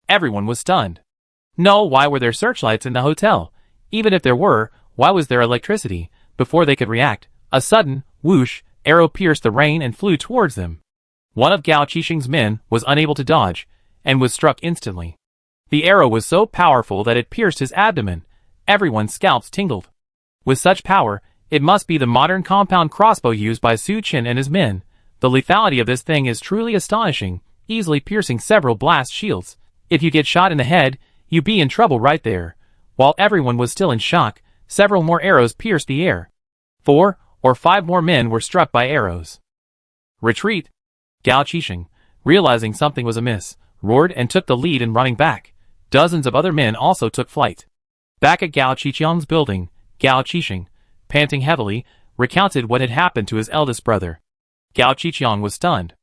Everyone was stunned. No, why were there searchlights in the hotel? Even if there were, why was there electricity? Before they could react, a sudden, whoosh, arrow pierced the rain and flew towards them. One of Gao Qiqiang's men was unable to dodge, and was struck instantly. The arrow was so powerful that it pierced his abdomen. Everyone's scalps tingled. With such power, it must be the modern compound crossbow used by Su Chen and his men. The lethality of this thing is truly astonishing, easily piercing several blast shields. If you get shot in the head, you'd be in trouble right there. While everyone was still in shock, several more arrows pierced the air. 4 or 5 more men were struck by arrows. Retreat! Gao Qiqiang, realizing something was amiss, roared and took the lead in running back. Dozens of other men also took flight. Back at Gao Qiqiang's building, Gao Qiqiang, panting heavily, recounted what had happened to his eldest brother. Gao Qiqiang was stunned.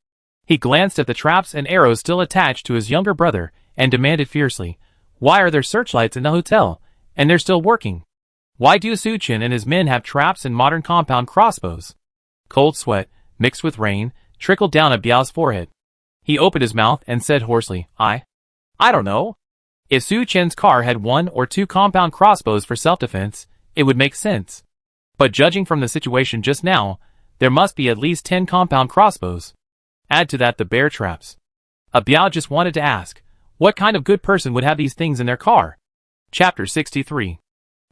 He glanced at the traps and arrows still attached to his younger brother and demanded fiercely, "Why are there searchlights in the hotel? And they're still working? Why do Su Chen and his men have traps and modern compound crossbows?" Cold sweat, mixed with rain, trickled down Biao's forehead. He opened his mouth and said hoarsely, I don't know. If Su Chen's car had 1 or 2 compound crossbows for self-defense, it would make sense. But judging from the situation just now, there must be at least 10 compound crossbows. Add to that the bear traps. Biao just wanted to ask, what kind of good person would have these things in their car? Chapter 63.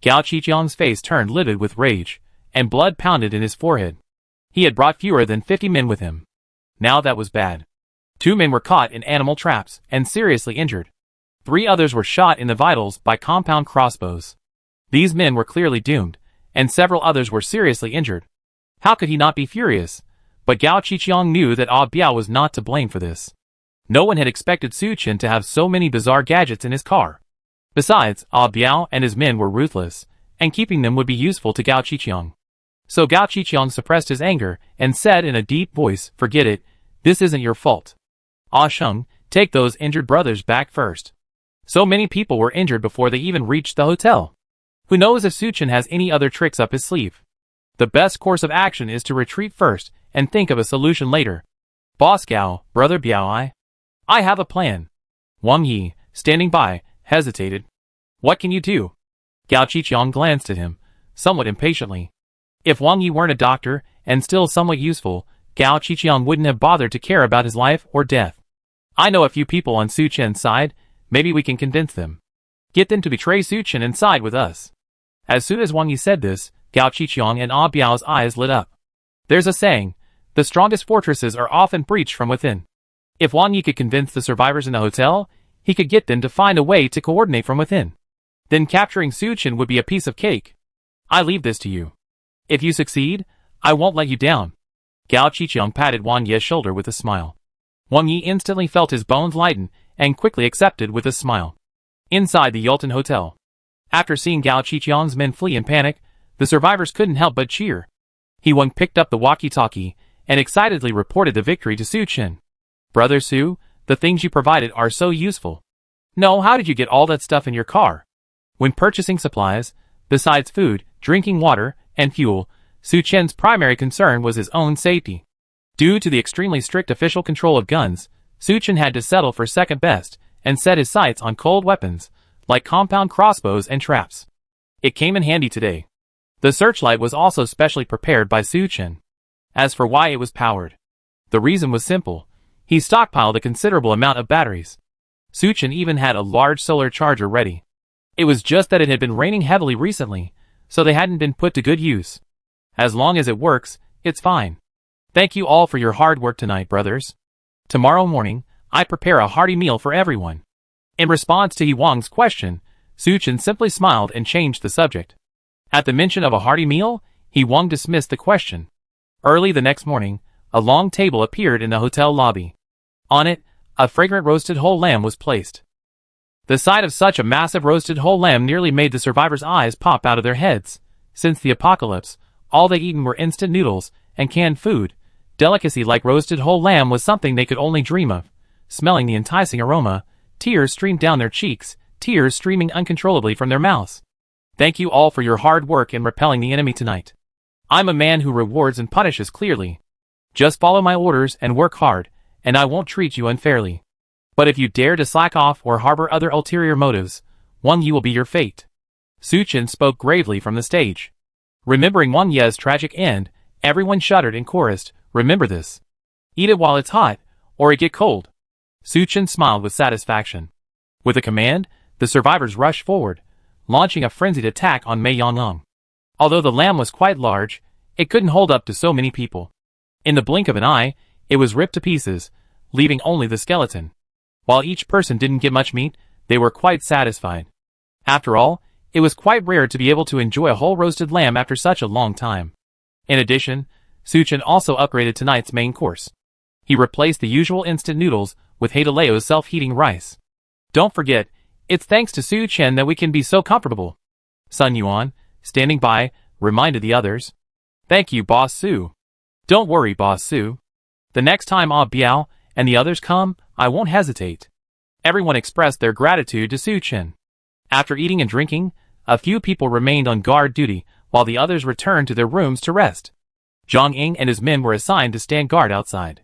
Gao Qiqiang's face turned livid with rage, and blood pounded in his forehead. He had brought fewer than 50 men with him. Now that was bad. 2 men were caught in animal traps and seriously injured. 3 others were shot in the vitals by compound crossbows. These men were clearly doomed, and several others were seriously injured. How could he not be furious? But Gao Qiqiang knew that Ah Biao was not to blame for this. No one had expected Su Chen to have so many bizarre gadgets in his car. Besides, Ah Biao and his men were ruthless, and keeping them would be useful to Gao Qiqiang. So Gao Qiqiang suppressed his anger and said in a deep voice, "Forget it, this isn't your fault. Ah Sheng, take those injured brothers back first." So many people were injured before they even reached the hotel. Who knows if Su Chen has any other tricks up his sleeve? The best course of action is to retreat first and think of a solution later. Boss Gao, brother Biao, I have a plan. Wang Yi, standing by, hesitated. What can you do? Gao Qiqiang glanced at him, somewhat impatiently. If Wang Yi weren't a doctor, and still somewhat useful, Gao Qiqiang wouldn't have bothered to care about his life or death. I know a few people on Su Chen's side, maybe we can convince them. Get them to betray Su Chen and side with us. As soon as Wang Yi said this, Gao Qiqiang and Ah Biao's eyes lit up. There's a saying, the strongest fortresses are often breached from within. If Wang Yi could convince the survivors in the hotel, he could get them to find a way to coordinate from within. Then capturing Su Chen would be a piece of cake. I leave this to you. If you succeed, I won't let you down. Gao Qiqiang patted Wang Yi's shoulder with a smile. Wang Yi instantly felt his bones lighten and quickly accepted with a smile. Inside the Yulton Hotel. After seeing Gao Qiqiang's men flee in panic, the survivors couldn't help but cheer. He Wang picked up the walkie-talkie and excitedly reported the victory to Su Chen. Brother Su, the things you provided are so useful. No, how did you get all that stuff in your car? When purchasing supplies, besides food, drinking water, and fuel, Su Chen's primary concern was his own safety. Due to the extremely strict official control of guns, Su Chen had to settle for second best and set his sights on cold weapons, like compound crossbows and traps. It came in handy today. The searchlight was also specially prepared by Su Chen. As for why it was powered, the reason was simple. He stockpiled a considerable amount of batteries. Su Chen even had a large solar charger ready. It was just that it had been raining heavily recently, so they hadn't been put to good use. As long as it works, it's fine. Thank you all for your hard work tonight, brothers. Tomorrow morning, I prepare a hearty meal for everyone. In response to Yi Wang's question, Su Chen simply smiled and changed the subject. At the mention of a hearty meal, Yi Wang dismissed the question. Early the next morning, a long table appeared in the hotel lobby. On it, a fragrant roasted whole lamb was placed. The sight of such a massive roasted whole lamb nearly made the survivors' eyes pop out of their heads. Since the apocalypse, all they eaten were instant noodles and canned food. Delicacy like roasted whole lamb was something they could only dream of. Smelling the enticing aroma, tears streamed down their cheeks, tears streaming uncontrollably from their mouths. Thank you all for your hard work in repelling the enemy tonight. I'm a man who rewards and punishes clearly. Just follow my orders and work hard, and I won't treat you unfairly. But if you dare to slack off or harbor other ulterior motives, Wang Yi will be your fate. Su Chen spoke gravely from the stage. Remembering Wang Yi's tragic end, everyone shuddered and chorused, remember this. Eat it while it's hot, or it get cold. Su Chen smiled with satisfaction. With a command, the survivors rushed forward, launching a frenzied attack on Mei Yanglong. Although the lamb was quite large, it couldn't hold up to so many people. In the blink of an eye, it was ripped to pieces, leaving only the skeleton. While each person didn't get much meat, they were quite satisfied. After all, it was quite rare to be able to enjoy a whole roasted lamb after such a long time. In addition, Su Chen also upgraded tonight's main course. He replaced the usual instant noodles with Heidaleo's self-heating rice. Don't forget, it's thanks to Su Chen that we can be so comfortable. Sun Yuan, standing by, reminded the others. Thank you, Boss Su. Don't worry, Boss Su. The next time Ah Biao and the others come, I won't hesitate. Everyone expressed their gratitude to Su Chen. After eating and drinking, a few people remained on guard duty while the others returned to their rooms to rest. Zhang Ying and his men were assigned to stand guard outside.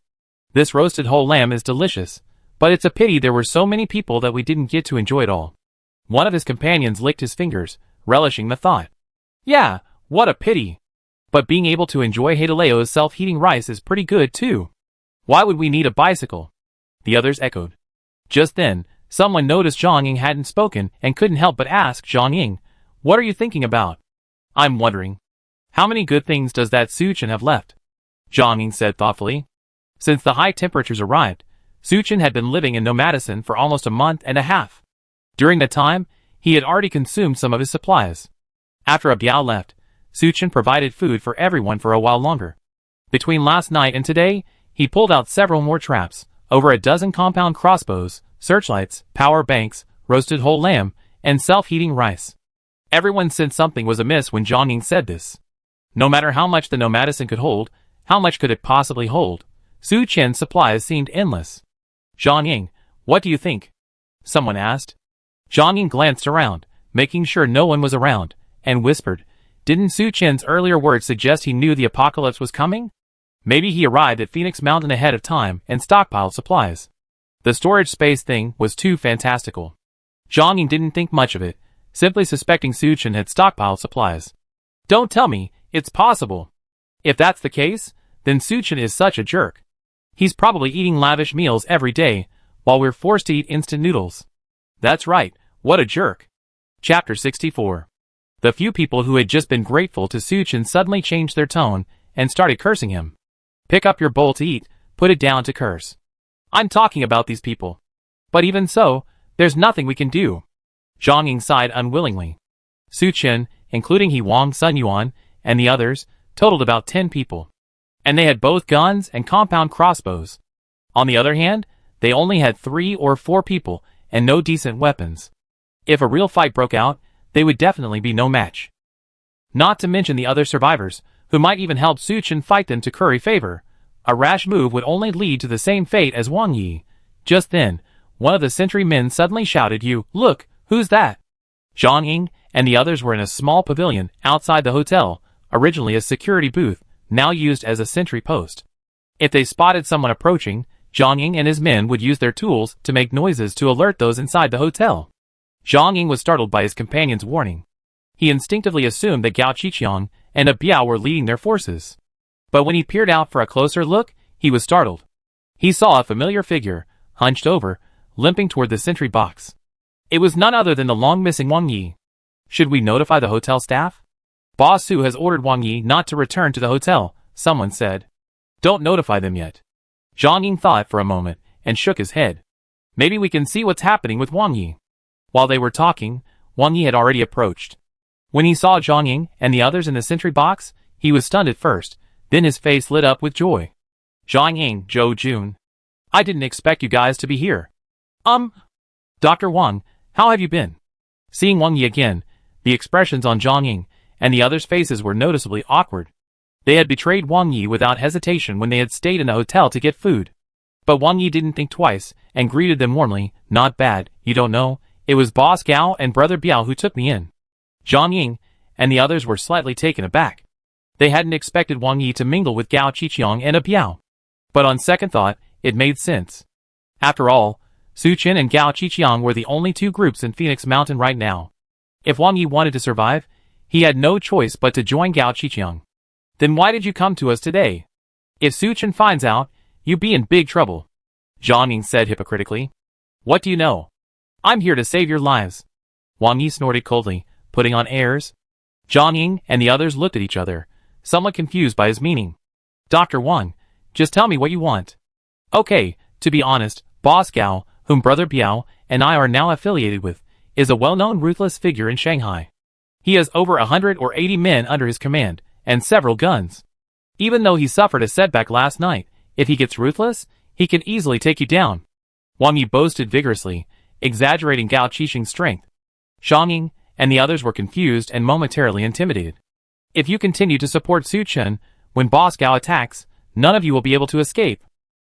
This roasted whole lamb is delicious, but it's a pity there were so many people that we didn't get to enjoy it all. One of his companions licked his fingers, relishing the thought. Yeah, what a pity. But being able to enjoy Heidaleo's self-heating rice is pretty good too. Why would we need a bicycle? The others echoed. Just then, someone noticed Zhang Ying hadn't spoken and couldn't help but ask Zhang Ying, what are you thinking about? I'm wondering. How many good things does that Su Chen have left? Zhang Ying said thoughtfully. Since the high temperatures arrived, Su Chen had been living in Nomadison for almost a month and a half. During that time, he had already consumed some of his supplies. After Biao left, Su Chen provided food for everyone for a while longer. Between last night and today, he pulled out several more traps, over a dozen compound crossbows, searchlights, power banks, roasted whole lamb, and self-heating rice. Everyone sensed something was amiss when Zhang Ying said this. No matter how much the Nomadison could hold, how much could it possibly hold? Su Chen's supplies seemed endless. Zhang Ying, what do you think? Someone asked. Zhang Ying glanced around, making sure no one was around, and whispered, didn't Su Chen's earlier words suggest he knew the apocalypse was coming? Maybe he arrived at Phoenix Mountain ahead of time and stockpiled supplies. The storage space thing was too fantastical. Zhang Ying didn't think much of it, simply suspecting Su Chen had stockpiled supplies. Don't tell me, it's possible. If that's the case, then Su Chen is such a jerk. He's probably eating lavish meals every day, while we're forced to eat instant noodles. That's right, what a jerk. Chapter 64. The few people who had just been grateful to Su Chen suddenly changed their tone and started cursing him. Pick up your bowl to eat, put it down to curse. I'm talking about these people. But even so, there's nothing we can do. Zhang Ying sighed unwillingly. Su Chen, including He Wang, Sun Yuan, and the others, totaled about 10 people. And they had both guns and compound crossbows. On the other hand, they only had 3 or 4 people and no decent weapons. If a real fight broke out, they would definitely be no match. Not to mention the other survivors, who might even help Su Chen fight them to curry favor. A rash move would only lead to the same fate as Wang Yi. Just then, one of the sentry men suddenly shouted, "You, look, who's that?" Zhang Ying and the others were in a small pavilion outside the hotel, originally a security booth, now used as a sentry post. If they spotted someone approaching, Zhang Ying and his men would use their tools to make noises to alert those inside the hotel. Zhang Ying was startled by his companion's warning. He instinctively assumed that Gao Qiqiang and Biao were leading their forces. But when he peered out for a closer look, he was startled. He saw a familiar figure, hunched over, limping toward the sentry box. It was none other than the long-missing Wang Yi. Should we notify the hotel staff? Boss Su has ordered Wang Yi not to return to the hotel, someone said. Don't notify them yet. Zhang Ying thought for a moment, and shook his head. Maybe we can see what's happening with Wang Yi. While they were talking, Wang Yi had already approached. When he saw Zhang Ying and the others in the sentry box, he was stunned at first, then his face lit up with joy. Zhang Ying, Zhou Jun. I didn't expect you guys to be here. Dr. Wang, how have you been? Seeing Wang Yi again, the expressions on Zhang Ying and the others' faces were noticeably awkward. They had betrayed Wang Yi without hesitation when they had stayed in the hotel to get food. But Wang Yi didn't think twice and greeted them warmly. Not bad, you don't know. It was Boss Gao and Brother Biao who took me in. Zhang Ying and the others were slightly taken aback. They hadn't expected Wang Yi to mingle with Gao Qiqiang and Biao. But on second thought, it made sense. After all, Su Chen and Gao Qiqiang were the only 2 groups in Phoenix Mountain right now. If Wang Yi wanted to survive, he had no choice but to join Gao Qiqiang. Then why did you come to us today? If Su Chen finds out, you'd be in big trouble. Zhang Ying said hypocritically. What do you know? I'm here to save your lives. Wang Yi snorted coldly, putting on airs. Zhang Ying and the others looked at each other, somewhat confused by his meaning. Dr. Wang, just tell me what you want. Okay, to be honest, Boss Gao, whom Brother Biao and I are now affiliated with, is a well-known ruthless figure in Shanghai. He has over 100 or 80 men under his command, and several guns. Even though he suffered a setback last night, if he gets ruthless, he can easily take you down. Wang Yi boasted vigorously, exaggerating Gao Qiqiang's strength. Zhang Ying and the others were confused and momentarily intimidated. If you continue to support Su Chen, when Boss Gao attacks, none of you will be able to escape.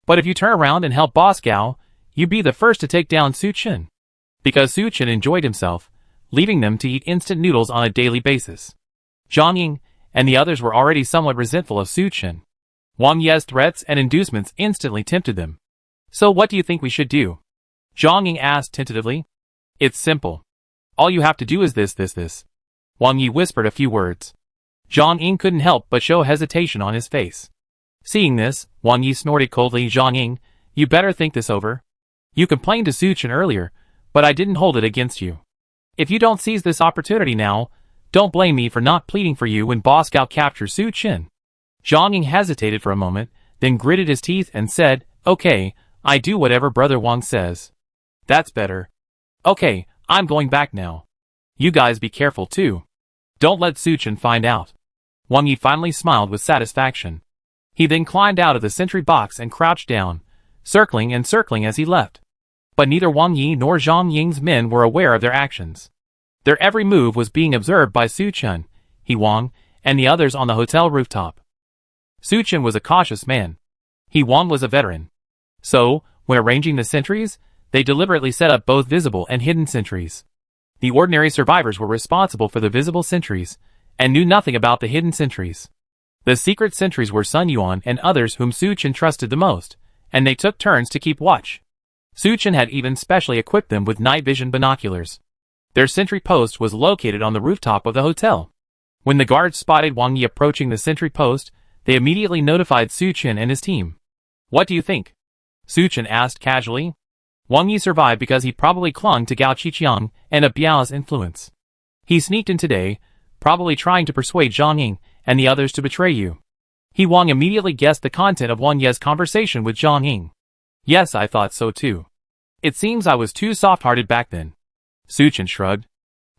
But if you turn around and help Boss Gao, you'd be the first to take down Su Chen. Because Su Chen enjoyed himself, leaving them to eat instant noodles on a daily basis. Zhang Ying and the others were already somewhat resentful of Su Chen. Wang Yi's threats and inducements instantly tempted them. So what do you think we should do? Zhang Ying asked tentatively. It's simple. All you have to do is this. Wang Yi whispered a few words. Zhang Ying couldn't help but show hesitation on his face. Seeing this, Wang Yi snorted coldly. Zhang Ying, you better think this over. You complained to Su Chen earlier, but I didn't hold it against you. If you don't seize this opportunity now, don't blame me for not pleading for you when Boss Gao captures Su Chen. Zhang Ying hesitated for a moment, then gritted his teeth and said, Okay, I do whatever Brother Wang says. That's better. Okay, I'm going back now. You guys be careful too. Don't let Suchen find out. Wang Yi finally smiled with satisfaction. He then climbed out of the sentry box and crouched down, circling and circling as he left. But neither Wang Yi nor Zhang Ying's men were aware of their actions. Their every move was being observed by Su Chen, He Wang, and the others on the hotel rooftop. Su Chen was a cautious man. He Wang was a veteran. So, when arranging the sentries, they deliberately set up both visible and hidden sentries. The ordinary survivors were responsible for the visible sentries, and knew nothing about the hidden sentries. The secret sentries were Sun Yuan and others whom Su Chen trusted the most, and they took turns to keep watch. Su Chen had even specially equipped them with night vision binoculars. Their sentry post was located on the rooftop of the hotel. When the guards spotted Wang Yi approaching the sentry post, they immediately notified Su Chen and his team. What do you think? Su Chen asked casually. Wang Yi survived because he probably clung to Gao Qiqiang and a Biao's influence. He sneaked in today, probably trying to persuade Zhang Ying and the others to betray you. He Wang immediately guessed the content of Wang Ye's conversation with Zhang Ying. Yes, I thought so too. It seems I was too soft-hearted back then. Su Chen shrugged.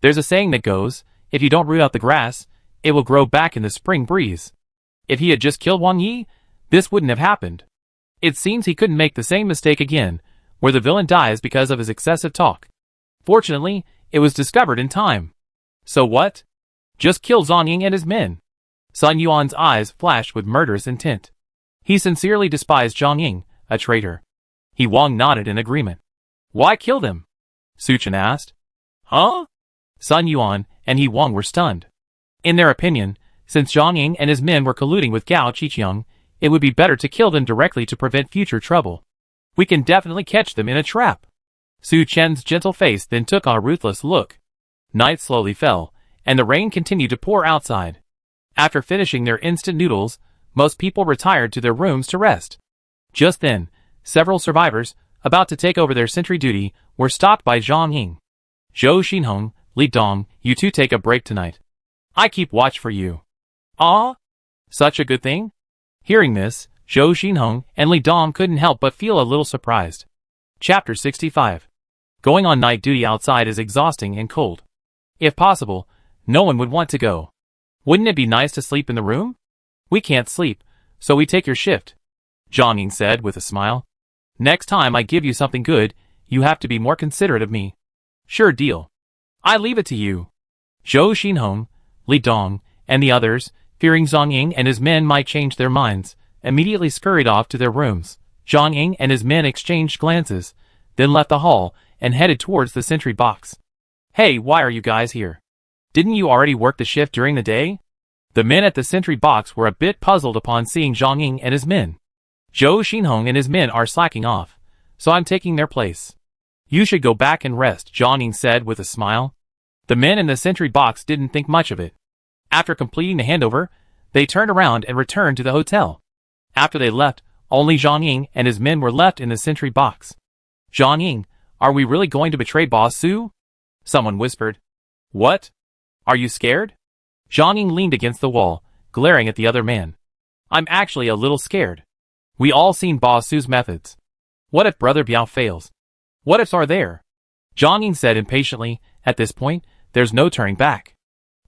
There's a saying that goes, if you don't root out the grass, it will grow back in the spring breeze. If he had just killed Wang Yi, this wouldn't have happened. It seems he couldn't make the same mistake again, where the villain dies because of his excessive talk. Fortunately, it was discovered in time. So what? Just kill Zhang Ying and his men. Sun Yuan's eyes flashed with murderous intent. He sincerely despised Zhang Ying, a traitor. He Wang nodded in agreement. Why kill them? Su Chen asked. Huh? Sun Yuan and He Wang were stunned. In their opinion, since Zhang Ying and his men were colluding with Gao Qiqiang, it would be better to kill them directly to prevent future trouble. We can definitely catch them in a trap. Su Chen's gentle face then took on a ruthless look. Night slowly fell, and the rain continued to pour outside. After finishing their instant noodles, most people retired to their rooms to rest. Just then, several survivors, about to take over their sentry duty, were stopped by Zhang Ying. Zhou Xinhong, Li Dong, you two take a break tonight. I keep watch for you. Ah? Such a good thing? Hearing this, Zhou Xinhong and Li Dong couldn't help but feel a little surprised. Chapter 65. Going on night duty outside is exhausting and cold. If possible, no one would want to go. Wouldn't it be nice to sleep in the room? We can't sleep, so we take your shift, Zhang Ying said with a smile. Next time I give you something good, you have to be more considerate of me. Sure deal. I leave it to you. Zhou Xinhong, Li Dong, and the others, fearing Zhang Ying and his men might change their minds, immediately scurried off to their rooms. Zhang Ying and his men exchanged glances, then left the hall and headed towards the sentry box. Hey, why are you guys here? Didn't you already work the shift during the day? The men at the sentry box were a bit puzzled upon seeing Zhang Ying and his men. Zhou Xinhong and his men are slacking off, so I'm taking their place. You should go back and rest, Zhang Ying said with a smile. The men in the sentry box didn't think much of it. After completing the handover, they turned around and returned to the hotel. After they left, only Zhang Ying and his men were left in the sentry box. Zhang Ying, are we really going to betray Boss Su? Someone whispered. What? Are you scared? Zhang Ying leaned against the wall, glaring at the other man. I'm actually a little scared. We all seen Boss Su's methods. What if Brother Biao fails? What ifs are there? Zhang Ying said impatiently, at this point, there's no turning back.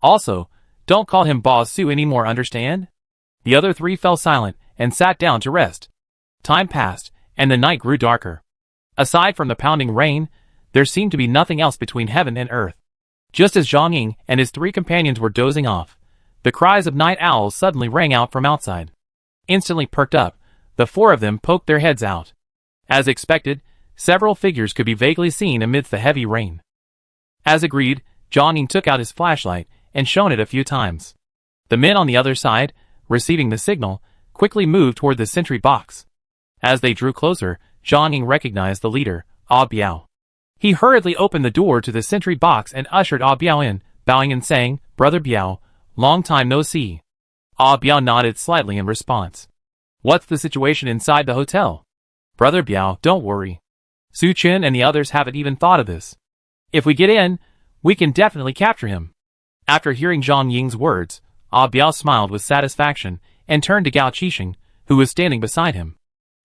Also, don't call him Boss Su anymore, understand? The other three fell silent and sat down to rest. Time passed, and the night grew darker. Aside from the pounding rain, there seemed to be nothing else between heaven and earth. Just as Zhang Ying and his three companions were dozing off, the cries of night owls suddenly rang out from outside. Instantly perked up, the four of them poked their heads out. As expected, several figures could be vaguely seen amidst the heavy rain. As agreed, Zhang Ying took out his flashlight and shone it a few times. The men on the other side, receiving the signal, quickly moved toward the sentry box. As they drew closer, Zhang Ying recognized the leader, Ah Biao. He hurriedly opened the door to the sentry box and ushered Ah Biao in, bowing and saying, Brother Biao, long time no see. Ah Biao nodded slightly in response. What's the situation inside the hotel? Brother Biao, don't worry. Su Chen and the others haven't even thought of this. If we get in, we can definitely capture him. After hearing Zhang Ying's words, Ah Biao smiled with satisfaction and turned to Gao Qixing, who was standing beside him.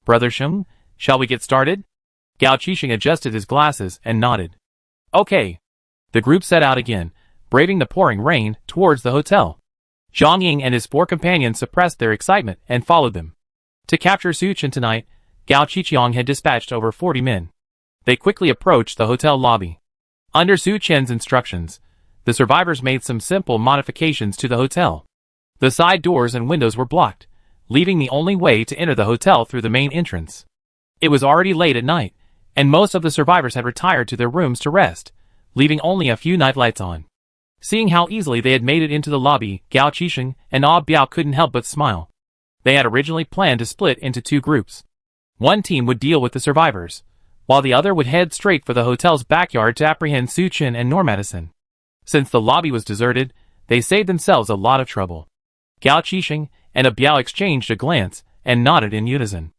Brother Sheng, Shall we get started? Gao Qixing adjusted his glasses and nodded. Okay. The group set out again, braving the pouring rain, towards the hotel. Zhang Ying and his 4 companions suppressed their excitement and followed them. To capture Su Chen tonight, Gao Qiqiang had dispatched over 40 men. They quickly approached the hotel lobby. Under Su Chen's instructions, the survivors made some simple modifications to the hotel. The side doors and windows were blocked, leaving the only way to enter the hotel through the main entrance. It was already late at night, and most of the survivors had retired to their rooms to rest, leaving only a few night lights on. Seeing how easily they had made it into the lobby, Gao Qixing and Ah Biao couldn't help but smile. They had originally planned to split into 2 groups. One team would deal with the survivors, while the other would head straight for the hotel's backyard to apprehend Su Chen and Normadison. Since the lobby was deserted, they saved themselves a lot of trouble. Gao Qixing and Ah Biao exchanged a glance and nodded in unison.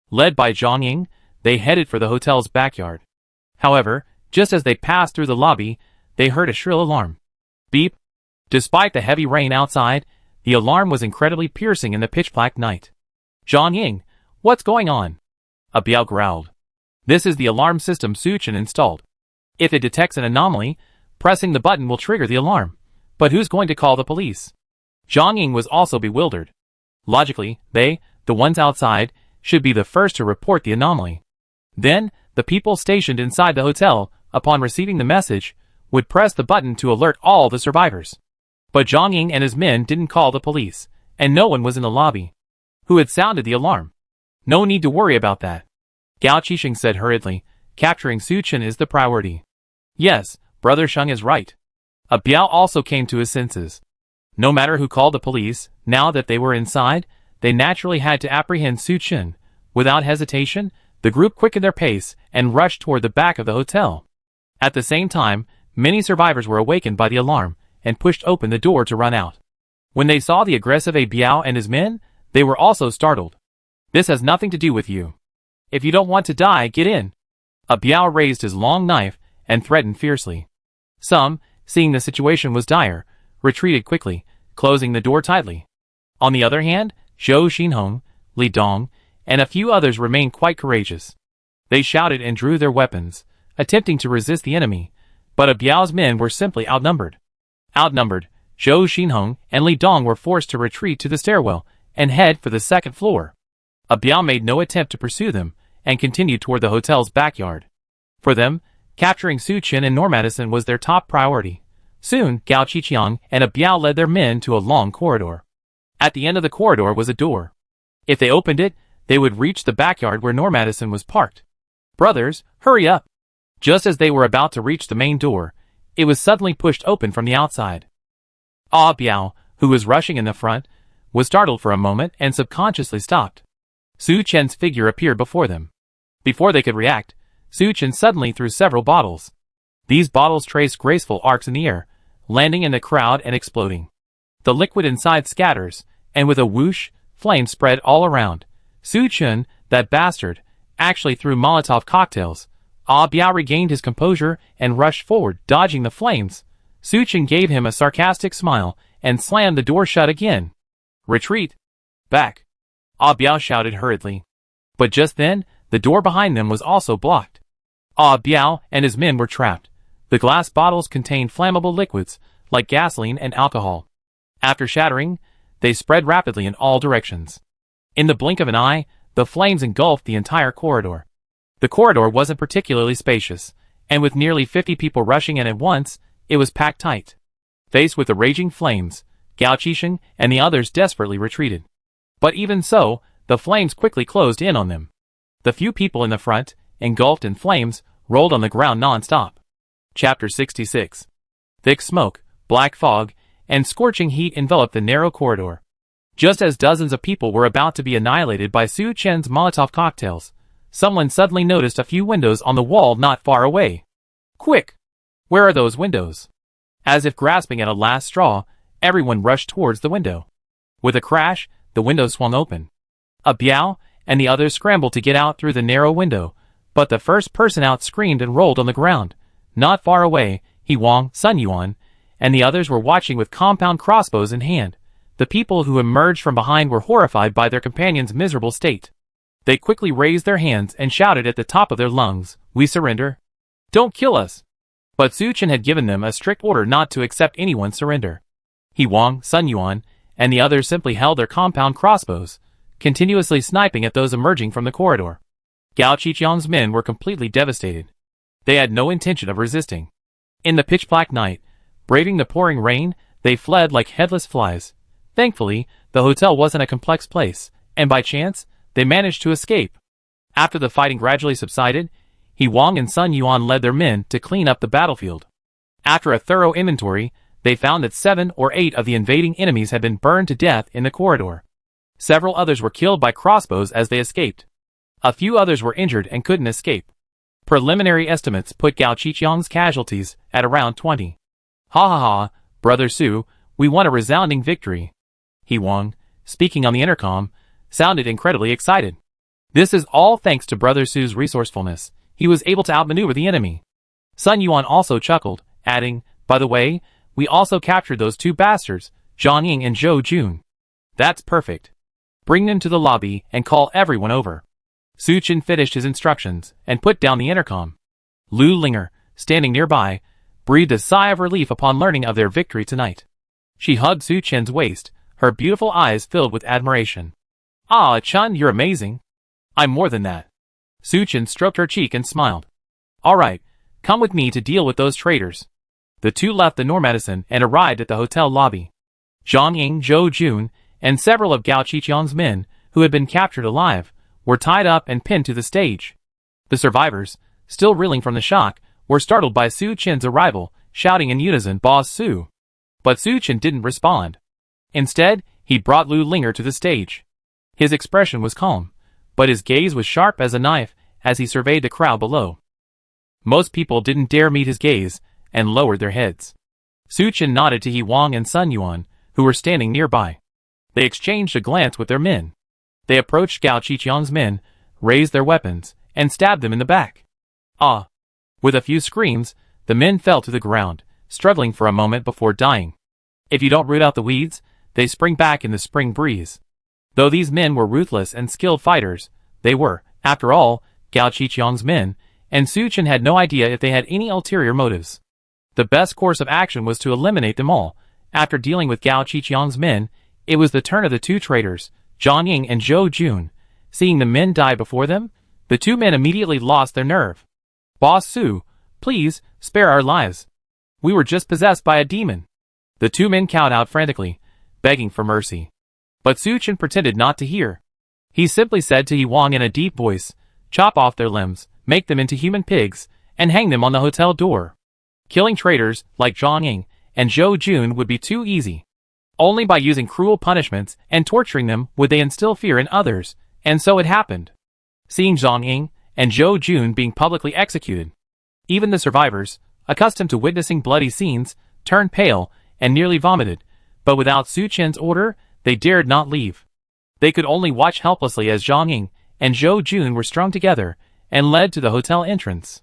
Led by Zhang Ying, they headed for the hotel's backyard. However, just as they passed through the lobby, they heard a shrill alarm. Beep! Despite the heavy rain outside, the alarm was incredibly piercing in the pitch-black night. Zhang Ying, what's going on? Ah Biao growled. This is the alarm system Su Chen installed. If it detects an anomaly, pressing the button will trigger the alarm. But who's going to call the police? Zhang Ying was also bewildered. Logically, they, the ones outside, should be the first to report the anomaly. Then, the people stationed inside the hotel, upon receiving the message, would press the button to alert all the survivors. But Zhang Ying and his men didn't call the police, and no one was in the lobby. Who had sounded the alarm? No need to worry about that. Gao Qixing said hurriedly, capturing Su Chen is the priority. Yes, Brother Sheng is right. Ah Biao also came to his senses. No matter who called the police, now that they were inside, they naturally had to apprehend Su Chen. Without hesitation, the group quickened their pace and rushed toward the back of the hotel. At the same time, many survivors were awakened by the alarm and pushed open the door to run out. When they saw the aggressive Ah Biao and his men, they were also startled. This has nothing to do with you. If you don't want to die, get in. Ah Biao raised his long knife and threatened fiercely. Some, seeing the situation was dire, retreated quickly, closing the door tightly. On the other hand, Zhou Xinhong, Li Dong, and a few others remained quite courageous. They shouted and drew their weapons, attempting to resist the enemy, but Ah Biao's men were simply outnumbered. Outnumbered, Zhou Xinhong and Li Dong were forced to retreat to the stairwell and head for the 2nd floor. Ah Biao made no attempt to pursue them and continued toward the hotel's backyard. For them, capturing Su Chen and Normadison was their top priority. Soon, Gao Qiqiang and Ah Biao led their men to a long corridor. At the end of the corridor was a door. If they opened it, they would reach the backyard where Normadison was parked. Brothers, hurry up! Just as they were about to reach the main door, it was suddenly pushed open from the outside. Ah Biao, who was rushing in the front, was startled for a moment and subconsciously stopped. Su Chen's figure appeared before them. Before they could react, Su Chen suddenly threw several bottles. These bottles traced graceful arcs in the air, landing in the crowd and exploding. The liquid inside scatters, and with a whoosh, flames spread all around. Su Chen, that bastard, actually threw Molotov cocktails. Ah Biao regained his composure and rushed forward, dodging the flames. Su Chen gave him a sarcastic smile and slammed the door shut again. Retreat! Back! Ah Biao shouted hurriedly. But just then, the door behind them was also blocked. Ah Biao and his men were trapped. The glass bottles contained flammable liquids, like gasoline and alcohol. After shattering, they spread rapidly in all directions. In the blink of an eye, the flames engulfed the entire corridor. The corridor wasn't particularly spacious, and with nearly 50 people rushing in at once, it was packed tight. Faced with the raging flames, Gao Qixing and the others desperately retreated. But even so, the flames quickly closed in on them. The few people in the front, engulfed in flames, rolled on the ground non-stop. Chapter 66. Thick smoke, black fog, and scorching heat enveloped the narrow corridor. Just as dozens of people were about to be annihilated by Su Chen's Molotov cocktails, someone suddenly noticed a few windows on the wall not far away. Quick! Where are those windows? As if grasping at a last straw, everyone rushed towards the window. With a crash, the window swung open. Ah Biao and the others scrambled to get out through the narrow window, but the first person out screamed and rolled on the ground. Not far away, He Wang, Sun Yuan, and the others were watching with compound crossbows in hand. The people who emerged from behind were horrified by their companions' miserable state. They quickly raised their hands and shouted at the top of their lungs, "We surrender! Don't kill us!" But Su Chen had given them a strict order not to accept anyone's surrender. He Wang, Sun Yuan, and the others simply held their compound crossbows, continuously sniping at those emerging from the corridor. Gao Qiqiang's men were completely devastated. They had no intention of resisting. In the pitch-black night, braving the pouring rain, they fled like headless flies. Thankfully, the hotel wasn't a complex place, and by chance, they managed to escape. After the fighting gradually subsided, He Wang and Sun Yuan led their men to clean up the battlefield. After a thorough inventory, they found that 7 or 8 of the invading enemies had been burned to death in the corridor. Several others were killed by crossbows as they escaped. A few others were injured and couldn't escape. Preliminary estimates put Gao Qiqiang's casualties at around 20. Ha ha ha, Brother Su, we won a resounding victory. He Wang, speaking on the intercom, sounded incredibly excited. This is all thanks to Brother Su's resourcefulness. He was able to outmaneuver the enemy. Sun Yuan also chuckled, adding, "By the way, we also captured those 2 bastards, Zhang Ying and Zhou Jun. That's perfect. Bring them to the lobby and call everyone over." Su Chen finished his instructions and put down the intercom. Lu Linger, standing nearby, breathed a sigh of relief upon learning of their victory tonight. She hugged Su Chen's waist, her beautiful eyes filled with admiration. "Ah, Chun, you're amazing." "I'm more than that." Su Chen stroked her cheek and smiled. "All right, come with me to deal with those traitors." The two left the Normedicine and arrived at the hotel lobby. Zhang Ying, Zhou Jun, and several of Gao Qiqiang's men, who had been captured alive, were tied up and pinned to the stage. The survivors, still reeling from the shock, were startled by Su Chen's arrival, shouting in unison, "Boss Su!" But Su Chen didn't respond. Instead, he brought Lu Linger to the stage. His expression was calm, but his gaze was sharp as a knife as he surveyed the crowd below. Most people didn't dare meet his gaze and lowered their heads. Su Chen nodded to He Wang and Sun Yuan, who were standing nearby. They exchanged a glance with their men. They approached Gao Qiqiang's men, raised their weapons, and stabbed them in the back. Ah! With a few screams, the men fell to the ground, struggling for a moment before dying. If you don't root out the weeds, they spring back in the spring breeze. Though these men were ruthless and skilled fighters, they were, after all, Gao Qiqiang's men, and Su Chen had no idea if they had any ulterior motives. The best course of action was to eliminate them all. After dealing with Gao Qiqiang's men, it was the turn of the 2 traitors, Zhang Ying and Zhou Jun. Seeing the men die before them, the 2 men immediately lost their nerve. "Boss Su, please, spare our lives. We were just possessed by a demon." The 2 men cowed out frantically, begging for mercy. But Su Chen pretended not to hear. He simply said to He Wang in a deep voice, "Chop off their limbs, make them into human pigs, and hang them on the hotel door." Killing traitors like Zhang Ying and Zhou Jun would be too easy. Only by using cruel punishments and torturing them would they instill fear in others, and so it happened. Seeing Zhang Ying and Zhou Jun being publicly executed, even the survivors, accustomed to witnessing bloody scenes, turned pale and nearly vomited, but without Su Chen's order, they dared not leave. They could only watch helplessly as Zhang Ying and Zhou Jun were strung together and led to the hotel entrance.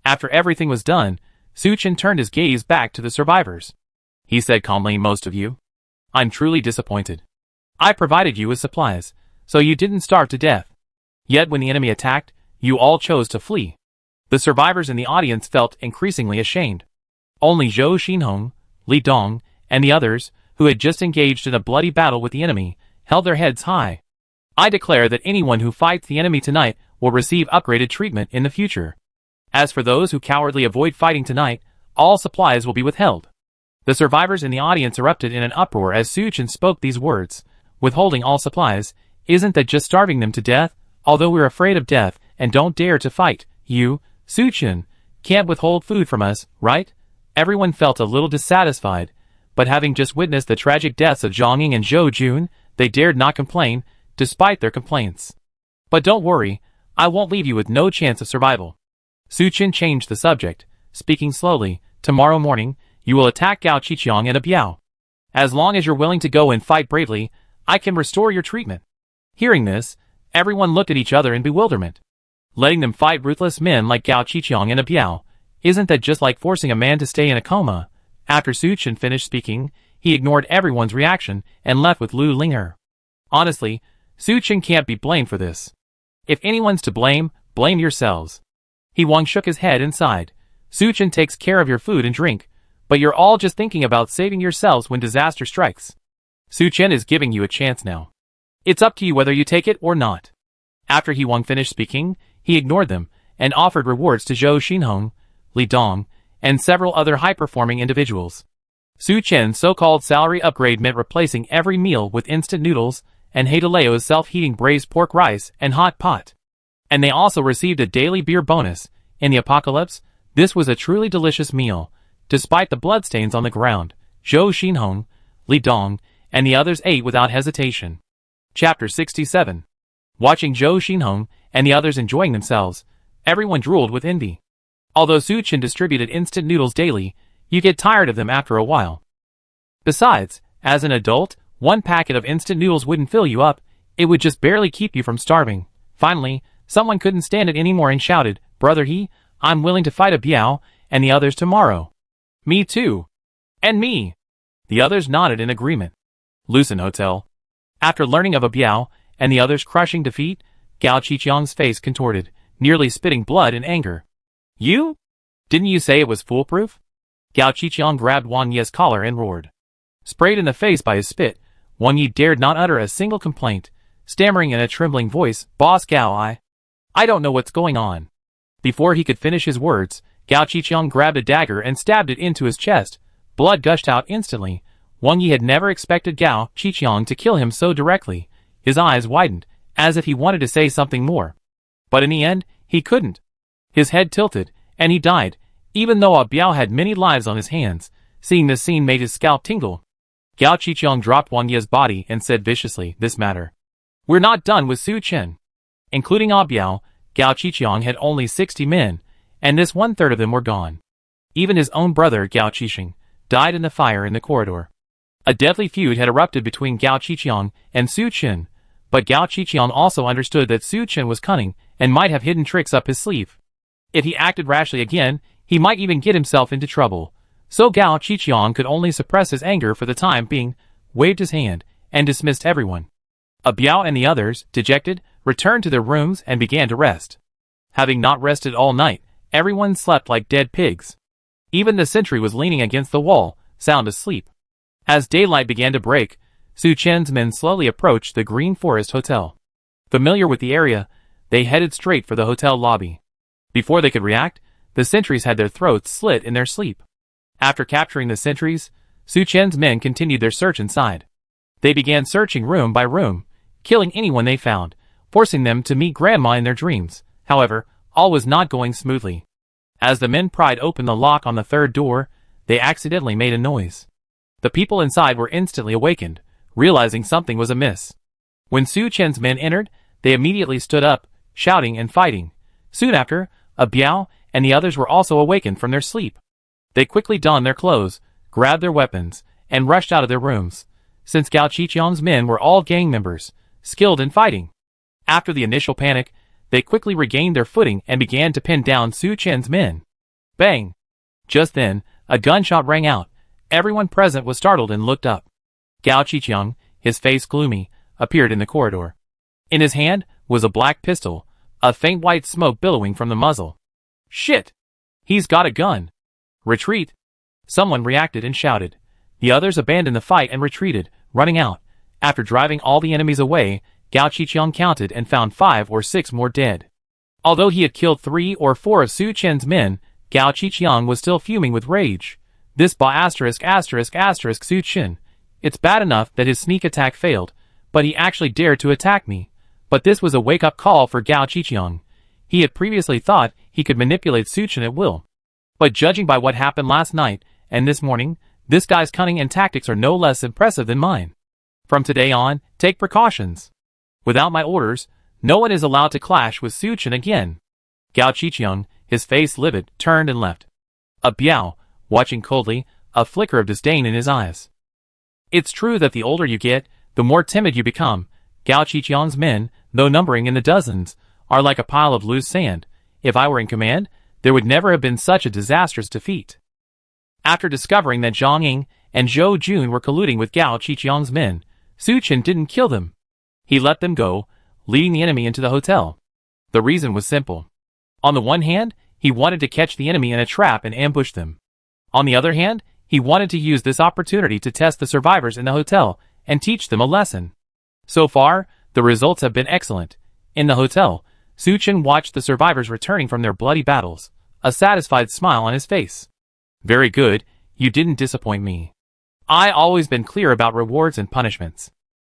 After everything was done, Su Chen turned his gaze back to the survivors. He said calmly, "Most of you, I'm truly disappointed. I provided you with supplies, so you didn't starve to death. Yet when the enemy attacked, you all chose to flee." The survivors in the audience felt increasingly ashamed. Only Zhou Xinhong, Li Dong, and the others, who had just engaged in a bloody battle with the enemy, held their heads high. "I declare that anyone who fights the enemy tonight will receive upgraded treatment in the future. As for those who cowardly avoid fighting tonight, all supplies will be withheld." The survivors in the audience erupted in an uproar as Su Chen spoke these words. "Withholding all supplies, isn't that just starving them to death? Although we're afraid of death and don't dare to fight, you, Su Chen, can't withhold food from us, right?" Everyone felt a little dissatisfied, but having just witnessed the tragic deaths of Zhang Ying and Zhou Jun, they dared not complain, despite their complaints. "But don't worry, I won't leave you with no chance of survival." Su Chen changed the subject, speaking slowly. "Tomorrow morning, you will attack Gao Qiqiang and a Biao. As long as you're willing to go and fight bravely, I can restore your treatment." Hearing this, everyone looked at each other in bewilderment. Letting them fight ruthless men like Gao Qiqiang and a Biao, isn't that just like forcing a man to stay in a coma? After Su Chen finished speaking, he ignored everyone's reaction and left with Lu Linger. Honestly, Su Chen can't be blamed for this. If anyone's to blame, blame yourselves. He Wang shook his head and sighed. Su Chen takes care of your food and drink, but you're all just thinking about saving yourselves when disaster strikes. Su Chen is giving you a chance now. It's up to you whether you take it or not. After He Wang finished speaking, he ignored them and offered rewards to Zhou Xinhong, Li Dong, and several other high-performing individuals. Su Chen's so-called salary upgrade meant replacing every meal with instant noodles and Heidaleo's self-heating braised pork rice and hot pot. And they also received a daily beer bonus. In the apocalypse, this was a truly delicious meal. Despite the bloodstains on the ground, Zhou Xinhong, Li Dong, and the others ate without hesitation. Chapter 67. Watching Zhou Xinhong and the others enjoying themselves, everyone drooled with envy. Although Su Chen distributed instant noodles daily, you get tired of them after a while. Besides, as an adult, one packet of instant noodles wouldn't fill you up, it would just barely keep you from starving. Finally, someone couldn't stand it anymore and shouted, "Brother He, I'm willing to fight a Biao and the others tomorrow." Me too. And me. The others nodded in agreement. Lucin Hotel. After learning of a Biao and the others' crushing defeat, Gao Qiqiang's face contorted, nearly spitting blood in anger. You? Didn't you say it was foolproof? Gao Qiqiang grabbed Wang Yi's collar and roared. Sprayed in the face by his spit, Wang Yi dared not utter a single complaint, stammering in a trembling voice, "Boss Gao, I don't know what's going on." Before he could finish his words, Gao Qiqiang grabbed a dagger and stabbed it into his chest. Blood gushed out instantly. Wang Yi had never expected Gao Qiqiang to kill him so directly. His eyes widened, as if he wanted to say something more. But in the end, he couldn't. His head tilted, and he died, even though a Biao had many lives on his hands. Seeing this scene made his scalp tingle. Gao Qiqiang dropped Wang Yi's body and said viciously, "This matter. We're not done with Su Chen." Including A Biao, Gao Qiqiang had only 60 men, and this 1/3 of them were gone. Even his own brother, Gao Qixing, died in the fire in the corridor. A deadly feud had erupted between Gao Qiqiang and Su Chen, but Gao Qiqiang also understood that Su Chen was cunning and might have hidden tricks up his sleeve. If he acted rashly again, he might even get himself into trouble. So Gao Qiqiang could only suppress his anger for the time being, waved his hand, and dismissed everyone. A Biao and the others, dejected, returned to their rooms and began to rest. Having not rested all night, everyone slept like dead pigs. Even the sentry was leaning against the wall, sound asleep. As daylight began to break, Su Chen's men slowly approached the Green Forest Hotel. Familiar with the area, they headed straight for the hotel lobby. Before they could react, the sentries had their throats slit in their sleep. After capturing the sentries, Su Chen's men continued their search inside. They began searching room by room, killing anyone they found, forcing them to meet Grandma in their dreams. However, all was not going smoothly. As the men pried open the lock on the third door, they accidentally made a noise. The people inside were instantly awakened, realizing something was amiss. When Su Chen's men entered, they immediately stood up, shouting and fighting. Soon after, a Biao and the others were also awakened from their sleep. They quickly donned their clothes, grabbed their weapons, and rushed out of their rooms. Since Gao Qiqiang's men were all gang members, skilled in fighting. After the initial panic, they quickly regained their footing and began to pin down Su Chen's men. Bang! Just then, a gunshot rang out. Everyone present was startled and looked up. Gao Qiqiang, his face gloomy, appeared in the corridor. In his hand was a black pistol, a faint white smoke billowing from the muzzle. Shit! He's got a gun! Retreat! Someone reacted and shouted. The others abandoned the fight and retreated, running out. After driving all the enemies away, Gao Qiqiang counted and found 5 or 6 more dead. Although he had killed 3 or 4 of Su Chen's men, Gao Qiqiang was still fuming with rage. This Su Chen. It's bad enough that his sneak attack failed, but he actually dared to attack me. But this was a wake-up call for Gao Qiqiang. He had previously thought he could manipulate Su Chen at will. But judging by what happened last night and this morning, this guy's cunning and tactics are no less impressive than mine. From today on, take precautions. Without my orders, no one is allowed to clash with Su Chen again. Gao Qiqiang, his face livid, turned and left. A Biao, watching coldly, a flicker of disdain in his eyes. It's true that the older you get, the more timid you become. Gao Qiqiang's men, though numbering in the dozens, are like a pile of loose sand. If I were in command, there would never have been such a disastrous defeat. After discovering that Zhang Ying and Zhou Jun were colluding with Gao Qiqiang's men, Su Chen didn't kill them. He let them go, leading the enemy into the hotel. The reason was simple. On the one hand, he wanted to catch the enemy in a trap and ambush them. On the other hand, he wanted to use this opportunity to test the survivors in the hotel and teach them a lesson. So far, the results have been excellent. In the hotel, Suchin watched the survivors returning from their bloody battles, a satisfied smile on his face. Very good, you didn't disappoint me. I always been clear about rewards and punishments.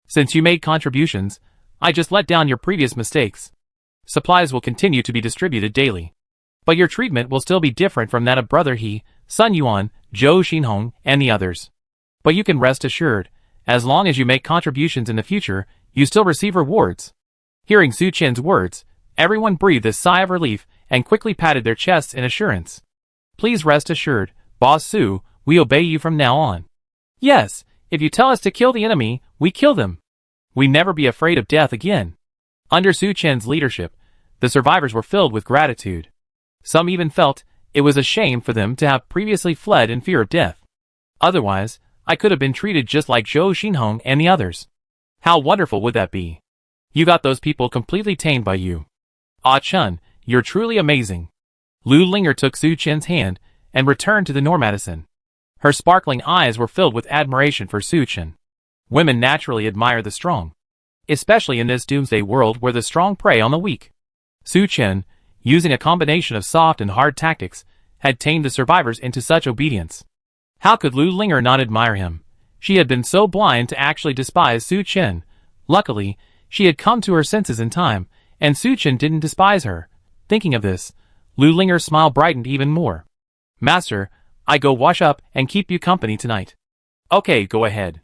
Since you made contributions, I just let down your previous mistakes. Supplies will continue to be distributed daily. But your treatment will still be different from that of Brother He, Sun Yuan, Zhou Xinhong, and the others. But you can rest assured, as long as you make contributions in the future, you still receive rewards. Hearing Su Chen's words, everyone breathed a sigh of relief and quickly patted their chests in assurance. Please rest assured, Boss Su, we obey you from now on. Yes, if you tell us to kill the enemy, we kill them. We never be afraid of death again. Under Su Chen's leadership, the survivors were filled with gratitude. Some even felt it was a shame for them to have previously fled in fear of death. Otherwise, I could have been treated just like Zhou Xinhong and the others. How wonderful would that be? You got those people completely tamed by you. Ah Chun, you're truly amazing. Lu Linger took Su Chen's hand and returned to the Normadison. Her sparkling eyes were filled with admiration for Su Chen. Women naturally admire the strong, especially in this Doomsday world where the strong prey on the weak. Su Chen, using a combination of soft and hard tactics, had tamed the survivors into such obedience. How could Lu Linger not admire him? She had been so blind to actually despise Su Chen. Luckily, she had come to her senses in time, and Su Chen didn't despise her. Thinking of this, Lu Linger's smile brightened even more. Master, I go wash up and keep you company tonight. Okay, go ahead.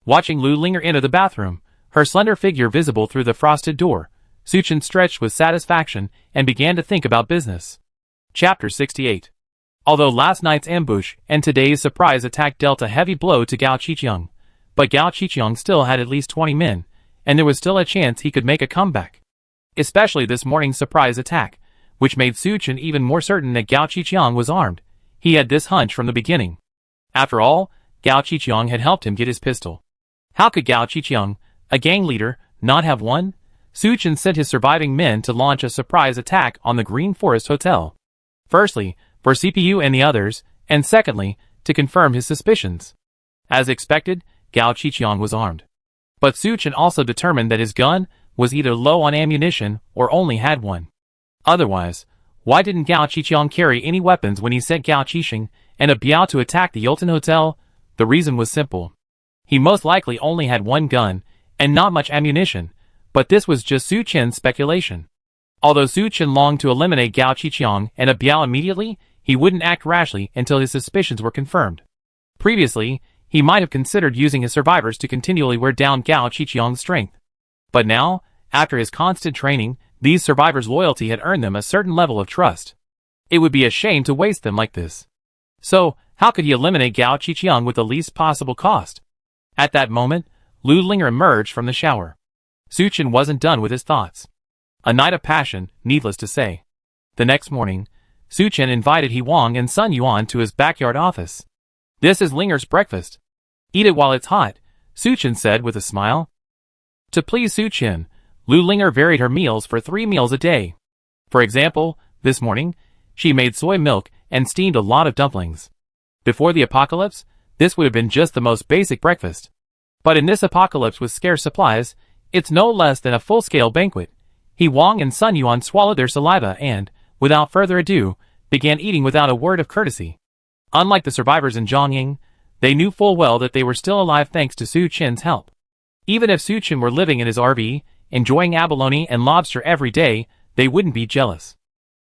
Watching Lu Linger enter the bathroom, her slender figure visible through the frosted door, Su Chen stretched with satisfaction and began to think about business. Chapter 68. Although last night's ambush and today's surprise attack dealt a heavy blow to Gao Qiqiang, but Gao Qiqiang still had at least 20 men, and there was still a chance he could make a comeback. Especially this morning's surprise attack, which made Su Chen even more certain that Gao Qiqiang was armed. He had this hunch from the beginning. After all, Gao Qiqiang had helped him get his pistol. How could Gao Qiqiang, a gang leader, not have one? Su Chen sent his surviving men to launch a surprise attack on the Green Forest Hotel. Firstly, for CPU and the others, and secondly, to confirm his suspicions. As expected, Gao Qiqiang was armed. But Su Chen also determined that his gun was either low on ammunition or only had one. Otherwise, why didn't Gao Qiqiang carry any weapons when he sent Gao Qixing and a Biao to attack the Yulton Hotel? The reason was simple. He most likely only had one gun, and not much ammunition, but this was just Su Chen's speculation. Although Su Chen longed to eliminate Gao Qiqiang and a Biao immediately, he wouldn't act rashly until his suspicions were confirmed. Previously, he might have considered using his survivors to continually wear down Gao Qiqiang's strength. But now, after his constant training, these survivors' loyalty had earned them a certain level of trust. It would be a shame to waste them like this. So, how could he eliminate Gao Qiqiang with the least possible cost? At that moment, Lu Linger emerged from the shower. Su Chen wasn't done with his thoughts. A night of passion, needless to say. The next morning, Su Chen invited He Wang and Sun Yuan to his backyard office. This is Linger's breakfast. Eat it while it's hot, Su Chen said with a smile. To please Su Chen, Lu Linger varied her meals for 3 meals a day. For example, this morning, she made soy milk and steamed a lot of dumplings. Before the apocalypse, this would have been just the most basic breakfast. But in this apocalypse with scarce supplies, it's no less than a full-scale banquet. He Wang and Sun Yuan swallowed their saliva and, without further ado, began eating without a word of courtesy. Unlike the survivors in Zhongying, they knew full well that they were still alive thanks to Su Chen's help. Even if Su Chen were living in his RV, enjoying abalone and lobster every day, they wouldn't be jealous.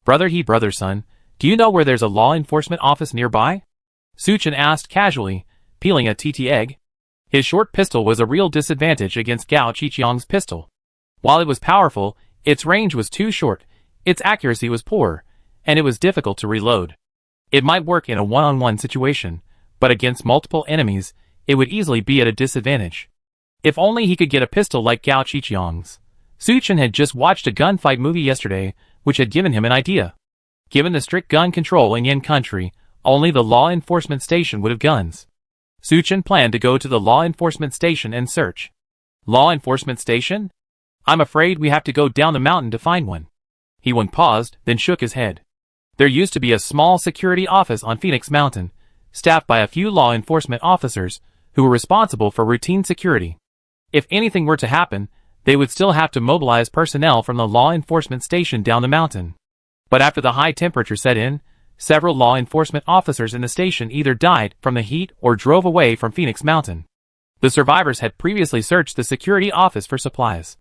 Brother son, do you know where there's a law enforcement office nearby? Su Chen asked casually, peeling a TT egg. His short pistol was a real disadvantage against Gao Qiqiang's pistol. While it was powerful, its range was too short, its accuracy was poor, and it was difficult to reload. It might work in a one-on-one situation, but against multiple enemies, it would easily be at a disadvantage. If only he could get a pistol like Gao Qiqiang's. Su Chen had just watched a gunfight movie yesterday, which had given him an idea. Given the strict gun control in Yin country, only the law enforcement station would have guns. Su Chen planned to go to the law enforcement station and search. Law enforcement station? I'm afraid we have to go down the mountain to find one. He paused, then shook his head. There used to be a small security office on Phoenix Mountain, staffed by a few law enforcement officers who were responsible for routine security. If anything were to happen, they would still have to mobilize personnel from the law enforcement station down the mountain. But after the high temperature set in, several law enforcement officers in the station either died from the heat or drove away from Phoenix Mountain. The survivors had previously searched the security office for supplies.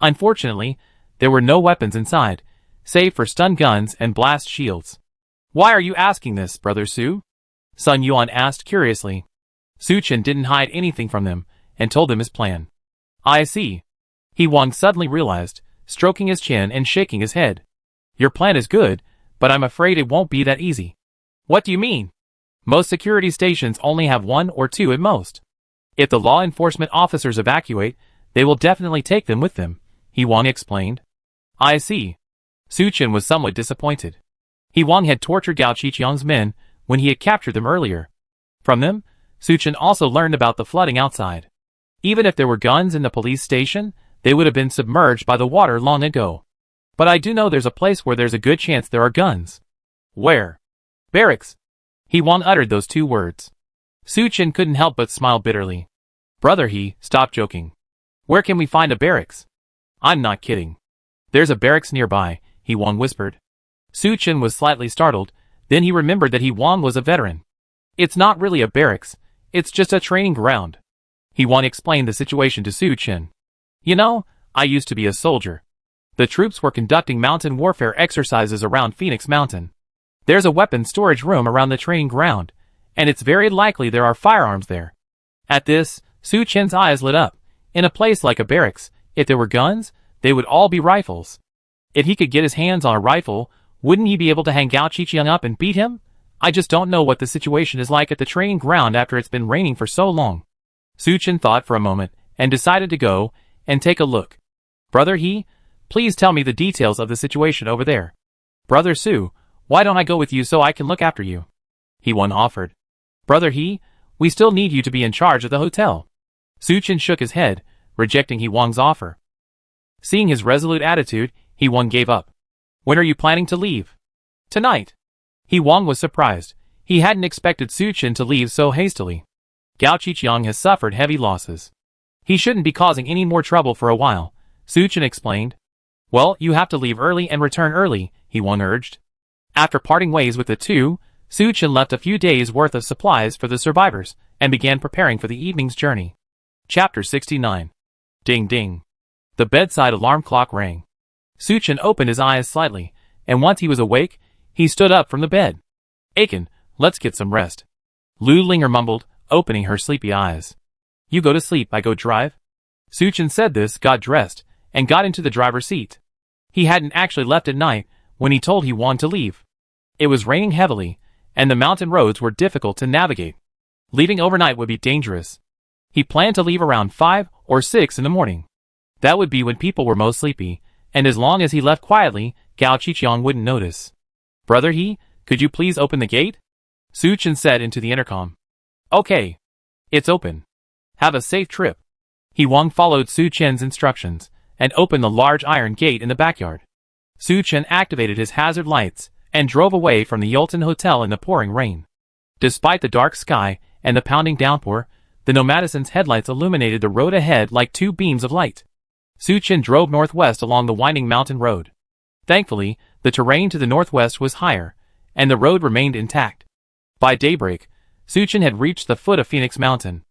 Unfortunately, there were no weapons inside, save for stun guns and blast shields. "Why are you asking this, Brother Su?" Sun Yuan asked curiously. Su Chen didn't hide anything from them, and told them his plan. "I see." He Wang suddenly realized, stroking his chin and shaking his head. "Your plan is good, but I'm afraid it won't be that easy." "What do you mean?" "Most security stations only have 1 or 2 at most. If the law enforcement officers evacuate, they will definitely take them with them," He Wang explained. "I see." Su Chen was somewhat disappointed. He Wang had tortured Gao Qiqiang's men when he had captured them earlier. From them, Su Chen also learned about the flooding outside. Even if there were guns in the police station, they would have been submerged by the water long ago. "But I do know there's a place where there's a good chance there are guns." "Where?" "Barracks." He Wang uttered those 2 words. Su Chen couldn't help but smile bitterly. "Brother He, stop joking. Where can we find a barracks?" "I'm not kidding. There's a barracks nearby," He Wang whispered. Su Chen was slightly startled, then he remembered that He Wang was a veteran. "It's not really a barracks, it's just a training ground." He Wang explained the situation to Su Chen. "You know, I used to be a soldier. The troops were conducting mountain warfare exercises around Phoenix Mountain. There's a weapons storage room around the training ground, and it's very likely there are firearms there." At this, Su Chen's eyes lit up. In a place like a barracks, if there were guns, they would all be rifles. If he could get his hands on a rifle, wouldn't he be able to hang Gao Qiqiang up and beat him? "I just don't know what the situation is like at the training ground after it's been raining for so long." Su Chen thought for a moment, and decided to go and take a look. "Brother He, please tell me the details of the situation over there." "Brother Su, why don't I go with you so I can look after you?" He Wang offered. "Brother He, we still need you to be in charge of the hotel." Su Chen shook his head, rejecting He Wang's offer. Seeing his resolute attitude, He Wang gave up. "When are you planning to leave?" "Tonight." He Wang was surprised. He hadn't expected Su Chen to leave so hastily. Gao Qiqiang has suffered heavy losses. He shouldn't be causing any more trouble for a while, Su Chen explained. "Well, you have to leave early and return early," He Wang urged. After parting ways with the two, Su Chen left a few days' worth of supplies for the survivors, and began preparing for the evening's journey. Chapter 69. Ding ding. The bedside alarm clock rang. Su Chen opened his eyes slightly, and once he was awake, he stood up from the bed. "Aiken, let's get some rest," Lu Linger mumbled, opening her sleepy eyes. "You go to sleep, I go drive." Su Chen said this, got dressed, and got into the driver's seat. He hadn't actually left at night when he told He Wang to leave. It was raining heavily, and the mountain roads were difficult to navigate. Leaving overnight would be dangerous. He planned to leave around 5 or 6 in the morning. That would be when people were most sleepy, and as long as he left quietly, Gao Qiqiang wouldn't notice. "Brother He, could you please open the gate?" Su Chen said into the intercom. "Okay. It's open. Have a safe trip." He Wang followed Su Chen's instructions, and opened the large iron gate in the backyard. Su Chen activated his hazard lights, and drove away from the Yulton Hotel in the pouring rain. Despite the dark sky and the pounding downpour, the Nomadison's headlights illuminated the road ahead like 2 beams of light. Su Chen drove northwest along the winding mountain road. Thankfully, the terrain to the northwest was higher, and the road remained intact. By daybreak, Su Chen had reached the foot of Phoenix Mountain.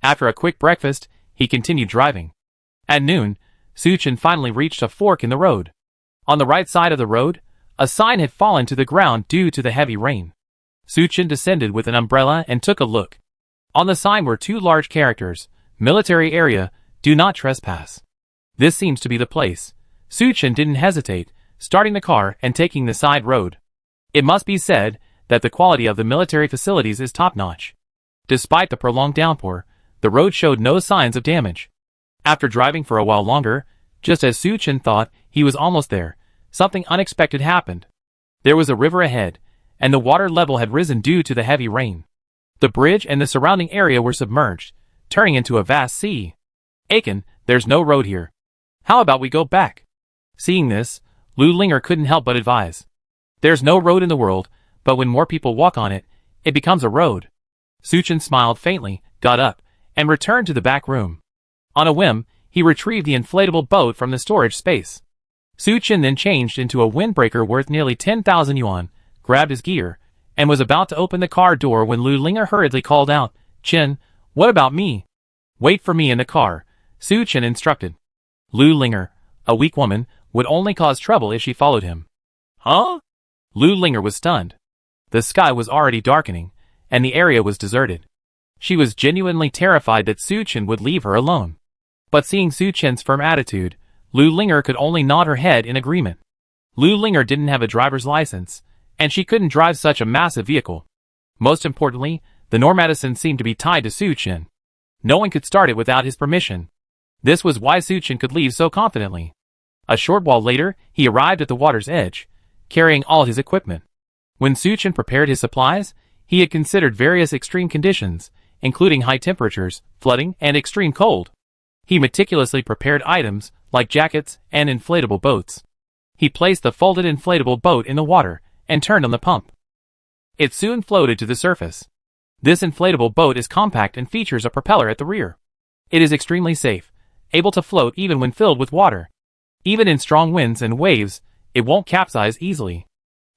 After a quick breakfast, he continued driving. At noon, Su Chen finally reached a fork in the road. On the right side of the road, a sign had fallen to the ground due to the heavy rain. Su Chen descended with an umbrella and took a look. On the sign were 2 large characters: "Military Area, Do Not Trespass." This seems to be the place. Su Chen didn't hesitate, starting the car and taking the side road. It must be said that the quality of the military facilities is top-notch. Despite the prolonged downpour, the road showed no signs of damage. After driving for a while longer, just as Su Chen thought he was almost there, something unexpected happened. There was a river ahead, and the water level had risen due to the heavy rain. The bridge and the surrounding area were submerged, turning into a vast sea. "Aiken, there's no road here. How about we go back?" Seeing this, Lu Linger couldn't help but advise. There's no road in the world, but when more people walk on it, it becomes a road. Suchen smiled faintly, got up, and returned to the back room. On a whim, he retrieved the inflatable boat from the storage space. Suchen then changed into a windbreaker worth nearly 10,000 yuan, grabbed his gear, and was about to open the car door when Lu Linger hurriedly called out, "Chen, what about me?" "Wait for me in the car," Suchen instructed. Lu Linger, a weak woman, would only cause trouble if she followed him. Huh? Lu Linger was stunned. The sky was already darkening, and the area was deserted. She was genuinely terrified that Suchen would leave her alone. But seeing Suchen's firm attitude, Lu Linger could only nod her head in agreement. Lu Linger didn't have a driver's license, and she couldn't drive such a massive vehicle. Most importantly, the Normadison seemed to be tied to Suchen. No one could start it without his permission. This was why Suchen could leave so confidently. A short while later, he arrived at the water's edge, carrying all his equipment. When Suchen prepared his supplies, he had considered various extreme conditions, including high temperatures, flooding, and extreme cold. He meticulously prepared items, like jackets and inflatable boats. He placed the folded inflatable boat in the water, and turned on the pump. It soon floated to the surface. This inflatable boat is compact and features a propeller at the rear. It is extremely safe, able to float even when filled with water. Even in strong winds and waves, it won't capsize easily.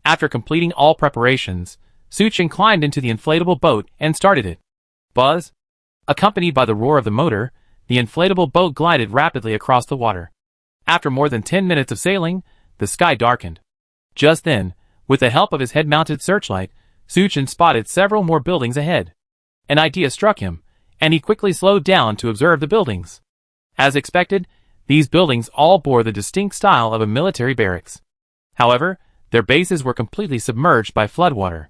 After completing all preparations, Suchen climbed into the inflatable boat and started it. Buzz! Accompanied by the roar of the motor, the inflatable boat glided rapidly across the water. After more than 10 minutes of sailing, the sky darkened. Just then, with the help of his head-mounted searchlight, Suchen spotted several more buildings ahead. An idea struck him, and he quickly slowed down to observe the buildings. As expected, these buildings all bore the distinct style of a military barracks. However, their bases were completely submerged by floodwater.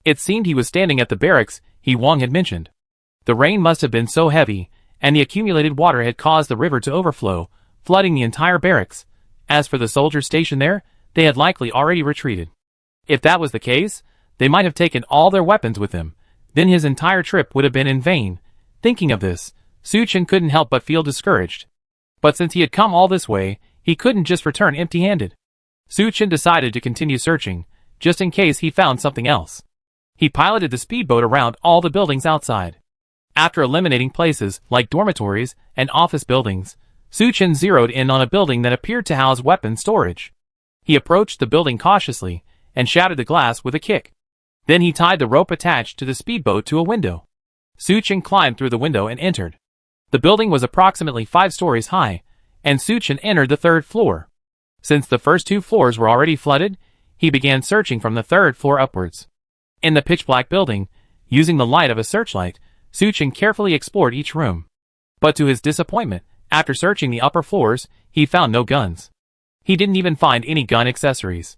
It seemed he was standing at the barracks Wang had mentioned. The rain must have been so heavy, and the accumulated water had caused the river to overflow, flooding the entire barracks. As for the soldiers stationed there, they had likely already retreated. If that was the case, they might have taken all their weapons with them. Then his entire trip would have been in vain. Thinking of this, Suchen couldn't help but feel discouraged. But since he had come all this way, he couldn't just return empty-handed. Suchen decided to continue searching, just in case he found something else. He piloted the speedboat around all the buildings outside. After eliminating places like dormitories and office buildings, Suchen zeroed in on a building that appeared to house weapon storage. He approached the building cautiously and shattered the glass with a kick. Then he tied the rope attached to the speedboat to a window. Suchen climbed through the window and entered. The building was approximately 5 stories high, and Suchen entered the 3rd floor. Since the first 2 floors were already flooded, he began searching from the 3rd floor upwards. In the pitch-black building, using the light of a searchlight, Suchen carefully explored each room. But to his disappointment, after searching the upper floors, he found no guns. He didn't even find any gun accessories.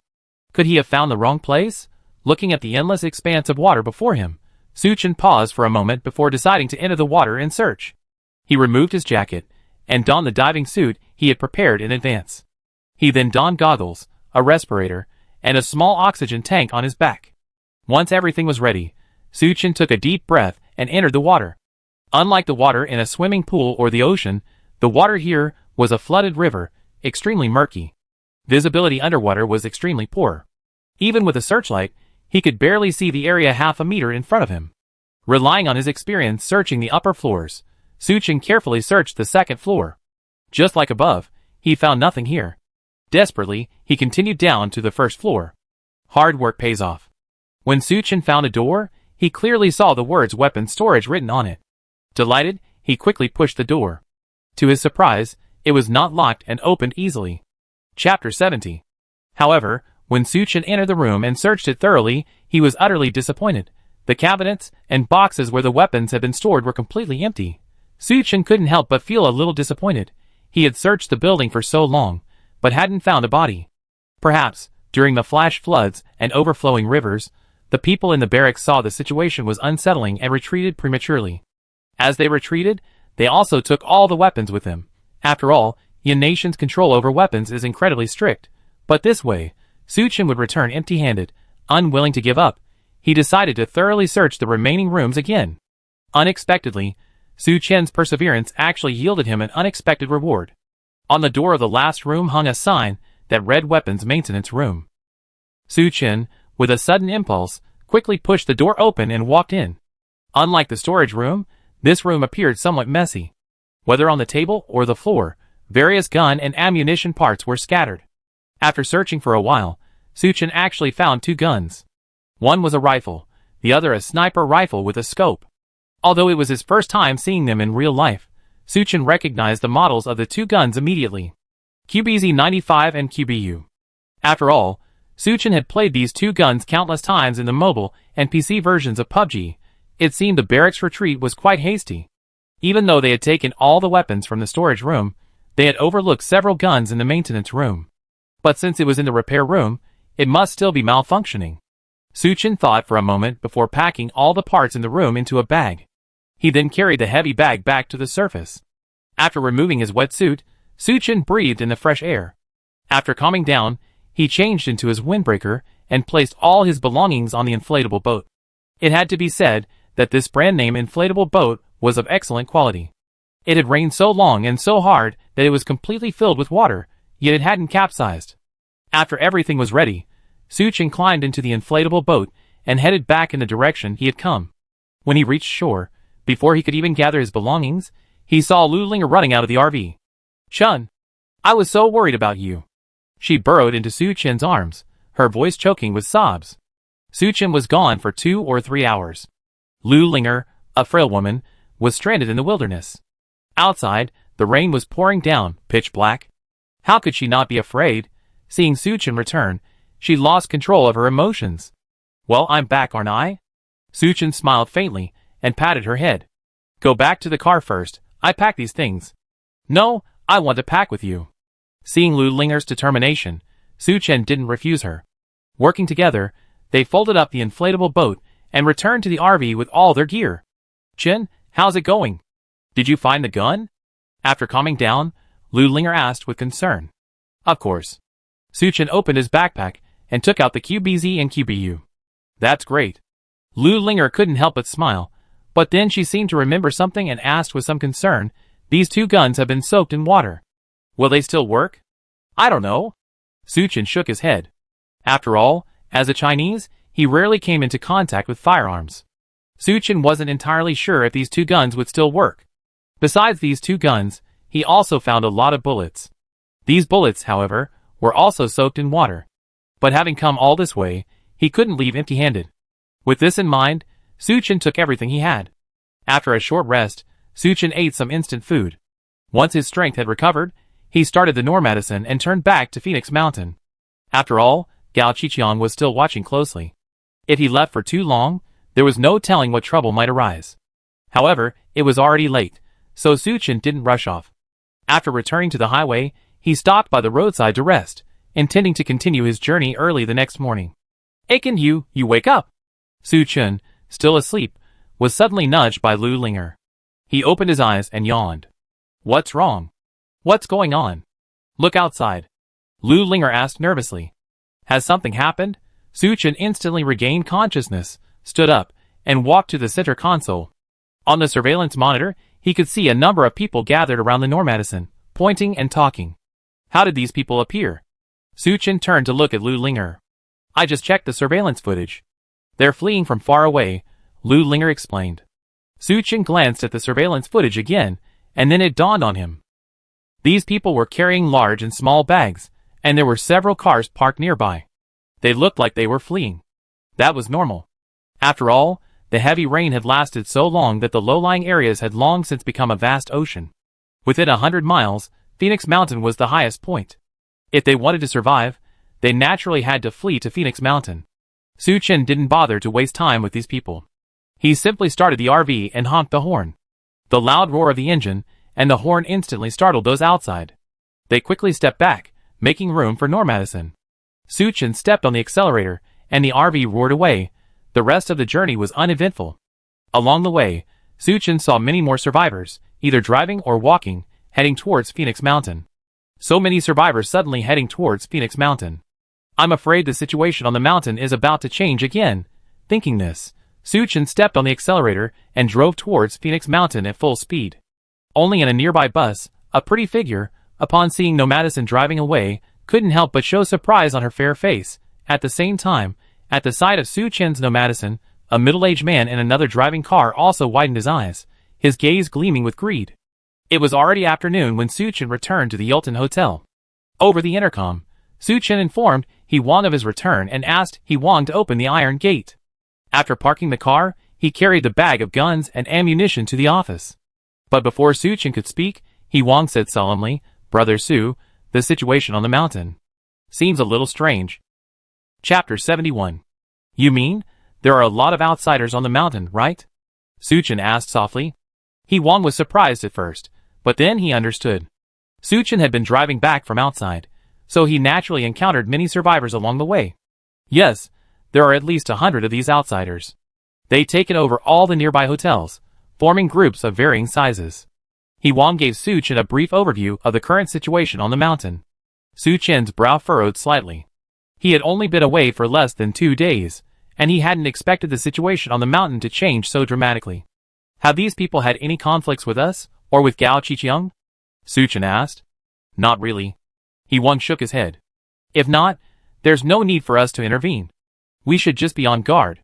Could he have found the wrong place? Looking at the endless expanse of water before him, Suchen paused for a moment before deciding to enter the water in search. He removed his jacket and donned the diving suit he had prepared in advance. He then donned goggles, a respirator, and a small oxygen tank on his back. Once everything was ready, Suchen took a deep breath and entered the water. Unlike the water in a swimming pool or the ocean, the water here was a flooded river, extremely murky. Visibility underwater was extremely poor. Even with a searchlight, he could barely see the area half a meter in front of him. Relying on his experience searching the upper floors, Suchen carefully searched the 2nd floor. Just like above, he found nothing here. Desperately, he continued down to the 1st floor. Hard work pays off. When Suchen found a door, he clearly saw the words weapon storage written on it. Delighted, he quickly pushed the door. To his surprise, it was not locked and opened easily. Chapter 70. However, when Suchen entered the room and searched it thoroughly, he was utterly disappointed. The cabinets and boxes where the weapons had been stored were completely empty. Suchen couldn't help but feel a little disappointed. He had searched the building for so long, but hadn't found a body. Perhaps, during the flash floods and overflowing rivers, the people in the barracks saw the situation was unsettling and retreated prematurely. As they retreated, they also took all the weapons with them. After all, Yan Nation's control over weapons is incredibly strict. But this way, Suchen would return empty-handed. Unwilling to give up, he decided to thoroughly search the remaining rooms again. Unexpectedly, Suchen's perseverance actually yielded him an unexpected reward. On the door of the last room hung a sign that red weapons maintenance room. Su-Chin, with a sudden impulse, quickly pushed the door open and walked in. Unlike the storage room, this room appeared somewhat messy. Whether on the table or the floor, various gun and ammunition parts were scattered. After searching for a while, Su-Chin actually found 2 guns. One was a rifle, the other a sniper rifle with a scope. Although it was his first time seeing them in real life, Su-Chin recognized the models of the 2 guns immediately. QBZ-95 and QBU. After all, Su-Chin had played these 2 guns countless times in the mobile and PC versions of PUBG. It seemed the barracks retreat was quite hasty. Even though they had taken all the weapons from the storage room, they had overlooked several guns in the maintenance room. But since it was in the repair room, it must still be malfunctioning. Su-Chin thought for a moment before packing all the parts in the room into a bag. He then carried the heavy bag back to the surface. After removing his wetsuit, Su-Chin breathed in the fresh air. After calming down, he changed into his windbreaker and placed all his belongings on the inflatable boat. It had to be said that this brand-name inflatable boat was of excellent quality. It had rained so long and so hard that it was completely filled with water, yet it hadn't capsized. After everything was ready, Su-Chin climbed into the inflatable boat and headed back in the direction he had come. When he reached shore, before he could even gather his belongings, he saw Lu Linger running out of the RV. "Chun, I was so worried about you." She burrowed into Su-Chin's arms, her voice choking with sobs. Su-Chin was gone for 2 or 3 hours. Lu Linger, a frail woman, was stranded in the wilderness. Outside, the rain was pouring down, pitch black. How could she not be afraid? Seeing Su-Chin return, she lost control of her emotions. "Well, I'm back, aren't I?" Su-Chin smiled faintly and patted her head. "Go back to the car first. I packed these things." "No, I want to pack with you." Seeing Lu Linger's determination, Su-Chin didn't refuse her. Working together, they folded up the inflatable boat and returned to the RV with all their gear. "Chin, how's it going? Did you find the gun?" After calming down, Lu Linger asked with concern. "Of course." Su-Chin opened his backpack and took out the QBZ and QBU. "That's great." Lu Linger couldn't help but smile, but then she seemed to remember something and asked with some concern, "These 2 guns have been soaked in water. Will they still work?" "I don't know." Su-Chin shook his head. After all, as a Chinese, he rarely came into contact with firearms. Su-Chin wasn't entirely sure if these 2 guns would still work. Besides these 2 guns, he also found a lot of bullets. These bullets, however, were also soaked in water. But having come all this way, he couldn't leave empty-handed. With this in mind, Su-Chin took everything he had. After a short rest, Su-Chin ate some instant food. Once his strength had recovered, he started the Normadison and turned back to Phoenix Mountain. After all, Gao Qiqiang was still watching closely. If he left for too long, there was no telling what trouble might arise. However, it was already late, so Su-Chin didn't rush off. After returning to the highway, he stopped by the roadside to rest, intending to continue his journey early the next morning. "Aiken, you wake up!" Su-Chin, still asleep, was suddenly nudged by Lu Linger. He opened his eyes and yawned. "What's wrong? What's going on? Look outside." Lu Linger asked nervously. "Has something happened?" Su-Chin instantly regained consciousness, stood up, and walked to the center console. On the surveillance monitor, he could see a number of people gathered around the Normadison, pointing and talking. How did these people appear? Su-Chin turned to look at Lu Linger. "I just checked the surveillance footage. They're fleeing from far away," Lu Linger explained. Su-Chin glanced at the surveillance footage again, and then it dawned on him. These people were carrying large and small bags, and there were several cars parked nearby. They looked like they were fleeing. That was normal. After all, the heavy rain had lasted so long that the low-lying areas had long since become a vast ocean. Within 100 miles, Phoenix Mountain was the highest point. If they wanted to survive, they naturally had to flee to Phoenix Mountain. Su-Chin didn't bother to waste time with these people. He simply started the RV and honked the horn. The loud roar of the engine and the horn instantly startled those outside. They quickly stepped back, making room for Normadison. Su-Chin stepped on the accelerator, and the RV roared away. The rest of the journey was uneventful. Along the way, Su-Chin saw many more survivors, either driving or walking, heading towards Phoenix Mountain. So many survivors suddenly heading towards Phoenix Mountain. I'm afraid the situation on the mountain is about to change again. Thinking this, Su-Chin stepped on the accelerator and drove towards Phoenix Mountain at full speed. Only in a nearby bus, a pretty figure, upon seeing Normadison driving away, couldn't help but show surprise on her fair face. At the same time, at the sight of Su Chen's nomadison, a middle-aged man in another driving car also widened his eyes, his gaze gleaming with greed. It was already afternoon when Su Chen returned to the Yulton Hotel. Over the intercom, Su Chen informed He Wang of his return and asked He Wang to open the iron gate. After parking the car, he carried the bag of guns and ammunition to the office. But before Su Chen could speak, He Wang said solemnly, "Brother Su, the situation on the mountain seems a little strange." Chapter 71. You mean, there are a lot of outsiders on the mountain, right? Su Chen asked softly. He Wang was surprised at first, but then he understood. Su Chen had been driving back from outside, so he naturally encountered many survivors along the way. Yes, there are at least 100 of these outsiders. They'd taken over all the nearby hotels, forming groups of varying sizes. He Wang gave Su Chen a brief overview of the current situation on the mountain. Su Chen's brow furrowed slightly. He had only been away for less than 2 days, and he hadn't expected the situation on the mountain to change so dramatically. Have these people had any conflicts with us, or with Gao Qiqiang? Su Chen asked. Not really. He Wang shook his head. If not, there's no need for us to intervene. We should just be on guard.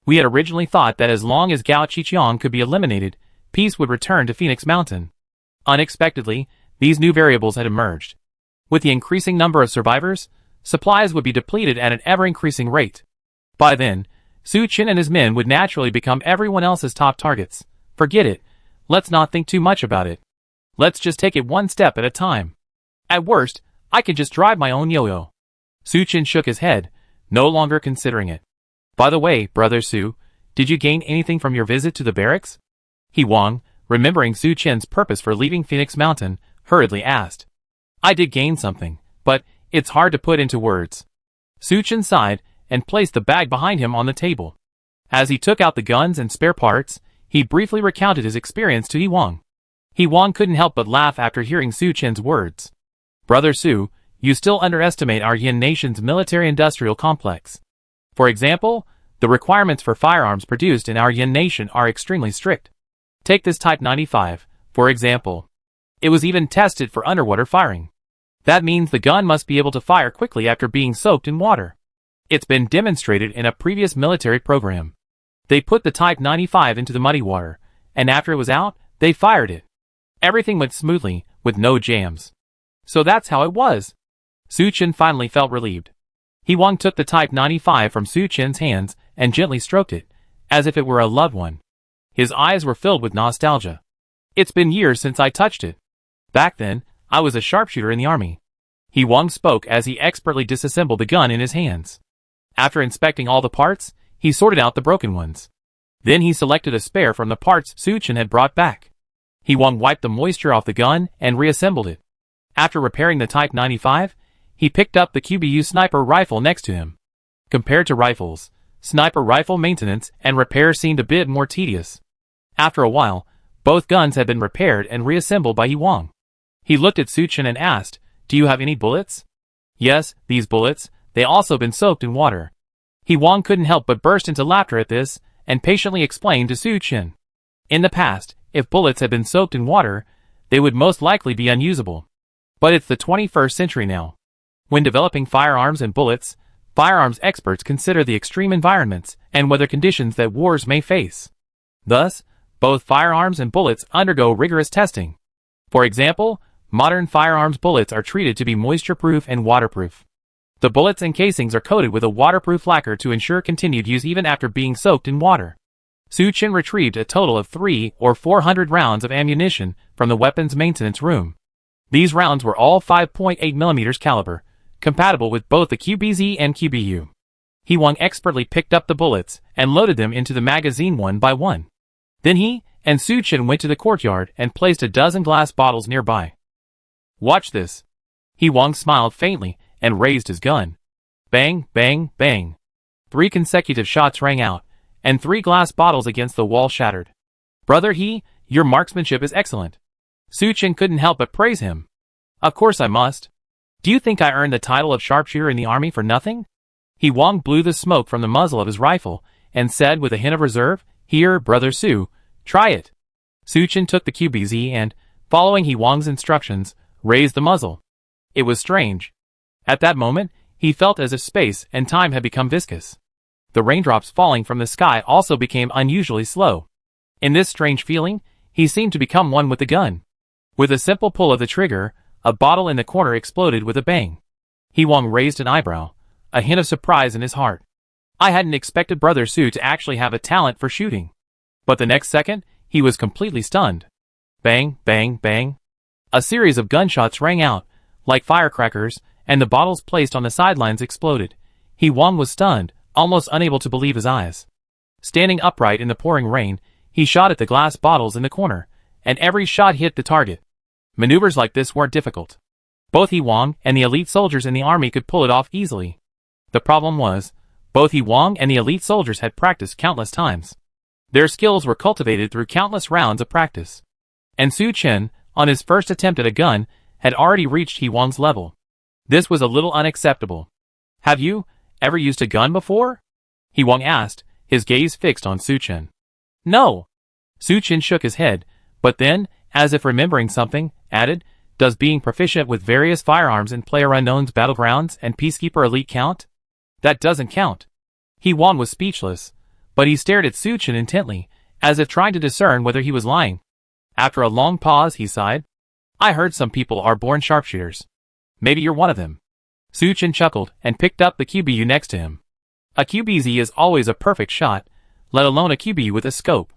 We had originally thought that as long as Gao Qiqiang could be eliminated, peace would return to Phoenix Mountain. Unexpectedly, these new variables had emerged. With the increasing number of survivors, supplies would be depleted at an ever-increasing rate. By then, Su Chen and his men would naturally become everyone else's top targets. Forget it. Let's not think too much about it. Let's just take it one step at a time. At worst, I can just drive my own yo-yo. Su Chen shook his head, no longer considering it. By the way, Brother Su, did you gain anything from your visit to the barracks? He Wang, remembering Su Chen's purpose for leaving Phoenix Mountain, hurriedly asked. I did gain something, but it's hard to put into words. Su Chen sighed and placed the bag behind him on the table. As he took out the guns and spare parts, he briefly recounted his experience to He Wang. He Wang couldn't help but laugh after hearing Su Chen's words. Brother Su, you still underestimate our Yin nation's military-industrial complex. For example, the requirements for firearms produced in our Yin nation are extremely strict. Take this Type 95, for example. It was even tested for underwater firing. That means the gun must be able to fire quickly after being soaked in water. It's been demonstrated in a previous military program. They put the Type 95 into the muddy water, and after it was out, they fired it. Everything went smoothly, with no jams. So that's how it was. Su Chen finally felt relieved. He Wang took the Type 95 from Su Chen's hands and gently stroked it, as if it were a loved one. His eyes were filled with nostalgia. It's been years since I touched it. Back then, I was a sharpshooter in the army. He Wang spoke as he expertly disassembled the gun in his hands. After inspecting all the parts, he sorted out the broken ones. Then he selected a spare from the parts Su Chen had brought back. He Wang wiped the moisture off the gun and reassembled it. After repairing the Type 95, he picked up the QBU sniper rifle next to him. Compared to rifles, sniper rifle maintenance and repair seemed a bit more tedious. After a while, both guns had been repaired and reassembled by He Wang. He looked at Su Chen and asked, Do you have any bullets? Yes, these bullets, they also been soaked in water. He Wang couldn't help but burst into laughter at this, and patiently explained to Su Chen. In the past, if bullets had been soaked in water, they would most likely be unusable. But it's the 21st century now. When developing firearms and bullets, firearms experts consider the extreme environments and weather conditions that wars may face. Thus, both firearms and bullets undergo rigorous testing. For example, modern firearms bullets are treated to be moisture-proof and waterproof. The bullets and casings are coated with a waterproof lacquer to ensure continued use even after being soaked in water. Su Chen retrieved a total of 300 or 400 rounds of ammunition from the weapons maintenance room. These rounds were all 5.8mm caliber, compatible with both the QBZ and QBU. He Wang expertly picked up the bullets and loaded them into the magazine one by one. Then he and Su Chen went to the courtyard and placed a dozen glass bottles nearby. Watch this. He Wang smiled faintly and raised his gun. Bang, bang, bang. 3 consecutive shots rang out, and 3 glass bottles against the wall shattered. Brother He, your marksmanship is excellent. Su Chen couldn't help but praise him. Of course I must. Do you think I earned the title of sharpshooter in the army for nothing? He Wang blew the smoke from the muzzle of his rifle and said with a hint of reserve, Here, Brother Su, try it. Su Chen took the QBZ and, following He Wang's instructions, raised the muzzle. It was strange. At that moment, he felt as if space and time had become viscous. The raindrops falling from the sky also became unusually slow. In this strange feeling, he seemed to become one with the gun. With a simple pull of the trigger, a bottle in the corner exploded with a bang. Hee-Wong raised an eyebrow, a hint of surprise in his heart. I hadn't expected Brother Su to actually have a talent for shooting. But the next second, he was completely stunned. Bang, bang, bang. A series of gunshots rang out, like firecrackers, and the bottles placed on the sidelines exploded. Hee-Wong was stunned, almost unable to believe his eyes. Standing upright in the pouring rain, he shot at the glass bottles in the corner, and every shot hit the target. Maneuvers like this weren't difficult. Both Hee-Wong and the elite soldiers in the army could pull it off easily. The problem was, both Hee-Wong and the elite soldiers had practiced countless times. Their skills were cultivated through countless rounds of practice. And Su Chen, on his first attempt at a gun, had already reached Hee-Wong's level. This was a little unacceptable. Have you ever used a gun before? Hee-Wong asked, his gaze fixed on Su Chen. No. Su Chen shook his head, but then, as if remembering something, added, does being proficient with various firearms in PlayerUnknown's Battlegrounds and Peacekeeper Elite count? That doesn't count. Hee-Wong was speechless, but he stared at Su Chen intently, as if trying to discern whether he was lying. After a long pause, he sighed. I heard some people are born sharpshooters. Maybe you're one of them. Su Chen chuckled and picked up the QBU next to him. A QBZ is always a perfect shot, let alone a QBU with a scope.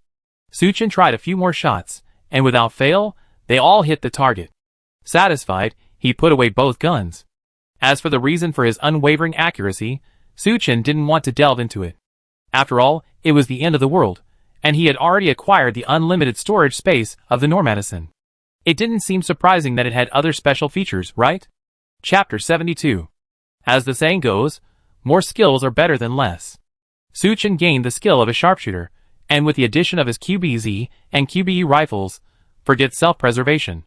Su Chen tried a few more shots, and without fail, they all hit the target. Satisfied, he put away both guns. As for the reason for his unwavering accuracy, Su Chen didn't want to delve into it. After all, it was the end of the world, and he had already acquired the unlimited storage space of the Normedicine. It didn't seem surprising that it had other special features, right? Chapter 72. As the saying goes, more skills are better than less. Su Chen gained the skill of a sharpshooter, and with the addition of his QBZ and QBU rifles, forget self-preservation.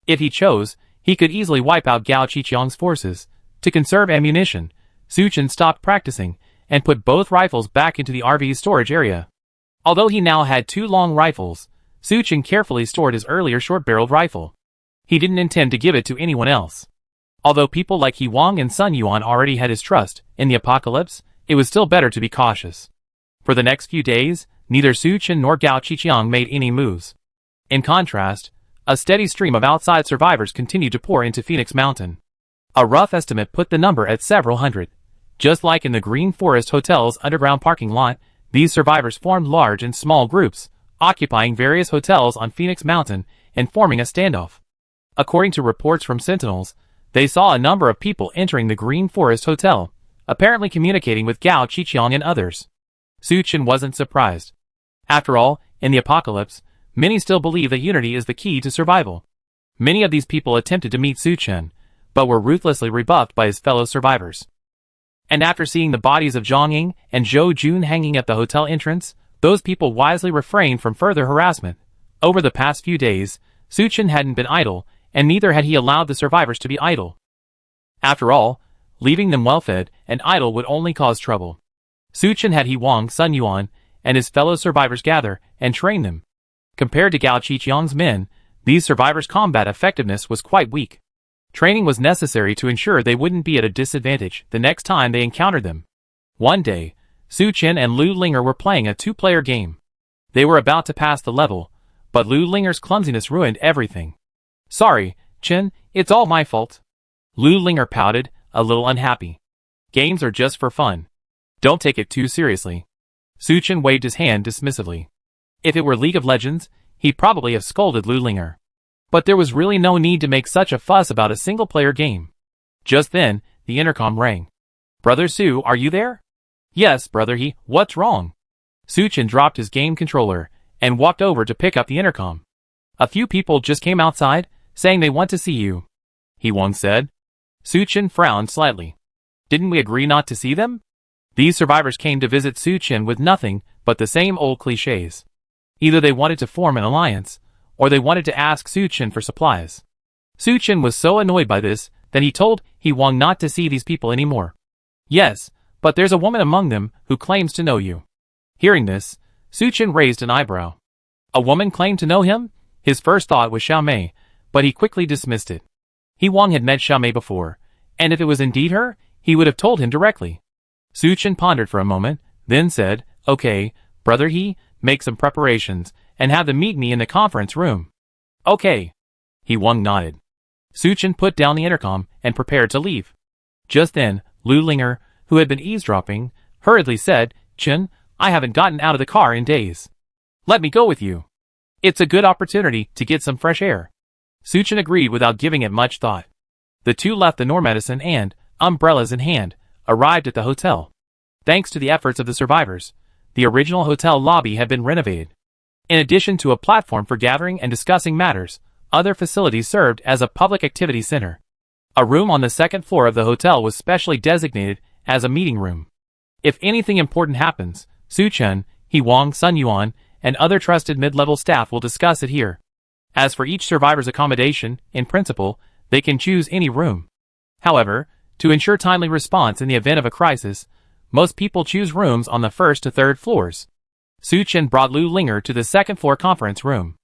If he chose, he could easily wipe out Gao Qiqiang's forces. To conserve ammunition, Su Chen stopped practicing, and put both rifles back into the RV's storage area. Although he now had 2 long rifles, Su Chen carefully stored his earlier short-barreled rifle. He didn't intend to give it to anyone else. Although people like Hee-Wong and Sun Yuan already had his trust in the apocalypse, it was still better to be cautious. For the next few days, neither Su Chen nor Gao Qiqiang made any moves. In contrast, a steady stream of outside survivors continued to pour into Phoenix Mountain. A rough estimate put the number at several hundred. Just like in the Green Forest Hotel's underground parking lot, these survivors formed large and small groups, occupying various hotels on Phoenix Mountain and forming a standoff. According to reports from Sentinels, they saw a number of people entering the Green Forest Hotel, apparently communicating with Gao Qiqiang and others. Su Chen wasn't surprised. After all, in the apocalypse, many still believe that unity is the key to survival. Many of these people attempted to meet Su Chen, but were ruthlessly rebuffed by his fellow survivors. And after seeing the bodies of Zhang Ying and Zhou Jun hanging at the hotel entrance, those people wisely refrained from further harassment. Over the past few days, Su Chen hadn't been idle, and neither had he allowed the survivors to be idle. After all, leaving them well-fed and idle would only cause trouble. Su Chen had Hee-Wong, Sun Yuan, and his fellow survivors gather and train them. Compared to Gao Qiqiang's men, these survivors' combat effectiveness was quite weak. Training was necessary to ensure they wouldn't be at a disadvantage the next time they encountered them. One day, Su Chen and Lu Linger were playing a 2-player game. They were about to pass the level, but Lu Linger's clumsiness ruined everything. Sorry, Chen, it's all my fault. Lu Linger pouted, a little unhappy. Games are just for fun. Don't take it too seriously. Su Chen waved his hand dismissively. If it were League of Legends, he'd probably have scolded Lu Linger. But there was really no need to make such a fuss about a single-player game. Just then, the intercom rang. Brother Su, are you there? Yes, Brother He, what's wrong? Su Chen dropped his game controller and walked over to pick up the intercom. A few people just came outside, saying they want to see you, Hee-Wong said. Su Chen frowned slightly. Didn't we agree not to see them? These survivors came to visit Su Chen with nothing but the same old cliches. Either they wanted to form an alliance, or they wanted to ask Su Chen for supplies. Su Chen was so annoyed by this that he told Hee-Wong not to see these people anymore. Yes, but there's a woman among them who claims to know you. Hearing this, Su Chen raised an eyebrow. A woman claimed to know him? His first thought was Xiao Mei, but he quickly dismissed it. Hee-Wong had met Xiao Mei before, And if it was indeed her, he would have told him directly. Su Chen pondered for a moment, then said, "Okay, brother he, make some preparations, and have them meet me in the conference room." "Okay." He Wang nodded. Su Chen put down the intercom and prepared to leave. Just then, Lu Linger, who had been eavesdropping, hurriedly said, "Chen, I haven't gotten out of the car in days. Let me go with you. It's a good opportunity to get some fresh air." Su Chen agreed without giving it much thought. The two left the Normedicine and, umbrellas in hand, arrived at the hotel. Thanks to the efforts of the survivors, the original hotel lobby had been renovated. In addition to a platform for gathering and discussing matters, other facilities served as a public activity center. A room on the second floor of the hotel was specially designated as a meeting room. If anything important happens, Su Chen, He Wang, Sun Yuan, and other trusted mid-level staff will discuss it here. As for each survivor's accommodation, in principle, they can choose any room. However, to ensure timely response in the event of a crisis, most people choose rooms on the first to third floors. Su Chen brought Lu Linger to the second floor conference room.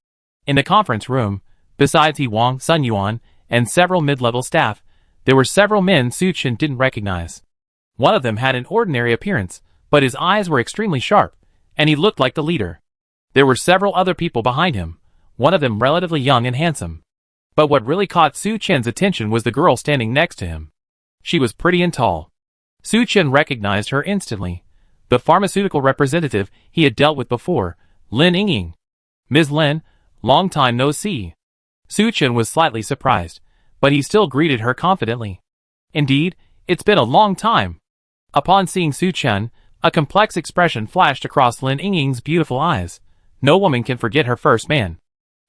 In the conference room, besides He Wang, Sun Yuan, and several mid-level staff, there were several men Su Chen didn't recognize. One of them had an ordinary appearance, but his eyes were extremely sharp, and he looked like the leader. There were several other people behind him, one of them relatively young and handsome. But what really caught Su Chen's attention was the girl standing next to him. She was pretty and tall. Su Chen recognized her instantly. The pharmaceutical representative he had dealt with before, Lin Yingying. "Ms. Lin, long time no see." Su Chen was slightly surprised, but he still greeted her confidently. "Indeed, it's been a long time." Upon seeing Su Chen, a complex expression flashed across Lin Yingying's beautiful eyes. No woman can forget her first man.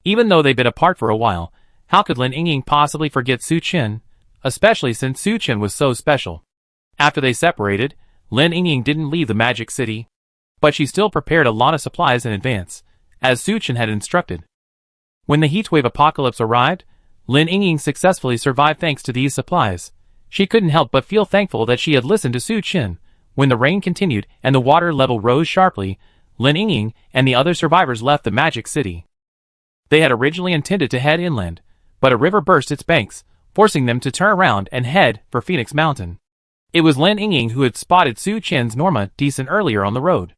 Even though they've been apart for a while, how could Lin Yingying possibly forget Su Chen, especially since Su Chen was so special? After they separated, Lin Yingying didn't leave the Magic City, but she still prepared a lot of supplies in advance, as Su Chen had instructed. When the heatwave apocalypse arrived, Lin Yingying successfully survived thanks to these supplies. She couldn't help but feel thankful that she had listened to Su Chen. When the rain continued and the water level rose sharply, Lin Yingying and the other survivors left the Magic City. They had originally intended to head inland, but a river burst its banks, forcing them to turn around and head for Phoenix Mountain. It was Lin Yingying who had spotted Su Chen's Norma Decent earlier on the road.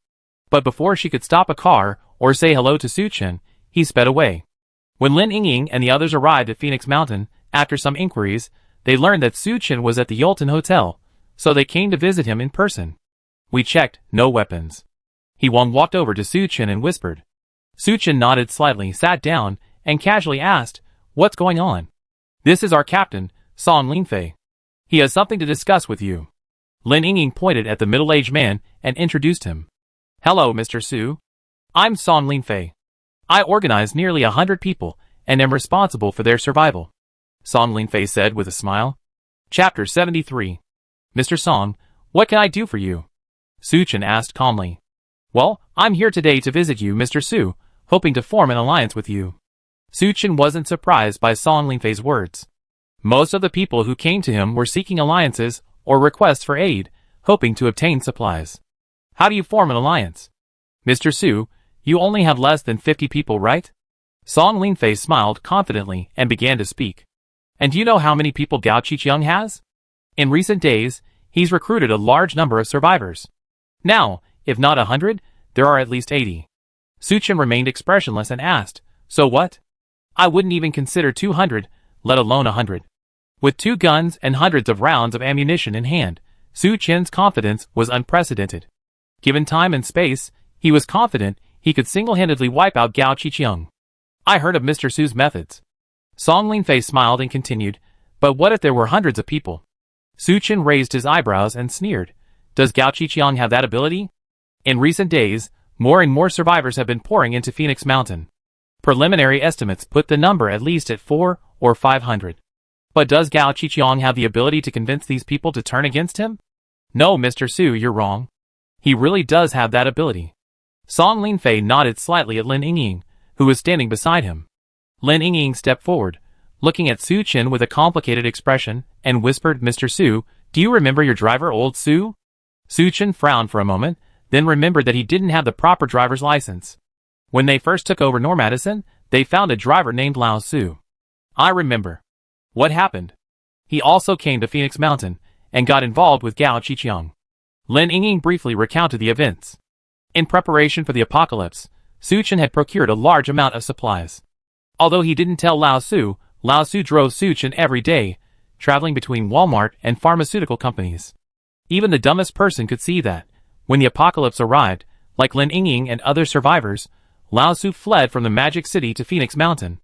But before she could stop a car or say hello to Su Chen, he sped away. When Lin Yingying and the others arrived at Phoenix Mountain, after some inquiries, they learned that Su Chen was at the Yolton Hotel, so they came to visit him in person. "We checked, no weapons." He Wang walked over to Su Chen and whispered. Su Chen nodded slightly, sat down, and casually asked, "What's going on?" "This is our captain, Song Linfei. He has something to discuss with you." Lin Yingying pointed at the middle-aged man and introduced him. "Hello, Mr. Su. I'm Song Linfei. I organize nearly 100 people and am responsible for their survival," Song Linfei said with a smile. Chapter 73. "Mr. Song, what can I do for you?" Su Chen asked calmly. "Well, I'm here today to visit you, Mr. Su, hoping to form an alliance with you." Su Chen wasn't surprised by Song Linfei's words. Most of the people who came to him were seeking alliances or requests for aid, hoping to obtain supplies. "How do you form an alliance?" "Mr. Su, you only have less than 50 people, right?" Song Linfei smiled confidently and began to speak. "And do you know how many people Gao Qiqiang has? In recent days, he's recruited a large number of survivors. Now, if not 100, there are at least 80. Su Chen remained expressionless and asked, "So what?" "I wouldn't even consider 200, let alone 100. With 2 guns and hundreds of rounds of ammunition in hand, Su Chen's confidence was unprecedented. Given time and space, he was confident he could single-handedly wipe out Gao Qiqiang. "I heard of Mr. Su's methods." Song Linfei smiled and continued, "But what if there were hundreds of people?" Su Chen raised his eyebrows and sneered. "Does Gao Qiqiang have that ability?" In recent days, more and more survivors have been pouring into Phoenix Mountain. Preliminary estimates put the number at least at 400 or 500. But does Gao Qiqiang have the ability to convince these people to turn against him? "No, Mr. Su, you're wrong. He really does have that ability." Song Linfei nodded slightly at Lin Yingying, who was standing beside him. Lin Yingying stepped forward, looking at Su Chen with a complicated expression, and whispered, "Mr. Su, do you remember your driver, old Su?" Su Chen frowned for a moment, then remembered that he didn't have the proper driver's license. When they first took over Normedicine, they found a driver named Lao Su. "I remember. What happened?" He also came to Phoenix Mountain and got involved with Gao Qiqiang. Lin Yingying briefly recounted the events. In preparation for the apocalypse, Su Chen had procured a large amount of supplies. Although he didn't tell Lao Su drove Su Chen every day, traveling between Walmart and pharmaceutical companies. Even the dumbest person could see that, when the apocalypse arrived, like Lin Yingying and other survivors, Lao Su fled from the Magic City to Phoenix Mountain.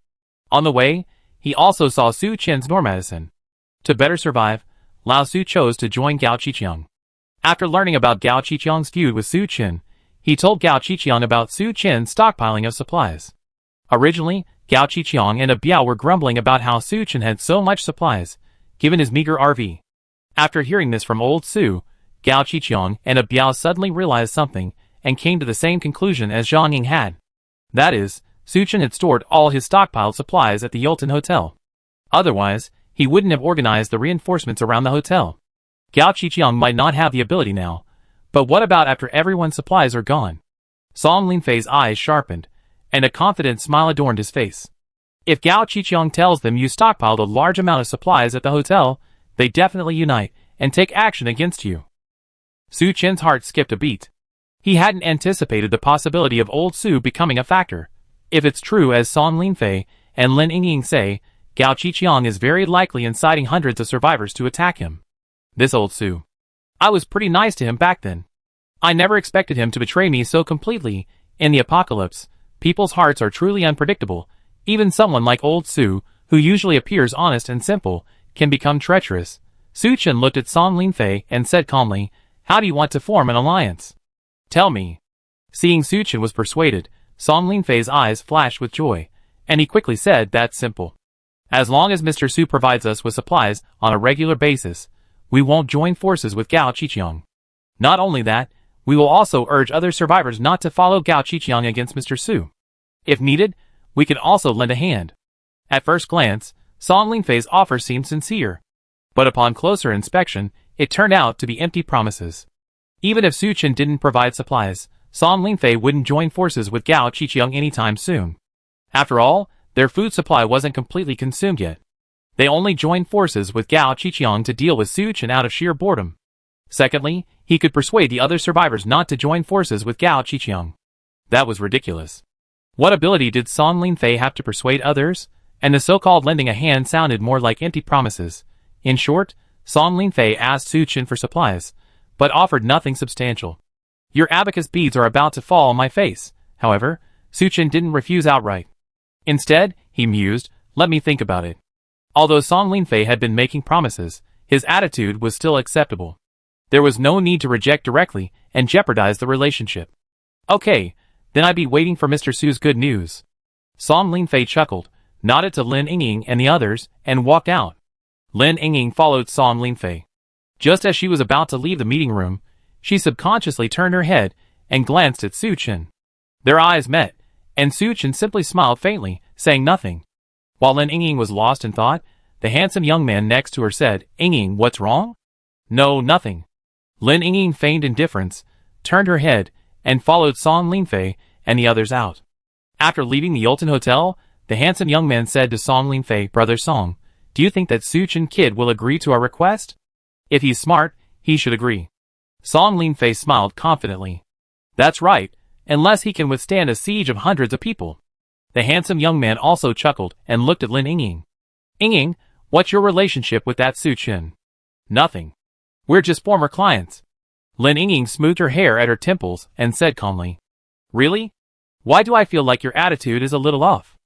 On the way, he also saw Su Chen's medicine. To better survive, Lao Su chose to join Gao Qiqiang. After learning about Gao Qiqiang's feud with Su Chen, he told Gao Qiqiang about Su Chen's stockpiling of supplies. Originally, Gao Qiqiang and Biao were grumbling about how Su Chen had so much supplies, given his meager RV. After hearing this from old Su, Gao Qiqiang and Biao suddenly realized something and came to the same conclusion as Zhang Ying had. That is, Su Chen had stored all his stockpiled supplies at the Yulton Hotel. Otherwise, he wouldn't have organized the reinforcements around the hotel. Gao Qiqiang might not have the ability now, but what about after everyone's supplies are gone? Song Linfei's eyes sharpened, and a confident smile adorned his face. If Gao Qiqiang tells them you stockpiled a large amount of supplies at the hotel, they definitely unite and take action against you. Su Chen's heart skipped a beat. He hadn't anticipated the possibility of old Su becoming a factor. If it's true as Song Linfei and Lin Yingying say, Gao Qiqiang is very likely inciting hundreds of survivors to attack him. This old Su. I was pretty nice to him back then. I never expected him to betray me so completely. In the apocalypse, people's hearts are truly unpredictable. Even someone like old Su, who usually appears honest and simple, can become treacherous. Su Chen looked at Song Linfei and said calmly, how do you want to form an alliance? Tell me. Seeing Su Chen was persuaded, Song Linfei's eyes flashed with joy, and he quickly said, that's simple. As long as Mr. Su provides us with supplies on a regular basis, we won't join forces with Gao Qiqiang. Not only that, we will also urge other survivors not to follow Gao Qiqiang against Mr. Su. If needed, we can also lend a hand. At first glance, Song Linfei's offer seemed sincere. But upon closer inspection, it turned out to be empty promises. Even if Su Chen didn't provide supplies, Song Linfei wouldn't join forces with Gao Qiqiang anytime soon. After all, their food supply wasn't completely consumed yet. They only joined forces with Gao Qiqiang to deal with Su Chen out of sheer boredom. Secondly, he could persuade the other survivors not to join forces with Gao Qiqiang. That was ridiculous. What ability did Song Linfei have to persuade others? And the so-called lending a hand sounded more like empty promises. In short, Song Linfei asked Su Chen for supplies, but offered nothing substantial. Your abacus beads are about to fall on my face. However, Su Chen didn't refuse outright. Instead, he mused, let me think about it. Although Song Linfei had been making promises, his attitude was still acceptable. There was no need to reject directly and jeopardize the relationship. Okay, then I'd be waiting for Mr. Su's good news. Song Linfei chuckled, nodded to Lin Yingying and the others, and walked out. Lin Yingying followed Song Linfei. Just as she was about to leave the meeting room, she subconsciously turned her head and glanced at Su Chen. Their eyes met, and Su Chen simply smiled faintly, saying nothing. While Lin Yingying was lost in thought, the handsome young man next to her said, Yingying, what's wrong? No, nothing. Lin Yingying feigned indifference, turned her head, and followed Song Linfei and the others out. After leaving the Yulton Hotel, the handsome young man said to Song Linfei, Brother Song, do you think that Su Chen kid will agree to our request? If he's smart, he should agree. Song Linfei smiled confidently. That's right, unless he can withstand a siege of hundreds of people. The handsome young man also chuckled and looked at Lin Yingying. Yingying, what's your relationship with that Su Chen? Nothing. We're just former clients. Lin Yingying smoothed her hair at her temples and said calmly. Really? Why do I feel like your attitude is a little off?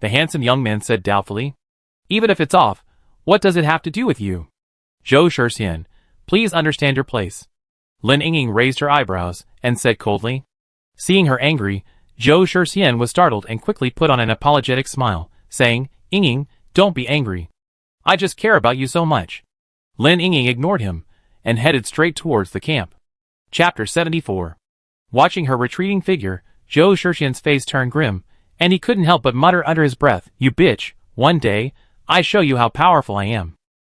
The handsome young man said doubtfully. Even if it's off, what does it have to do with you? Zhou Shixian, please understand your place. Lin Yingying raised her eyebrows and said coldly. Seeing her angry, Zhou Shixian was startled and quickly put on an apologetic smile, saying, Yingying, don't be angry. I just care about you so much. Lin Yingying ignored him and headed straight towards the camp. Chapter 74. Watching her retreating figure, Zhou Shixian's face turned grim, and he couldn't help but mutter under his breath, You bitch, one day, I show you how powerful I am.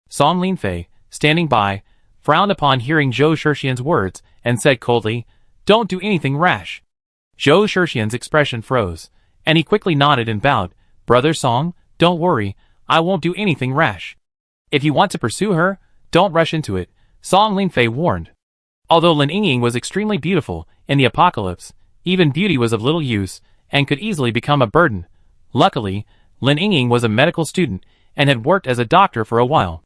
Song Linfei, standing by, frowned upon hearing Zhou Shixian's words and said coldly, Don't do anything rash. Zhou Shixian's expression froze, and he quickly nodded and bowed, Brother Song, don't worry, I won't do anything rash. If you want to pursue her, don't rush into it, Song Linfei warned. Although Lin Yingying was extremely beautiful, in the apocalypse, even beauty was of little use, and could easily become a burden. Luckily, Lin Yingying was a medical student, and had worked as a doctor for a while.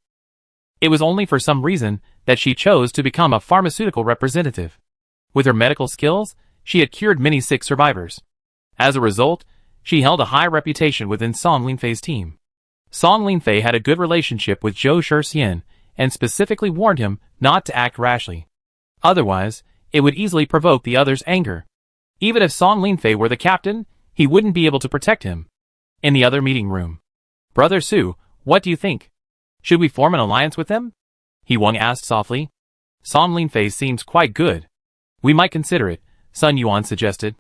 It was only for some reason that she chose to become a pharmaceutical representative. With her medical skills, she had cured many sick survivors. As a result, she held a high reputation within Song Linfei's team. Song Linfei had a good relationship with Zhou Shixian, and specifically warned him not to act rashly. Otherwise, it would easily provoke the other's anger. Even if Song Linfei were the captain, he wouldn't be able to protect him. In the other meeting room. Brother Su, what do you think? Should we form an alliance with them? He Wang asked softly. Song Linfei seems quite good. We might consider it, Sun Yuan suggested.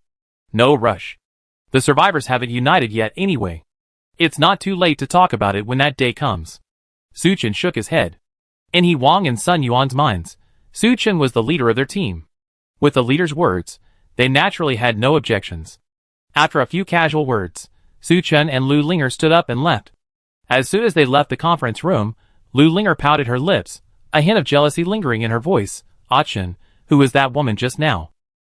No rush. The survivors haven't united yet anyway. It's not too late to talk about it when that day comes. Su Chen shook his head. In He Wang and Sun Yuan's minds, Su Chen was the leader of their team. With the leader's words, they naturally had no objections. After a few casual words, Su Chen and Lu Linger stood up and left. As soon as they left the conference room, Lu Linger pouted her lips, a hint of jealousy lingering in her voice. Ah Chen, who was that woman just now?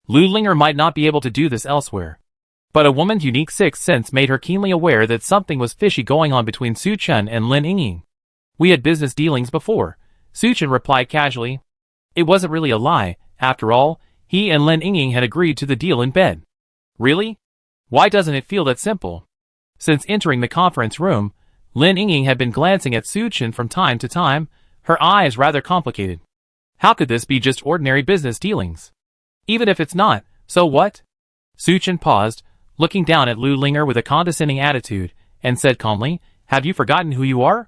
Lu Linger might not be able to do this elsewhere. But a woman's unique sixth sense made her keenly aware that something was fishy going on between Su Chen and Lin Yingying. We had business dealings before, Su Chen replied casually. It wasn't really a lie, after all, he and Lin Yingying had agreed to the deal in bed. Really? Why doesn't it feel that simple? Since entering the conference room, Lin Yingying had been glancing at Su Chen from time to time, her eyes rather complicated. How could this be just ordinary business dealings? Even if it's not, so what? Su Chen paused, looking down at Lu Linger with a condescending attitude, and said calmly, Have you forgotten who you are?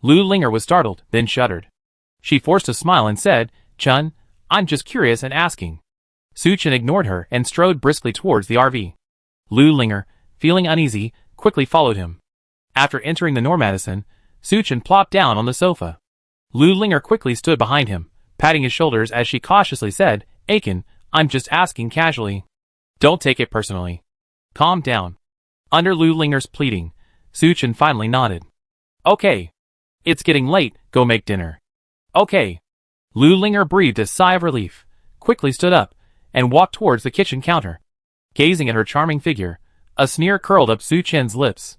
Lu Linger was startled, then shuddered. She forced a smile and said, Chun, I'm just curious and asking. Su Chen ignored her and strode briskly towards the RV. Lu Linger, feeling uneasy, quickly followed him. After entering the Normadison, Su Chen plopped down on the sofa. Lu Linger quickly stood behind him, patting his shoulders as she cautiously said, Aiken, I'm just asking casually. Don't take it personally. Calm down. Under Lu Linger's pleading, Su Chen finally nodded. Okay. It's getting late, go make dinner. Okay. Lu Linger breathed a sigh of relief, quickly stood up, and walked towards the kitchen counter. Gazing at her charming figure, a sneer curled up Su Chen's lips.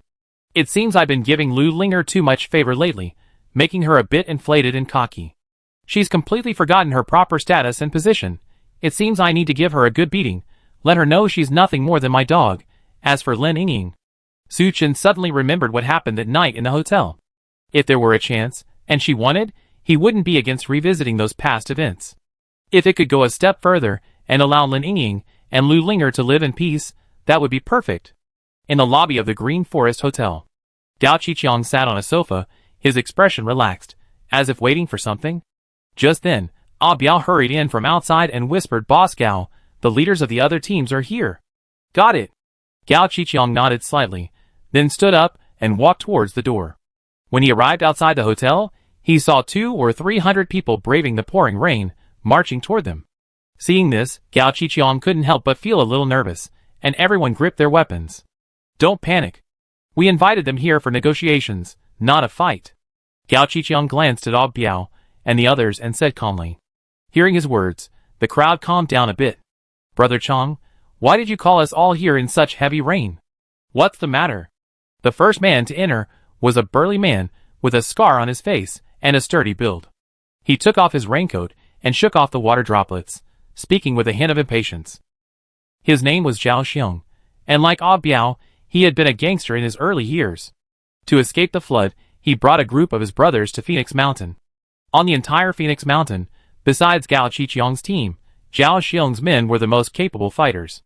It seems I've been giving Lu Linger too much favor lately, making her a bit inflated and cocky. She's completely forgotten her proper status and position. It seems I need to give her a good beating, let her know she's nothing more than my dog. As for Lin Yingying, Su Chen suddenly remembered what happened that night in the hotel. If there were a chance, and she wanted, he wouldn't be against revisiting those past events. If it could go a step further and allow Lin Yingying and Lu Linger to live in peace, that would be perfect. In the lobby of the Green Forest Hotel, Gao Qiqiang sat on a sofa, his expression relaxed, as if waiting for something. Just then, Ah Biao hurried in from outside and whispered, Boss Gao, the leaders of the other teams are here. Got it. Gao Qiqiang nodded slightly, then stood up and walked towards the door. When he arrived outside the hotel, he saw 200 or 300 people braving the pouring rain, marching toward them. Seeing this, Gao Qiqiang couldn't help but feel a little nervous, and everyone gripped their weapons. Don't panic. We invited them here for negotiations, not a fight. Gao Qiqiang glanced at Ah Biao and the others and said calmly. Hearing his words, the crowd calmed down a bit. Brother Chong, why did you call us all here in such heavy rain? What's the matter? The first man to enter was a burly man with a scar on his face and a sturdy build. He took off his raincoat and shook off the water droplets, speaking with a hint of impatience. His name was Zhao Xiong, and like Ah Biao, he had been a gangster in his early years. To escape the flood, he brought a group of his brothers to Phoenix Mountain. On the entire Phoenix Mountain, besides Gao Qiqiang's team, Zhao Xiong's men were the most capable fighters.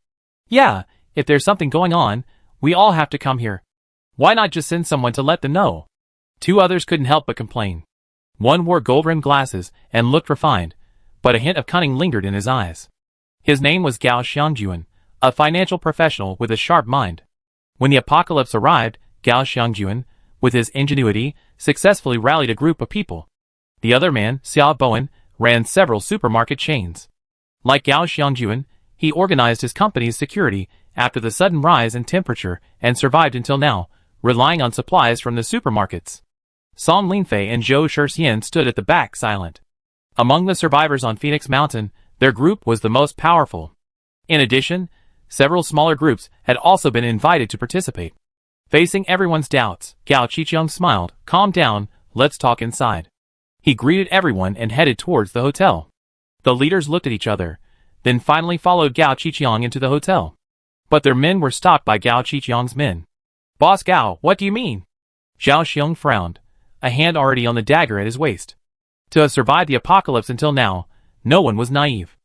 Yeah, if there's something going on, we all have to come here. Why not just send someone to let them know? 2 others couldn't help but complain. One wore gold-rimmed glasses and looked refined, but a hint of cunning lingered in his eyes. His name was Gao Xiangjuan, a financial professional with a sharp mind. When the apocalypse arrived, Gao Xiangjuan, with his ingenuity, successfully rallied a group of people. The other man, Xiao Bowen, ran several supermarket chains. Like Gao Xiangjuan, he organized his company's security after the sudden rise in temperature and survived until now, relying on supplies from the supermarkets. Song Linfei and Zhou Shixian stood at the back silent. Among the survivors on Phoenix Mountain, their group was the most powerful. In addition, several smaller groups had also been invited to participate. Facing everyone's doubts, Gao Qiqiang smiled. Calm down, let's talk inside. He greeted everyone and headed towards the hotel. The leaders looked at each other, then finally followed Gao Qiqiang into the hotel. But their men were stopped by Gao Qiqiang's men. Boss Gao, what do you mean? Zhao Xiong frowned, a hand already on the dagger at his waist. To have survived the apocalypse until now, no one was naive.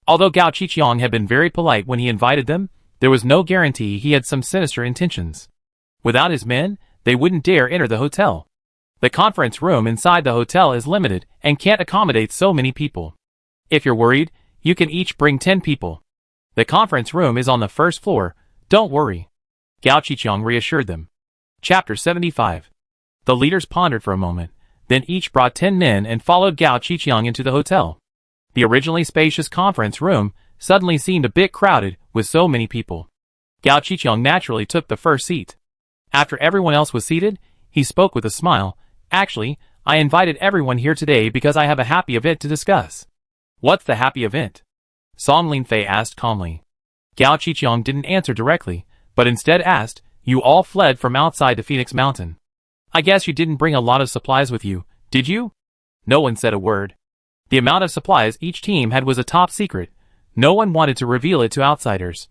Although Gao Qiqiang had been very polite when he invited them, there was no guarantee he had some sinister intentions. Without his men, they wouldn't dare enter the hotel. The conference room inside the hotel is limited and can't accommodate so many people. If you're worried, you can each bring 10 people. The conference room is on the first floor, don't worry. Gao Qiqiang reassured them. Chapter 75. The leaders pondered for a moment, then each brought 10 men and followed Gao Qiqiang into the hotel. The originally spacious conference room suddenly seemed a bit crowded with so many people. Gao Qiqiang naturally took the first seat. After everyone else was seated, he spoke with a smile. Actually, I invited everyone here today because I have a happy event to discuss. What's the happy event? Song Linfei asked calmly. Gao Qiqiang didn't answer directly, but instead asked, you all fled from outside the Phoenix Mountain. I guess you didn't bring a lot of supplies with you, did you? No one said a word. The amount of supplies each team had was a top secret. No one wanted to reveal it to outsiders.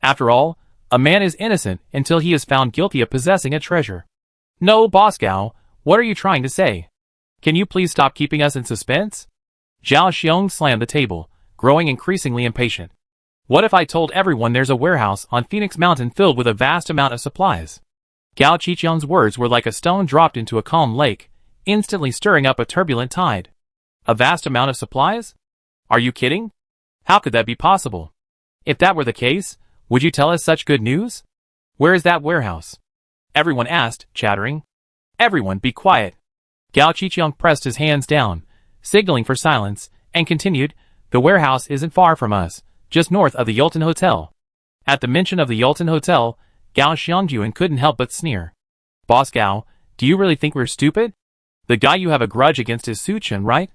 After all, a man is innocent until he is found guilty of possessing a treasure. No, Boss Gao, what are you trying to say? Can you please stop keeping us in suspense? Zhao Xiong slammed the table, growing increasingly impatient. What if I told everyone there's a warehouse on Phoenix Mountain filled with a vast amount of supplies? Gao Qiqiang's words were like a stone dropped into a calm lake, instantly stirring up a turbulent tide. A vast amount of supplies? Are you kidding? How could that be possible? If that were the case, would you tell us such good news? Where is that warehouse? Everyone asked, chattering. Everyone be quiet. Gao Qiqiang pressed his hands down, signaling for silence, and continued, the warehouse isn't far from us, just north of the Yulton Hotel. At the mention of the Yulton Hotel, Gao Xiongjuan couldn't help but sneer. Boss Gao, do you really think we're stupid? The guy you have a grudge against is Su Chen, right?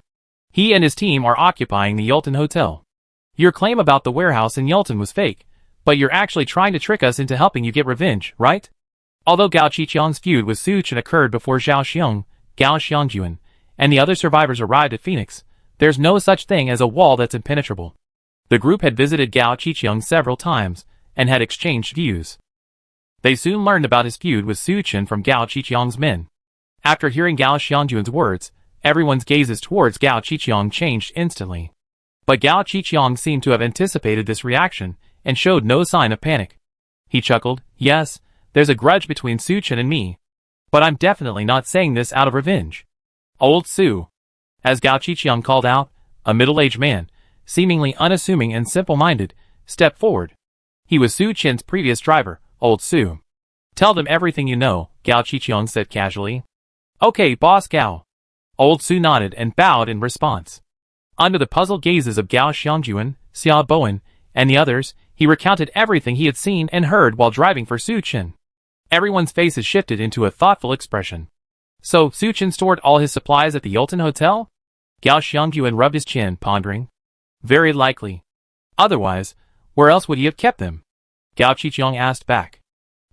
He and his team are occupying the Yulton Hotel. Your claim about the warehouse in Yulton was fake, but you're actually trying to trick us into helping you get revenge, right? Although Gao Qiqiang's feud with Su Chen occurred before Zhao Xiong, Gao Xiongjuan, and the other survivors arrived at Phoenix, there's no such thing as a wall that's impenetrable. The group had visited Gao Qiqiang several times, and had exchanged views. They soon learned about his feud with Su Chen from Gao Qiqiang's men. After hearing Gao Xiongjuan's words, everyone's gazes towards Gao Qiqiang changed instantly. But Gao Qiqiang seemed to have anticipated this reaction, and showed no sign of panic. He chuckled, yes, there's a grudge between Su Chen and me. But I'm definitely not saying this out of revenge. Old Su. As Gao Qiqiang called out, a middle-aged man, seemingly unassuming and simple-minded, stepped forward. He was Su Chen's previous driver, Old Su. Tell them everything you know, Gao Qiqiang said casually. Okay, Boss Gao. Old Su nodded and bowed in response. Under the puzzled gazes of Gao Xiongjuan, Xia Bowen, and the others, he recounted everything he had seen and heard while driving for Su Chen. Everyone's faces shifted into a thoughtful expression. So, Su Chen stored all his supplies at the Yulton Hotel? Gao Xiongjuan rubbed his chin, pondering. Very likely. Otherwise, where else would he have kept them? Gao Qiqiang asked back.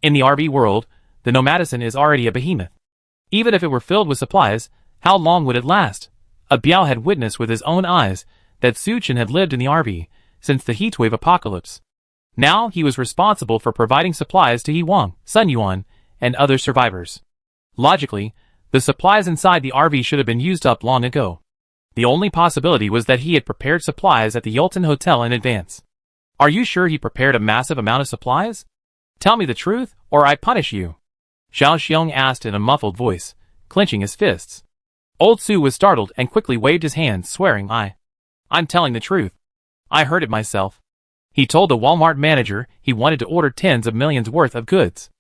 In the RV world, the nomadison is already a behemoth. Even if it were filled with supplies, how long would it last? A Biao had witnessed with his own eyes that Su Chen had lived in the RV since the heatwave apocalypse. Now he was responsible for providing supplies to He Wang, Sun Yuan, and other survivors. Logically, the supplies inside the RV should have been used up long ago. The only possibility was that he had prepared supplies at the Yulton Hotel in advance. Are you sure he prepared a massive amount of supplies? Tell me the truth, or I punish you. Zhao Xiong asked in a muffled voice, clenching his fists. Old Su was startled and quickly waved his hands, swearing, I'm telling the truth. I heard it myself. He told the Walmart manager he wanted to order tens of millions worth of goods.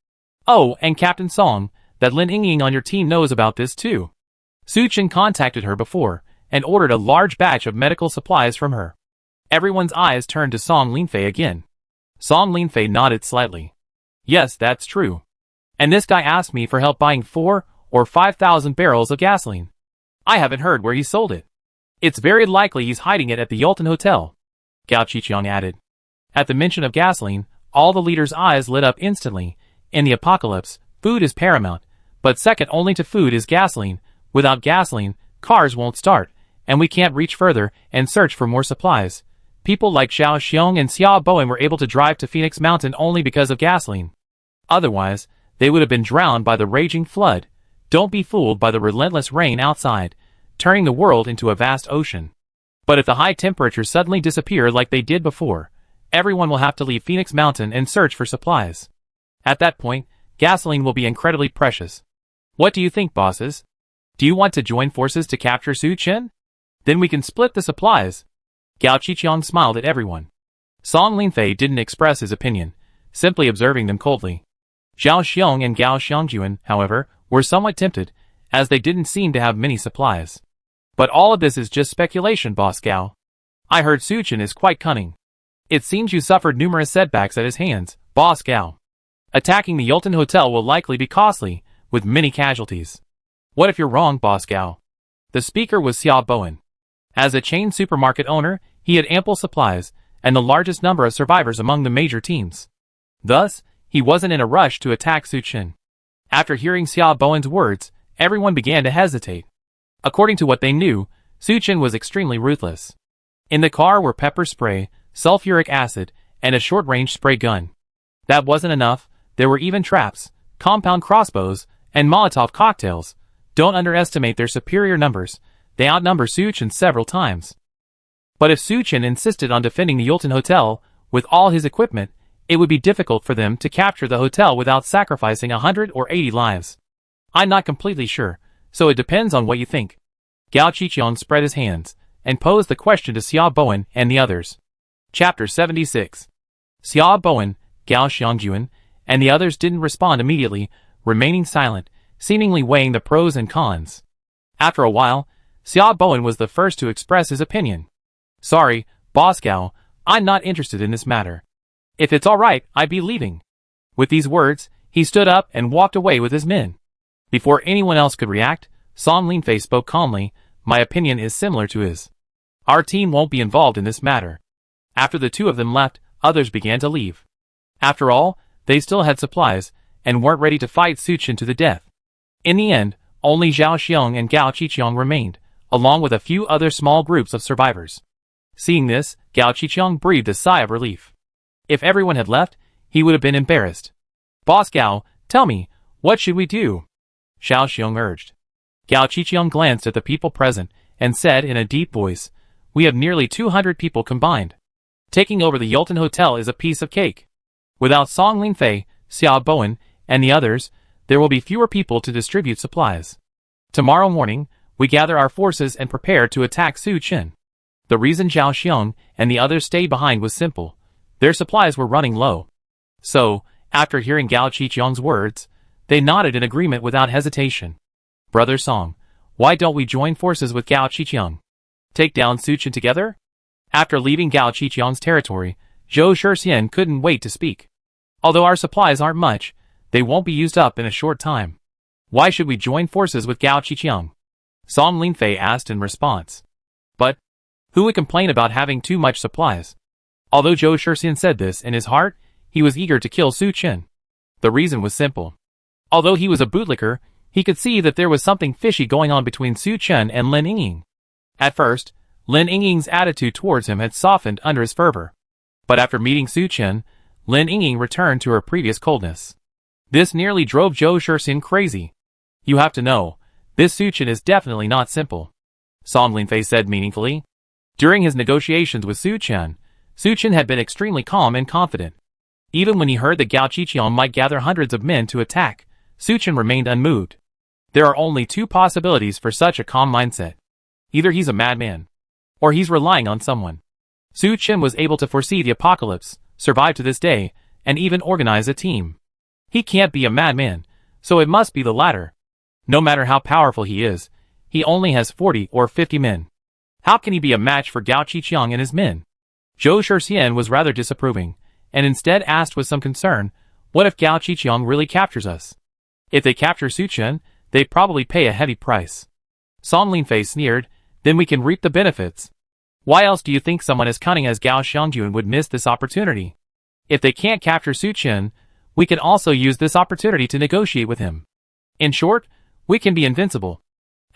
Oh, and Captain Song, that Lin Yingying on your team knows about this too. Su Chen contacted her before, and ordered a large batch of medical supplies from her. Everyone's eyes turned to Song Linfei again. Song Linfei nodded slightly. Yes, that's true. And this guy asked me for help buying 4 or 5,000 barrels of gasoline. I haven't heard where he sold it. It's very likely he's hiding it at the Yulton Hotel, Gao Qiqiang added. At the mention of gasoline, all the leaders' eyes lit up instantly. In the apocalypse, food is paramount, but second only to food is gasoline. Without gasoline, cars won't start, and we can't reach further and search for more supplies. People like Xiao Xiong and Xia Bowen were able to drive to Phoenix Mountain only because of gasoline. Otherwise, they would have been drowned by the raging flood. Don't be fooled by the relentless rain outside, turning the world into a vast ocean. But if the high temperatures suddenly disappear like they did before, everyone will have to leave Phoenix Mountain and search for supplies. At that point, gasoline will be incredibly precious. What do you think, bosses? Do you want to join forces to capture Su Chen? Then we can split the supplies. Gao Qiqiang smiled at everyone. Song Linfei didn't express his opinion, simply observing them coldly. Zhao Xiong and Gao Xiangjuan, however, were somewhat tempted, as they didn't seem to have many supplies. But all of this is just speculation, Boss Gao. I heard Su Chen is quite cunning. It seems you suffered numerous setbacks at his hands, Boss Gao. Attacking the Yulton Hotel will likely be costly, with many casualties. What if you're wrong, Boss Gao? The speaker was Xia Bowen. As a chain supermarket owner, he had ample supplies, and the largest number of survivors among the major teams. Thus, he wasn't in a rush to attack Su Chen. After hearing Xia Bowen's words, everyone began to hesitate. According to what they knew, Su Chen was extremely ruthless. In the car were pepper spray, sulfuric acid, and a short-range spray gun. That wasn't enough, there were even traps, compound crossbows, and Molotov cocktails. Don't underestimate their superior numbers. They outnumber Su Chen several times. But if Su Chen insisted on defending the Yulton Hotel, with all his equipment, it would be difficult for them to capture the hotel without sacrificing 100 or 80 lives. I'm not completely sure, so it depends on what you think. Gao Qiqiang spread his hands, and posed the question to Xia Bowen and the others. Chapter 76. Xia Bowen, Gao Xiangjuan, and the others didn't respond immediately, remaining silent, seemingly weighing the pros and cons. After a while, Xia Bowen was the first to express his opinion. Sorry, Boss Gao, I'm not interested in this matter. If it's alright, I'd be leaving. With these words, he stood up and walked away with his men. Before anyone else could react, Song Linfei spoke calmly. My opinion is similar to his. Our team won't be involved in this matter. After the two of them left, others began to leave. After all, they still had supplies, and weren't ready to fight Su Chen to the death. In the end, only Zhao Xiong and Gao Qiqiang remained, along with a few other small groups of survivors. Seeing this, Gao Qiqiang breathed a sigh of relief. If everyone had left, he would have been embarrassed. Boss Gao, tell me, what should we do? Xiao Xiong urged. Gao Qiqiang glanced at the people present, and said in a deep voice, we have nearly 200 people combined. Taking over the Yulton Hotel is a piece of cake. Without Song Linfei, Xia Bowen, and the others, there will be fewer people to distribute supplies. Tomorrow morning, we gather our forces and prepare to attack Su Chen. The reason Zhao Xiong and the others stayed behind was simple. Their supplies were running low. So, after hearing Gao Qiqiang's words, they nodded in agreement without hesitation. Brother Song, why don't we join forces with Gao Qiqiang? Take down Su Chen together? After leaving Gao Qiqiang's territory, Zhou Shixian couldn't wait to speak. Although our supplies aren't much, they won't be used up in a short time. Why should we join forces with Gao Qiqiang? Song Linfei asked in response. But, who would complain about having too much supplies? Although Zhou Shixian said this in his heart, he was eager to kill Su Chen. The reason was simple. Although he was a bootlicker, he could see that there was something fishy going on between Su Chen and Lin Yingying. At first, Lin Yingying's attitude towards him had softened under his fervor. But after meeting Su Chen, Lin Yingying returned to her previous coldness. This nearly drove Zhou Shixian crazy. You have to know, this Su Chen is definitely not simple, Song Linfei said meaningfully. During his negotiations with Su Chen had been extremely calm and confident. Even when he heard that Gao Qiqiang might gather hundreds of men to attack, Su Chen remained unmoved. There are only two possibilities for such a calm mindset. Either he's a madman, or he's relying on someone. Su Chen was able to foresee the apocalypse, survive to this day, and even organize a team. He can't be a madman, so it must be the latter. No matter how powerful he is, he only has 40 or 50 men. How can he be a match for Gao Qiqiang and his men? Zhou Shixian was rather disapproving, and instead asked with some concern, what if Gao Qiqiang really captures us? If they capture Su Chen, They probably pay a heavy price. Song Linfei sneered, then we can reap the benefits. Why else do you think someone as cunning as Gao Xiangjun would miss this opportunity? If they can't capture Su Chen, we can also use this opportunity to negotiate with him. In short, we can be invincible.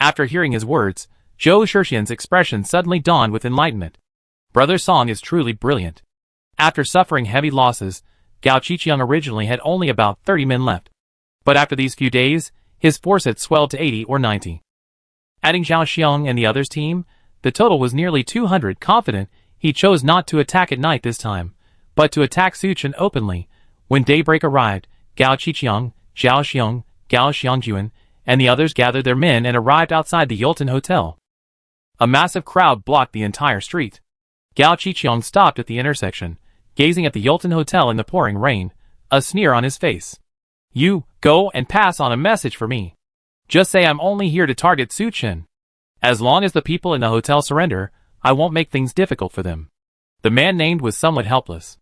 After hearing his words, Zhou Shixian's expression suddenly dawned with enlightenment. Brother Song is truly brilliant. After suffering heavy losses, Gao Qiqiang originally had only about 30 men left. But after these few days, his force had swelled to 80 or 90. Adding Zhao Xiang and the others' team, the total was nearly 200. Confident, he chose not to attack at night this time, but to attack Su Chen openly. When daybreak arrived, Gao Qiqiang, Zhao Xiang, Gao Xiangjuan, and the others gathered their men and arrived outside the Yulton Hotel. A massive crowd blocked the entire street. Gao Qiqiang stopped at the intersection, gazing at the Yulton Hotel in the pouring rain, a sneer on his face. You, go and pass on a message for me. Just say I'm only here to target Su Chen. As long as the people in the hotel surrender, I won't make things difficult for them. The man named was somewhat helpless.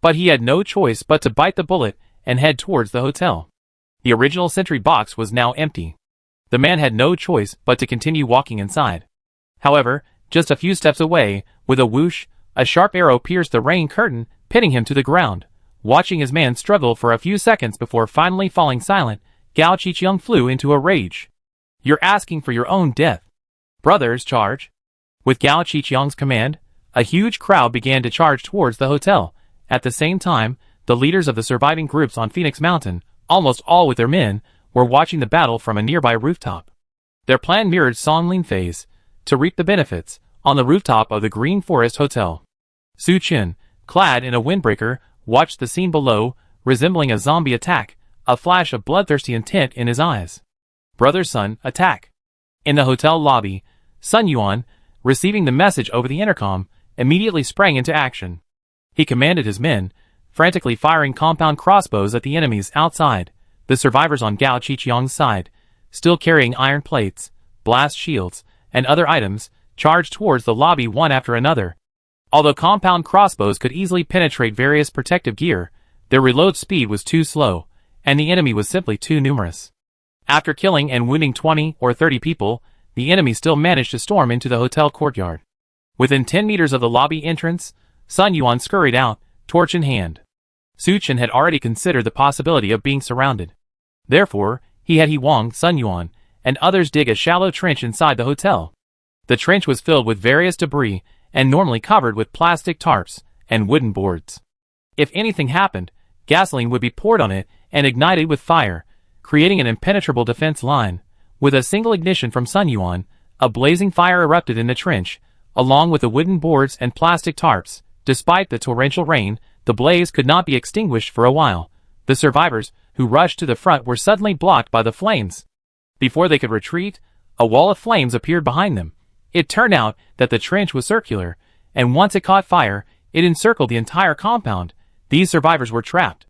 But he had no choice but to bite the bullet and head towards the hotel. The original sentry box was now empty. The man had no choice but to continue walking inside. However, just a few steps away, with a whoosh, a sharp arrow pierced the rain curtain, pinning him to the ground. Watching his man struggle for a few seconds before finally falling silent, Gao Qiqiang flew into a rage. You're asking for your own death. Brothers, charge. With Gao Qiqiang's command, a huge crowd began to charge towards the hotel. At the same time, the leaders of the surviving groups on Phoenix Mountain, almost all with their men, were watching the battle from a nearby rooftop. Their plan mirrored Song Linfei's, to reap the benefits, on the rooftop of the Green Forest Hotel. Su Chen, clad in a windbreaker, watched the scene below, resembling a zombie attack, a flash of bloodthirsty intent in his eyes. Brother Sun, attack. In the hotel lobby, Sun Yuan, receiving the message over the intercom, immediately sprang into action. He commanded his men, frantically firing compound crossbows at the enemies outside. The survivors on Gao Qiqiang's side, still carrying iron plates, blast shields, and other items, charged towards the lobby one after another. Although compound crossbows could easily penetrate various protective gear, their reload speed was too slow, and the enemy was simply too numerous. After killing and wounding 20 or 30 people, the enemy still managed to storm into the hotel courtyard. Within 10 meters of the lobby entrance, Sun Yuan scurried out, torch in hand. Su Chen had already considered the possibility of being surrounded. Therefore, he had He Wang, Sun Yuan, and others dig a shallow trench inside the hotel. The trench was filled with various debris, and normally covered with plastic tarps and wooden boards. If anything happened, gasoline would be poured on it and ignited with fire, creating an impenetrable defense line. With a single ignition from Sun Yuan, a blazing fire erupted in the trench, along with the wooden boards and plastic tarps. Despite the torrential rain, the blaze could not be extinguished for a while. The survivors, who rushed to the front, were suddenly blocked by the flames. Before they could retreat, a wall of flames appeared behind them. It turned out that the trench was circular, and once it caught fire, it encircled the entire compound. These survivors were trapped.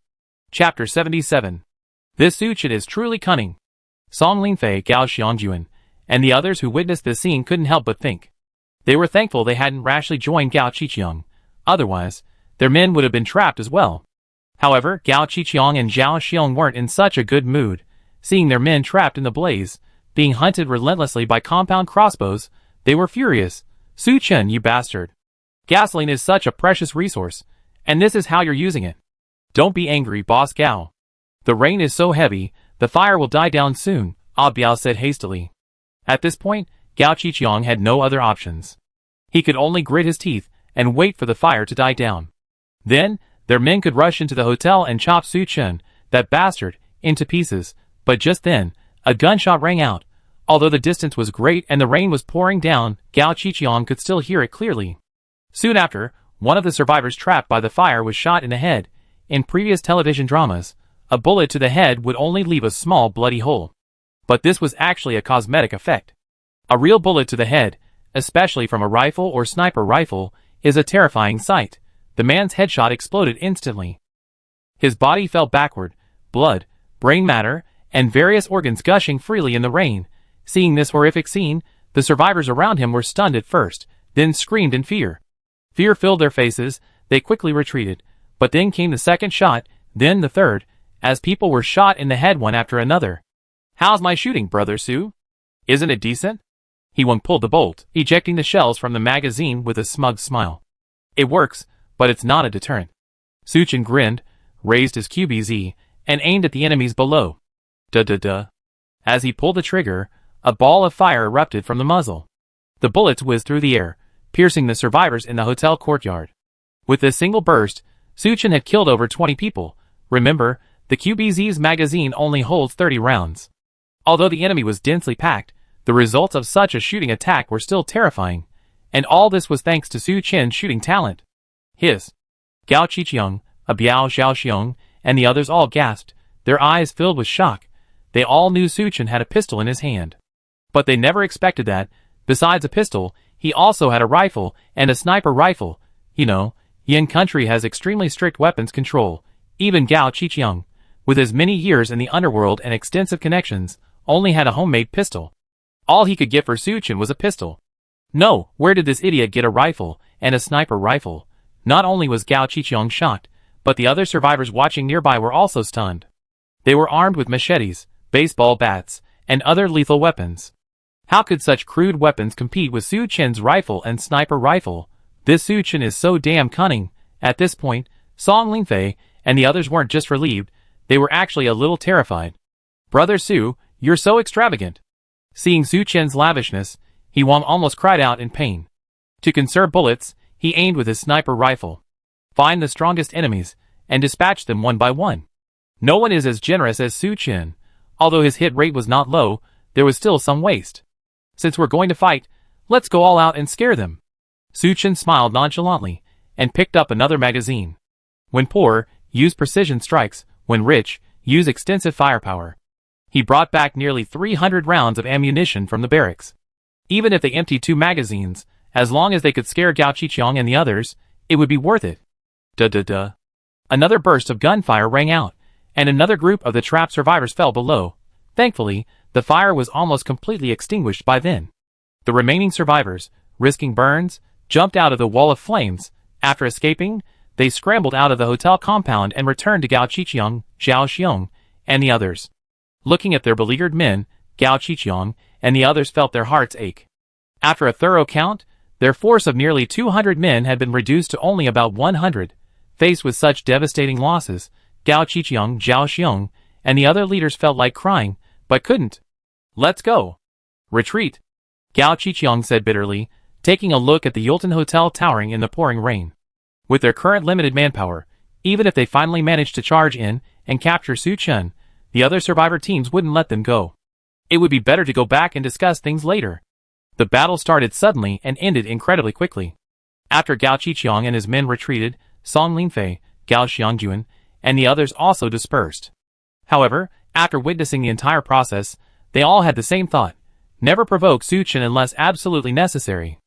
Chapter 77. This Su Chen is truly cunning. Song Linfei, Gao Xiangjuan, and the others who witnessed this scene couldn't help but think. They were thankful they hadn't rashly joined Gao Qiqiang. Otherwise, their men would have been trapped as well. However, Gao Qiqiang and Zhao Xiang weren't in such a good mood. Seeing their men trapped in the blaze, being hunted relentlessly by compound crossbows, they were furious. Su Chen, you bastard. Gasoline is such a precious resource, and this is how you're using it. Don't be angry, Boss Gao. The rain is so heavy, the fire will die down soon, Biao said hastily. At this point, Gao Qiqiang had no other options. He could only grit his teeth and wait for the fire to die down. Then, their men could rush into the hotel and chop Su Chen, that bastard, into pieces. But just then, a gunshot rang out. Although the distance was great and the rain was pouring down, Gao Qiqiang could still hear it clearly. Soon after, one of the survivors trapped by the fire was shot in the head. In previous television dramas, a bullet to the head would only leave a small bloody hole. But this was actually a cosmetic effect. A real bullet to the head, especially from a rifle or sniper rifle, is a terrifying sight. The man's headshot exploded instantly. His body fell backward, blood, brain matter, and various organs gushing freely in the rain. Seeing this horrific scene, the survivors around him were stunned at first, then screamed in fear. Fear filled their faces, they quickly retreated. But then came the second shot, then the third, as people were shot in the head one after another. How's my shooting, Brother Su? Isn't it decent? He pulled the bolt, ejecting the shells from the magazine with a smug smile. It works, but it's not a deterrent. Suchin grinned, raised his QBZ, and aimed at the enemies below. Duh. As he pulled the trigger, a ball of fire erupted from the muzzle. The bullets whizzed through the air, piercing the survivors in the hotel courtyard. With this single burst, Suchin had killed over 20 people. Remember, the QBZ's magazine only holds 30 rounds. Although the enemy was densely packed, the results of such a shooting attack were still terrifying, and all this was thanks to Suchin's shooting talent. Hiss. Gao Qiqiang, a Biao Xiaoxiong, and the others all gasped, their eyes filled with shock. They all knew Suchin had a pistol in his hand. But they never expected that, besides a pistol, he also had a rifle and a sniper rifle. You know, Yin country has extremely strict weapons control. Even Gao Qiqiang, with his many years in the underworld and extensive connections, only had a homemade pistol. All he could get for Suchin was a pistol. No, where did this idiot get a rifle, and a sniper rifle? Not only was Gao Qiqiang shocked, but the other survivors watching nearby were also stunned. They were armed with machetes, baseball bats, and other lethal weapons. How could such crude weapons compete with Suchin's rifle and sniper rifle? This Suchin is so damn cunning. At this point, Song Lingfei and the others weren't just relieved, they were actually a little terrified. Brother Su, you're so extravagant. Seeing Suchin's lavishness, He-Wang almost cried out in pain. To conserve bullets, he aimed with his sniper rifle. Find the strongest enemies, and dispatch them one by one. No one is as generous as Suchin. Although his hit rate was not low, there was still some waste. Since we're going to fight, let's go all out and scare them. Suchin smiled nonchalantly, and picked up another magazine. When poor, use precision strikes. When rich, use extensive firepower. He brought back nearly 300 rounds of ammunition from the barracks. Even if they emptied 2 magazines, as long as they could scare Gao Qiqiang and the others, it would be worth it. Duh. Another burst of gunfire rang out, and another group of the trapped survivors fell below. Thankfully, the fire was almost completely extinguished by then. The remaining survivors, risking burns, jumped out of the wall of flames. After escaping, they scrambled out of the hotel compound and returned to Gao Qiqiang, Zhao Xiong, and the others. Looking at their beleaguered men, Gao Qiqiang and the others felt their hearts ache. After a thorough count, their force of nearly 200 men had been reduced to only about 100. Faced with such devastating losses, Gao Qiqiang, Zhao Xiong, and the other leaders felt like crying, but couldn't. Let's go. Retreat. Gao Qiqiang said bitterly, taking a look at the Yulton Hotel towering in the pouring rain. With their current limited manpower, even if they finally managed to charge in and capture Suchin, the other survivor teams wouldn't let them go. It would be better to go back and discuss things later. The battle started suddenly and ended incredibly quickly. After Gao Qiqiang and his men retreated, Song Lingfei, Gao Xiangjuan, and the others also dispersed. However, after witnessing the entire process, they all had the same thought: never provoke Suchin unless absolutely necessary.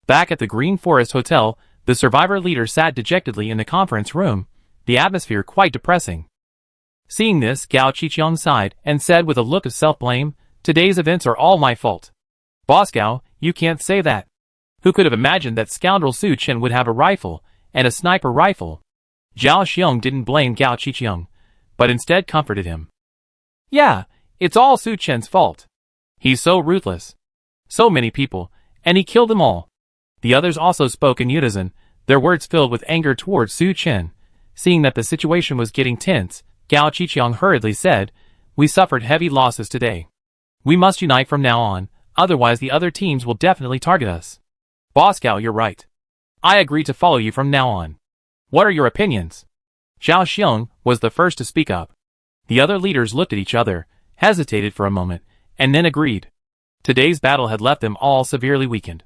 Back at the Green Forest Hotel, the survivor leader sat dejectedly in the conference room, the atmosphere quite depressing. Seeing this, Gao Qiqiang sighed and said with a look of self-blame, "Today's events are all my fault." "Boss Gao, you can't say that. Who could have imagined that scoundrel Suchin would have a rifle, and a sniper rifle?" Zhao Xiong didn't blame Gao Qiqiang, but instead comforted him. "Yeah, it's all Suchin's fault. He's so ruthless. So many people, and he killed them all." The others also spoke in unison, their words filled with anger towards Suchin. Seeing that the situation was getting tense, Gao Qiqiang hurriedly said, "We suffered heavy losses today. We must unite from now on, otherwise the other teams will definitely target us." "Boss Gao, you're right. I agree to follow you from now on. What are your opinions?" Zhao Xiong was the first to speak up. The other leaders looked at each other, hesitated for a moment, and then agreed. Today's battle had left them all severely weakened.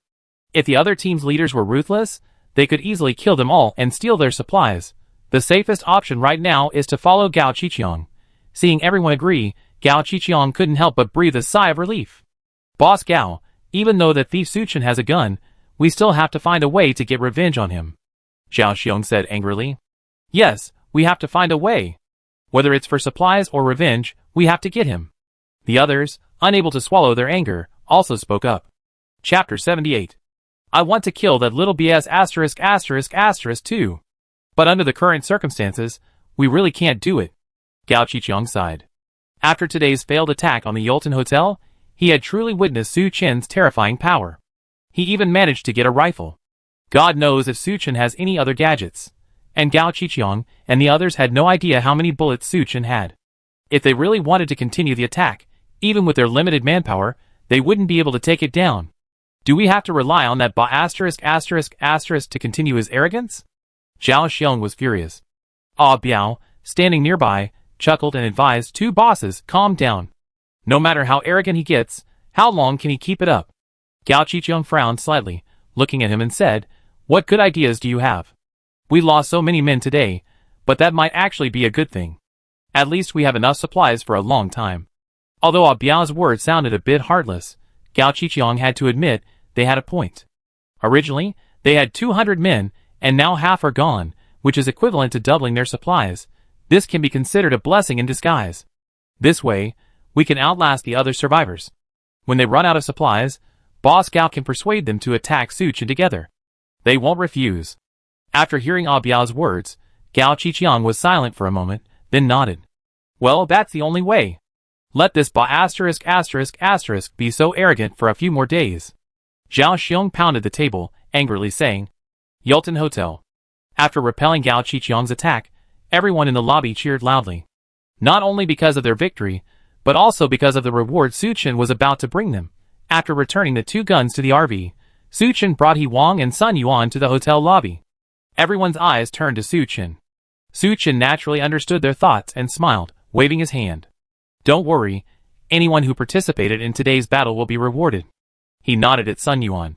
If the other team's leaders were ruthless, they could easily kill them all and steal their supplies. The safest option right now is to follow Gao Qiqiang. Seeing everyone agree, Gao Qiqiang couldn't help but breathe a sigh of relief. "Boss Gao, even though that thief Suchin has a gun, we still have to find a way to get revenge on him," Zhao Xiong said angrily. "Yes, we have to find a way. Whether it's for supplies or revenge, we have to get him." The others, unable to swallow their anger, also spoke up. Chapter 78. "I want to kill that little BS *** too. But under the current circumstances, we really can't do it," Gao Qiqiang sighed. After today's failed attack on the Yulton Hotel, he had truly witnessed Su Chen's terrifying power. He even managed to get a rifle. God knows if Su Chen has any other gadgets. And Gao Qiqiang and the others had no idea how many bullets Su Chen had. If they really wanted to continue the attack, even with their limited manpower, they wouldn't be able to take it down. Do we have to rely on that to continue his arrogance? Zhao Xiong was furious. Ah Biao, standing nearby, chuckled and advised two bosses, calm down. No matter how arrogant he gets, how long can he keep it up? Gao Qiqiang frowned slightly, looking at him and said, what good ideas do you have? We lost so many men today, but that might actually be a good thing. At least we have enough supplies for a long time. Although Ah Biao's words sounded a bit heartless, Gao Qiqiang had to admit they had a point. Originally, they had 200 men, and now half are gone, which is equivalent to doubling their supplies. This can be considered a blessing in disguise. This way, we can outlast the other survivors. When they run out of supplies, Boss Gao can persuade them to attack Su Chen together. They won't refuse. After hearing Ah Biao's words, Gao Qiqiang was silent for a moment, then nodded. Well, that's the only way. Let this be so arrogant for a few more days. Zhao Xiong pounded the table, angrily saying, Yulton Hotel. After repelling Gao Qiqiang's attack, everyone in the lobby cheered loudly. Not only because of their victory, but also because of the reward Su Chen was about to bring them. After returning the two guns to the RV, Su Chen brought He Wang and Sun Yuan to the hotel lobby. Everyone's eyes turned to Su Chen. Su Chen naturally understood their thoughts and smiled, waving his hand. Don't worry, anyone who participated in today's battle will be rewarded. He nodded at Sun Yuan.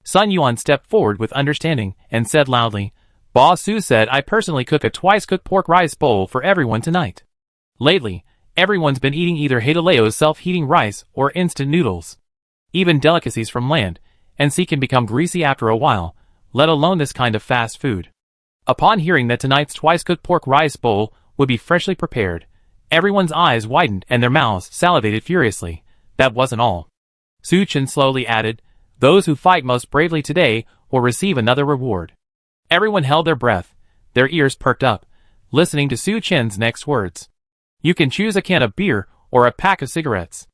Sun Yuan stepped forward with understanding and said loudly, Boss Su said I personally cook a twice-cooked pork rice bowl for everyone tonight. Lately, everyone's been eating either Hidaleo's self-heating rice or instant noodles. Even delicacies from land and sea can become greasy after a while, let alone this kind of fast food. Upon hearing that tonight's twice-cooked pork rice bowl would be freshly prepared, everyone's eyes widened and their mouths salivated furiously. That wasn't all. Su Chen slowly added, those who fight most bravely today will receive another reward. Everyone held their breath, their ears perked up, listening to Su Chen's next words. You can choose a can of beer or a pack of cigarettes.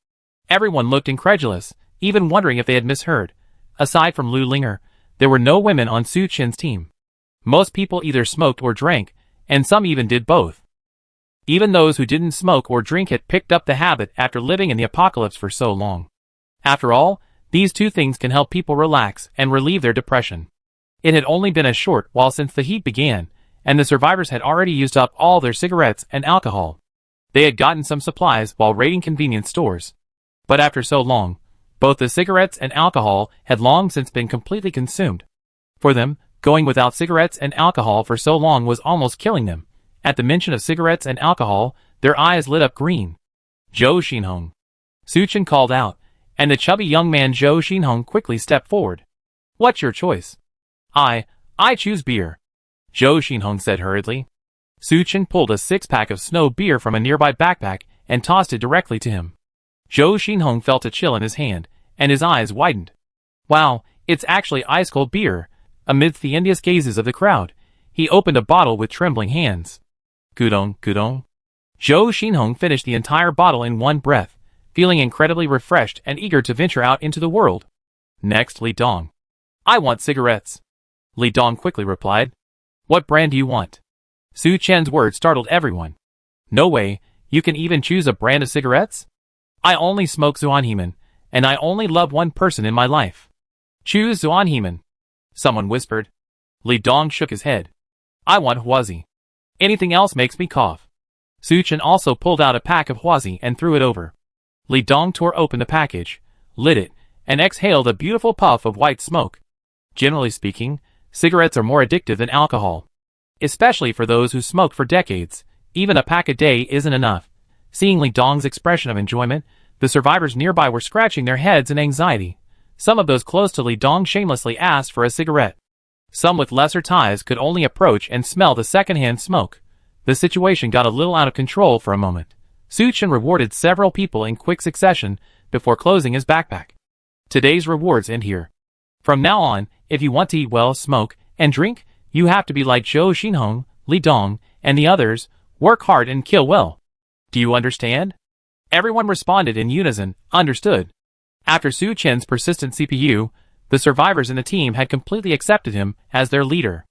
Everyone looked incredulous, even wondering if they had misheard. Aside from Lu Linger, there were no women on Su Chen's team. Most people either smoked or drank, and some even did both. Even those who didn't smoke or drink had picked up the habit after living in the apocalypse for so long. After all, these two things can help people relax and relieve their depression. It had only been a short while since the heat began, and the survivors had already used up all their cigarettes and alcohol. They had gotten some supplies while raiding convenience stores. But after so long, both the cigarettes and alcohol had long since been completely consumed. For them, going without cigarettes and alcohol for so long was almost killing them. At the mention of cigarettes and alcohol, their eyes lit up green. Zhou Xinhong. Su Chen called out, and the chubby young man Zhou Xinhong quickly stepped forward. What's your choice? I choose beer. Zhou Xinhong said hurriedly. Su Chen pulled a six-pack of snow beer from a nearby backpack and tossed it directly to him. Zhou Xinhong felt a chill in his hand, and his eyes widened. Wow, it's actually ice-cold beer. Amidst the envious gazes of the crowd, he opened a bottle with trembling hands. Gudong. Zhou Xinhong finished the entire bottle in one breath, feeling incredibly refreshed and eager to venture out into the world. Next, Li Dong. I want cigarettes. Li Dong quickly replied. What brand do you want? Su Chen's words startled everyone. No way, you can even choose a brand of cigarettes? I only smoke Zuanheman, and I only love one person in my life. Choose Zuanheman. Someone whispered. Li Dong shook his head. I want Huazi. Anything else makes me cough. Su Chen also pulled out a pack of Huazi and threw it over. Li Dong tore open the package, lit it, and exhaled a beautiful puff of white smoke. Generally speaking, cigarettes are more addictive than alcohol. Especially for those who smoke for decades, even a pack a day isn't enough. Seeing Li Dong's expression of enjoyment, the survivors nearby were scratching their heads in anxiety. Some of those close to Li Dong shamelessly asked for a cigarette. Some with lesser ties could only approach and smell the secondhand smoke. The situation got a little out of control for a moment. Su Chen rewarded several people in quick succession before closing his backpack. Today's rewards end here. From now on, if you want to eat well, smoke, and drink, you have to be like Zhou Xinhong, Li Dong, and the others, work hard and kill well. Do you understand? Everyone responded in unison, understood. After Su Chen's persistent CPU, the survivors in the team had completely accepted him as their leader.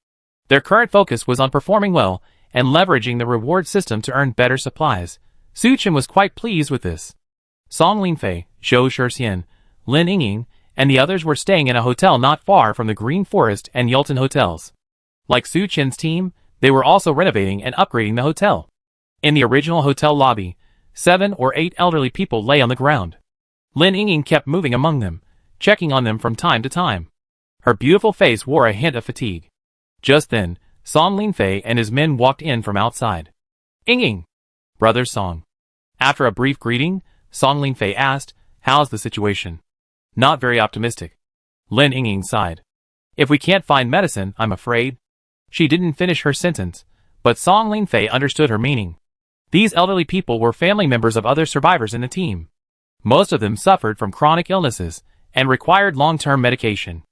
Their current focus was on performing well and leveraging the reward system to earn better supplies. Su Chen was quite pleased with this. Song Linfei, Zhou Shixian, Lin Yingying, and the others were staying in a hotel not far from the Green Forest and Yulton hotels. Like Su Chen's team, they were also renovating and upgrading the hotel. In the original hotel lobby, 7 or 8 elderly people lay on the ground. Lin Yingying kept moving among them, checking on them from time to time. Her beautiful face wore a hint of fatigue. Just then, Song Linfei and his men walked in from outside. Yingying! Brother Song. After a brief greeting, Song Linfei asked, "How's the situation?" "Not very optimistic." Lin Yingying sighed. "If we can't find medicine, I'm afraid." She didn't finish her sentence, but Song Linfei understood her meaning. These elderly people were family members of other survivors in the team. Most of them suffered from chronic illnesses and required long-term medication.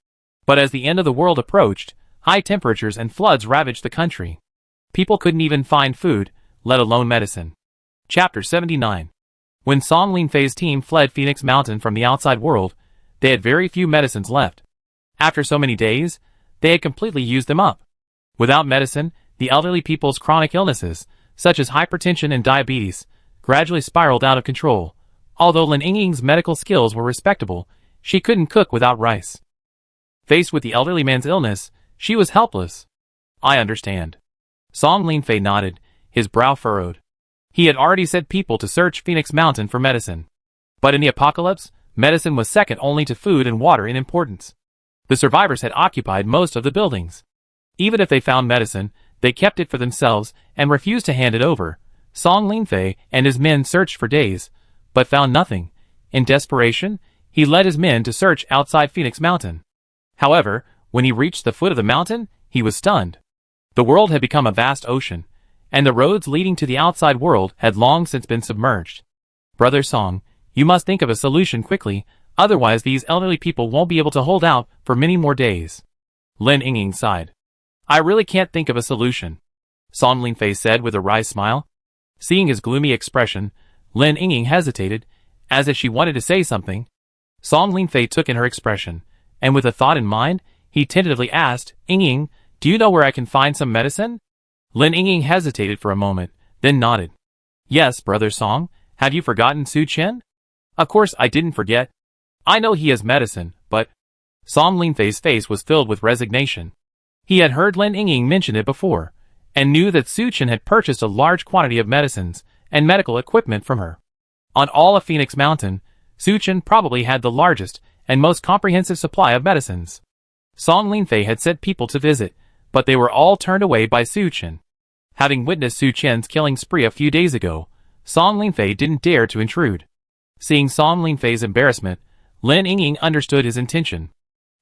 But as the end of the world approached, high temperatures and floods ravaged the country. People couldn't even find food, let alone medicine. Chapter 79. When Song Linfei's team fled Phoenix Mountain from the outside world, they had very few medicines left. After so many days, they had completely used them up. Without medicine, the elderly people's chronic illnesses, such as hypertension and diabetes, gradually spiraled out of control. Although Lin Yingying's medical skills were respectable, she couldn't cook without rice. Faced with the elderly man's illness, she was helpless. "I understand." Song Linfei nodded, his brow furrowed. He had already sent people to search Phoenix Mountain for medicine. But in the apocalypse, medicine was second only to food and water in importance. The survivors had occupied most of the buildings. Even if they found medicine, they kept it for themselves and refused to hand it over. Song Linfei and his men searched for days, but found nothing. In desperation, he led his men to search outside Phoenix Mountain. However, when he reached the foot of the mountain, he was stunned. The world had become a vast ocean, and the roads leading to the outside world had long since been submerged. "Brother Song, you must think of a solution quickly, otherwise these elderly people won't be able to hold out for many more days." Lin Yingying sighed. "I really can't think of a solution," Song Linfei said with a wry smile. Seeing his gloomy expression, Lin Yingying hesitated, as if she wanted to say something. Song Linfei took in her expression, and with a thought in mind, he tentatively asked, "Yingying, do you know where I can find some medicine?" Lin Yingying hesitated for a moment, then nodded. "Yes, Brother Song, have you forgotten Su Chen?" "Of course I didn't forget. I know he has medicine, but..." Song Linfei's face was filled with resignation. He had heard Lin Yingying mention it before, and knew that Su Chen had purchased a large quantity of medicines and medical equipment from her. On all of Phoenix Mountain, Su Chen probably had the largest and most comprehensive supply of medicines. Song Linfei had sent people to visit, but they were all turned away by Su Chen. Having witnessed Su Chen's killing spree a few days ago, Song Linfei didn't dare to intrude. Seeing Song Linfei's embarrassment, Lin Yingying understood his intention.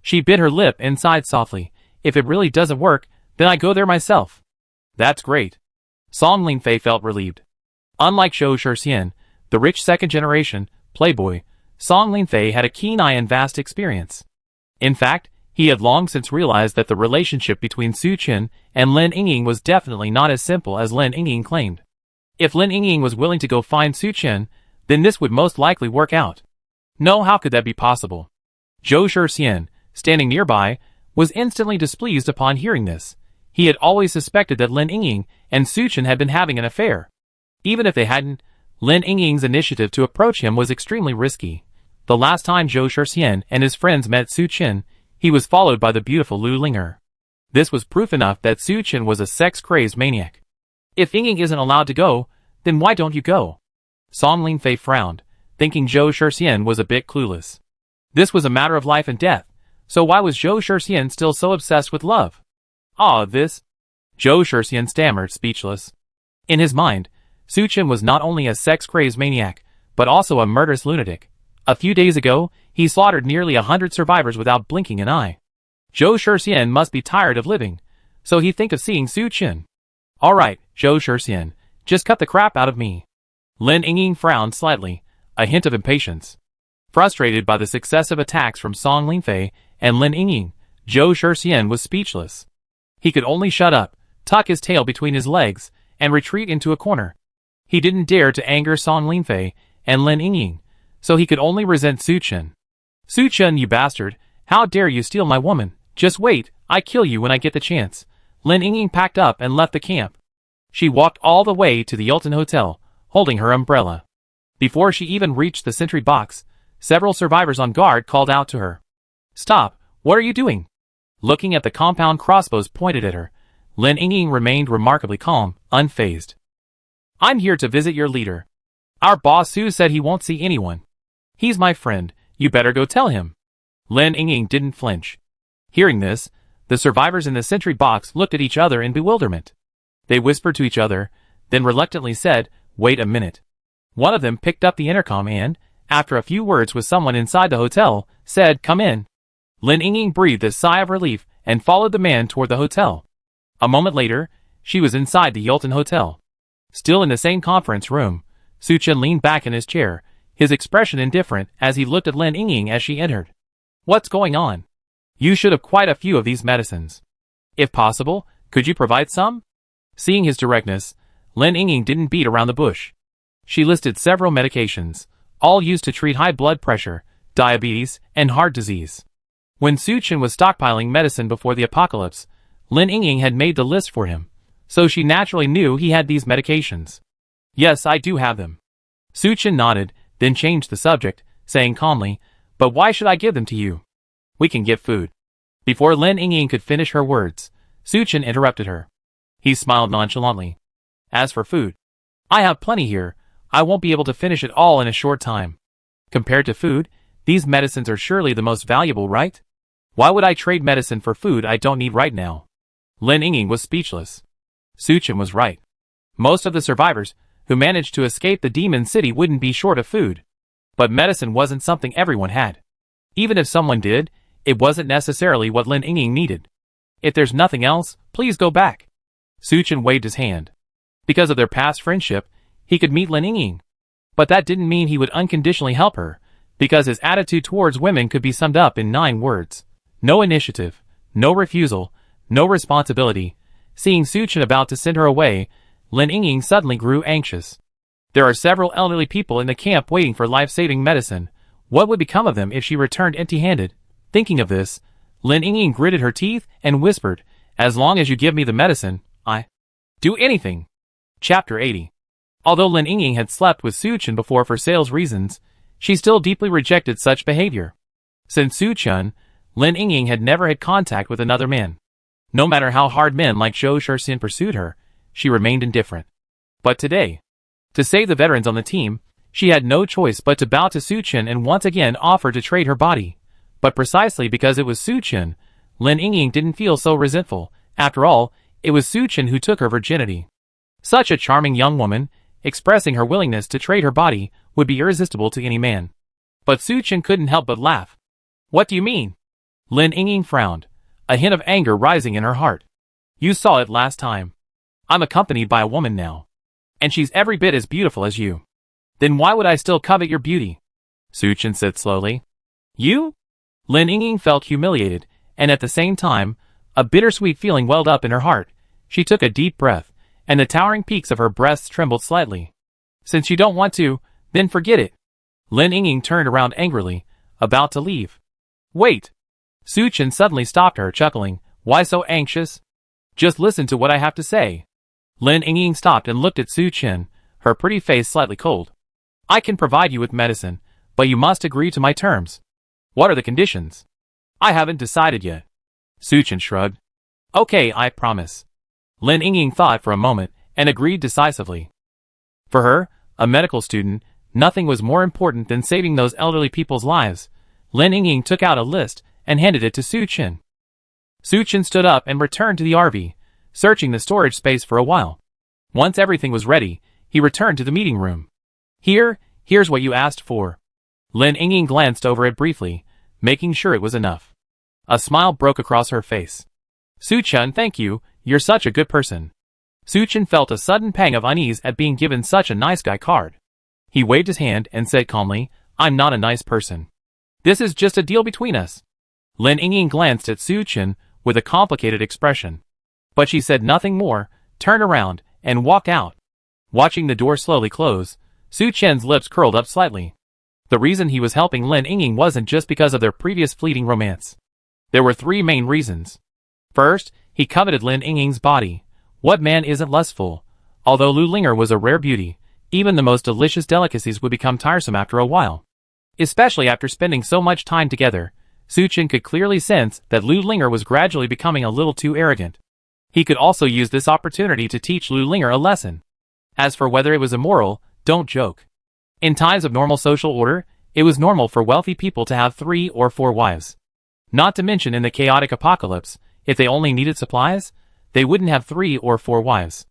She bit her lip and sighed softly. "If it really doesn't work, then I go there myself." "That's great." Song Linfei felt relieved. Unlike Zhou Shixian, the rich second-generation playboy, Song Linfei had a keen eye and vast experience. In fact, he had long since realized that the relationship between Su Chen and Lin Yingying was definitely not as simple as Lin Yingying claimed. If Lin Yingying was willing to go find Su Chen, then this would most likely work out. No, how could that be possible? Zhou Shixian, standing nearby, was instantly displeased upon hearing this. He had always suspected that Lin Yingying and Su Chen had been having an affair. Even if they hadn't, Lin Yingying's initiative to approach him was extremely risky. The last time Zhou Shixian and his friends met Su Chen, he was followed by the beautiful Lu Linger. This was proof enough that Su Chen was a sex-crazed maniac. "If Yingying isn't allowed to go, then why don't you go?" Song Linfei frowned, thinking Zhou Shixian was a bit clueless. This was a matter of life and death, so why was Zhou Shixian still so obsessed with love? This... Zhou Shixian stammered, speechless. In his mind, Su Chen was not only a sex-crazed maniac, but also a murderous lunatic. A few days ago, he slaughtered nearly 100 survivors without blinking an eye. Zhou Shixian must be tired of living, so he'd think of seeing Su Chen. "Alright, Zhou Shixian, just cut the crap out of me." Lin Yingying frowned slightly, a hint of impatience. Frustrated by the successive attacks from Song Linfei and Lin Yingying, Zhou Shixian was speechless. He could only shut up, tuck his tail between his legs, and retreat into a corner. He didn't dare to anger Song Linfei and Lin Yingying, so he could only resent Su Chen. Su Chen, you bastard, how dare you steal my woman? Just wait, I kill you when I get the chance. Lin Yingying packed up and left the camp. She walked all the way to the Hilton Hotel, holding her umbrella. Before she even reached the sentry box, several survivors on guard called out to her. Stop, what are you doing? Looking at the compound crossbows pointed at her, Lin Yingying remained remarkably calm, unfazed. I'm here to visit your leader. Our boss Su said he won't see anyone. He's my friend, you better go tell him. Lin Yingying didn't flinch. Hearing this, the survivors in the sentry box looked at each other in bewilderment. They whispered to each other, then reluctantly said, wait a minute. One of them picked up the intercom and, after a few words with someone inside the hotel, said, come in. Lin Yingying breathed a sigh of relief and followed the man toward the hotel. A moment later, she was inside the Hilton Hotel. Still in the same conference room, Su Chen leaned back in his chair, his expression indifferent as he looked at Lin Yingying as she entered. What's going on? You should have quite a few of these medicines. If possible, could you provide some? Seeing his directness, Lin Yingying didn't beat around the bush. She listed several medications, all used to treat high blood pressure, diabetes, and heart disease. When Su Chen was stockpiling medicine before the apocalypse, Lin Yingying had made the list for him, so she naturally knew he had these medications. Yes, I do have them. Su Chen nodded, then changed the subject, saying calmly, but why should I give them to you? We can get food. Before Lin Yingying could finish her words, Su Chen interrupted her. He smiled nonchalantly. As for food, I have plenty here. I won't be able to finish it all in a short time. Compared to food, these medicines are surely the most valuable, right? Why would I trade medicine for food I don't need right now? Lin Yingying was speechless. Su Chen was right. Most of the survivors who managed to escape the demon city wouldn't be short of food. But medicine wasn't something everyone had. Even if someone did, it wasn't necessarily what Lin Yingying needed. If there's nothing else, please go back. Su Chen waved his hand. Because of their past friendship, he could meet Lin Yingying. But that didn't mean he would unconditionally help her, because his attitude towards women could be summed up in 9 words. No initiative, no refusal, no responsibility. Seeing Su Chen about to send her away, Lin Yingying suddenly grew anxious. There are several elderly people in the camp waiting for life-saving medicine. What would become of them if she returned empty-handed? Thinking of this, Lin Yingying gritted her teeth and whispered, as long as you give me the medicine, I do anything. Chapter 80. Although Lin Yingying had slept with Su Chen before for sales reasons, she still deeply rejected such behavior. Since Su Chen, Lin Yingying had never had contact with another man. No matter how hard men like Zhou Shixin pursued her, she remained indifferent. But today, to save the veterans on the team, she had no choice but to bow to Su Chen and once again offer to trade her body. But precisely because it was Su Chen, Lin Yingying didn't feel so resentful. After all, it was Su Chen who took her virginity. Such a charming young woman, expressing her willingness to trade her body, would be irresistible to any man. But Su Chen couldn't help but laugh. What do you mean? Lin Yingying frowned, a hint of anger rising in her heart. You saw it last time. I'm accompanied by a woman now. And she's every bit as beautiful as you. Then why would I still covet your beauty? Su Chen said slowly. You? Lin Yingying felt humiliated, and at the same time, a bittersweet feeling welled up in her heart. She took a deep breath, and the towering peaks of her breasts trembled slightly. Since you don't want to, then forget it. Lin Yingying turned around angrily, about to leave. Wait! Su Chen suddenly stopped her, chuckling. Why so anxious? Just listen to what I have to say. Lin Yingying stopped and looked at Su Chen, her pretty face slightly cold. I can provide you with medicine, but you must agree to my terms. What are the conditions? I haven't decided yet. Su Chen shrugged. Okay, I promise. Lin Yingying thought for a moment and agreed decisively. For her, a medical student, nothing was more important than saving those elderly people's lives. Lin Yingying took out a list and handed it to Su Chen. Su Chen stood up and returned to the RV, searching the storage space for a while. Once everything was ready, he returned to the meeting room. Here's what you asked for. Lin Yingying glanced over it briefly, making sure it was enough. A smile broke across her face. Su Chen, thank you, you're such a good person. Su Chen felt a sudden pang of unease at being given such a nice guy card. He waved his hand and said calmly, I'm not a nice person. This is just a deal between us. Lin Yingying glanced at Su Chen with a complicated expression. But she said nothing more, turned around, and walked out. Watching the door slowly close, Su Chen's lips curled up slightly. The reason he was helping Lin Yingying wasn't just because of their previous fleeting romance. There were three main reasons. First, he coveted Lin Yingying's body. What man isn't lustful? Although Lu Linger was a rare beauty, even the most delicious delicacies would become tiresome after a while. Especially after spending so much time together, Su Chen could clearly sense that Lu Linger was gradually becoming a little too arrogant. He could also use this opportunity to teach Lu Linger a lesson. As for whether it was immoral, don't joke. In times of normal social order, it was normal for wealthy people to have 3 or 4 wives. Not to mention in the chaotic apocalypse, if they only needed supplies, they wouldn't have 3 or 4 wives.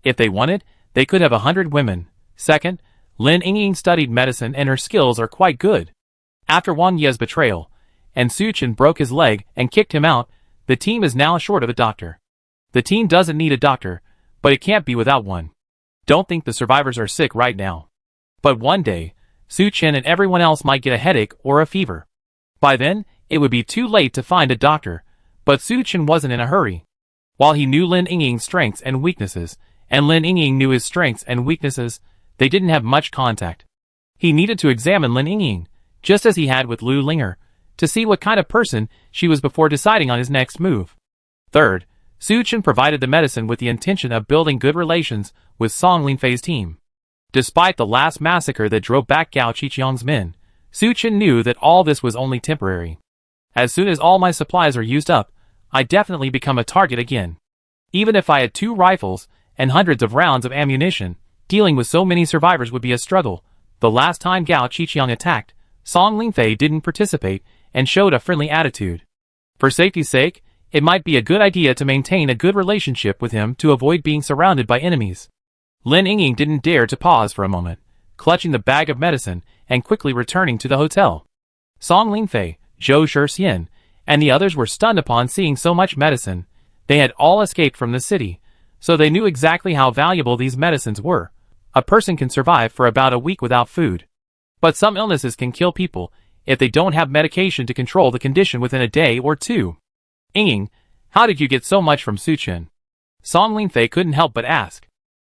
If they wanted, they could have 100 women. Second, Lin Yingying studied medicine and her skills are quite good. After Wang Ye's betrayal, and Su Chen broke his leg and kicked him out, the team is now short of a doctor. The team doesn't need a doctor, but it can't be without one. Don't think the survivors are sick right now. But one day, Su Chen and everyone else might get a headache or a fever. By then, it would be too late to find a doctor, but Su Chen wasn't in a hurry. While he knew Lin Yingying's strengths and weaknesses, and Lin Yingying knew his strengths and weaknesses, they didn't have much contact. He needed to examine Lin Yingying, just as he had with Lu Linger, to see what kind of person she was before deciding on his next move. Third, Su Chen provided the medicine with the intention of building good relations with Song Linfei's team. Despite the last massacre that drove back Gao Qiqiang's men, Su Chen knew that all this was only temporary. As soon as all my supplies are used up, I definitely become a target again. Even if I had 2 rifles and hundreds of rounds of ammunition, dealing with so many survivors would be a struggle. The last time Gao Qiqiang attacked, Song Linfei didn't participate and showed a friendly attitude. For safety's sake, it might be a good idea to maintain a good relationship with him to avoid being surrounded by enemies. Lin Yingying didn't dare to pause for a moment, clutching the bag of medicine and quickly returning to the hotel. Song Linfei, Zhou Shixian, and the others were stunned upon seeing so much medicine. They had all escaped from the city, so they knew exactly how valuable these medicines were. A person can survive for about a week without food. But some illnesses can kill people if they don't have medication to control the condition within a day or 2. Yingying, how did you get so much from Su Chen? Song Linfei couldn't help but ask.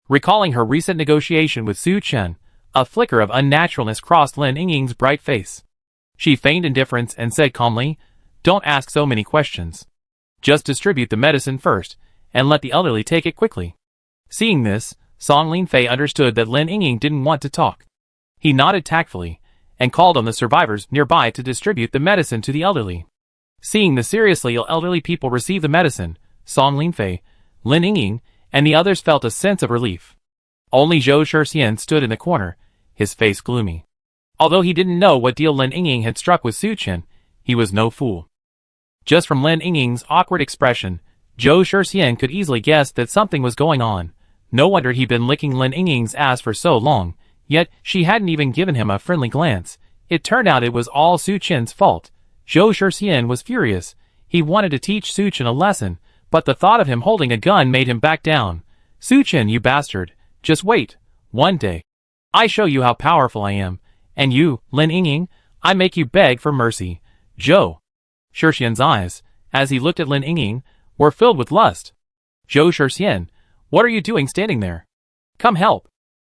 Recalling her recent negotiation with Su Chen, a flicker of unnaturalness crossed Lin Yingying's bright face. She feigned indifference and said calmly, "Don't ask so many questions. Just distribute the medicine first, and let the elderly take it quickly." Seeing this, Song Linfei understood that Lin Yingying didn't want to talk. He nodded tactfully, and called on the survivors nearby to distribute the medicine to the elderly. Seeing the seriously ill elderly people receive the medicine, Song Linfei, Lin Yingying, and the others felt a sense of relief. Only Zhou Shixian stood in the corner, his face gloomy. Although he didn't know what deal Lin Yingying had struck with Su Chen, he was no fool. Just from Lin Yingying's awkward expression, Zhou Shixian could easily guess that something was going on. No wonder he'd been licking Lin Yingying's ass for so long, yet she hadn't even given him a friendly glance. It turned out it was all Su Chen's fault. Zhou Shixian was furious. He wanted to teach Su Chen a lesson, but the thought of him holding a gun made him back down. "Su Chen, you bastard. Just wait. One day, I show you how powerful I am. And you, Lin Yingying, I make you beg for mercy." Zhou Shixian's eyes, as he looked at Lin Yingying, were filled with lust. "Zhou Shixian, what are you doing standing there? Come help."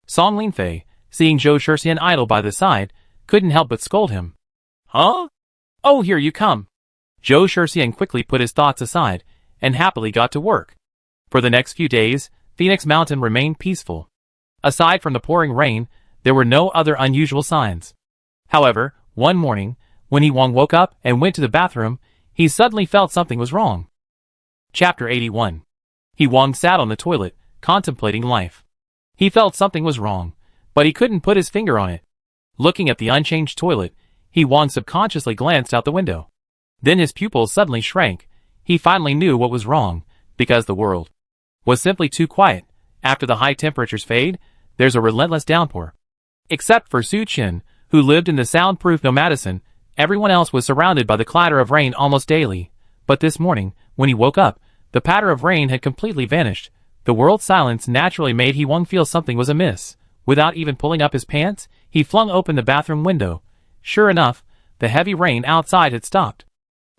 Song Linfei, seeing Zhou Shixian idle by the side, couldn't help but scold him. "Huh? Oh, here you come." Zhou Shixian quickly put his thoughts aside, and happily got to work. For the next few days, Phoenix Mountain remained peaceful. Aside from the pouring rain, there were no other unusual signs. However, one morning, when He Wang woke up and went to the bathroom, he suddenly felt something was wrong. Chapter 81. He Wang sat on the toilet, contemplating life. He felt something was wrong, but he couldn't put his finger on it. Looking at the unchanged toilet, He Wang subconsciously glanced out the window. Then his pupils suddenly shrank. He finally knew what was wrong, because the world was simply too quiet. After the high temperatures fade, there's a relentless downpour. Except for Su Chen, who lived in the soundproof nomadison, everyone else was surrounded by the clatter of rain almost daily. But this morning, when he woke up, the patter of rain had completely vanished. The world's silence naturally made He Wang feel something was amiss. Without even pulling up his pants, he flung open the bathroom window. Sure enough, the heavy rain outside had stopped.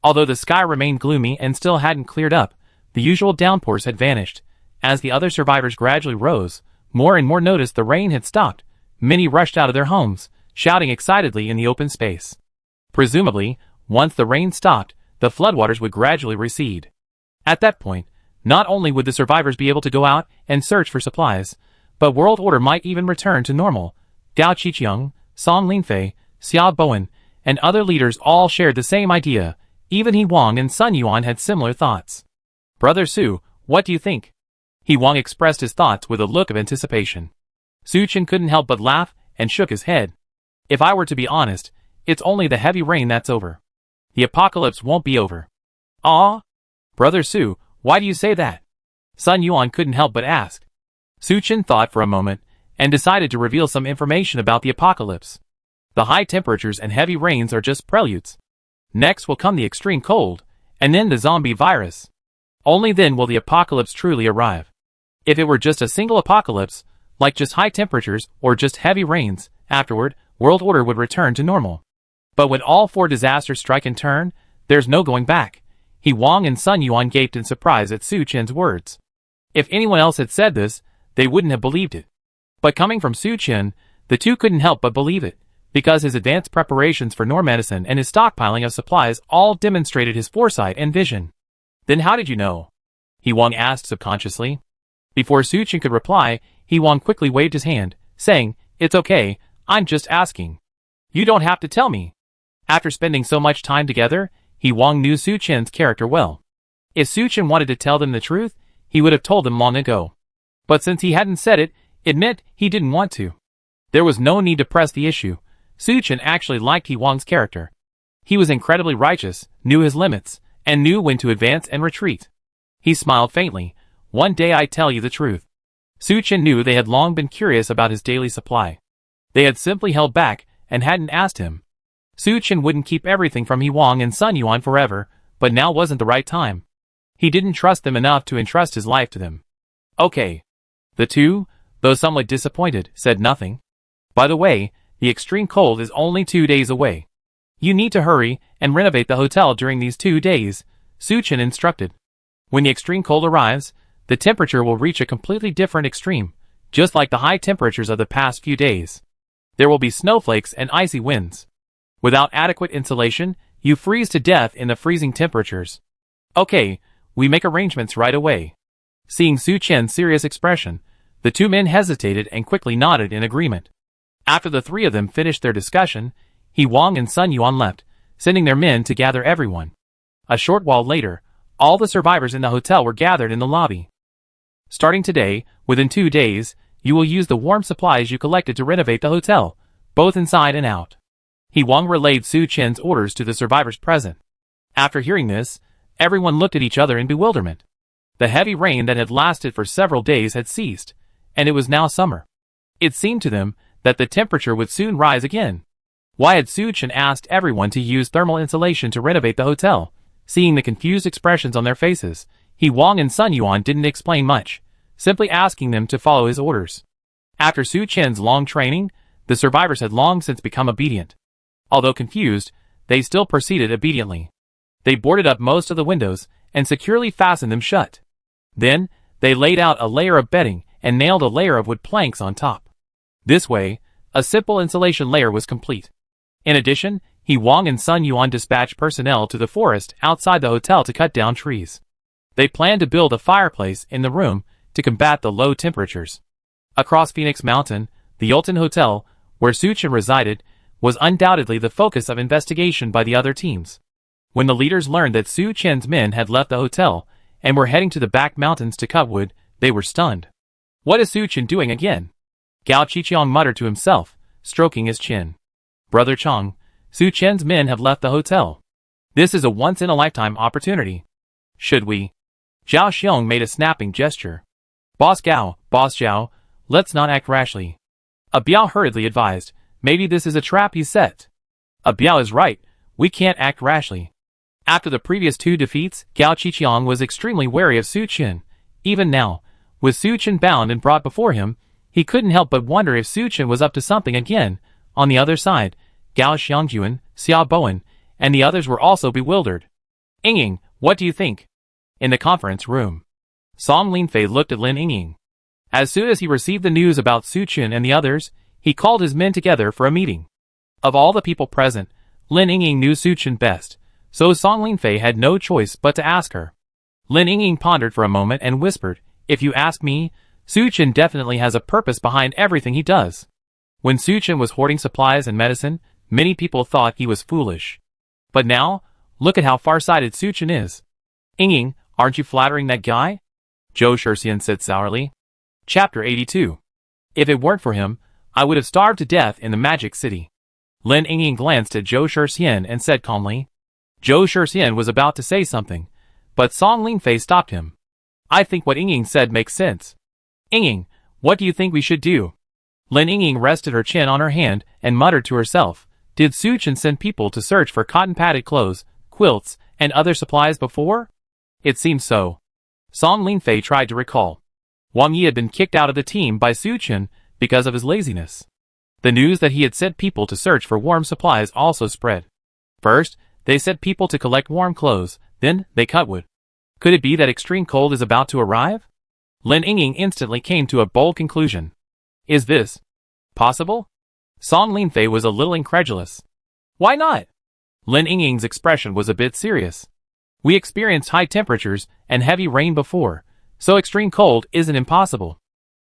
Although the sky remained gloomy and still hadn't cleared up, the usual downpours had vanished. As the other survivors gradually rose, more and more noticed the rain had stopped. many rushed out of their homes, shouting excitedly in the open space. Presumably, once the rain stopped, the floodwaters would gradually recede. At that point, not only would the survivors be able to go out and search for supplies, but world order might even return to normal. Gao Qiqiang, Song Linfei, Xia Bowen, and other leaders all shared the same idea. Even He Wang and Sun Yuan had similar thoughts. Brother Su, what do you think? He Wang expressed his thoughts with a look of anticipation. Su Chen couldn't help but laugh and shook his head. If I were to be honest, it's only the heavy rain that's over. The apocalypse won't be over. Ah? Brother Su, why do you say that? Sun Yuan couldn't help but ask. Su Chen thought for a moment and decided to reveal some information about the apocalypse. The high temperatures and heavy rains are just preludes. Next will come the extreme cold, and then the zombie virus. Only then will the apocalypse truly arrive. If it were just a single apocalypse, like just high temperatures or just heavy rains, afterward, world order would return to normal. But when all four disasters strike in turn, there's no going back. He Wang and Sun Yuan gaped in surprise at Su Chen's words. If anyone else had said this, they wouldn't have believed it. But coming from Su Chen, the two couldn't help but believe it, because his advanced preparations for medicine and his stockpiling of supplies all demonstrated his foresight and vision. Then how did you know? He Wang asked subconsciously. Before Su Chen could reply, He Wang quickly waved his hand, saying, "It's okay, I'm just asking. You don't have to tell me." After spending so much time together, He Wang knew Su Chen's character well. If Su Chen wanted to tell them the truth, he would have told them long ago. But since he hadn't said it, it meant he didn't want to. There was no need to press the issue. Su Chen actually liked He Wang's character. He was incredibly righteous, knew his limits, and knew when to advance and retreat. He smiled faintly. "One day I tell you the truth." Su Chen knew they had long been curious about his daily supply. They had simply held back and hadn't asked him. Su Chen wouldn't keep everything from He Wang and Sun Yuan forever, but now wasn't the right time. He didn't trust them enough to entrust his life to them. Okay. The two, though somewhat disappointed, said nothing. By the way, the extreme cold is only 2 days away. You need to hurry and renovate the hotel during these 2 days, Su Chen instructed. When the extreme cold arrives, the temperature will reach a completely different extreme, just like the high temperatures of the past few days. There will be snowflakes and icy winds. Without adequate insulation, you freeze to death in the freezing temperatures. Okay, we make arrangements right away. Seeing Su Chen's serious expression, the two men hesitated and quickly nodded in agreement. After the three of them finished their discussion, He Wang and Sun Yuan left, sending their men to gather everyone. A short while later, all the survivors in the hotel were gathered in the lobby. Starting today, within 2 days, you will use the warm supplies you collected to renovate the hotel, both inside and out. He Wang relayed Su Chen's orders to the survivors present. After hearing this, everyone looked at each other in bewilderment. The heavy rain that had lasted for several days had ceased, and it was now summer. It seemed to them that the temperature would soon rise again. Why had Su Chen asked everyone to use thermal insulation to renovate the hotel? Seeing the confused expressions on their faces, He Wang and Sun Yuan didn't explain much, simply asking them to follow his orders. After Su Chen's long training, the survivors had long since become obedient. Although confused, they still proceeded obediently. They boarded up most of the windows and securely fastened them shut. Then, they laid out a layer of bedding and nailed a layer of wood planks on top. This way, a simple insulation layer was complete. In addition, He Wang and Sun Yuan dispatched personnel to the forest outside the hotel to cut down trees. They planned to build a fireplace in the room to combat the low temperatures. Across Phoenix Mountain, the Yolton Hotel, where Su Chen resided, was undoubtedly the focus of investigation by the other teams. When the leaders learned that Su Chen's men had left the hotel and were heading to the back mountains to cut wood, they were stunned. What is Su Chen doing again? Gao Qiqiang muttered to himself, stroking his chin. Brother Chang, Su Chen's men have left the hotel. This is a once-in-a-lifetime opportunity. Should we? Zhao Xiong made a snapping gesture. Boss Zhao, let's not act rashly. A Biao hurriedly advised, maybe this is a trap he set. A Biao is right, we can't act rashly. After the previous 2 defeats, Gao Qiqiang was extremely wary of Su Chen. Even now, with Su Chen bound and brought before him, he couldn't help but wonder if Su Chen was up to something again. On the other side, Gao Xiangjuan, Xia Bowen, and the others were also bewildered. Ying, what do you think? In the conference room, Song Linfei looked at Lin Ying. As soon as he received the news about Su Chen and the others, he called his men together for a meeting. Of all the people present, Lin Yingying knew Su Chen best, so Song Linfei had no choice but to ask her. Lin Yingying pondered for a moment and whispered, "If you ask me, Su Chen definitely has a purpose behind everything he does." When Su Chen was hoarding supplies and medicine, many people thought he was foolish. But now, look at how far-sighted Su Chen is. "Yingying, aren't you flattering that guy?" Zhou Shixian said sourly. Chapter 82. If it weren't for him, I would have starved to death in the Magic City. Lin Yingying glanced at Zhou Shixian and said calmly. Zhou Shixian was about to say something, but Song Linfei stopped him. "I think what Yingying said makes sense. Yingying, what do you think we should do?" Lin Yingying rested her chin on her hand and muttered to herself, "Did Su Chen send people to search for cotton-padded clothes, quilts, and other supplies before?" It seemed so. Song Linfei tried to recall. Wang Yi had been kicked out of the team by Su Chen because of his laziness. The news that he had sent people to search for warm supplies also spread. First, they sent people to collect warm clothes, then they cut wood. Could it be that extreme cold is about to arrive? Lin Yingying instantly came to a bold conclusion. Is this possible? Song Linfei was a little incredulous. Why not? Lin Yingying's expression was a bit serious. We experienced high temperatures and heavy rain before, so extreme cold isn't impossible.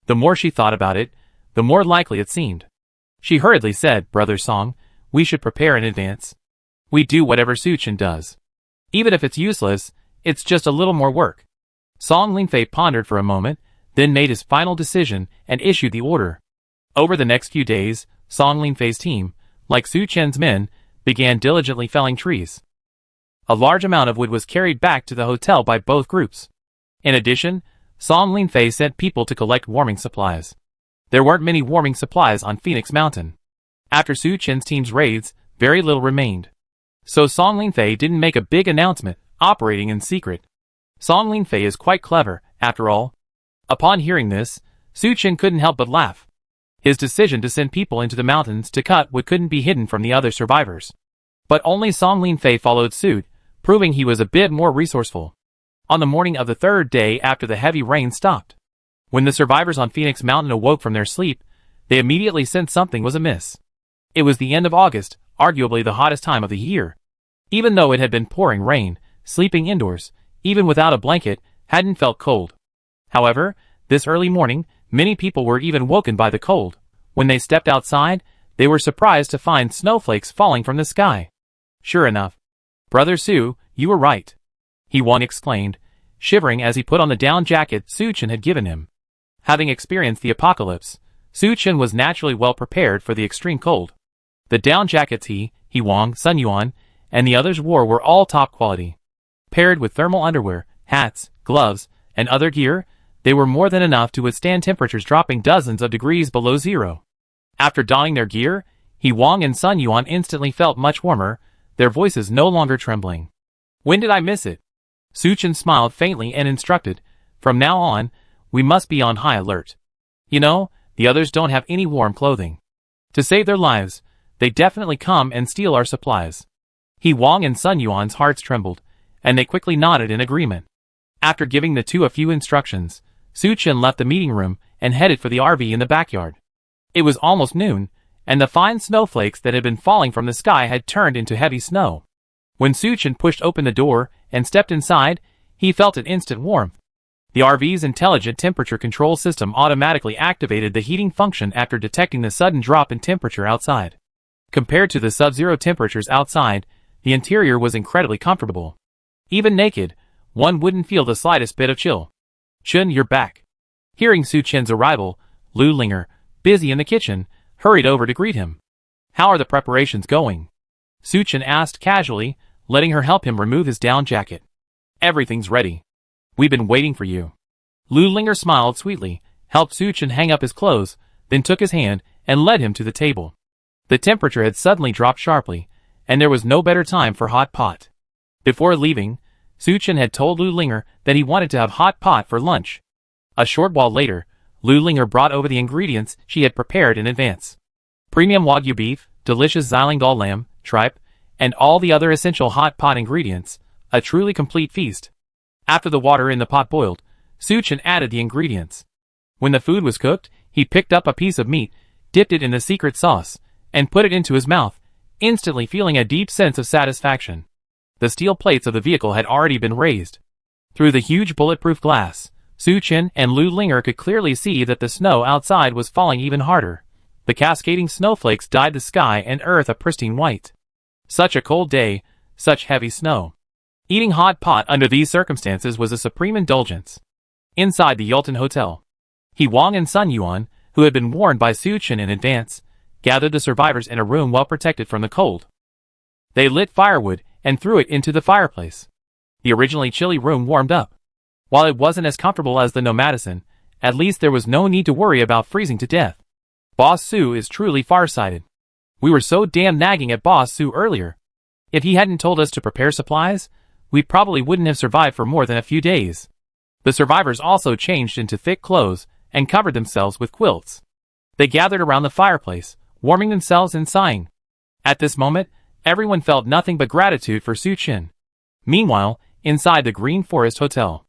The more she thought about it, the more likely it seemed. She hurriedly said, "Brother Song, we should prepare in advance. We do whatever Su Chen does. Even if it's useless, it's just a little more work." Song Linfei pondered for a moment, then made his final decision and issued the order. Over the next few days, Song Linfei's team, like Su Chen's men, began diligently felling trees. A large amount of wood was carried back to the hotel by both groups. In addition, Song Linfei sent people to collect warming supplies. There weren't many warming supplies on Phoenix Mountain. After Su Chen's team's raids, very little remained. So Song Linfei didn't make a big announcement, operating in secret. Song Linfei is quite clever, after all. Upon hearing this, Su Chen couldn't help but laugh. His decision to send people into the mountains to cut wood couldn't be hidden from the other survivors. But only Song Linfei followed suit, proving he was a bit more resourceful. On the morning of the third day after the heavy rain stopped, when the survivors on Phoenix Mountain awoke from their sleep, they immediately sensed something was amiss. It was the end of August, arguably the hottest time of the year. Even though it had been pouring rain, sleeping indoors, even without a blanket, hadn't felt cold. However, this early morning, many people were even woken by the cold. When they stepped outside, they were surprised to find snowflakes falling from the sky. Sure enough. "Brother Su, you were right," He Won exclaimed, shivering as he put on the down jacket Su Chen had given him. Having experienced the apocalypse, Su Chen was naturally well prepared for the extreme cold. The down jackets he Wang, Sun Yuan, and the others wore were all top quality. Paired with thermal underwear, hats, gloves, and other gear, they were more than enough to withstand temperatures dropping dozens of degrees below zero. After donning their gear, He Wang and Sun Yuan instantly felt much warmer, their voices no longer trembling. "When did I miss it?" Su Chen smiled faintly and instructed, "From now on, we must be on high alert. You know, the others don't have any warm clothing. To save their lives, they definitely come and steal our supplies." He Wang and Sun Yuan's hearts trembled, and they quickly nodded in agreement. After giving the two a few instructions, Su Chen left the meeting room and headed for the RV in the backyard. It was almost noon, and the fine snowflakes that had been falling from the sky had turned into heavy snow. When Su Chen pushed open the door and stepped inside, he felt an instant warmth. The RV's intelligent temperature control system automatically activated the heating function after detecting the sudden drop in temperature outside. Compared to the sub-zero temperatures outside, the interior was incredibly comfortable. Even naked, one wouldn't feel the slightest bit of chill. "Chen, you're back." Hearing Su Chen's arrival, Lu Linger, busy in the kitchen, hurried over to greet him. "How are the preparations going?" Su Chen asked casually, letting her help him remove his down jacket. "Everything's ready. We've been waiting for you." Lu Linger smiled sweetly, helped Su Chen hang up his clothes, then took his hand and led him to the table. The temperature had suddenly dropped sharply, and there was no better time for hot pot. Before leaving, Su Chen had told Lu Linger that he wanted to have hot pot for lunch. A short while later, Lu Linger brought over the ingredients she had prepared in advance. Premium Wagyu beef, delicious Xilingdal lamb, tripe, and all the other essential hot pot ingredients, a truly complete feast. After the water in the pot boiled, Su Chen added the ingredients. When the food was cooked, he picked up a piece of meat, dipped it in the secret sauce, and put it into his mouth, instantly feeling a deep sense of satisfaction. The steel plates of the vehicle had already been raised. Through the huge bulletproof glass, Su Chen and Lu Linger could clearly see that the snow outside was falling even harder. The cascading snowflakes dyed the sky and earth a pristine white. Such a cold day, such heavy snow. Eating hot pot under these circumstances was a supreme indulgence. Inside the Yulton Hotel, He Wang and Sun Yuan, who had been warned by Su Chen in advance, gathered the survivors in a room well protected from the cold. They lit firewood and threw it into the fireplace. The originally chilly room warmed up. While it wasn't as comfortable as the Nomadison, at least there was no need to worry about freezing to death. Boss Su is truly farsighted. We were so damn nagging at Boss Su earlier. If he hadn't told us to prepare supplies, we probably wouldn't have survived for more than a few days. The survivors also changed into thick clothes and covered themselves with quilts. They gathered around the fireplace, warming themselves and sighing. At this moment, everyone felt nothing but gratitude for Su Chen. Meanwhile, inside the Green Forest Hotel,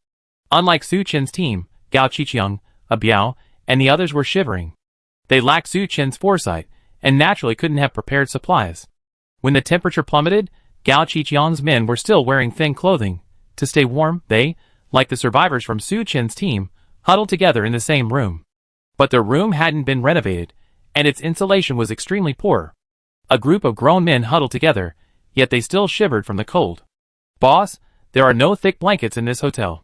unlike Su Chen's team, Gao Qiqiang, Biao, and the others were shivering. They lacked Su Chen's foresight, and naturally couldn't have prepared supplies. When the temperature plummeted, Gao Qiqiang's men were still wearing thin clothing. To stay warm, they, like the survivors from Su Chen's team, huddled together in the same room. But the room hadn't been renovated, and its insulation was extremely poor. A group of grown men huddled together, yet they still shivered from the cold. "Boss, there are no thick blankets in this hotel."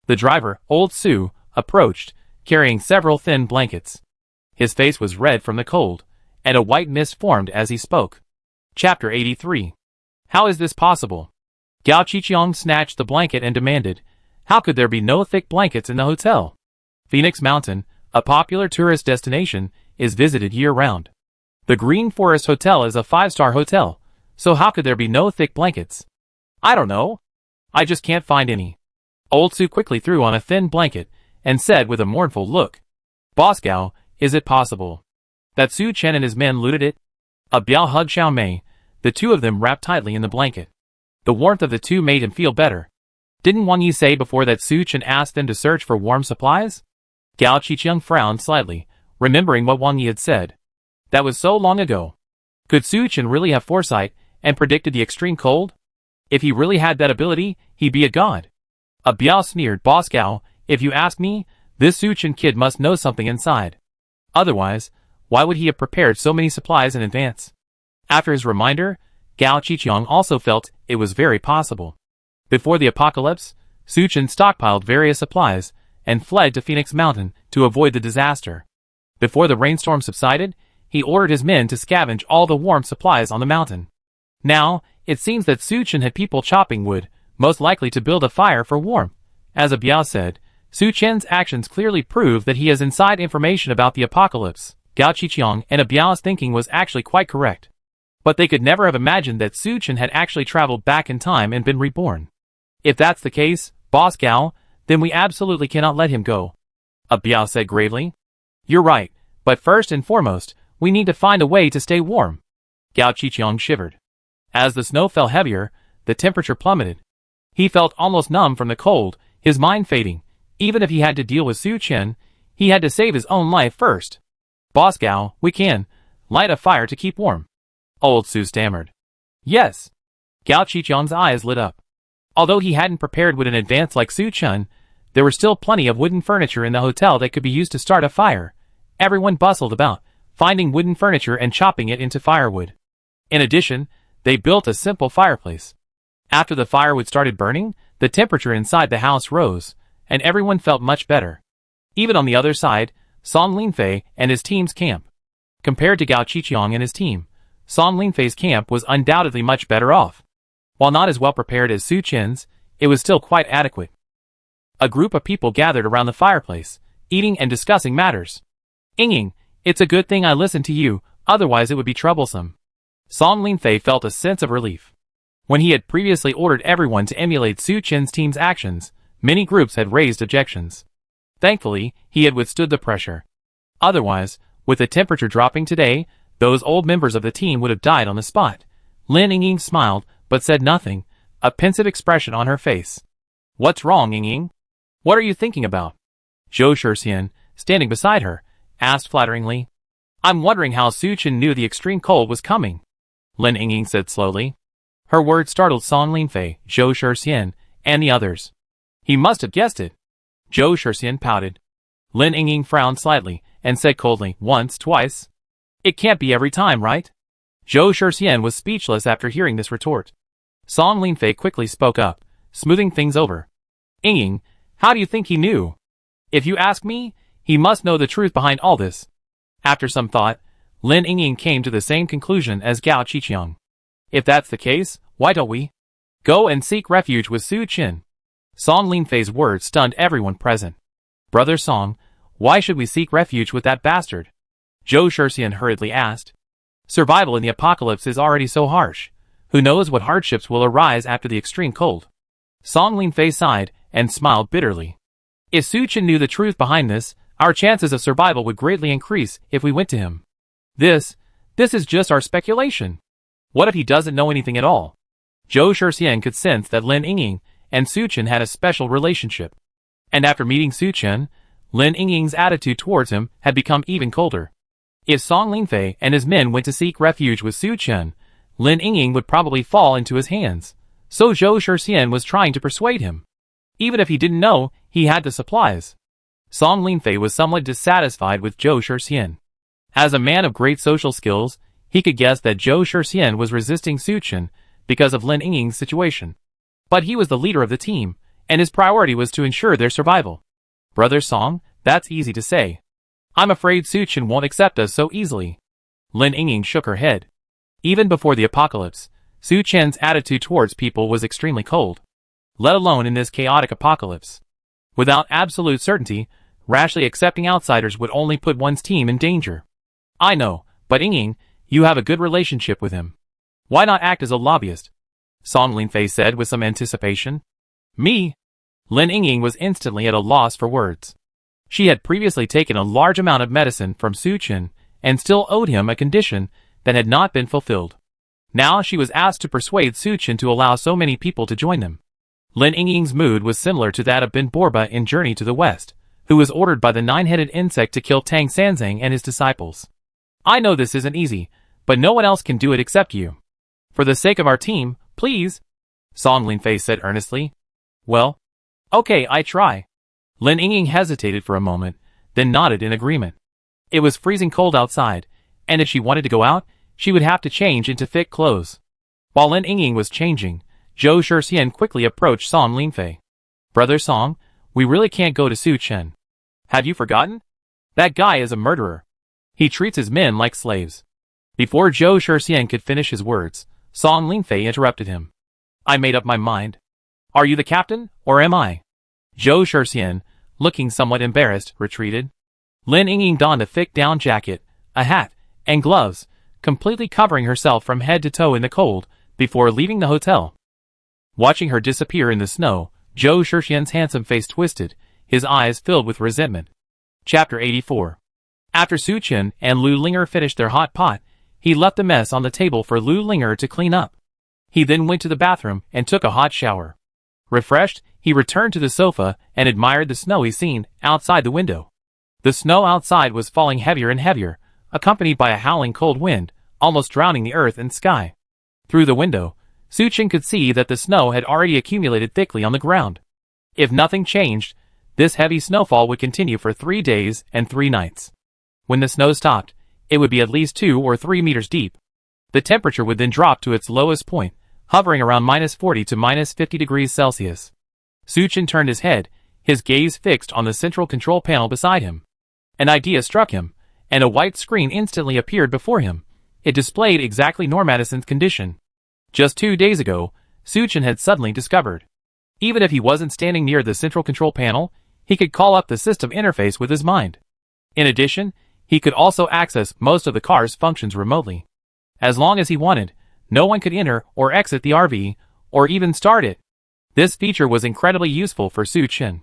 The driver, Old Su, approached, carrying several thin blankets. His face was red from the cold, and a white mist formed as he spoke. Chapter 83. How is this possible? Gao Qiqiang snatched the blanket and demanded, "How could there be no thick blankets in the hotel?" Phoenix Mountain, a popular tourist destination, is visited year-round. The Green Forest Hotel is a 5-star hotel, so how could there be no thick blankets? "I don't know. I just can't find any." Old Su quickly threw on a thin blanket and said with a mournful look, "Boss Gao, is it possible that Su Chen and his men looted it?" Biao hugged Xiao Mei, the two of them wrapped tightly in the blanket. The warmth of the two made him feel better. "Didn't Wang Yi say before that Su Chen asked them to search for warm supplies?" Gao Qiqiang frowned slightly, remembering what Wang Yi had said. That was so long ago. Could Su Chen really have foresight and predicted the extreme cold? If he really had that ability, he'd be a god. Biao sneered, "Boss Gao, if you ask me, this Su Chen kid must know something inside. Otherwise, why would he have prepared so many supplies in advance?" After his reminder, Gao Qiqiang also felt it was very possible. Before the apocalypse, Su Chen stockpiled various supplies and fled to Phoenix Mountain to avoid the disaster. Before the rainstorm subsided, he ordered his men to scavenge all the warm supplies on the mountain. Now, it seems that Su Chen had people chopping wood, most likely to build a fire for warmth. As Biao said, Su Chen's actions clearly prove that he has inside information about the apocalypse. Gao Qiqiang and Biao's thinking was actually quite correct. But they could never have imagined that Su Chen had actually traveled back in time and been reborn. "If that's the case, Boss Gao, then we absolutely cannot let him go," Biao said gravely. "You're right, but first and foremost, we need to find a way to stay warm." Gao Qiqiang shivered. As the snow fell heavier, the temperature plummeted. He felt almost numb from the cold, his mind fading. Even if he had to deal with Su Chen, he had to save his own life first. "Boss Gao, we can light a fire to keep warm," Old Su stammered. "Yes." Gao Qiqiang's eyes lit up. Although he hadn't prepared wood in advance like Su Chen, there were still plenty of wooden furniture in the hotel that could be used to start a fire. Everyone bustled about, finding wooden furniture and chopping it into firewood. In addition, they built a simple fireplace. After the firewood started burning, the temperature inside the house rose, and everyone felt much better. Even on the other side, Song Linfei and his team's camp. Compared to Gao Qiqiang and his team, Song Linfei's camp was undoubtedly much better off. While not as well prepared as Su Chen's, it was still quite adequate. A group of people gathered around the fireplace, eating and discussing matters. "Ying, it's a good thing I listened to you, otherwise it would be troublesome." Song Linfei felt a sense of relief. When he had previously ordered everyone to emulate Su Chen's team's actions, many groups had raised objections. Thankfully, he had withstood the pressure. Otherwise, with the temperature dropping today, those old members of the team would have died on the spot. Lin Ying smiled, but said nothing, a pensive expression on her face. "What's wrong, Ying? What are you thinking about?" Zhou Shixian, standing beside her, asked flatteringly. I'm wondering how Su Chen knew the extreme cold was coming, Lin Yingying said slowly. Her words startled Song Linfei, Zhou Shixian, and the others. He must have guessed it. Zhou Shixian pouted. Lin Yingying frowned slightly, and said coldly, once, twice. It can't be every time, right? Zhou Shixian was speechless after hearing this retort. Song Linfei quickly spoke up, smoothing things over. Yingying, how do you think he knew? If you ask me, he must know the truth behind all this. After some thought, Lin Yingying came to the same conclusion as Gao Qiqiang. If that's the case, why don't we go and seek refuge with Su Chen? Song Linfei's words stunned everyone present. Brother Song, why should we seek refuge with that bastard? Zhou Shixian hurriedly asked. Survival in the apocalypse is already so harsh. Who knows what hardships will arise after the extreme cold? Song Linfei sighed and smiled bitterly. If Su Chen knew the truth behind this, our chances of survival would greatly increase if we went to him. This is just our speculation. What if he doesn't know anything at all? Zhou Shixian could sense that Lin Yingying and Su Chen had a special relationship. And after meeting Su Chen, Lin Yingying's attitude towards him had become even colder. If Song Linfei and his men went to seek refuge with Su Chen, Lin Yingying would probably fall into his hands. So Zhou Shixian was trying to persuade him. Even if he didn't know, he had the supplies. Song Linfei was somewhat dissatisfied with Zhou Shixian. As a man of great social skills, he could guess that Zhou Shixian was resisting Su Chen because of Lin Yingying's situation. But he was the leader of the team, and his priority was to ensure their survival. Brother Song, that's easy to say. I'm afraid Su Chen won't accept us so easily. Lin Yingying shook her head. Even before the apocalypse, Su Chen's attitude towards people was extremely cold. Let alone in this chaotic apocalypse. Without absolute certainty, rashly accepting outsiders would only put one's team in danger. I know, but Yingying, you have a good relationship with him. Why not act as a lobbyist? Song Linfei said with some anticipation. Me? Lin Yingying was instantly at a loss for words. She had previously taken a large amount of medicine from Su Chen and still owed him a condition that had not been fulfilled. Now she was asked to persuade Su Chen to allow so many people to join them. Lin Yingying's mood was similar to that of Bin Borba in Journey to the West, who was ordered by the nine-headed insect to kill Tang Sanzang and his disciples. I know this isn't easy, but no one else can do it except you. For the sake of our team, please, Song Linfei said earnestly. Well, okay, I try. Lin Yingying hesitated for a moment, then nodded in agreement. It was freezing cold outside, and if she wanted to go out, she would have to change into thick clothes. While Lin Yingying was changing, Zhou Shixian quickly approached Song Linfei. Brother Song, we really can't go to Su Chen. Have you forgotten? That guy is a murderer. He treats his men like slaves. Before Zhou Shixian could finish his words, Song Linfei interrupted him. I made up my mind. Are you the captain, or am I? Zhou Shixian, looking somewhat embarrassed, retreated. Lin Yingying donned a thick down jacket, a hat, and gloves, completely covering herself from head to toe in the cold, before leaving the hotel. Watching her disappear in the snow, Zhou Shixian's handsome face twisted, his eyes filled with resentment. Chapter 84. After Su Chen and Lu Linger finished their hot pot, he left the mess on the table for Lu Linger to clean up. He then went to the bathroom and took a hot shower. Refreshed, he returned to the sofa and admired the snowy scene outside the window. The snow outside was falling heavier and heavier, accompanied by a howling cold wind, almost drowning the earth and sky. Through the window, Su Chen could see that the snow had already accumulated thickly on the ground. If nothing changed, this heavy snowfall would continue for 3 days and 3 nights. When the snow stopped, it would be at least 2 or 3 meters deep. The temperature would then drop to its lowest point, hovering around -40 to -50 degrees Celsius. Su Chen turned his head, his gaze fixed on the central control panel beside him. An idea struck him, and a white screen instantly appeared before him. It displayed exactly Normadison's condition. Just 2 days ago, Su Chen had suddenly discovered. Even if he wasn't standing near the central control panel, he could call up the system interface with his mind. In addition, he could also access most of the car's functions remotely. As long as he wanted, no one could enter or exit the RV, or even start it. This feature was incredibly useful for Su Chen.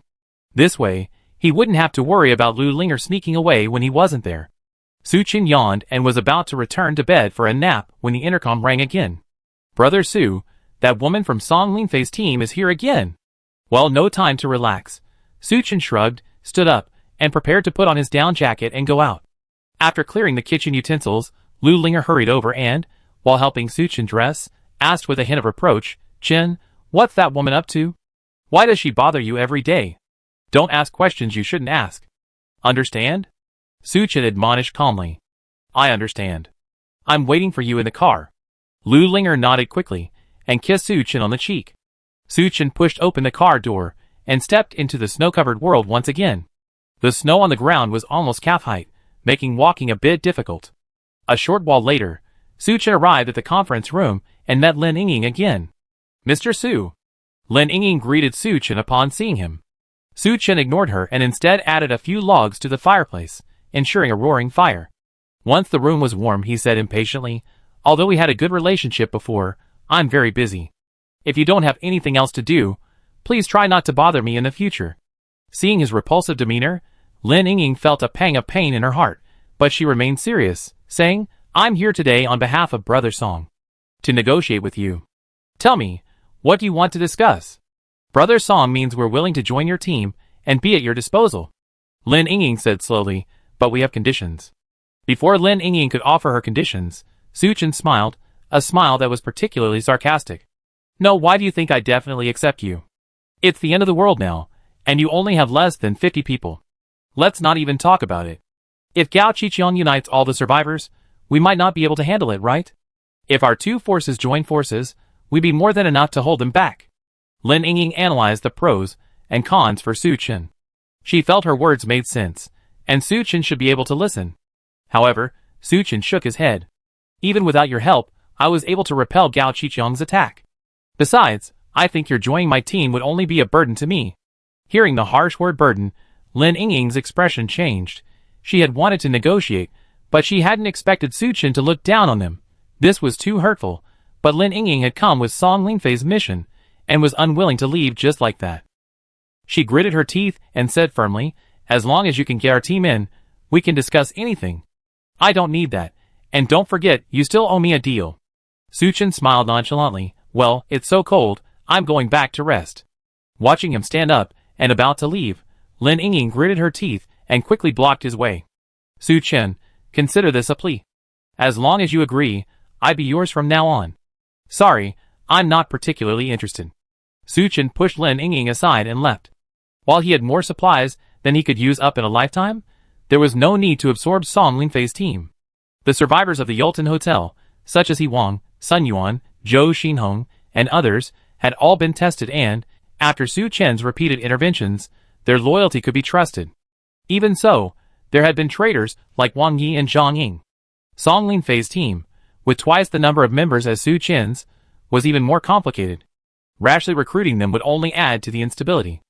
This way, he wouldn't have to worry about Lu Linger sneaking away when he wasn't there. Su Chen yawned and was about to return to bed for a nap when the intercom rang again. Brother Su, that woman from Song Linfei's team is here again. Well, no time to relax. Su Chen shrugged, stood up, and prepared to put on his down jacket and go out. After clearing the kitchen utensils, Lu Linger hurried over and, while helping Su Chen dress, asked with a hint of reproach, "Chen, what's that woman up to? Why does she bother you every day? Don't ask questions you shouldn't ask. Understand?" Su Chen admonished calmly. "I understand. I'm waiting for you in the car." Lu Linger nodded quickly and kissed Su Chen on the cheek. Su Chen pushed open the car door and stepped into the snow-covered world once again. The snow on the ground was almost calf-height, making walking a bit difficult. A short while later, Su Chen arrived at the conference room and met Lin Yingying again. "Mr. Su." Lin Yingying greeted Su Chen upon seeing him. Su Chen ignored her and instead added a few logs to the fireplace, ensuring a roaring fire. Once the room was warm, he said impatiently, "Although we had a good relationship before, I'm very busy. If you don't have anything else to do, please try not to bother me in the future." Seeing his repulsive demeanor, Lin Yingying felt a pang of pain in her heart, but she remained serious, saying, "I'm here today on behalf of Brother Song to negotiate with you. Tell me, what do you want to discuss?" "Brother Song means we're willing to join your team and be at your disposal," Lin Yingying said slowly, "but we have conditions." Before Lin Yingying could offer her conditions, Su Chen smiled, a smile that was particularly sarcastic. "No, why do you think I definitely accept you? It's the end of the world now, and you only have less than 50 people. Let's not even talk about it. If Gao Qiqiang unites all the survivors, we might not be able to handle it, right? If our two forces join forces, we'd be more than enough to hold them back." Lin Yingying analyzed the pros and cons for Su Chen. She felt her words made sense, and Su Chen should be able to listen. However, Su Chen shook his head. "Even without your help, I was able to repel Gao Qiqiang's attack. Besides, I think your joining my team would only be a burden to me." Hearing the harsh word burden, Lin Yingying's expression changed. She had wanted to negotiate, but she hadn't expected Su Chen to look down on them. This was too hurtful, but Lin Yingying had come with Song Linfei's mission, and was unwilling to leave just like that. She gritted her teeth and said firmly, "As long as you can get our team in, we can discuss anything. I don't need that, and don't forget, you still owe me a deal." Su Chen smiled nonchalantly. "Well, it's so cold, I'm going back to rest." Watching him stand up and about to leave, Lin Yingying gritted her teeth and quickly blocked his way. "Su Chen, consider this a plea. As long as you agree, I'd be yours from now on." "Sorry, I'm not particularly interested." Su Chen pushed Lin Yingying aside and left. While he had more supplies than he could use up in a lifetime, there was no need to absorb Song Linfei's team. The survivors of the Yulton Hotel, such as He Wang, Sun Yuan, Zhou Xinhong, and others, had all been tested and, after Su Chen's repeated interventions, their loyalty could be trusted. Even so, there had been traitors like Wang Yi and Zhang Ying. Song Linfei's team, with twice the number of members as Su Chen's, was even more complicated. Rashly recruiting them would only add to the instability.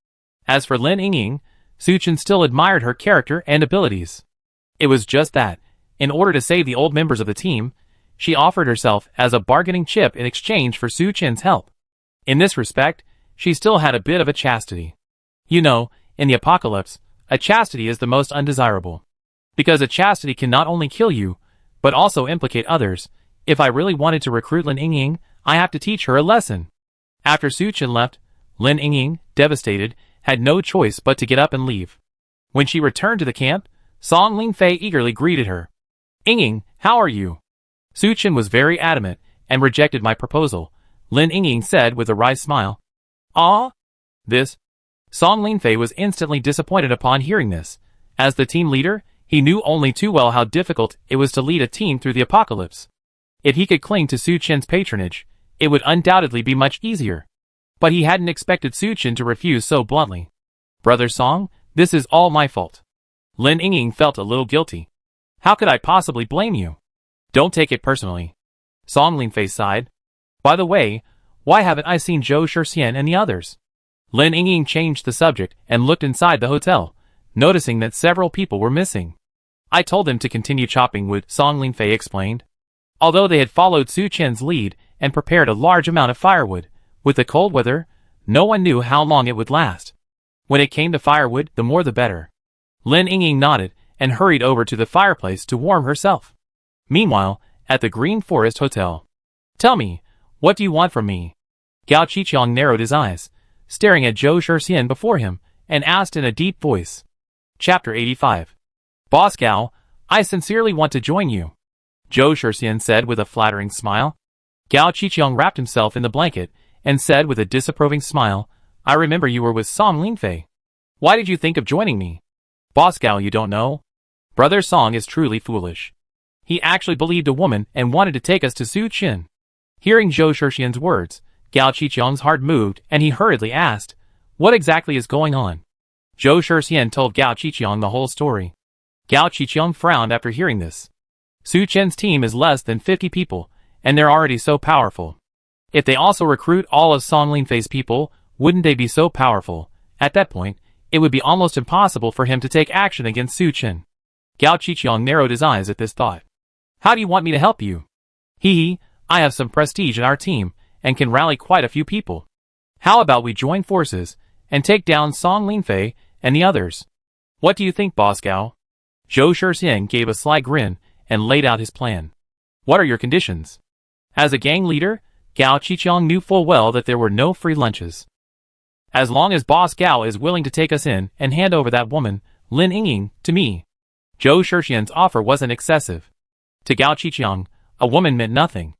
As for Lin Yingying, Su Chen still admired her character and abilities. It was just that, in order to save the old members of the team, she offered herself as a bargaining chip in exchange for Su Chen's help. In this respect, she still had a bit of a chastity. You know, in the apocalypse, a chastity is the most undesirable. Because a chastity can not only kill you, but also implicate others. If I really wanted to recruit Lin Yingying, I have to teach her a lesson. After Su Chen left, Lin Yingying, devastated, had no choice but to get up and leave. When she returned to the camp, Song Linfei eagerly greeted her. "Yingying, how are you?" Su Chen was very adamant and rejected my proposal, Lin Yingying said with a wry smile. "Ah? This?" Song Linfei was instantly disappointed upon hearing this. As the team leader, he knew only too well how difficult it was to lead a team through the apocalypse. If he could cling to Su Chen's patronage, it would undoubtedly be much easier. But he hadn't expected Su Chen to refuse so bluntly. "Brother Song, this is all my fault." Lin Yingying felt a little guilty. "How could I possibly blame you?" "Don't take it personally." Song Linfei sighed. "By the way, why haven't I seen Zhou Shixian and the others?" Lin Yingying changed the subject and looked inside the hotel, noticing that several people were missing. "I told them to continue chopping wood," Song Linfei explained. Although they had followed Su Chen's lead and prepared a large amount of firewood, with the cold weather, no one knew how long it would last. When it came to firewood, the more the better. Lin Yingying nodded and hurried over to the fireplace to warm herself. Meanwhile, at the Green Forest Hotel. "Tell me, what do you want from me?" Gao Qiqiang narrowed his eyes, staring at Zhou Shixian before him, and asked in a deep voice. Chapter 85. "Boss Gao, I sincerely want to join you, Zhou Shixian said with a flattering smile. Gao Qiqiang wrapped himself in the blanket and said with a disapproving smile, I remember you were with Song Linfei. Why did you think of joining me? Boss Gao, you don't know? Brother Song is truly foolish. He actually believed a woman and wanted to take us to Su Qin. Hearing Zhou Shixian's words, Gao Qiqiang's heart moved and he hurriedly asked, what exactly is going on? Zhou Shixian told Gao Qiqiang the whole story. Gao Qiqiang frowned after hearing this. Su Qin's team is less than 50 people, and they're already so powerful. If they also recruit all of Song Linfei's people, wouldn't they be so powerful? At that point, it would be almost impossible for him to take action against Su Qin. Gao Qiqiang narrowed his eyes at this thought. How do you want me to help you? I have some prestige in our team, and can rally quite a few people. How about we join forces, and take down Song Linfei and the others? What do you think, Boss Gao? Zhou Shixian gave a sly grin, and laid out his plan. What are your conditions? As a gang leader, Gao Qiqiang knew full well that there were no free lunches. As long as Boss Gao is willing to take us in and hand over that woman, Lin Yingying, to me. Zhou Shixian's offer wasn't excessive. To Gao Qiqiang, a woman meant nothing.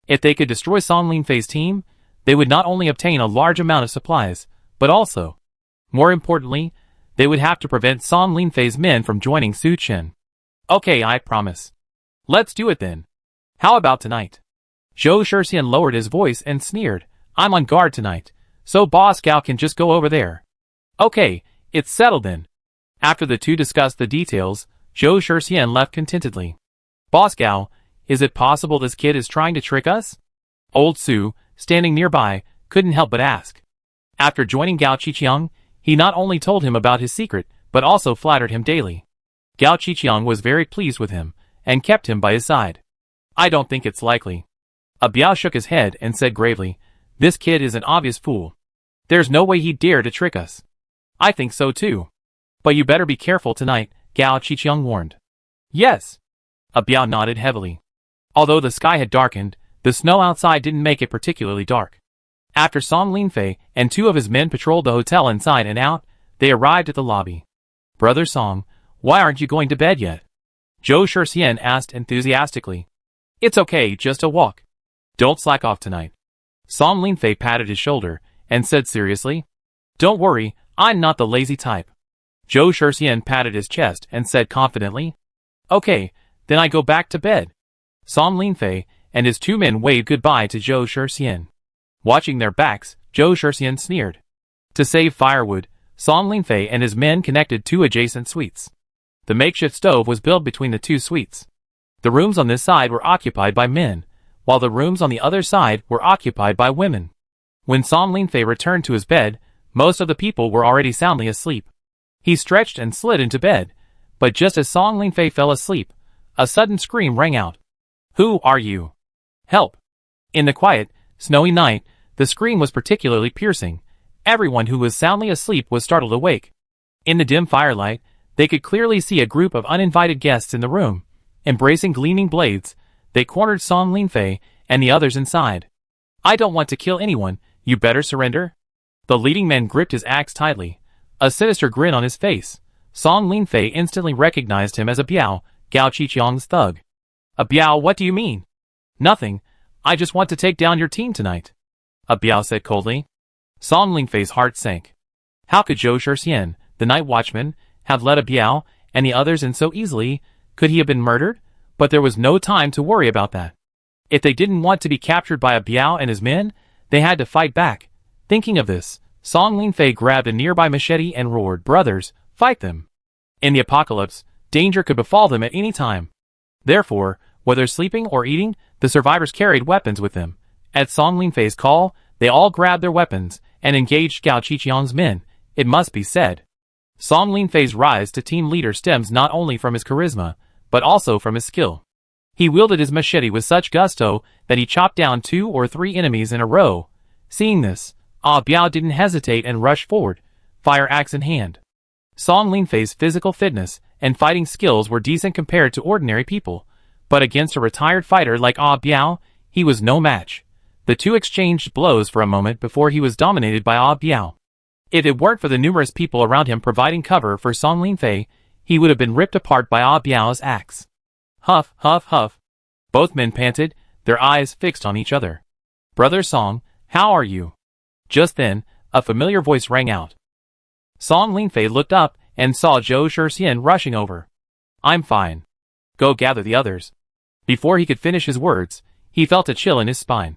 If they could destroy Song Linfei's team, they would not only obtain a large amount of supplies, but also, more importantly, they would have to prevent Song Linfei's men from joining Su Qin. Okay, I promise. Let's do it then. How about tonight? Zhou Shixian lowered his voice and sneered, I'm on guard tonight, so Boss Gao can just go over there. Okay, it's settled then. After the two discussed the details, Zhou Shixian left contentedly. Boss Gao, is it possible this kid is trying to trick us? Old Su, standing nearby, couldn't help but ask. After joining Gao Qiqiang, he not only told him about his secret, but also flattered him daily. Gao Qiqiang was very pleased with him, and kept him by his side. I don't think it's likely. Biao shook his head and said gravely, this kid is an obvious fool. There's no way he'd dare to trick us. I think so too. But you better be careful tonight, Gao Qiqiang warned. Yes. Biao nodded heavily. Although the sky had darkened, the snow outside didn't make it particularly dark. After Song Linfei and two of his men patrolled the hotel inside and out, they arrived at the lobby. Brother Song, why aren't you going to bed yet? Zhou Shixian asked enthusiastically. It's okay, just a walk. Don't slack off tonight. Song Linfei patted his shoulder and said seriously. Don't worry, I'm not the lazy type. Zhou Shixian patted his chest and said confidently. Okay, then I go back to bed. Song Linfei and his two men waved goodbye to Zhou Shixian. Watching their backs, Zhou Shixian sneered. To save firewood, Song Linfei and his men connected two adjacent suites. The makeshift stove was built between the two suites. The rooms on this side were occupied by men, while the rooms on the other side were occupied by women. When Song Linfei returned to his bed, most of the people were already soundly asleep. He stretched and slid into bed, but just as Song Linfei fell asleep, a sudden scream rang out. Who are you? Help! In the quiet, snowy night, the scream was particularly piercing. Everyone who was soundly asleep was startled awake. In the dim firelight, they could clearly see a group of uninvited guests in the room. Embracing gleaming blades, they cornered Song Linfei and the others inside. I don't want to kill anyone, you better surrender. The leading man gripped his axe tightly, a sinister grin on his face. Song Linfei instantly recognized him as a Biao, Gao Qiqiang's thug. A Biao, what do you mean? Nothing, I just want to take down your team tonight. A Biao said coldly. Song Linfei's heart sank. How could Zhou Shixian, the night watchman, have led a Biao and the others in so easily? Could he have been murdered? But there was no time to worry about that. If they didn't want to be captured by a Biao and his men, they had to fight back. Thinking of this, Song Linfei grabbed a nearby machete and roared, brothers, fight them. In the apocalypse, danger could befall them at any time. Therefore, whether sleeping or eating, the survivors carried weapons with them. At Song Linfei's call, they all grabbed their weapons and engaged Gao Qiqiang's men. It must be said, Song Linfei's rise to team leader stems not only from his charisma, but also from his skill. He wielded his machete with such gusto that he chopped down 2 or 3 enemies in a row. Seeing this, Biao didn't hesitate and rushed forward, fire axe in hand. Song Linfei's physical fitness and fighting skills were decent compared to ordinary people, but against a retired fighter like Biao, he was no match. The two exchanged blows for a moment before he was dominated by Biao. If it weren't for the numerous people around him providing cover for Song Linfei, he would have been ripped apart by Ah Biao's axe. Huff, huff, huff. Both men panted, their eyes fixed on each other. Brother Song, how are you? Just then, a familiar voice rang out. Song Linfei looked up and saw Zhou Shixian rushing over. I'm fine. Go gather the others. Before he could finish his words, he felt a chill in his spine.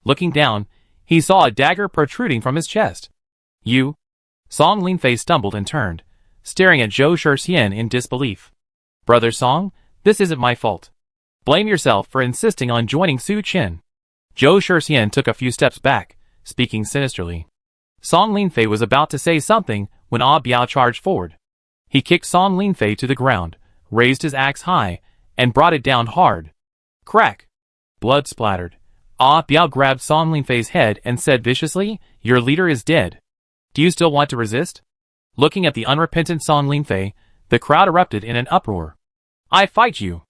Looking down, he saw a dagger protruding from his chest. You? Song Linfei stumbled and turned, staring at Zhou Shixian in disbelief. Brother Song, this isn't my fault. Blame yourself for insisting on joining Su Qin. Zhou Shixian took a few steps back, speaking sinisterly. Song Linfei was about to say something when Ah Biao charged forward. He kicked Song Linfei to the ground, raised his axe high, and brought it down hard. Crack! Blood splattered. Ah Biao grabbed Song Linfei's head and said viciously, Your leader is dead. Do you still want to resist? Looking at the unrepentant Song Linfei, the crowd erupted in an uproar. I fight you!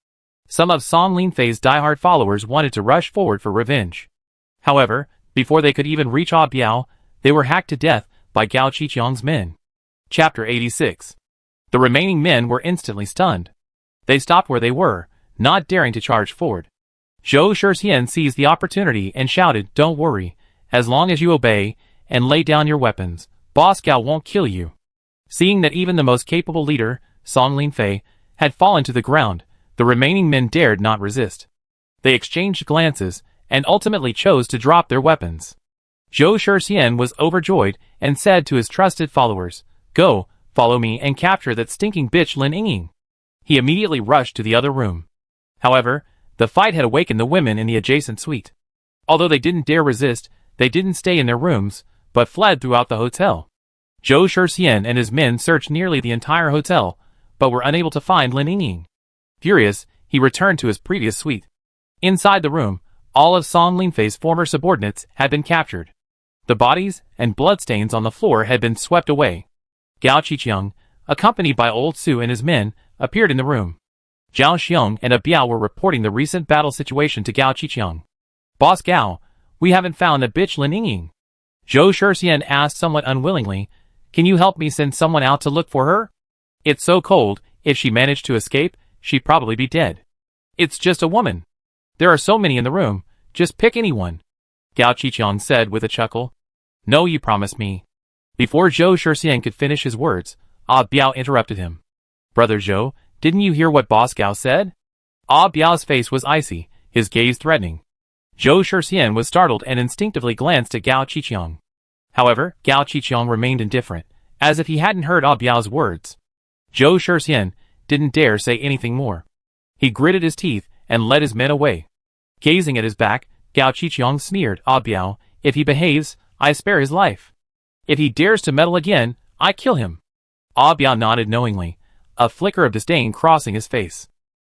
Some of Song Linfei's diehard followers wanted to rush forward for revenge. However, before they could even reach Ah Biao, they were hacked to death by Gao Qiqiang's men. Chapter 86. The remaining men were instantly stunned. They stopped where they were, not daring to charge forward. Zhou Shixian seized the opportunity and shouted, Don't worry, as long as you obey and lay down your weapons, Boss Gao won't kill you. Seeing that even the most capable leader, Song Linfei, had fallen to the ground, the remaining men dared not resist. They exchanged glances and ultimately chose to drop their weapons. Zhou Shixian was overjoyed and said to his trusted followers, Go, follow me and capture that stinking bitch Lin Yingying. He immediately rushed to the other room. However, the fight had awakened the women in the adjacent suite. Although they didn't dare resist, they didn't stay in their rooms, but fled throughout the hotel. Zhou Shixian and his men searched nearly the entire hotel, but were unable to find Lin Yingying. Furious, he returned to his previous suite. Inside the room, all of Song Linfei's former subordinates had been captured. The bodies and bloodstains on the floor had been swept away. Gao Qiqiang, accompanied by Old Su and his men, appeared in the room. Zhao Xiong and Biao were reporting the recent battle situation to Gao Qiqiang. Boss Gao, we haven't found that bitch Lin Yingying. Zhou Shixian asked somewhat unwillingly, Can you help me send someone out to look for her? It's so cold, if she managed to escape, she'd probably be dead. It's just a woman. There are so many in the room, just pick anyone. Gao Qiqiang said with a chuckle. No, you promised me. Before Zhou Shixian could finish his words, Ah Biao interrupted him. Brother Zhou, didn't you hear what Boss Gao said? Ah Biao's face was icy, his gaze threatening. Zhou Shixian was startled and instinctively glanced at Gao Qiqiang. However, Gao Qiqiang remained indifferent, as if he hadn't heard Ah Biao's words. Zhou Shixian didn't dare say anything more. He gritted his teeth and led his men away. Gazing at his back, Gao Qiqiang sneered, Ah Biao, if he behaves, I spare his life. If he dares to meddle again, I kill him. Ah Biao nodded knowingly, a flicker of disdain crossing his face.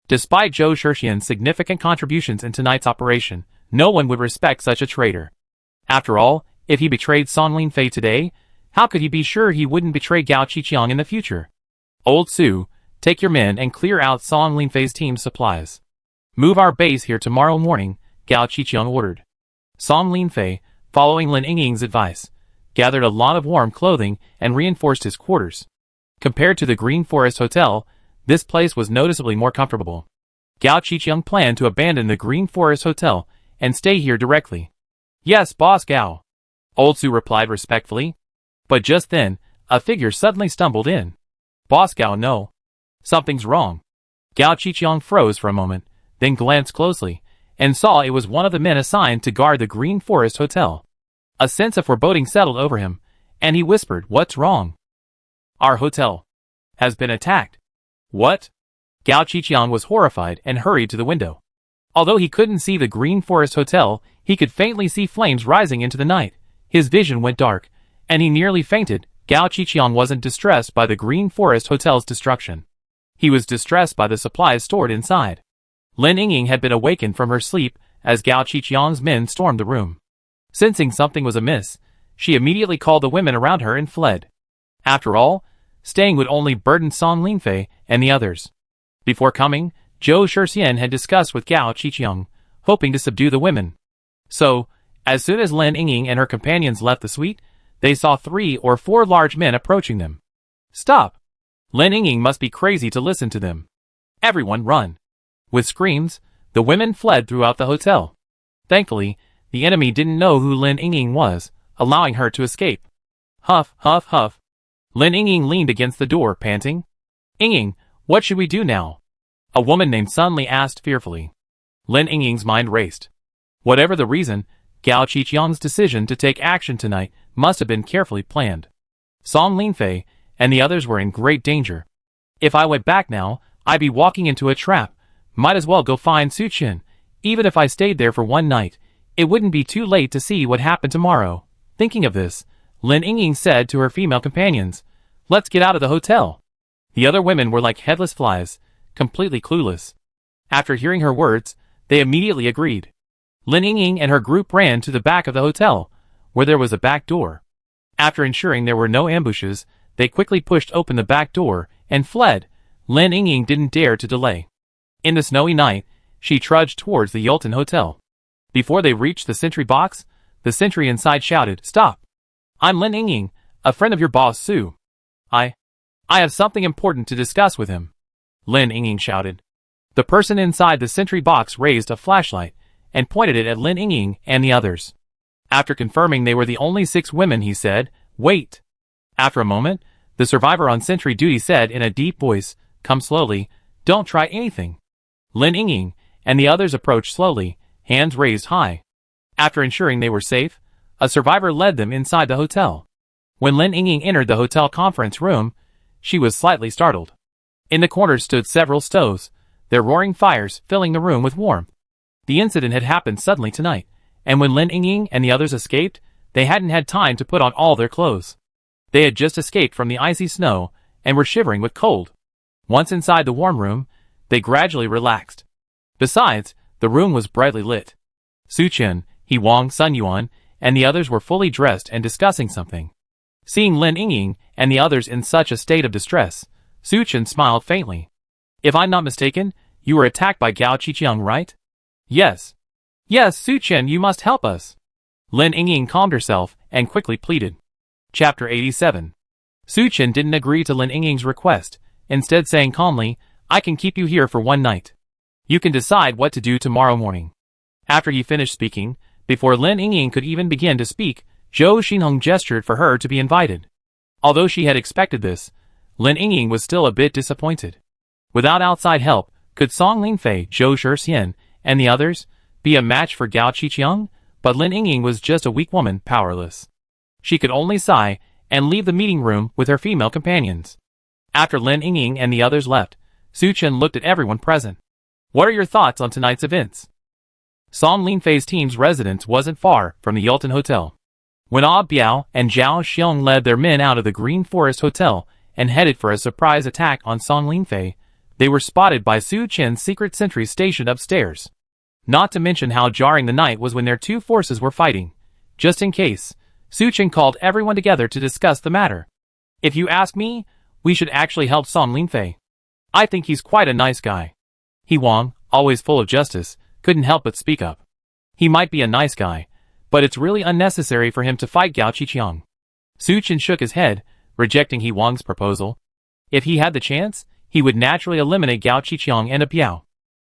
Despite Zhou Shixian's significant contributions in tonight's operation, no one would respect such a traitor. After all, if he betrayed Song Linfei today, how could he be sure he wouldn't betray Gao Qiqiang in the future? Old Su, take your men and clear out Song Linfei's team's supplies. Move our base here tomorrow morning, Gao Qiqiang ordered. Song Linfei, following Lin Yingying's advice, gathered a lot of warm clothing and reinforced his quarters. Compared to the Green Forest Hotel, this place was noticeably more comfortable. Gao Qiqiang planned to abandon the Green Forest Hotel and stay here directly. Yes, Boss Gao. Old Su replied respectfully. But just then, a figure suddenly stumbled in. Boss Gao, no. Something's wrong. Gao Qiqiang froze for a moment, then glanced closely, and saw it was one of the men assigned to guard the Green Forest Hotel. A sense of foreboding settled over him, and he whispered, What's wrong? Our hotel has been attacked. What? Gao Qiqiang was horrified and hurried to the window. Although he couldn't see the Green Forest Hotel, he could faintly see flames rising into the night. His vision went dark, and he nearly fainted. Gao Qiqiang wasn't distressed by the Green Forest Hotel's destruction. He was distressed by the supplies stored inside. Lin Yingying had been awakened from her sleep as Gao Qiqiang's men stormed the room. Sensing something was amiss, she immediately called the women around her and fled. After all, staying would only burden Song Linfei and the others. Before coming, Zhou Shixian had discussed with Gao Qiqiang, hoping to subdue the women. So, as soon as Lin Yingying and her companions left the suite, they saw 3 or 4 large men approaching them. Stop! Lin Yingying must be crazy to listen to them. Everyone run. With screams, the women fled throughout the hotel. Thankfully, the enemy didn't know who Lin Yingying was, allowing her to escape. Huff, huff, huff. Lin Yingying leaned against the door, panting. Yingying, what should we do now? A woman named Sun Li asked fearfully. Lin Yingying's mind raced. Whatever the reason, Gao Qiqiang's decision to take action tonight must have been carefully planned. Song Linfei and the others were in great danger. If I went back now, I'd be walking into a trap. Might as well go find Su Qian. Even if I stayed there for one night, it wouldn't be too late to see what happened tomorrow. Thinking of this, Lin Yingying said to her female companions, "Let's get out of the hotel." The other women were like headless flies, completely clueless. After hearing her words, they immediately agreed. Lin Yingying and her group ran to the back of the hotel, where there was a back door. After ensuring there were no ambushes, they quickly pushed open the back door and fled. Lin Yingying didn't dare to delay. In the snowy night, she trudged towards the Yulton Hotel. Before they reached the sentry box, the sentry inside shouted, "Stop! I'm Lin Yingying, a friend of your boss Su. I have something important to discuss with him," Lin Yingying shouted. The person inside the sentry box raised a flashlight and pointed it at Lin Yingying and the others. After confirming they were the only 6 women, he said, "Wait." After a moment, the survivor on sentry duty said in a deep voice, "Come slowly, don't try anything." Lin Yingying and the others approached slowly, hands raised high. After ensuring they were safe, a survivor led them inside the hotel. When Lin Yingying entered the hotel conference room, she was slightly startled. In the corners stood several stoves, their roaring fires filling the room with warmth. The incident had happened suddenly tonight, and when Lin Yingying and the others escaped, they hadn't had time to put on all their clothes. They had just escaped from the icy snow and were shivering with cold. Once inside the warm room, they gradually relaxed. Besides, the room was brightly lit. Su Qian, He Wang, Sun Yuan, and the others were fully dressed and discussing something. Seeing Lin Yingying and the others in such a state of distress, Su Qian smiled faintly. "If I'm not mistaken, you were attacked by Gao Qiqiang, right?" "Yes." "Yes, Su Qian, you must help us." Lin Yingying calmed herself and quickly pleaded. Chapter 87. Su Qian didn't agree to Lin Yingying's request, instead saying calmly, "I can keep you here for one night. You can decide what to do tomorrow morning." After he finished speaking, before Lin Yingying could even begin to speak, Zhou Xinheng gestured for her to be invited. Although she had expected this, Lin Yingying was still a bit disappointed. Without outside help, could Song Linfei, Zhou Shixian, and the others be a match for Gao Qiqiang? But Lin Yingying was just a weak woman, powerless. She could only sigh and leave the meeting room with her female companions. After Lin Yingying and the others left, Su Qian looked at everyone present. "What are your thoughts on tonight's events?" Song Linfei's team's residence wasn't far from the Yulton Hotel. When Ah Biao and Zhao Xiong led their men out of the Green Forest Hotel and headed for a surprise attack on Song Linfei, they were spotted by Su Qian's secret sentry stationed upstairs. Not to mention how jarring the night was when their two forces were fighting. Just in case, Su Qian called everyone together to discuss the matter. "If you ask me, we should actually help Song Linfei. I think he's quite a nice guy." He Wang, always full of justice, couldn't help but speak up. "He might be a nice guy, but it's really unnecessary for him to fight Gao Qiqiang." Su Qian shook his head, rejecting He Wang's proposal. If he had the chance, he would naturally eliminate Gao Qiqiang and Biao.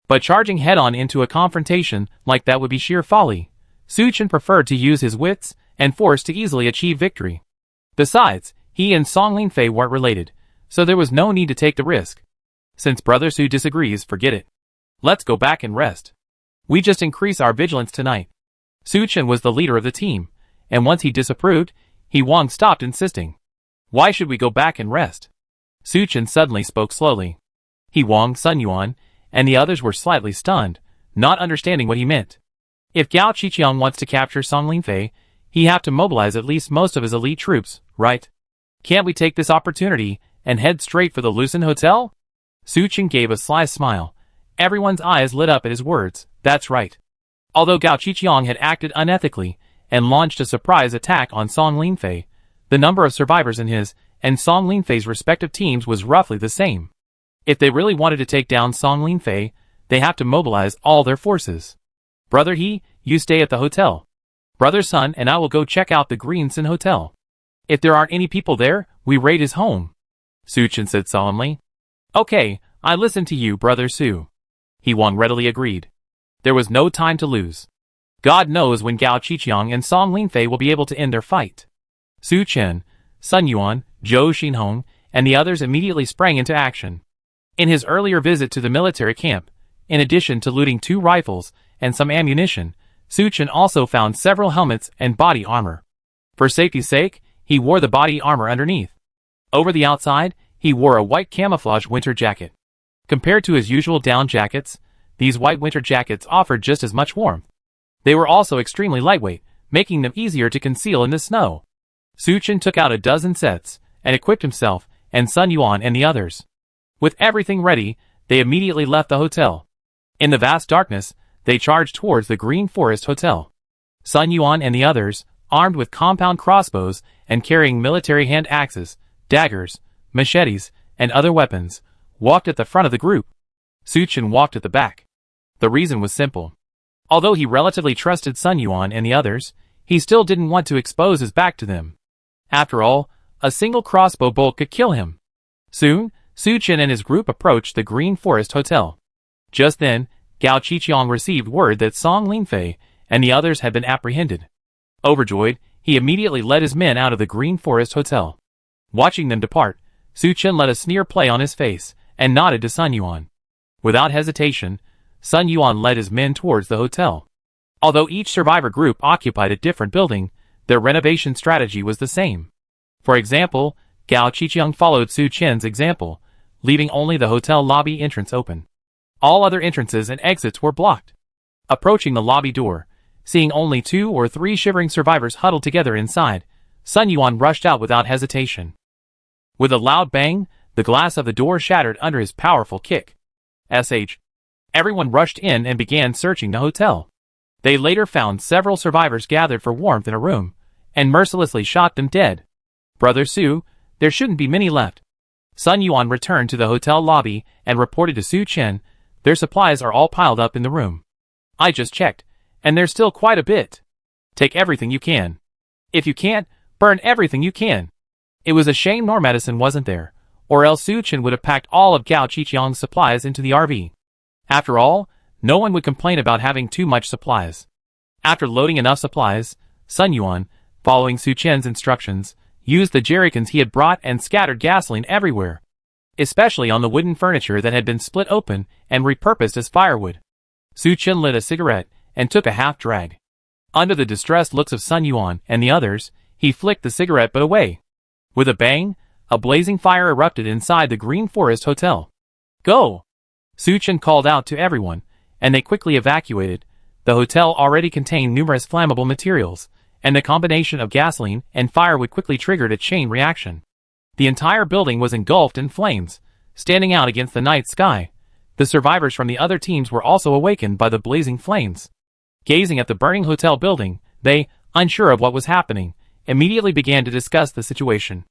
But charging head-on into a confrontation like that would be sheer folly. Su Qian preferred to use his wits and force to easily achieve victory. Besides, he and Song Linfei weren't related, so there was no need to take the risk. Since Brother Su disagrees, forget it. Let's go back and rest. We just increase our vigilance tonight. Su Qian was the leader of the team, and once he disapproved, He Wang stopped insisting. "Why should we go back and rest?" Su Qian suddenly spoke slowly. He Wang, Sun Yuan, and the others were slightly stunned, not understanding what he meant. If Gao Qiqiang wants to capture Song Linfei, he have to mobilize at least most of his elite troops, right? Can't we take this opportunity and head straight for the Lucen Hotel? Su Qian gave a sly smile. Everyone's eyes lit up at his words. That's right. Although Gao Qiqiang had acted unethically and launched a surprise attack on Song Linfei, the number of survivors in his and Song Linfei's respective teams was roughly the same. If they really wanted to take down Song Linfei, they have to mobilize all their forces. Brother He, you stay at the hotel. Brother Sun and I will go check out the Green Sun Hotel. If there aren't any people there, we raid his home. Su Chen said solemnly. Okay, I listen to you, Brother Su. He Wang readily agreed. There was no time to lose. God knows when Gao Qiqiang and Song Linfei will be able to end their fight. Su Chen, Sun Yuan, Zhou Xinhong, and the others immediately sprang into action. In his earlier visit to the military camp, in addition to looting 2 rifles and some ammunition, Su Chen also found several helmets and body armor. For safety's sake, he wore the body armor underneath. Over the outside, he wore a white camouflage winter jacket. Compared to his usual down jackets, these white winter jackets offered just as much warmth. They were also extremely lightweight, making them easier to conceal in the snow. Su Chen took out a dozen sets and equipped himself and Sun Yuan and the others. With everything ready, they immediately left the hotel. In the vast darkness, they charged towards the Green Forest Hotel. Sun Yuan and the others, armed with compound crossbows and carrying military hand axes, daggers, machetes, and other weapons, walked at the front of the group. Su Chen walked at the back. The reason was simple. Although he relatively trusted Sun Yuan and the others, he still didn't want to expose his back to them. After all, a single crossbow bolt could kill him. Soon, Su Chen and his group approached the Green Forest Hotel. Just then, Gao Qiqiang received word that Song Linfei and the others had been apprehended. Overjoyed, he immediately led his men out of the Green Forest Hotel. Watching them depart, Su Chen let a sneer play on his face and nodded to Sun Yuan. Without hesitation, Sun Yuan led his men towards the hotel. Although each survivor group occupied a different building, their renovation strategy was the same. For example, Gao Qiqiang followed Su Chen's example, leaving only the hotel lobby entrance open. All other entrances and exits were blocked. Approaching the lobby door, seeing only 2 or 3 shivering survivors huddled together inside, Sun Yuan rushed out without hesitation. With a loud bang, the glass of the door shattered under his powerful kick. Everyone rushed in and began searching the hotel. They later found several survivors gathered for warmth in a room, and mercilessly shot them dead. Brother Su, there shouldn't be many left. Sun Yuan returned to the hotel lobby and reported to Su Chen, their supplies are all piled up in the room. I just checked, and there's still quite a bit. Take everything you can. If you can't, burn everything you can. It was a shame more medicine wasn't there, or else Su Chen would have packed all of Gao Qiqiang's supplies into the RV. After all, no one would complain about having too much supplies. After loading enough supplies, Sun Yuan, following Su Chen's instructions, used the jerrycans he had brought and scattered gasoline everywhere, especially on the wooden furniture that had been split open and repurposed as firewood. Su Chen lit a cigarette and took a half drag. Under the distressed looks of Sun Yuan and the others, he flicked the cigarette butt away. With a bang, a blazing fire erupted inside the Green Forest Hotel. Go! Su Chen called out to everyone, and they quickly evacuated. The hotel already contained numerous flammable materials, and the combination of gasoline and firewood quickly triggered a chain reaction. The entire building was engulfed in flames, standing out against the night sky. The survivors from the other teams were also awakened by the blazing flames. Gazing at the burning hotel building, they, unsure of what was happening, immediately began to discuss the situation.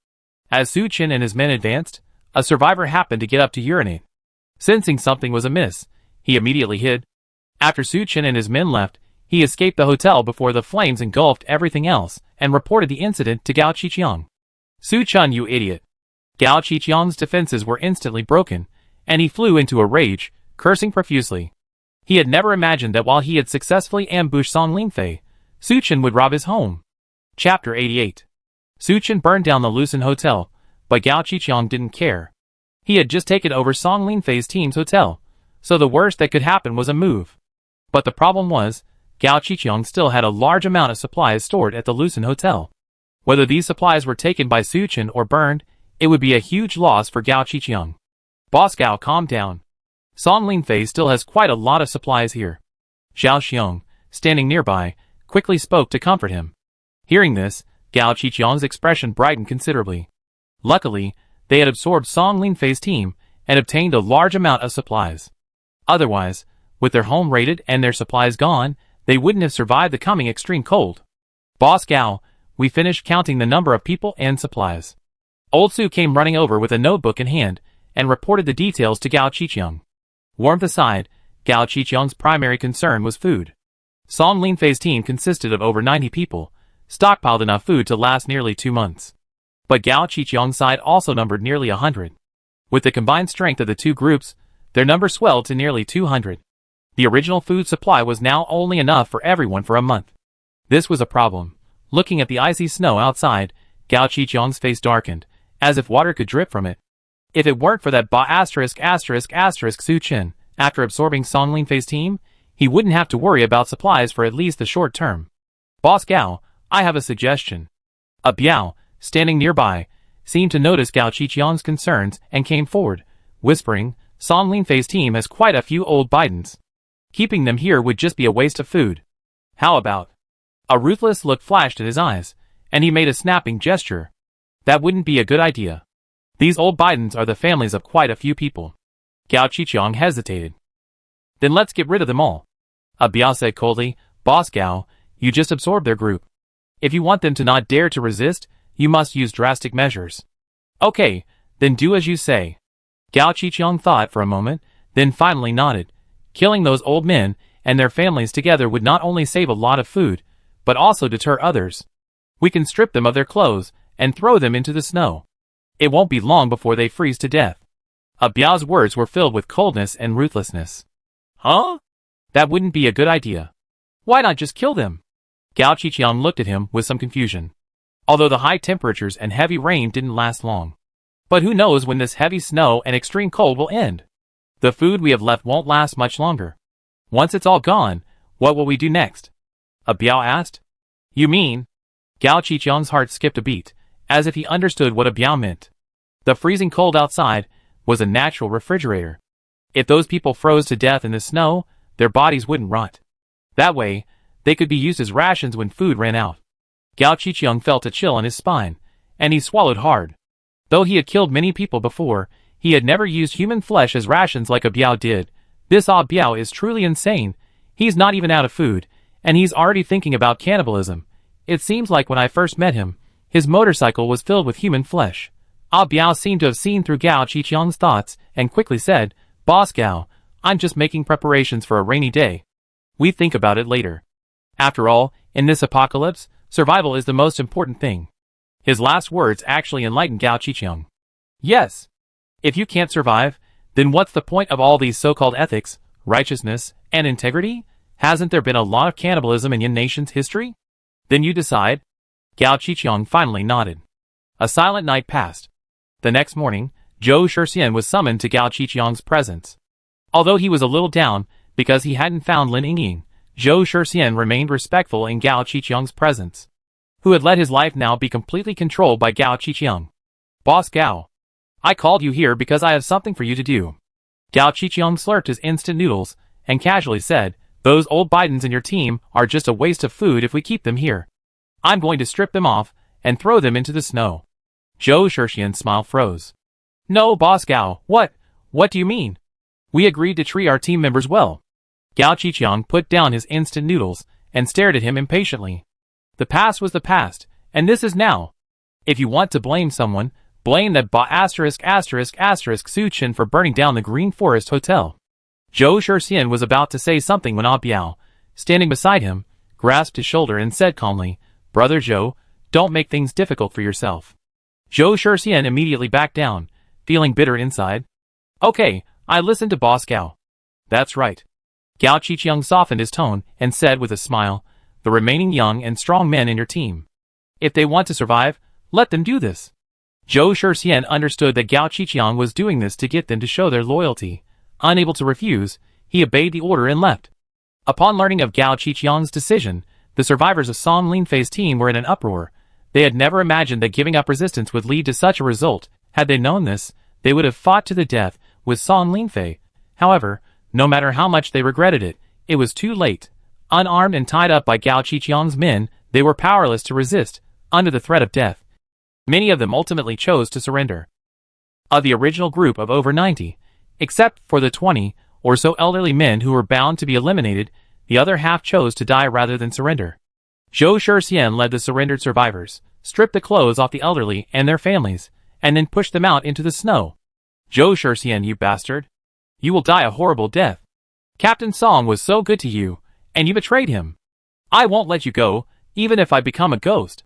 As Su Chen and his men advanced, a survivor happened to get up to urinate. Sensing something was amiss, he immediately hid. After Su Chen and his men left, he escaped the hotel before the flames engulfed everything else and reported the incident to Gao Qiqiang. Su Chen, you idiot! Gao Qiqiang's defenses were instantly broken, and he flew into a rage, cursing profusely. He had never imagined that while he had successfully ambushed Song Linfei, Su Chen would rob his home. Chapter 88. Su Chen burned down the Lucen Hotel, but Gao Qiqiang didn't care. He had just taken over Song Linfei's team's hotel, so the worst that could happen was a move. But the problem was, Gao Qiqiang still had a large amount of supplies stored at the Lucen Hotel. Whether these supplies were taken by Su Chen or burned, it would be a huge loss for Gao Qiqiang. Boss Gao, calm down. Song Linfei still has quite a lot of supplies here. Zhao Xiong, standing nearby, quickly spoke to comfort him. Hearing this, Gao Qiqiang's expression brightened considerably. Luckily, they had absorbed Song Linfei's team and obtained a large amount of supplies. Otherwise, with their home raided and their supplies gone, they wouldn't have survived the coming extreme cold. Boss Gao, we finished counting the number of people and supplies. Old Su came running over with a notebook in hand and reported the details to Gao Qiqiang. Warmth aside, Gao Qiqiang's primary concern was food. Song Linfei's team consisted of over 90 people, stockpiled enough food to last nearly 2 months. But Gao Qiqiang's side also numbered nearly 100. With the combined strength of the two groups, their number swelled to nearly 200. The original food supply was now only enough for everyone for a month. This was a problem. Looking at the icy snow outside, Gao Qiqiang's face darkened, as if water could drip from it. If it weren't for that Su Chen, after absorbing Song Linfei's team, he wouldn't have to worry about supplies for at least the short term. Boss Gao, I have a suggestion. A Biao, standing nearby, seemed to notice Gao Qiqiang's concerns and came forward, whispering, Song Linfei's team has quite a few old Bidens. Keeping them here would just be a waste of food. How about? A ruthless look flashed in his eyes, and he made a snapping gesture. That wouldn't be a good idea. These old Bidens are the families of quite a few people. Gao Qiqiang hesitated. Then let's get rid of them all. A Biao said coldly, Boss Gao, you just absorbed their group. If you want them to not dare to resist, you must use drastic measures. Okay, then do as you say. Gao Qiqiang thought for a moment, then finally nodded. Killing those old men and their families together would not only save a lot of food, but also deter others. We can strip them of their clothes and throw them into the snow. It won't be long before they freeze to death. A Biao's words were filled with coldness and ruthlessness. Huh? That wouldn't be a good idea. Why not just kill them? Gao Qiqiang looked at him with some confusion. Although the high temperatures and heavy rain didn't last long. But who knows when this heavy snow and extreme cold will end? The food we have left won't last much longer. Once it's all gone, what will we do next? A Biao asked. You mean? Gao Qiqiang's heart skipped a beat, as if he understood what a Biao meant. The freezing cold outside was a natural refrigerator. If those people froze to death in the snow, their bodies wouldn't rot. That way, they could be used as rations when food ran out. Gao Qiqiang felt a chill on his spine, and he swallowed hard. Though he had killed many people before, he had never used human flesh as rations like a Biao did. This Ah Biao is truly insane. He's not even out of food, and he's already thinking about cannibalism. It seems like when I first met him, his motorcycle was filled with human flesh. Ah Biao seemed to have seen through Gao Qiqiang's thoughts, and quickly said, Boss Gao, I'm just making preparations for a rainy day. We think about it later. After all, in this apocalypse, survival is the most important thing. His last words actually enlightened Gao Qiqiang. Yes. If you can't survive, then what's the point of all these so-called ethics, righteousness, and integrity? Hasn't there been a lot of cannibalism in Yin Nation's history? Then you decide. Gao Qiqiang finally nodded. A silent night passed. The next morning, Zhou Shixian was summoned to Gao Qiqiang's presence. Although he was a little down, because he hadn't found Lin Yingying, Zhou Shixian remained respectful in Gao Qiqiang's presence, who had let his life now be completely controlled by Gao Qiqiang. Boss Gao, I called you here because I have something for you to do. Gao Qiqiang slurped his instant noodles, and casually said, those old Bidens in your team are just a waste of food if we keep them here. I'm going to strip them off, and throw them into the snow. Zhou Shixian's smile froze. No, Boss Gao, what do you mean? We agreed to treat our team members well. Gao Qiqiang put down his instant noodles, and stared at him impatiently. The past was the past, and this is now. If you want to blame someone, blame that Su Chen for burning down the Green Forest Hotel. Zhou Shixian was about to say something when Ah Biao, standing beside him, grasped his shoulder and said calmly, Brother Zhou, don't make things difficult for yourself. Zhou Shixian immediately backed down, feeling bitter inside. Okay, I listened to Boss Gao. That's right. Gao Qiqiang softened his tone and said with a smile, the remaining young and strong men in your team. If they want to survive, let them do this. Zhou Shixian understood that Gao Qiqiang was doing this to get them to show their loyalty. Unable to refuse, he obeyed the order and left. Upon learning of Gao Qiqiang's decision, the survivors of Song Linfei's team were in an uproar. They had never imagined that giving up resistance would lead to such a result. Had they known this, they would have fought to the death with Song Linfei. However, no matter how much they regretted it, it was too late. Unarmed and tied up by Gao Qiqiang's men, they were powerless to resist, under the threat of death. Many of them ultimately chose to surrender. Of the original group of over 90, except for the 20 or so elderly men who were bound to be eliminated, the other half chose to die rather than surrender. Zhou Shixian led the surrendered survivors, stripped the clothes off the elderly and their families, and then pushed them out into the snow. Zhou Shixian, you bastard! You will die a horrible death. Captain Song was so good to you, and you betrayed him. I won't let you go, even if I become a ghost.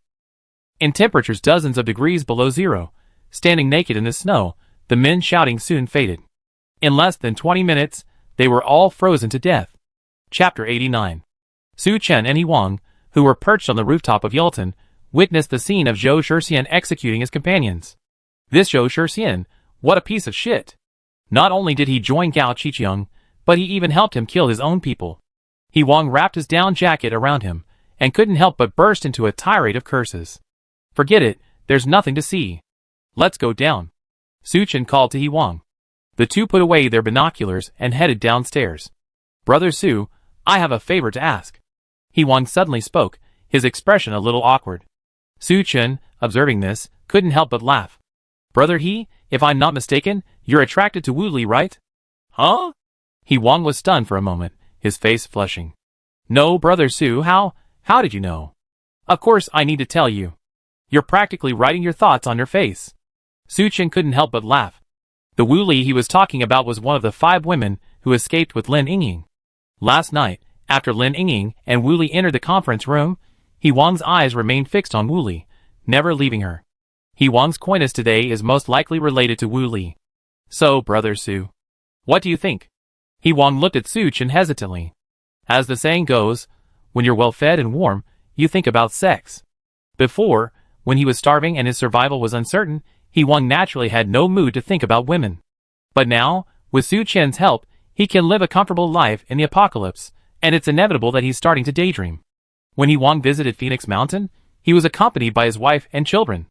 In temperatures dozens of degrees below zero, standing naked in the snow, the men shouting soon faded. In less than 20 minutes, they were all frozen to death. Chapter 89. Su Chen and He Wang, who were perched on the rooftop of Yulton, witnessed the scene of Zhou Shixian executing his companions. This Zhou Shixian, what a piece of shit! Not only did he join Gao Qiqiang, but he even helped him kill his own people. He Wang wrapped his down jacket around him, and couldn't help but burst into a tirade of curses. Forget it, there's nothing to see. Let's go down. Su Chen called to He Wang. The two put away their binoculars and headed downstairs. Brother Su, I have a favor to ask. He Wang suddenly spoke, his expression a little awkward. Su Chen, observing this, couldn't help but laugh. Brother He, if I'm not mistaken, you're attracted to Wu Li, right? Huh? He Wang was stunned for a moment, his face flushing. No, Brother Su, how did you know? Of course I need to tell you. You're practically writing your thoughts on your face. Su Chen couldn't help but laugh. The Wu Li he was talking about was one of the 5 women who escaped with Lin Yingying. Last night, after Lin Yingying and Wu Li entered the conference room, He Wang's eyes remained fixed on Wu Li, never leaving her. He Wang's coyness today is most likely related to Wu Li. So, Brother Su, what do you think? He Wang looked at Su Chen hesitantly. As the saying goes, when you're well fed and warm, you think about sex. Before, when he was starving and his survival was uncertain, He Wang naturally had no mood to think about women. But now, with Su Chen's help, he can live a comfortable life in the apocalypse, and it's inevitable that he's starting to daydream. When He Wang visited Phoenix Mountain, he was accompanied by his wife and children.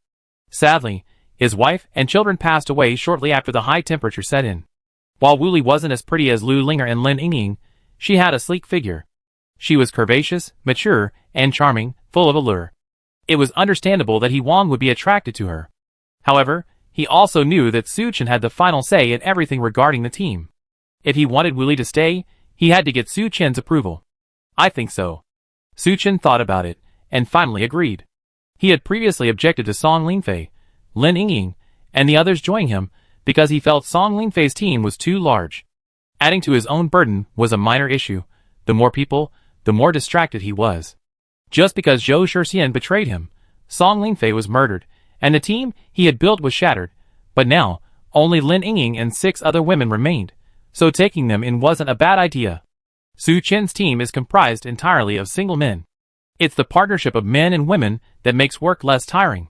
Sadly, his wife and children passed away shortly after the high temperature set in. While Wu Li wasn't as pretty as Lu Linger and Lin Yingying, she had a sleek figure. She was curvaceous, mature, and charming, full of allure. It was understandable that He Wang would be attracted to her. However, he also knew that Su Chen had the final say in everything regarding the team. If he wanted Wu Li to stay, he had to get Su Chen's approval. I think so. Su Chen thought about it, and finally agreed. He had previously objected to Song Lingfei, Lin Yingying, and the others joining him, because he felt Song Lingfei's team was too large. Adding to his own burden was a minor issue. The more people, the more distracted he was. Just because Zhou Shixian betrayed him, Song Lingfei was murdered, and the team he had built was shattered. But now, only Lin Yingying and 6 other women remained, so taking them in wasn't a bad idea. Su Chen's team is comprised entirely of single men. It's the partnership of men and women that makes work less tiring.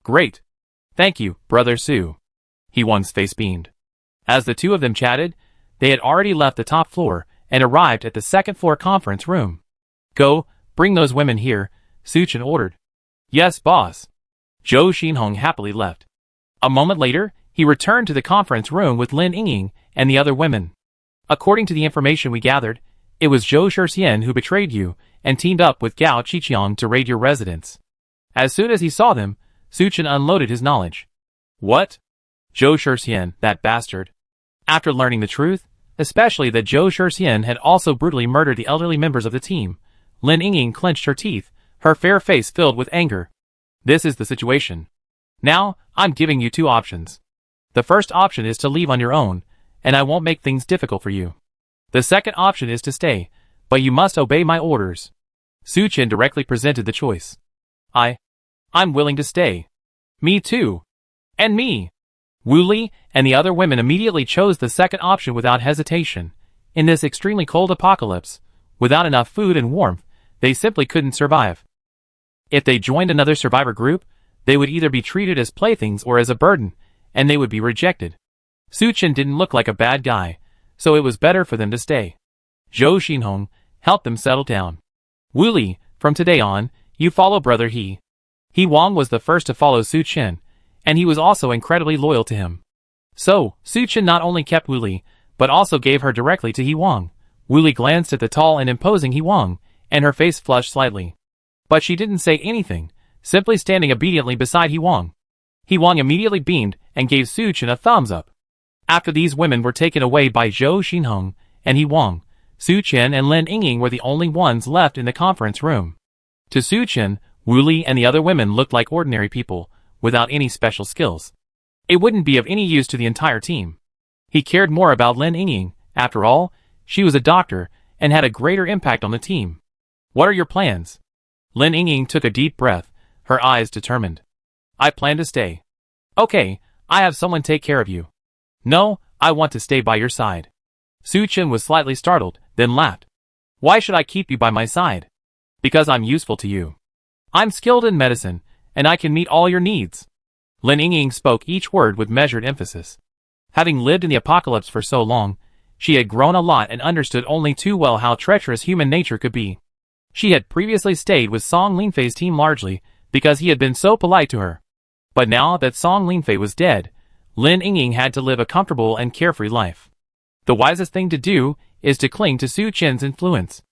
Great. Thank you, Brother Su. He Wang's face beamed. As the two of them chatted, they had already left the top floor and arrived at the second-floor conference room. Go, bring those women here, Su Chen ordered. Yes, boss. Zhou Xinhong happily left. A moment later, he returned to the conference room with Lin Yingying and the other women. According to the information we gathered, it was Zhou Shixian who betrayed you and teamed up with Gao Qiqiang to raid your residence. As soon as he saw them, Su Chen unloaded his knowledge. What? Zhou Shixian, that bastard. After learning the truth, especially that Zhou Shixian had also brutally murdered the elderly members of the team, Lin Yingying clenched her teeth, her fair face filled with anger. This is the situation. Now, I'm giving you 2 options. The first option is to leave on your own, and I won't make things difficult for you. The second option is to stay, but you must obey my orders. Su Chen directly presented the choice. I'm willing to stay. Me too. And me. Wu Li and the other women immediately chose the second option without hesitation. In this extremely cold apocalypse, without enough food and warmth, they simply couldn't survive. If they joined another survivor group, they would either be treated as playthings or as a burden, and they would be rejected. Su Chen didn't look like a bad guy, so it was better for them to stay. Zhou Xinhong helped them settle down. Wu Li, from today on, you follow Brother He. He Wang was the first to follow Su Chen, and he was also incredibly loyal to him. So, Su Chen not only kept Wu Li, but also gave her directly to He Wang. Wu Li glanced at the tall and imposing He Wang, and her face flushed slightly. But she didn't say anything, simply standing obediently beside He Wang. He Wang immediately beamed and gave Su Chen a thumbs up. After these women were taken away by Zhou Xinhong and He Wang, Su Chen and Lin Yingying were the only ones left in the conference room. To Su Chen, Wu Li and the other women looked like ordinary people, without any special skills. It wouldn't be of any use to the entire team. He cared more about Lin Yingying. After all, she was a doctor and had a greater impact on the team. What are your plans? Lin Yingying took a deep breath, her eyes determined. I plan to stay. Okay, I have someone take care of you. No, I want to stay by your side. Su Chen was slightly startled, then laughed. Why should I keep you by my side? Because I'm useful to you. I'm skilled in medicine, and I can meet all your needs. Lin Yingying spoke each word with measured emphasis. Having lived in the apocalypse for so long, she had grown a lot and understood only too well how treacherous human nature could be. She had previously stayed with Song Linfei's team largely because he had been so polite to her. But now that Song Linfei was dead, Lin Yingying had to live a comfortable and carefree life. The wisest thing to do is to cling to Su Chen's influence.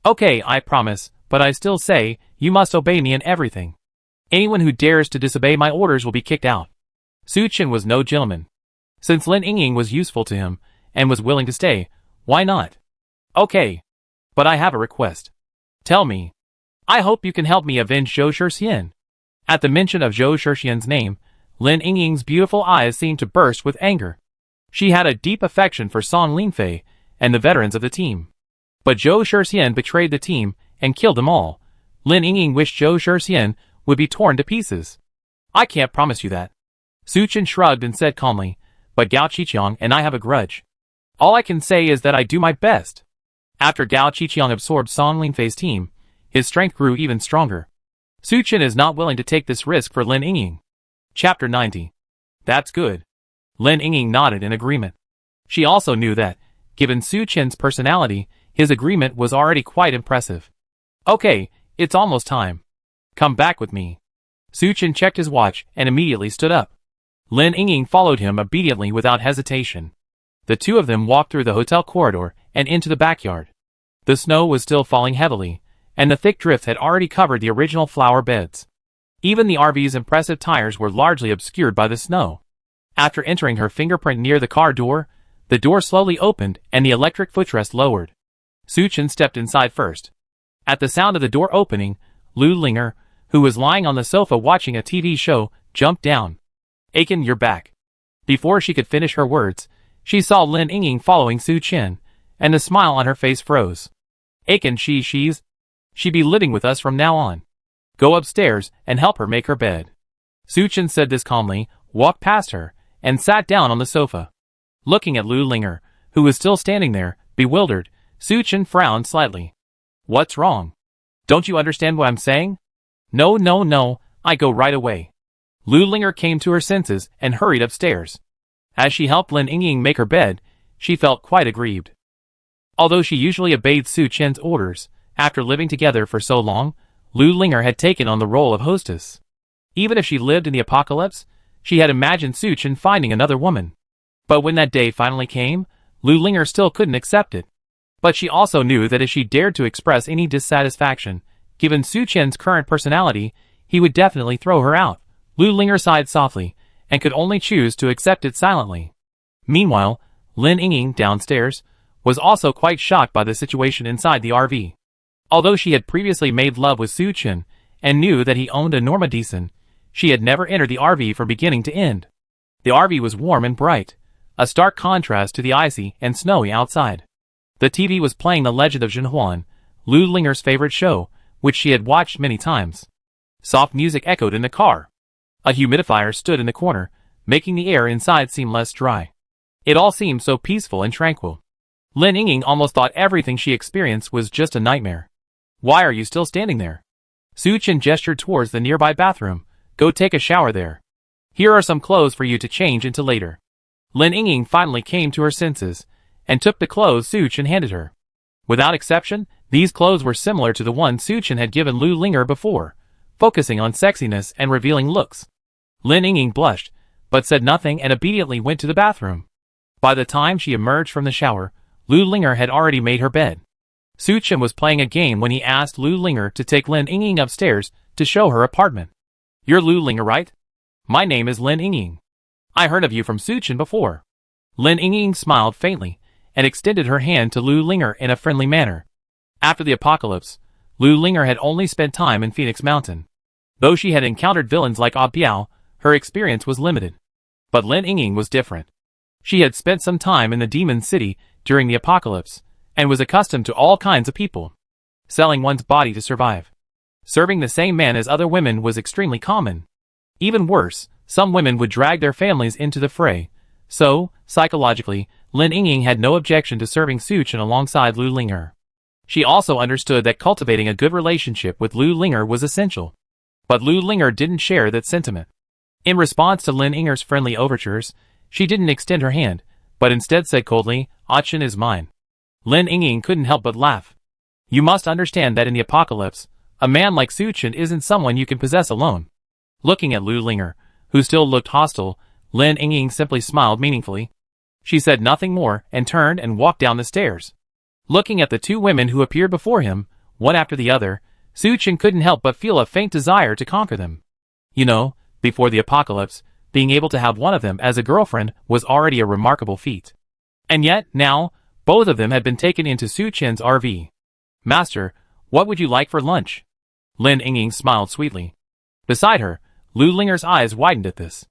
Okay, I promise, but I still say, you must obey me in everything. Anyone who dares to disobey my orders will be kicked out. Su Chen was no gentleman. Since Lin Yingying was useful to him, and was willing to stay, why not? Okay. But I have a request. Tell me. I hope you can help me avenge Zhou Shixian. At the mention of Zhou Shixian's name, Lin Yingying's beautiful eyes seemed to burst with anger. She had a deep affection for Song Linfei and the veterans of the team. But Zhou Shixian betrayed the team and killed them all. Lin Yingying wished Zhou Shixian would be torn to pieces. I can't promise you that. Su Chen shrugged and said calmly, but Gao Qiqiang and I have a grudge. All I can say is that I do my best. After Gao Qiqiang absorbed Song Linfei's team, his strength grew even stronger. Su Chen is not willing to take this risk for Lin Yingying. Chapter 90. That's good. Lin Yingying nodded in agreement. She also knew that, given Su Chen's personality, his agreement was already quite impressive. Okay, it's almost time. Come back with me. Su Chen checked his watch and immediately stood up. Lin Yingying followed him obediently without hesitation. The two of them walked through the hotel corridor and into the backyard. The snow was still falling heavily, and the thick drift had already covered the original flower beds. Even the RV's impressive tires were largely obscured by the snow. After entering her fingerprint near the car door, the door slowly opened and the electric footrest lowered. Su Chen stepped inside first. At the sound of the door opening, Lu Linger, who was lying on the sofa watching a TV show, jumped down. Aiken, you're back. Before she could finish her words, she saw Lin Yingying following Su Chen, and the smile on her face froze. Aiken, she'd be living with us from now on. Go upstairs and help her make her bed. Su Chen said this calmly, walked past her, and sat down on the sofa. Looking at Lu Linger, who was still standing there, bewildered, Su Chen frowned slightly. What's wrong? Don't you understand what I'm saying? No, I go right away. Lu Linger came to her senses and hurried upstairs. As she helped Lin Yingying make her bed, she felt quite aggrieved. Although she usually obeyed Su Chen's orders, after living together for so long, Lu Linger had taken on the role of hostess. Even if she lived in the apocalypse, she had imagined Su Chen finding another woman. But when that day finally came, Lu Linger still couldn't accept it. But she also knew that if she dared to express any dissatisfaction, given Su Chen's current personality, he would definitely throw her out. Lu Linger sighed softly, and could only choose to accept it silently. Meanwhile, Lin Yingying, downstairs, was also quite shocked by the situation inside the RV. Although she had previously made love with Su Chen, and knew that he owned a Normandison, she had never entered the RV from beginning to end. The RV was warm and bright, a stark contrast to the icy and snowy outside. The TV was playing The Legend of Zhenhuan, Lu Linger's favorite show, which she had watched many times. Soft music echoed in the car. A humidifier stood in the corner, making the air inside seem less dry. It all seemed so peaceful and tranquil. Lin Yingying almost thought everything she experienced was just a nightmare. Why are you still standing there? Su Chen gestured towards the nearby bathroom. Go take a shower there. Here are some clothes for you to change into later. Lin Yingying finally came to her senses, and took the clothes Su Chen handed her. Without exception, these clothes were similar to the ones Su Chen had given Lu Linger before, focusing on sexiness and revealing looks. Lin Yingying blushed, but said nothing and obediently went to the bathroom. By the time she emerged from the shower, Lu Linger had already made her bed. Su Chen was playing a game when he asked Lu Linger to take Lin Yingying upstairs to show her apartment. You're Lu Linger, right? My name is Lin Yingying. I heard of you from Su Chen before. Lin Yingying smiled faintly, and extended her hand to Lu Linger in a friendly manner. After the apocalypse, Lu Linger had only spent time in Phoenix Mountain. Though she had encountered villains like Ah Biao, her experience was limited. But Lin Yingying was different. She had spent some time in the Demon City during the apocalypse, and was accustomed to all kinds of people. Selling one's body to survive. Serving the same man as other women was extremely common. Even worse, some women would drag their families into the fray. So, psychologically, Lin Yingying had no objection to serving Su Chen alongside Lu Ling'er. She also understood that cultivating a good relationship with Lu Ling'er was essential. But Lu Ling'er didn't share that sentiment. In response to Lin Yinger's friendly overtures, she didn't extend her hand, but instead said coldly, "Ah Chen is mine." Lin Yingying couldn't help but laugh. You must understand that in the apocalypse, a man like Su Chen isn't someone you can possess alone. Looking at Lu Ling'er, who still looked hostile, Lin Yingying simply smiled meaningfully. She said nothing more and turned and walked down the stairs. Looking at the two women who appeared before him, one after the other, Su Chen couldn't help but feel a faint desire to conquer them. You know, before the apocalypse, being able to have one of them as a girlfriend was already a remarkable feat. And yet, now, both of them had been taken into Su Chen's RV. "Master, what would you like for lunch?" Lin Yingying smiled sweetly. Beside her, Lu Ling'er's eyes widened at this.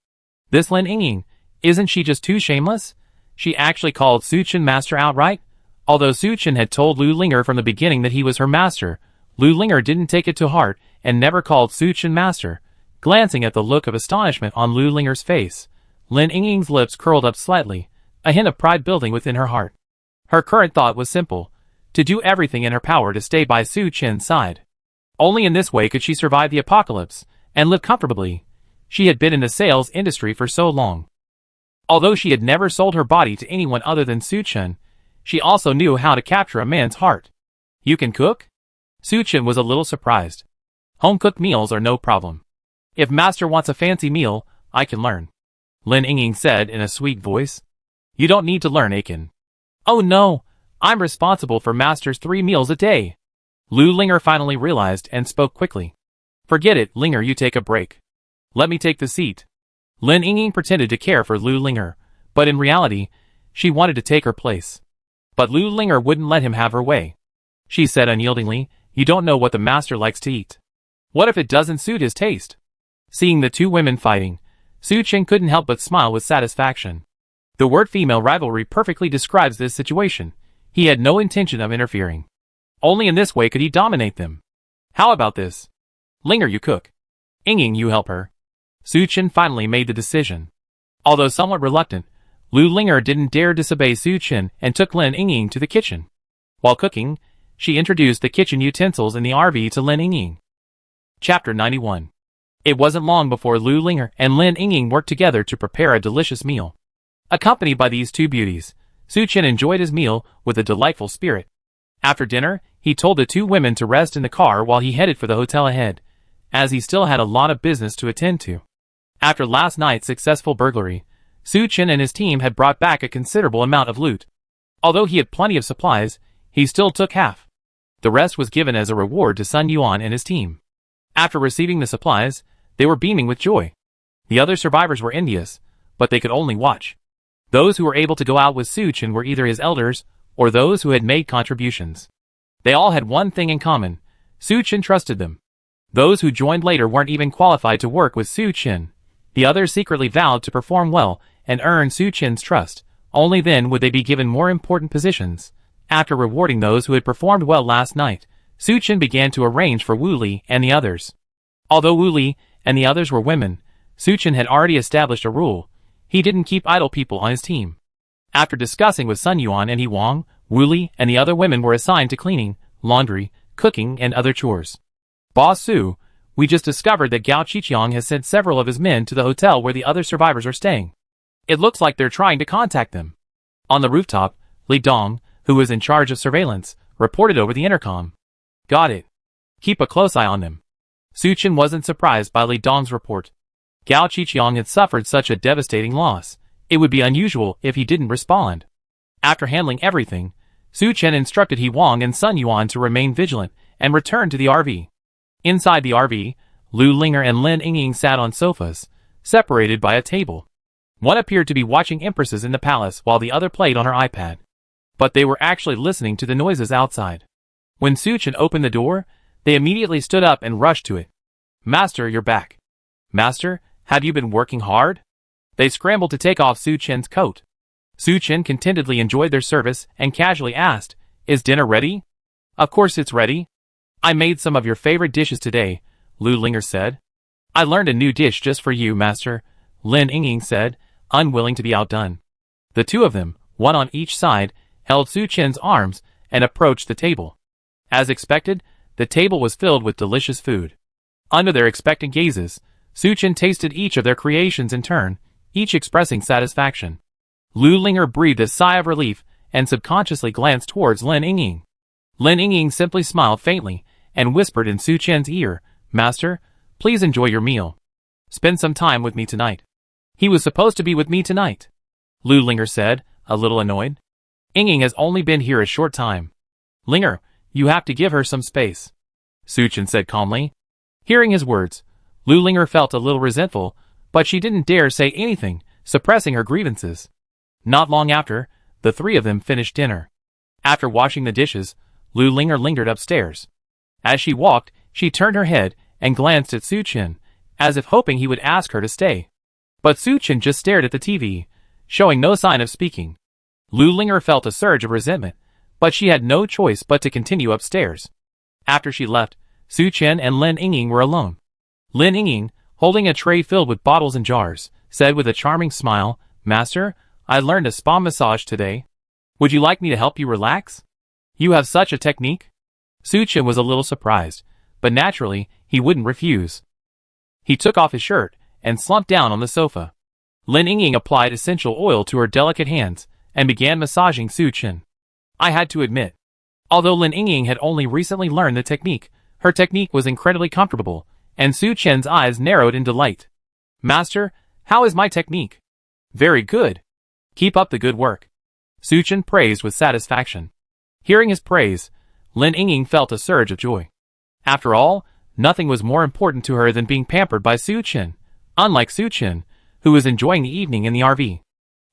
This Lin Yingying, isn't she just too shameless? She actually called Su Chen master outright? Although Su Chen had told Lu Ling'er from the beginning that he was her master, Lu Ling'er didn't take it to heart and never called Su Chen master. Glancing at the look of astonishment on Lu Ling'er's face, Lin Yingying's lips curled up slightly, a hint of pride building within her heart. Her current thought was simple: to do everything in her power to stay by Su Chen's side. Only in this way could she survive the apocalypse and live comfortably. She had been in the sales industry for so long. Although she had never sold her body to anyone other than Su Chen, she also knew how to capture a man's heart. "You can cook?" Su Chen was a little surprised. "Home-cooked meals are no problem. If master wants a fancy meal, I can learn," Lin Yingying said in a sweet voice. "You don't need to learn, Aiken." "Oh no, I'm responsible for master's 3 meals a day." Lu Ling'er finally realized and spoke quickly. "Forget it, Ling'er, you take a break. Let me take the seat." Lin Yingying pretended to care for Lu Ling'er, but in reality, she wanted to take her place. But Lu Ling'er wouldn't let him have her way. She said unyieldingly, "You don't know what the master likes to eat. What if it doesn't suit his taste?" Seeing the two women fighting, Su Chen couldn't help but smile with satisfaction. The word female rivalry perfectly describes this situation. He had no intention of interfering. Only in this way could he dominate them. "How about this? Ling'er, you cook. Yingying, you help her." Su Chen finally made the decision. Although somewhat reluctant, Lu Ling'er didn't dare disobey Su Chen and took Lin Yingying to the kitchen. While cooking, she introduced the kitchen utensils in the RV to Lin Yingying. Chapter 91. It wasn't long before Lu Ling'er and Lin Yingying worked together to prepare a delicious meal. Accompanied by these two beauties, Su Chen enjoyed his meal with a delightful spirit. After dinner, he told the two women to rest in the car while he headed for the hotel ahead, as he still had a lot of business to attend to. After last night's successful burglary, Su Chen and his team had brought back a considerable amount of loot. Although he had plenty of supplies, he still took half. The rest was given as a reward to Sun Yuan and his team. After receiving the supplies, they were beaming with joy. The other survivors were envious, but they could only watch. Those who were able to go out with Su Chen were either his elders, or those who had made contributions. They all had one thing in common: Su Chen trusted them. Those who joined later weren't even qualified to work with Su Chen. The others secretly vowed to perform well and earn Su Chen's trust. Only then would they be given more important positions. After rewarding those who had performed well last night, Su Chen began to arrange for Wu Li and the others. Although Wu Li and the others were women, Su Chen had already established a rule: he didn't keep idle people on his team. After discussing with Sun Yuan and He Wang, Wu Li and the other women were assigned to cleaning, laundry, cooking, and other chores. "Boss Su, we just discovered that Gao Qiqiang has sent several of his men to the hotel where the other survivors are staying. It looks like they're trying to contact them." On the rooftop, Li Dong, who was in charge of surveillance, reported over the intercom. "Got it. Keep a close eye on them." Su Chen wasn't surprised by Li Dong's report. Gao Qiqiang had suffered such a devastating loss. It would be unusual if he didn't respond. After handling everything, Su Chen instructed He Wang and Sun Yuan to remain vigilant and return to the RV. Inside the RV, Lu Ling'er and Lin Yingying sat on sofas, separated by a table. One appeared to be watching empresses in the palace while the other played on her iPad. But they were actually listening to the noises outside. When Su Chen opened the door, they immediately stood up and rushed to it. "Master, you're back. Master, have you been working hard?" They scrambled to take off Su Chen's coat. Su Chen contentedly enjoyed their service and casually asked, "Is dinner ready?" "Of course it's ready." I made some of your favorite dishes today, Lu Linger said. I learned a new dish just for you, master, Lin Yingying said, unwilling to be outdone. The two of them, one on each side, held Su Chen's arms and approached the table. As expected, the table was filled with delicious food. Under their expectant gazes, Su Chen tasted each of their creations in turn, each expressing satisfaction. Lu Linger breathed a sigh of relief and subconsciously glanced towards Lin Yingying. Lin Yingying simply smiled faintly and whispered in Su Chen's ear, Master, please enjoy your meal. Spend some time with me tonight. He was supposed to be with me tonight, Lu Linger said, a little annoyed. Yingying has only been here a short time. Linger, you have to give her some space, Su Chen said calmly. Hearing his words, Lu Linger felt a little resentful, but she didn't dare say anything, suppressing her grievances. Not long after, the three of them finished dinner. After washing the dishes, Lu Linger lingered upstairs. As she walked, she turned her head and glanced at Su Chen, as if hoping he would ask her to stay. But Su Chen just stared at the TV, showing no sign of speaking. Lu Linger felt a surge of resentment, but she had no choice but to continue upstairs. After she left, Su Chen and Lin Yingying were alone. Lin Yingying, holding a tray filled with bottles and jars, said with a charming smile, Master, I learned a spa massage today. Would you like me to help you relax? You have such a technique? Su Chen was a little surprised, but naturally, he wouldn't refuse. He took off his shirt and slumped down on the sofa. Lin Yingying applied essential oil to her delicate hands and began massaging Su Chen. I had to admit, although Lin Yingying had only recently learned the technique, her technique was incredibly comfortable, and Su Chen's eyes narrowed in delight. Master, how is my technique? Very good. Keep up the good work, Su Chen praised with satisfaction. Hearing his praise, Lin Yingying felt a surge of joy. After all, nothing was more important to her than being pampered by Su Chen, unlike Su Chen, who was enjoying the evening in the RV.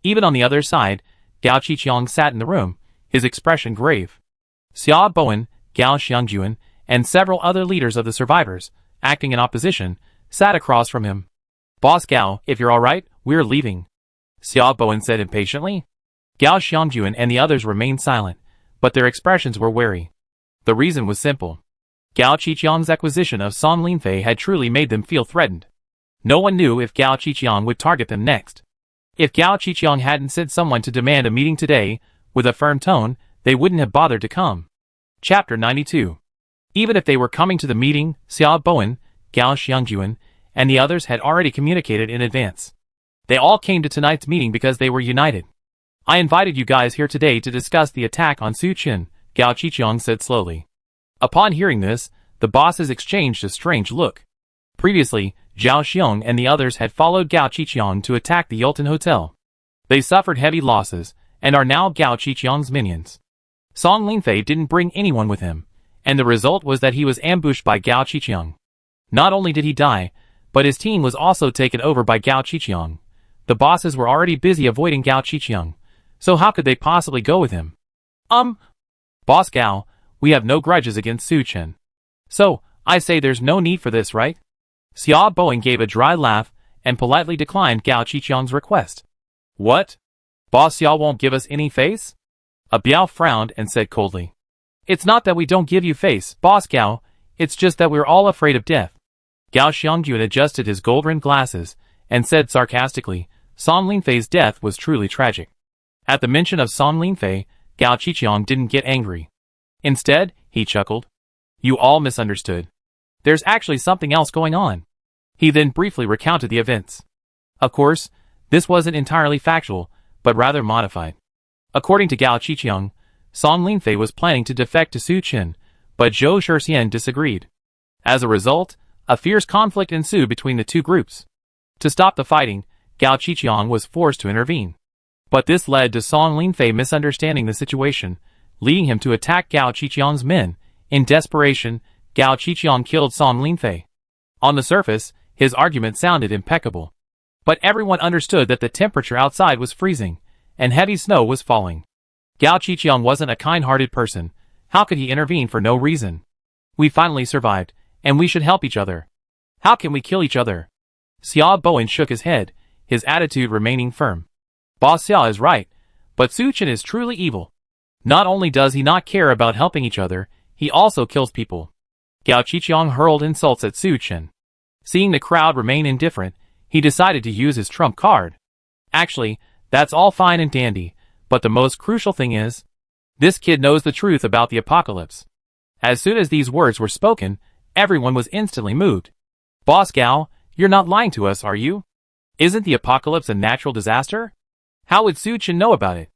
Even on the other side, Gao Qiqiang sat in the room, his expression grave. Xia Bowen, Gao Xiangjuan, and several other leaders of the survivors, acting in opposition, sat across from him. Boss Gao, if you're alright, we're leaving, Xia Bowen said impatiently. Gao Xiangjuan and the others remained silent, but their expressions were wary. The reason was simple. Gao Qiqiang's acquisition of Song Linfei had truly made them feel threatened. No one knew if Gao Qiqiang would target them next. If Gao Qiqiang hadn't sent someone to demand a meeting today, with a firm tone, they wouldn't have bothered to come. Chapter 92. Even if they were coming to the meeting, Xia Bowen, Gao Xiangjuan, and the others had already communicated in advance. They all came to tonight's meeting because they were united. I invited you guys here today to discuss the attack on Su Chen, Gao Qiqiang said slowly. Upon hearing this, the bosses exchanged a strange look. Previously, Zhao Xiong and the others had followed Gao Qiqiang to attack the Yulton Hotel. They suffered heavy losses, and are now Gao Qiqiang's minions. Song Linfei didn't bring anyone with him, and the result was that he was ambushed by Gao Qiqiang. Not only did he die, but his team was also taken over by Gao Qiqiang. The bosses were already busy avoiding Gao Qiqiang, so how could they possibly go with him? Boss Gao, we have no grudges against Su Chen. So, I say there's no need for this, right? Xia Bowen gave a dry laugh and politely declined Gao Qiqiang's request. What? Boss Xia won't give us any face? A Biao frowned and said coldly. It's not that we don't give you face, Boss Gao, it's just that we're all afraid of death. Gao Xiangjuan adjusted his gold-rimmed glasses and said sarcastically, Song Linfei's death was truly tragic. At the mention of Song Linfei, Gao Qiqiang didn't get angry. Instead, he chuckled. You all misunderstood. There's actually something else going on. He then briefly recounted the events. Of course, this wasn't entirely factual, but rather modified. According to Gao Qiqiang, Song Linfei was planning to defect to Su Chen, but Zhou Shixian disagreed. As a result, a fierce conflict ensued between the two groups. To stop the fighting, Gao Qiqiang was forced to intervene. But this led to Song Linfei misunderstanding the situation, leading him to attack Gao Qiqiang's men. In desperation, Gao Qiqiang killed Song Linfei. On the surface, his argument sounded impeccable. But everyone understood that the temperature outside was freezing, and heavy snow was falling. Gao Qiqiang wasn't a kind-hearted person. How could he intervene for no reason? We finally survived, and we should help each other. How can we kill each other? Xia Bowen shook his head, his attitude remaining firm. Boss Xia is right, but Su Chen is truly evil. Not only does he not care about helping each other, he also kills people. Gao Qiqiang hurled insults at Su Chen. Seeing the crowd remain indifferent, he decided to use his trump card. Actually, that's all fine and dandy, but the most crucial thing is, this kid knows the truth about the apocalypse. As soon as these words were spoken, everyone was instantly moved. Boss Gao, you're not lying to us, are you? Isn't the apocalypse a natural disaster? How would Su Chen know about it?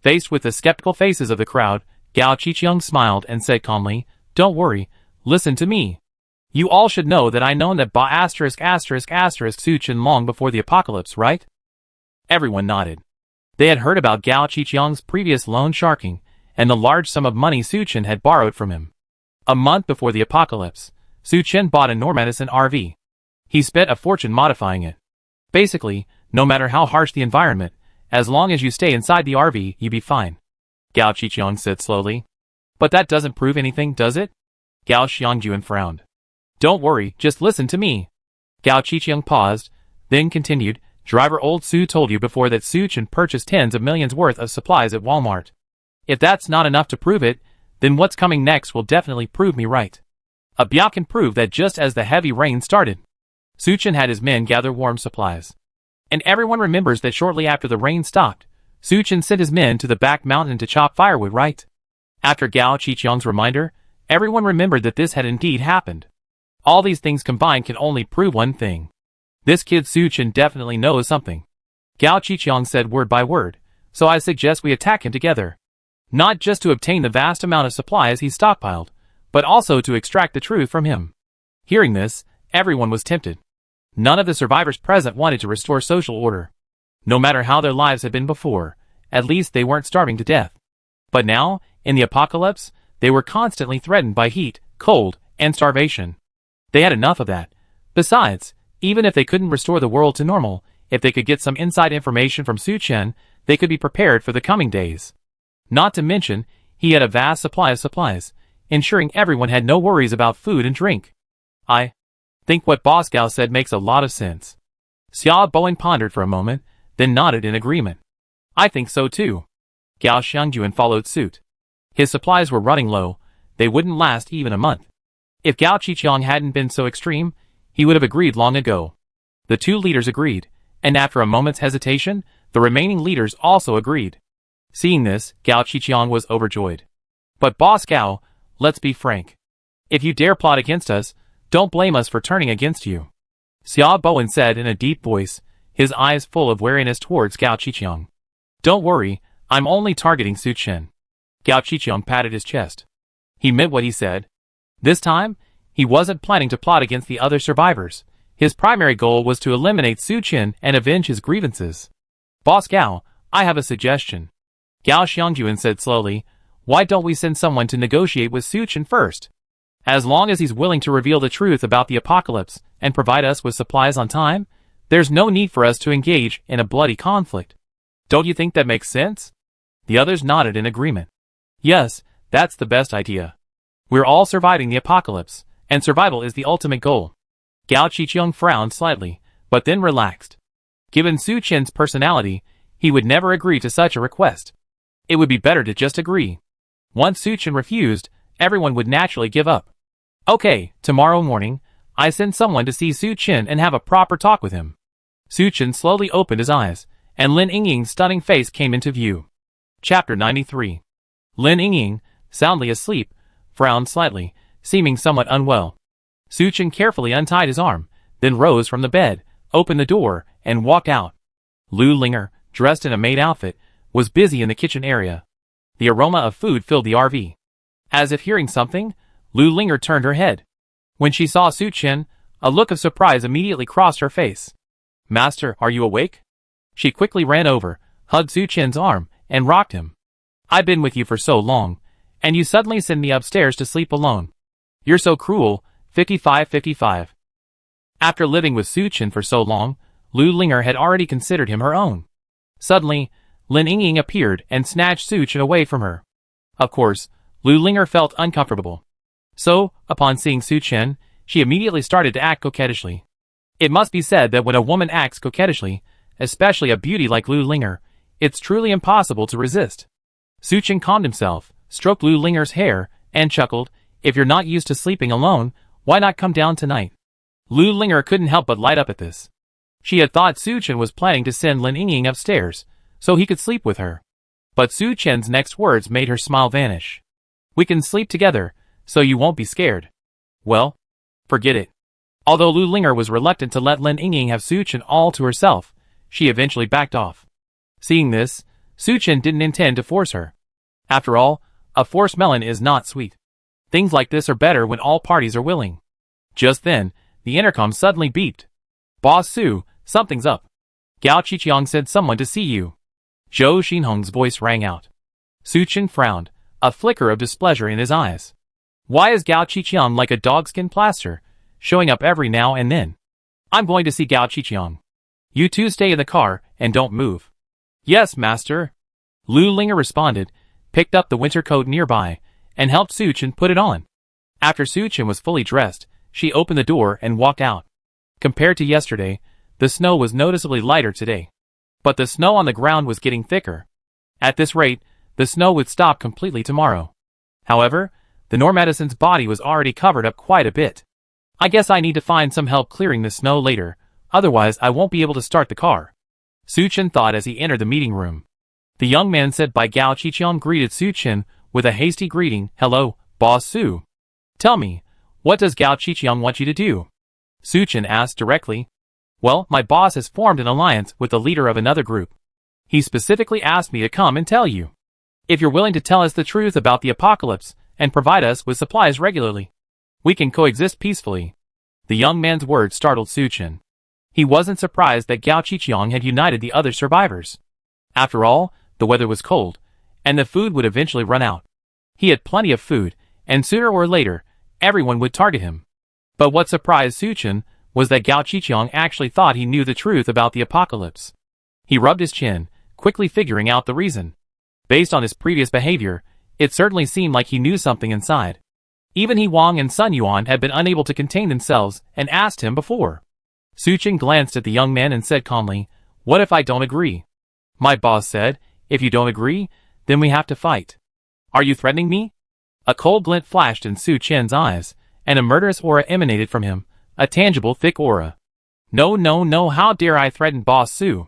Faced with the skeptical faces of the crowd, Gao Qiqiang smiled and said calmly, "Don't worry, listen to me. You all should know that I known that Su Chen long before the apocalypse, right?" Everyone nodded. They had heard about Gao Qiqiang's previous loan sharking, and the large sum of money Su Chen had borrowed from him. A month before the apocalypse, Su Chen bought a Normanison RV. He spent a fortune modifying it. Basically, no matter how harsh the environment, as long as you stay inside the RV, you be fine. Gao Qiqiang said slowly. But that doesn't prove anything, does it? Gao Xiangjuan frowned. Don't worry, just listen to me. Gao Qiqiang paused, then continued, Driver old Su told you before that Su Chen purchased tens of millions worth of supplies at Walmart. If that's not enough to prove it, then what's coming next will definitely prove me right. A Biao can prove that just as the heavy rain started, Su Chen had his men gather warm supplies. And everyone remembers that shortly after the rain stopped, Su Chen sent his men to the back mountain to chop firewood, right? After Gao Qiqiang's reminder, everyone remembered that this had indeed happened. All these things combined can only prove one thing. This kid Su Chen definitely knows something. Gao Qiqiang said word by word, so I suggest we attack him together. Not just to obtain the vast amount of supplies he stockpiled, but also to extract the truth from him. Hearing this, everyone was tempted. None of the survivors present wanted to restore social order. No matter how their lives had been before, at least they weren't starving to death. But now, in the apocalypse, they were constantly threatened by heat, cold, and starvation. They had enough of that. Besides, even if they couldn't restore the world to normal, if they could get some inside information from Su Chen, they could be prepared for the coming days. Not to mention, he had a vast supply of supplies, ensuring everyone had no worries about food and drink. I think what Boss Gao said makes a lot of sense. Xia Bowen pondered for a moment, then nodded in agreement. I think so too. Gao Xiangjuan followed suit. His supplies were running low, they wouldn't last even a month. If Gao Qiqiang hadn't been so extreme, he would have agreed long ago. The two leaders agreed, and after a moment's hesitation, the remaining leaders also agreed. Seeing this, Gao Qiqiang was overjoyed. But Boss Gao, let's be frank. If you dare plot against us, don't blame us for turning against you. Xia Bowen said in a deep voice, his eyes full of wariness towards Gao Qiqiang. Don't worry, I'm only targeting Su Chen. Gao Qiqiang patted his chest. He meant what he said. This time, he wasn't planning to plot against the other survivors. His primary goal was to eliminate Su Chen and avenge his grievances. Boss Gao, I have a suggestion. Gao Xiangjuan said slowly, why don't we send someone to negotiate with Su Chen first? As long as he's willing to reveal the truth about the apocalypse and provide us with supplies on time, there's no need for us to engage in a bloody conflict. Don't you think that makes sense? The others nodded in agreement. Yes, that's the best idea. We're all surviving the apocalypse, and survival is the ultimate goal. Gao Qiqiang frowned slightly, but then relaxed. Given Su Chen's personality, he would never agree to such a request. It would be better to just agree. Once Su Chen refused, everyone would naturally give up. Okay, tomorrow morning, I send someone to see Su Chen and have a proper talk with him. Su Chen slowly opened his eyes, and Lin Yingying's stunning face came into view. Chapter 93. Lin Yingying, soundly asleep, frowned slightly, seeming somewhat unwell. Su Chen carefully untied his arm, then rose from the bed, opened the door, and walked out. Lu Linger, dressed in a maid outfit, was busy in the kitchen area. The aroma of food filled the RV. As if hearing something, Lu Linger turned her head. When she saw Su Chen, a look of surprise immediately crossed her face. Master, are you awake? She quickly ran over, hugged Su Chen's arm, and rocked him. I've been with you for so long, and you suddenly send me upstairs to sleep alone. You're so cruel, 55. After living with Su Chen for so long, Lu Linger had already considered him her own. Suddenly, Lin Yingying appeared and snatched Su Chen away from her. Of course, Lu Linger felt uncomfortable. So, upon seeing Su Chen, she immediately started to act coquettishly. It must be said that when a woman acts coquettishly, especially a beauty like Lu Linger, it's truly impossible to resist. Su Chen calmed himself, stroked Lu Linger's hair, and chuckled, If you're not used to sleeping alone, why not come down tonight? Lu Linger couldn't help but light up at this. She had thought Su Chen was planning to send Lin Yingying upstairs, so he could sleep with her. But Su Chen's next words made her smile vanish. We can sleep together, so you won't be scared. Well, forget it. Although Lu Linger was reluctant to let Lin Yingying have Su Chen all to herself, she eventually backed off. Seeing this, Su Chen didn't intend to force her. After all, a forced melon is not sweet. Things like this are better when all parties are willing. Just then, the intercom suddenly beeped. Boss Su, something's up. Gao Qiqiang said someone to see you. Zhou Xinhong's voice rang out. Su Chen frowned, a flicker of displeasure in his eyes. Why is Gao Qiqiang like a dogskin plaster, showing up every now and then? I'm going to see Gao Qiqiang. You two stay in the car and don't move. Yes, master. Lu Linger responded, picked up the winter coat nearby, and helped Su Chen put it on. After Su Chen was fully dressed, she opened the door and walked out. Compared to yesterday, the snow was noticeably lighter today. But the snow on the ground was getting thicker. At this rate, the snow would stop completely tomorrow. However, the Normedicine's body was already covered up quite a bit. I guess I need to find some help clearing the snow later, otherwise I won't be able to start the car. Su Chen thought as he entered the meeting room. The young man said by Gao Qiqiang greeted Su Chen with a hasty greeting. Hello, Boss Su. Tell me, what does Gao Qiqiang want you to do? Su Chen asked directly. Well, my boss has formed an alliance with the leader of another group. He specifically asked me to come and tell you. If you're willing to tell us the truth about the apocalypse and provide us with supplies regularly, we can coexist peacefully. The young man's words startled Su Chen. He wasn't surprised that Gao Qiqiang had united the other survivors. After all, the weather was cold, and the food would eventually run out. He had plenty of food, and sooner or later, everyone would target him. But what surprised Su Chen was that Gao Qiqiang actually thought he knew the truth about the apocalypse. He rubbed his chin, quickly figuring out the reason. Based on his previous behavior, it certainly seemed like he knew something inside. Even He Wang and Sun Yuan had been unable to contain themselves and asked him before. Su Chen glanced at the young man and said calmly, What if I don't agree? My boss said, if you don't agree, then we have to fight. Are you threatening me? A cold glint flashed in Su Chen's eyes, and a murderous aura emanated from him, a tangible thick aura. No, how dare I threaten Boss Su?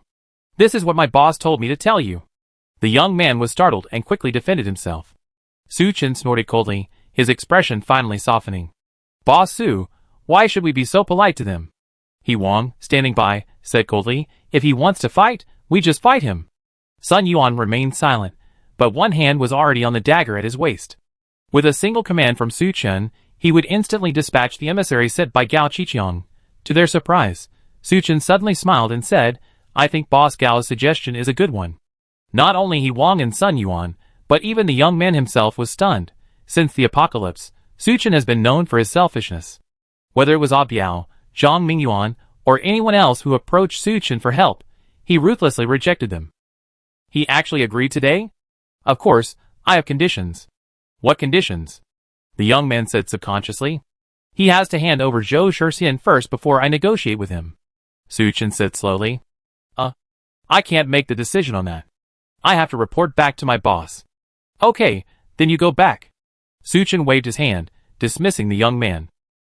This is what my boss told me to tell you. The young man was startled and quickly defended himself. Su Chen snorted coldly, his expression finally softening. Boss Su, why should we be so polite to them? He Wang, standing by, said coldly, if he wants to fight, we just fight him. Sun Yuan remained silent, but one hand was already on the dagger at his waist. With a single command from Su Chen, he would instantly dispatch the emissary sent by Gao Qiqiang. To their surprise, Su Chen suddenly smiled and said, I think Boss Gao's suggestion is a good one. Not only He Wang and Sun Yuan, but even the young man himself was stunned. Since the apocalypse, Su Chen has been known for his selfishness. Whether it was Biao, Zhang Mingyuan, or anyone else who approached Su Chen for help, he ruthlessly rejected them. He actually agreed today? Of course, I have conditions. What conditions? The young man said subconsciously. He has to hand over Zhou Shixian first before I negotiate with him. Su Chen said slowly. I can't make the decision on that. I have to report back to my boss. Okay, then you go back. Su Chen waved his hand, dismissing the young man.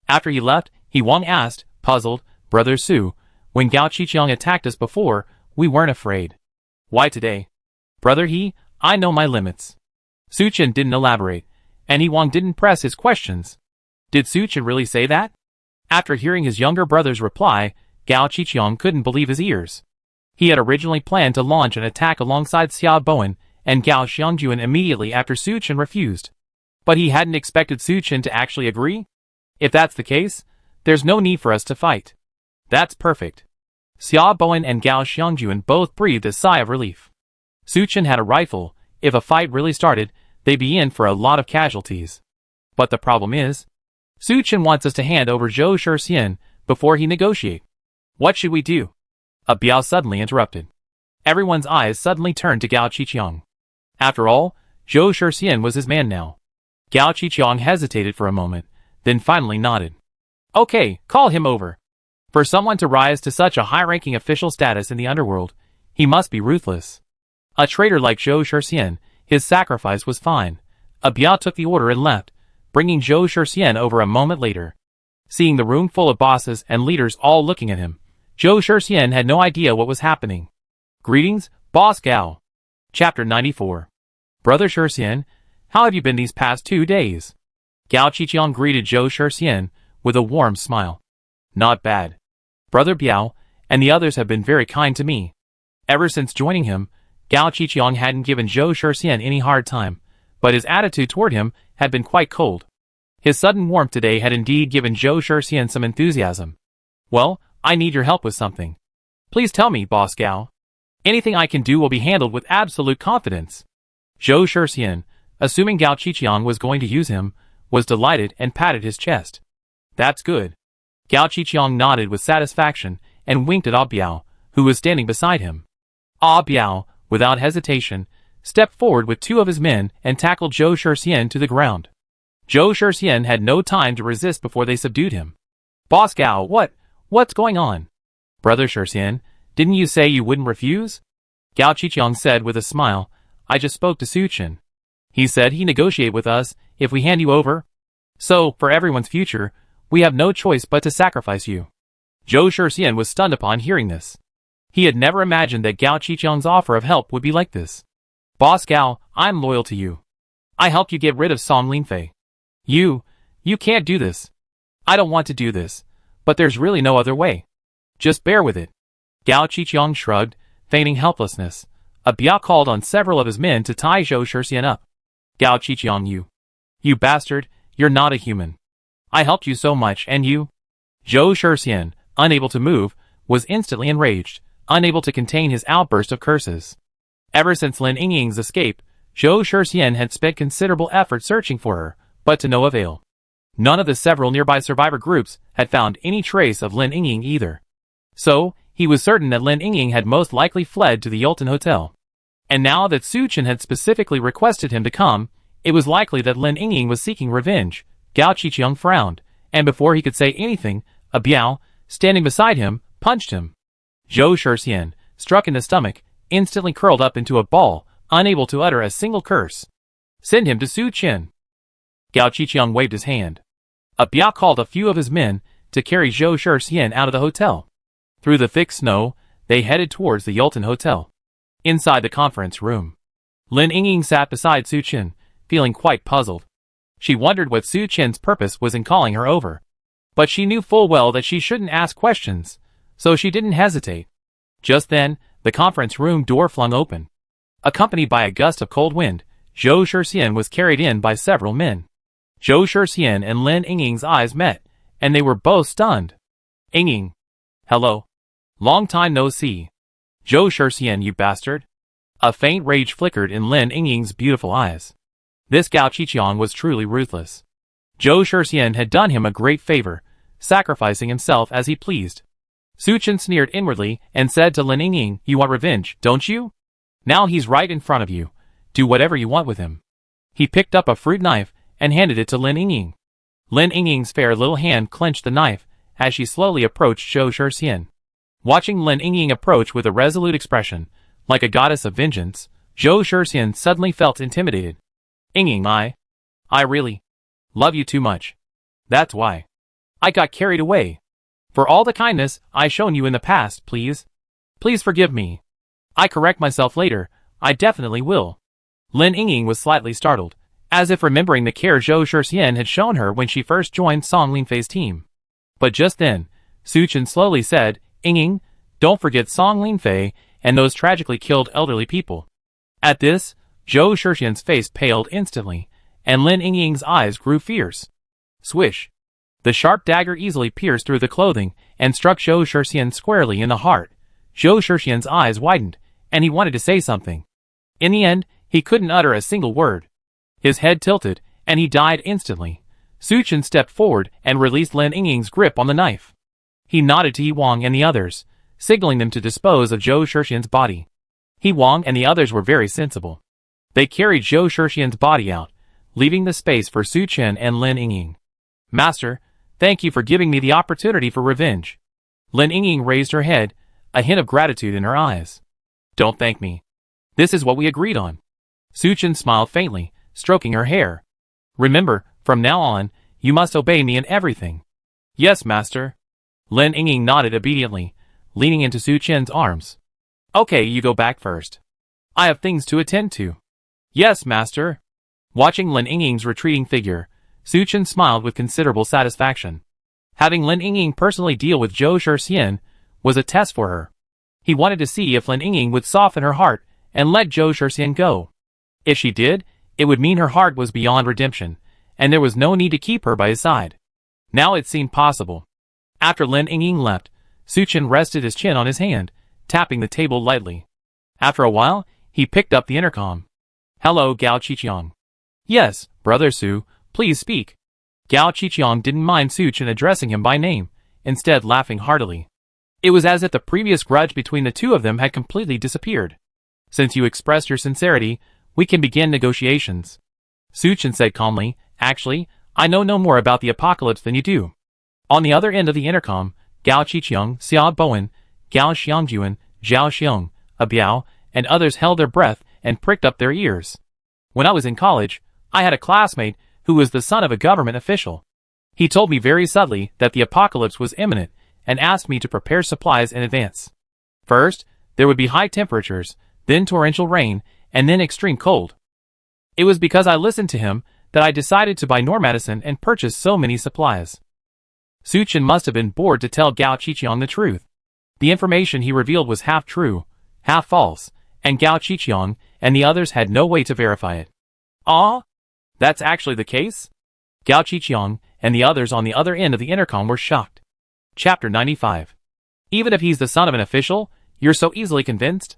After he left, He Wang asked, puzzled, Brother Su, when Gao Qiqiang attacked us before, we weren't afraid. Why today? Brother He, I know my limits. Su Chen didn't elaborate, and He Wang didn't press his questions. Did Su Chen really say that? After hearing his younger brother's reply, Gao Qiqiang couldn't believe his ears. He had originally planned to launch an attack alongside Xia Bowen and Gao Xiangjuan immediately after Su Chen refused. But he hadn't expected Su Chen to actually agree? If that's the case, there's no need for us to fight. That's perfect. Xia Bowen and Gao Xiangjuan both breathed a sigh of relief. Su Chen had a rifle. If a fight really started, they'd be in for a lot of casualties. But the problem is, Su Chen wants us to hand over Zhou Shixian before he negotiate. What should we do? Biao suddenly interrupted. Everyone's eyes suddenly turned to Gao Qiqiang. After all, Zhou Shixian was his man now. Gao Qiqiang hesitated for a moment, then finally nodded. Okay, call him over. For someone to rise to such a high-ranking official status in the underworld, he must be ruthless. A traitor like Zhou Shixian, his sacrifice was fine. Biao took the order and left, bringing Zhou Shixian over a moment later. Seeing the room full of bosses and leaders all looking at him, Zhou Shixian had no idea what was happening. Greetings, Boss Gao. Chapter 94. Brother Shixian, how have you been these past 2 days? Gao Qiqiang greeted Zhou Shixian with a warm smile. Not bad. Brother Biao and the others have been very kind to me. Ever since joining him, Gao Qiqiang hadn't given Zhou Shixian any hard time, but his attitude toward him had been quite cold. His sudden warmth today had indeed given Zhou Shixian some enthusiasm. Well, I need your help with something. Please tell me, Boss Gao. Anything I can do will be handled with absolute confidence. Zhou Shixian, assuming Gao Qiqiang was going to use him, was delighted and patted his chest. That's good. Gao Qiqiang nodded with satisfaction and winked at Ah Biao, who was standing beside him. Ah Biao, without hesitation, stepped forward with 2 of his men and tackled Zhou Shixian to the ground. Zhou Shixian had no time to resist before they subdued him. Boss Gao, what's going on? Brother Shixian, didn't you say you wouldn't refuse? Gao Qiqiang said with a smile. I just spoke to Suchin. He said he'd negotiate with us if we hand you over. So, for everyone's future, we have no choice but to sacrifice you. Zhou Shixian was stunned upon hearing this. He had never imagined that Gao Qiqiang's offer of help would be like this. Boss Gao, I'm loyal to you. I helped you get rid of Song Linfei. You can't do this. I don't want to do this, but there's really no other way. Just bear with it. Gao Qiqiang shrugged, feigning helplessness. A Biao called on several of his men to tie Zhou Shixian up. Gao Qiqiang, you bastard, you're not a human. I helped you so much and you? Zhou Shixian, unable to move, was instantly enraged, unable to contain his outburst of curses. Ever since Lin Yingying's escape, Zhou Shixian had spent considerable effort searching for her, but to no avail. None of the several nearby survivor groups had found any trace of Lin Yingying either. So, he was certain that Lin Yingying had most likely fled to the Yulton Hotel. And now that Suchin had specifically requested him to come, it was likely that Lin Yingying was seeking revenge. Gao Qiqiang frowned, and before he could say anything, a Biao, standing beside him, punched him. Zhou Shixian, struck in the stomach, instantly curled up into a ball, unable to utter a single curse. Send him to Suchin. Gao Qiqiang waved his hand. A Biao called a few of his men to carry Zhou Shixian out of the hotel. Through the thick snow, they headed towards the Yulton Hotel. Inside the conference room, Lin Yingying sat beside Suchin, feeling quite puzzled. She wondered what Suchin's purpose was in calling her over. But she knew full well that she shouldn't ask questions, so she didn't hesitate. Just then, the conference room door flung open. Accompanied by a gust of cold wind, Zhou Shixian was carried in by several men. Zhou Shixian and Lin Yingying's eyes met, and they were both stunned. Yingying. Hello. Long time no see. Zhou Shixian, you bastard. A faint rage flickered in Lin Yingying's beautiful eyes. This Gao Qiqiang was truly ruthless. Zhou Shixian had done him a great favor, sacrificing himself as he pleased. Suchin sneered inwardly and said to Lin Yingying, you want revenge, don't you? Now he's right in front of you. Do whatever you want with him. He picked up a fruit knife and handed it to Lin Yingying. Lin Yingying's fair little hand clenched the knife as she slowly approached Zhou Shixian. Watching Lin Yingying approach with a resolute expression, like a goddess of vengeance, Zhou Shixian suddenly felt intimidated. Yingying, I really love you too much. That's why I got carried away. For all the kindness I've shown you in the past, please forgive me. I correct myself later, I definitely will. Lin Yingying was slightly startled, as if remembering the care Zhou Shixian had shown her when she first joined Song Linfei's team. But just then, Suchin slowly said, Yingying, don't forget Song Linfei and those tragically killed elderly people. At this, Zhou Shixian's face paled instantly, and Lin Yingying's eyes grew fierce. Swish. The sharp dagger easily pierced through the clothing and struck Zhou Shixian squarely in the heart. Zhou Shixian's eyes widened, and he wanted to say something. In the end, he couldn't utter a single word. His head tilted, and he died instantly. Suchin stepped forward and released Lin Yingying's grip on the knife. He nodded to Yi Wang and the others, signaling them to dispose of Zhou Shixian's body. Yi Wang and the others were very sensible. They carried Zhou Shixian's body out, leaving the space for Suchin and Lin Yingying. Master, thank you for giving me the opportunity for revenge. Lin Yingying raised her head, a hint of gratitude in her eyes. Don't thank me. This is what we agreed on. Suchin smiled faintly, stroking her hair. Remember, From now on, you must obey me in everything. Yes, master. Lin Yingying nodded obediently, leaning into Su Qian's arms. Okay, you go back first. I have things to attend to. Yes, master. Watching Lin Yingying's retreating figure, Su Qian smiled with considerable satisfaction. Having Lin Yingying personally deal with Zhou Shixian was a test for her. He wanted to see if Lin Yingying would soften her heart and let Zhou Shixian go. If she did, it would mean her heart was beyond redemption, and there was no need to keep her by his side. Now it seemed possible. After Lin Yingying left, Su Qian rested his chin on his hand, tapping the table lightly. After a while, he picked up the intercom. Hello, Gao Qiqiang. Yes, Brother Su, please speak. Gao Qiqiang didn't mind Su Qian addressing him by name, instead laughing heartily. It was as if the previous grudge between the two of them had completely disappeared. Since you expressed your sincerity, we can begin negotiations. Su Qian said calmly, actually, I know no more about the apocalypse than you do. On the other end of the intercom, Gao Qiqiang, Xia Bowen, Gao Xiangjuan, Zhao Xiong, Biao, and others held their breath and pricked up their ears. When I was in college, I had a classmate who was the son of a government official. He told me very subtly that the apocalypse was imminent and asked me to prepare supplies in advance. First, there would be high temperatures, then torrential rain, and then extreme cold. It was because I listened to him that I decided to buy Normedicine and purchase so many supplies. Su Qian must have been bored to tell Gao Qiqiang the truth. The information he revealed was half true, half false, and Gao Qiqiang and the others had no way to verify it. Ah? That's actually the case? Gao Qiqiang and the others on the other end of the intercom were shocked. Chapter 95. Even if he's the son of an official, you're so easily convinced?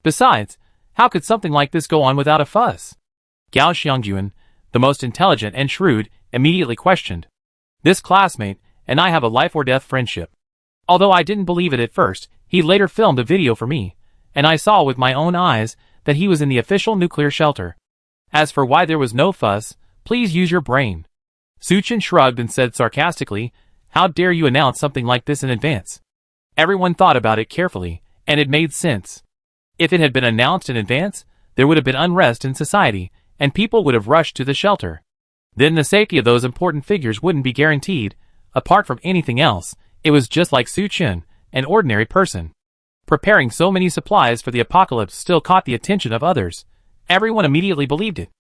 Besides, how could something like this go on without a fuss? Gao Xiangjuan, the most intelligent and shrewd, immediately questioned. This classmate and I have a life-or-death friendship. Although I didn't believe it at first, he later filmed a video for me, and I saw with my own eyes that he was in the official nuclear shelter. As for why there was no fuss, please use your brain. Su Qian shrugged and said sarcastically, how dare you announce something like this in advance? Everyone thought about it carefully, and it made sense. If it had been announced in advance, there would have been unrest in society, and people would have rushed to the shelter. Then the safety of those important figures wouldn't be guaranteed. Apart from anything else, it was just like Su Qian, an ordinary person. Preparing so many supplies for the apocalypse still caught the attention of others. Everyone immediately believed it.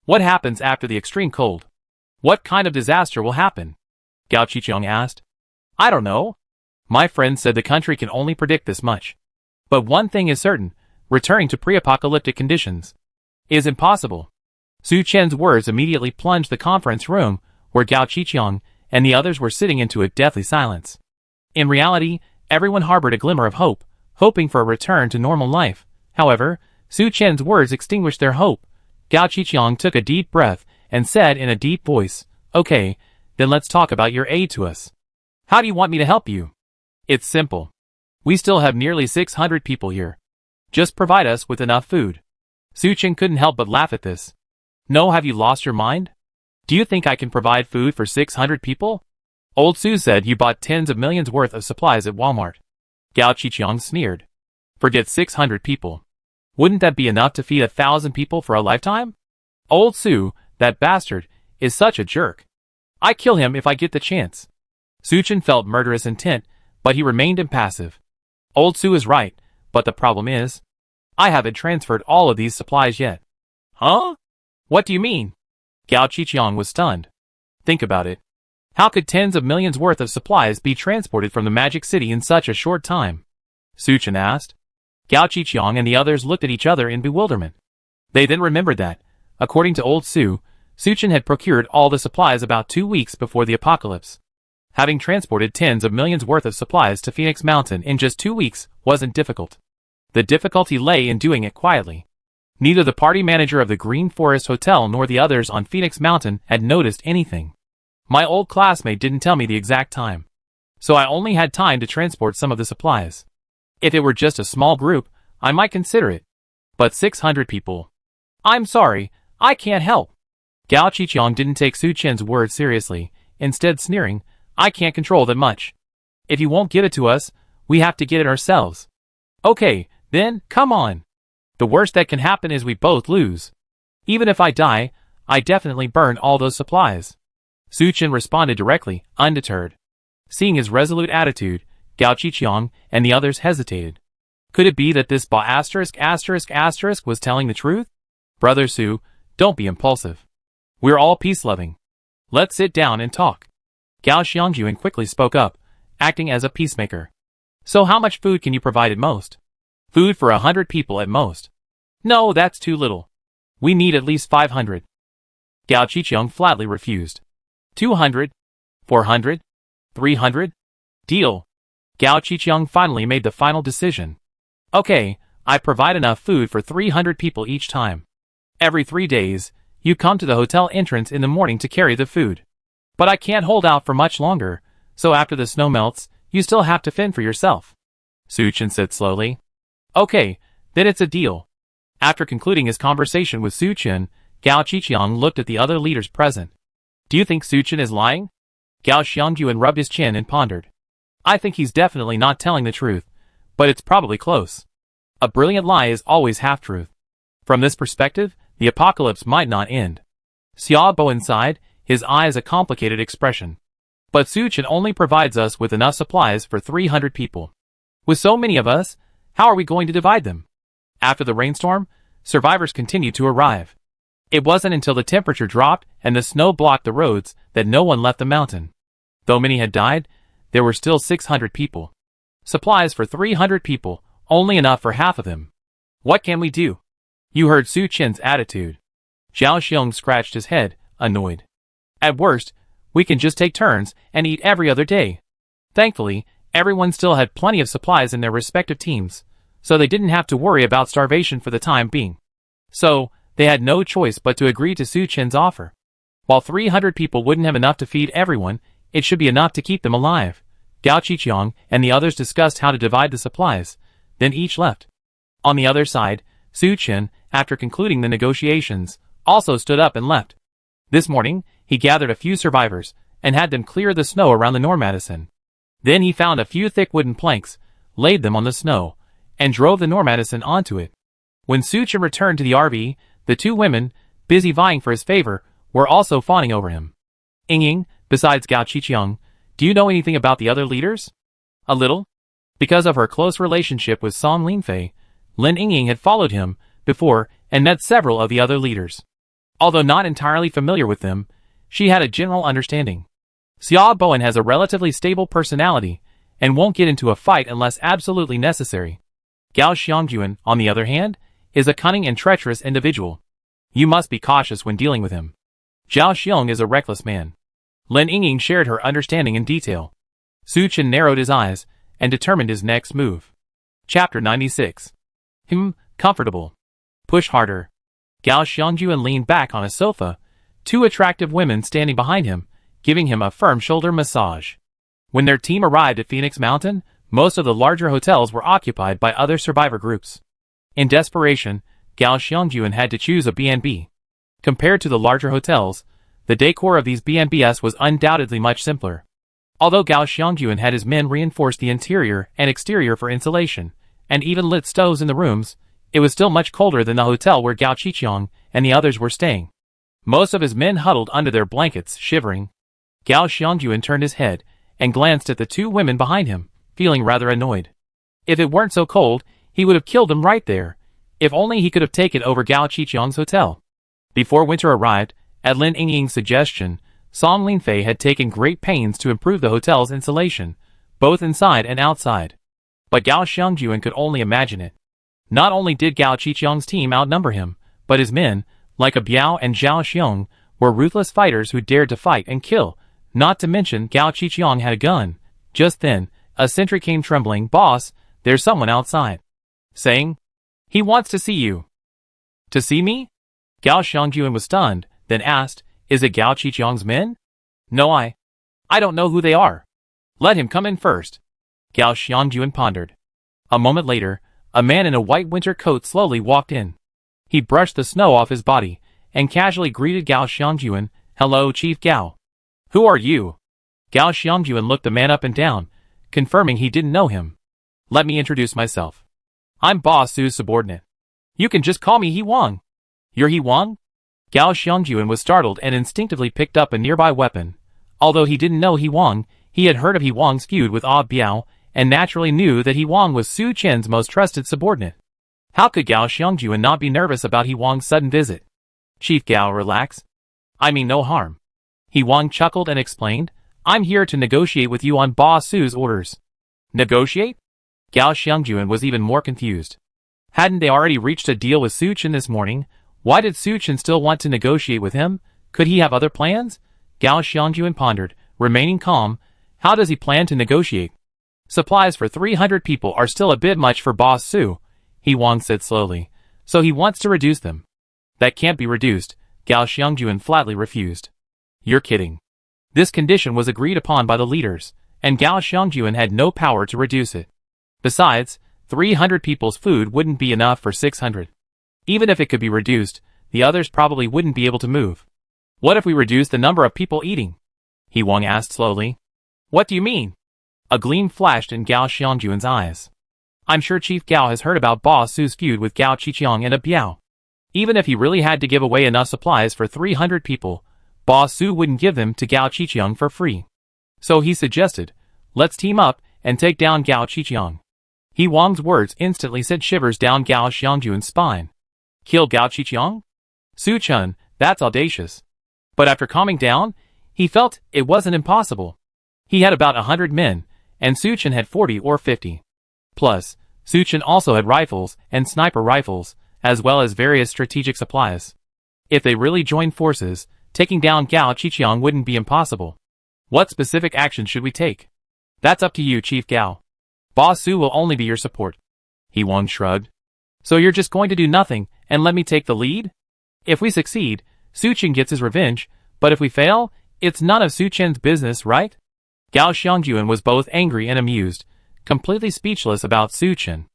What happens after the extreme cold? What kind of disaster will happen? Gao Qiqiang asked. I don't know. My friend said the country can only predict this much. But one thing is certain, returning to pre-apocalyptic conditions is impossible. Su Qian's words immediately plunged the conference room, where Gao Qiqiang and the others were sitting, into a deathly silence. In reality, everyone harbored a glimmer of hope, hoping for a return to normal life. However, Su Qian's words extinguished their hope. Gao Qiqiang took a deep breath and said in a deep voice, Okay, then let's talk about your aid to us. How do you want me to help you? It's simple. We still have nearly 600 people here. Just provide us with enough food. Su Qian couldn't help but laugh at this. No, have you lost your mind? Do you think I can provide food for 600 people? Old Su said you bought tens of millions worth of supplies at Walmart. Gao Qiqiang sneered. Forget 600 people. Wouldn't that be enough to feed 1,000 people for a lifetime? Old Su, that bastard, is such a jerk. I kill him if I get the chance. Su Qian felt murderous intent, but he remained impassive. Old Su is right, but the problem is, I haven't transferred all of these supplies yet. Huh? What do you mean? Gao Qiqiang was stunned. Think about it. How could tens of millions worth of supplies be transported from the Magic City in such a short time? Su Qian asked. Gao Qiqiang and the others looked at each other in bewilderment. They then remembered that, according to old Su, Su Qian had procured all the supplies about 2 weeks before the apocalypse. Having transported tens of millions worth of supplies to Phoenix Mountain in just 2 weeks wasn't difficult. The difficulty lay in doing it quietly. Neither the party manager of the Green Forest Hotel nor the others on Phoenix Mountain had noticed anything. My old classmate didn't tell me the exact time, so I only had time to transport some of the supplies. If it were just a small group, I might consider it. But 600 people. I'm sorry, I can't help. Gao Qiqiang didn't take Su Qian's words seriously, instead sneering, I can't control that much. If you won't give it to us, we have to get it ourselves. Okay, then, come on. The worst that can happen is we both lose. Even if I die, I definitely burn all those supplies. Su Chen responded directly, undeterred. Seeing his resolute attitude, Gao Qiqiang and the others hesitated. Could it be that this was telling the truth? Brother Su, don't be impulsive. We're all peace-loving. Let's sit down and talk. Gao Xiangyuan quickly spoke up, acting as a peacemaker. So how much food can you provide at most? Food for 100 people at most. No, that's too little. We need at least 500. Gao Qiqiang flatly refused. 200? 400? 300? Deal. Gao Qiqiang finally made the final decision. Okay, I provide enough food for 300 people each time. Every 3 days, you come to the hotel entrance in the morning to carry the food. But I can't hold out for much longer, so after the snow melts, you still have to fend for yourself. Su Chen said slowly. Okay, then it's a deal. After concluding his conversation with Su Chen, Gao Qiqiang looked at the other leaders present. Do you think Su Chen is lying? Gao Xiangyuan rubbed his chin and pondered. I think he's definitely not telling the truth, but it's probably close. A brilliant lie is always half-truth. From this perspective, the apocalypse might not end. Xiaobo inside, his eyes a complicated expression. But Su Chen only provides us with enough supplies for 300 people. With so many of us, how are we going to divide them? After the rainstorm, survivors continued to arrive. It wasn't until the temperature dropped and the snow blocked the roads that no one left the mountain. Though many had died, there were still 600 people. Supplies for 300 people, only enough for half of them. What can we do? You heard Su Chen's attitude. Zhao Xiong scratched his head, annoyed. At worst, we can just take turns and eat every other day. Thankfully, everyone still had plenty of supplies in their respective teams, so they didn't have to worry about starvation for the time being. So, they had no choice but to agree to Su Chen's offer. While 300 people wouldn't have enough to feed everyone, it should be enough to keep them alive. Gao Qiqiang and the others discussed how to divide the supplies, then each left. On the other side, Su Chen, after concluding the negotiations, also stood up and left. This morning, he gathered a few survivors, and had them clear the snow around the Normadison. Then he found a few thick wooden planks, laid them on the snow, and drove the Normadison onto it. When Su Chen returned to the RV, the two women, busy vying for his favor, were also fawning over him. Ying, besides Gao Qiqiang, do you know anything about the other leaders? A little. Because of her close relationship with Song Linfei, Lin Ying had followed him before and met several of the other leaders. Although not entirely familiar with them, she had a general understanding. Xia Bowen has a relatively stable personality and won't get into a fight unless absolutely necessary. Gao Xiangyuan, on the other hand, is a cunning and treacherous individual. You must be cautious when dealing with him. Zhao Xiong is a reckless man. Lin Ying shared her understanding in detail. Su Chen narrowed his eyes and determined his next move. Chapter 96. Comfortable. Push harder. Gao Xiangyuan leaned back on a sofa, two attractive women standing behind him, giving him a firm shoulder massage. When their team arrived at Phoenix Mountain, most of the larger hotels were occupied by other survivor groups. In desperation, Gao Xiangyuan had to choose a B&B. Compared to the larger hotels, the decor of these B&Bs was undoubtedly much simpler. Although Gao Xiangyuan had his men reinforce the interior and exterior for insulation, and even lit stoves in the rooms, it was still much colder than the hotel where Gao Qiqiang and the others were staying. Most of his men huddled under their blankets, shivering. Gao Xiangyuan turned his head and glanced at the two women behind him, feeling rather annoyed. If it weren't so cold, he would have killed them right there. If only he could have taken over Gao Qiqiang's hotel. Before winter arrived, at Lin Ying's suggestion, Song Linfei had taken great pains to improve the hotel's insulation, both inside and outside. But Gao Xiangyuan could only imagine it. Not only did Gao Qiqiang's team outnumber him, but his men, like Biao and Zhao Xiong, were ruthless fighters who dared to fight and kill. Not to mention Gao Qiqiang had a gun. Just then, a sentry came trembling. "Boss, there's someone outside." Saying, "He wants to see you." "To see me?" Gao Xiangyuan was stunned, then asked, "Is it Gao Qiqiang's men?" "No, I don't know who they are." "Let him come in first." Gao Xiangyuan pondered. A moment later, a man in a white winter coat slowly walked in. He brushed the snow off his body, and casually greeted Gao Xiangyuan, "Hello, Chief Gao." "Who are you?" Gao Xiangyuan looked the man up and down, confirming he didn't know him. "Let me introduce myself. I'm Boss Su's subordinate. You can just call me He Wang." "You're He Wang?" Gao Xiongjuan was startled and instinctively picked up a nearby weapon. Although he didn't know He Wang, he had heard of He Wang's feud with Ah Biao, and naturally knew that He Wang was Su Chen's most trusted subordinate. How could Gao Xiongjuan not be nervous about He Wang's sudden visit? Chief Gao, relax. I mean no harm. He Wang chuckled and explained, I'm here to negotiate with you on Boss Su's orders. Negotiate? Gao Xiongjuan was even more confused. Hadn't they already reached a deal with Su Chen this morning? Why did Su Chen still want to negotiate with him? Could he have other plans? Gao Xiongjuan pondered, remaining calm. How does he plan to negotiate? Supplies for 300 people are still a bit much for Boss Su, He Wang said slowly, so he wants to reduce them. That can't be reduced, Gao Xiongjuan flatly refused. You're kidding. This condition was agreed upon by the leaders, and Gao Xiongjuan had no power to reduce it. Besides, 300 people's food wouldn't be enough for 600. Even if it could be reduced, the others probably wouldn't be able to move. What if we reduce the number of people eating? He Wang asked slowly. What do you mean? A gleam flashed in Gao Xiongjuan's eyes. I'm sure Chief Gao has heard about Boss Su's feud with Gao Qiqiang and Biao. Even if he really had to give away enough supplies for 300 people, Boss Su wouldn't give them to Gao Qiqiang for free. So he suggested, let's team up and take down Gao Qiqiang. He Wang's words instantly sent shivers down Gao Xiongjuan's spine. Kill Gao Qiqiang? Su Chen, that's audacious. But after calming down, he felt it wasn't impossible. He had about 100 men, and Su Chen had 40 or 50. Plus, Su Chen also had rifles and sniper rifles, as well as various strategic supplies. If they really joined forces, taking down Gao Qiqiang wouldn't be impossible. What specific action should we take? That's up to you, Chief Gao. Boss Su will only be your support. He Wang shrugged. So you're just going to do nothing and let me take the lead? If we succeed, Su Chen gets his revenge, but if we fail, it's none of Su Chen's business, right? Gao Xiongjuan was both angry and amused, completely speechless about Su Chen.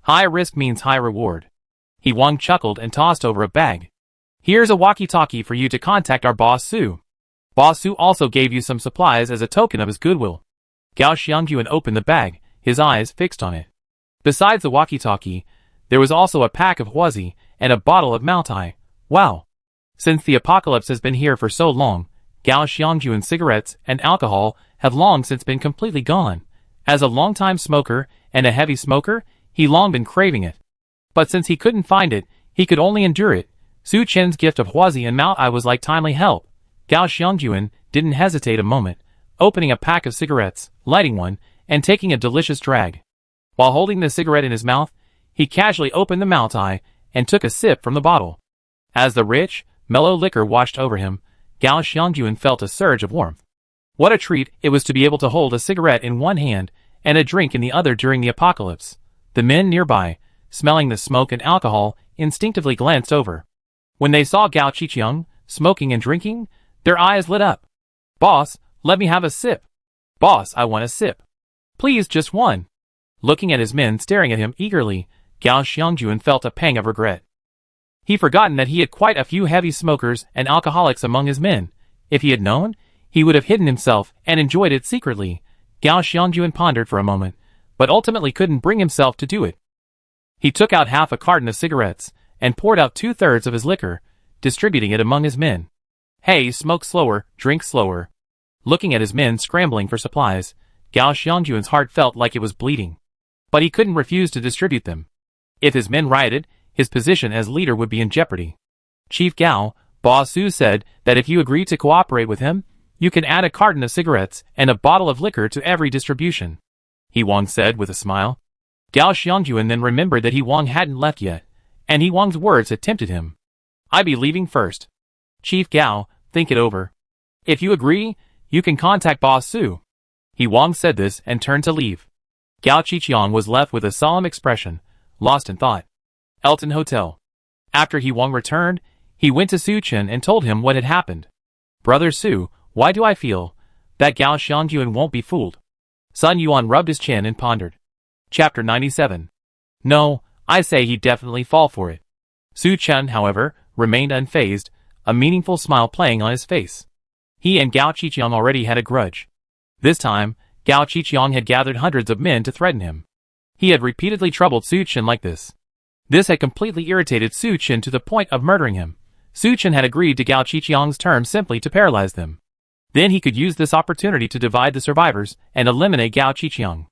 High risk means high reward. He Wang chuckled and tossed over a bag. Here's a walkie-talkie for you to contact our Boss Su. Boss Su also gave you some supplies as a token of his goodwill. Gao Xiongjuan opened the bag, his eyes fixed on it. Besides the walkie-talkie, there was also a pack of huazi and a bottle of Maotai. Wow. Since the apocalypse has been here for so long, Gao Xiongjuan's cigarettes and alcohol have long since been completely gone. As a longtime smoker and a heavy smoker, he long been craving it. But since he couldn't find it, he could only endure it. Su Chen's gift of huazi and Maotai was like timely help. Gao Xiongjuan didn't hesitate a moment, opening a pack of cigarettes, lighting one, and taking a delicious drag. While holding the cigarette in his mouth, he casually opened the Maotai and took a sip from the bottle. As the rich, mellow liquor washed over him, Gao Xiongjuan felt a surge of warmth. What a treat it was to be able to hold a cigarette in one hand and a drink in the other during the apocalypse. The men nearby, smelling the smoke and alcohol, instinctively glanced over. When they saw Gao Qiqiang smoking and drinking, their eyes lit up. Boss, let me have a sip. Boss, I want a sip. Please, just one. Looking at his men staring at him eagerly, Gao Xiongjuan felt a pang of regret. He'd forgotten that he had quite a few heavy smokers and alcoholics among his men. If he had known, he would have hidden himself and enjoyed it secretly. Gao Xiongjuan pondered for a moment, but ultimately couldn't bring himself to do it. He took out half a carton of cigarettes and poured out 2/3 of his liquor, distributing it among his men. Hey, smoke slower, drink slower. Looking at his men scrambling for supplies, Gao Xiongjuan's heart felt like it was bleeding. But he couldn't refuse to distribute them. If his men rioted, his position as leader would be in jeopardy. Chief Gao, Boss Su said that if you agree to cooperate with him, you can add a carton of cigarettes and a bottle of liquor to every distribution. He Wang said with a smile. Gao Xiongjuan then remembered that He Wang hadn't left yet, and He Wang's words had tempted him. I'd be leaving first. Chief Gao, think it over. If you agree, you can contact Boss Su. He Wang said this and turned to leave. Gao Qiqiang was left with a solemn expression, lost in thought. Elton Hotel. After He Wang returned, he went to Su Chen and told him what had happened. Brother Su, why do I feel that Gao Xiongjuan won't be fooled? Sun Yuan rubbed his chin and pondered. Chapter 97. No, I say he'd definitely fall for it. Su Chen, however, remained unfazed, a meaningful smile playing on his face. He and Gao Qiqiang already had a grudge. This time, Gao Qiqiang had gathered hundreds of men to threaten him. He had repeatedly troubled Su Chen like this. This had completely irritated Su Chen to the point of murdering him. Su Chen had agreed to Gao Qiqiang's terms simply to paralyze them. Then he could use this opportunity to divide the survivors and eliminate Gao Qiqiang.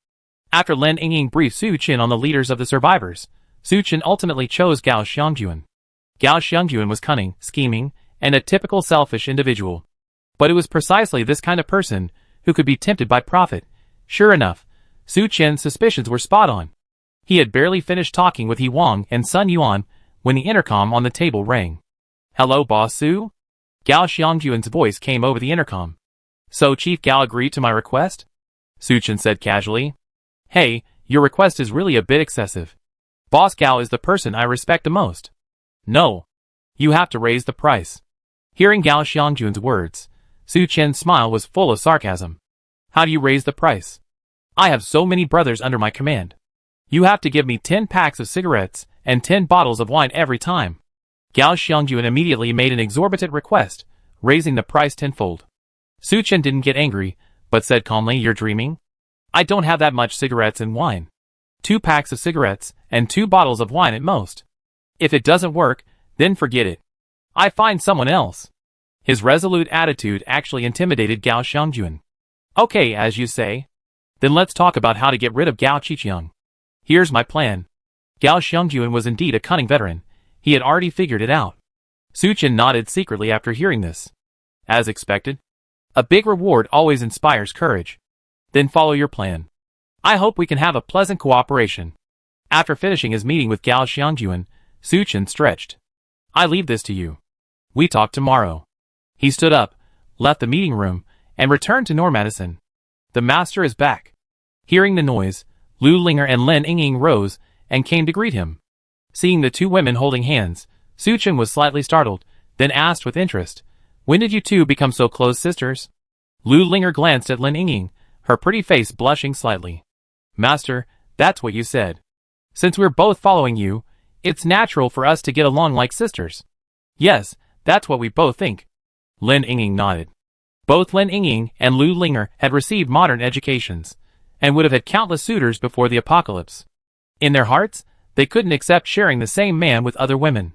After Lin Yingying briefed Su Chen on the leaders of the survivors, Su Chen ultimately chose Gao Xiangjuan. Gao Xiangjuan was cunning, scheming, and a typical selfish individual. But it was precisely this kind of person who could be tempted by profit. Sure enough, Su Chen's suspicions were spot on. He had barely finished talking with He Wang and Sun Yuan when the intercom on the table rang. "Hello, Boss Su?" Gao Xiangjuan's voice came over the intercom. "So Chief Gao agreed to my request?" Su Chen said casually. "Hey, your request is really a bit excessive. Boss Gao is the person I respect the most. No. You have to raise the price." Hearing Gao Xiangjuan's words, Su Chen's smile was full of sarcasm. "How do you raise the price? I have so many brothers under my command. You have to give me 10 packs of cigarettes and 10 bottles of wine every time." Gao Xiangjuan immediately made an exorbitant request, raising the price tenfold. Su Chen didn't get angry, but said calmly, "You're dreaming? I don't have that much cigarettes and wine. 2 packs of cigarettes and 2 bottles of wine at most. If it doesn't work, then forget it. I find someone else." His resolute attitude actually intimidated Gao Xiangjuan. "Okay, as you say. Then let's talk about how to get rid of Gao Qiqiang. Here's my plan." Gao Xiangjuan was indeed a cunning veteran. He had already figured it out. Su Chen nodded secretly after hearing this. As expected. A big reward always inspires courage. Then follow your plan. I hope we can have a pleasant cooperation. After finishing his meeting with Gao Xiangjuan, Su Chen stretched. "I leave this to you. We talk tomorrow." He stood up, left the meeting room, and returned to Normadison. "The master is back." Hearing the noise, Lu Linger and Lin Yingying rose and came to greet him. Seeing the two women holding hands, Su Chen was slightly startled, then asked with interest, "When did you two become so close sisters?" Lu Linger glanced at Lin Yingying, her pretty face blushing slightly. "Master, that's what you said. Since we're both following you, it's natural for us to get along like sisters." "Yes, that's what we both think." Lin Yingying nodded. Both Lin Yingying and Lu Linger had received modern educations, and would have had countless suitors before the apocalypse. In their hearts, they couldn't accept sharing the same man with other women.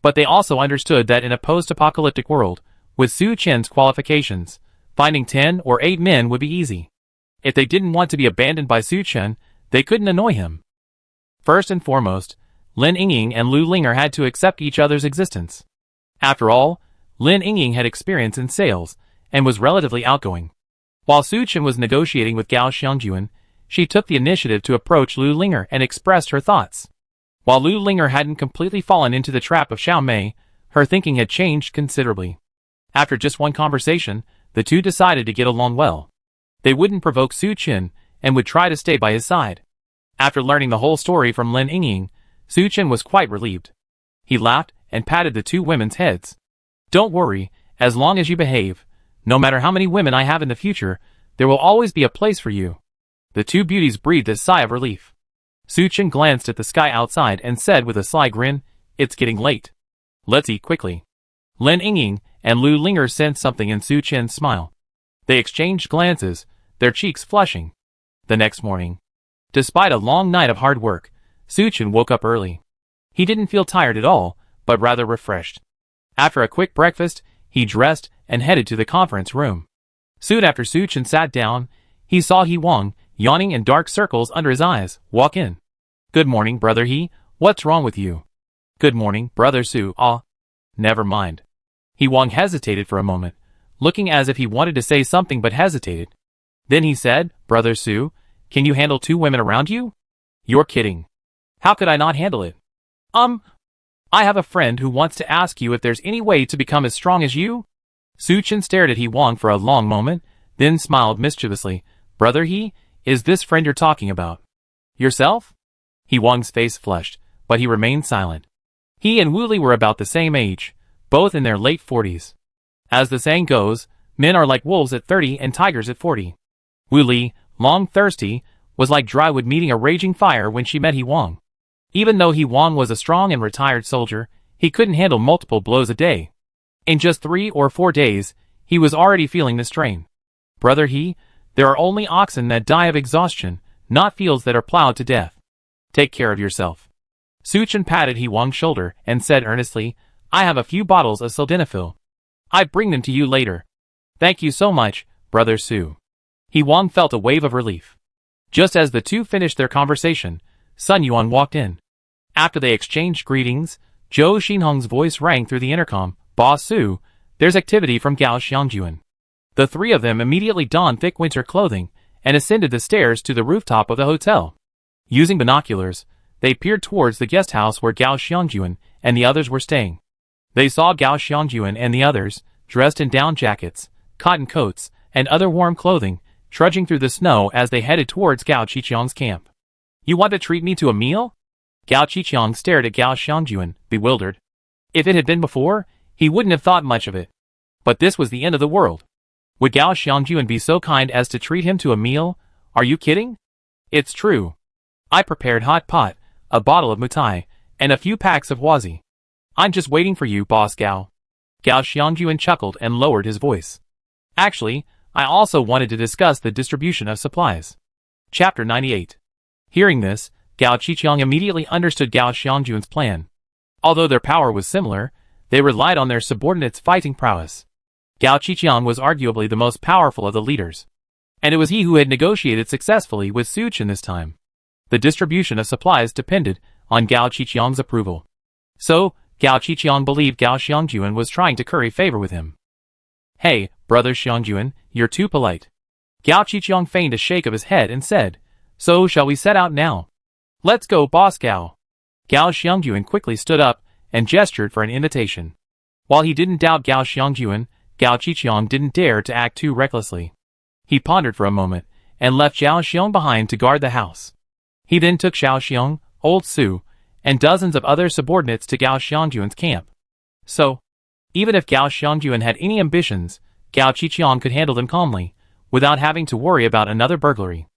But they also understood that in a post-apocalyptic world, with Su Chen's qualifications, finding 10 or 8 men would be easy. If they didn't want to be abandoned by Su Chen, they couldn't annoy him. First and foremost, Lin Yingying and Lu Linger had to accept each other's existence. After all, Lin Yingying had experience in sales, and was relatively outgoing. While Su Chen was negotiating with Gao Xiangjuan, she took the initiative to approach Lu Linger and expressed her thoughts. While Lu Linger hadn't completely fallen into the trap of Xiao Mei, her thinking had changed considerably. After just one conversation, the two decided to get along well. They wouldn't provoke Su Chen, and would try to stay by his side. After learning the whole story from Lin Yingying, Su Chen was quite relieved. He laughed and patted the two women's heads. "Don't worry, as long as you behave. No matter how many women I have in the future, there will always be a place for you." The two beauties breathed a sigh of relief. Su Chen glanced at the sky outside and said with a sly grin, "It's getting late. Let's eat quickly." Lin Yingying and Lu Linger sensed something in Su Chen's smile. They exchanged glances, their cheeks flushing. The next morning, despite a long night of hard work, Su Chen woke up early. He didn't feel tired at all, but rather refreshed. After a quick breakfast, he dressed and headed to the conference room. Soon after Su Chen sat down, he saw He Wang, yawning in dark circles under his eyes, walk in. "Good morning, brother He. What's wrong with you?" "Good morning, brother Su. Never mind." He Wang hesitated for a moment, looking as if he wanted to say something but hesitated. Then he said, "Brother Su, can you handle 2 women around you?" "You're kidding. How could I not handle it?" I have a friend who wants to ask you if there's any way to become as strong as you." Su Chen stared at He Wang for a long moment, then smiled mischievously. "Brother He, is this friend you're talking about yourself?" He Wang's face flushed, but he remained silent. He and Wu Li were about the same age, both in their late 40s. As the saying goes, men are like wolves at 30 and tigers at 40. Wu Li, long thirsty, was like dry wood meeting a raging fire when she met He Wang. Even though He Wang was a strong and retired soldier, he couldn't handle multiple blows a day. In just 3 or 4 days, he was already feeling the strain. "Brother He, there are only oxen that die of exhaustion, not fields that are plowed to death. Take care of yourself." Su Chen patted He Wang's shoulder and said earnestly, I have a few bottles of sildenafil. I'd bring them to you later. Thank you so much, Brother Su. He Wang felt a wave of relief. Just as the two finished their conversation, Sun Yuan walked in. After they exchanged greetings, Zhou Xinhong's voice rang through the intercom. Boss Su, there's activity from Gao Xiangjuan. The three of them immediately donned thick winter clothing and ascended the stairs to the rooftop of the hotel. Using binoculars, they peered towards the guest house where Gao Xiangjuan and the others were staying. They saw Gao Xiangjuan and the others, dressed in down jackets, cotton coats, and other warm clothing, trudging through the snow as they headed towards Gao Qiqiang's camp. You want to treat me to a meal? Gao Qiqiang stared at Gao Xiangjuan, bewildered. If it had been before, he wouldn't have thought much of it. But this was the end of the world. Would Gao Xiangjuan be so kind as to treat him to a meal? Are you kidding? It's true. I prepared hot pot, a bottle of mutai, and a few packs of wazi. I'm just waiting for you, Boss Gao. Gao Xiangjuan chuckled and lowered his voice. Actually, I also wanted to discuss the distribution of supplies. Chapter 98. Hearing this, Gao Qiqiang immediately understood Gao Xiangjuan's plan. Although their power was similar, they relied on their subordinates' fighting prowess. Gao Qiqiang was arguably the most powerful of the leaders. And it was he who had negotiated successfully with Su Chen this time. The distribution of supplies depended on Gao Qiqiang's approval. So, Gao Qiqiang believed Gao Xiangjuan was trying to curry favor with him. Hey, Brother Xiangjuan, you're too polite. Gao Qiqiang feigned a shake of his head and said, So shall we set out now? Let's go, Boss Gao. Gao Xiangjuan quickly stood up and gestured for an invitation. While he didn't doubt Gao Xiangjuan, Gao Qiqiang didn't dare to act too recklessly. He pondered for a moment and left Zhao Xiong behind to guard the house. He then took Xiao Xiong, Old Su, and dozens of other subordinates to Gao Xiangjuan's camp. So, even if Gao Xiangjuan had any ambitions, Gao Qiqiang could handle them calmly, without having to worry about another burglary.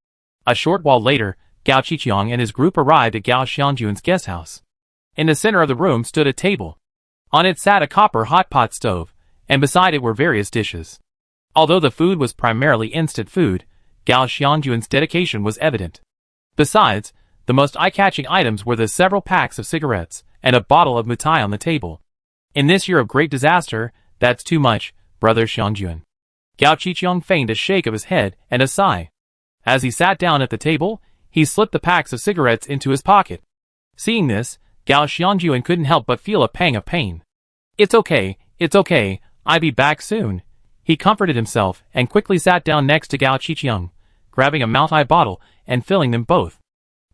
A short while later, Gao Qiqiang and his group arrived at Gao Xiangjuan's guest house. In the center of the room stood a table. On it sat a copper hot pot stove, and beside it were various dishes. Although the food was primarily instant food, Gao Xiangjuan's dedication was evident. Besides, the most eye-catching items were the several packs of cigarettes and a bottle of mutai on the table. In this year of great disaster, that's too much, Brother Xiangjuan. Gao Qiqiang feigned a shake of his head and a sigh. As he sat down at the table, he slipped the packs of cigarettes into his pocket. Seeing this, Gao Xiangjuan couldn't help but feel a pang of pain. It's okay, I'll be back soon. He comforted himself and quickly sat down next to Gao Qiqiang, grabbing a Moutai bottle and filling them both.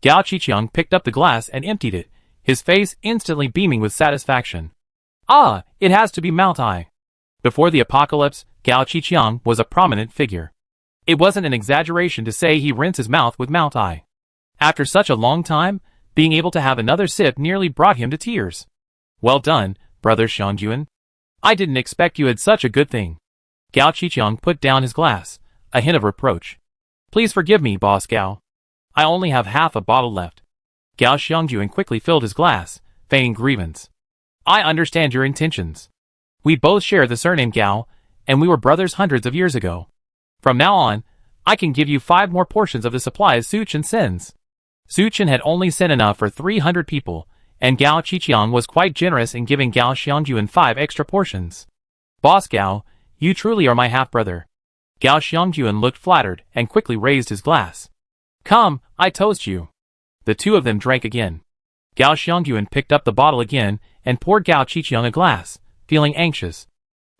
Gao Qiqiang picked up the glass and emptied it, his face instantly beaming with satisfaction. Ah, it has to be Moutai. Before the apocalypse, Gao Qiqiang was a prominent figure. It wasn't an exaggeration to say he rinsed his mouth with Moutai. After such a long time, being able to have another sip nearly brought him to tears. Well done, Brother Xiangjuan. I didn't expect you had such a good thing. Gao Qiqiang put down his glass, a hint of reproach. Please forgive me, Boss Gao. I only have half a bottle left. Gao Xiangjuan quickly filled his glass, feigning grievance. I understand your intentions. We both share the surname Gao, and we were brothers hundreds of years ago. From now on, I can give you 5 more portions of the supplies Su Chen sends. Su Chen had only sent enough for 300 people, and Gao Qiqiang was quite generous in giving Gao Xiangjuan 5 extra portions. Boss Gao, you truly are my half-brother. Gao Xiangjuan looked flattered and quickly raised his glass. Come, I toast you. The two of them drank again. Gao Xiangjuan picked up the bottle again and poured Gao Qiqiang a glass, feeling anxious.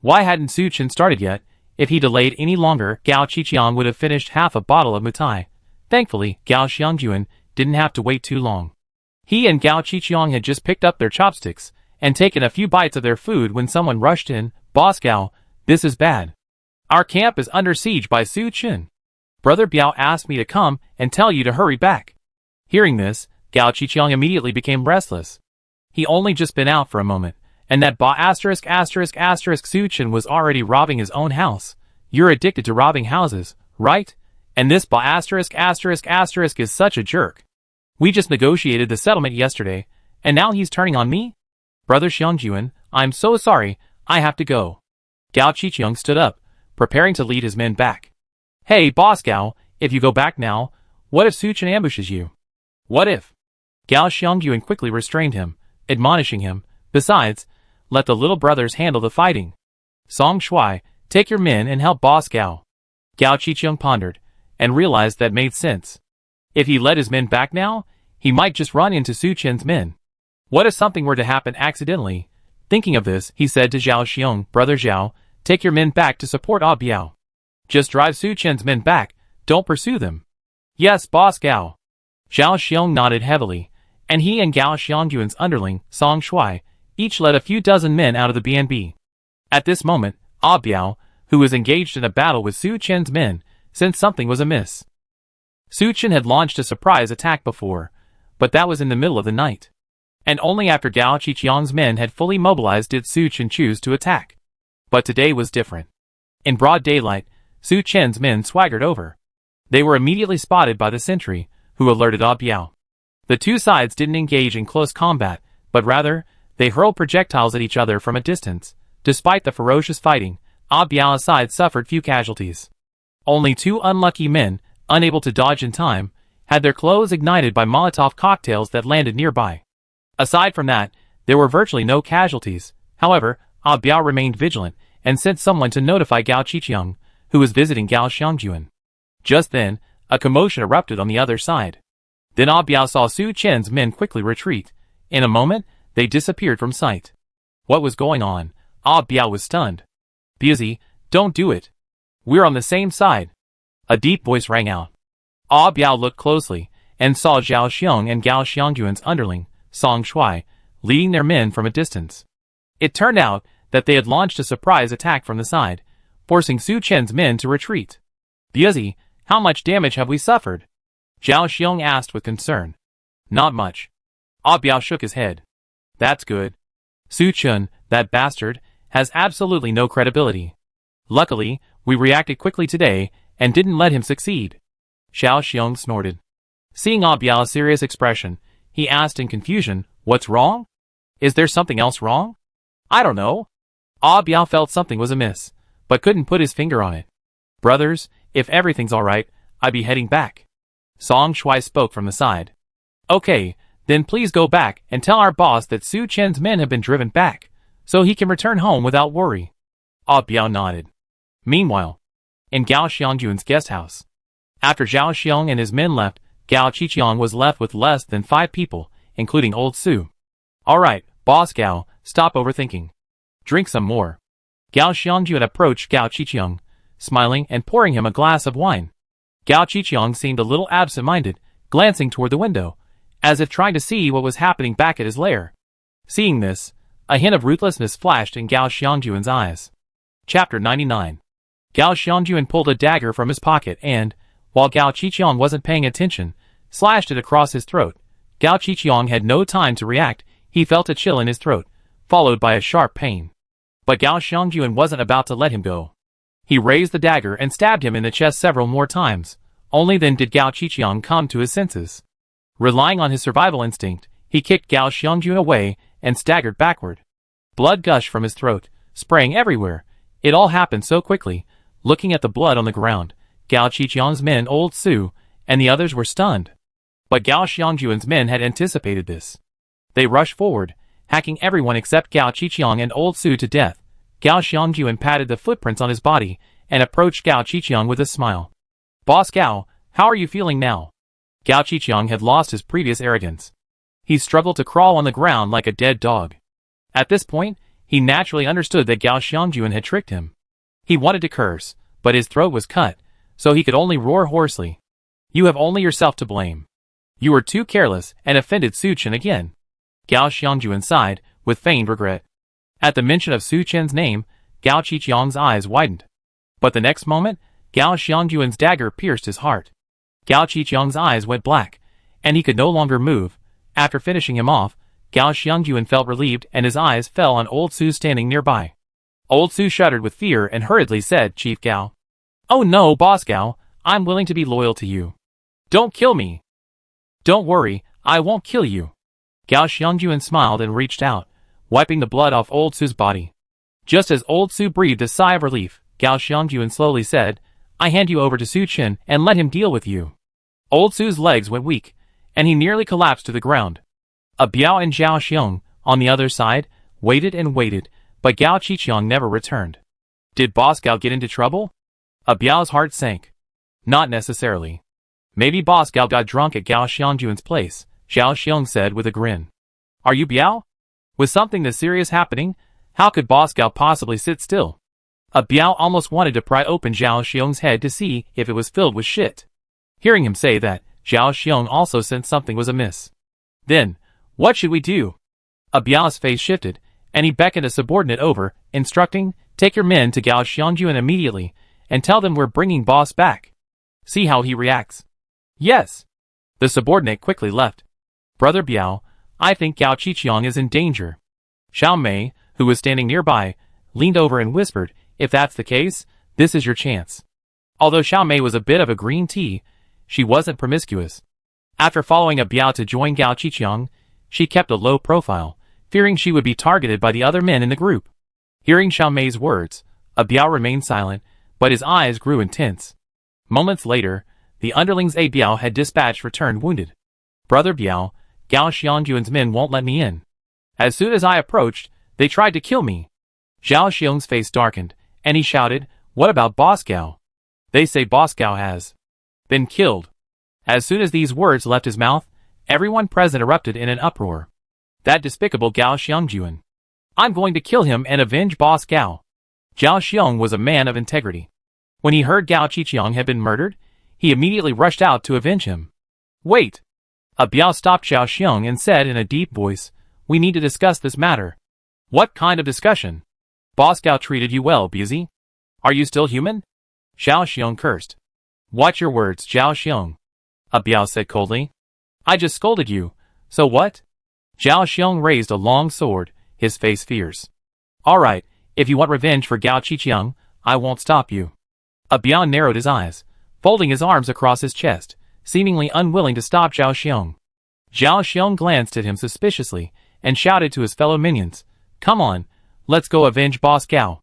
Why hadn't Su Chen started yet? If he delayed any longer, Gao Qiqiang would have finished half a bottle of mutai. Thankfully, Gao Xiangjuan didn't have to wait too long. He and Gao Qiqiang had just picked up their chopsticks and taken a few bites of their food when someone rushed in. Boss Gao, this is bad. Our camp is under siege by Su Chen. Brother Biao asked me to come and tell you to hurry back. Hearing this, Gao Qiqiang immediately became restless. He only just been out for a moment, and that Su Chen was already robbing his own house. You're addicted to robbing houses, right? And this is such a jerk. We just negotiated the settlement yesterday, and now he's turning on me? Brother Xiangjuan, I'm so sorry, I have to go. Gao Qiqiang stood up, preparing to lead his men back. Hey, Boss Gao, if you go back now, what if Su Chen ambushes you? What if? Gao Xiangjuan quickly restrained him, admonishing him. Besides, let the little brothers handle the fighting. Song Shuai, take your men and help Boss Gao. Gao Qiqiang pondered, and realized that made sense. If he led his men back now, he might just run into Su Chen's men. What if something were to happen accidentally? Thinking of this, he said to Zhao Xiong, Brother Zhao, take your men back to support Ah Biao. Just drive Su Chen's men back, don't pursue them. Yes, Boss Gao. Zhao Xiong nodded heavily, and he and Gao Xiangyuan's underling, Song Shuai, each led a few dozen men out of the BNB. At this moment, Ah Biao, who was engaged in a battle with Su Chen's men, sensed something was amiss. Su Chen had launched a surprise attack before, but that was in the middle of the night. And only after Gao Qiqiang's men had fully mobilized did Su Chen choose to attack. But today was different. In broad daylight, Su Chen's men swaggered over. They were immediately spotted by the sentry, who alerted Ah Biao. The two sides didn't engage in close combat, but rather, they hurled projectiles at each other from a distance. Despite the ferocious fighting, Ah Biao's side suffered few casualties. Only two unlucky men, unable to dodge in time, had their clothes ignited by Molotov cocktails that landed nearby. Aside from that, there were virtually no casualties. However, Ah Biao remained vigilant and sent someone to notify Gao Qiqiang, who was visiting Gao Xiangjuan. Just then, a commotion erupted on the other side. Then Ah Biao saw Su Chen's men quickly retreat. In a moment, they disappeared from sight. What was going on? Ah Biao was stunned. Busy, don't do it. We're on the same side. A deep voice rang out. Ah Biao looked closely, and saw Zhao Xiong and Gao Xiangyuan's underling, Song Shuai, leading their men from a distance. It turned out that they had launched a surprise attack from the side, forcing Su Chen's men to retreat. Busy, how much damage have we suffered? Zhao Xiong asked with concern. Not much. Ah Biao shook his head. That's good. Su Chen, that bastard, has absolutely no credibility. Luckily, we reacted quickly today and didn't let him succeed. Zhao Xiong snorted. Seeing Ah Biao's serious expression, he asked in confusion, what's wrong? Is there something else wrong? I don't know. Ah Biao felt something was amiss, but couldn't put his finger on it. Brothers, if everything's alright, I'd be heading back. Song Shuai spoke from the side. Okay, then please go back and tell our boss that Su Chen's men have been driven back, so he can return home without worry. Ah Biao nodded. Meanwhile, in Gao Xiangjuan's guest house. After Zhao Xiong and his men left, Gao Qiqiang was left with less than 5 people, including old Su. Alright, Boss Gao, stop overthinking. Drink some more. Gao Xiangjuan approached Gao Qiqiang, smiling and pouring him a glass of wine. Gao Qiqiang seemed a little absent-minded, glancing toward the window, as if trying to see what was happening back at his lair. Seeing this, a hint of ruthlessness flashed in Gao Xiangjuan's eyes. Chapter 99. Gao Xiangjuan pulled a dagger from his pocket and, while Gao Qiqiang wasn't paying attention, slashed it across his throat. Gao Qiqiang had no time to react. He felt a chill in his throat, followed by a sharp pain. But Gao Xiangjuan wasn't about to let him go. He raised the dagger and stabbed him in the chest several more times. Only then did Gao Qiqiang come to his senses. Relying on his survival instinct, he kicked Gao Xiangjuan away and staggered backward. Blood gushed from his throat, spraying everywhere. It all happened so quickly. Looking at the blood on the ground, Gao Qiqiang's men, old Su, and the others were stunned. But Gao Xiangjuan's men had anticipated this. They rushed forward, hacking everyone except Gao Qiqiang and old Su to death. Gao Xiangjuan patted the footprints on his body and approached Gao Qiqiang with a smile. Boss Gao, how are you feeling now? Gao Qiqiang had lost his previous arrogance. He struggled to crawl on the ground like a dead dog. At this point, he naturally understood that Gao Xiangjuan had tricked him. He wanted to curse, but his throat was cut, so he could only roar hoarsely. You have only yourself to blame. You were too careless and offended Su Chen again. Gao Xiangjuan sighed, with feigned regret. At the mention of Su Chen's name, Gao Qiqiang's eyes widened. But the next moment, Gao Xiangjuan's dagger pierced his heart. Gao Qiqiang's eyes went black, and he could no longer move. After finishing him off, Gao Xiangjuan felt relieved and his eyes fell on old Su standing nearby. Old Su shuddered with fear and hurriedly said, Chief Gao. Oh no, Boss Gao, I'm willing to be loyal to you. Don't kill me. Don't worry, I won't kill you. Gao Xiangjuan smiled and reached out, wiping the blood off old Su's body. Just as old Su breathed a sigh of relief, Gao Xiangjuan slowly said, I hand you over to Su Chen and let him deal with you. Old Su's legs went weak, and he nearly collapsed to the ground. A Biao and Zhao Xiong, on the other side, waited and waited, but Gao Qiqiang never returned. Did Boss Gao get into trouble? Biao's heart sank. Not necessarily. Maybe Boss Gao got drunk at Gao Xiangjuan's place, Zhao Xiong said with a grin. Are you Biao? Was something this serious happening? How could Boss Gao possibly sit still? Biao almost wanted to pry open Zhao Xiong's head to see if it was filled with shit. Hearing him say that, Zhao Xiong also sensed something was amiss. Then, what should we do? Biao's face shifted, and he beckoned a subordinate over, instructing, take your men to Gao Xiangjuan immediately, and tell them we're bringing Boss back. See how he reacts. Yes. The subordinate quickly left. Brother Biao, I think Gao Qiqiang is in danger. Xiao Mei, who was standing nearby, leaned over and whispered, if that's the case, this is your chance. Although Xiao Mei was a bit of a green tea, she wasn't promiscuous. After following Biao to join Gao Qiqiang, she kept a low profile, fearing she would be targeted by the other men in the group. Hearing Xiao Mei's words, Biao remained silent, but his eyes grew intense. Moments later, the underlings Biao had dispatched returned wounded. Brother Biao, Gao Xiangjuan's men won't let me in. As soon as I approached, they tried to kill me. Zhao Xiong's face darkened, and he shouted, what about Boss Gao? They say Boss Gao has been killed. As soon as these words left his mouth, everyone present erupted in an uproar. That despicable Gao Xiangjuan. I'm going to kill him and avenge Boss Gao. Zhao Xiong was a man of integrity. When he heard Gao Qiqiang had been murdered, he immediately rushed out to avenge him. Wait! Biao stopped Zhao Xiong and said in a deep voice, we need to discuss this matter. What kind of discussion? Boss Gao treated you well, busy. Are you still human? Zhao Xiong cursed. Watch your words, Zhao Xiong. Biao said coldly. I just scolded you, so what? Zhao Xiong raised a long sword, his face fierce. Alright, if you want revenge for Gao Qiqiang, I won't stop you. Biao narrowed his eyes, folding his arms across his chest, seemingly unwilling to stop Zhao Xiong. Zhao Xiong glanced at him suspiciously, and shouted to his fellow minions, come on, let's go avenge Boss Gao.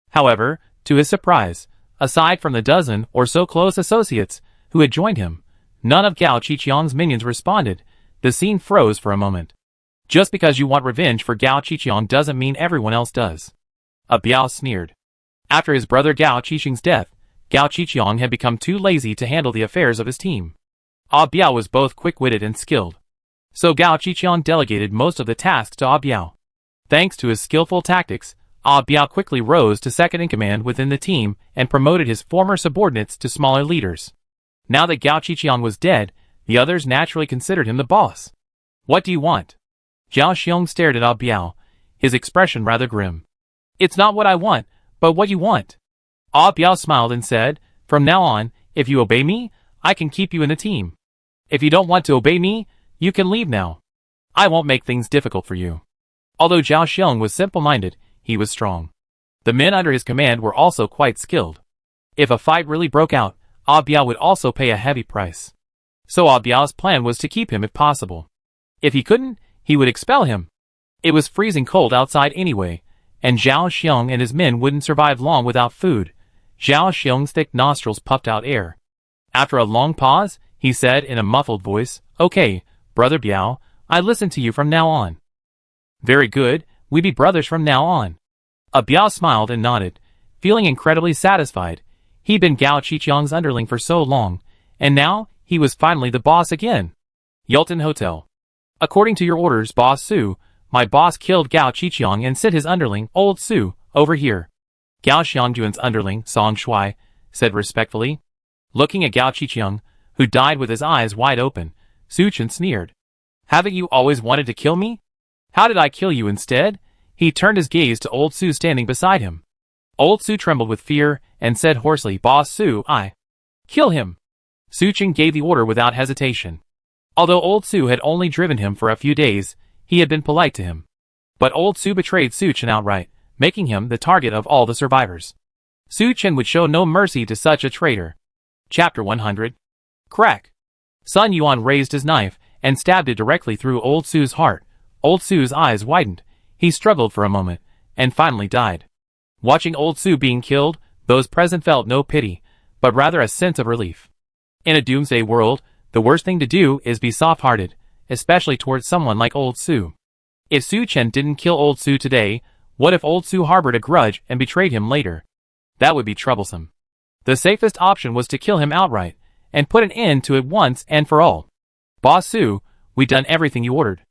However, to his surprise, aside from the dozen or so close associates who had joined him, none of Gao Qiqiang's minions responded. The scene froze for a moment. Just because you want revenge for Gao Qiqiang doesn't mean everyone else does. Biao sneered. After his brother Gao Qiqiang's death, Gao Qiqiang had become too lazy to handle the affairs of his team. Biao was both quick-witted and skilled. So Gao Qiqiang delegated most of the tasks to Biao. Thanks to his skillful tactics, Biao quickly rose to second-in-command within the team and promoted his former subordinates to smaller leaders. Now that Gao Qiqiang was dead, the others naturally considered him the boss. What do you want? Zhao Xiong stared at Biao, his expression rather grim. It's not what I want, but what you want. Biao smiled and said, from now on, if you obey me, I can keep you in the team. If you don't want to obey me, you can leave now. I won't make things difficult for you. Although Zhao Xiong was simple-minded, he was strong. The men under his command were also quite skilled. If a fight really broke out, Biao would also pay a heavy price. So Biao's plan was to keep him if possible. If he couldn't, he would expel him. It was freezing cold outside anyway, and Zhao Xiong and his men wouldn't survive long without food. Zhao Xiong's thick nostrils puffed out air. After a long pause, he said in a muffled voice, okay, Brother Biao, I listen to you from now on. Very good, we be brothers from now on. Biao smiled and nodded, feeling incredibly satisfied. He'd been Gao Qiqiang's underling for so long, and now he was finally the boss again. Yulton Hotel. According to your orders, Boss Su, my boss killed Gao Qiqiang and sent his underling, Old Su, over here. Gao Xiangjuan's underling, Song Shui, said respectfully. Looking at Gao Qiqiang, who died with his eyes wide open, Su Chen sneered. Haven't you always wanted to kill me? How did I kill you instead? He turned his gaze to Old Su standing beside him. Old Su trembled with fear and said hoarsely, Boss Su, I kill him. Su Chen gave the order without hesitation. Although Old Su had only driven him for a few days, he had been polite to him. But Old Su betrayed Su Chen outright, making him the target of all the survivors. Su Chen would show no mercy to such a traitor. Chapter 100. Crack. Sun Yuan raised his knife and stabbed it directly through Old Su's heart. Old Su's eyes widened. He struggled for a moment, and finally died. Watching Old Su being killed, those present felt no pity, but rather a sense of relief. In a Doomsday world, the worst thing to do is be soft-hearted, especially towards someone like Old Su. If Su Chen didn't kill old Su today, what if old Su harbored a grudge and betrayed him later? That would be troublesome. The safest option was to kill him outright, and put an end to it once and for all. Boss Su, we done everything you ordered.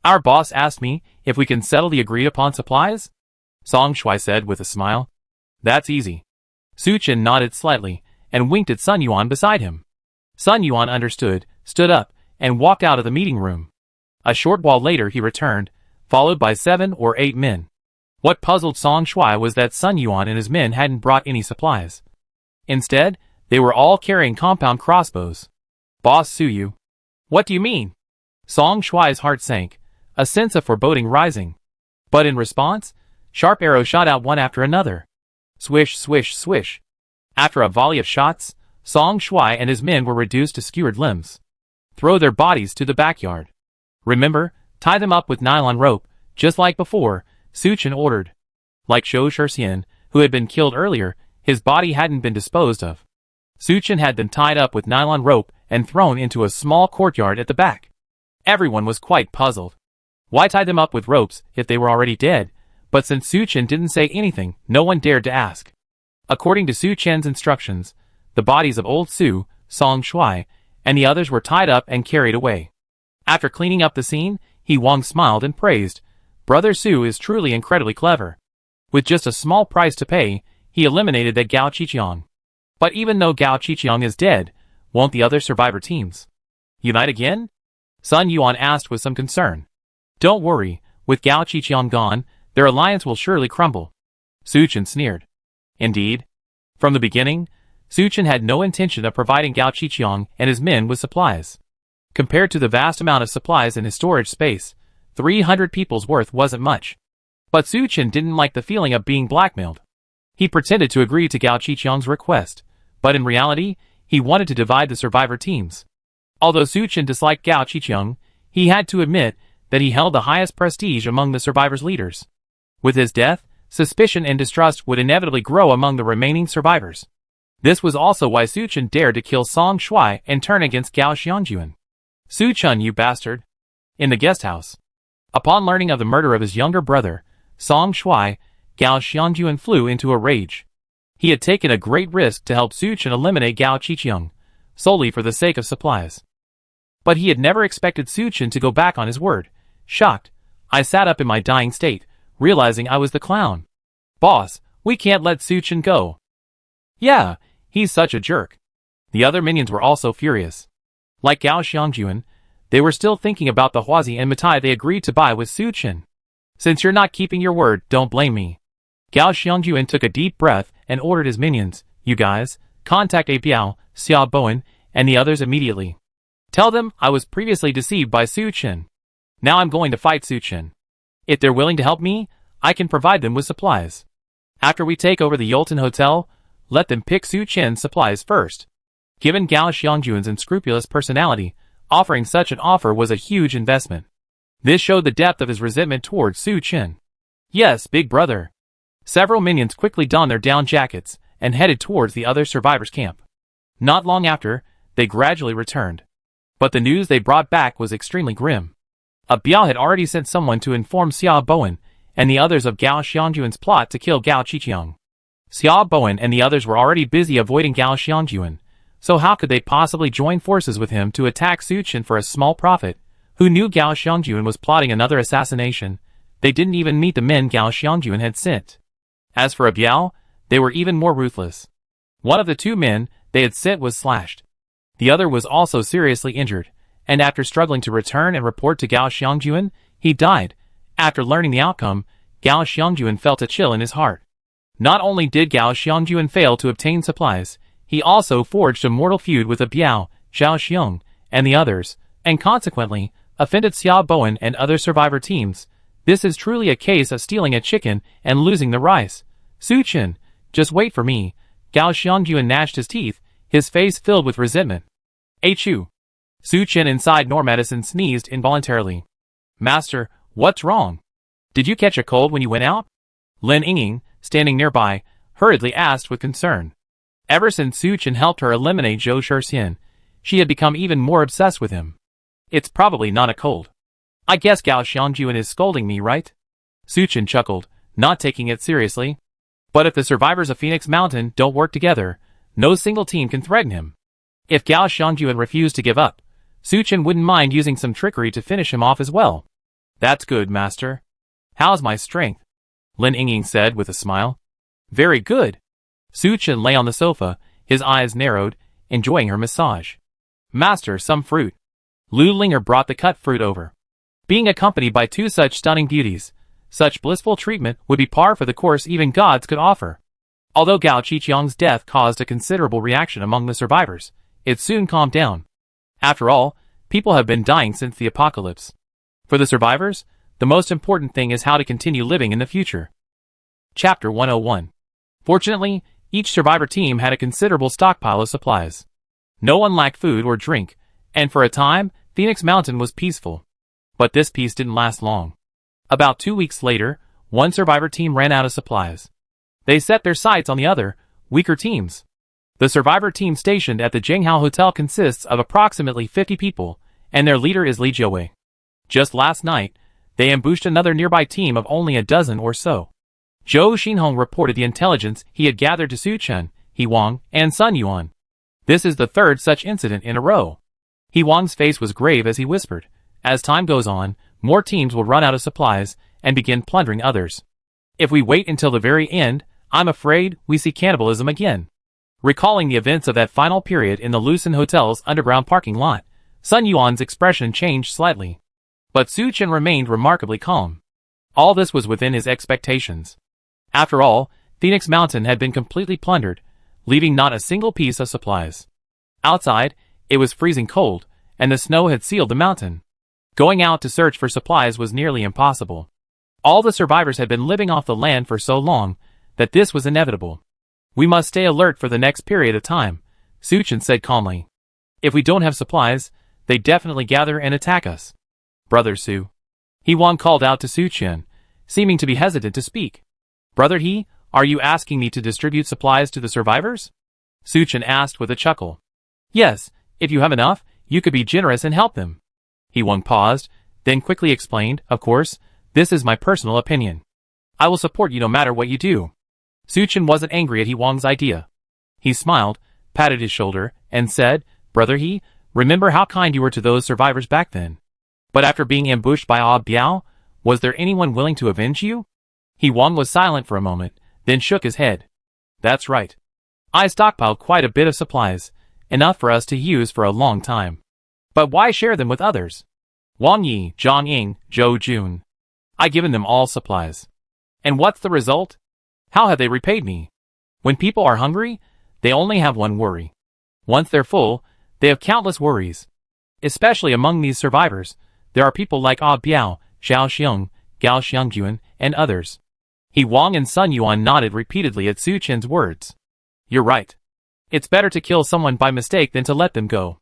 Our boss asked me if we can settle the agreed upon supplies? Song Shui said with a smile. That's easy. Su Chen nodded slightly, and winked at Sun Yuan beside him. Sun Yuan understood, stood up, and walked out of the meeting room. A short while later he returned, followed by 7 or 8 men. What puzzled Song Shui was that Sun Yuan and his men hadn't brought any supplies. Instead, they were all carrying compound crossbows. Boss Su Yu. What do you mean? Song Shui's heart sank, a sense of foreboding rising. But in response, sharp arrows shot out one after another. Swish, swish, swish. After a volley of shots, Song Shui and his men were reduced to skewered limbs. Throw their bodies to the backyard. Remember, tie them up with nylon rope, just like before, Su Chen ordered. Like Zhou Shixian, who had been killed earlier, his body hadn't been disposed of. Su Chen had them tied up with nylon rope and thrown into a small courtyard at the back. Everyone was quite puzzled. Why tie them up with ropes if they were already dead? But since Su Chen didn't say anything, no one dared to ask. According to Su Chen's instructions, the bodies of old Su, Song Shui, and the others were tied up and carried away. After cleaning up the scene, He Wang smiled and praised, "Brother Su is truly incredibly clever." With just a small price to pay, he eliminated that Gao Qiqiang. But even though Gao Qiqiang is dead, won't the other survivor teams unite again? Sun Yuan asked with some concern. Don't worry, with Gao Qiqiang gone, their alliance will surely crumble. Su Chen sneered. Indeed. From the beginning, Su Chen had no intention of providing Gao Qiqiang and his men with supplies. Compared to the vast amount of supplies in his storage space, 300 people's worth wasn't much. But Su Chen didn't like the feeling of being blackmailed. He pretended to agree to Gao Qiqiang's request, but in reality, he wanted to divide the survivor teams. Although Su Chen disliked Gao Qiqiang, he had to admit that he held the highest prestige among the survivors' leaders. With his death, suspicion and distrust would inevitably grow among the remaining survivors. This was also why Su Chen dared to kill Song Shui and turn against Gao Xiangjuan. Su Chen, you bastard! In the guest house. Upon learning of the murder of his younger brother, Song Shui, Gao Xiangjuan flew into a rage. He had taken a great risk to help Su Chen eliminate Gao Qiqiang, solely for the sake of supplies. But he had never expected Su Chen to go back on his word. Shocked, I sat up in my dying state, realizing I was the clown. Boss, we can't let Su Chen go. Yeah, he's such a jerk. The other minions were also furious. Like Gao Xiangjuan, they were still thinking about the Huazi and Matai they agreed to buy with Su Chen. Since you're not keeping your word, don't blame me. Gao Xiangjuan took a deep breath and ordered his minions, you guys, contact Biao, Xia Bowen, and the others immediately. Tell them I was previously deceived by Su Chen. Now I'm going to fight Su Chen. If they're willing to help me, I can provide them with supplies. After we take over the Yolton Hotel, let them pick Su Chen's supplies first. Given Gao Xiangjuan's unscrupulous personality, offering such an offer was a huge investment. This showed the depth of his resentment towards Su Chen. Yes, big brother. Several minions quickly donned their down jackets and headed towards the other survivors' camp. Not long after, they gradually returned. But the news they brought back was extremely grim. Biao had already sent someone to inform Xia Bowen and the others of Gao Xiangjuan's plot to kill Gao Qiqiang. Xia Bowen and the others were already busy avoiding Gao Xiangjuan, so how could they possibly join forces with him to attack Su Chen for a small profit? Who knew Gao Xiangjuan was plotting another assassination? They didn't even meet the men Gao Xiangjuan had sent. As for Biao, they were even more ruthless. One of the 2 men they had sent was slashed. The other was also seriously injured, and after struggling to return and report to Gao Xiangjuan, he died. After learning the outcome, Gao Xiangjuan felt a chill in his heart. Not only did Gao Xiangjuan fail to obtain supplies, he also forged a mortal feud with Biao, Zhao Xiong, and the others, and consequently, offended Xia Bowen and other survivor teams. This is truly a case of stealing a chicken and losing the rice. Su Chen, just wait for me. Gao Xiangjuan gnashed his teeth, his face filled with resentment. Achoo! Su Chen inside Medicine sneezed involuntarily. Master, what's wrong? Did you catch a cold when you went out? Lin Yingying, standing nearby, hurriedly asked with concern. Ever since Su Chen helped her eliminate Zhou Shixian, she had become even more obsessed with him. It's probably not a cold. I guess Gao Xiangyuan is scolding me, right? Su Chen chuckled, not taking it seriously. But if the survivors of Phoenix Mountain don't work together, no single team can threaten him. If Gao Xiangyuan refused to give up, Su Chen wouldn't mind using some trickery to finish him off as well. That's good, master. How's my strength? Lin Yingying said with a smile. Very good. Su Chen lay on the sofa, his eyes narrowed, enjoying her massage. Master, some fruit. Lu Linger brought the cut fruit over. Being accompanied by two such stunning beauties, such blissful treatment would be par for the course even gods could offer. Although Gao Qiqiang's death caused a considerable reaction among the survivors, it soon calmed down. After all, people have been dying since the apocalypse. For the survivors, the most important thing is how to continue living in the future. Chapter 101. Fortunately, each survivor team had a considerable stockpile of supplies. No one lacked food or drink, and for a time, Phoenix Mountain was peaceful. But this peace didn't last long. About 2 weeks later, one survivor team ran out of supplies. They set their sights on the other, weaker teams. The survivor team stationed at the Jinghao Hotel consists of approximately 50 people, and their leader is Li Jiawei. Just last night, they ambushed another nearby team of only a dozen or so. Zhou Xinhong reported the intelligence he had gathered to Su Chen, He Wang, and Sun Yuan. This is the third such incident in a row. He Wang's face was grave as he whispered, as time goes on, more teams will run out of supplies and begin plundering others. If we wait until the very end, I'm afraid we see cannibalism again. Recalling the events of that final period in the Lucin Hotel's underground parking lot, Sun Yuan's expression changed slightly. But Su Chen remained remarkably calm. All this was within his expectations. After all, Phoenix Mountain had been completely plundered, leaving not a single piece of supplies. Outside, it was freezing cold, and the snow had sealed the mountain. Going out to search for supplies was nearly impossible. All the survivors had been living off the land for so long that this was inevitable. We must stay alert for the next period of time, Su Chen said calmly. If we don't have supplies, they definitely gather and attack us. Brother Su. He Wang called out to Su Chen, seeming to be hesitant to speak. Brother He, are you asking me to distribute supplies to the survivors? Su Chen asked with a chuckle. Yes, if you have enough, you could be generous and help them. He Wang paused, then quickly explained, of course, this is my personal opinion. I will support you no matter what you do. Su Chen wasn't angry at He Wang's idea. He smiled, patted his shoulder, and said, Brother He, remember how kind you were to those survivors back then. But after being ambushed by Ah Biao, was there anyone willing to avenge you? He Wang was silent for a moment, then shook his head. That's right. I stockpiled quite a bit of supplies, enough for us to use for a long time. But why share them with others? Wang Yi, Zhang Ying, Zhou Jun. I given them all supplies. And what's the result? How have they repaid me? When people are hungry, they only have one worry. Once they're full, they have countless worries. Especially among these survivors, there are people like Ah Biao, Xiao Xiong, Gao Xiangyuan, and others. He Wang and Sun Yuan nodded repeatedly at Su Chen's words. You're right. It's better to kill someone by mistake than to let them go.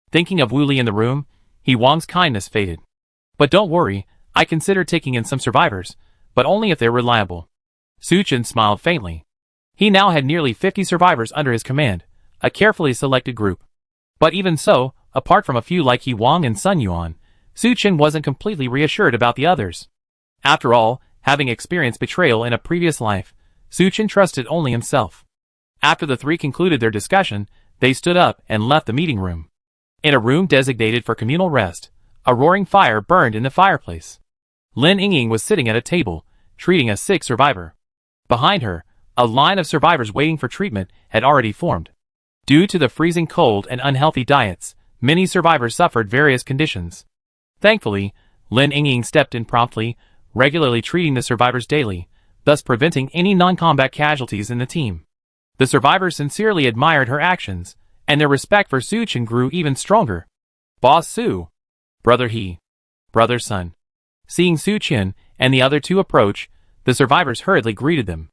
Thinking of Wu Li in the room, He Wang's kindness faded. But don't worry, I consider taking in some survivors, but only if they're reliable. Su Chen smiled faintly. He now had nearly 50 survivors under his command, a carefully selected group. But even so, apart from a few like He Wang and Sun Yuan, Su Chen wasn't completely reassured about the others. After all, having experienced betrayal in a previous life, Su Chen trusted only himself. After the three concluded their discussion, they stood up and left the meeting room. In a room designated for communal rest, a roaring fire burned in the fireplace. Lin Yingying was sitting at a table, treating a sick survivor. Behind her, a line of survivors waiting for treatment had already formed. Due to the freezing cold and unhealthy diets, many survivors suffered various conditions. Thankfully, Lin Yingying stepped in promptly, regularly treating the survivors daily, thus preventing any non-combat casualties in the team. The survivors sincerely admired her actions, and their respect for Su Chen grew even stronger. Boss Su. Brother He. Brother Sun. Seeing Su Chen and the other two approach, the survivors hurriedly greeted them.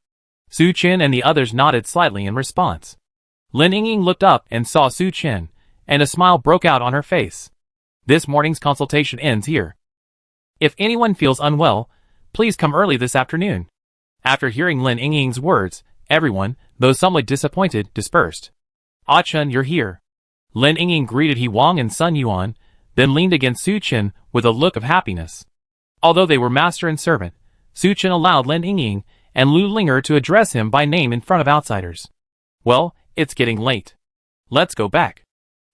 Su Chen and the others nodded slightly in response. Lin Yingying looked up and saw Su Chen, and a smile broke out on her face. This morning's consultation ends here. If anyone feels unwell, please come early this afternoon. After hearing Lin Yingying's words, everyone, though somewhat disappointed, dispersed. Ah Chen, you're here. Lin Yingying greeted He Wang and Sun Yuan, then leaned against Su Chen with a look of happiness. Although they were master and servant, Su Chen allowed Lin Yingying and Lu Linger to address him by name in front of outsiders. Well, it's getting late. Let's go back.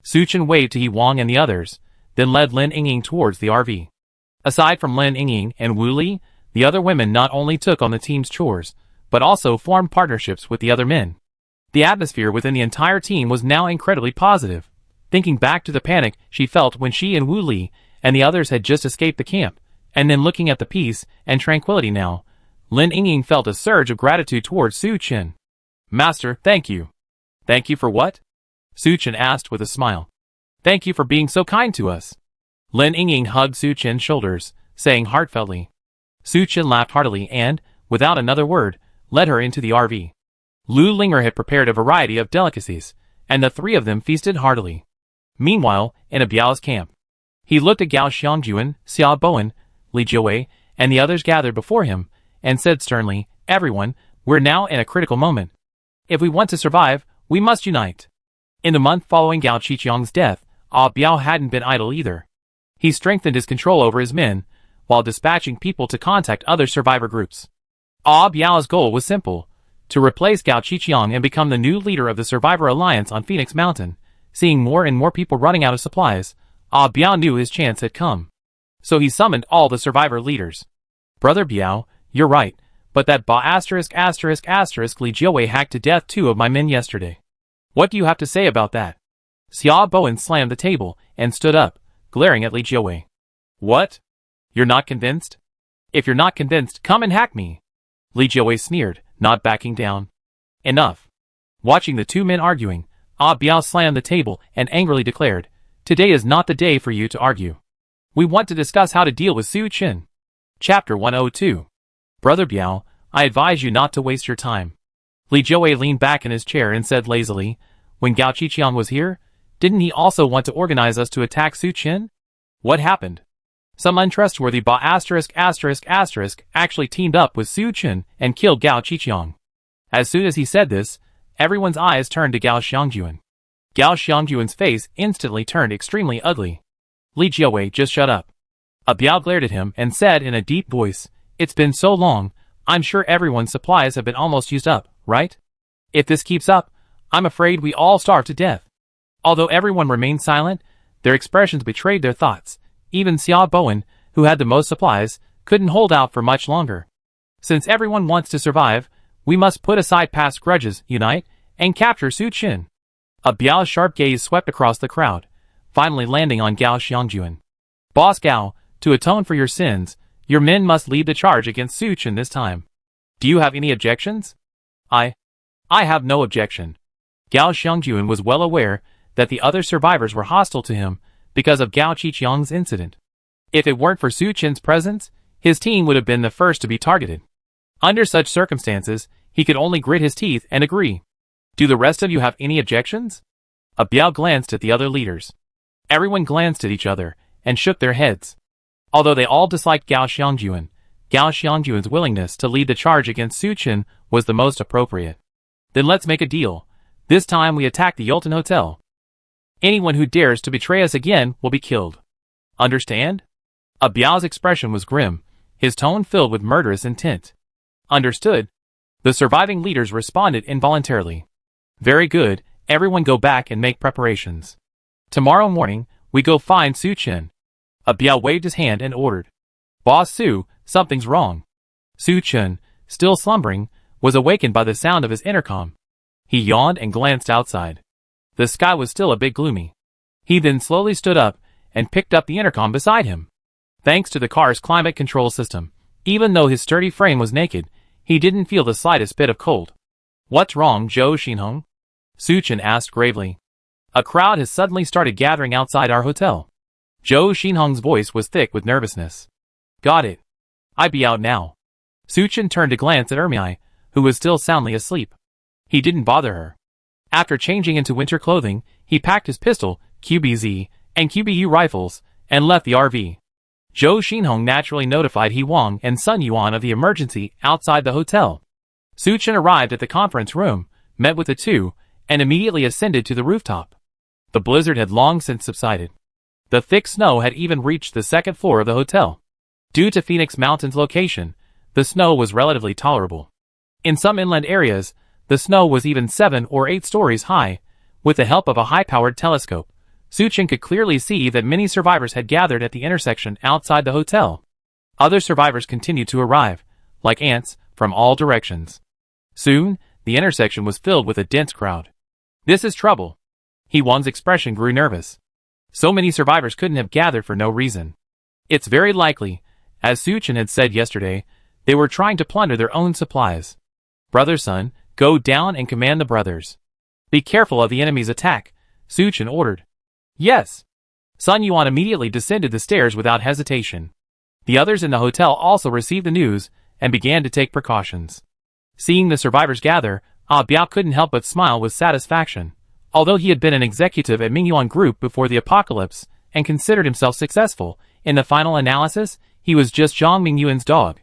Su Chen waved to He Wang and the others, then led Lin Yingying towards the RV. Aside from Lin Yingying and Wu Li, the other women not only took on the team's chores, but also formed partnerships with the other men. The atmosphere within the entire team was now incredibly positive. Thinking back to the panic she felt when she and Wu Li and the others had just escaped the camp, and then looking at the peace and tranquility now, Lin Yingying felt a surge of gratitude towards Su Chen. Master, thank you. Thank you for what? Su Chen asked with a smile. Thank you for being so kind to us. Lin Yingying hugged Su Chen's shoulders, saying heartfeltly. Su Chen laughed heartily and, without another word, led her into the RV. Lu Linger had prepared a variety of delicacies, and the three of them feasted heartily. Meanwhile, in Biao's camp, he looked at Gao Xiangjuan, Xia Bowen, Li Jiawei, and the others gathered before him, and said sternly, "Everyone, we're now in a critical moment. If we want to survive, we must unite." In the month following Gao Qiqiang's death, Biao hadn't been idle either. He strengthened his control over his men, while dispatching people to contact other survivor groups. Biao's goal was simple: to replace Gao Qiqiang and become the new leader of the Survivor Alliance on Phoenix Mountain. Seeing more and more people running out of supplies, Biao knew his chance had come. So he summoned all the survivor leaders. "Brother Biao, you're right, but that Li Jiawei hacked to death 2 of my men yesterday. What do you have to say about that?" Xia Bowen slammed the table and stood up, glaring at Li Jiawei. "What? You're not convinced? If you're not convinced, come and hack me." Li Jiawei sneered, not backing down. "Enough." Watching the two men arguing, Biao slammed the table and angrily declared, "Today is not the day for you to argue. We want to discuss how to deal with Su Chen." Chapter 102. Brother Biao, I advise you not to waste your time. Li Jiawei leaned back in his chair and said lazily, "When Gao Qiqiang was here, didn't he also want to organize us to attack Su Chen? What happened? Some untrustworthy actually teamed up with Su Chen and killed Gao Qiqiang." As soon as he said this, everyone's eyes turned to Gao Xiangjuan. Gao Xiangjuan's face instantly turned extremely ugly. Li Jiawei, just shut up. Biao glared at him and said in a deep voice, "It's been so long, I'm sure everyone's supplies have been almost used up, right? If this keeps up, I'm afraid we all starve to death." Although everyone remained silent, their expressions betrayed their thoughts. Even Xia Bowen, who had the most supplies, couldn't hold out for much longer. "Since everyone wants to survive, we must put aside past grudges, unite, and capture Su Chen." Biao's sharp gaze swept across the crowd, finally landing on Gao Xiangjuan. "Boss Gao, to atone for your sins, your men must lead the charge against Su Chen this time. Do you have any objections?" I have no objection." Gao Xiangjuan was well aware that the other survivors were hostile to him because of Gao Qiqiang's incident. If it weren't for Su Chen's presence, his team would have been the first to be targeted. Under such circumstances, he could only grit his teeth and agree. "Do the rest of you have any objections?" Biao glanced at the other leaders. Everyone glanced at each other and shook their heads. Although they all disliked Gao Xiangjuan's willingness to lead the charge against Su Chen was the most appropriate. "Then let's make a deal. This time we attack the Yulton Hotel. Anyone who dares to betray us again will be killed. Understand?" Biao's expression was grim, his tone filled with murderous intent. "Understood." The surviving leaders responded involuntarily. "Very good, everyone go back and make preparations. Tomorrow morning, we go find Su Chen." Biao waved his hand and ordered. "Boss Su, something's wrong." Su Chen, still slumbering, was awakened by the sound of his intercom. He yawned and glanced outside. The sky was still a bit gloomy. He then slowly stood up and picked up the intercom beside him. Thanks to the car's climate control system, even though his sturdy frame was naked, he didn't feel the slightest bit of cold. "What's wrong, Zhou Xinhong?" Su Chen asked gravely. "A crowd has suddenly started gathering outside our hotel." Zhou Xinhong's voice was thick with nervousness. "Got it. I'll be out now." Su Chen turned to glance at Ermiai, who was still soundly asleep. He didn't bother her. After changing into winter clothing, he packed his pistol, QBZ, and QBU rifles, and left the RV. Zhou Xinhong naturally notified He Wang and Sun Yuan of the emergency outside the hotel. Su Chen arrived at the conference room, met with the two, and immediately ascended to the rooftop. The blizzard had long since subsided. The thick snow had even reached the second floor of the hotel. Due to Phoenix Mountain's location, the snow was relatively tolerable. In some inland areas, the snow was even 7 or 8 stories high. With the help of a high-powered telescope, Suchin could clearly see that many survivors had gathered at the intersection outside the hotel. Other survivors continued to arrive, like ants, from all directions. Soon, the intersection was filled with a dense crowd. This is trouble. Hee-Won's expression grew nervous. So many survivors couldn't have gathered for no reason. It's very likely, as Suchin had said yesterday, they were trying to plunder their own supplies. Brother Sun, go down and command the brothers. Be careful of the enemy's attack, Suchin ordered. Yes. Sun Yuan immediately descended the stairs without hesitation. The others in the hotel also received the news and began to take precautions. Seeing the survivors gather, Biao couldn't help but smile with satisfaction. Although he had been an executive at Mingyuan Group before the apocalypse and considered himself successful, in the final analysis, he was just Zhang Mingyuan's dog.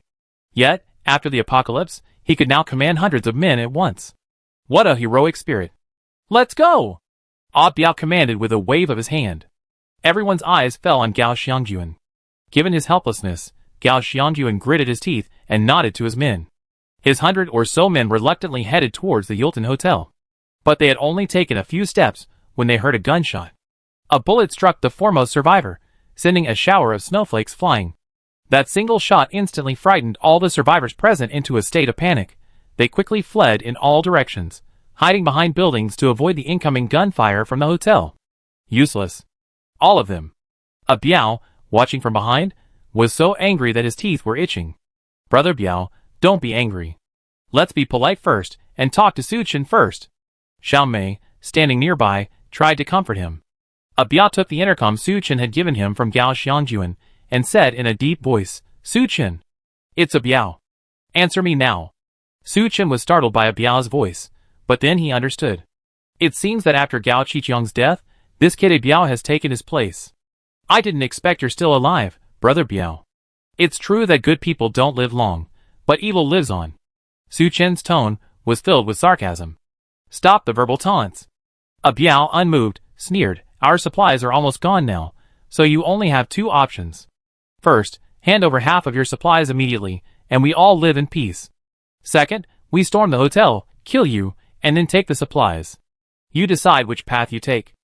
Yet, after the apocalypse, he could now command hundreds of men at once. What a heroic spirit. Let's go! Biao commanded with a wave of his hand. Everyone's eyes fell on Gao Xiangjuan. Given his helplessness, Gao Xiangjuan gritted his teeth and nodded to his men. His 100 or so men reluctantly headed towards the Yulton Hotel. But they had only taken a few steps when they heard a gunshot. A bullet struck the foremost survivor, sending a shower of snowflakes flying. That single shot instantly frightened all the survivors present into a state of panic. They quickly fled in all directions, hiding behind buildings to avoid the incoming gunfire from the hotel. Useless. All of them. Biao, watching from behind, was so angry that his teeth were itching. Brother Biao, don't be angry. Let's be polite first and talk to Suchin first. Xiao Mei, standing nearby, tried to comfort him. Biao took the intercom Suchin had given him from Gao Xiangjuan and said in a deep voice, Suchin. It's Biao. Answer me now. Suchin was startled by Biao's voice, but then he understood. It seems that after Gao Qiqiang's death, this kid Biao has taken his place. I didn't expect you're still alive, Brother Biao. It's true that good people don't live long, but evil lives on. Suchin's tone was filled with sarcasm. Stop the verbal taunts. Biao, unmoved, sneered, our supplies are almost gone now, so you only have 2 options. First, hand over half of your supplies immediately, and we all live in peace. Second, we storm the hotel, kill you, and then take the supplies. You decide which path you take.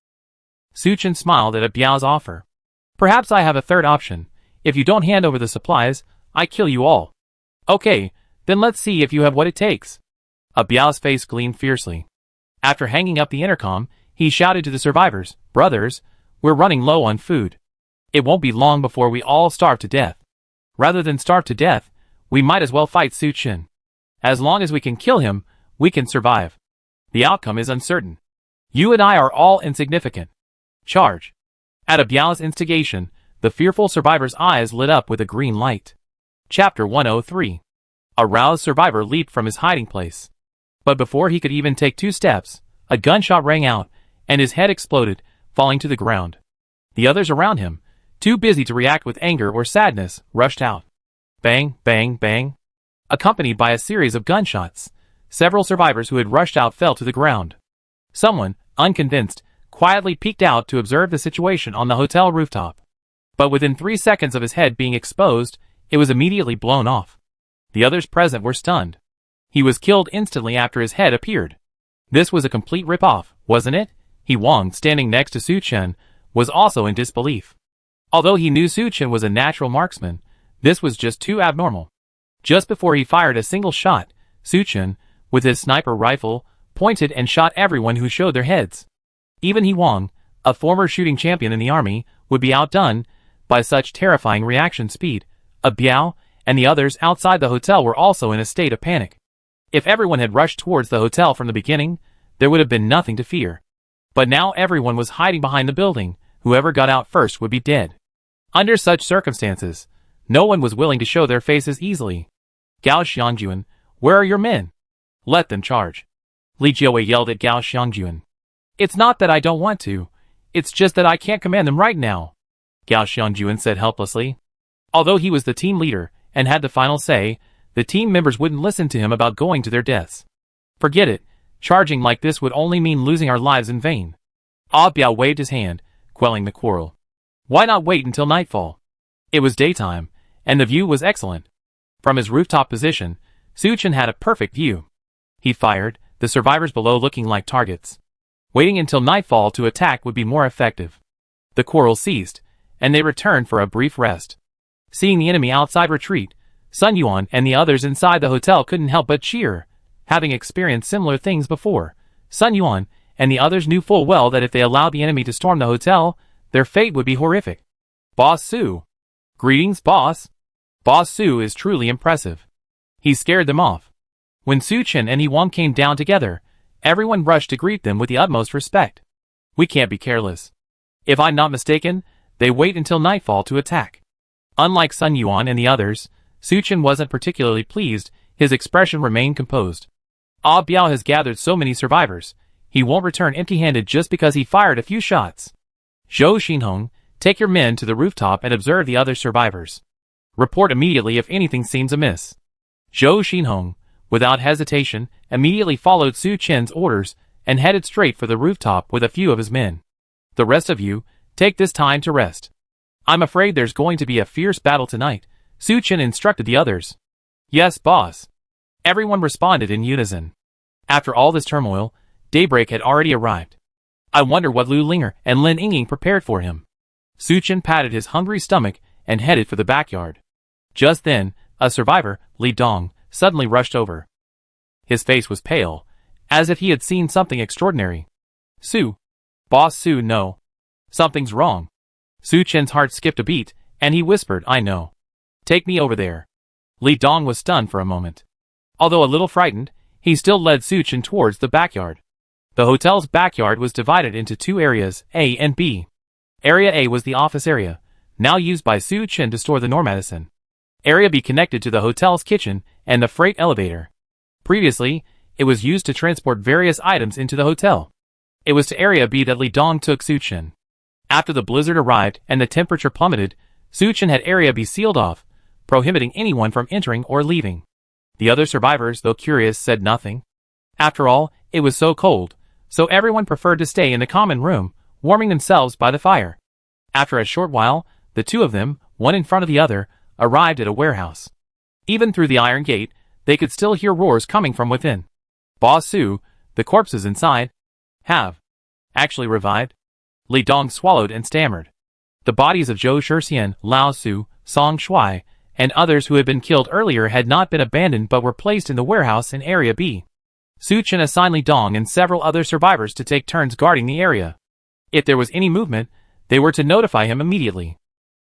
Suchin smiled at Biao's offer. Perhaps I have a third option. If you don't hand over the supplies, I kill you all. Okay, then let's see if you have what it takes. Biao's face gleamed fiercely. After hanging up the intercom, he shouted to the survivors, Brothers, we're running low on food. It won't be long before we all starve to death. Rather than starve to death, we might as well fight Suchin. As long as we can kill him, we can survive. The outcome is uncertain. You and I are all insignificant. Charge. At Biao's instigation, the fearful survivor's eyes lit up with a green light. Chapter 103. A roused survivor leaped from his hiding place. But before he could even take 2 steps, a gunshot rang out, and his head exploded, falling to the ground. The others around him, too busy to react with anger or sadness, rushed out. Bang, bang, bang. Accompanied by a series of gunshots, several survivors who had rushed out fell to the ground. Someone, unconvinced, quietly peeked out to observe the situation on the hotel rooftop. But within 3 seconds of his head being exposed, it was immediately blown off. The others present were stunned. He was killed instantly after his head appeared. This was a complete rip-off, wasn't it? Hee-Won, standing next to Suchin, was also in disbelief. Although he knew Suchin was a natural marksman, this was just too abnormal. Just before he fired a single shot, Suchin, with his sniper rifle, pointed and shot everyone who showed their heads. Even Hee-Won, a former shooting champion in the army, would be outdone by such terrifying reaction speed. Biao and the others outside the hotel were also in a state of panic. If everyone had rushed towards the hotel from the beginning, there would have been nothing to fear. But now everyone was hiding behind the building. Whoever got out first would be dead. Under such circumstances, no one was willing to show their faces easily. Gao Xiangjuan, where are your men? Let them charge. Li Jiawei yelled at Gao Xiangjuan. It's not that I don't want to. It's just that I can't command them right now, Gao Xiangjuan said helplessly. Although he was the team leader and had the final say, the team members wouldn't listen to him about going to their deaths. Forget it. Charging like this would only mean losing our lives in vain. Biao waved his hand, quelling the quarrel. Why not wait until nightfall? It was daytime, and the view was excellent. From his rooftop position, Suchin had a perfect view. He fired, the survivors below looking like targets. Waiting until nightfall to attack would be more effective. The quarrel ceased, and they returned for a brief rest. Seeing the enemy outside retreat, Sun Yuan and the others inside the hotel couldn't help but cheer. Having experienced similar things before, Sun Yuan and the others knew full well that if they allowed the enemy to storm the hotel, their fate would be horrific. Boss Su. Greetings, boss. Boss Su is truly impressive. He scared them off. When Suchin and Yuan came down together, everyone rushed to greet them with the utmost respect. We can't be careless. If I'm not mistaken, they wait until nightfall to attack. Unlike Sun Yuan and the others, Suchin wasn't particularly pleased. His expression remained composed. Ah Biao has gathered so many survivors. He won't return empty-handed just because he fired a few shots. Zhou Xinhong, take your men to the rooftop and observe the other survivors. Report immediately if anything seems amiss. Zhou Xinhong, without hesitation, immediately followed Su Chen's orders and headed straight for the rooftop with a few of his men. The rest of you, take this time to rest. I'm afraid there's going to be a fierce battle tonight, Su Chen instructed the others. Yes, boss. Everyone responded in unison. After all this turmoil, daybreak had already arrived. I wonder what Lu Linger and Lin Yingying prepared for him. Su Chen patted his hungry stomach and headed for the backyard. Just then, a survivor, Li Dong, suddenly rushed over. His face was pale, as if he had seen something extraordinary. Su. Boss Su, no. Something's wrong. Su Chen's heart skipped a beat, and he whispered, I know. Take me over there. Li Dong was stunned for a moment. Although a little frightened, he still led Su Chen towards the backyard. The hotel's backyard was divided into two areas, A and B. Area A was the office area, now used by Su Chen to store the Normedicine. Area B connected to the hotel's kitchen and the freight elevator. Previously, it was used to transport various items into the hotel. It was to Area B that Li Dong took Su Chen. After the blizzard arrived and the temperature plummeted, Su Chen had Area B sealed off, prohibiting anyone from entering or leaving. The other survivors, though curious, said nothing. After all, it was so cold, so everyone preferred to stay in the common room, warming themselves by the fire. After a short while, the two of them, one in front of the other, arrived at a warehouse. Even through the iron gate, they could still hear roars coming from within. Boss Su, the corpses inside, have actually revived. Li Dong swallowed and stammered. The bodies of Zhou Shixian, Lao Su, Song Shuai, and others who had been killed earlier had not been abandoned but were placed in the warehouse in Area B. Su Chen assigned Li Dong and several other survivors to take turns guarding the area. If there was any movement, they were to notify him immediately.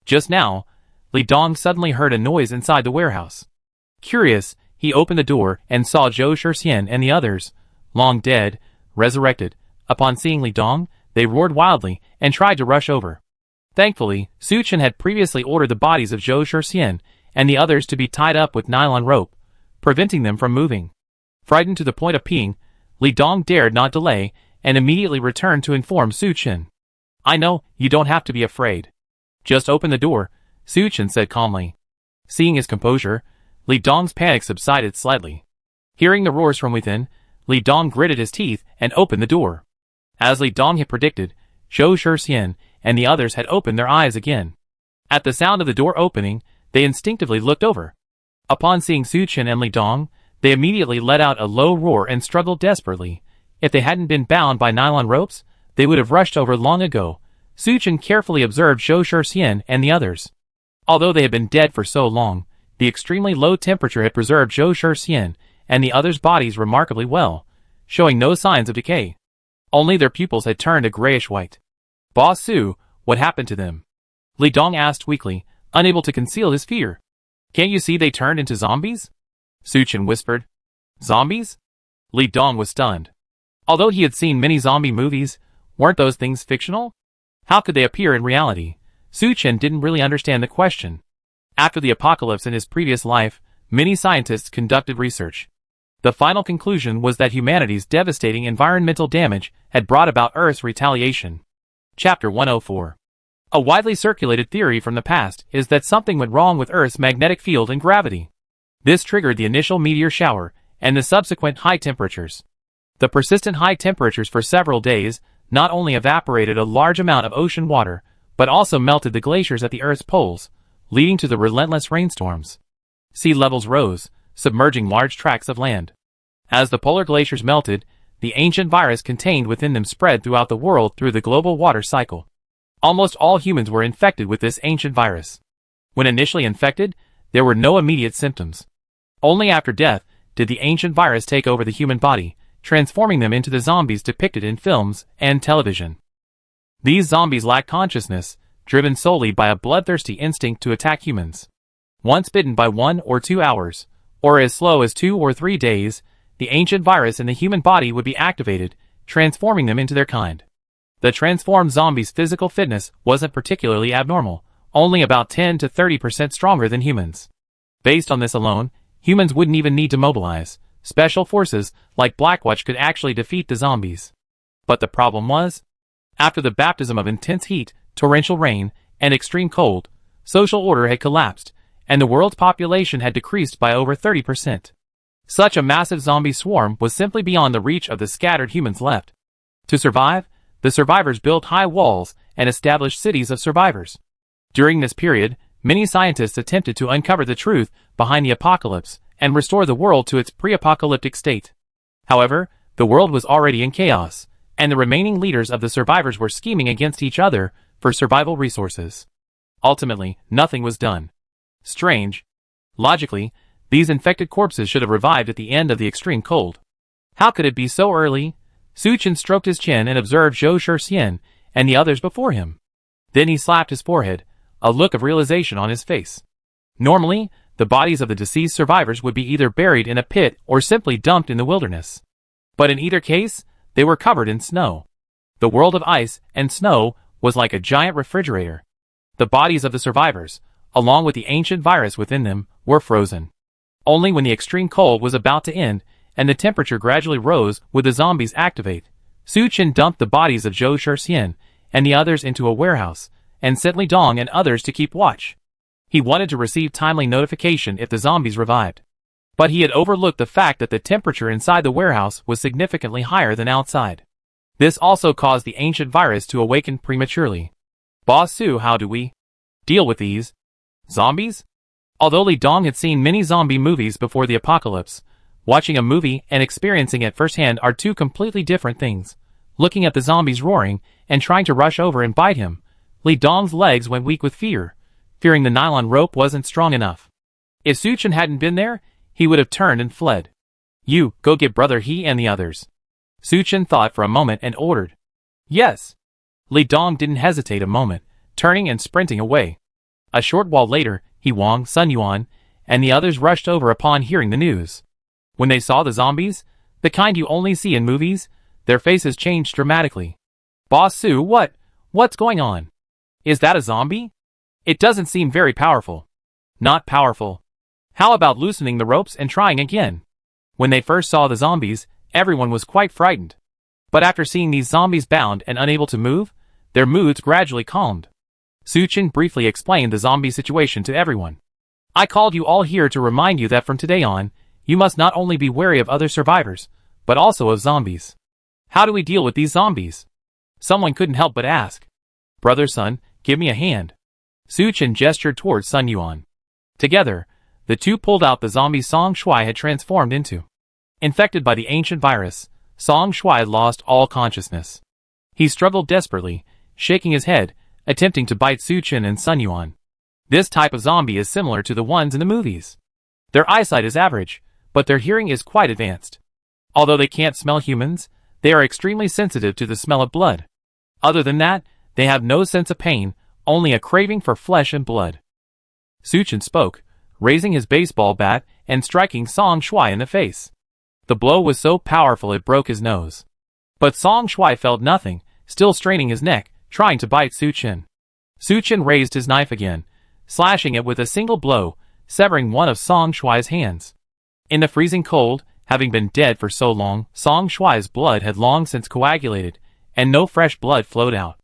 Just now, Li Dong suddenly heard a noise inside the warehouse. Curious, he opened the door and saw Zhou Shixian and the others, long dead, resurrected. Upon seeing Li Dong, they roared wildly and tried to rush over. Thankfully, Su Chen had previously ordered the bodies of Zhou Shixian and the others to be tied up with nylon rope, preventing them from moving. Frightened to the point of peeing, Li Dong dared not delay and immediately returned to inform Su Chen. I know, you don't have to be afraid. Just open the door, Su Chen said calmly. Seeing his composure, Li Dong's panic subsided slightly. Hearing the roars from within, Li Dong gritted his teeth and opened the door. As Li Dong had predicted, Zhou Shixian and the others had opened their eyes again. At the sound of the door opening, they instinctively looked over. Upon seeing Su Chen and Li Dong, they immediately let out a low roar and struggled desperately. If they hadn't been bound by nylon ropes, they would have rushed over long ago. Su Chen carefully observed Zhou Shixian and the others. Although they had been dead for so long, the extremely low temperature had preserved Zhou Shixian and the others' bodies remarkably well, showing no signs of decay. Only their pupils had turned a grayish-white. Boss Su, what happened to them? Li Dong asked weakly, unable to conceal his fear. Can't you see they turned into zombies? Su Chen whispered. Zombies? Li Dong was stunned. Although he had seen many zombie movies, weren't those things fictional? How could they appear in reality? Su Chen didn't really understand the question. After the apocalypse in his previous life, many scientists conducted research. The final conclusion was that humanity's devastating environmental damage had brought about Earth's retaliation. Chapter 104. A widely circulated theory from the past is that something went wrong with Earth's magnetic field and gravity. This triggered the initial meteor shower and the subsequent high temperatures. The persistent high temperatures for several days not only evaporated a large amount of ocean water, but also melted the glaciers at the Earth's poles, leading to the relentless rainstorms. Sea levels rose, submerging large tracts of land. As the polar glaciers melted, the ancient virus contained within them spread throughout the world through the global water cycle. Almost all humans were infected with this ancient virus. When initially infected, there were no immediate symptoms. Only after death did the ancient virus take over the human body, transforming them into the zombies depicted in films and television. These zombies lack consciousness, driven solely by a bloodthirsty instinct to attack humans. Once bitten by 1 or 2 hours, or as slow as 2 or 3 days, the ancient virus in the human body would be activated, transforming them into their kind. The transformed zombies' physical fitness wasn't particularly abnormal, only about 10 to 30% stronger than humans. Based on this alone, humans wouldn't even need to mobilize. Special forces like Blackwatch could actually defeat the zombies. But the problem was, after the baptism of intense heat, torrential rain, and extreme cold, social order had collapsed, and the world's population had decreased by over 30%. Such a massive zombie swarm was simply beyond the reach of the scattered humans left. To survive, the survivors built high walls and established cities of survivors. During this period, many scientists attempted to uncover the truth behind the apocalypse and restore the world to its pre-apocalyptic state. However, the world was already in chaos, and the remaining leaders of the survivors were scheming against each other for survival resources. Ultimately, nothing was done. Strange. Logically, these infected corpses should have revived at the end of the extreme cold. How could it be so early? Suchin stroked his chin and observed Zhou Shixian and the others before him. Then he slapped his forehead, a look of realization on his face. Normally, the bodies of the deceased survivors would be either buried in a pit or simply dumped in the wilderness. But in either case, they were covered in snow. The world of ice and snow was like a giant refrigerator. The bodies of the survivors, along with the ancient virus within them, were frozen. Only when the extreme cold was about to end and the temperature gradually rose would the zombies activate. Suchin dumped the bodies of Zhou Shixian and the others into a warehouse, and sent Li Dong and others to keep watch. He wanted to receive timely notification if the zombies revived. But he had overlooked the fact that the temperature inside the warehouse was significantly higher than outside. This also caused the ancient virus to awaken prematurely. Boss Su, how do we deal with these zombies? Although Li Dong had seen many zombie movies before the apocalypse, watching a movie and experiencing it firsthand are two completely different things. Looking at the zombies roaring and trying to rush over and bite him, Li Dong's legs went weak with fear, fearing the nylon rope wasn't strong enough. If Suchin hadn't been there, he would have turned and fled. You, go get brother he and the others. Suchin thought for a moment and ordered. Yes. Li Dong didn't hesitate a moment, turning and sprinting away. A short while later, He Wang, Sun Yuan, and the others rushed over upon hearing the news. When they saw the zombies, the kind you only see in movies, their faces changed dramatically. Boss Su, what's going on? Is that a zombie? It doesn't seem very powerful. Not powerful. How about loosening the ropes and trying again? When they first saw the zombies, everyone was quite frightened. But after seeing these zombies bound and unable to move, their moods gradually calmed. Suchin briefly explained the zombie situation to everyone. I called you all here to remind you that from today on, you must not only be wary of other survivors, but also of zombies. How do we deal with these zombies? Someone couldn't help but ask. Brother Sun, give me a hand. Suchin gestured towards Sun Yuan. Together, the two pulled out the zombie Song Shui had transformed into. Infected by the ancient virus, Song Shui lost all consciousness. He struggled desperately, shaking his head, attempting to bite Suchin and Sun Yuan. This type of zombie is similar to the ones in the movies. Their eyesight is average, but their hearing is quite advanced. Although they can't smell humans, they are extremely sensitive to the smell of blood. Other than that, they have no sense of pain, only a craving for flesh and blood. Suchin spoke, raising his baseball bat and striking Song Shui in the face. The blow was so powerful it broke his nose. But Song Shui felt nothing, still straining his neck, trying to bite Suchin. Suchin raised his knife again, slashing it with a single blow, severing one of Song Shui's hands. In the freezing cold, having been dead for so long, Song Shui's blood had long since coagulated, and no fresh blood flowed out.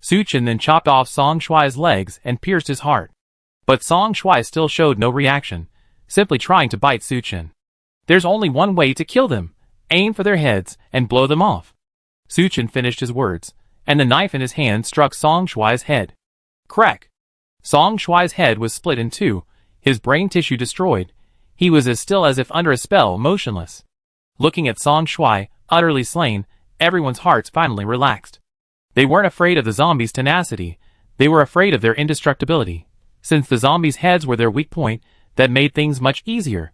Suchin then chopped off Song Shui's legs and pierced his heart. But Song Shui still showed no reaction, simply trying to bite Suchin. There's only one way to kill them. Aim for their heads and blow them off. Suchin finished his words, and the knife in his hand struck Song Shui's head. Crack! Song Shuai's head was split in two, his brain tissue destroyed. He was as still as if under a spell, motionless. Looking at Song Shuai, utterly slain, everyone's hearts finally relaxed. They weren't afraid of the zombies' tenacity, they were afraid of their indestructibility. Since the zombies' heads were their weak point, that made things much easier.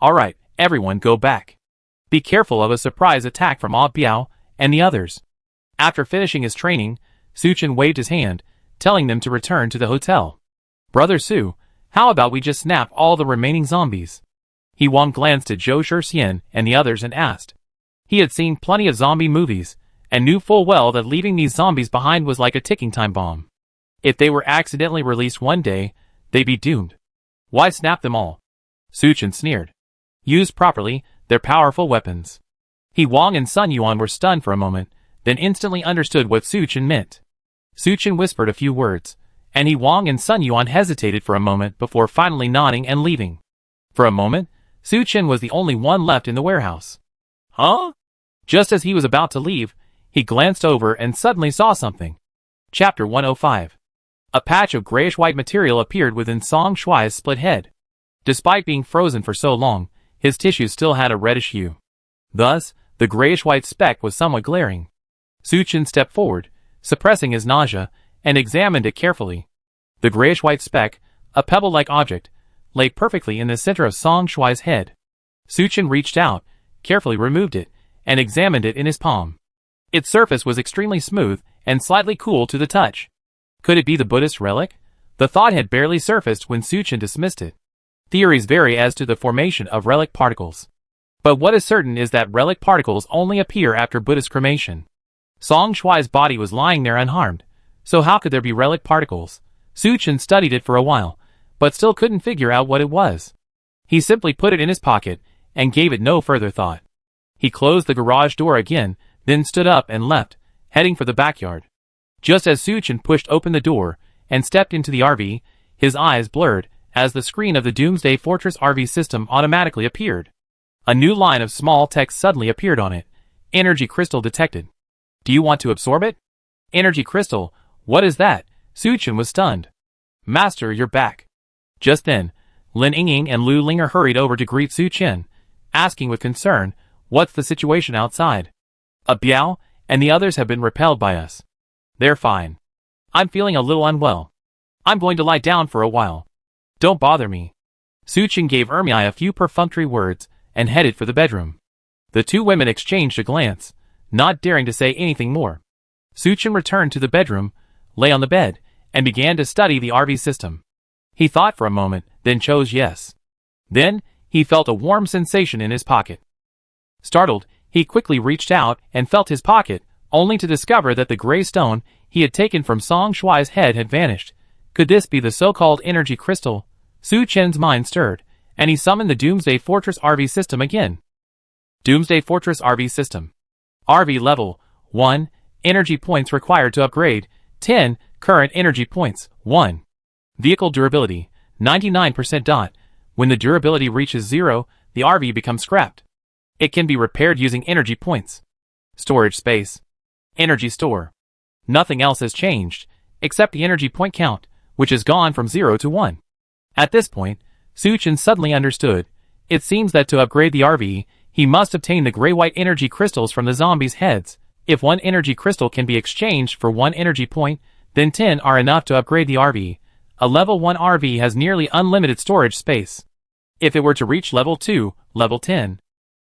Alright, everyone go back. Be careful of a surprise attack from Ah Biao and the others. After finishing his training, Su Chen waved his hand, telling them to return to the hotel. Brother Su, how about we just snap all the remaining zombies? He Wang glanced at Zhou Shixian and the others and asked. He had seen plenty of zombie movies, and knew full well that leaving these zombies behind was like a ticking time bomb. If they were accidentally released one day, they'd be doomed. Why snap them all? Su Chen sneered. Used properly, they're powerful weapons. He Wang and Sun Yuan were stunned for a moment, then instantly understood what Su Chen meant. Su Chen whispered a few words, and He Wang and Sun Yuan hesitated for a moment before finally nodding and leaving. For a moment, Su Chen was the only one left in the warehouse. Huh? Just as he was about to leave, he glanced over and suddenly saw something. Chapter 105. A patch of grayish-white material appeared within Song Shuai's split head. Despite being frozen for so long, his tissues still had a reddish hue. Thus, the grayish-white speck was somewhat glaring. Su Chen stepped forward, suppressing his nausea, and examined it carefully. The grayish-white speck, a pebble-like object, lay perfectly in the center of Song Shuai's head. Su Chen reached out, carefully removed it, and examined it in his palm. Its surface was extremely smooth and slightly cool to the touch. Could it be the Buddhist relic? The thought had barely surfaced when Su Chen dismissed it. Theories vary as to the formation of relic particles. But what is certain is that relic particles only appear after Buddhist cremation. Song Shuai's body was lying there unharmed, so how could there be relic particles? Su Chen studied it for a while, but still couldn't figure out what it was. He simply put it in his pocket, and gave it no further thought. He closed the garage door again, then stood up and left, heading for the backyard. Just as Su Chen pushed open the door, and stepped into the RV, his eyes blurred, as the screen of the Doomsday Fortress RV system automatically appeared. A new line of small text suddenly appeared on it. Energy crystal detected. Do you want to absorb it? Energy crystal, what is that? Su Chen was stunned. Master, you're back. Just then, Lin Yingying and Lu Linger hurried over to greet Su Chen, asking with concern, what's the situation outside? Biao and the others have been repelled by us. They're fine. I'm feeling a little unwell. I'm going to lie down for a while. Don't bother me. Su Chen gave Ermiai a few perfunctory words, and headed for the bedroom. The two women exchanged a glance, not daring to say anything more. Su Chen returned to the bedroom, lay on the bed, and began to study the RV system. He thought for a moment, then chose yes. Then, he felt a warm sensation in his pocket. Startled, he quickly reached out and felt his pocket, only to discover that the gray stone he had taken from Song Shuai's head had vanished. Could this be the so-called energy crystal? Su Chen's mind stirred, and he summoned the Doomsday Fortress RV system again. Doomsday Fortress RV system. RV level 1, energy points required to upgrade, 10, current energy points, 1. Vehicle durability, 99%. When the durability reaches 0, the RV becomes scrapped. It can be repaired using energy points. Storage space. Energy store. Nothing else has changed, except the energy point count, which has gone from 0 to 1. At this point, Su Chen suddenly understood. It seems that to upgrade the RV, he must obtain the gray-white energy crystals from the zombies' heads. If one energy crystal can be exchanged for one energy point, then 10 are enough to upgrade the RV. A level 1 RV has nearly unlimited storage space. If it were to reach level 2, level 10,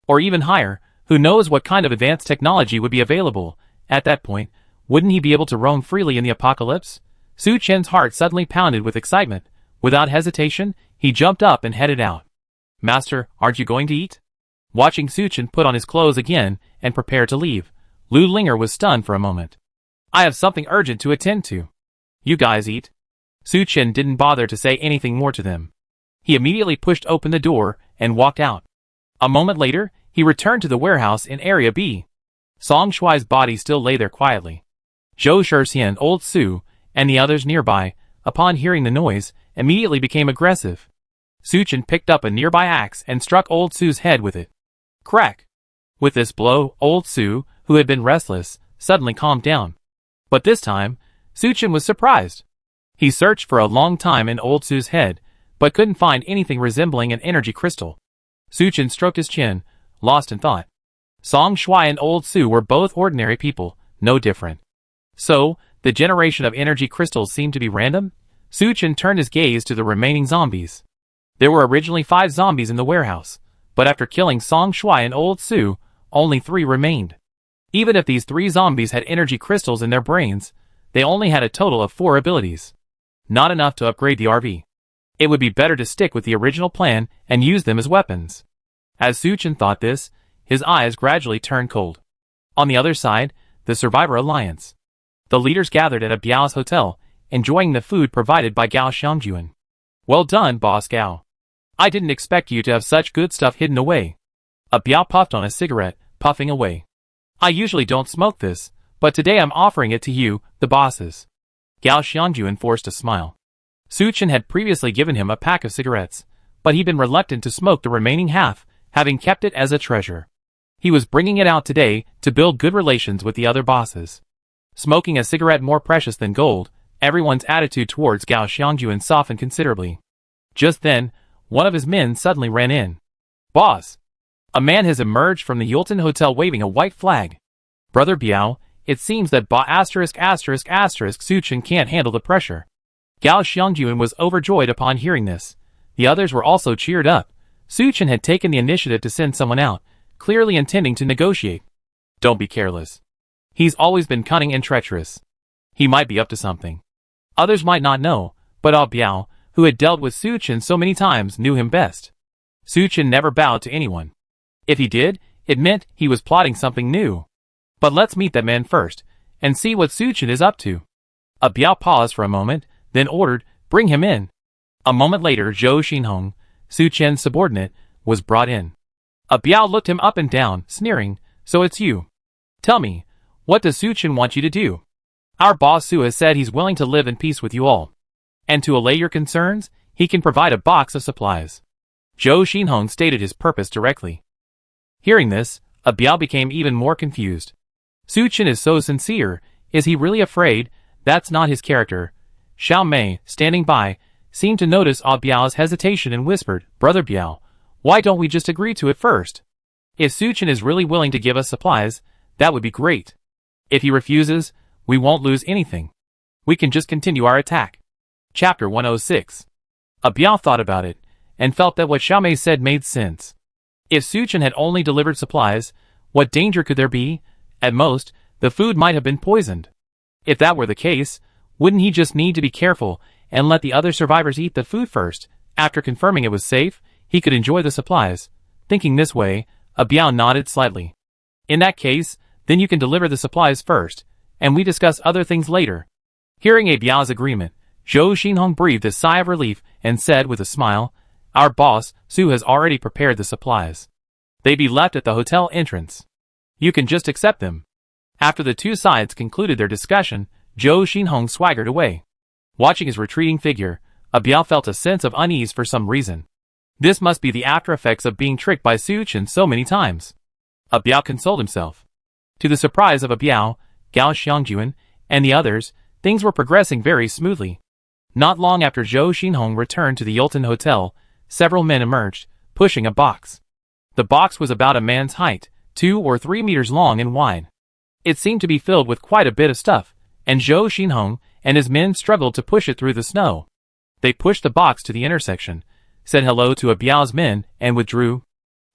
or even higher, who knows what kind of advanced technology would be available. At that point, wouldn't he be able to roam freely in the apocalypse? Su Chen's heart suddenly pounded with excitement. Without hesitation, he jumped up and headed out. Master, aren't you going to eat? Watching Su Chen put on his clothes again and prepare to leave, Lu Linger was stunned for a moment. I have something urgent to attend to. You guys eat. Su Chen didn't bother to say anything more to them. He immediately pushed open the door and walked out. A moment later, he returned to the warehouse in Area B. Song Shuai's body still lay there quietly. Zhou Shixian, Old Su, and the others nearby, upon hearing the noise, immediately became aggressive. Su Chen picked up a nearby axe and struck Old Su's head with it. Crack! With this blow, Old Su, who had been restless, suddenly calmed down. But this time, Su Chen was surprised. He searched for a long time in old Su's head, but couldn't find anything resembling an energy crystal. Suchin stroked his chin, lost in thought. Song Shui and old Su were both ordinary people, no different. So, the generation of energy crystals seemed to be random? Suchin turned his gaze to the remaining zombies. There were originally 5 zombies in the warehouse, but after killing Song Shui and old Su, only 3 remained. Even if these 3 zombies had energy crystals in their brains, they only had a total of 4 abilities. Not enough to upgrade the RV. It would be better to stick with the original plan and use them as weapons. As Suchin thought this, his eyes gradually turned cold. On the other side, the Survivor Alliance. The leaders gathered at a Biao's hotel, enjoying the food provided by Gao Xiangjuan. Well done, Boss Gao. I didn't expect you to have such good stuff hidden away. A Biao puffed on a cigarette, puffing away. I usually don't smoke this, but today I'm offering it to you, the bosses. Gao Xiangjuan forced a smile. Suchin had previously given him a pack of cigarettes, but he'd been reluctant to smoke the remaining half, having kept it as a treasure. He was bringing it out today to build good relations with the other bosses. Smoking a cigarette more precious than gold, everyone's attitude towards Gao Xiangjuan softened considerably. Just then, one of his men suddenly ran in. Boss! A man has emerged from the Yulton Hotel waving a white flag. Brother Biao, it seems that Suchin can't handle the pressure. Gao Xiangjuan was overjoyed upon hearing this. The others were also cheered up. Suchin had taken the initiative to send someone out, clearly intending to negotiate. Don't be careless. He's always been cunning and treacherous. He might be up to something. Others might not know, but Biao, who had dealt with Suchin so many times, knew him best. Suchin never bowed to anyone. If he did, it meant he was plotting something new. But let's meet that man first, and see what Suchin is up to. Biao paused for a moment, then ordered, bring him in. A moment later, Zhou Xinhong, Suchin's subordinate, was brought in. Biao looked him up and down, sneering, so it's you. Tell me, what does Suchin want you to do? Our boss Su has said he's willing to live in peace with you all. And to allay your concerns, he can provide a box of supplies. Zhou Xinhong stated his purpose directly. Hearing this, Biao became even more confused. Suchin is so sincere, is he really afraid? That's not his character. Xiao Mei, standing by, seemed to notice Biao's hesitation and whispered, Brother Biao, why don't we just agree to it first? If Suchin is really willing to give us supplies, that would be great. If he refuses, we won't lose anything. We can just continue our attack. Chapter 106. Biao thought about it, and felt that what Xiao Mei said made sense. If Suchin had only delivered supplies, what danger could there be? At most, the food might have been poisoned. If that were the case, wouldn't he just need to be careful and let the other survivors eat the food first? After confirming it was safe, he could enjoy the supplies. Thinking this way, Biao nodded slightly. In that case, then you can deliver the supplies first, and we discuss other things later. Hearing Biao's agreement, Zhou Xinhong breathed a sigh of relief and said with a smile, Our boss, Su, has already prepared the supplies. They be left at the hotel entrance. You can just accept them. After the two sides concluded their discussion, Zhou Xinhong swaggered away. Watching his retreating figure, Biao felt a sense of unease for some reason. This must be the after effects of being tricked by Suchin so many times. Biao consoled himself. To the surprise of Biao, Gao Xiangjuan, and the others, things were progressing very smoothly. Not long after Zhou Xinhong returned to the Yulton Hotel, several men emerged, pushing a box. The box was about a man's height, 2 or 3 meters long and wide. It seemed to be filled with quite a bit of stuff, and Zhou Xinhong and his men struggled to push it through the snow. They pushed the box to the intersection, said hello to Biao's men, and withdrew.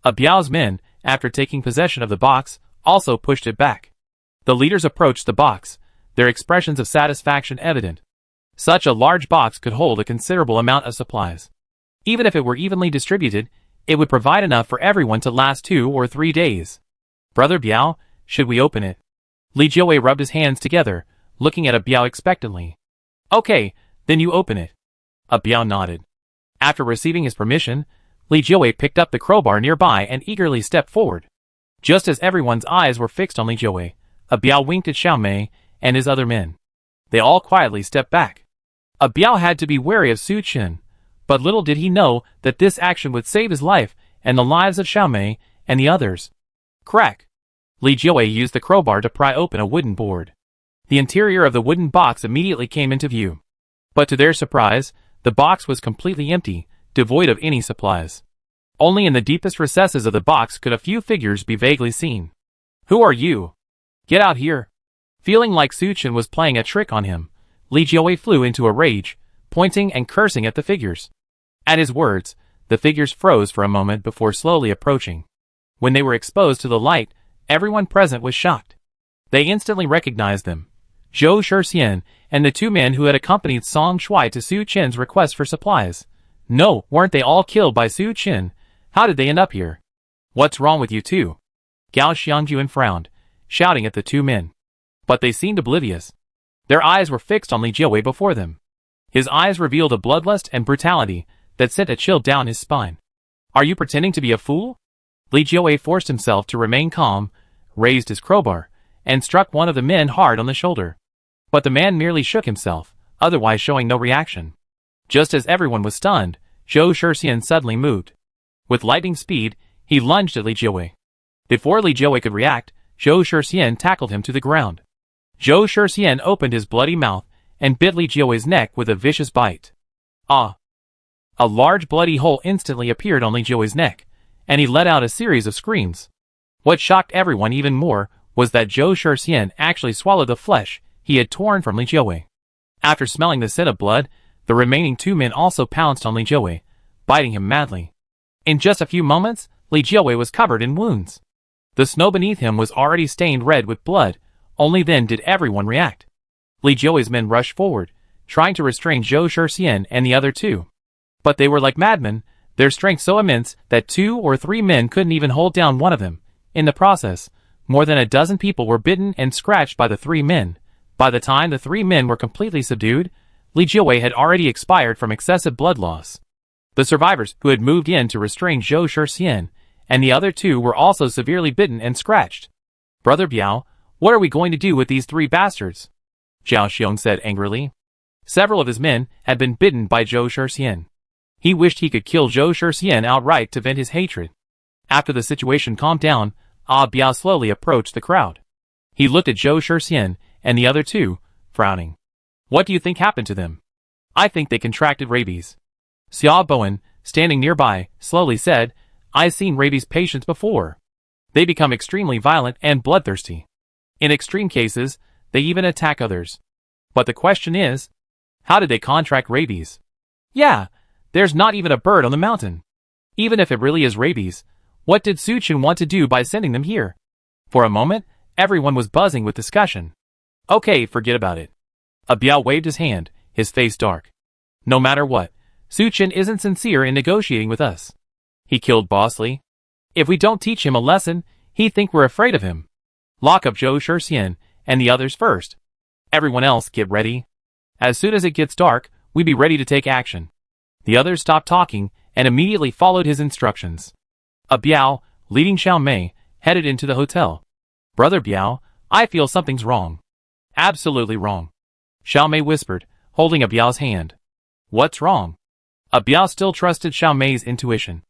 Biao's men, after taking possession of the box, also pushed it back. The leaders approached the box, their expressions of satisfaction evident. Such a large box could hold a considerable amount of supplies. Even if it were evenly distributed, it would provide enough for everyone to last 2 or 3 days. Brother Biao, should we open it? Li Jiawei rubbed his hands together, looking at Biao expectantly. Okay, then you open it. Biao nodded. After receiving his permission, Li Jiawei picked up the crowbar nearby and eagerly stepped forward. Just as everyone's eyes were fixed on Li Jiawei, Biao winked at Xiao Mei and his other men. They all quietly stepped back. Biao had to be wary of Suchin, but little did he know that this action would save his life and the lives of Xiao Mei and the others. Crack! Li Jiawei used the crowbar to pry open a wooden board. The interior of the wooden box immediately came into view. But to their surprise, the box was completely empty, devoid of any supplies. Only in the deepest recesses of the box could a few figures be vaguely seen. "Who are you? Get out here!" Feeling like Suchin was playing a trick on him, Li Jiawei flew into a rage, pointing and cursing at the figures. At his words, the figures froze for a moment before slowly approaching. When they were exposed to the light, everyone present was shocked. They instantly recognized them: Zhou Shixian and the two men who had accompanied Song Shui to Su Qin's request for supplies. No, weren't they all killed by Su Qin? How did they end up here? "What's wrong with you two?" Gao Xiangjuan frowned, shouting at the two men. But they seemed oblivious. Their eyes were fixed on Li Jiawei before them. His eyes revealed a bloodlust and brutality that sent a chill down his spine. "Are you pretending to be a fool?" Li Jiawei forced himself to remain calm, raised his crowbar, and struck one of the men hard on the shoulder. But the man merely shook himself, otherwise showing no reaction. Just as everyone was stunned, Zhou Shixian suddenly moved. With lightning speed, he lunged at Li Jiawei. Before Li Jiawei could react, Zhou Shixian tackled him to the ground. Zhou Shixian opened his bloody mouth and bit Li Jiawei's neck with a vicious bite. Ah! A large bloody hole instantly appeared on Li Jiawei's neck, and he let out a series of screams. What shocked everyone even more was that Zhou Shixian actually swallowed the flesh he had torn from Li Jiawei. After smelling the scent of blood, the remaining two men also pounced on Li Jiawei, biting him madly. In just a few moments, Li Jiawei was covered in wounds. The snow beneath him was already stained red with blood. Only then did everyone react. Li Jiawei's men rushed forward, trying to restrain Zhou Shixian and the other two. But they were like madmen, their strength so immense that 2 or 3 men couldn't even hold down one of them. In the process, more than a dozen people were bitten and scratched by the 3 men. By the time the 3 men were completely subdued, Li Jiawei had already expired from excessive blood loss. The survivors who had moved in to restrain Zhou Shixian and the other 2 were also severely bitten and scratched. "Brother Biao, what are we going to do with these 3 bastards?" Zhao Xiong said angrily. Several of his men had been bitten by Zhou Shixian. He wished he could kill Zhou Shixian outright to vent his hatred. After the situation calmed down, Biao slowly approached the crowd. He looked at Zhou Shixian and the other 2, frowning. "What do you think happened to them?" "I think they contracted rabies." Xiao Bowen, standing nearby, slowly said, "I've seen rabies patients before. They become extremely violent and bloodthirsty. In extreme cases, they even attack others. But the question is, how did they contract rabies? Yeah, there's not even a bird on the mountain. Even if it really is rabies, what did Suchin want to do by sending them here?" For a moment, everyone was buzzing with discussion. "Okay, forget about it." Biao waved his hand, his face dark. "No matter what, Suchin isn't sincere in negotiating with us. He killed Boss Li. If we don't teach him a lesson, he'd think we're afraid of him. Lock up Zhou Shixian and the others first. Everyone else get ready. As soon as it gets dark, we'd be ready to take action." The others stopped talking and immediately followed his instructions. Biao, leading Xiao Mei, headed into the hotel. "Brother Biao, I feel something's wrong." "Absolutely wrong," Xiao Mei whispered, holding Biao's hand. "What's wrong?" Biao still trusted Xiao Mei's intuition.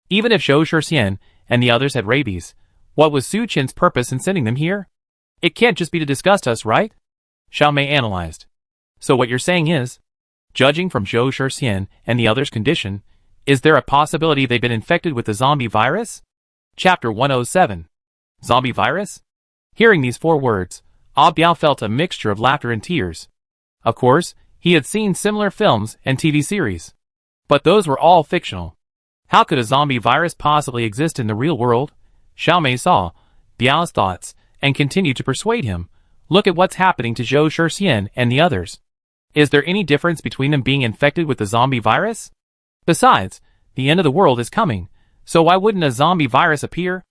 Even if Zhou Shixian and the others had rabies, what was Su Qin's purpose in sending them here? It can't just be to disgust us, right? Xiao Mei analyzed. "So what you're saying is, judging from Zhou Shixian and the others' condition, is there a possibility they've been infected with the zombie virus?" Chapter 107. Zombie virus? Hearing these 4 words, Biao felt a mixture of laughter and tears. Of course, he had seen similar films and TV series. But those were all fictional. How could a zombie virus possibly exist in the real world? Xiao Mei saw Biao's thoughts and continued to persuade him. Look at what's happening to Zhou Shixian and the others. Is there any difference between them being infected with the zombie virus? Besides, the end of the world is coming, so why wouldn't a zombie virus appear?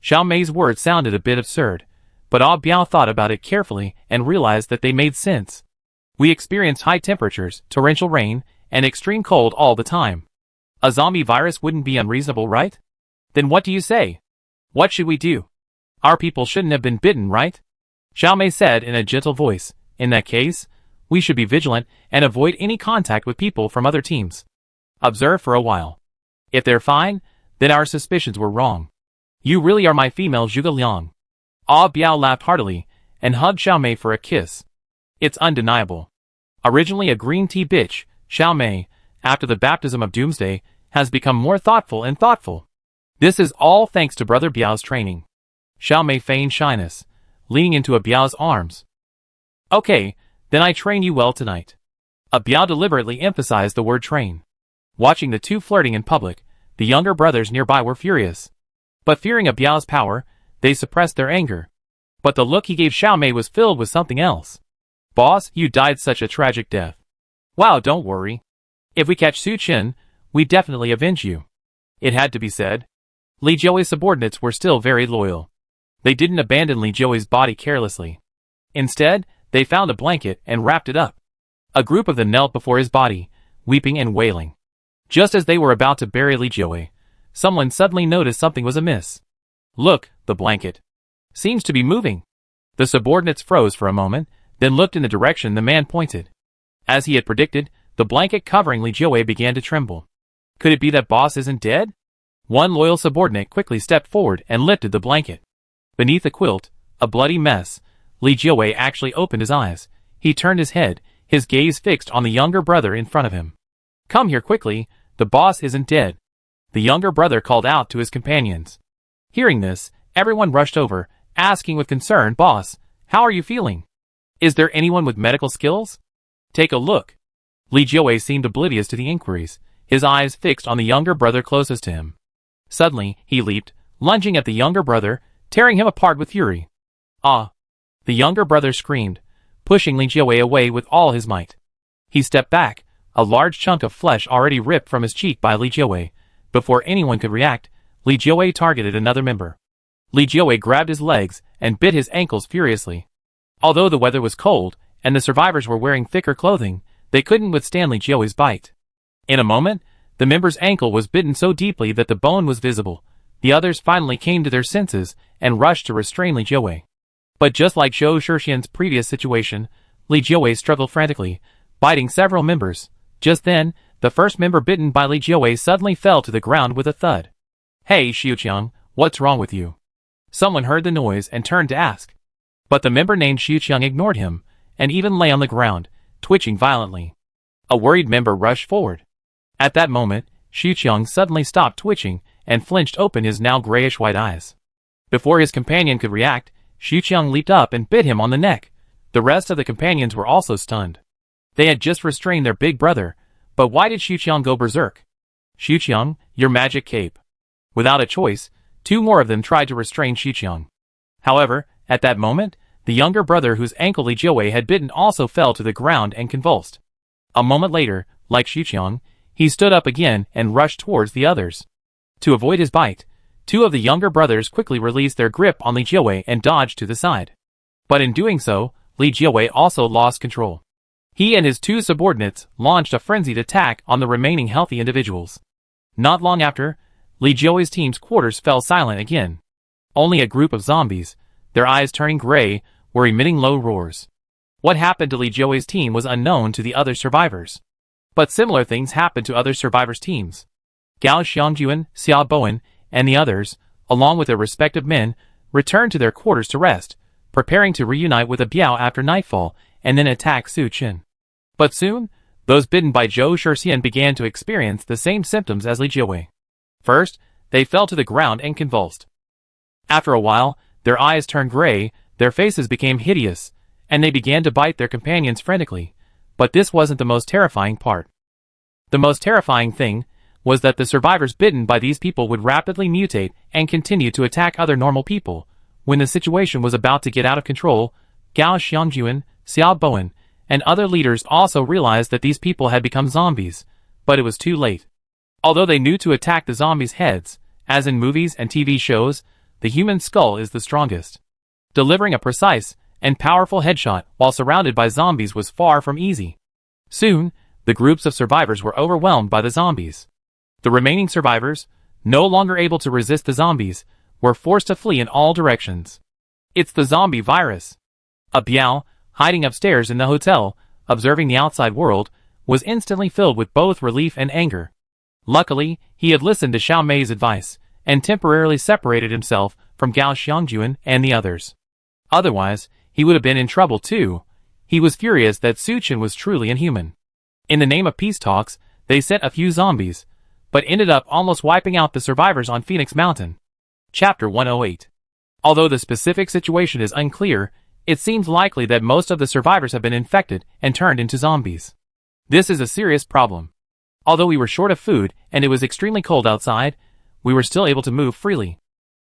Xiao Mei's words sounded a bit absurd, but Biao thought about it carefully and realized that they made sense. We experience high temperatures, torrential rain, and extreme cold all the time. A zombie virus wouldn't be unreasonable, right? Then what do you say? What should we do? Our people shouldn't have been bitten, right? Xiao Mei said in a gentle voice. In that case, we should be vigilant and avoid any contact with people from other teams. Observe for a while. If they're fine, then our suspicions were wrong. You really are my female Zhuge Liang. Biao laughed heartily and hugged Xiao Mei for a kiss. It's undeniable. Originally a green tea bitch, Xiao Mei, after the baptism of Doomsday, has become more thoughtful and thoughtful. This is all thanks to Brother Biao's training. Xiao Mei feigned shyness, leaning into a Biao's arms. Okay, then I train you well tonight. A Biao deliberately emphasized the word train. Watching the two flirting in public, the younger brothers nearby were furious. But fearing a Biao's power, they suppressed their anger. But the look he gave Xiao Mei was filled with something else. Boss, you died such a tragic death. Wow, don't worry. If we catch Su Chen, we definitely avenge you. It had to be said. Li Jiuwei's subordinates were still very loyal. They didn't abandon Li Jiuwei's body carelessly. Instead, they found a blanket and wrapped it up. A group of them knelt before his body, weeping and wailing. Just as they were about to bury Li Jiuwei, someone suddenly noticed something was amiss. Look, the blanket seems to be moving. The subordinates froze for a moment, then looked in the direction the man pointed. As he had predicted, the blanket covering Li Jiuwei began to tremble. Could it be that boss isn't dead? One loyal subordinate quickly stepped forward and lifted the blanket. Beneath the quilt, a bloody mess, Li Jiuwei actually opened his eyes. He turned his head, his gaze fixed on the younger brother in front of him. Come here quickly, the boss isn't dead. The younger brother called out to his companions. Hearing this, everyone rushed over, asking with concern, Boss, how are you feeling? Is there anyone with medical skills? Take a look. Li Jiuwei seemed oblivious to the inquiries, his eyes fixed on the younger brother closest to him. Suddenly, he leaped, lunging at the younger brother, tearing him apart with fury. Ah! The younger brother screamed, pushing Li Jiuwei away with all his might. He stepped back, a large chunk of flesh already ripped from his cheek by Li Jiuwei. Before anyone could react, Li Jiuwei targeted another member. Li Jiuwei grabbed his legs and bit his ankles furiously. Although the weather was cold, and the survivors were wearing thicker clothing, they couldn't withstand Li Jiuwei's bite. In a moment, the member's ankle was bitten so deeply that the bone was visible. The others finally came to their senses and rushed to restrain Li Jiuwei. But just like Zhou Shixian's previous situation, Li Jiuwei struggled frantically, biting several members. Just then, the first member bitten by Li Jiuwei suddenly fell to the ground with a thud. Hey Xiuqiang, what's wrong with you? Someone heard the noise and turned to ask. But the member named Xiuqiang ignored him, and even lay on the ground, twitching violently. A worried member rushed forward. At that moment, Xiuqiang suddenly stopped twitching and flinched open his now grayish-white eyes. Before his companion could react, Xiuqiang leaped up and bit him on the neck. The rest of the companions were also stunned. They had just restrained their big brother, but why did Xiuqiang go berserk? Xiuqiang, your magic cape. Without a choice, two more of them tried to restrain Xiuqiang. However, at that moment, the younger brother whose ankle Li Jiuwei had bitten also fell to the ground and convulsed. A moment later, like Xiuqiang, he stood up again and rushed towards the others. To avoid his bite, two of the younger brothers quickly released their grip on Li Jiuwei and dodged to the side. But in doing so, Li Jiuwei also lost control. He and his two subordinates launched a frenzied attack on the remaining healthy individuals. Not long after, Li Jiuwei's team's quarters fell silent again. Only a group of zombies, their eyes turning gray, were emitting low roars. What happened to Li Jiuwei's team was unknown to the other survivors. But similar things happened to other survivors' teams. Gao Xiangjuan, Xia Bowen, and the others, along with their respective men, returned to their quarters to rest, preparing to reunite with a Biao after nightfall and then attack Su Chen. But soon, those bitten by Zhou Shixian began to experience the same symptoms as Li Jiuwei. First, they fell to the ground and convulsed. After a while, their eyes turned gray, their faces became hideous, and they began to bite their companions frantically. But this wasn't the most terrifying part. The most terrifying thing was that the survivors bitten by these people would rapidly mutate and continue to attack other normal people. When the situation was about to get out of control, Gao Xiangjuan, Xia Bowen, and other leaders also realized that these people had become zombies, but it was too late. Although they knew to attack the zombies' heads, as in movies and TV shows, the human skull is the strongest. Delivering a precise and powerful headshot while surrounded by zombies was far from easy. Soon, the groups of survivors were overwhelmed by the zombies. The remaining survivors, no longer able to resist the zombies, were forced to flee in all directions. It's the zombie virus. A Biao, hiding upstairs in the hotel, observing the outside world, was instantly filled with both relief and anger. Luckily, he had listened to Xiao Mei's advice, and temporarily separated himself from Gao Xiangjuan and the others. Otherwise, he would have been in trouble too. He was furious that Suchin was truly inhuman. In the name of peace talks, they sent a few zombies, but ended up almost wiping out the survivors on Phoenix Mountain. Chapter 108. Although the specific situation is unclear, it seems likely that most of the survivors have been infected and turned into zombies. This is a serious problem. Although we were short of food and it was extremely cold outside, we were still able to move freely.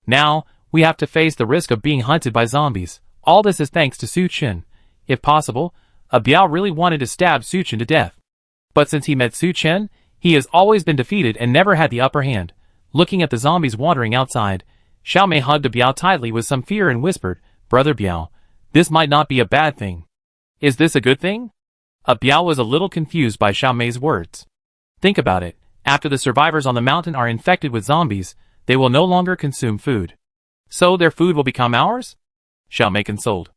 Now, we have to face the risk of being hunted by zombies. All this is thanks to Suchin. If possible, Biao really wanted to stab Suchin to death. But since he met Suchin, he has always been defeated and never had the upper hand. Looking at the zombies wandering outside, Xiaomei hugged Biao tightly with some fear and whispered, "Brother Biao, this might not be a bad thing." "Is this a good thing?" Biao was a little confused by Xiaomei's words. "Think about it. After the survivors on the mountain are infected with zombies, they will no longer consume food. So their food will become ours?" Xiaomei consoled.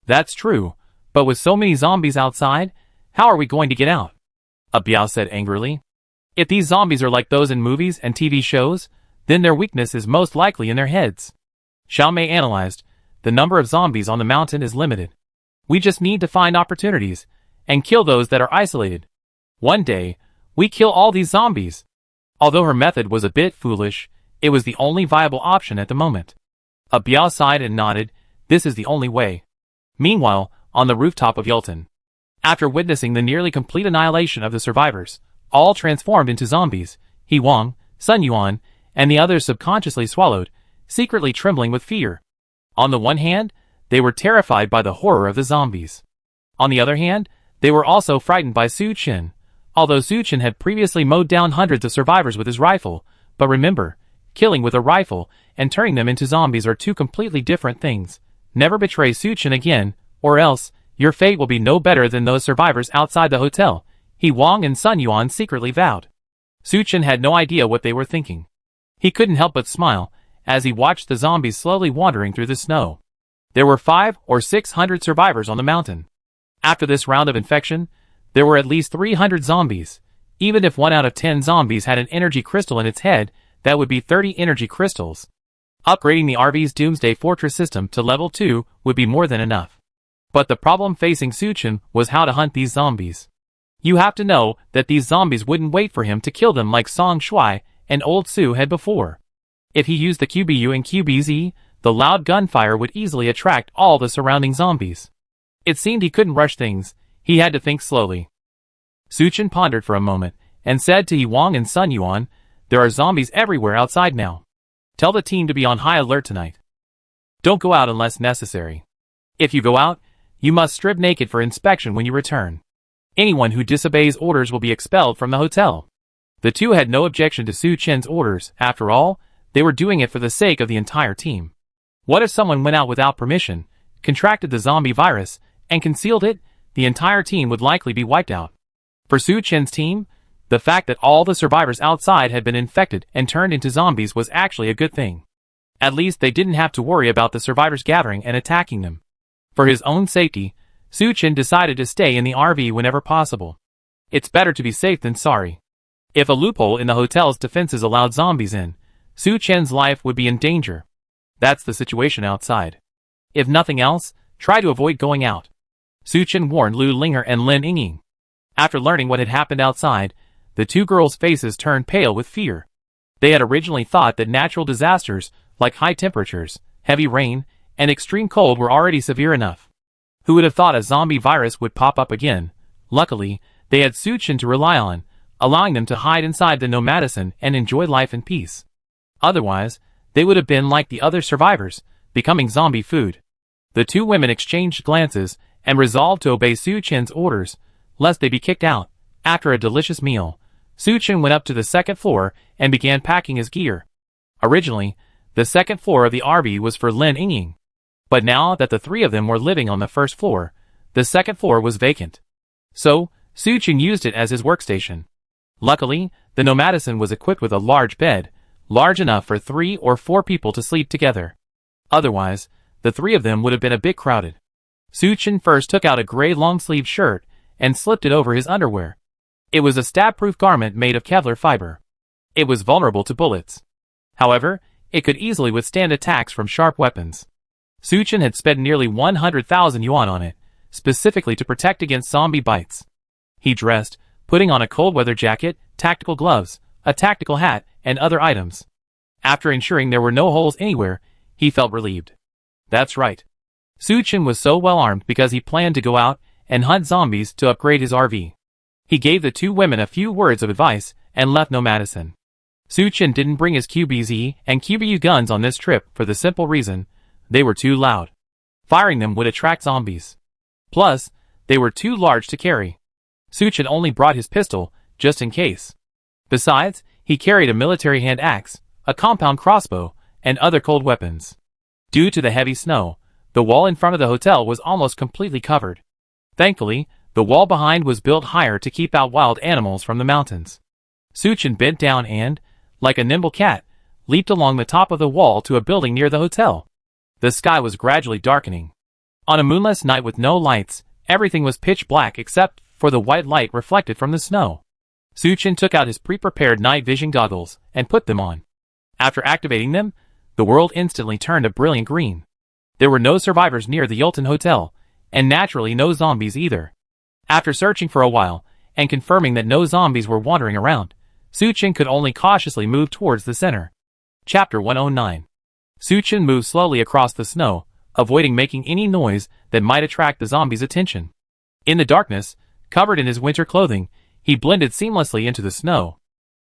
"That's true, but with so many zombies outside, how are we going to get out?" Biao said angrily. "If these zombies are like those in movies and TV shows, then their weakness is most likely in their heads." Xiaomei analyzed. "The number of zombies on the mountain is limited. We just need to find opportunities and kill those that are isolated. One day, we kill all these zombies." Although her method was a bit foolish, it was the only viable option at the moment. Biao sighed and nodded. This is the only way. Meanwhile, on the rooftop of Yulton, after witnessing the nearly complete annihilation of the survivors, all transformed into zombies, He Wang, Sun Yuan, and the others subconsciously swallowed, secretly trembling with fear. On the one hand, they were terrified by the horror of the zombies. On the other hand, they were also frightened by Suchin. Although Suchin had previously mowed down hundreds of survivors with his rifle, but remember, killing with a rifle and turning them into zombies are two completely different things. Never betray Suchin again, or else, your fate will be no better than those survivors outside the hotel, He Wang and Sun Yuan secretly vowed. Suchin had no idea what they were thinking. He couldn't help but smile, as he watched the zombies slowly wandering through the snow. There were 500 or 600 survivors on the mountain. After this round of infection, there were at least 300 zombies. Even if 1 out of 10 zombies had an energy crystal in its head, that would be 30 energy crystals. Upgrading the RV's Doomsday Fortress system to level 2 would be more than enough. But the problem facing Suchin was how to hunt these zombies. You have to know that these zombies wouldn't wait for him to kill them like Song Shui and Old Su had before. If he used the QBU and QBZ, the loud gunfire would easily attract all the surrounding zombies. It seemed he couldn't rush things, he had to think slowly. Suchin pondered for a moment, and said to He Wang and Sun Yuan, "There are zombies everywhere outside now. Tell the team to be on high alert tonight. Don't go out unless necessary. If you go out, you must strip naked for inspection when you return. Anyone who disobeys orders will be expelled from the hotel." The two had no objection to Suchin's orders. After all, they were doing it for the sake of the entire team. What if someone went out without permission, contracted the zombie virus, and concealed it? The entire team would likely be wiped out. For Suchin's team, the fact that all the survivors outside had been infected and turned into zombies was actually a good thing. At least they didn't have to worry about the survivors gathering and attacking them. For his own safety, Suchin decided to stay in the RV whenever possible. It's better to be safe than sorry. If a loophole in the hotel's defenses allowed zombies in, Suchin's life would be in danger. That's the situation outside. If nothing else, try to avoid going out. Suchin warned Lu Linger and Lin Yingying. After learning what had happened outside, the two girls' faces turned pale with fear. They had originally thought that natural disasters, like high temperatures, heavy rain, and extreme cold were already severe enough. Who would have thought a zombie virus would pop up again? Luckily, they had Suchin to rely on, allowing them to hide inside the Nomadison and enjoy life in peace. Otherwise, they would have been like the other survivors, becoming zombie food. The two women exchanged glances and resolved to obey Suchin's orders, lest they be kicked out. After a delicious meal, Suchin went up to the second floor and began packing his gear. Originally, the second floor of the RV was for Lin Yingying. But now that the three of them were living on the first floor, the second floor was vacant. So, Suchin used it as his workstation. Luckily, the Nomadison was equipped with a large bed, large enough for 3 or 4 people to sleep together. Otherwise, the three of them would have been a bit crowded. Suchin first took out a gray long-sleeved shirt and slipped it over his underwear. It was a stab-proof garment made of Kevlar fiber. It was vulnerable to bullets. However, it could easily withstand attacks from sharp weapons. Suchin had spent nearly 100,000 yuan on it, specifically to protect against zombie bites. He dressed, putting on a cold weather jacket, tactical gloves, a tactical hat, and other items. After ensuring there were no holes anywhere, he felt relieved. That's right. Suchin was so well armed because he planned to go out and hunt zombies to upgrade his RV. He gave the two women a few words of advice and left no medicine. Suchin didn't bring his QBZ and QBU guns on this trip for the simple reason they were too loud. Firing them would attract zombies. Plus, they were too large to carry. Suchin only brought his pistol, just in case. Besides, he carried a military hand axe, a compound crossbow, and other cold weapons. Due to the heavy snow, the wall in front of the hotel was almost completely covered. Thankfully, the wall behind was built higher to keep out wild animals from the mountains. Suchin bent down and, like a nimble cat, leaped along the top of the wall to a building near the hotel. The sky was gradually darkening. On a moonless night with no lights, everything was pitch black except for the white light reflected from the snow. Suchin took out his pre-prepared night vision goggles and put them on. After activating them, the world instantly turned a brilliant green. There were no survivors near the Yulton Hotel, and naturally no zombies either. After searching for a while, and confirming that no zombies were wandering around, Suchin could only cautiously move towards the center. Chapter 109. Suchin moved slowly across the snow, avoiding making any noise that might attract the zombies' attention. In the darkness, covered in his winter clothing, he blended seamlessly into the snow.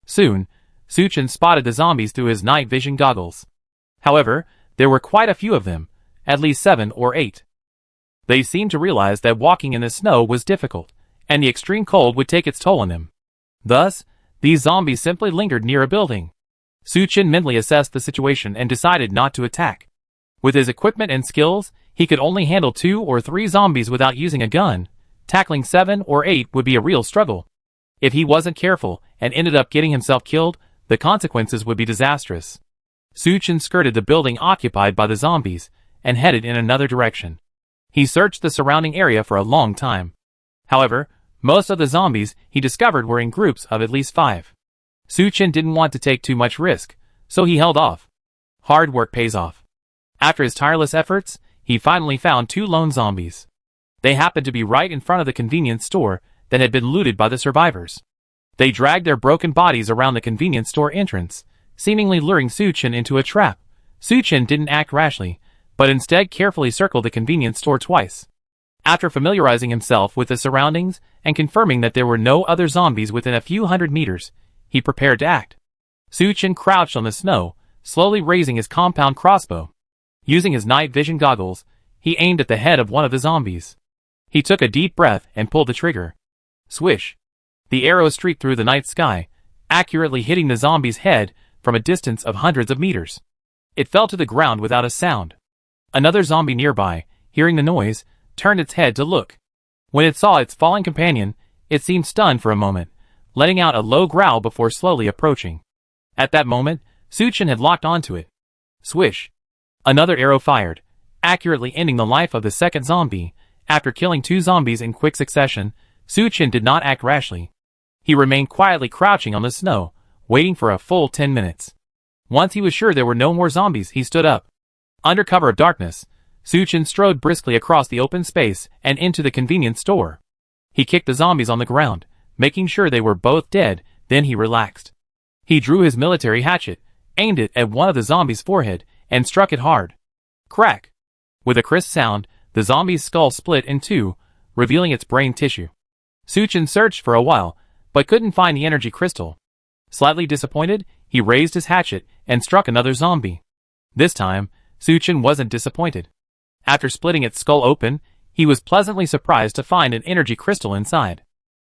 Soon, Suchin spotted the zombies through his night vision goggles. However, there were quite a few of them, at least 7 or 8. They seemed to realize that walking in the snow was difficult, and the extreme cold would take its toll on them. Thus, these zombies simply lingered near a building. Suchin mentally assessed the situation and decided not to attack. With his equipment and skills, he could only handle 2 or 3 zombies without using a gun. Tackling 7 or 8 would be a real struggle. If he wasn't careful and ended up getting himself killed, the consequences would be disastrous. Suchin skirted the building occupied by the zombies and headed in another direction. He searched the surrounding area for a long time. However, most of the zombies he discovered were in groups of at least 5. Suchin didn't want to take too much risk, so he held off. Hard work pays off. After his tireless efforts, he finally found 2 lone zombies. They happened to be right in front of the convenience store that had been looted by the survivors. They dragged their broken bodies around the convenience store entrance, seemingly luring Suchin into a trap. Suchin didn't act rashly, but instead carefully circled the convenience store twice. After familiarizing himself with the surroundings and confirming that there were no other zombies within a few hundred meters, he prepared to act. Suchin crouched on the snow, slowly raising his compound crossbow. Using his night vision goggles, he aimed at the head of one of the zombies. He took a deep breath and pulled the trigger. Swish! The arrow streaked through the night sky, accurately hitting the zombie's head from a distance of hundreds of meters. It fell to the ground without a sound. Another zombie nearby, hearing the noise, turned its head to look. When it saw its fallen companion, it seemed stunned for a moment, letting out a low growl before slowly approaching. At that moment, Suchin had locked onto it. Swish! Another arrow fired, accurately ending the life of the second zombie. After killing 2 zombies in quick succession, Suchin did not act rashly. He remained quietly crouching on the snow, waiting for a full 10 minutes. Once he was sure there were no more zombies, he stood up. Under cover of darkness, Suchin strode briskly across the open space and into the convenience store. He kicked the zombies on the ground, making sure they were both dead, then he relaxed. He drew his military hatchet, aimed it at one of the zombies' forehead, and struck it hard. Crack! With a crisp sound, the zombie's skull split in 2, revealing its brain tissue. Suchin searched for a while, but couldn't find the energy crystal. Slightly disappointed, he raised his hatchet and struck another zombie. This time, Suchin wasn't disappointed. After splitting its skull open, he was pleasantly surprised to find an energy crystal inside.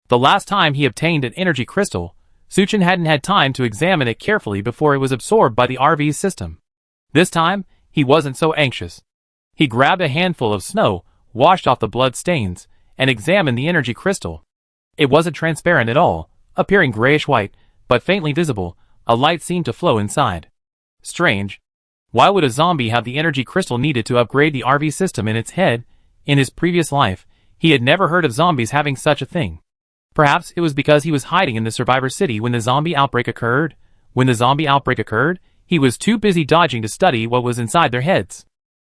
The last time he obtained an energy crystal, Suchin hadn't had time to examine it carefully before it was absorbed by the RV's system. This time, he wasn't so anxious. He grabbed a handful of snow, washed off the blood stains, and examined the energy crystal. It wasn't transparent at all, appearing grayish-white, but faintly visible. A light seemed to flow inside. Strange. Why would a zombie have the energy crystal needed to upgrade the RV system in its head? In his previous life, he had never heard of zombies having such a thing. Perhaps it was because he was hiding in the survivor city when the zombie outbreak occurred. When the zombie outbreak occurred, he was too busy dodging to study what was inside their heads.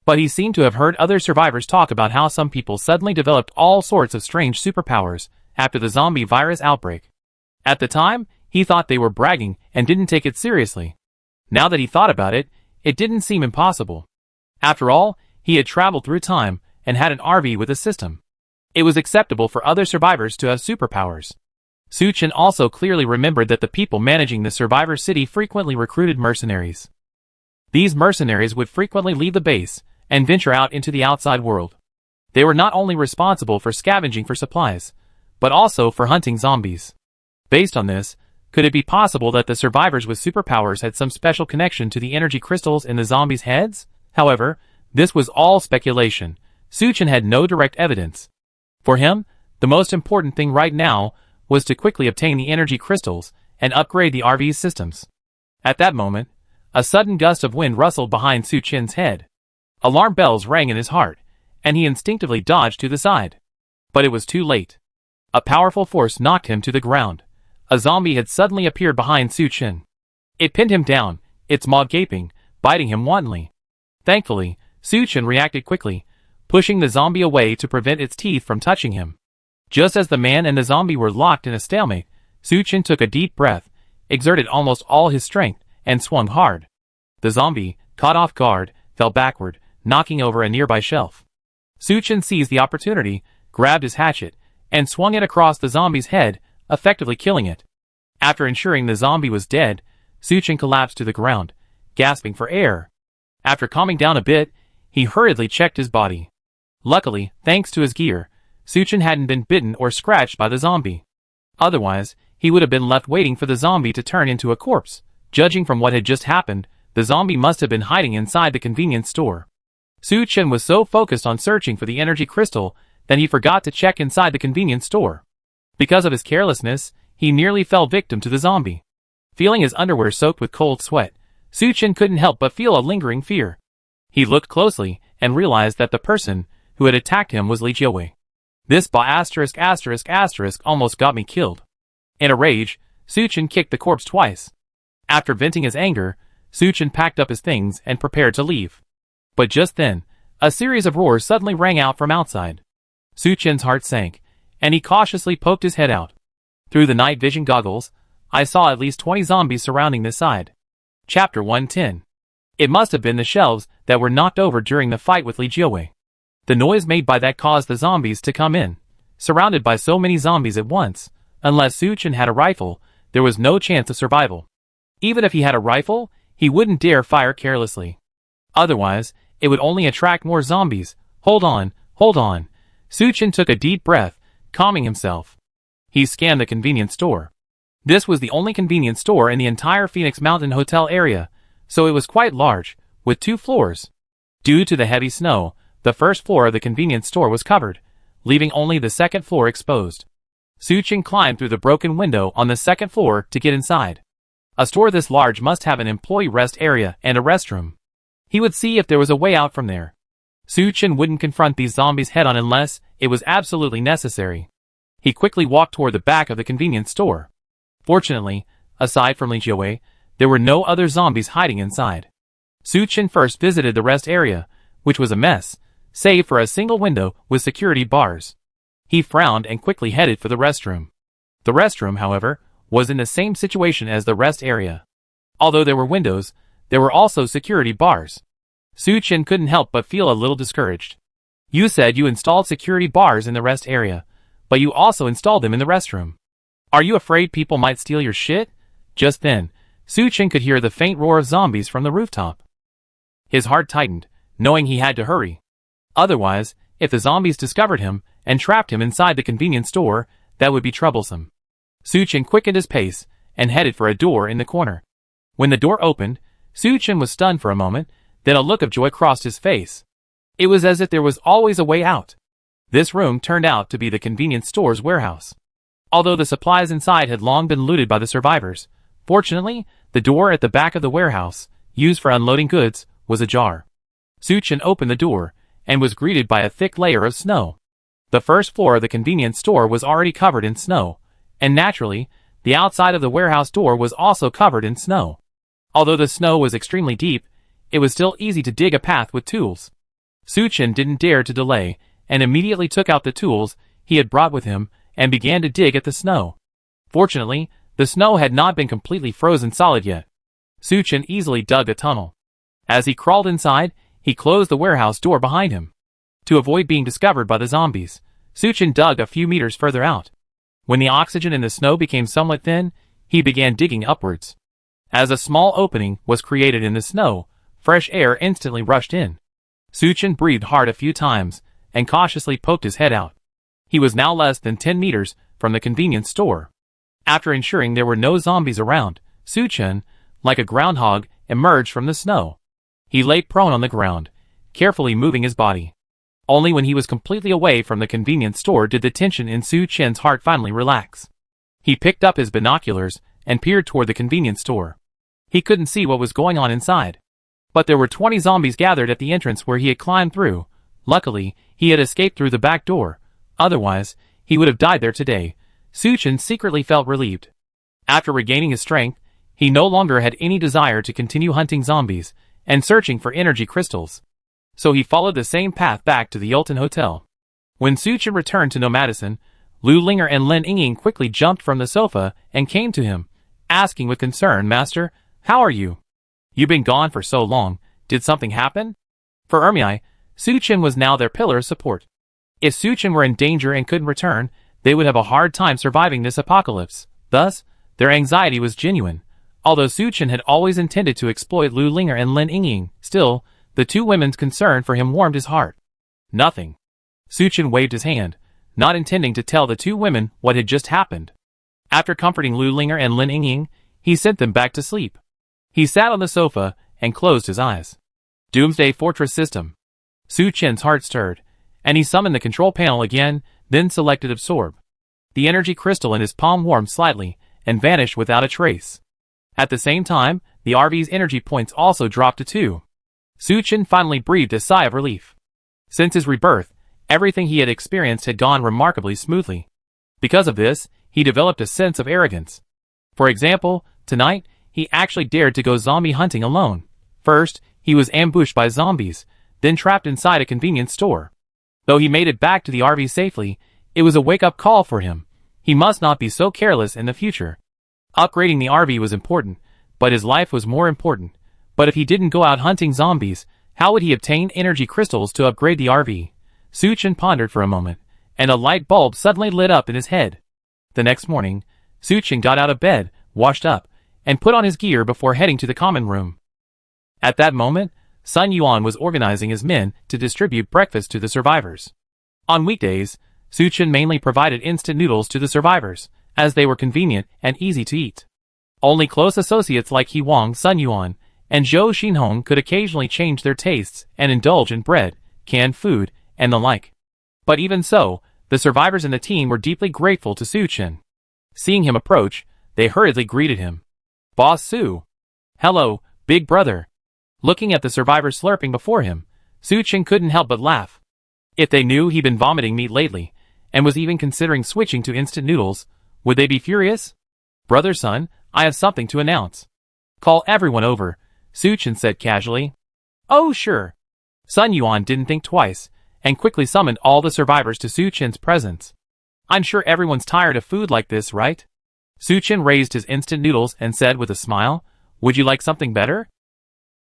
But he seemed to have heard other survivors talk about how some people suddenly developed all sorts of strange superpowers after the zombie virus outbreak. At the time, he thought they were bragging and didn't take it seriously. Now that he thought about it, it didn't seem impossible. After all, he had traveled through time and had an RV with a system. It was acceptable for other survivors to have superpowers. Suchin also clearly remembered that the people managing the survivor city frequently recruited mercenaries. These mercenaries would frequently leave the base and venture out into the outside world. They were not only responsible for scavenging for supplies, but also for hunting zombies. Based on this, could it be possible that the survivors with superpowers had some special connection to the energy crystals in the zombies' heads? However, this was all speculation. Suchin had no direct evidence. For him, the most important thing right now was to quickly obtain the energy crystals and upgrade the RV's systems. At that moment, a sudden gust of wind rustled behind Suchin's head. Alarm bells rang in his heart, and he instinctively dodged to the side. But it was too late. A powerful force knocked him to the ground. A zombie had suddenly appeared behind Suchin. It pinned him down, its maw gaping, biting him wantonly. Thankfully, Suchin reacted quickly, pushing the zombie away to prevent its teeth from touching him. Just as the man and the zombie were locked in a stalemate, Suchin took a deep breath, exerted almost all his strength, and swung hard. The zombie, caught off guard, fell backward, knocking over a nearby shelf. Suchin seized the opportunity, grabbed his hatchet, and swung it across the zombie's head, effectively killing it. After ensuring the zombie was dead, Suchin collapsed to the ground, gasping for air. After calming down a bit, he hurriedly checked his body. Luckily, thanks to his gear, Suchin hadn't been bitten or scratched by the zombie. Otherwise, he would have been left waiting for the zombie to turn into a corpse. Judging from what had just happened, the zombie must have been hiding inside the convenience store. Suchin was so focused on searching for the energy crystal that he forgot to check inside the convenience store. Because of his carelessness, he nearly fell victim to the zombie. Feeling his underwear soaked with cold sweat, Suchin couldn't help but feel a lingering fear. He looked closely and realized that the person who had attacked him was Li Jiawei. This almost got me killed. In a rage, Suchin kicked the corpse twice. After venting his anger, Suchin packed up his things and prepared to leave. But just then, a series of roars suddenly rang out from outside. Suchin's heart sank, and he cautiously poked his head out. Through the night vision goggles, I saw at least 20 zombies surrounding this side. Chapter 110. It must have been the shelves that were knocked over during the fight with Li Jiawei. The noise made by that caused the zombies to come in. Surrounded by so many zombies at once, unless Suchin had a rifle, there was no chance of survival. Even if he had a rifle, he wouldn't dare fire carelessly. Otherwise, it would only attract more zombies. Hold on. Suchin took a deep breath, calming himself. He scanned the convenience store. This was the only convenience store in the entire Phoenix Mountain Hotel area, so it was quite large, with 2 floors. Due to the heavy snow, the first floor of the convenience store was covered, leaving only the second floor exposed. Suchin climbed through the broken window on the second floor to get inside. A store this large must have an employee rest area and a restroom. He would see if there was a way out from there. Suchin wouldn't confront these zombies head-on unless it was absolutely necessary. He quickly walked toward the back of the convenience store. Fortunately, aside from Li Jiawei, there were no other zombies hiding inside. Suchin first visited the rest area, which was a mess, save for a single window with security bars. He frowned and quickly headed for the restroom. The restroom, however, was in the same situation as the rest area. Although there were windows, there were also security bars. Suchin couldn't help but feel a little discouraged. You said you installed security bars in the rest area, but you also installed them in the restroom. Are you afraid people might steal your shit? Just then, Suchin could hear the faint roar of zombies from the rooftop. His heart tightened, knowing he had to hurry. Otherwise, if the zombies discovered him and trapped him inside the convenience store, that would be troublesome. Suchin quickened his pace and headed for a door in the corner. When the door opened, Suchin was stunned for a moment, then a look of joy crossed his face. It was as if there was always a way out. This room turned out to be the convenience store's warehouse. Although the supplies inside had long been looted by the survivors, fortunately, the door at the back of the warehouse, used for unloading goods, was ajar. Suchin opened the door and was greeted by a thick layer of snow. The first floor of the convenience store was already covered in snow, and naturally, the outside of the warehouse door was also covered in snow. Although the snow was extremely deep, it was still easy to dig a path with tools. Su Chen didn't dare to delay, and immediately took out the tools he had brought with him and began to dig at the snow. Fortunately, the snow had not been completely frozen solid yet. Su Chen easily dug a tunnel. As he crawled inside, he closed the warehouse door behind him. To avoid being discovered by the zombies, Su Chen dug a few meters further out. When the oxygen in the snow became somewhat thin, he began digging upwards. As a small opening was created in the snow, fresh air instantly rushed in. Su Chen breathed hard a few times and cautiously poked his head out. He was now less than 10 meters from the convenience store. After ensuring there were no zombies around, Su Chen, like a groundhog, emerged from the snow. He lay prone on the ground, carefully moving his body. Only when he was completely away from the convenience store did the tension in Su Chen's heart finally relax. He picked up his binoculars and peered toward the convenience store. He couldn't see what was going on inside. But there were 20 zombies gathered at the entrance where he had climbed through. Luckily, he had escaped through the back door. Otherwise, he would have died there today. Su Chen secretly felt relieved. After regaining his strength, he no longer had any desire to continue hunting zombies and searching for energy crystals. So he followed the same path back to the Yulton Hotel. When Su Chen returned to Nomadison, Lu Linger and Lin Yingying quickly jumped from the sofa and came to him, asking with concern, "Master, how are you? You've been gone for so long. Did something happen?" For Ermiai, Su Chen was now their pillar of support. If Su Chen were in danger and couldn't return, they would have a hard time surviving this apocalypse. Thus, their anxiety was genuine. Although Su Chen had always intended to exploit Lu Linger and Lin Yingying, still, the two women's concern for him warmed his heart. "Nothing." Su Chen waved his hand, not intending to tell the two women what had just happened. After comforting Lu Linger and Lin Yingying, he sent them back to sleep. He sat on the sofa and closed his eyes. Doomsday Fortress System. Su Chen's heart stirred, and he summoned the control panel again, then selected Absorb. The energy crystal in his palm warmed slightly and vanished without a trace. At the same time, the RV's energy points also dropped to 2. Su Chen finally breathed a sigh of relief. Since his rebirth, everything he had experienced had gone remarkably smoothly. Because of this, he developed a sense of arrogance. For example, tonight, he actually dared to go zombie hunting alone. First, he was ambushed by zombies, then trapped inside a convenience store. Though he made it back to the RV safely, it was a wake-up call for him. He must not be so careless in the future. Upgrading the RV was important, but his life was more important. But if he didn't go out hunting zombies, how would he obtain energy crystals to upgrade the RV? Su Chen pondered for a moment, and a light bulb suddenly lit up in his head. The next morning, Su Chen got out of bed, washed up, and put on his gear before heading to the common room. At that moment, Sun Yuan was organizing his men to distribute breakfast to the survivors. On weekdays, Su Chen mainly provided instant noodles to the survivors, as they were convenient and easy to eat. Only close associates like He Wang, Sun Yuan, and Zhou Xinhong could occasionally change their tastes and indulge in bread, canned food, and the like. But even so, the survivors in the team were deeply grateful to Su Chen. Seeing him approach, they hurriedly greeted him. "Boss Su." "Hello, big brother." Looking at the survivors slurping before him, Su Chen couldn't help but laugh. If they knew he'd been vomiting meat lately, and was even considering switching to instant noodles, would they be furious? "Brother Sun, I have something to announce." "Call everyone over," Su Chen said casually. "Oh sure." Sun Yuan didn't think twice, and quickly summoned all the survivors to Su Chen's presence. "I'm sure everyone's tired of food like this, right?" Su Chen raised his instant noodles and said with a smile, "Would you like something better?"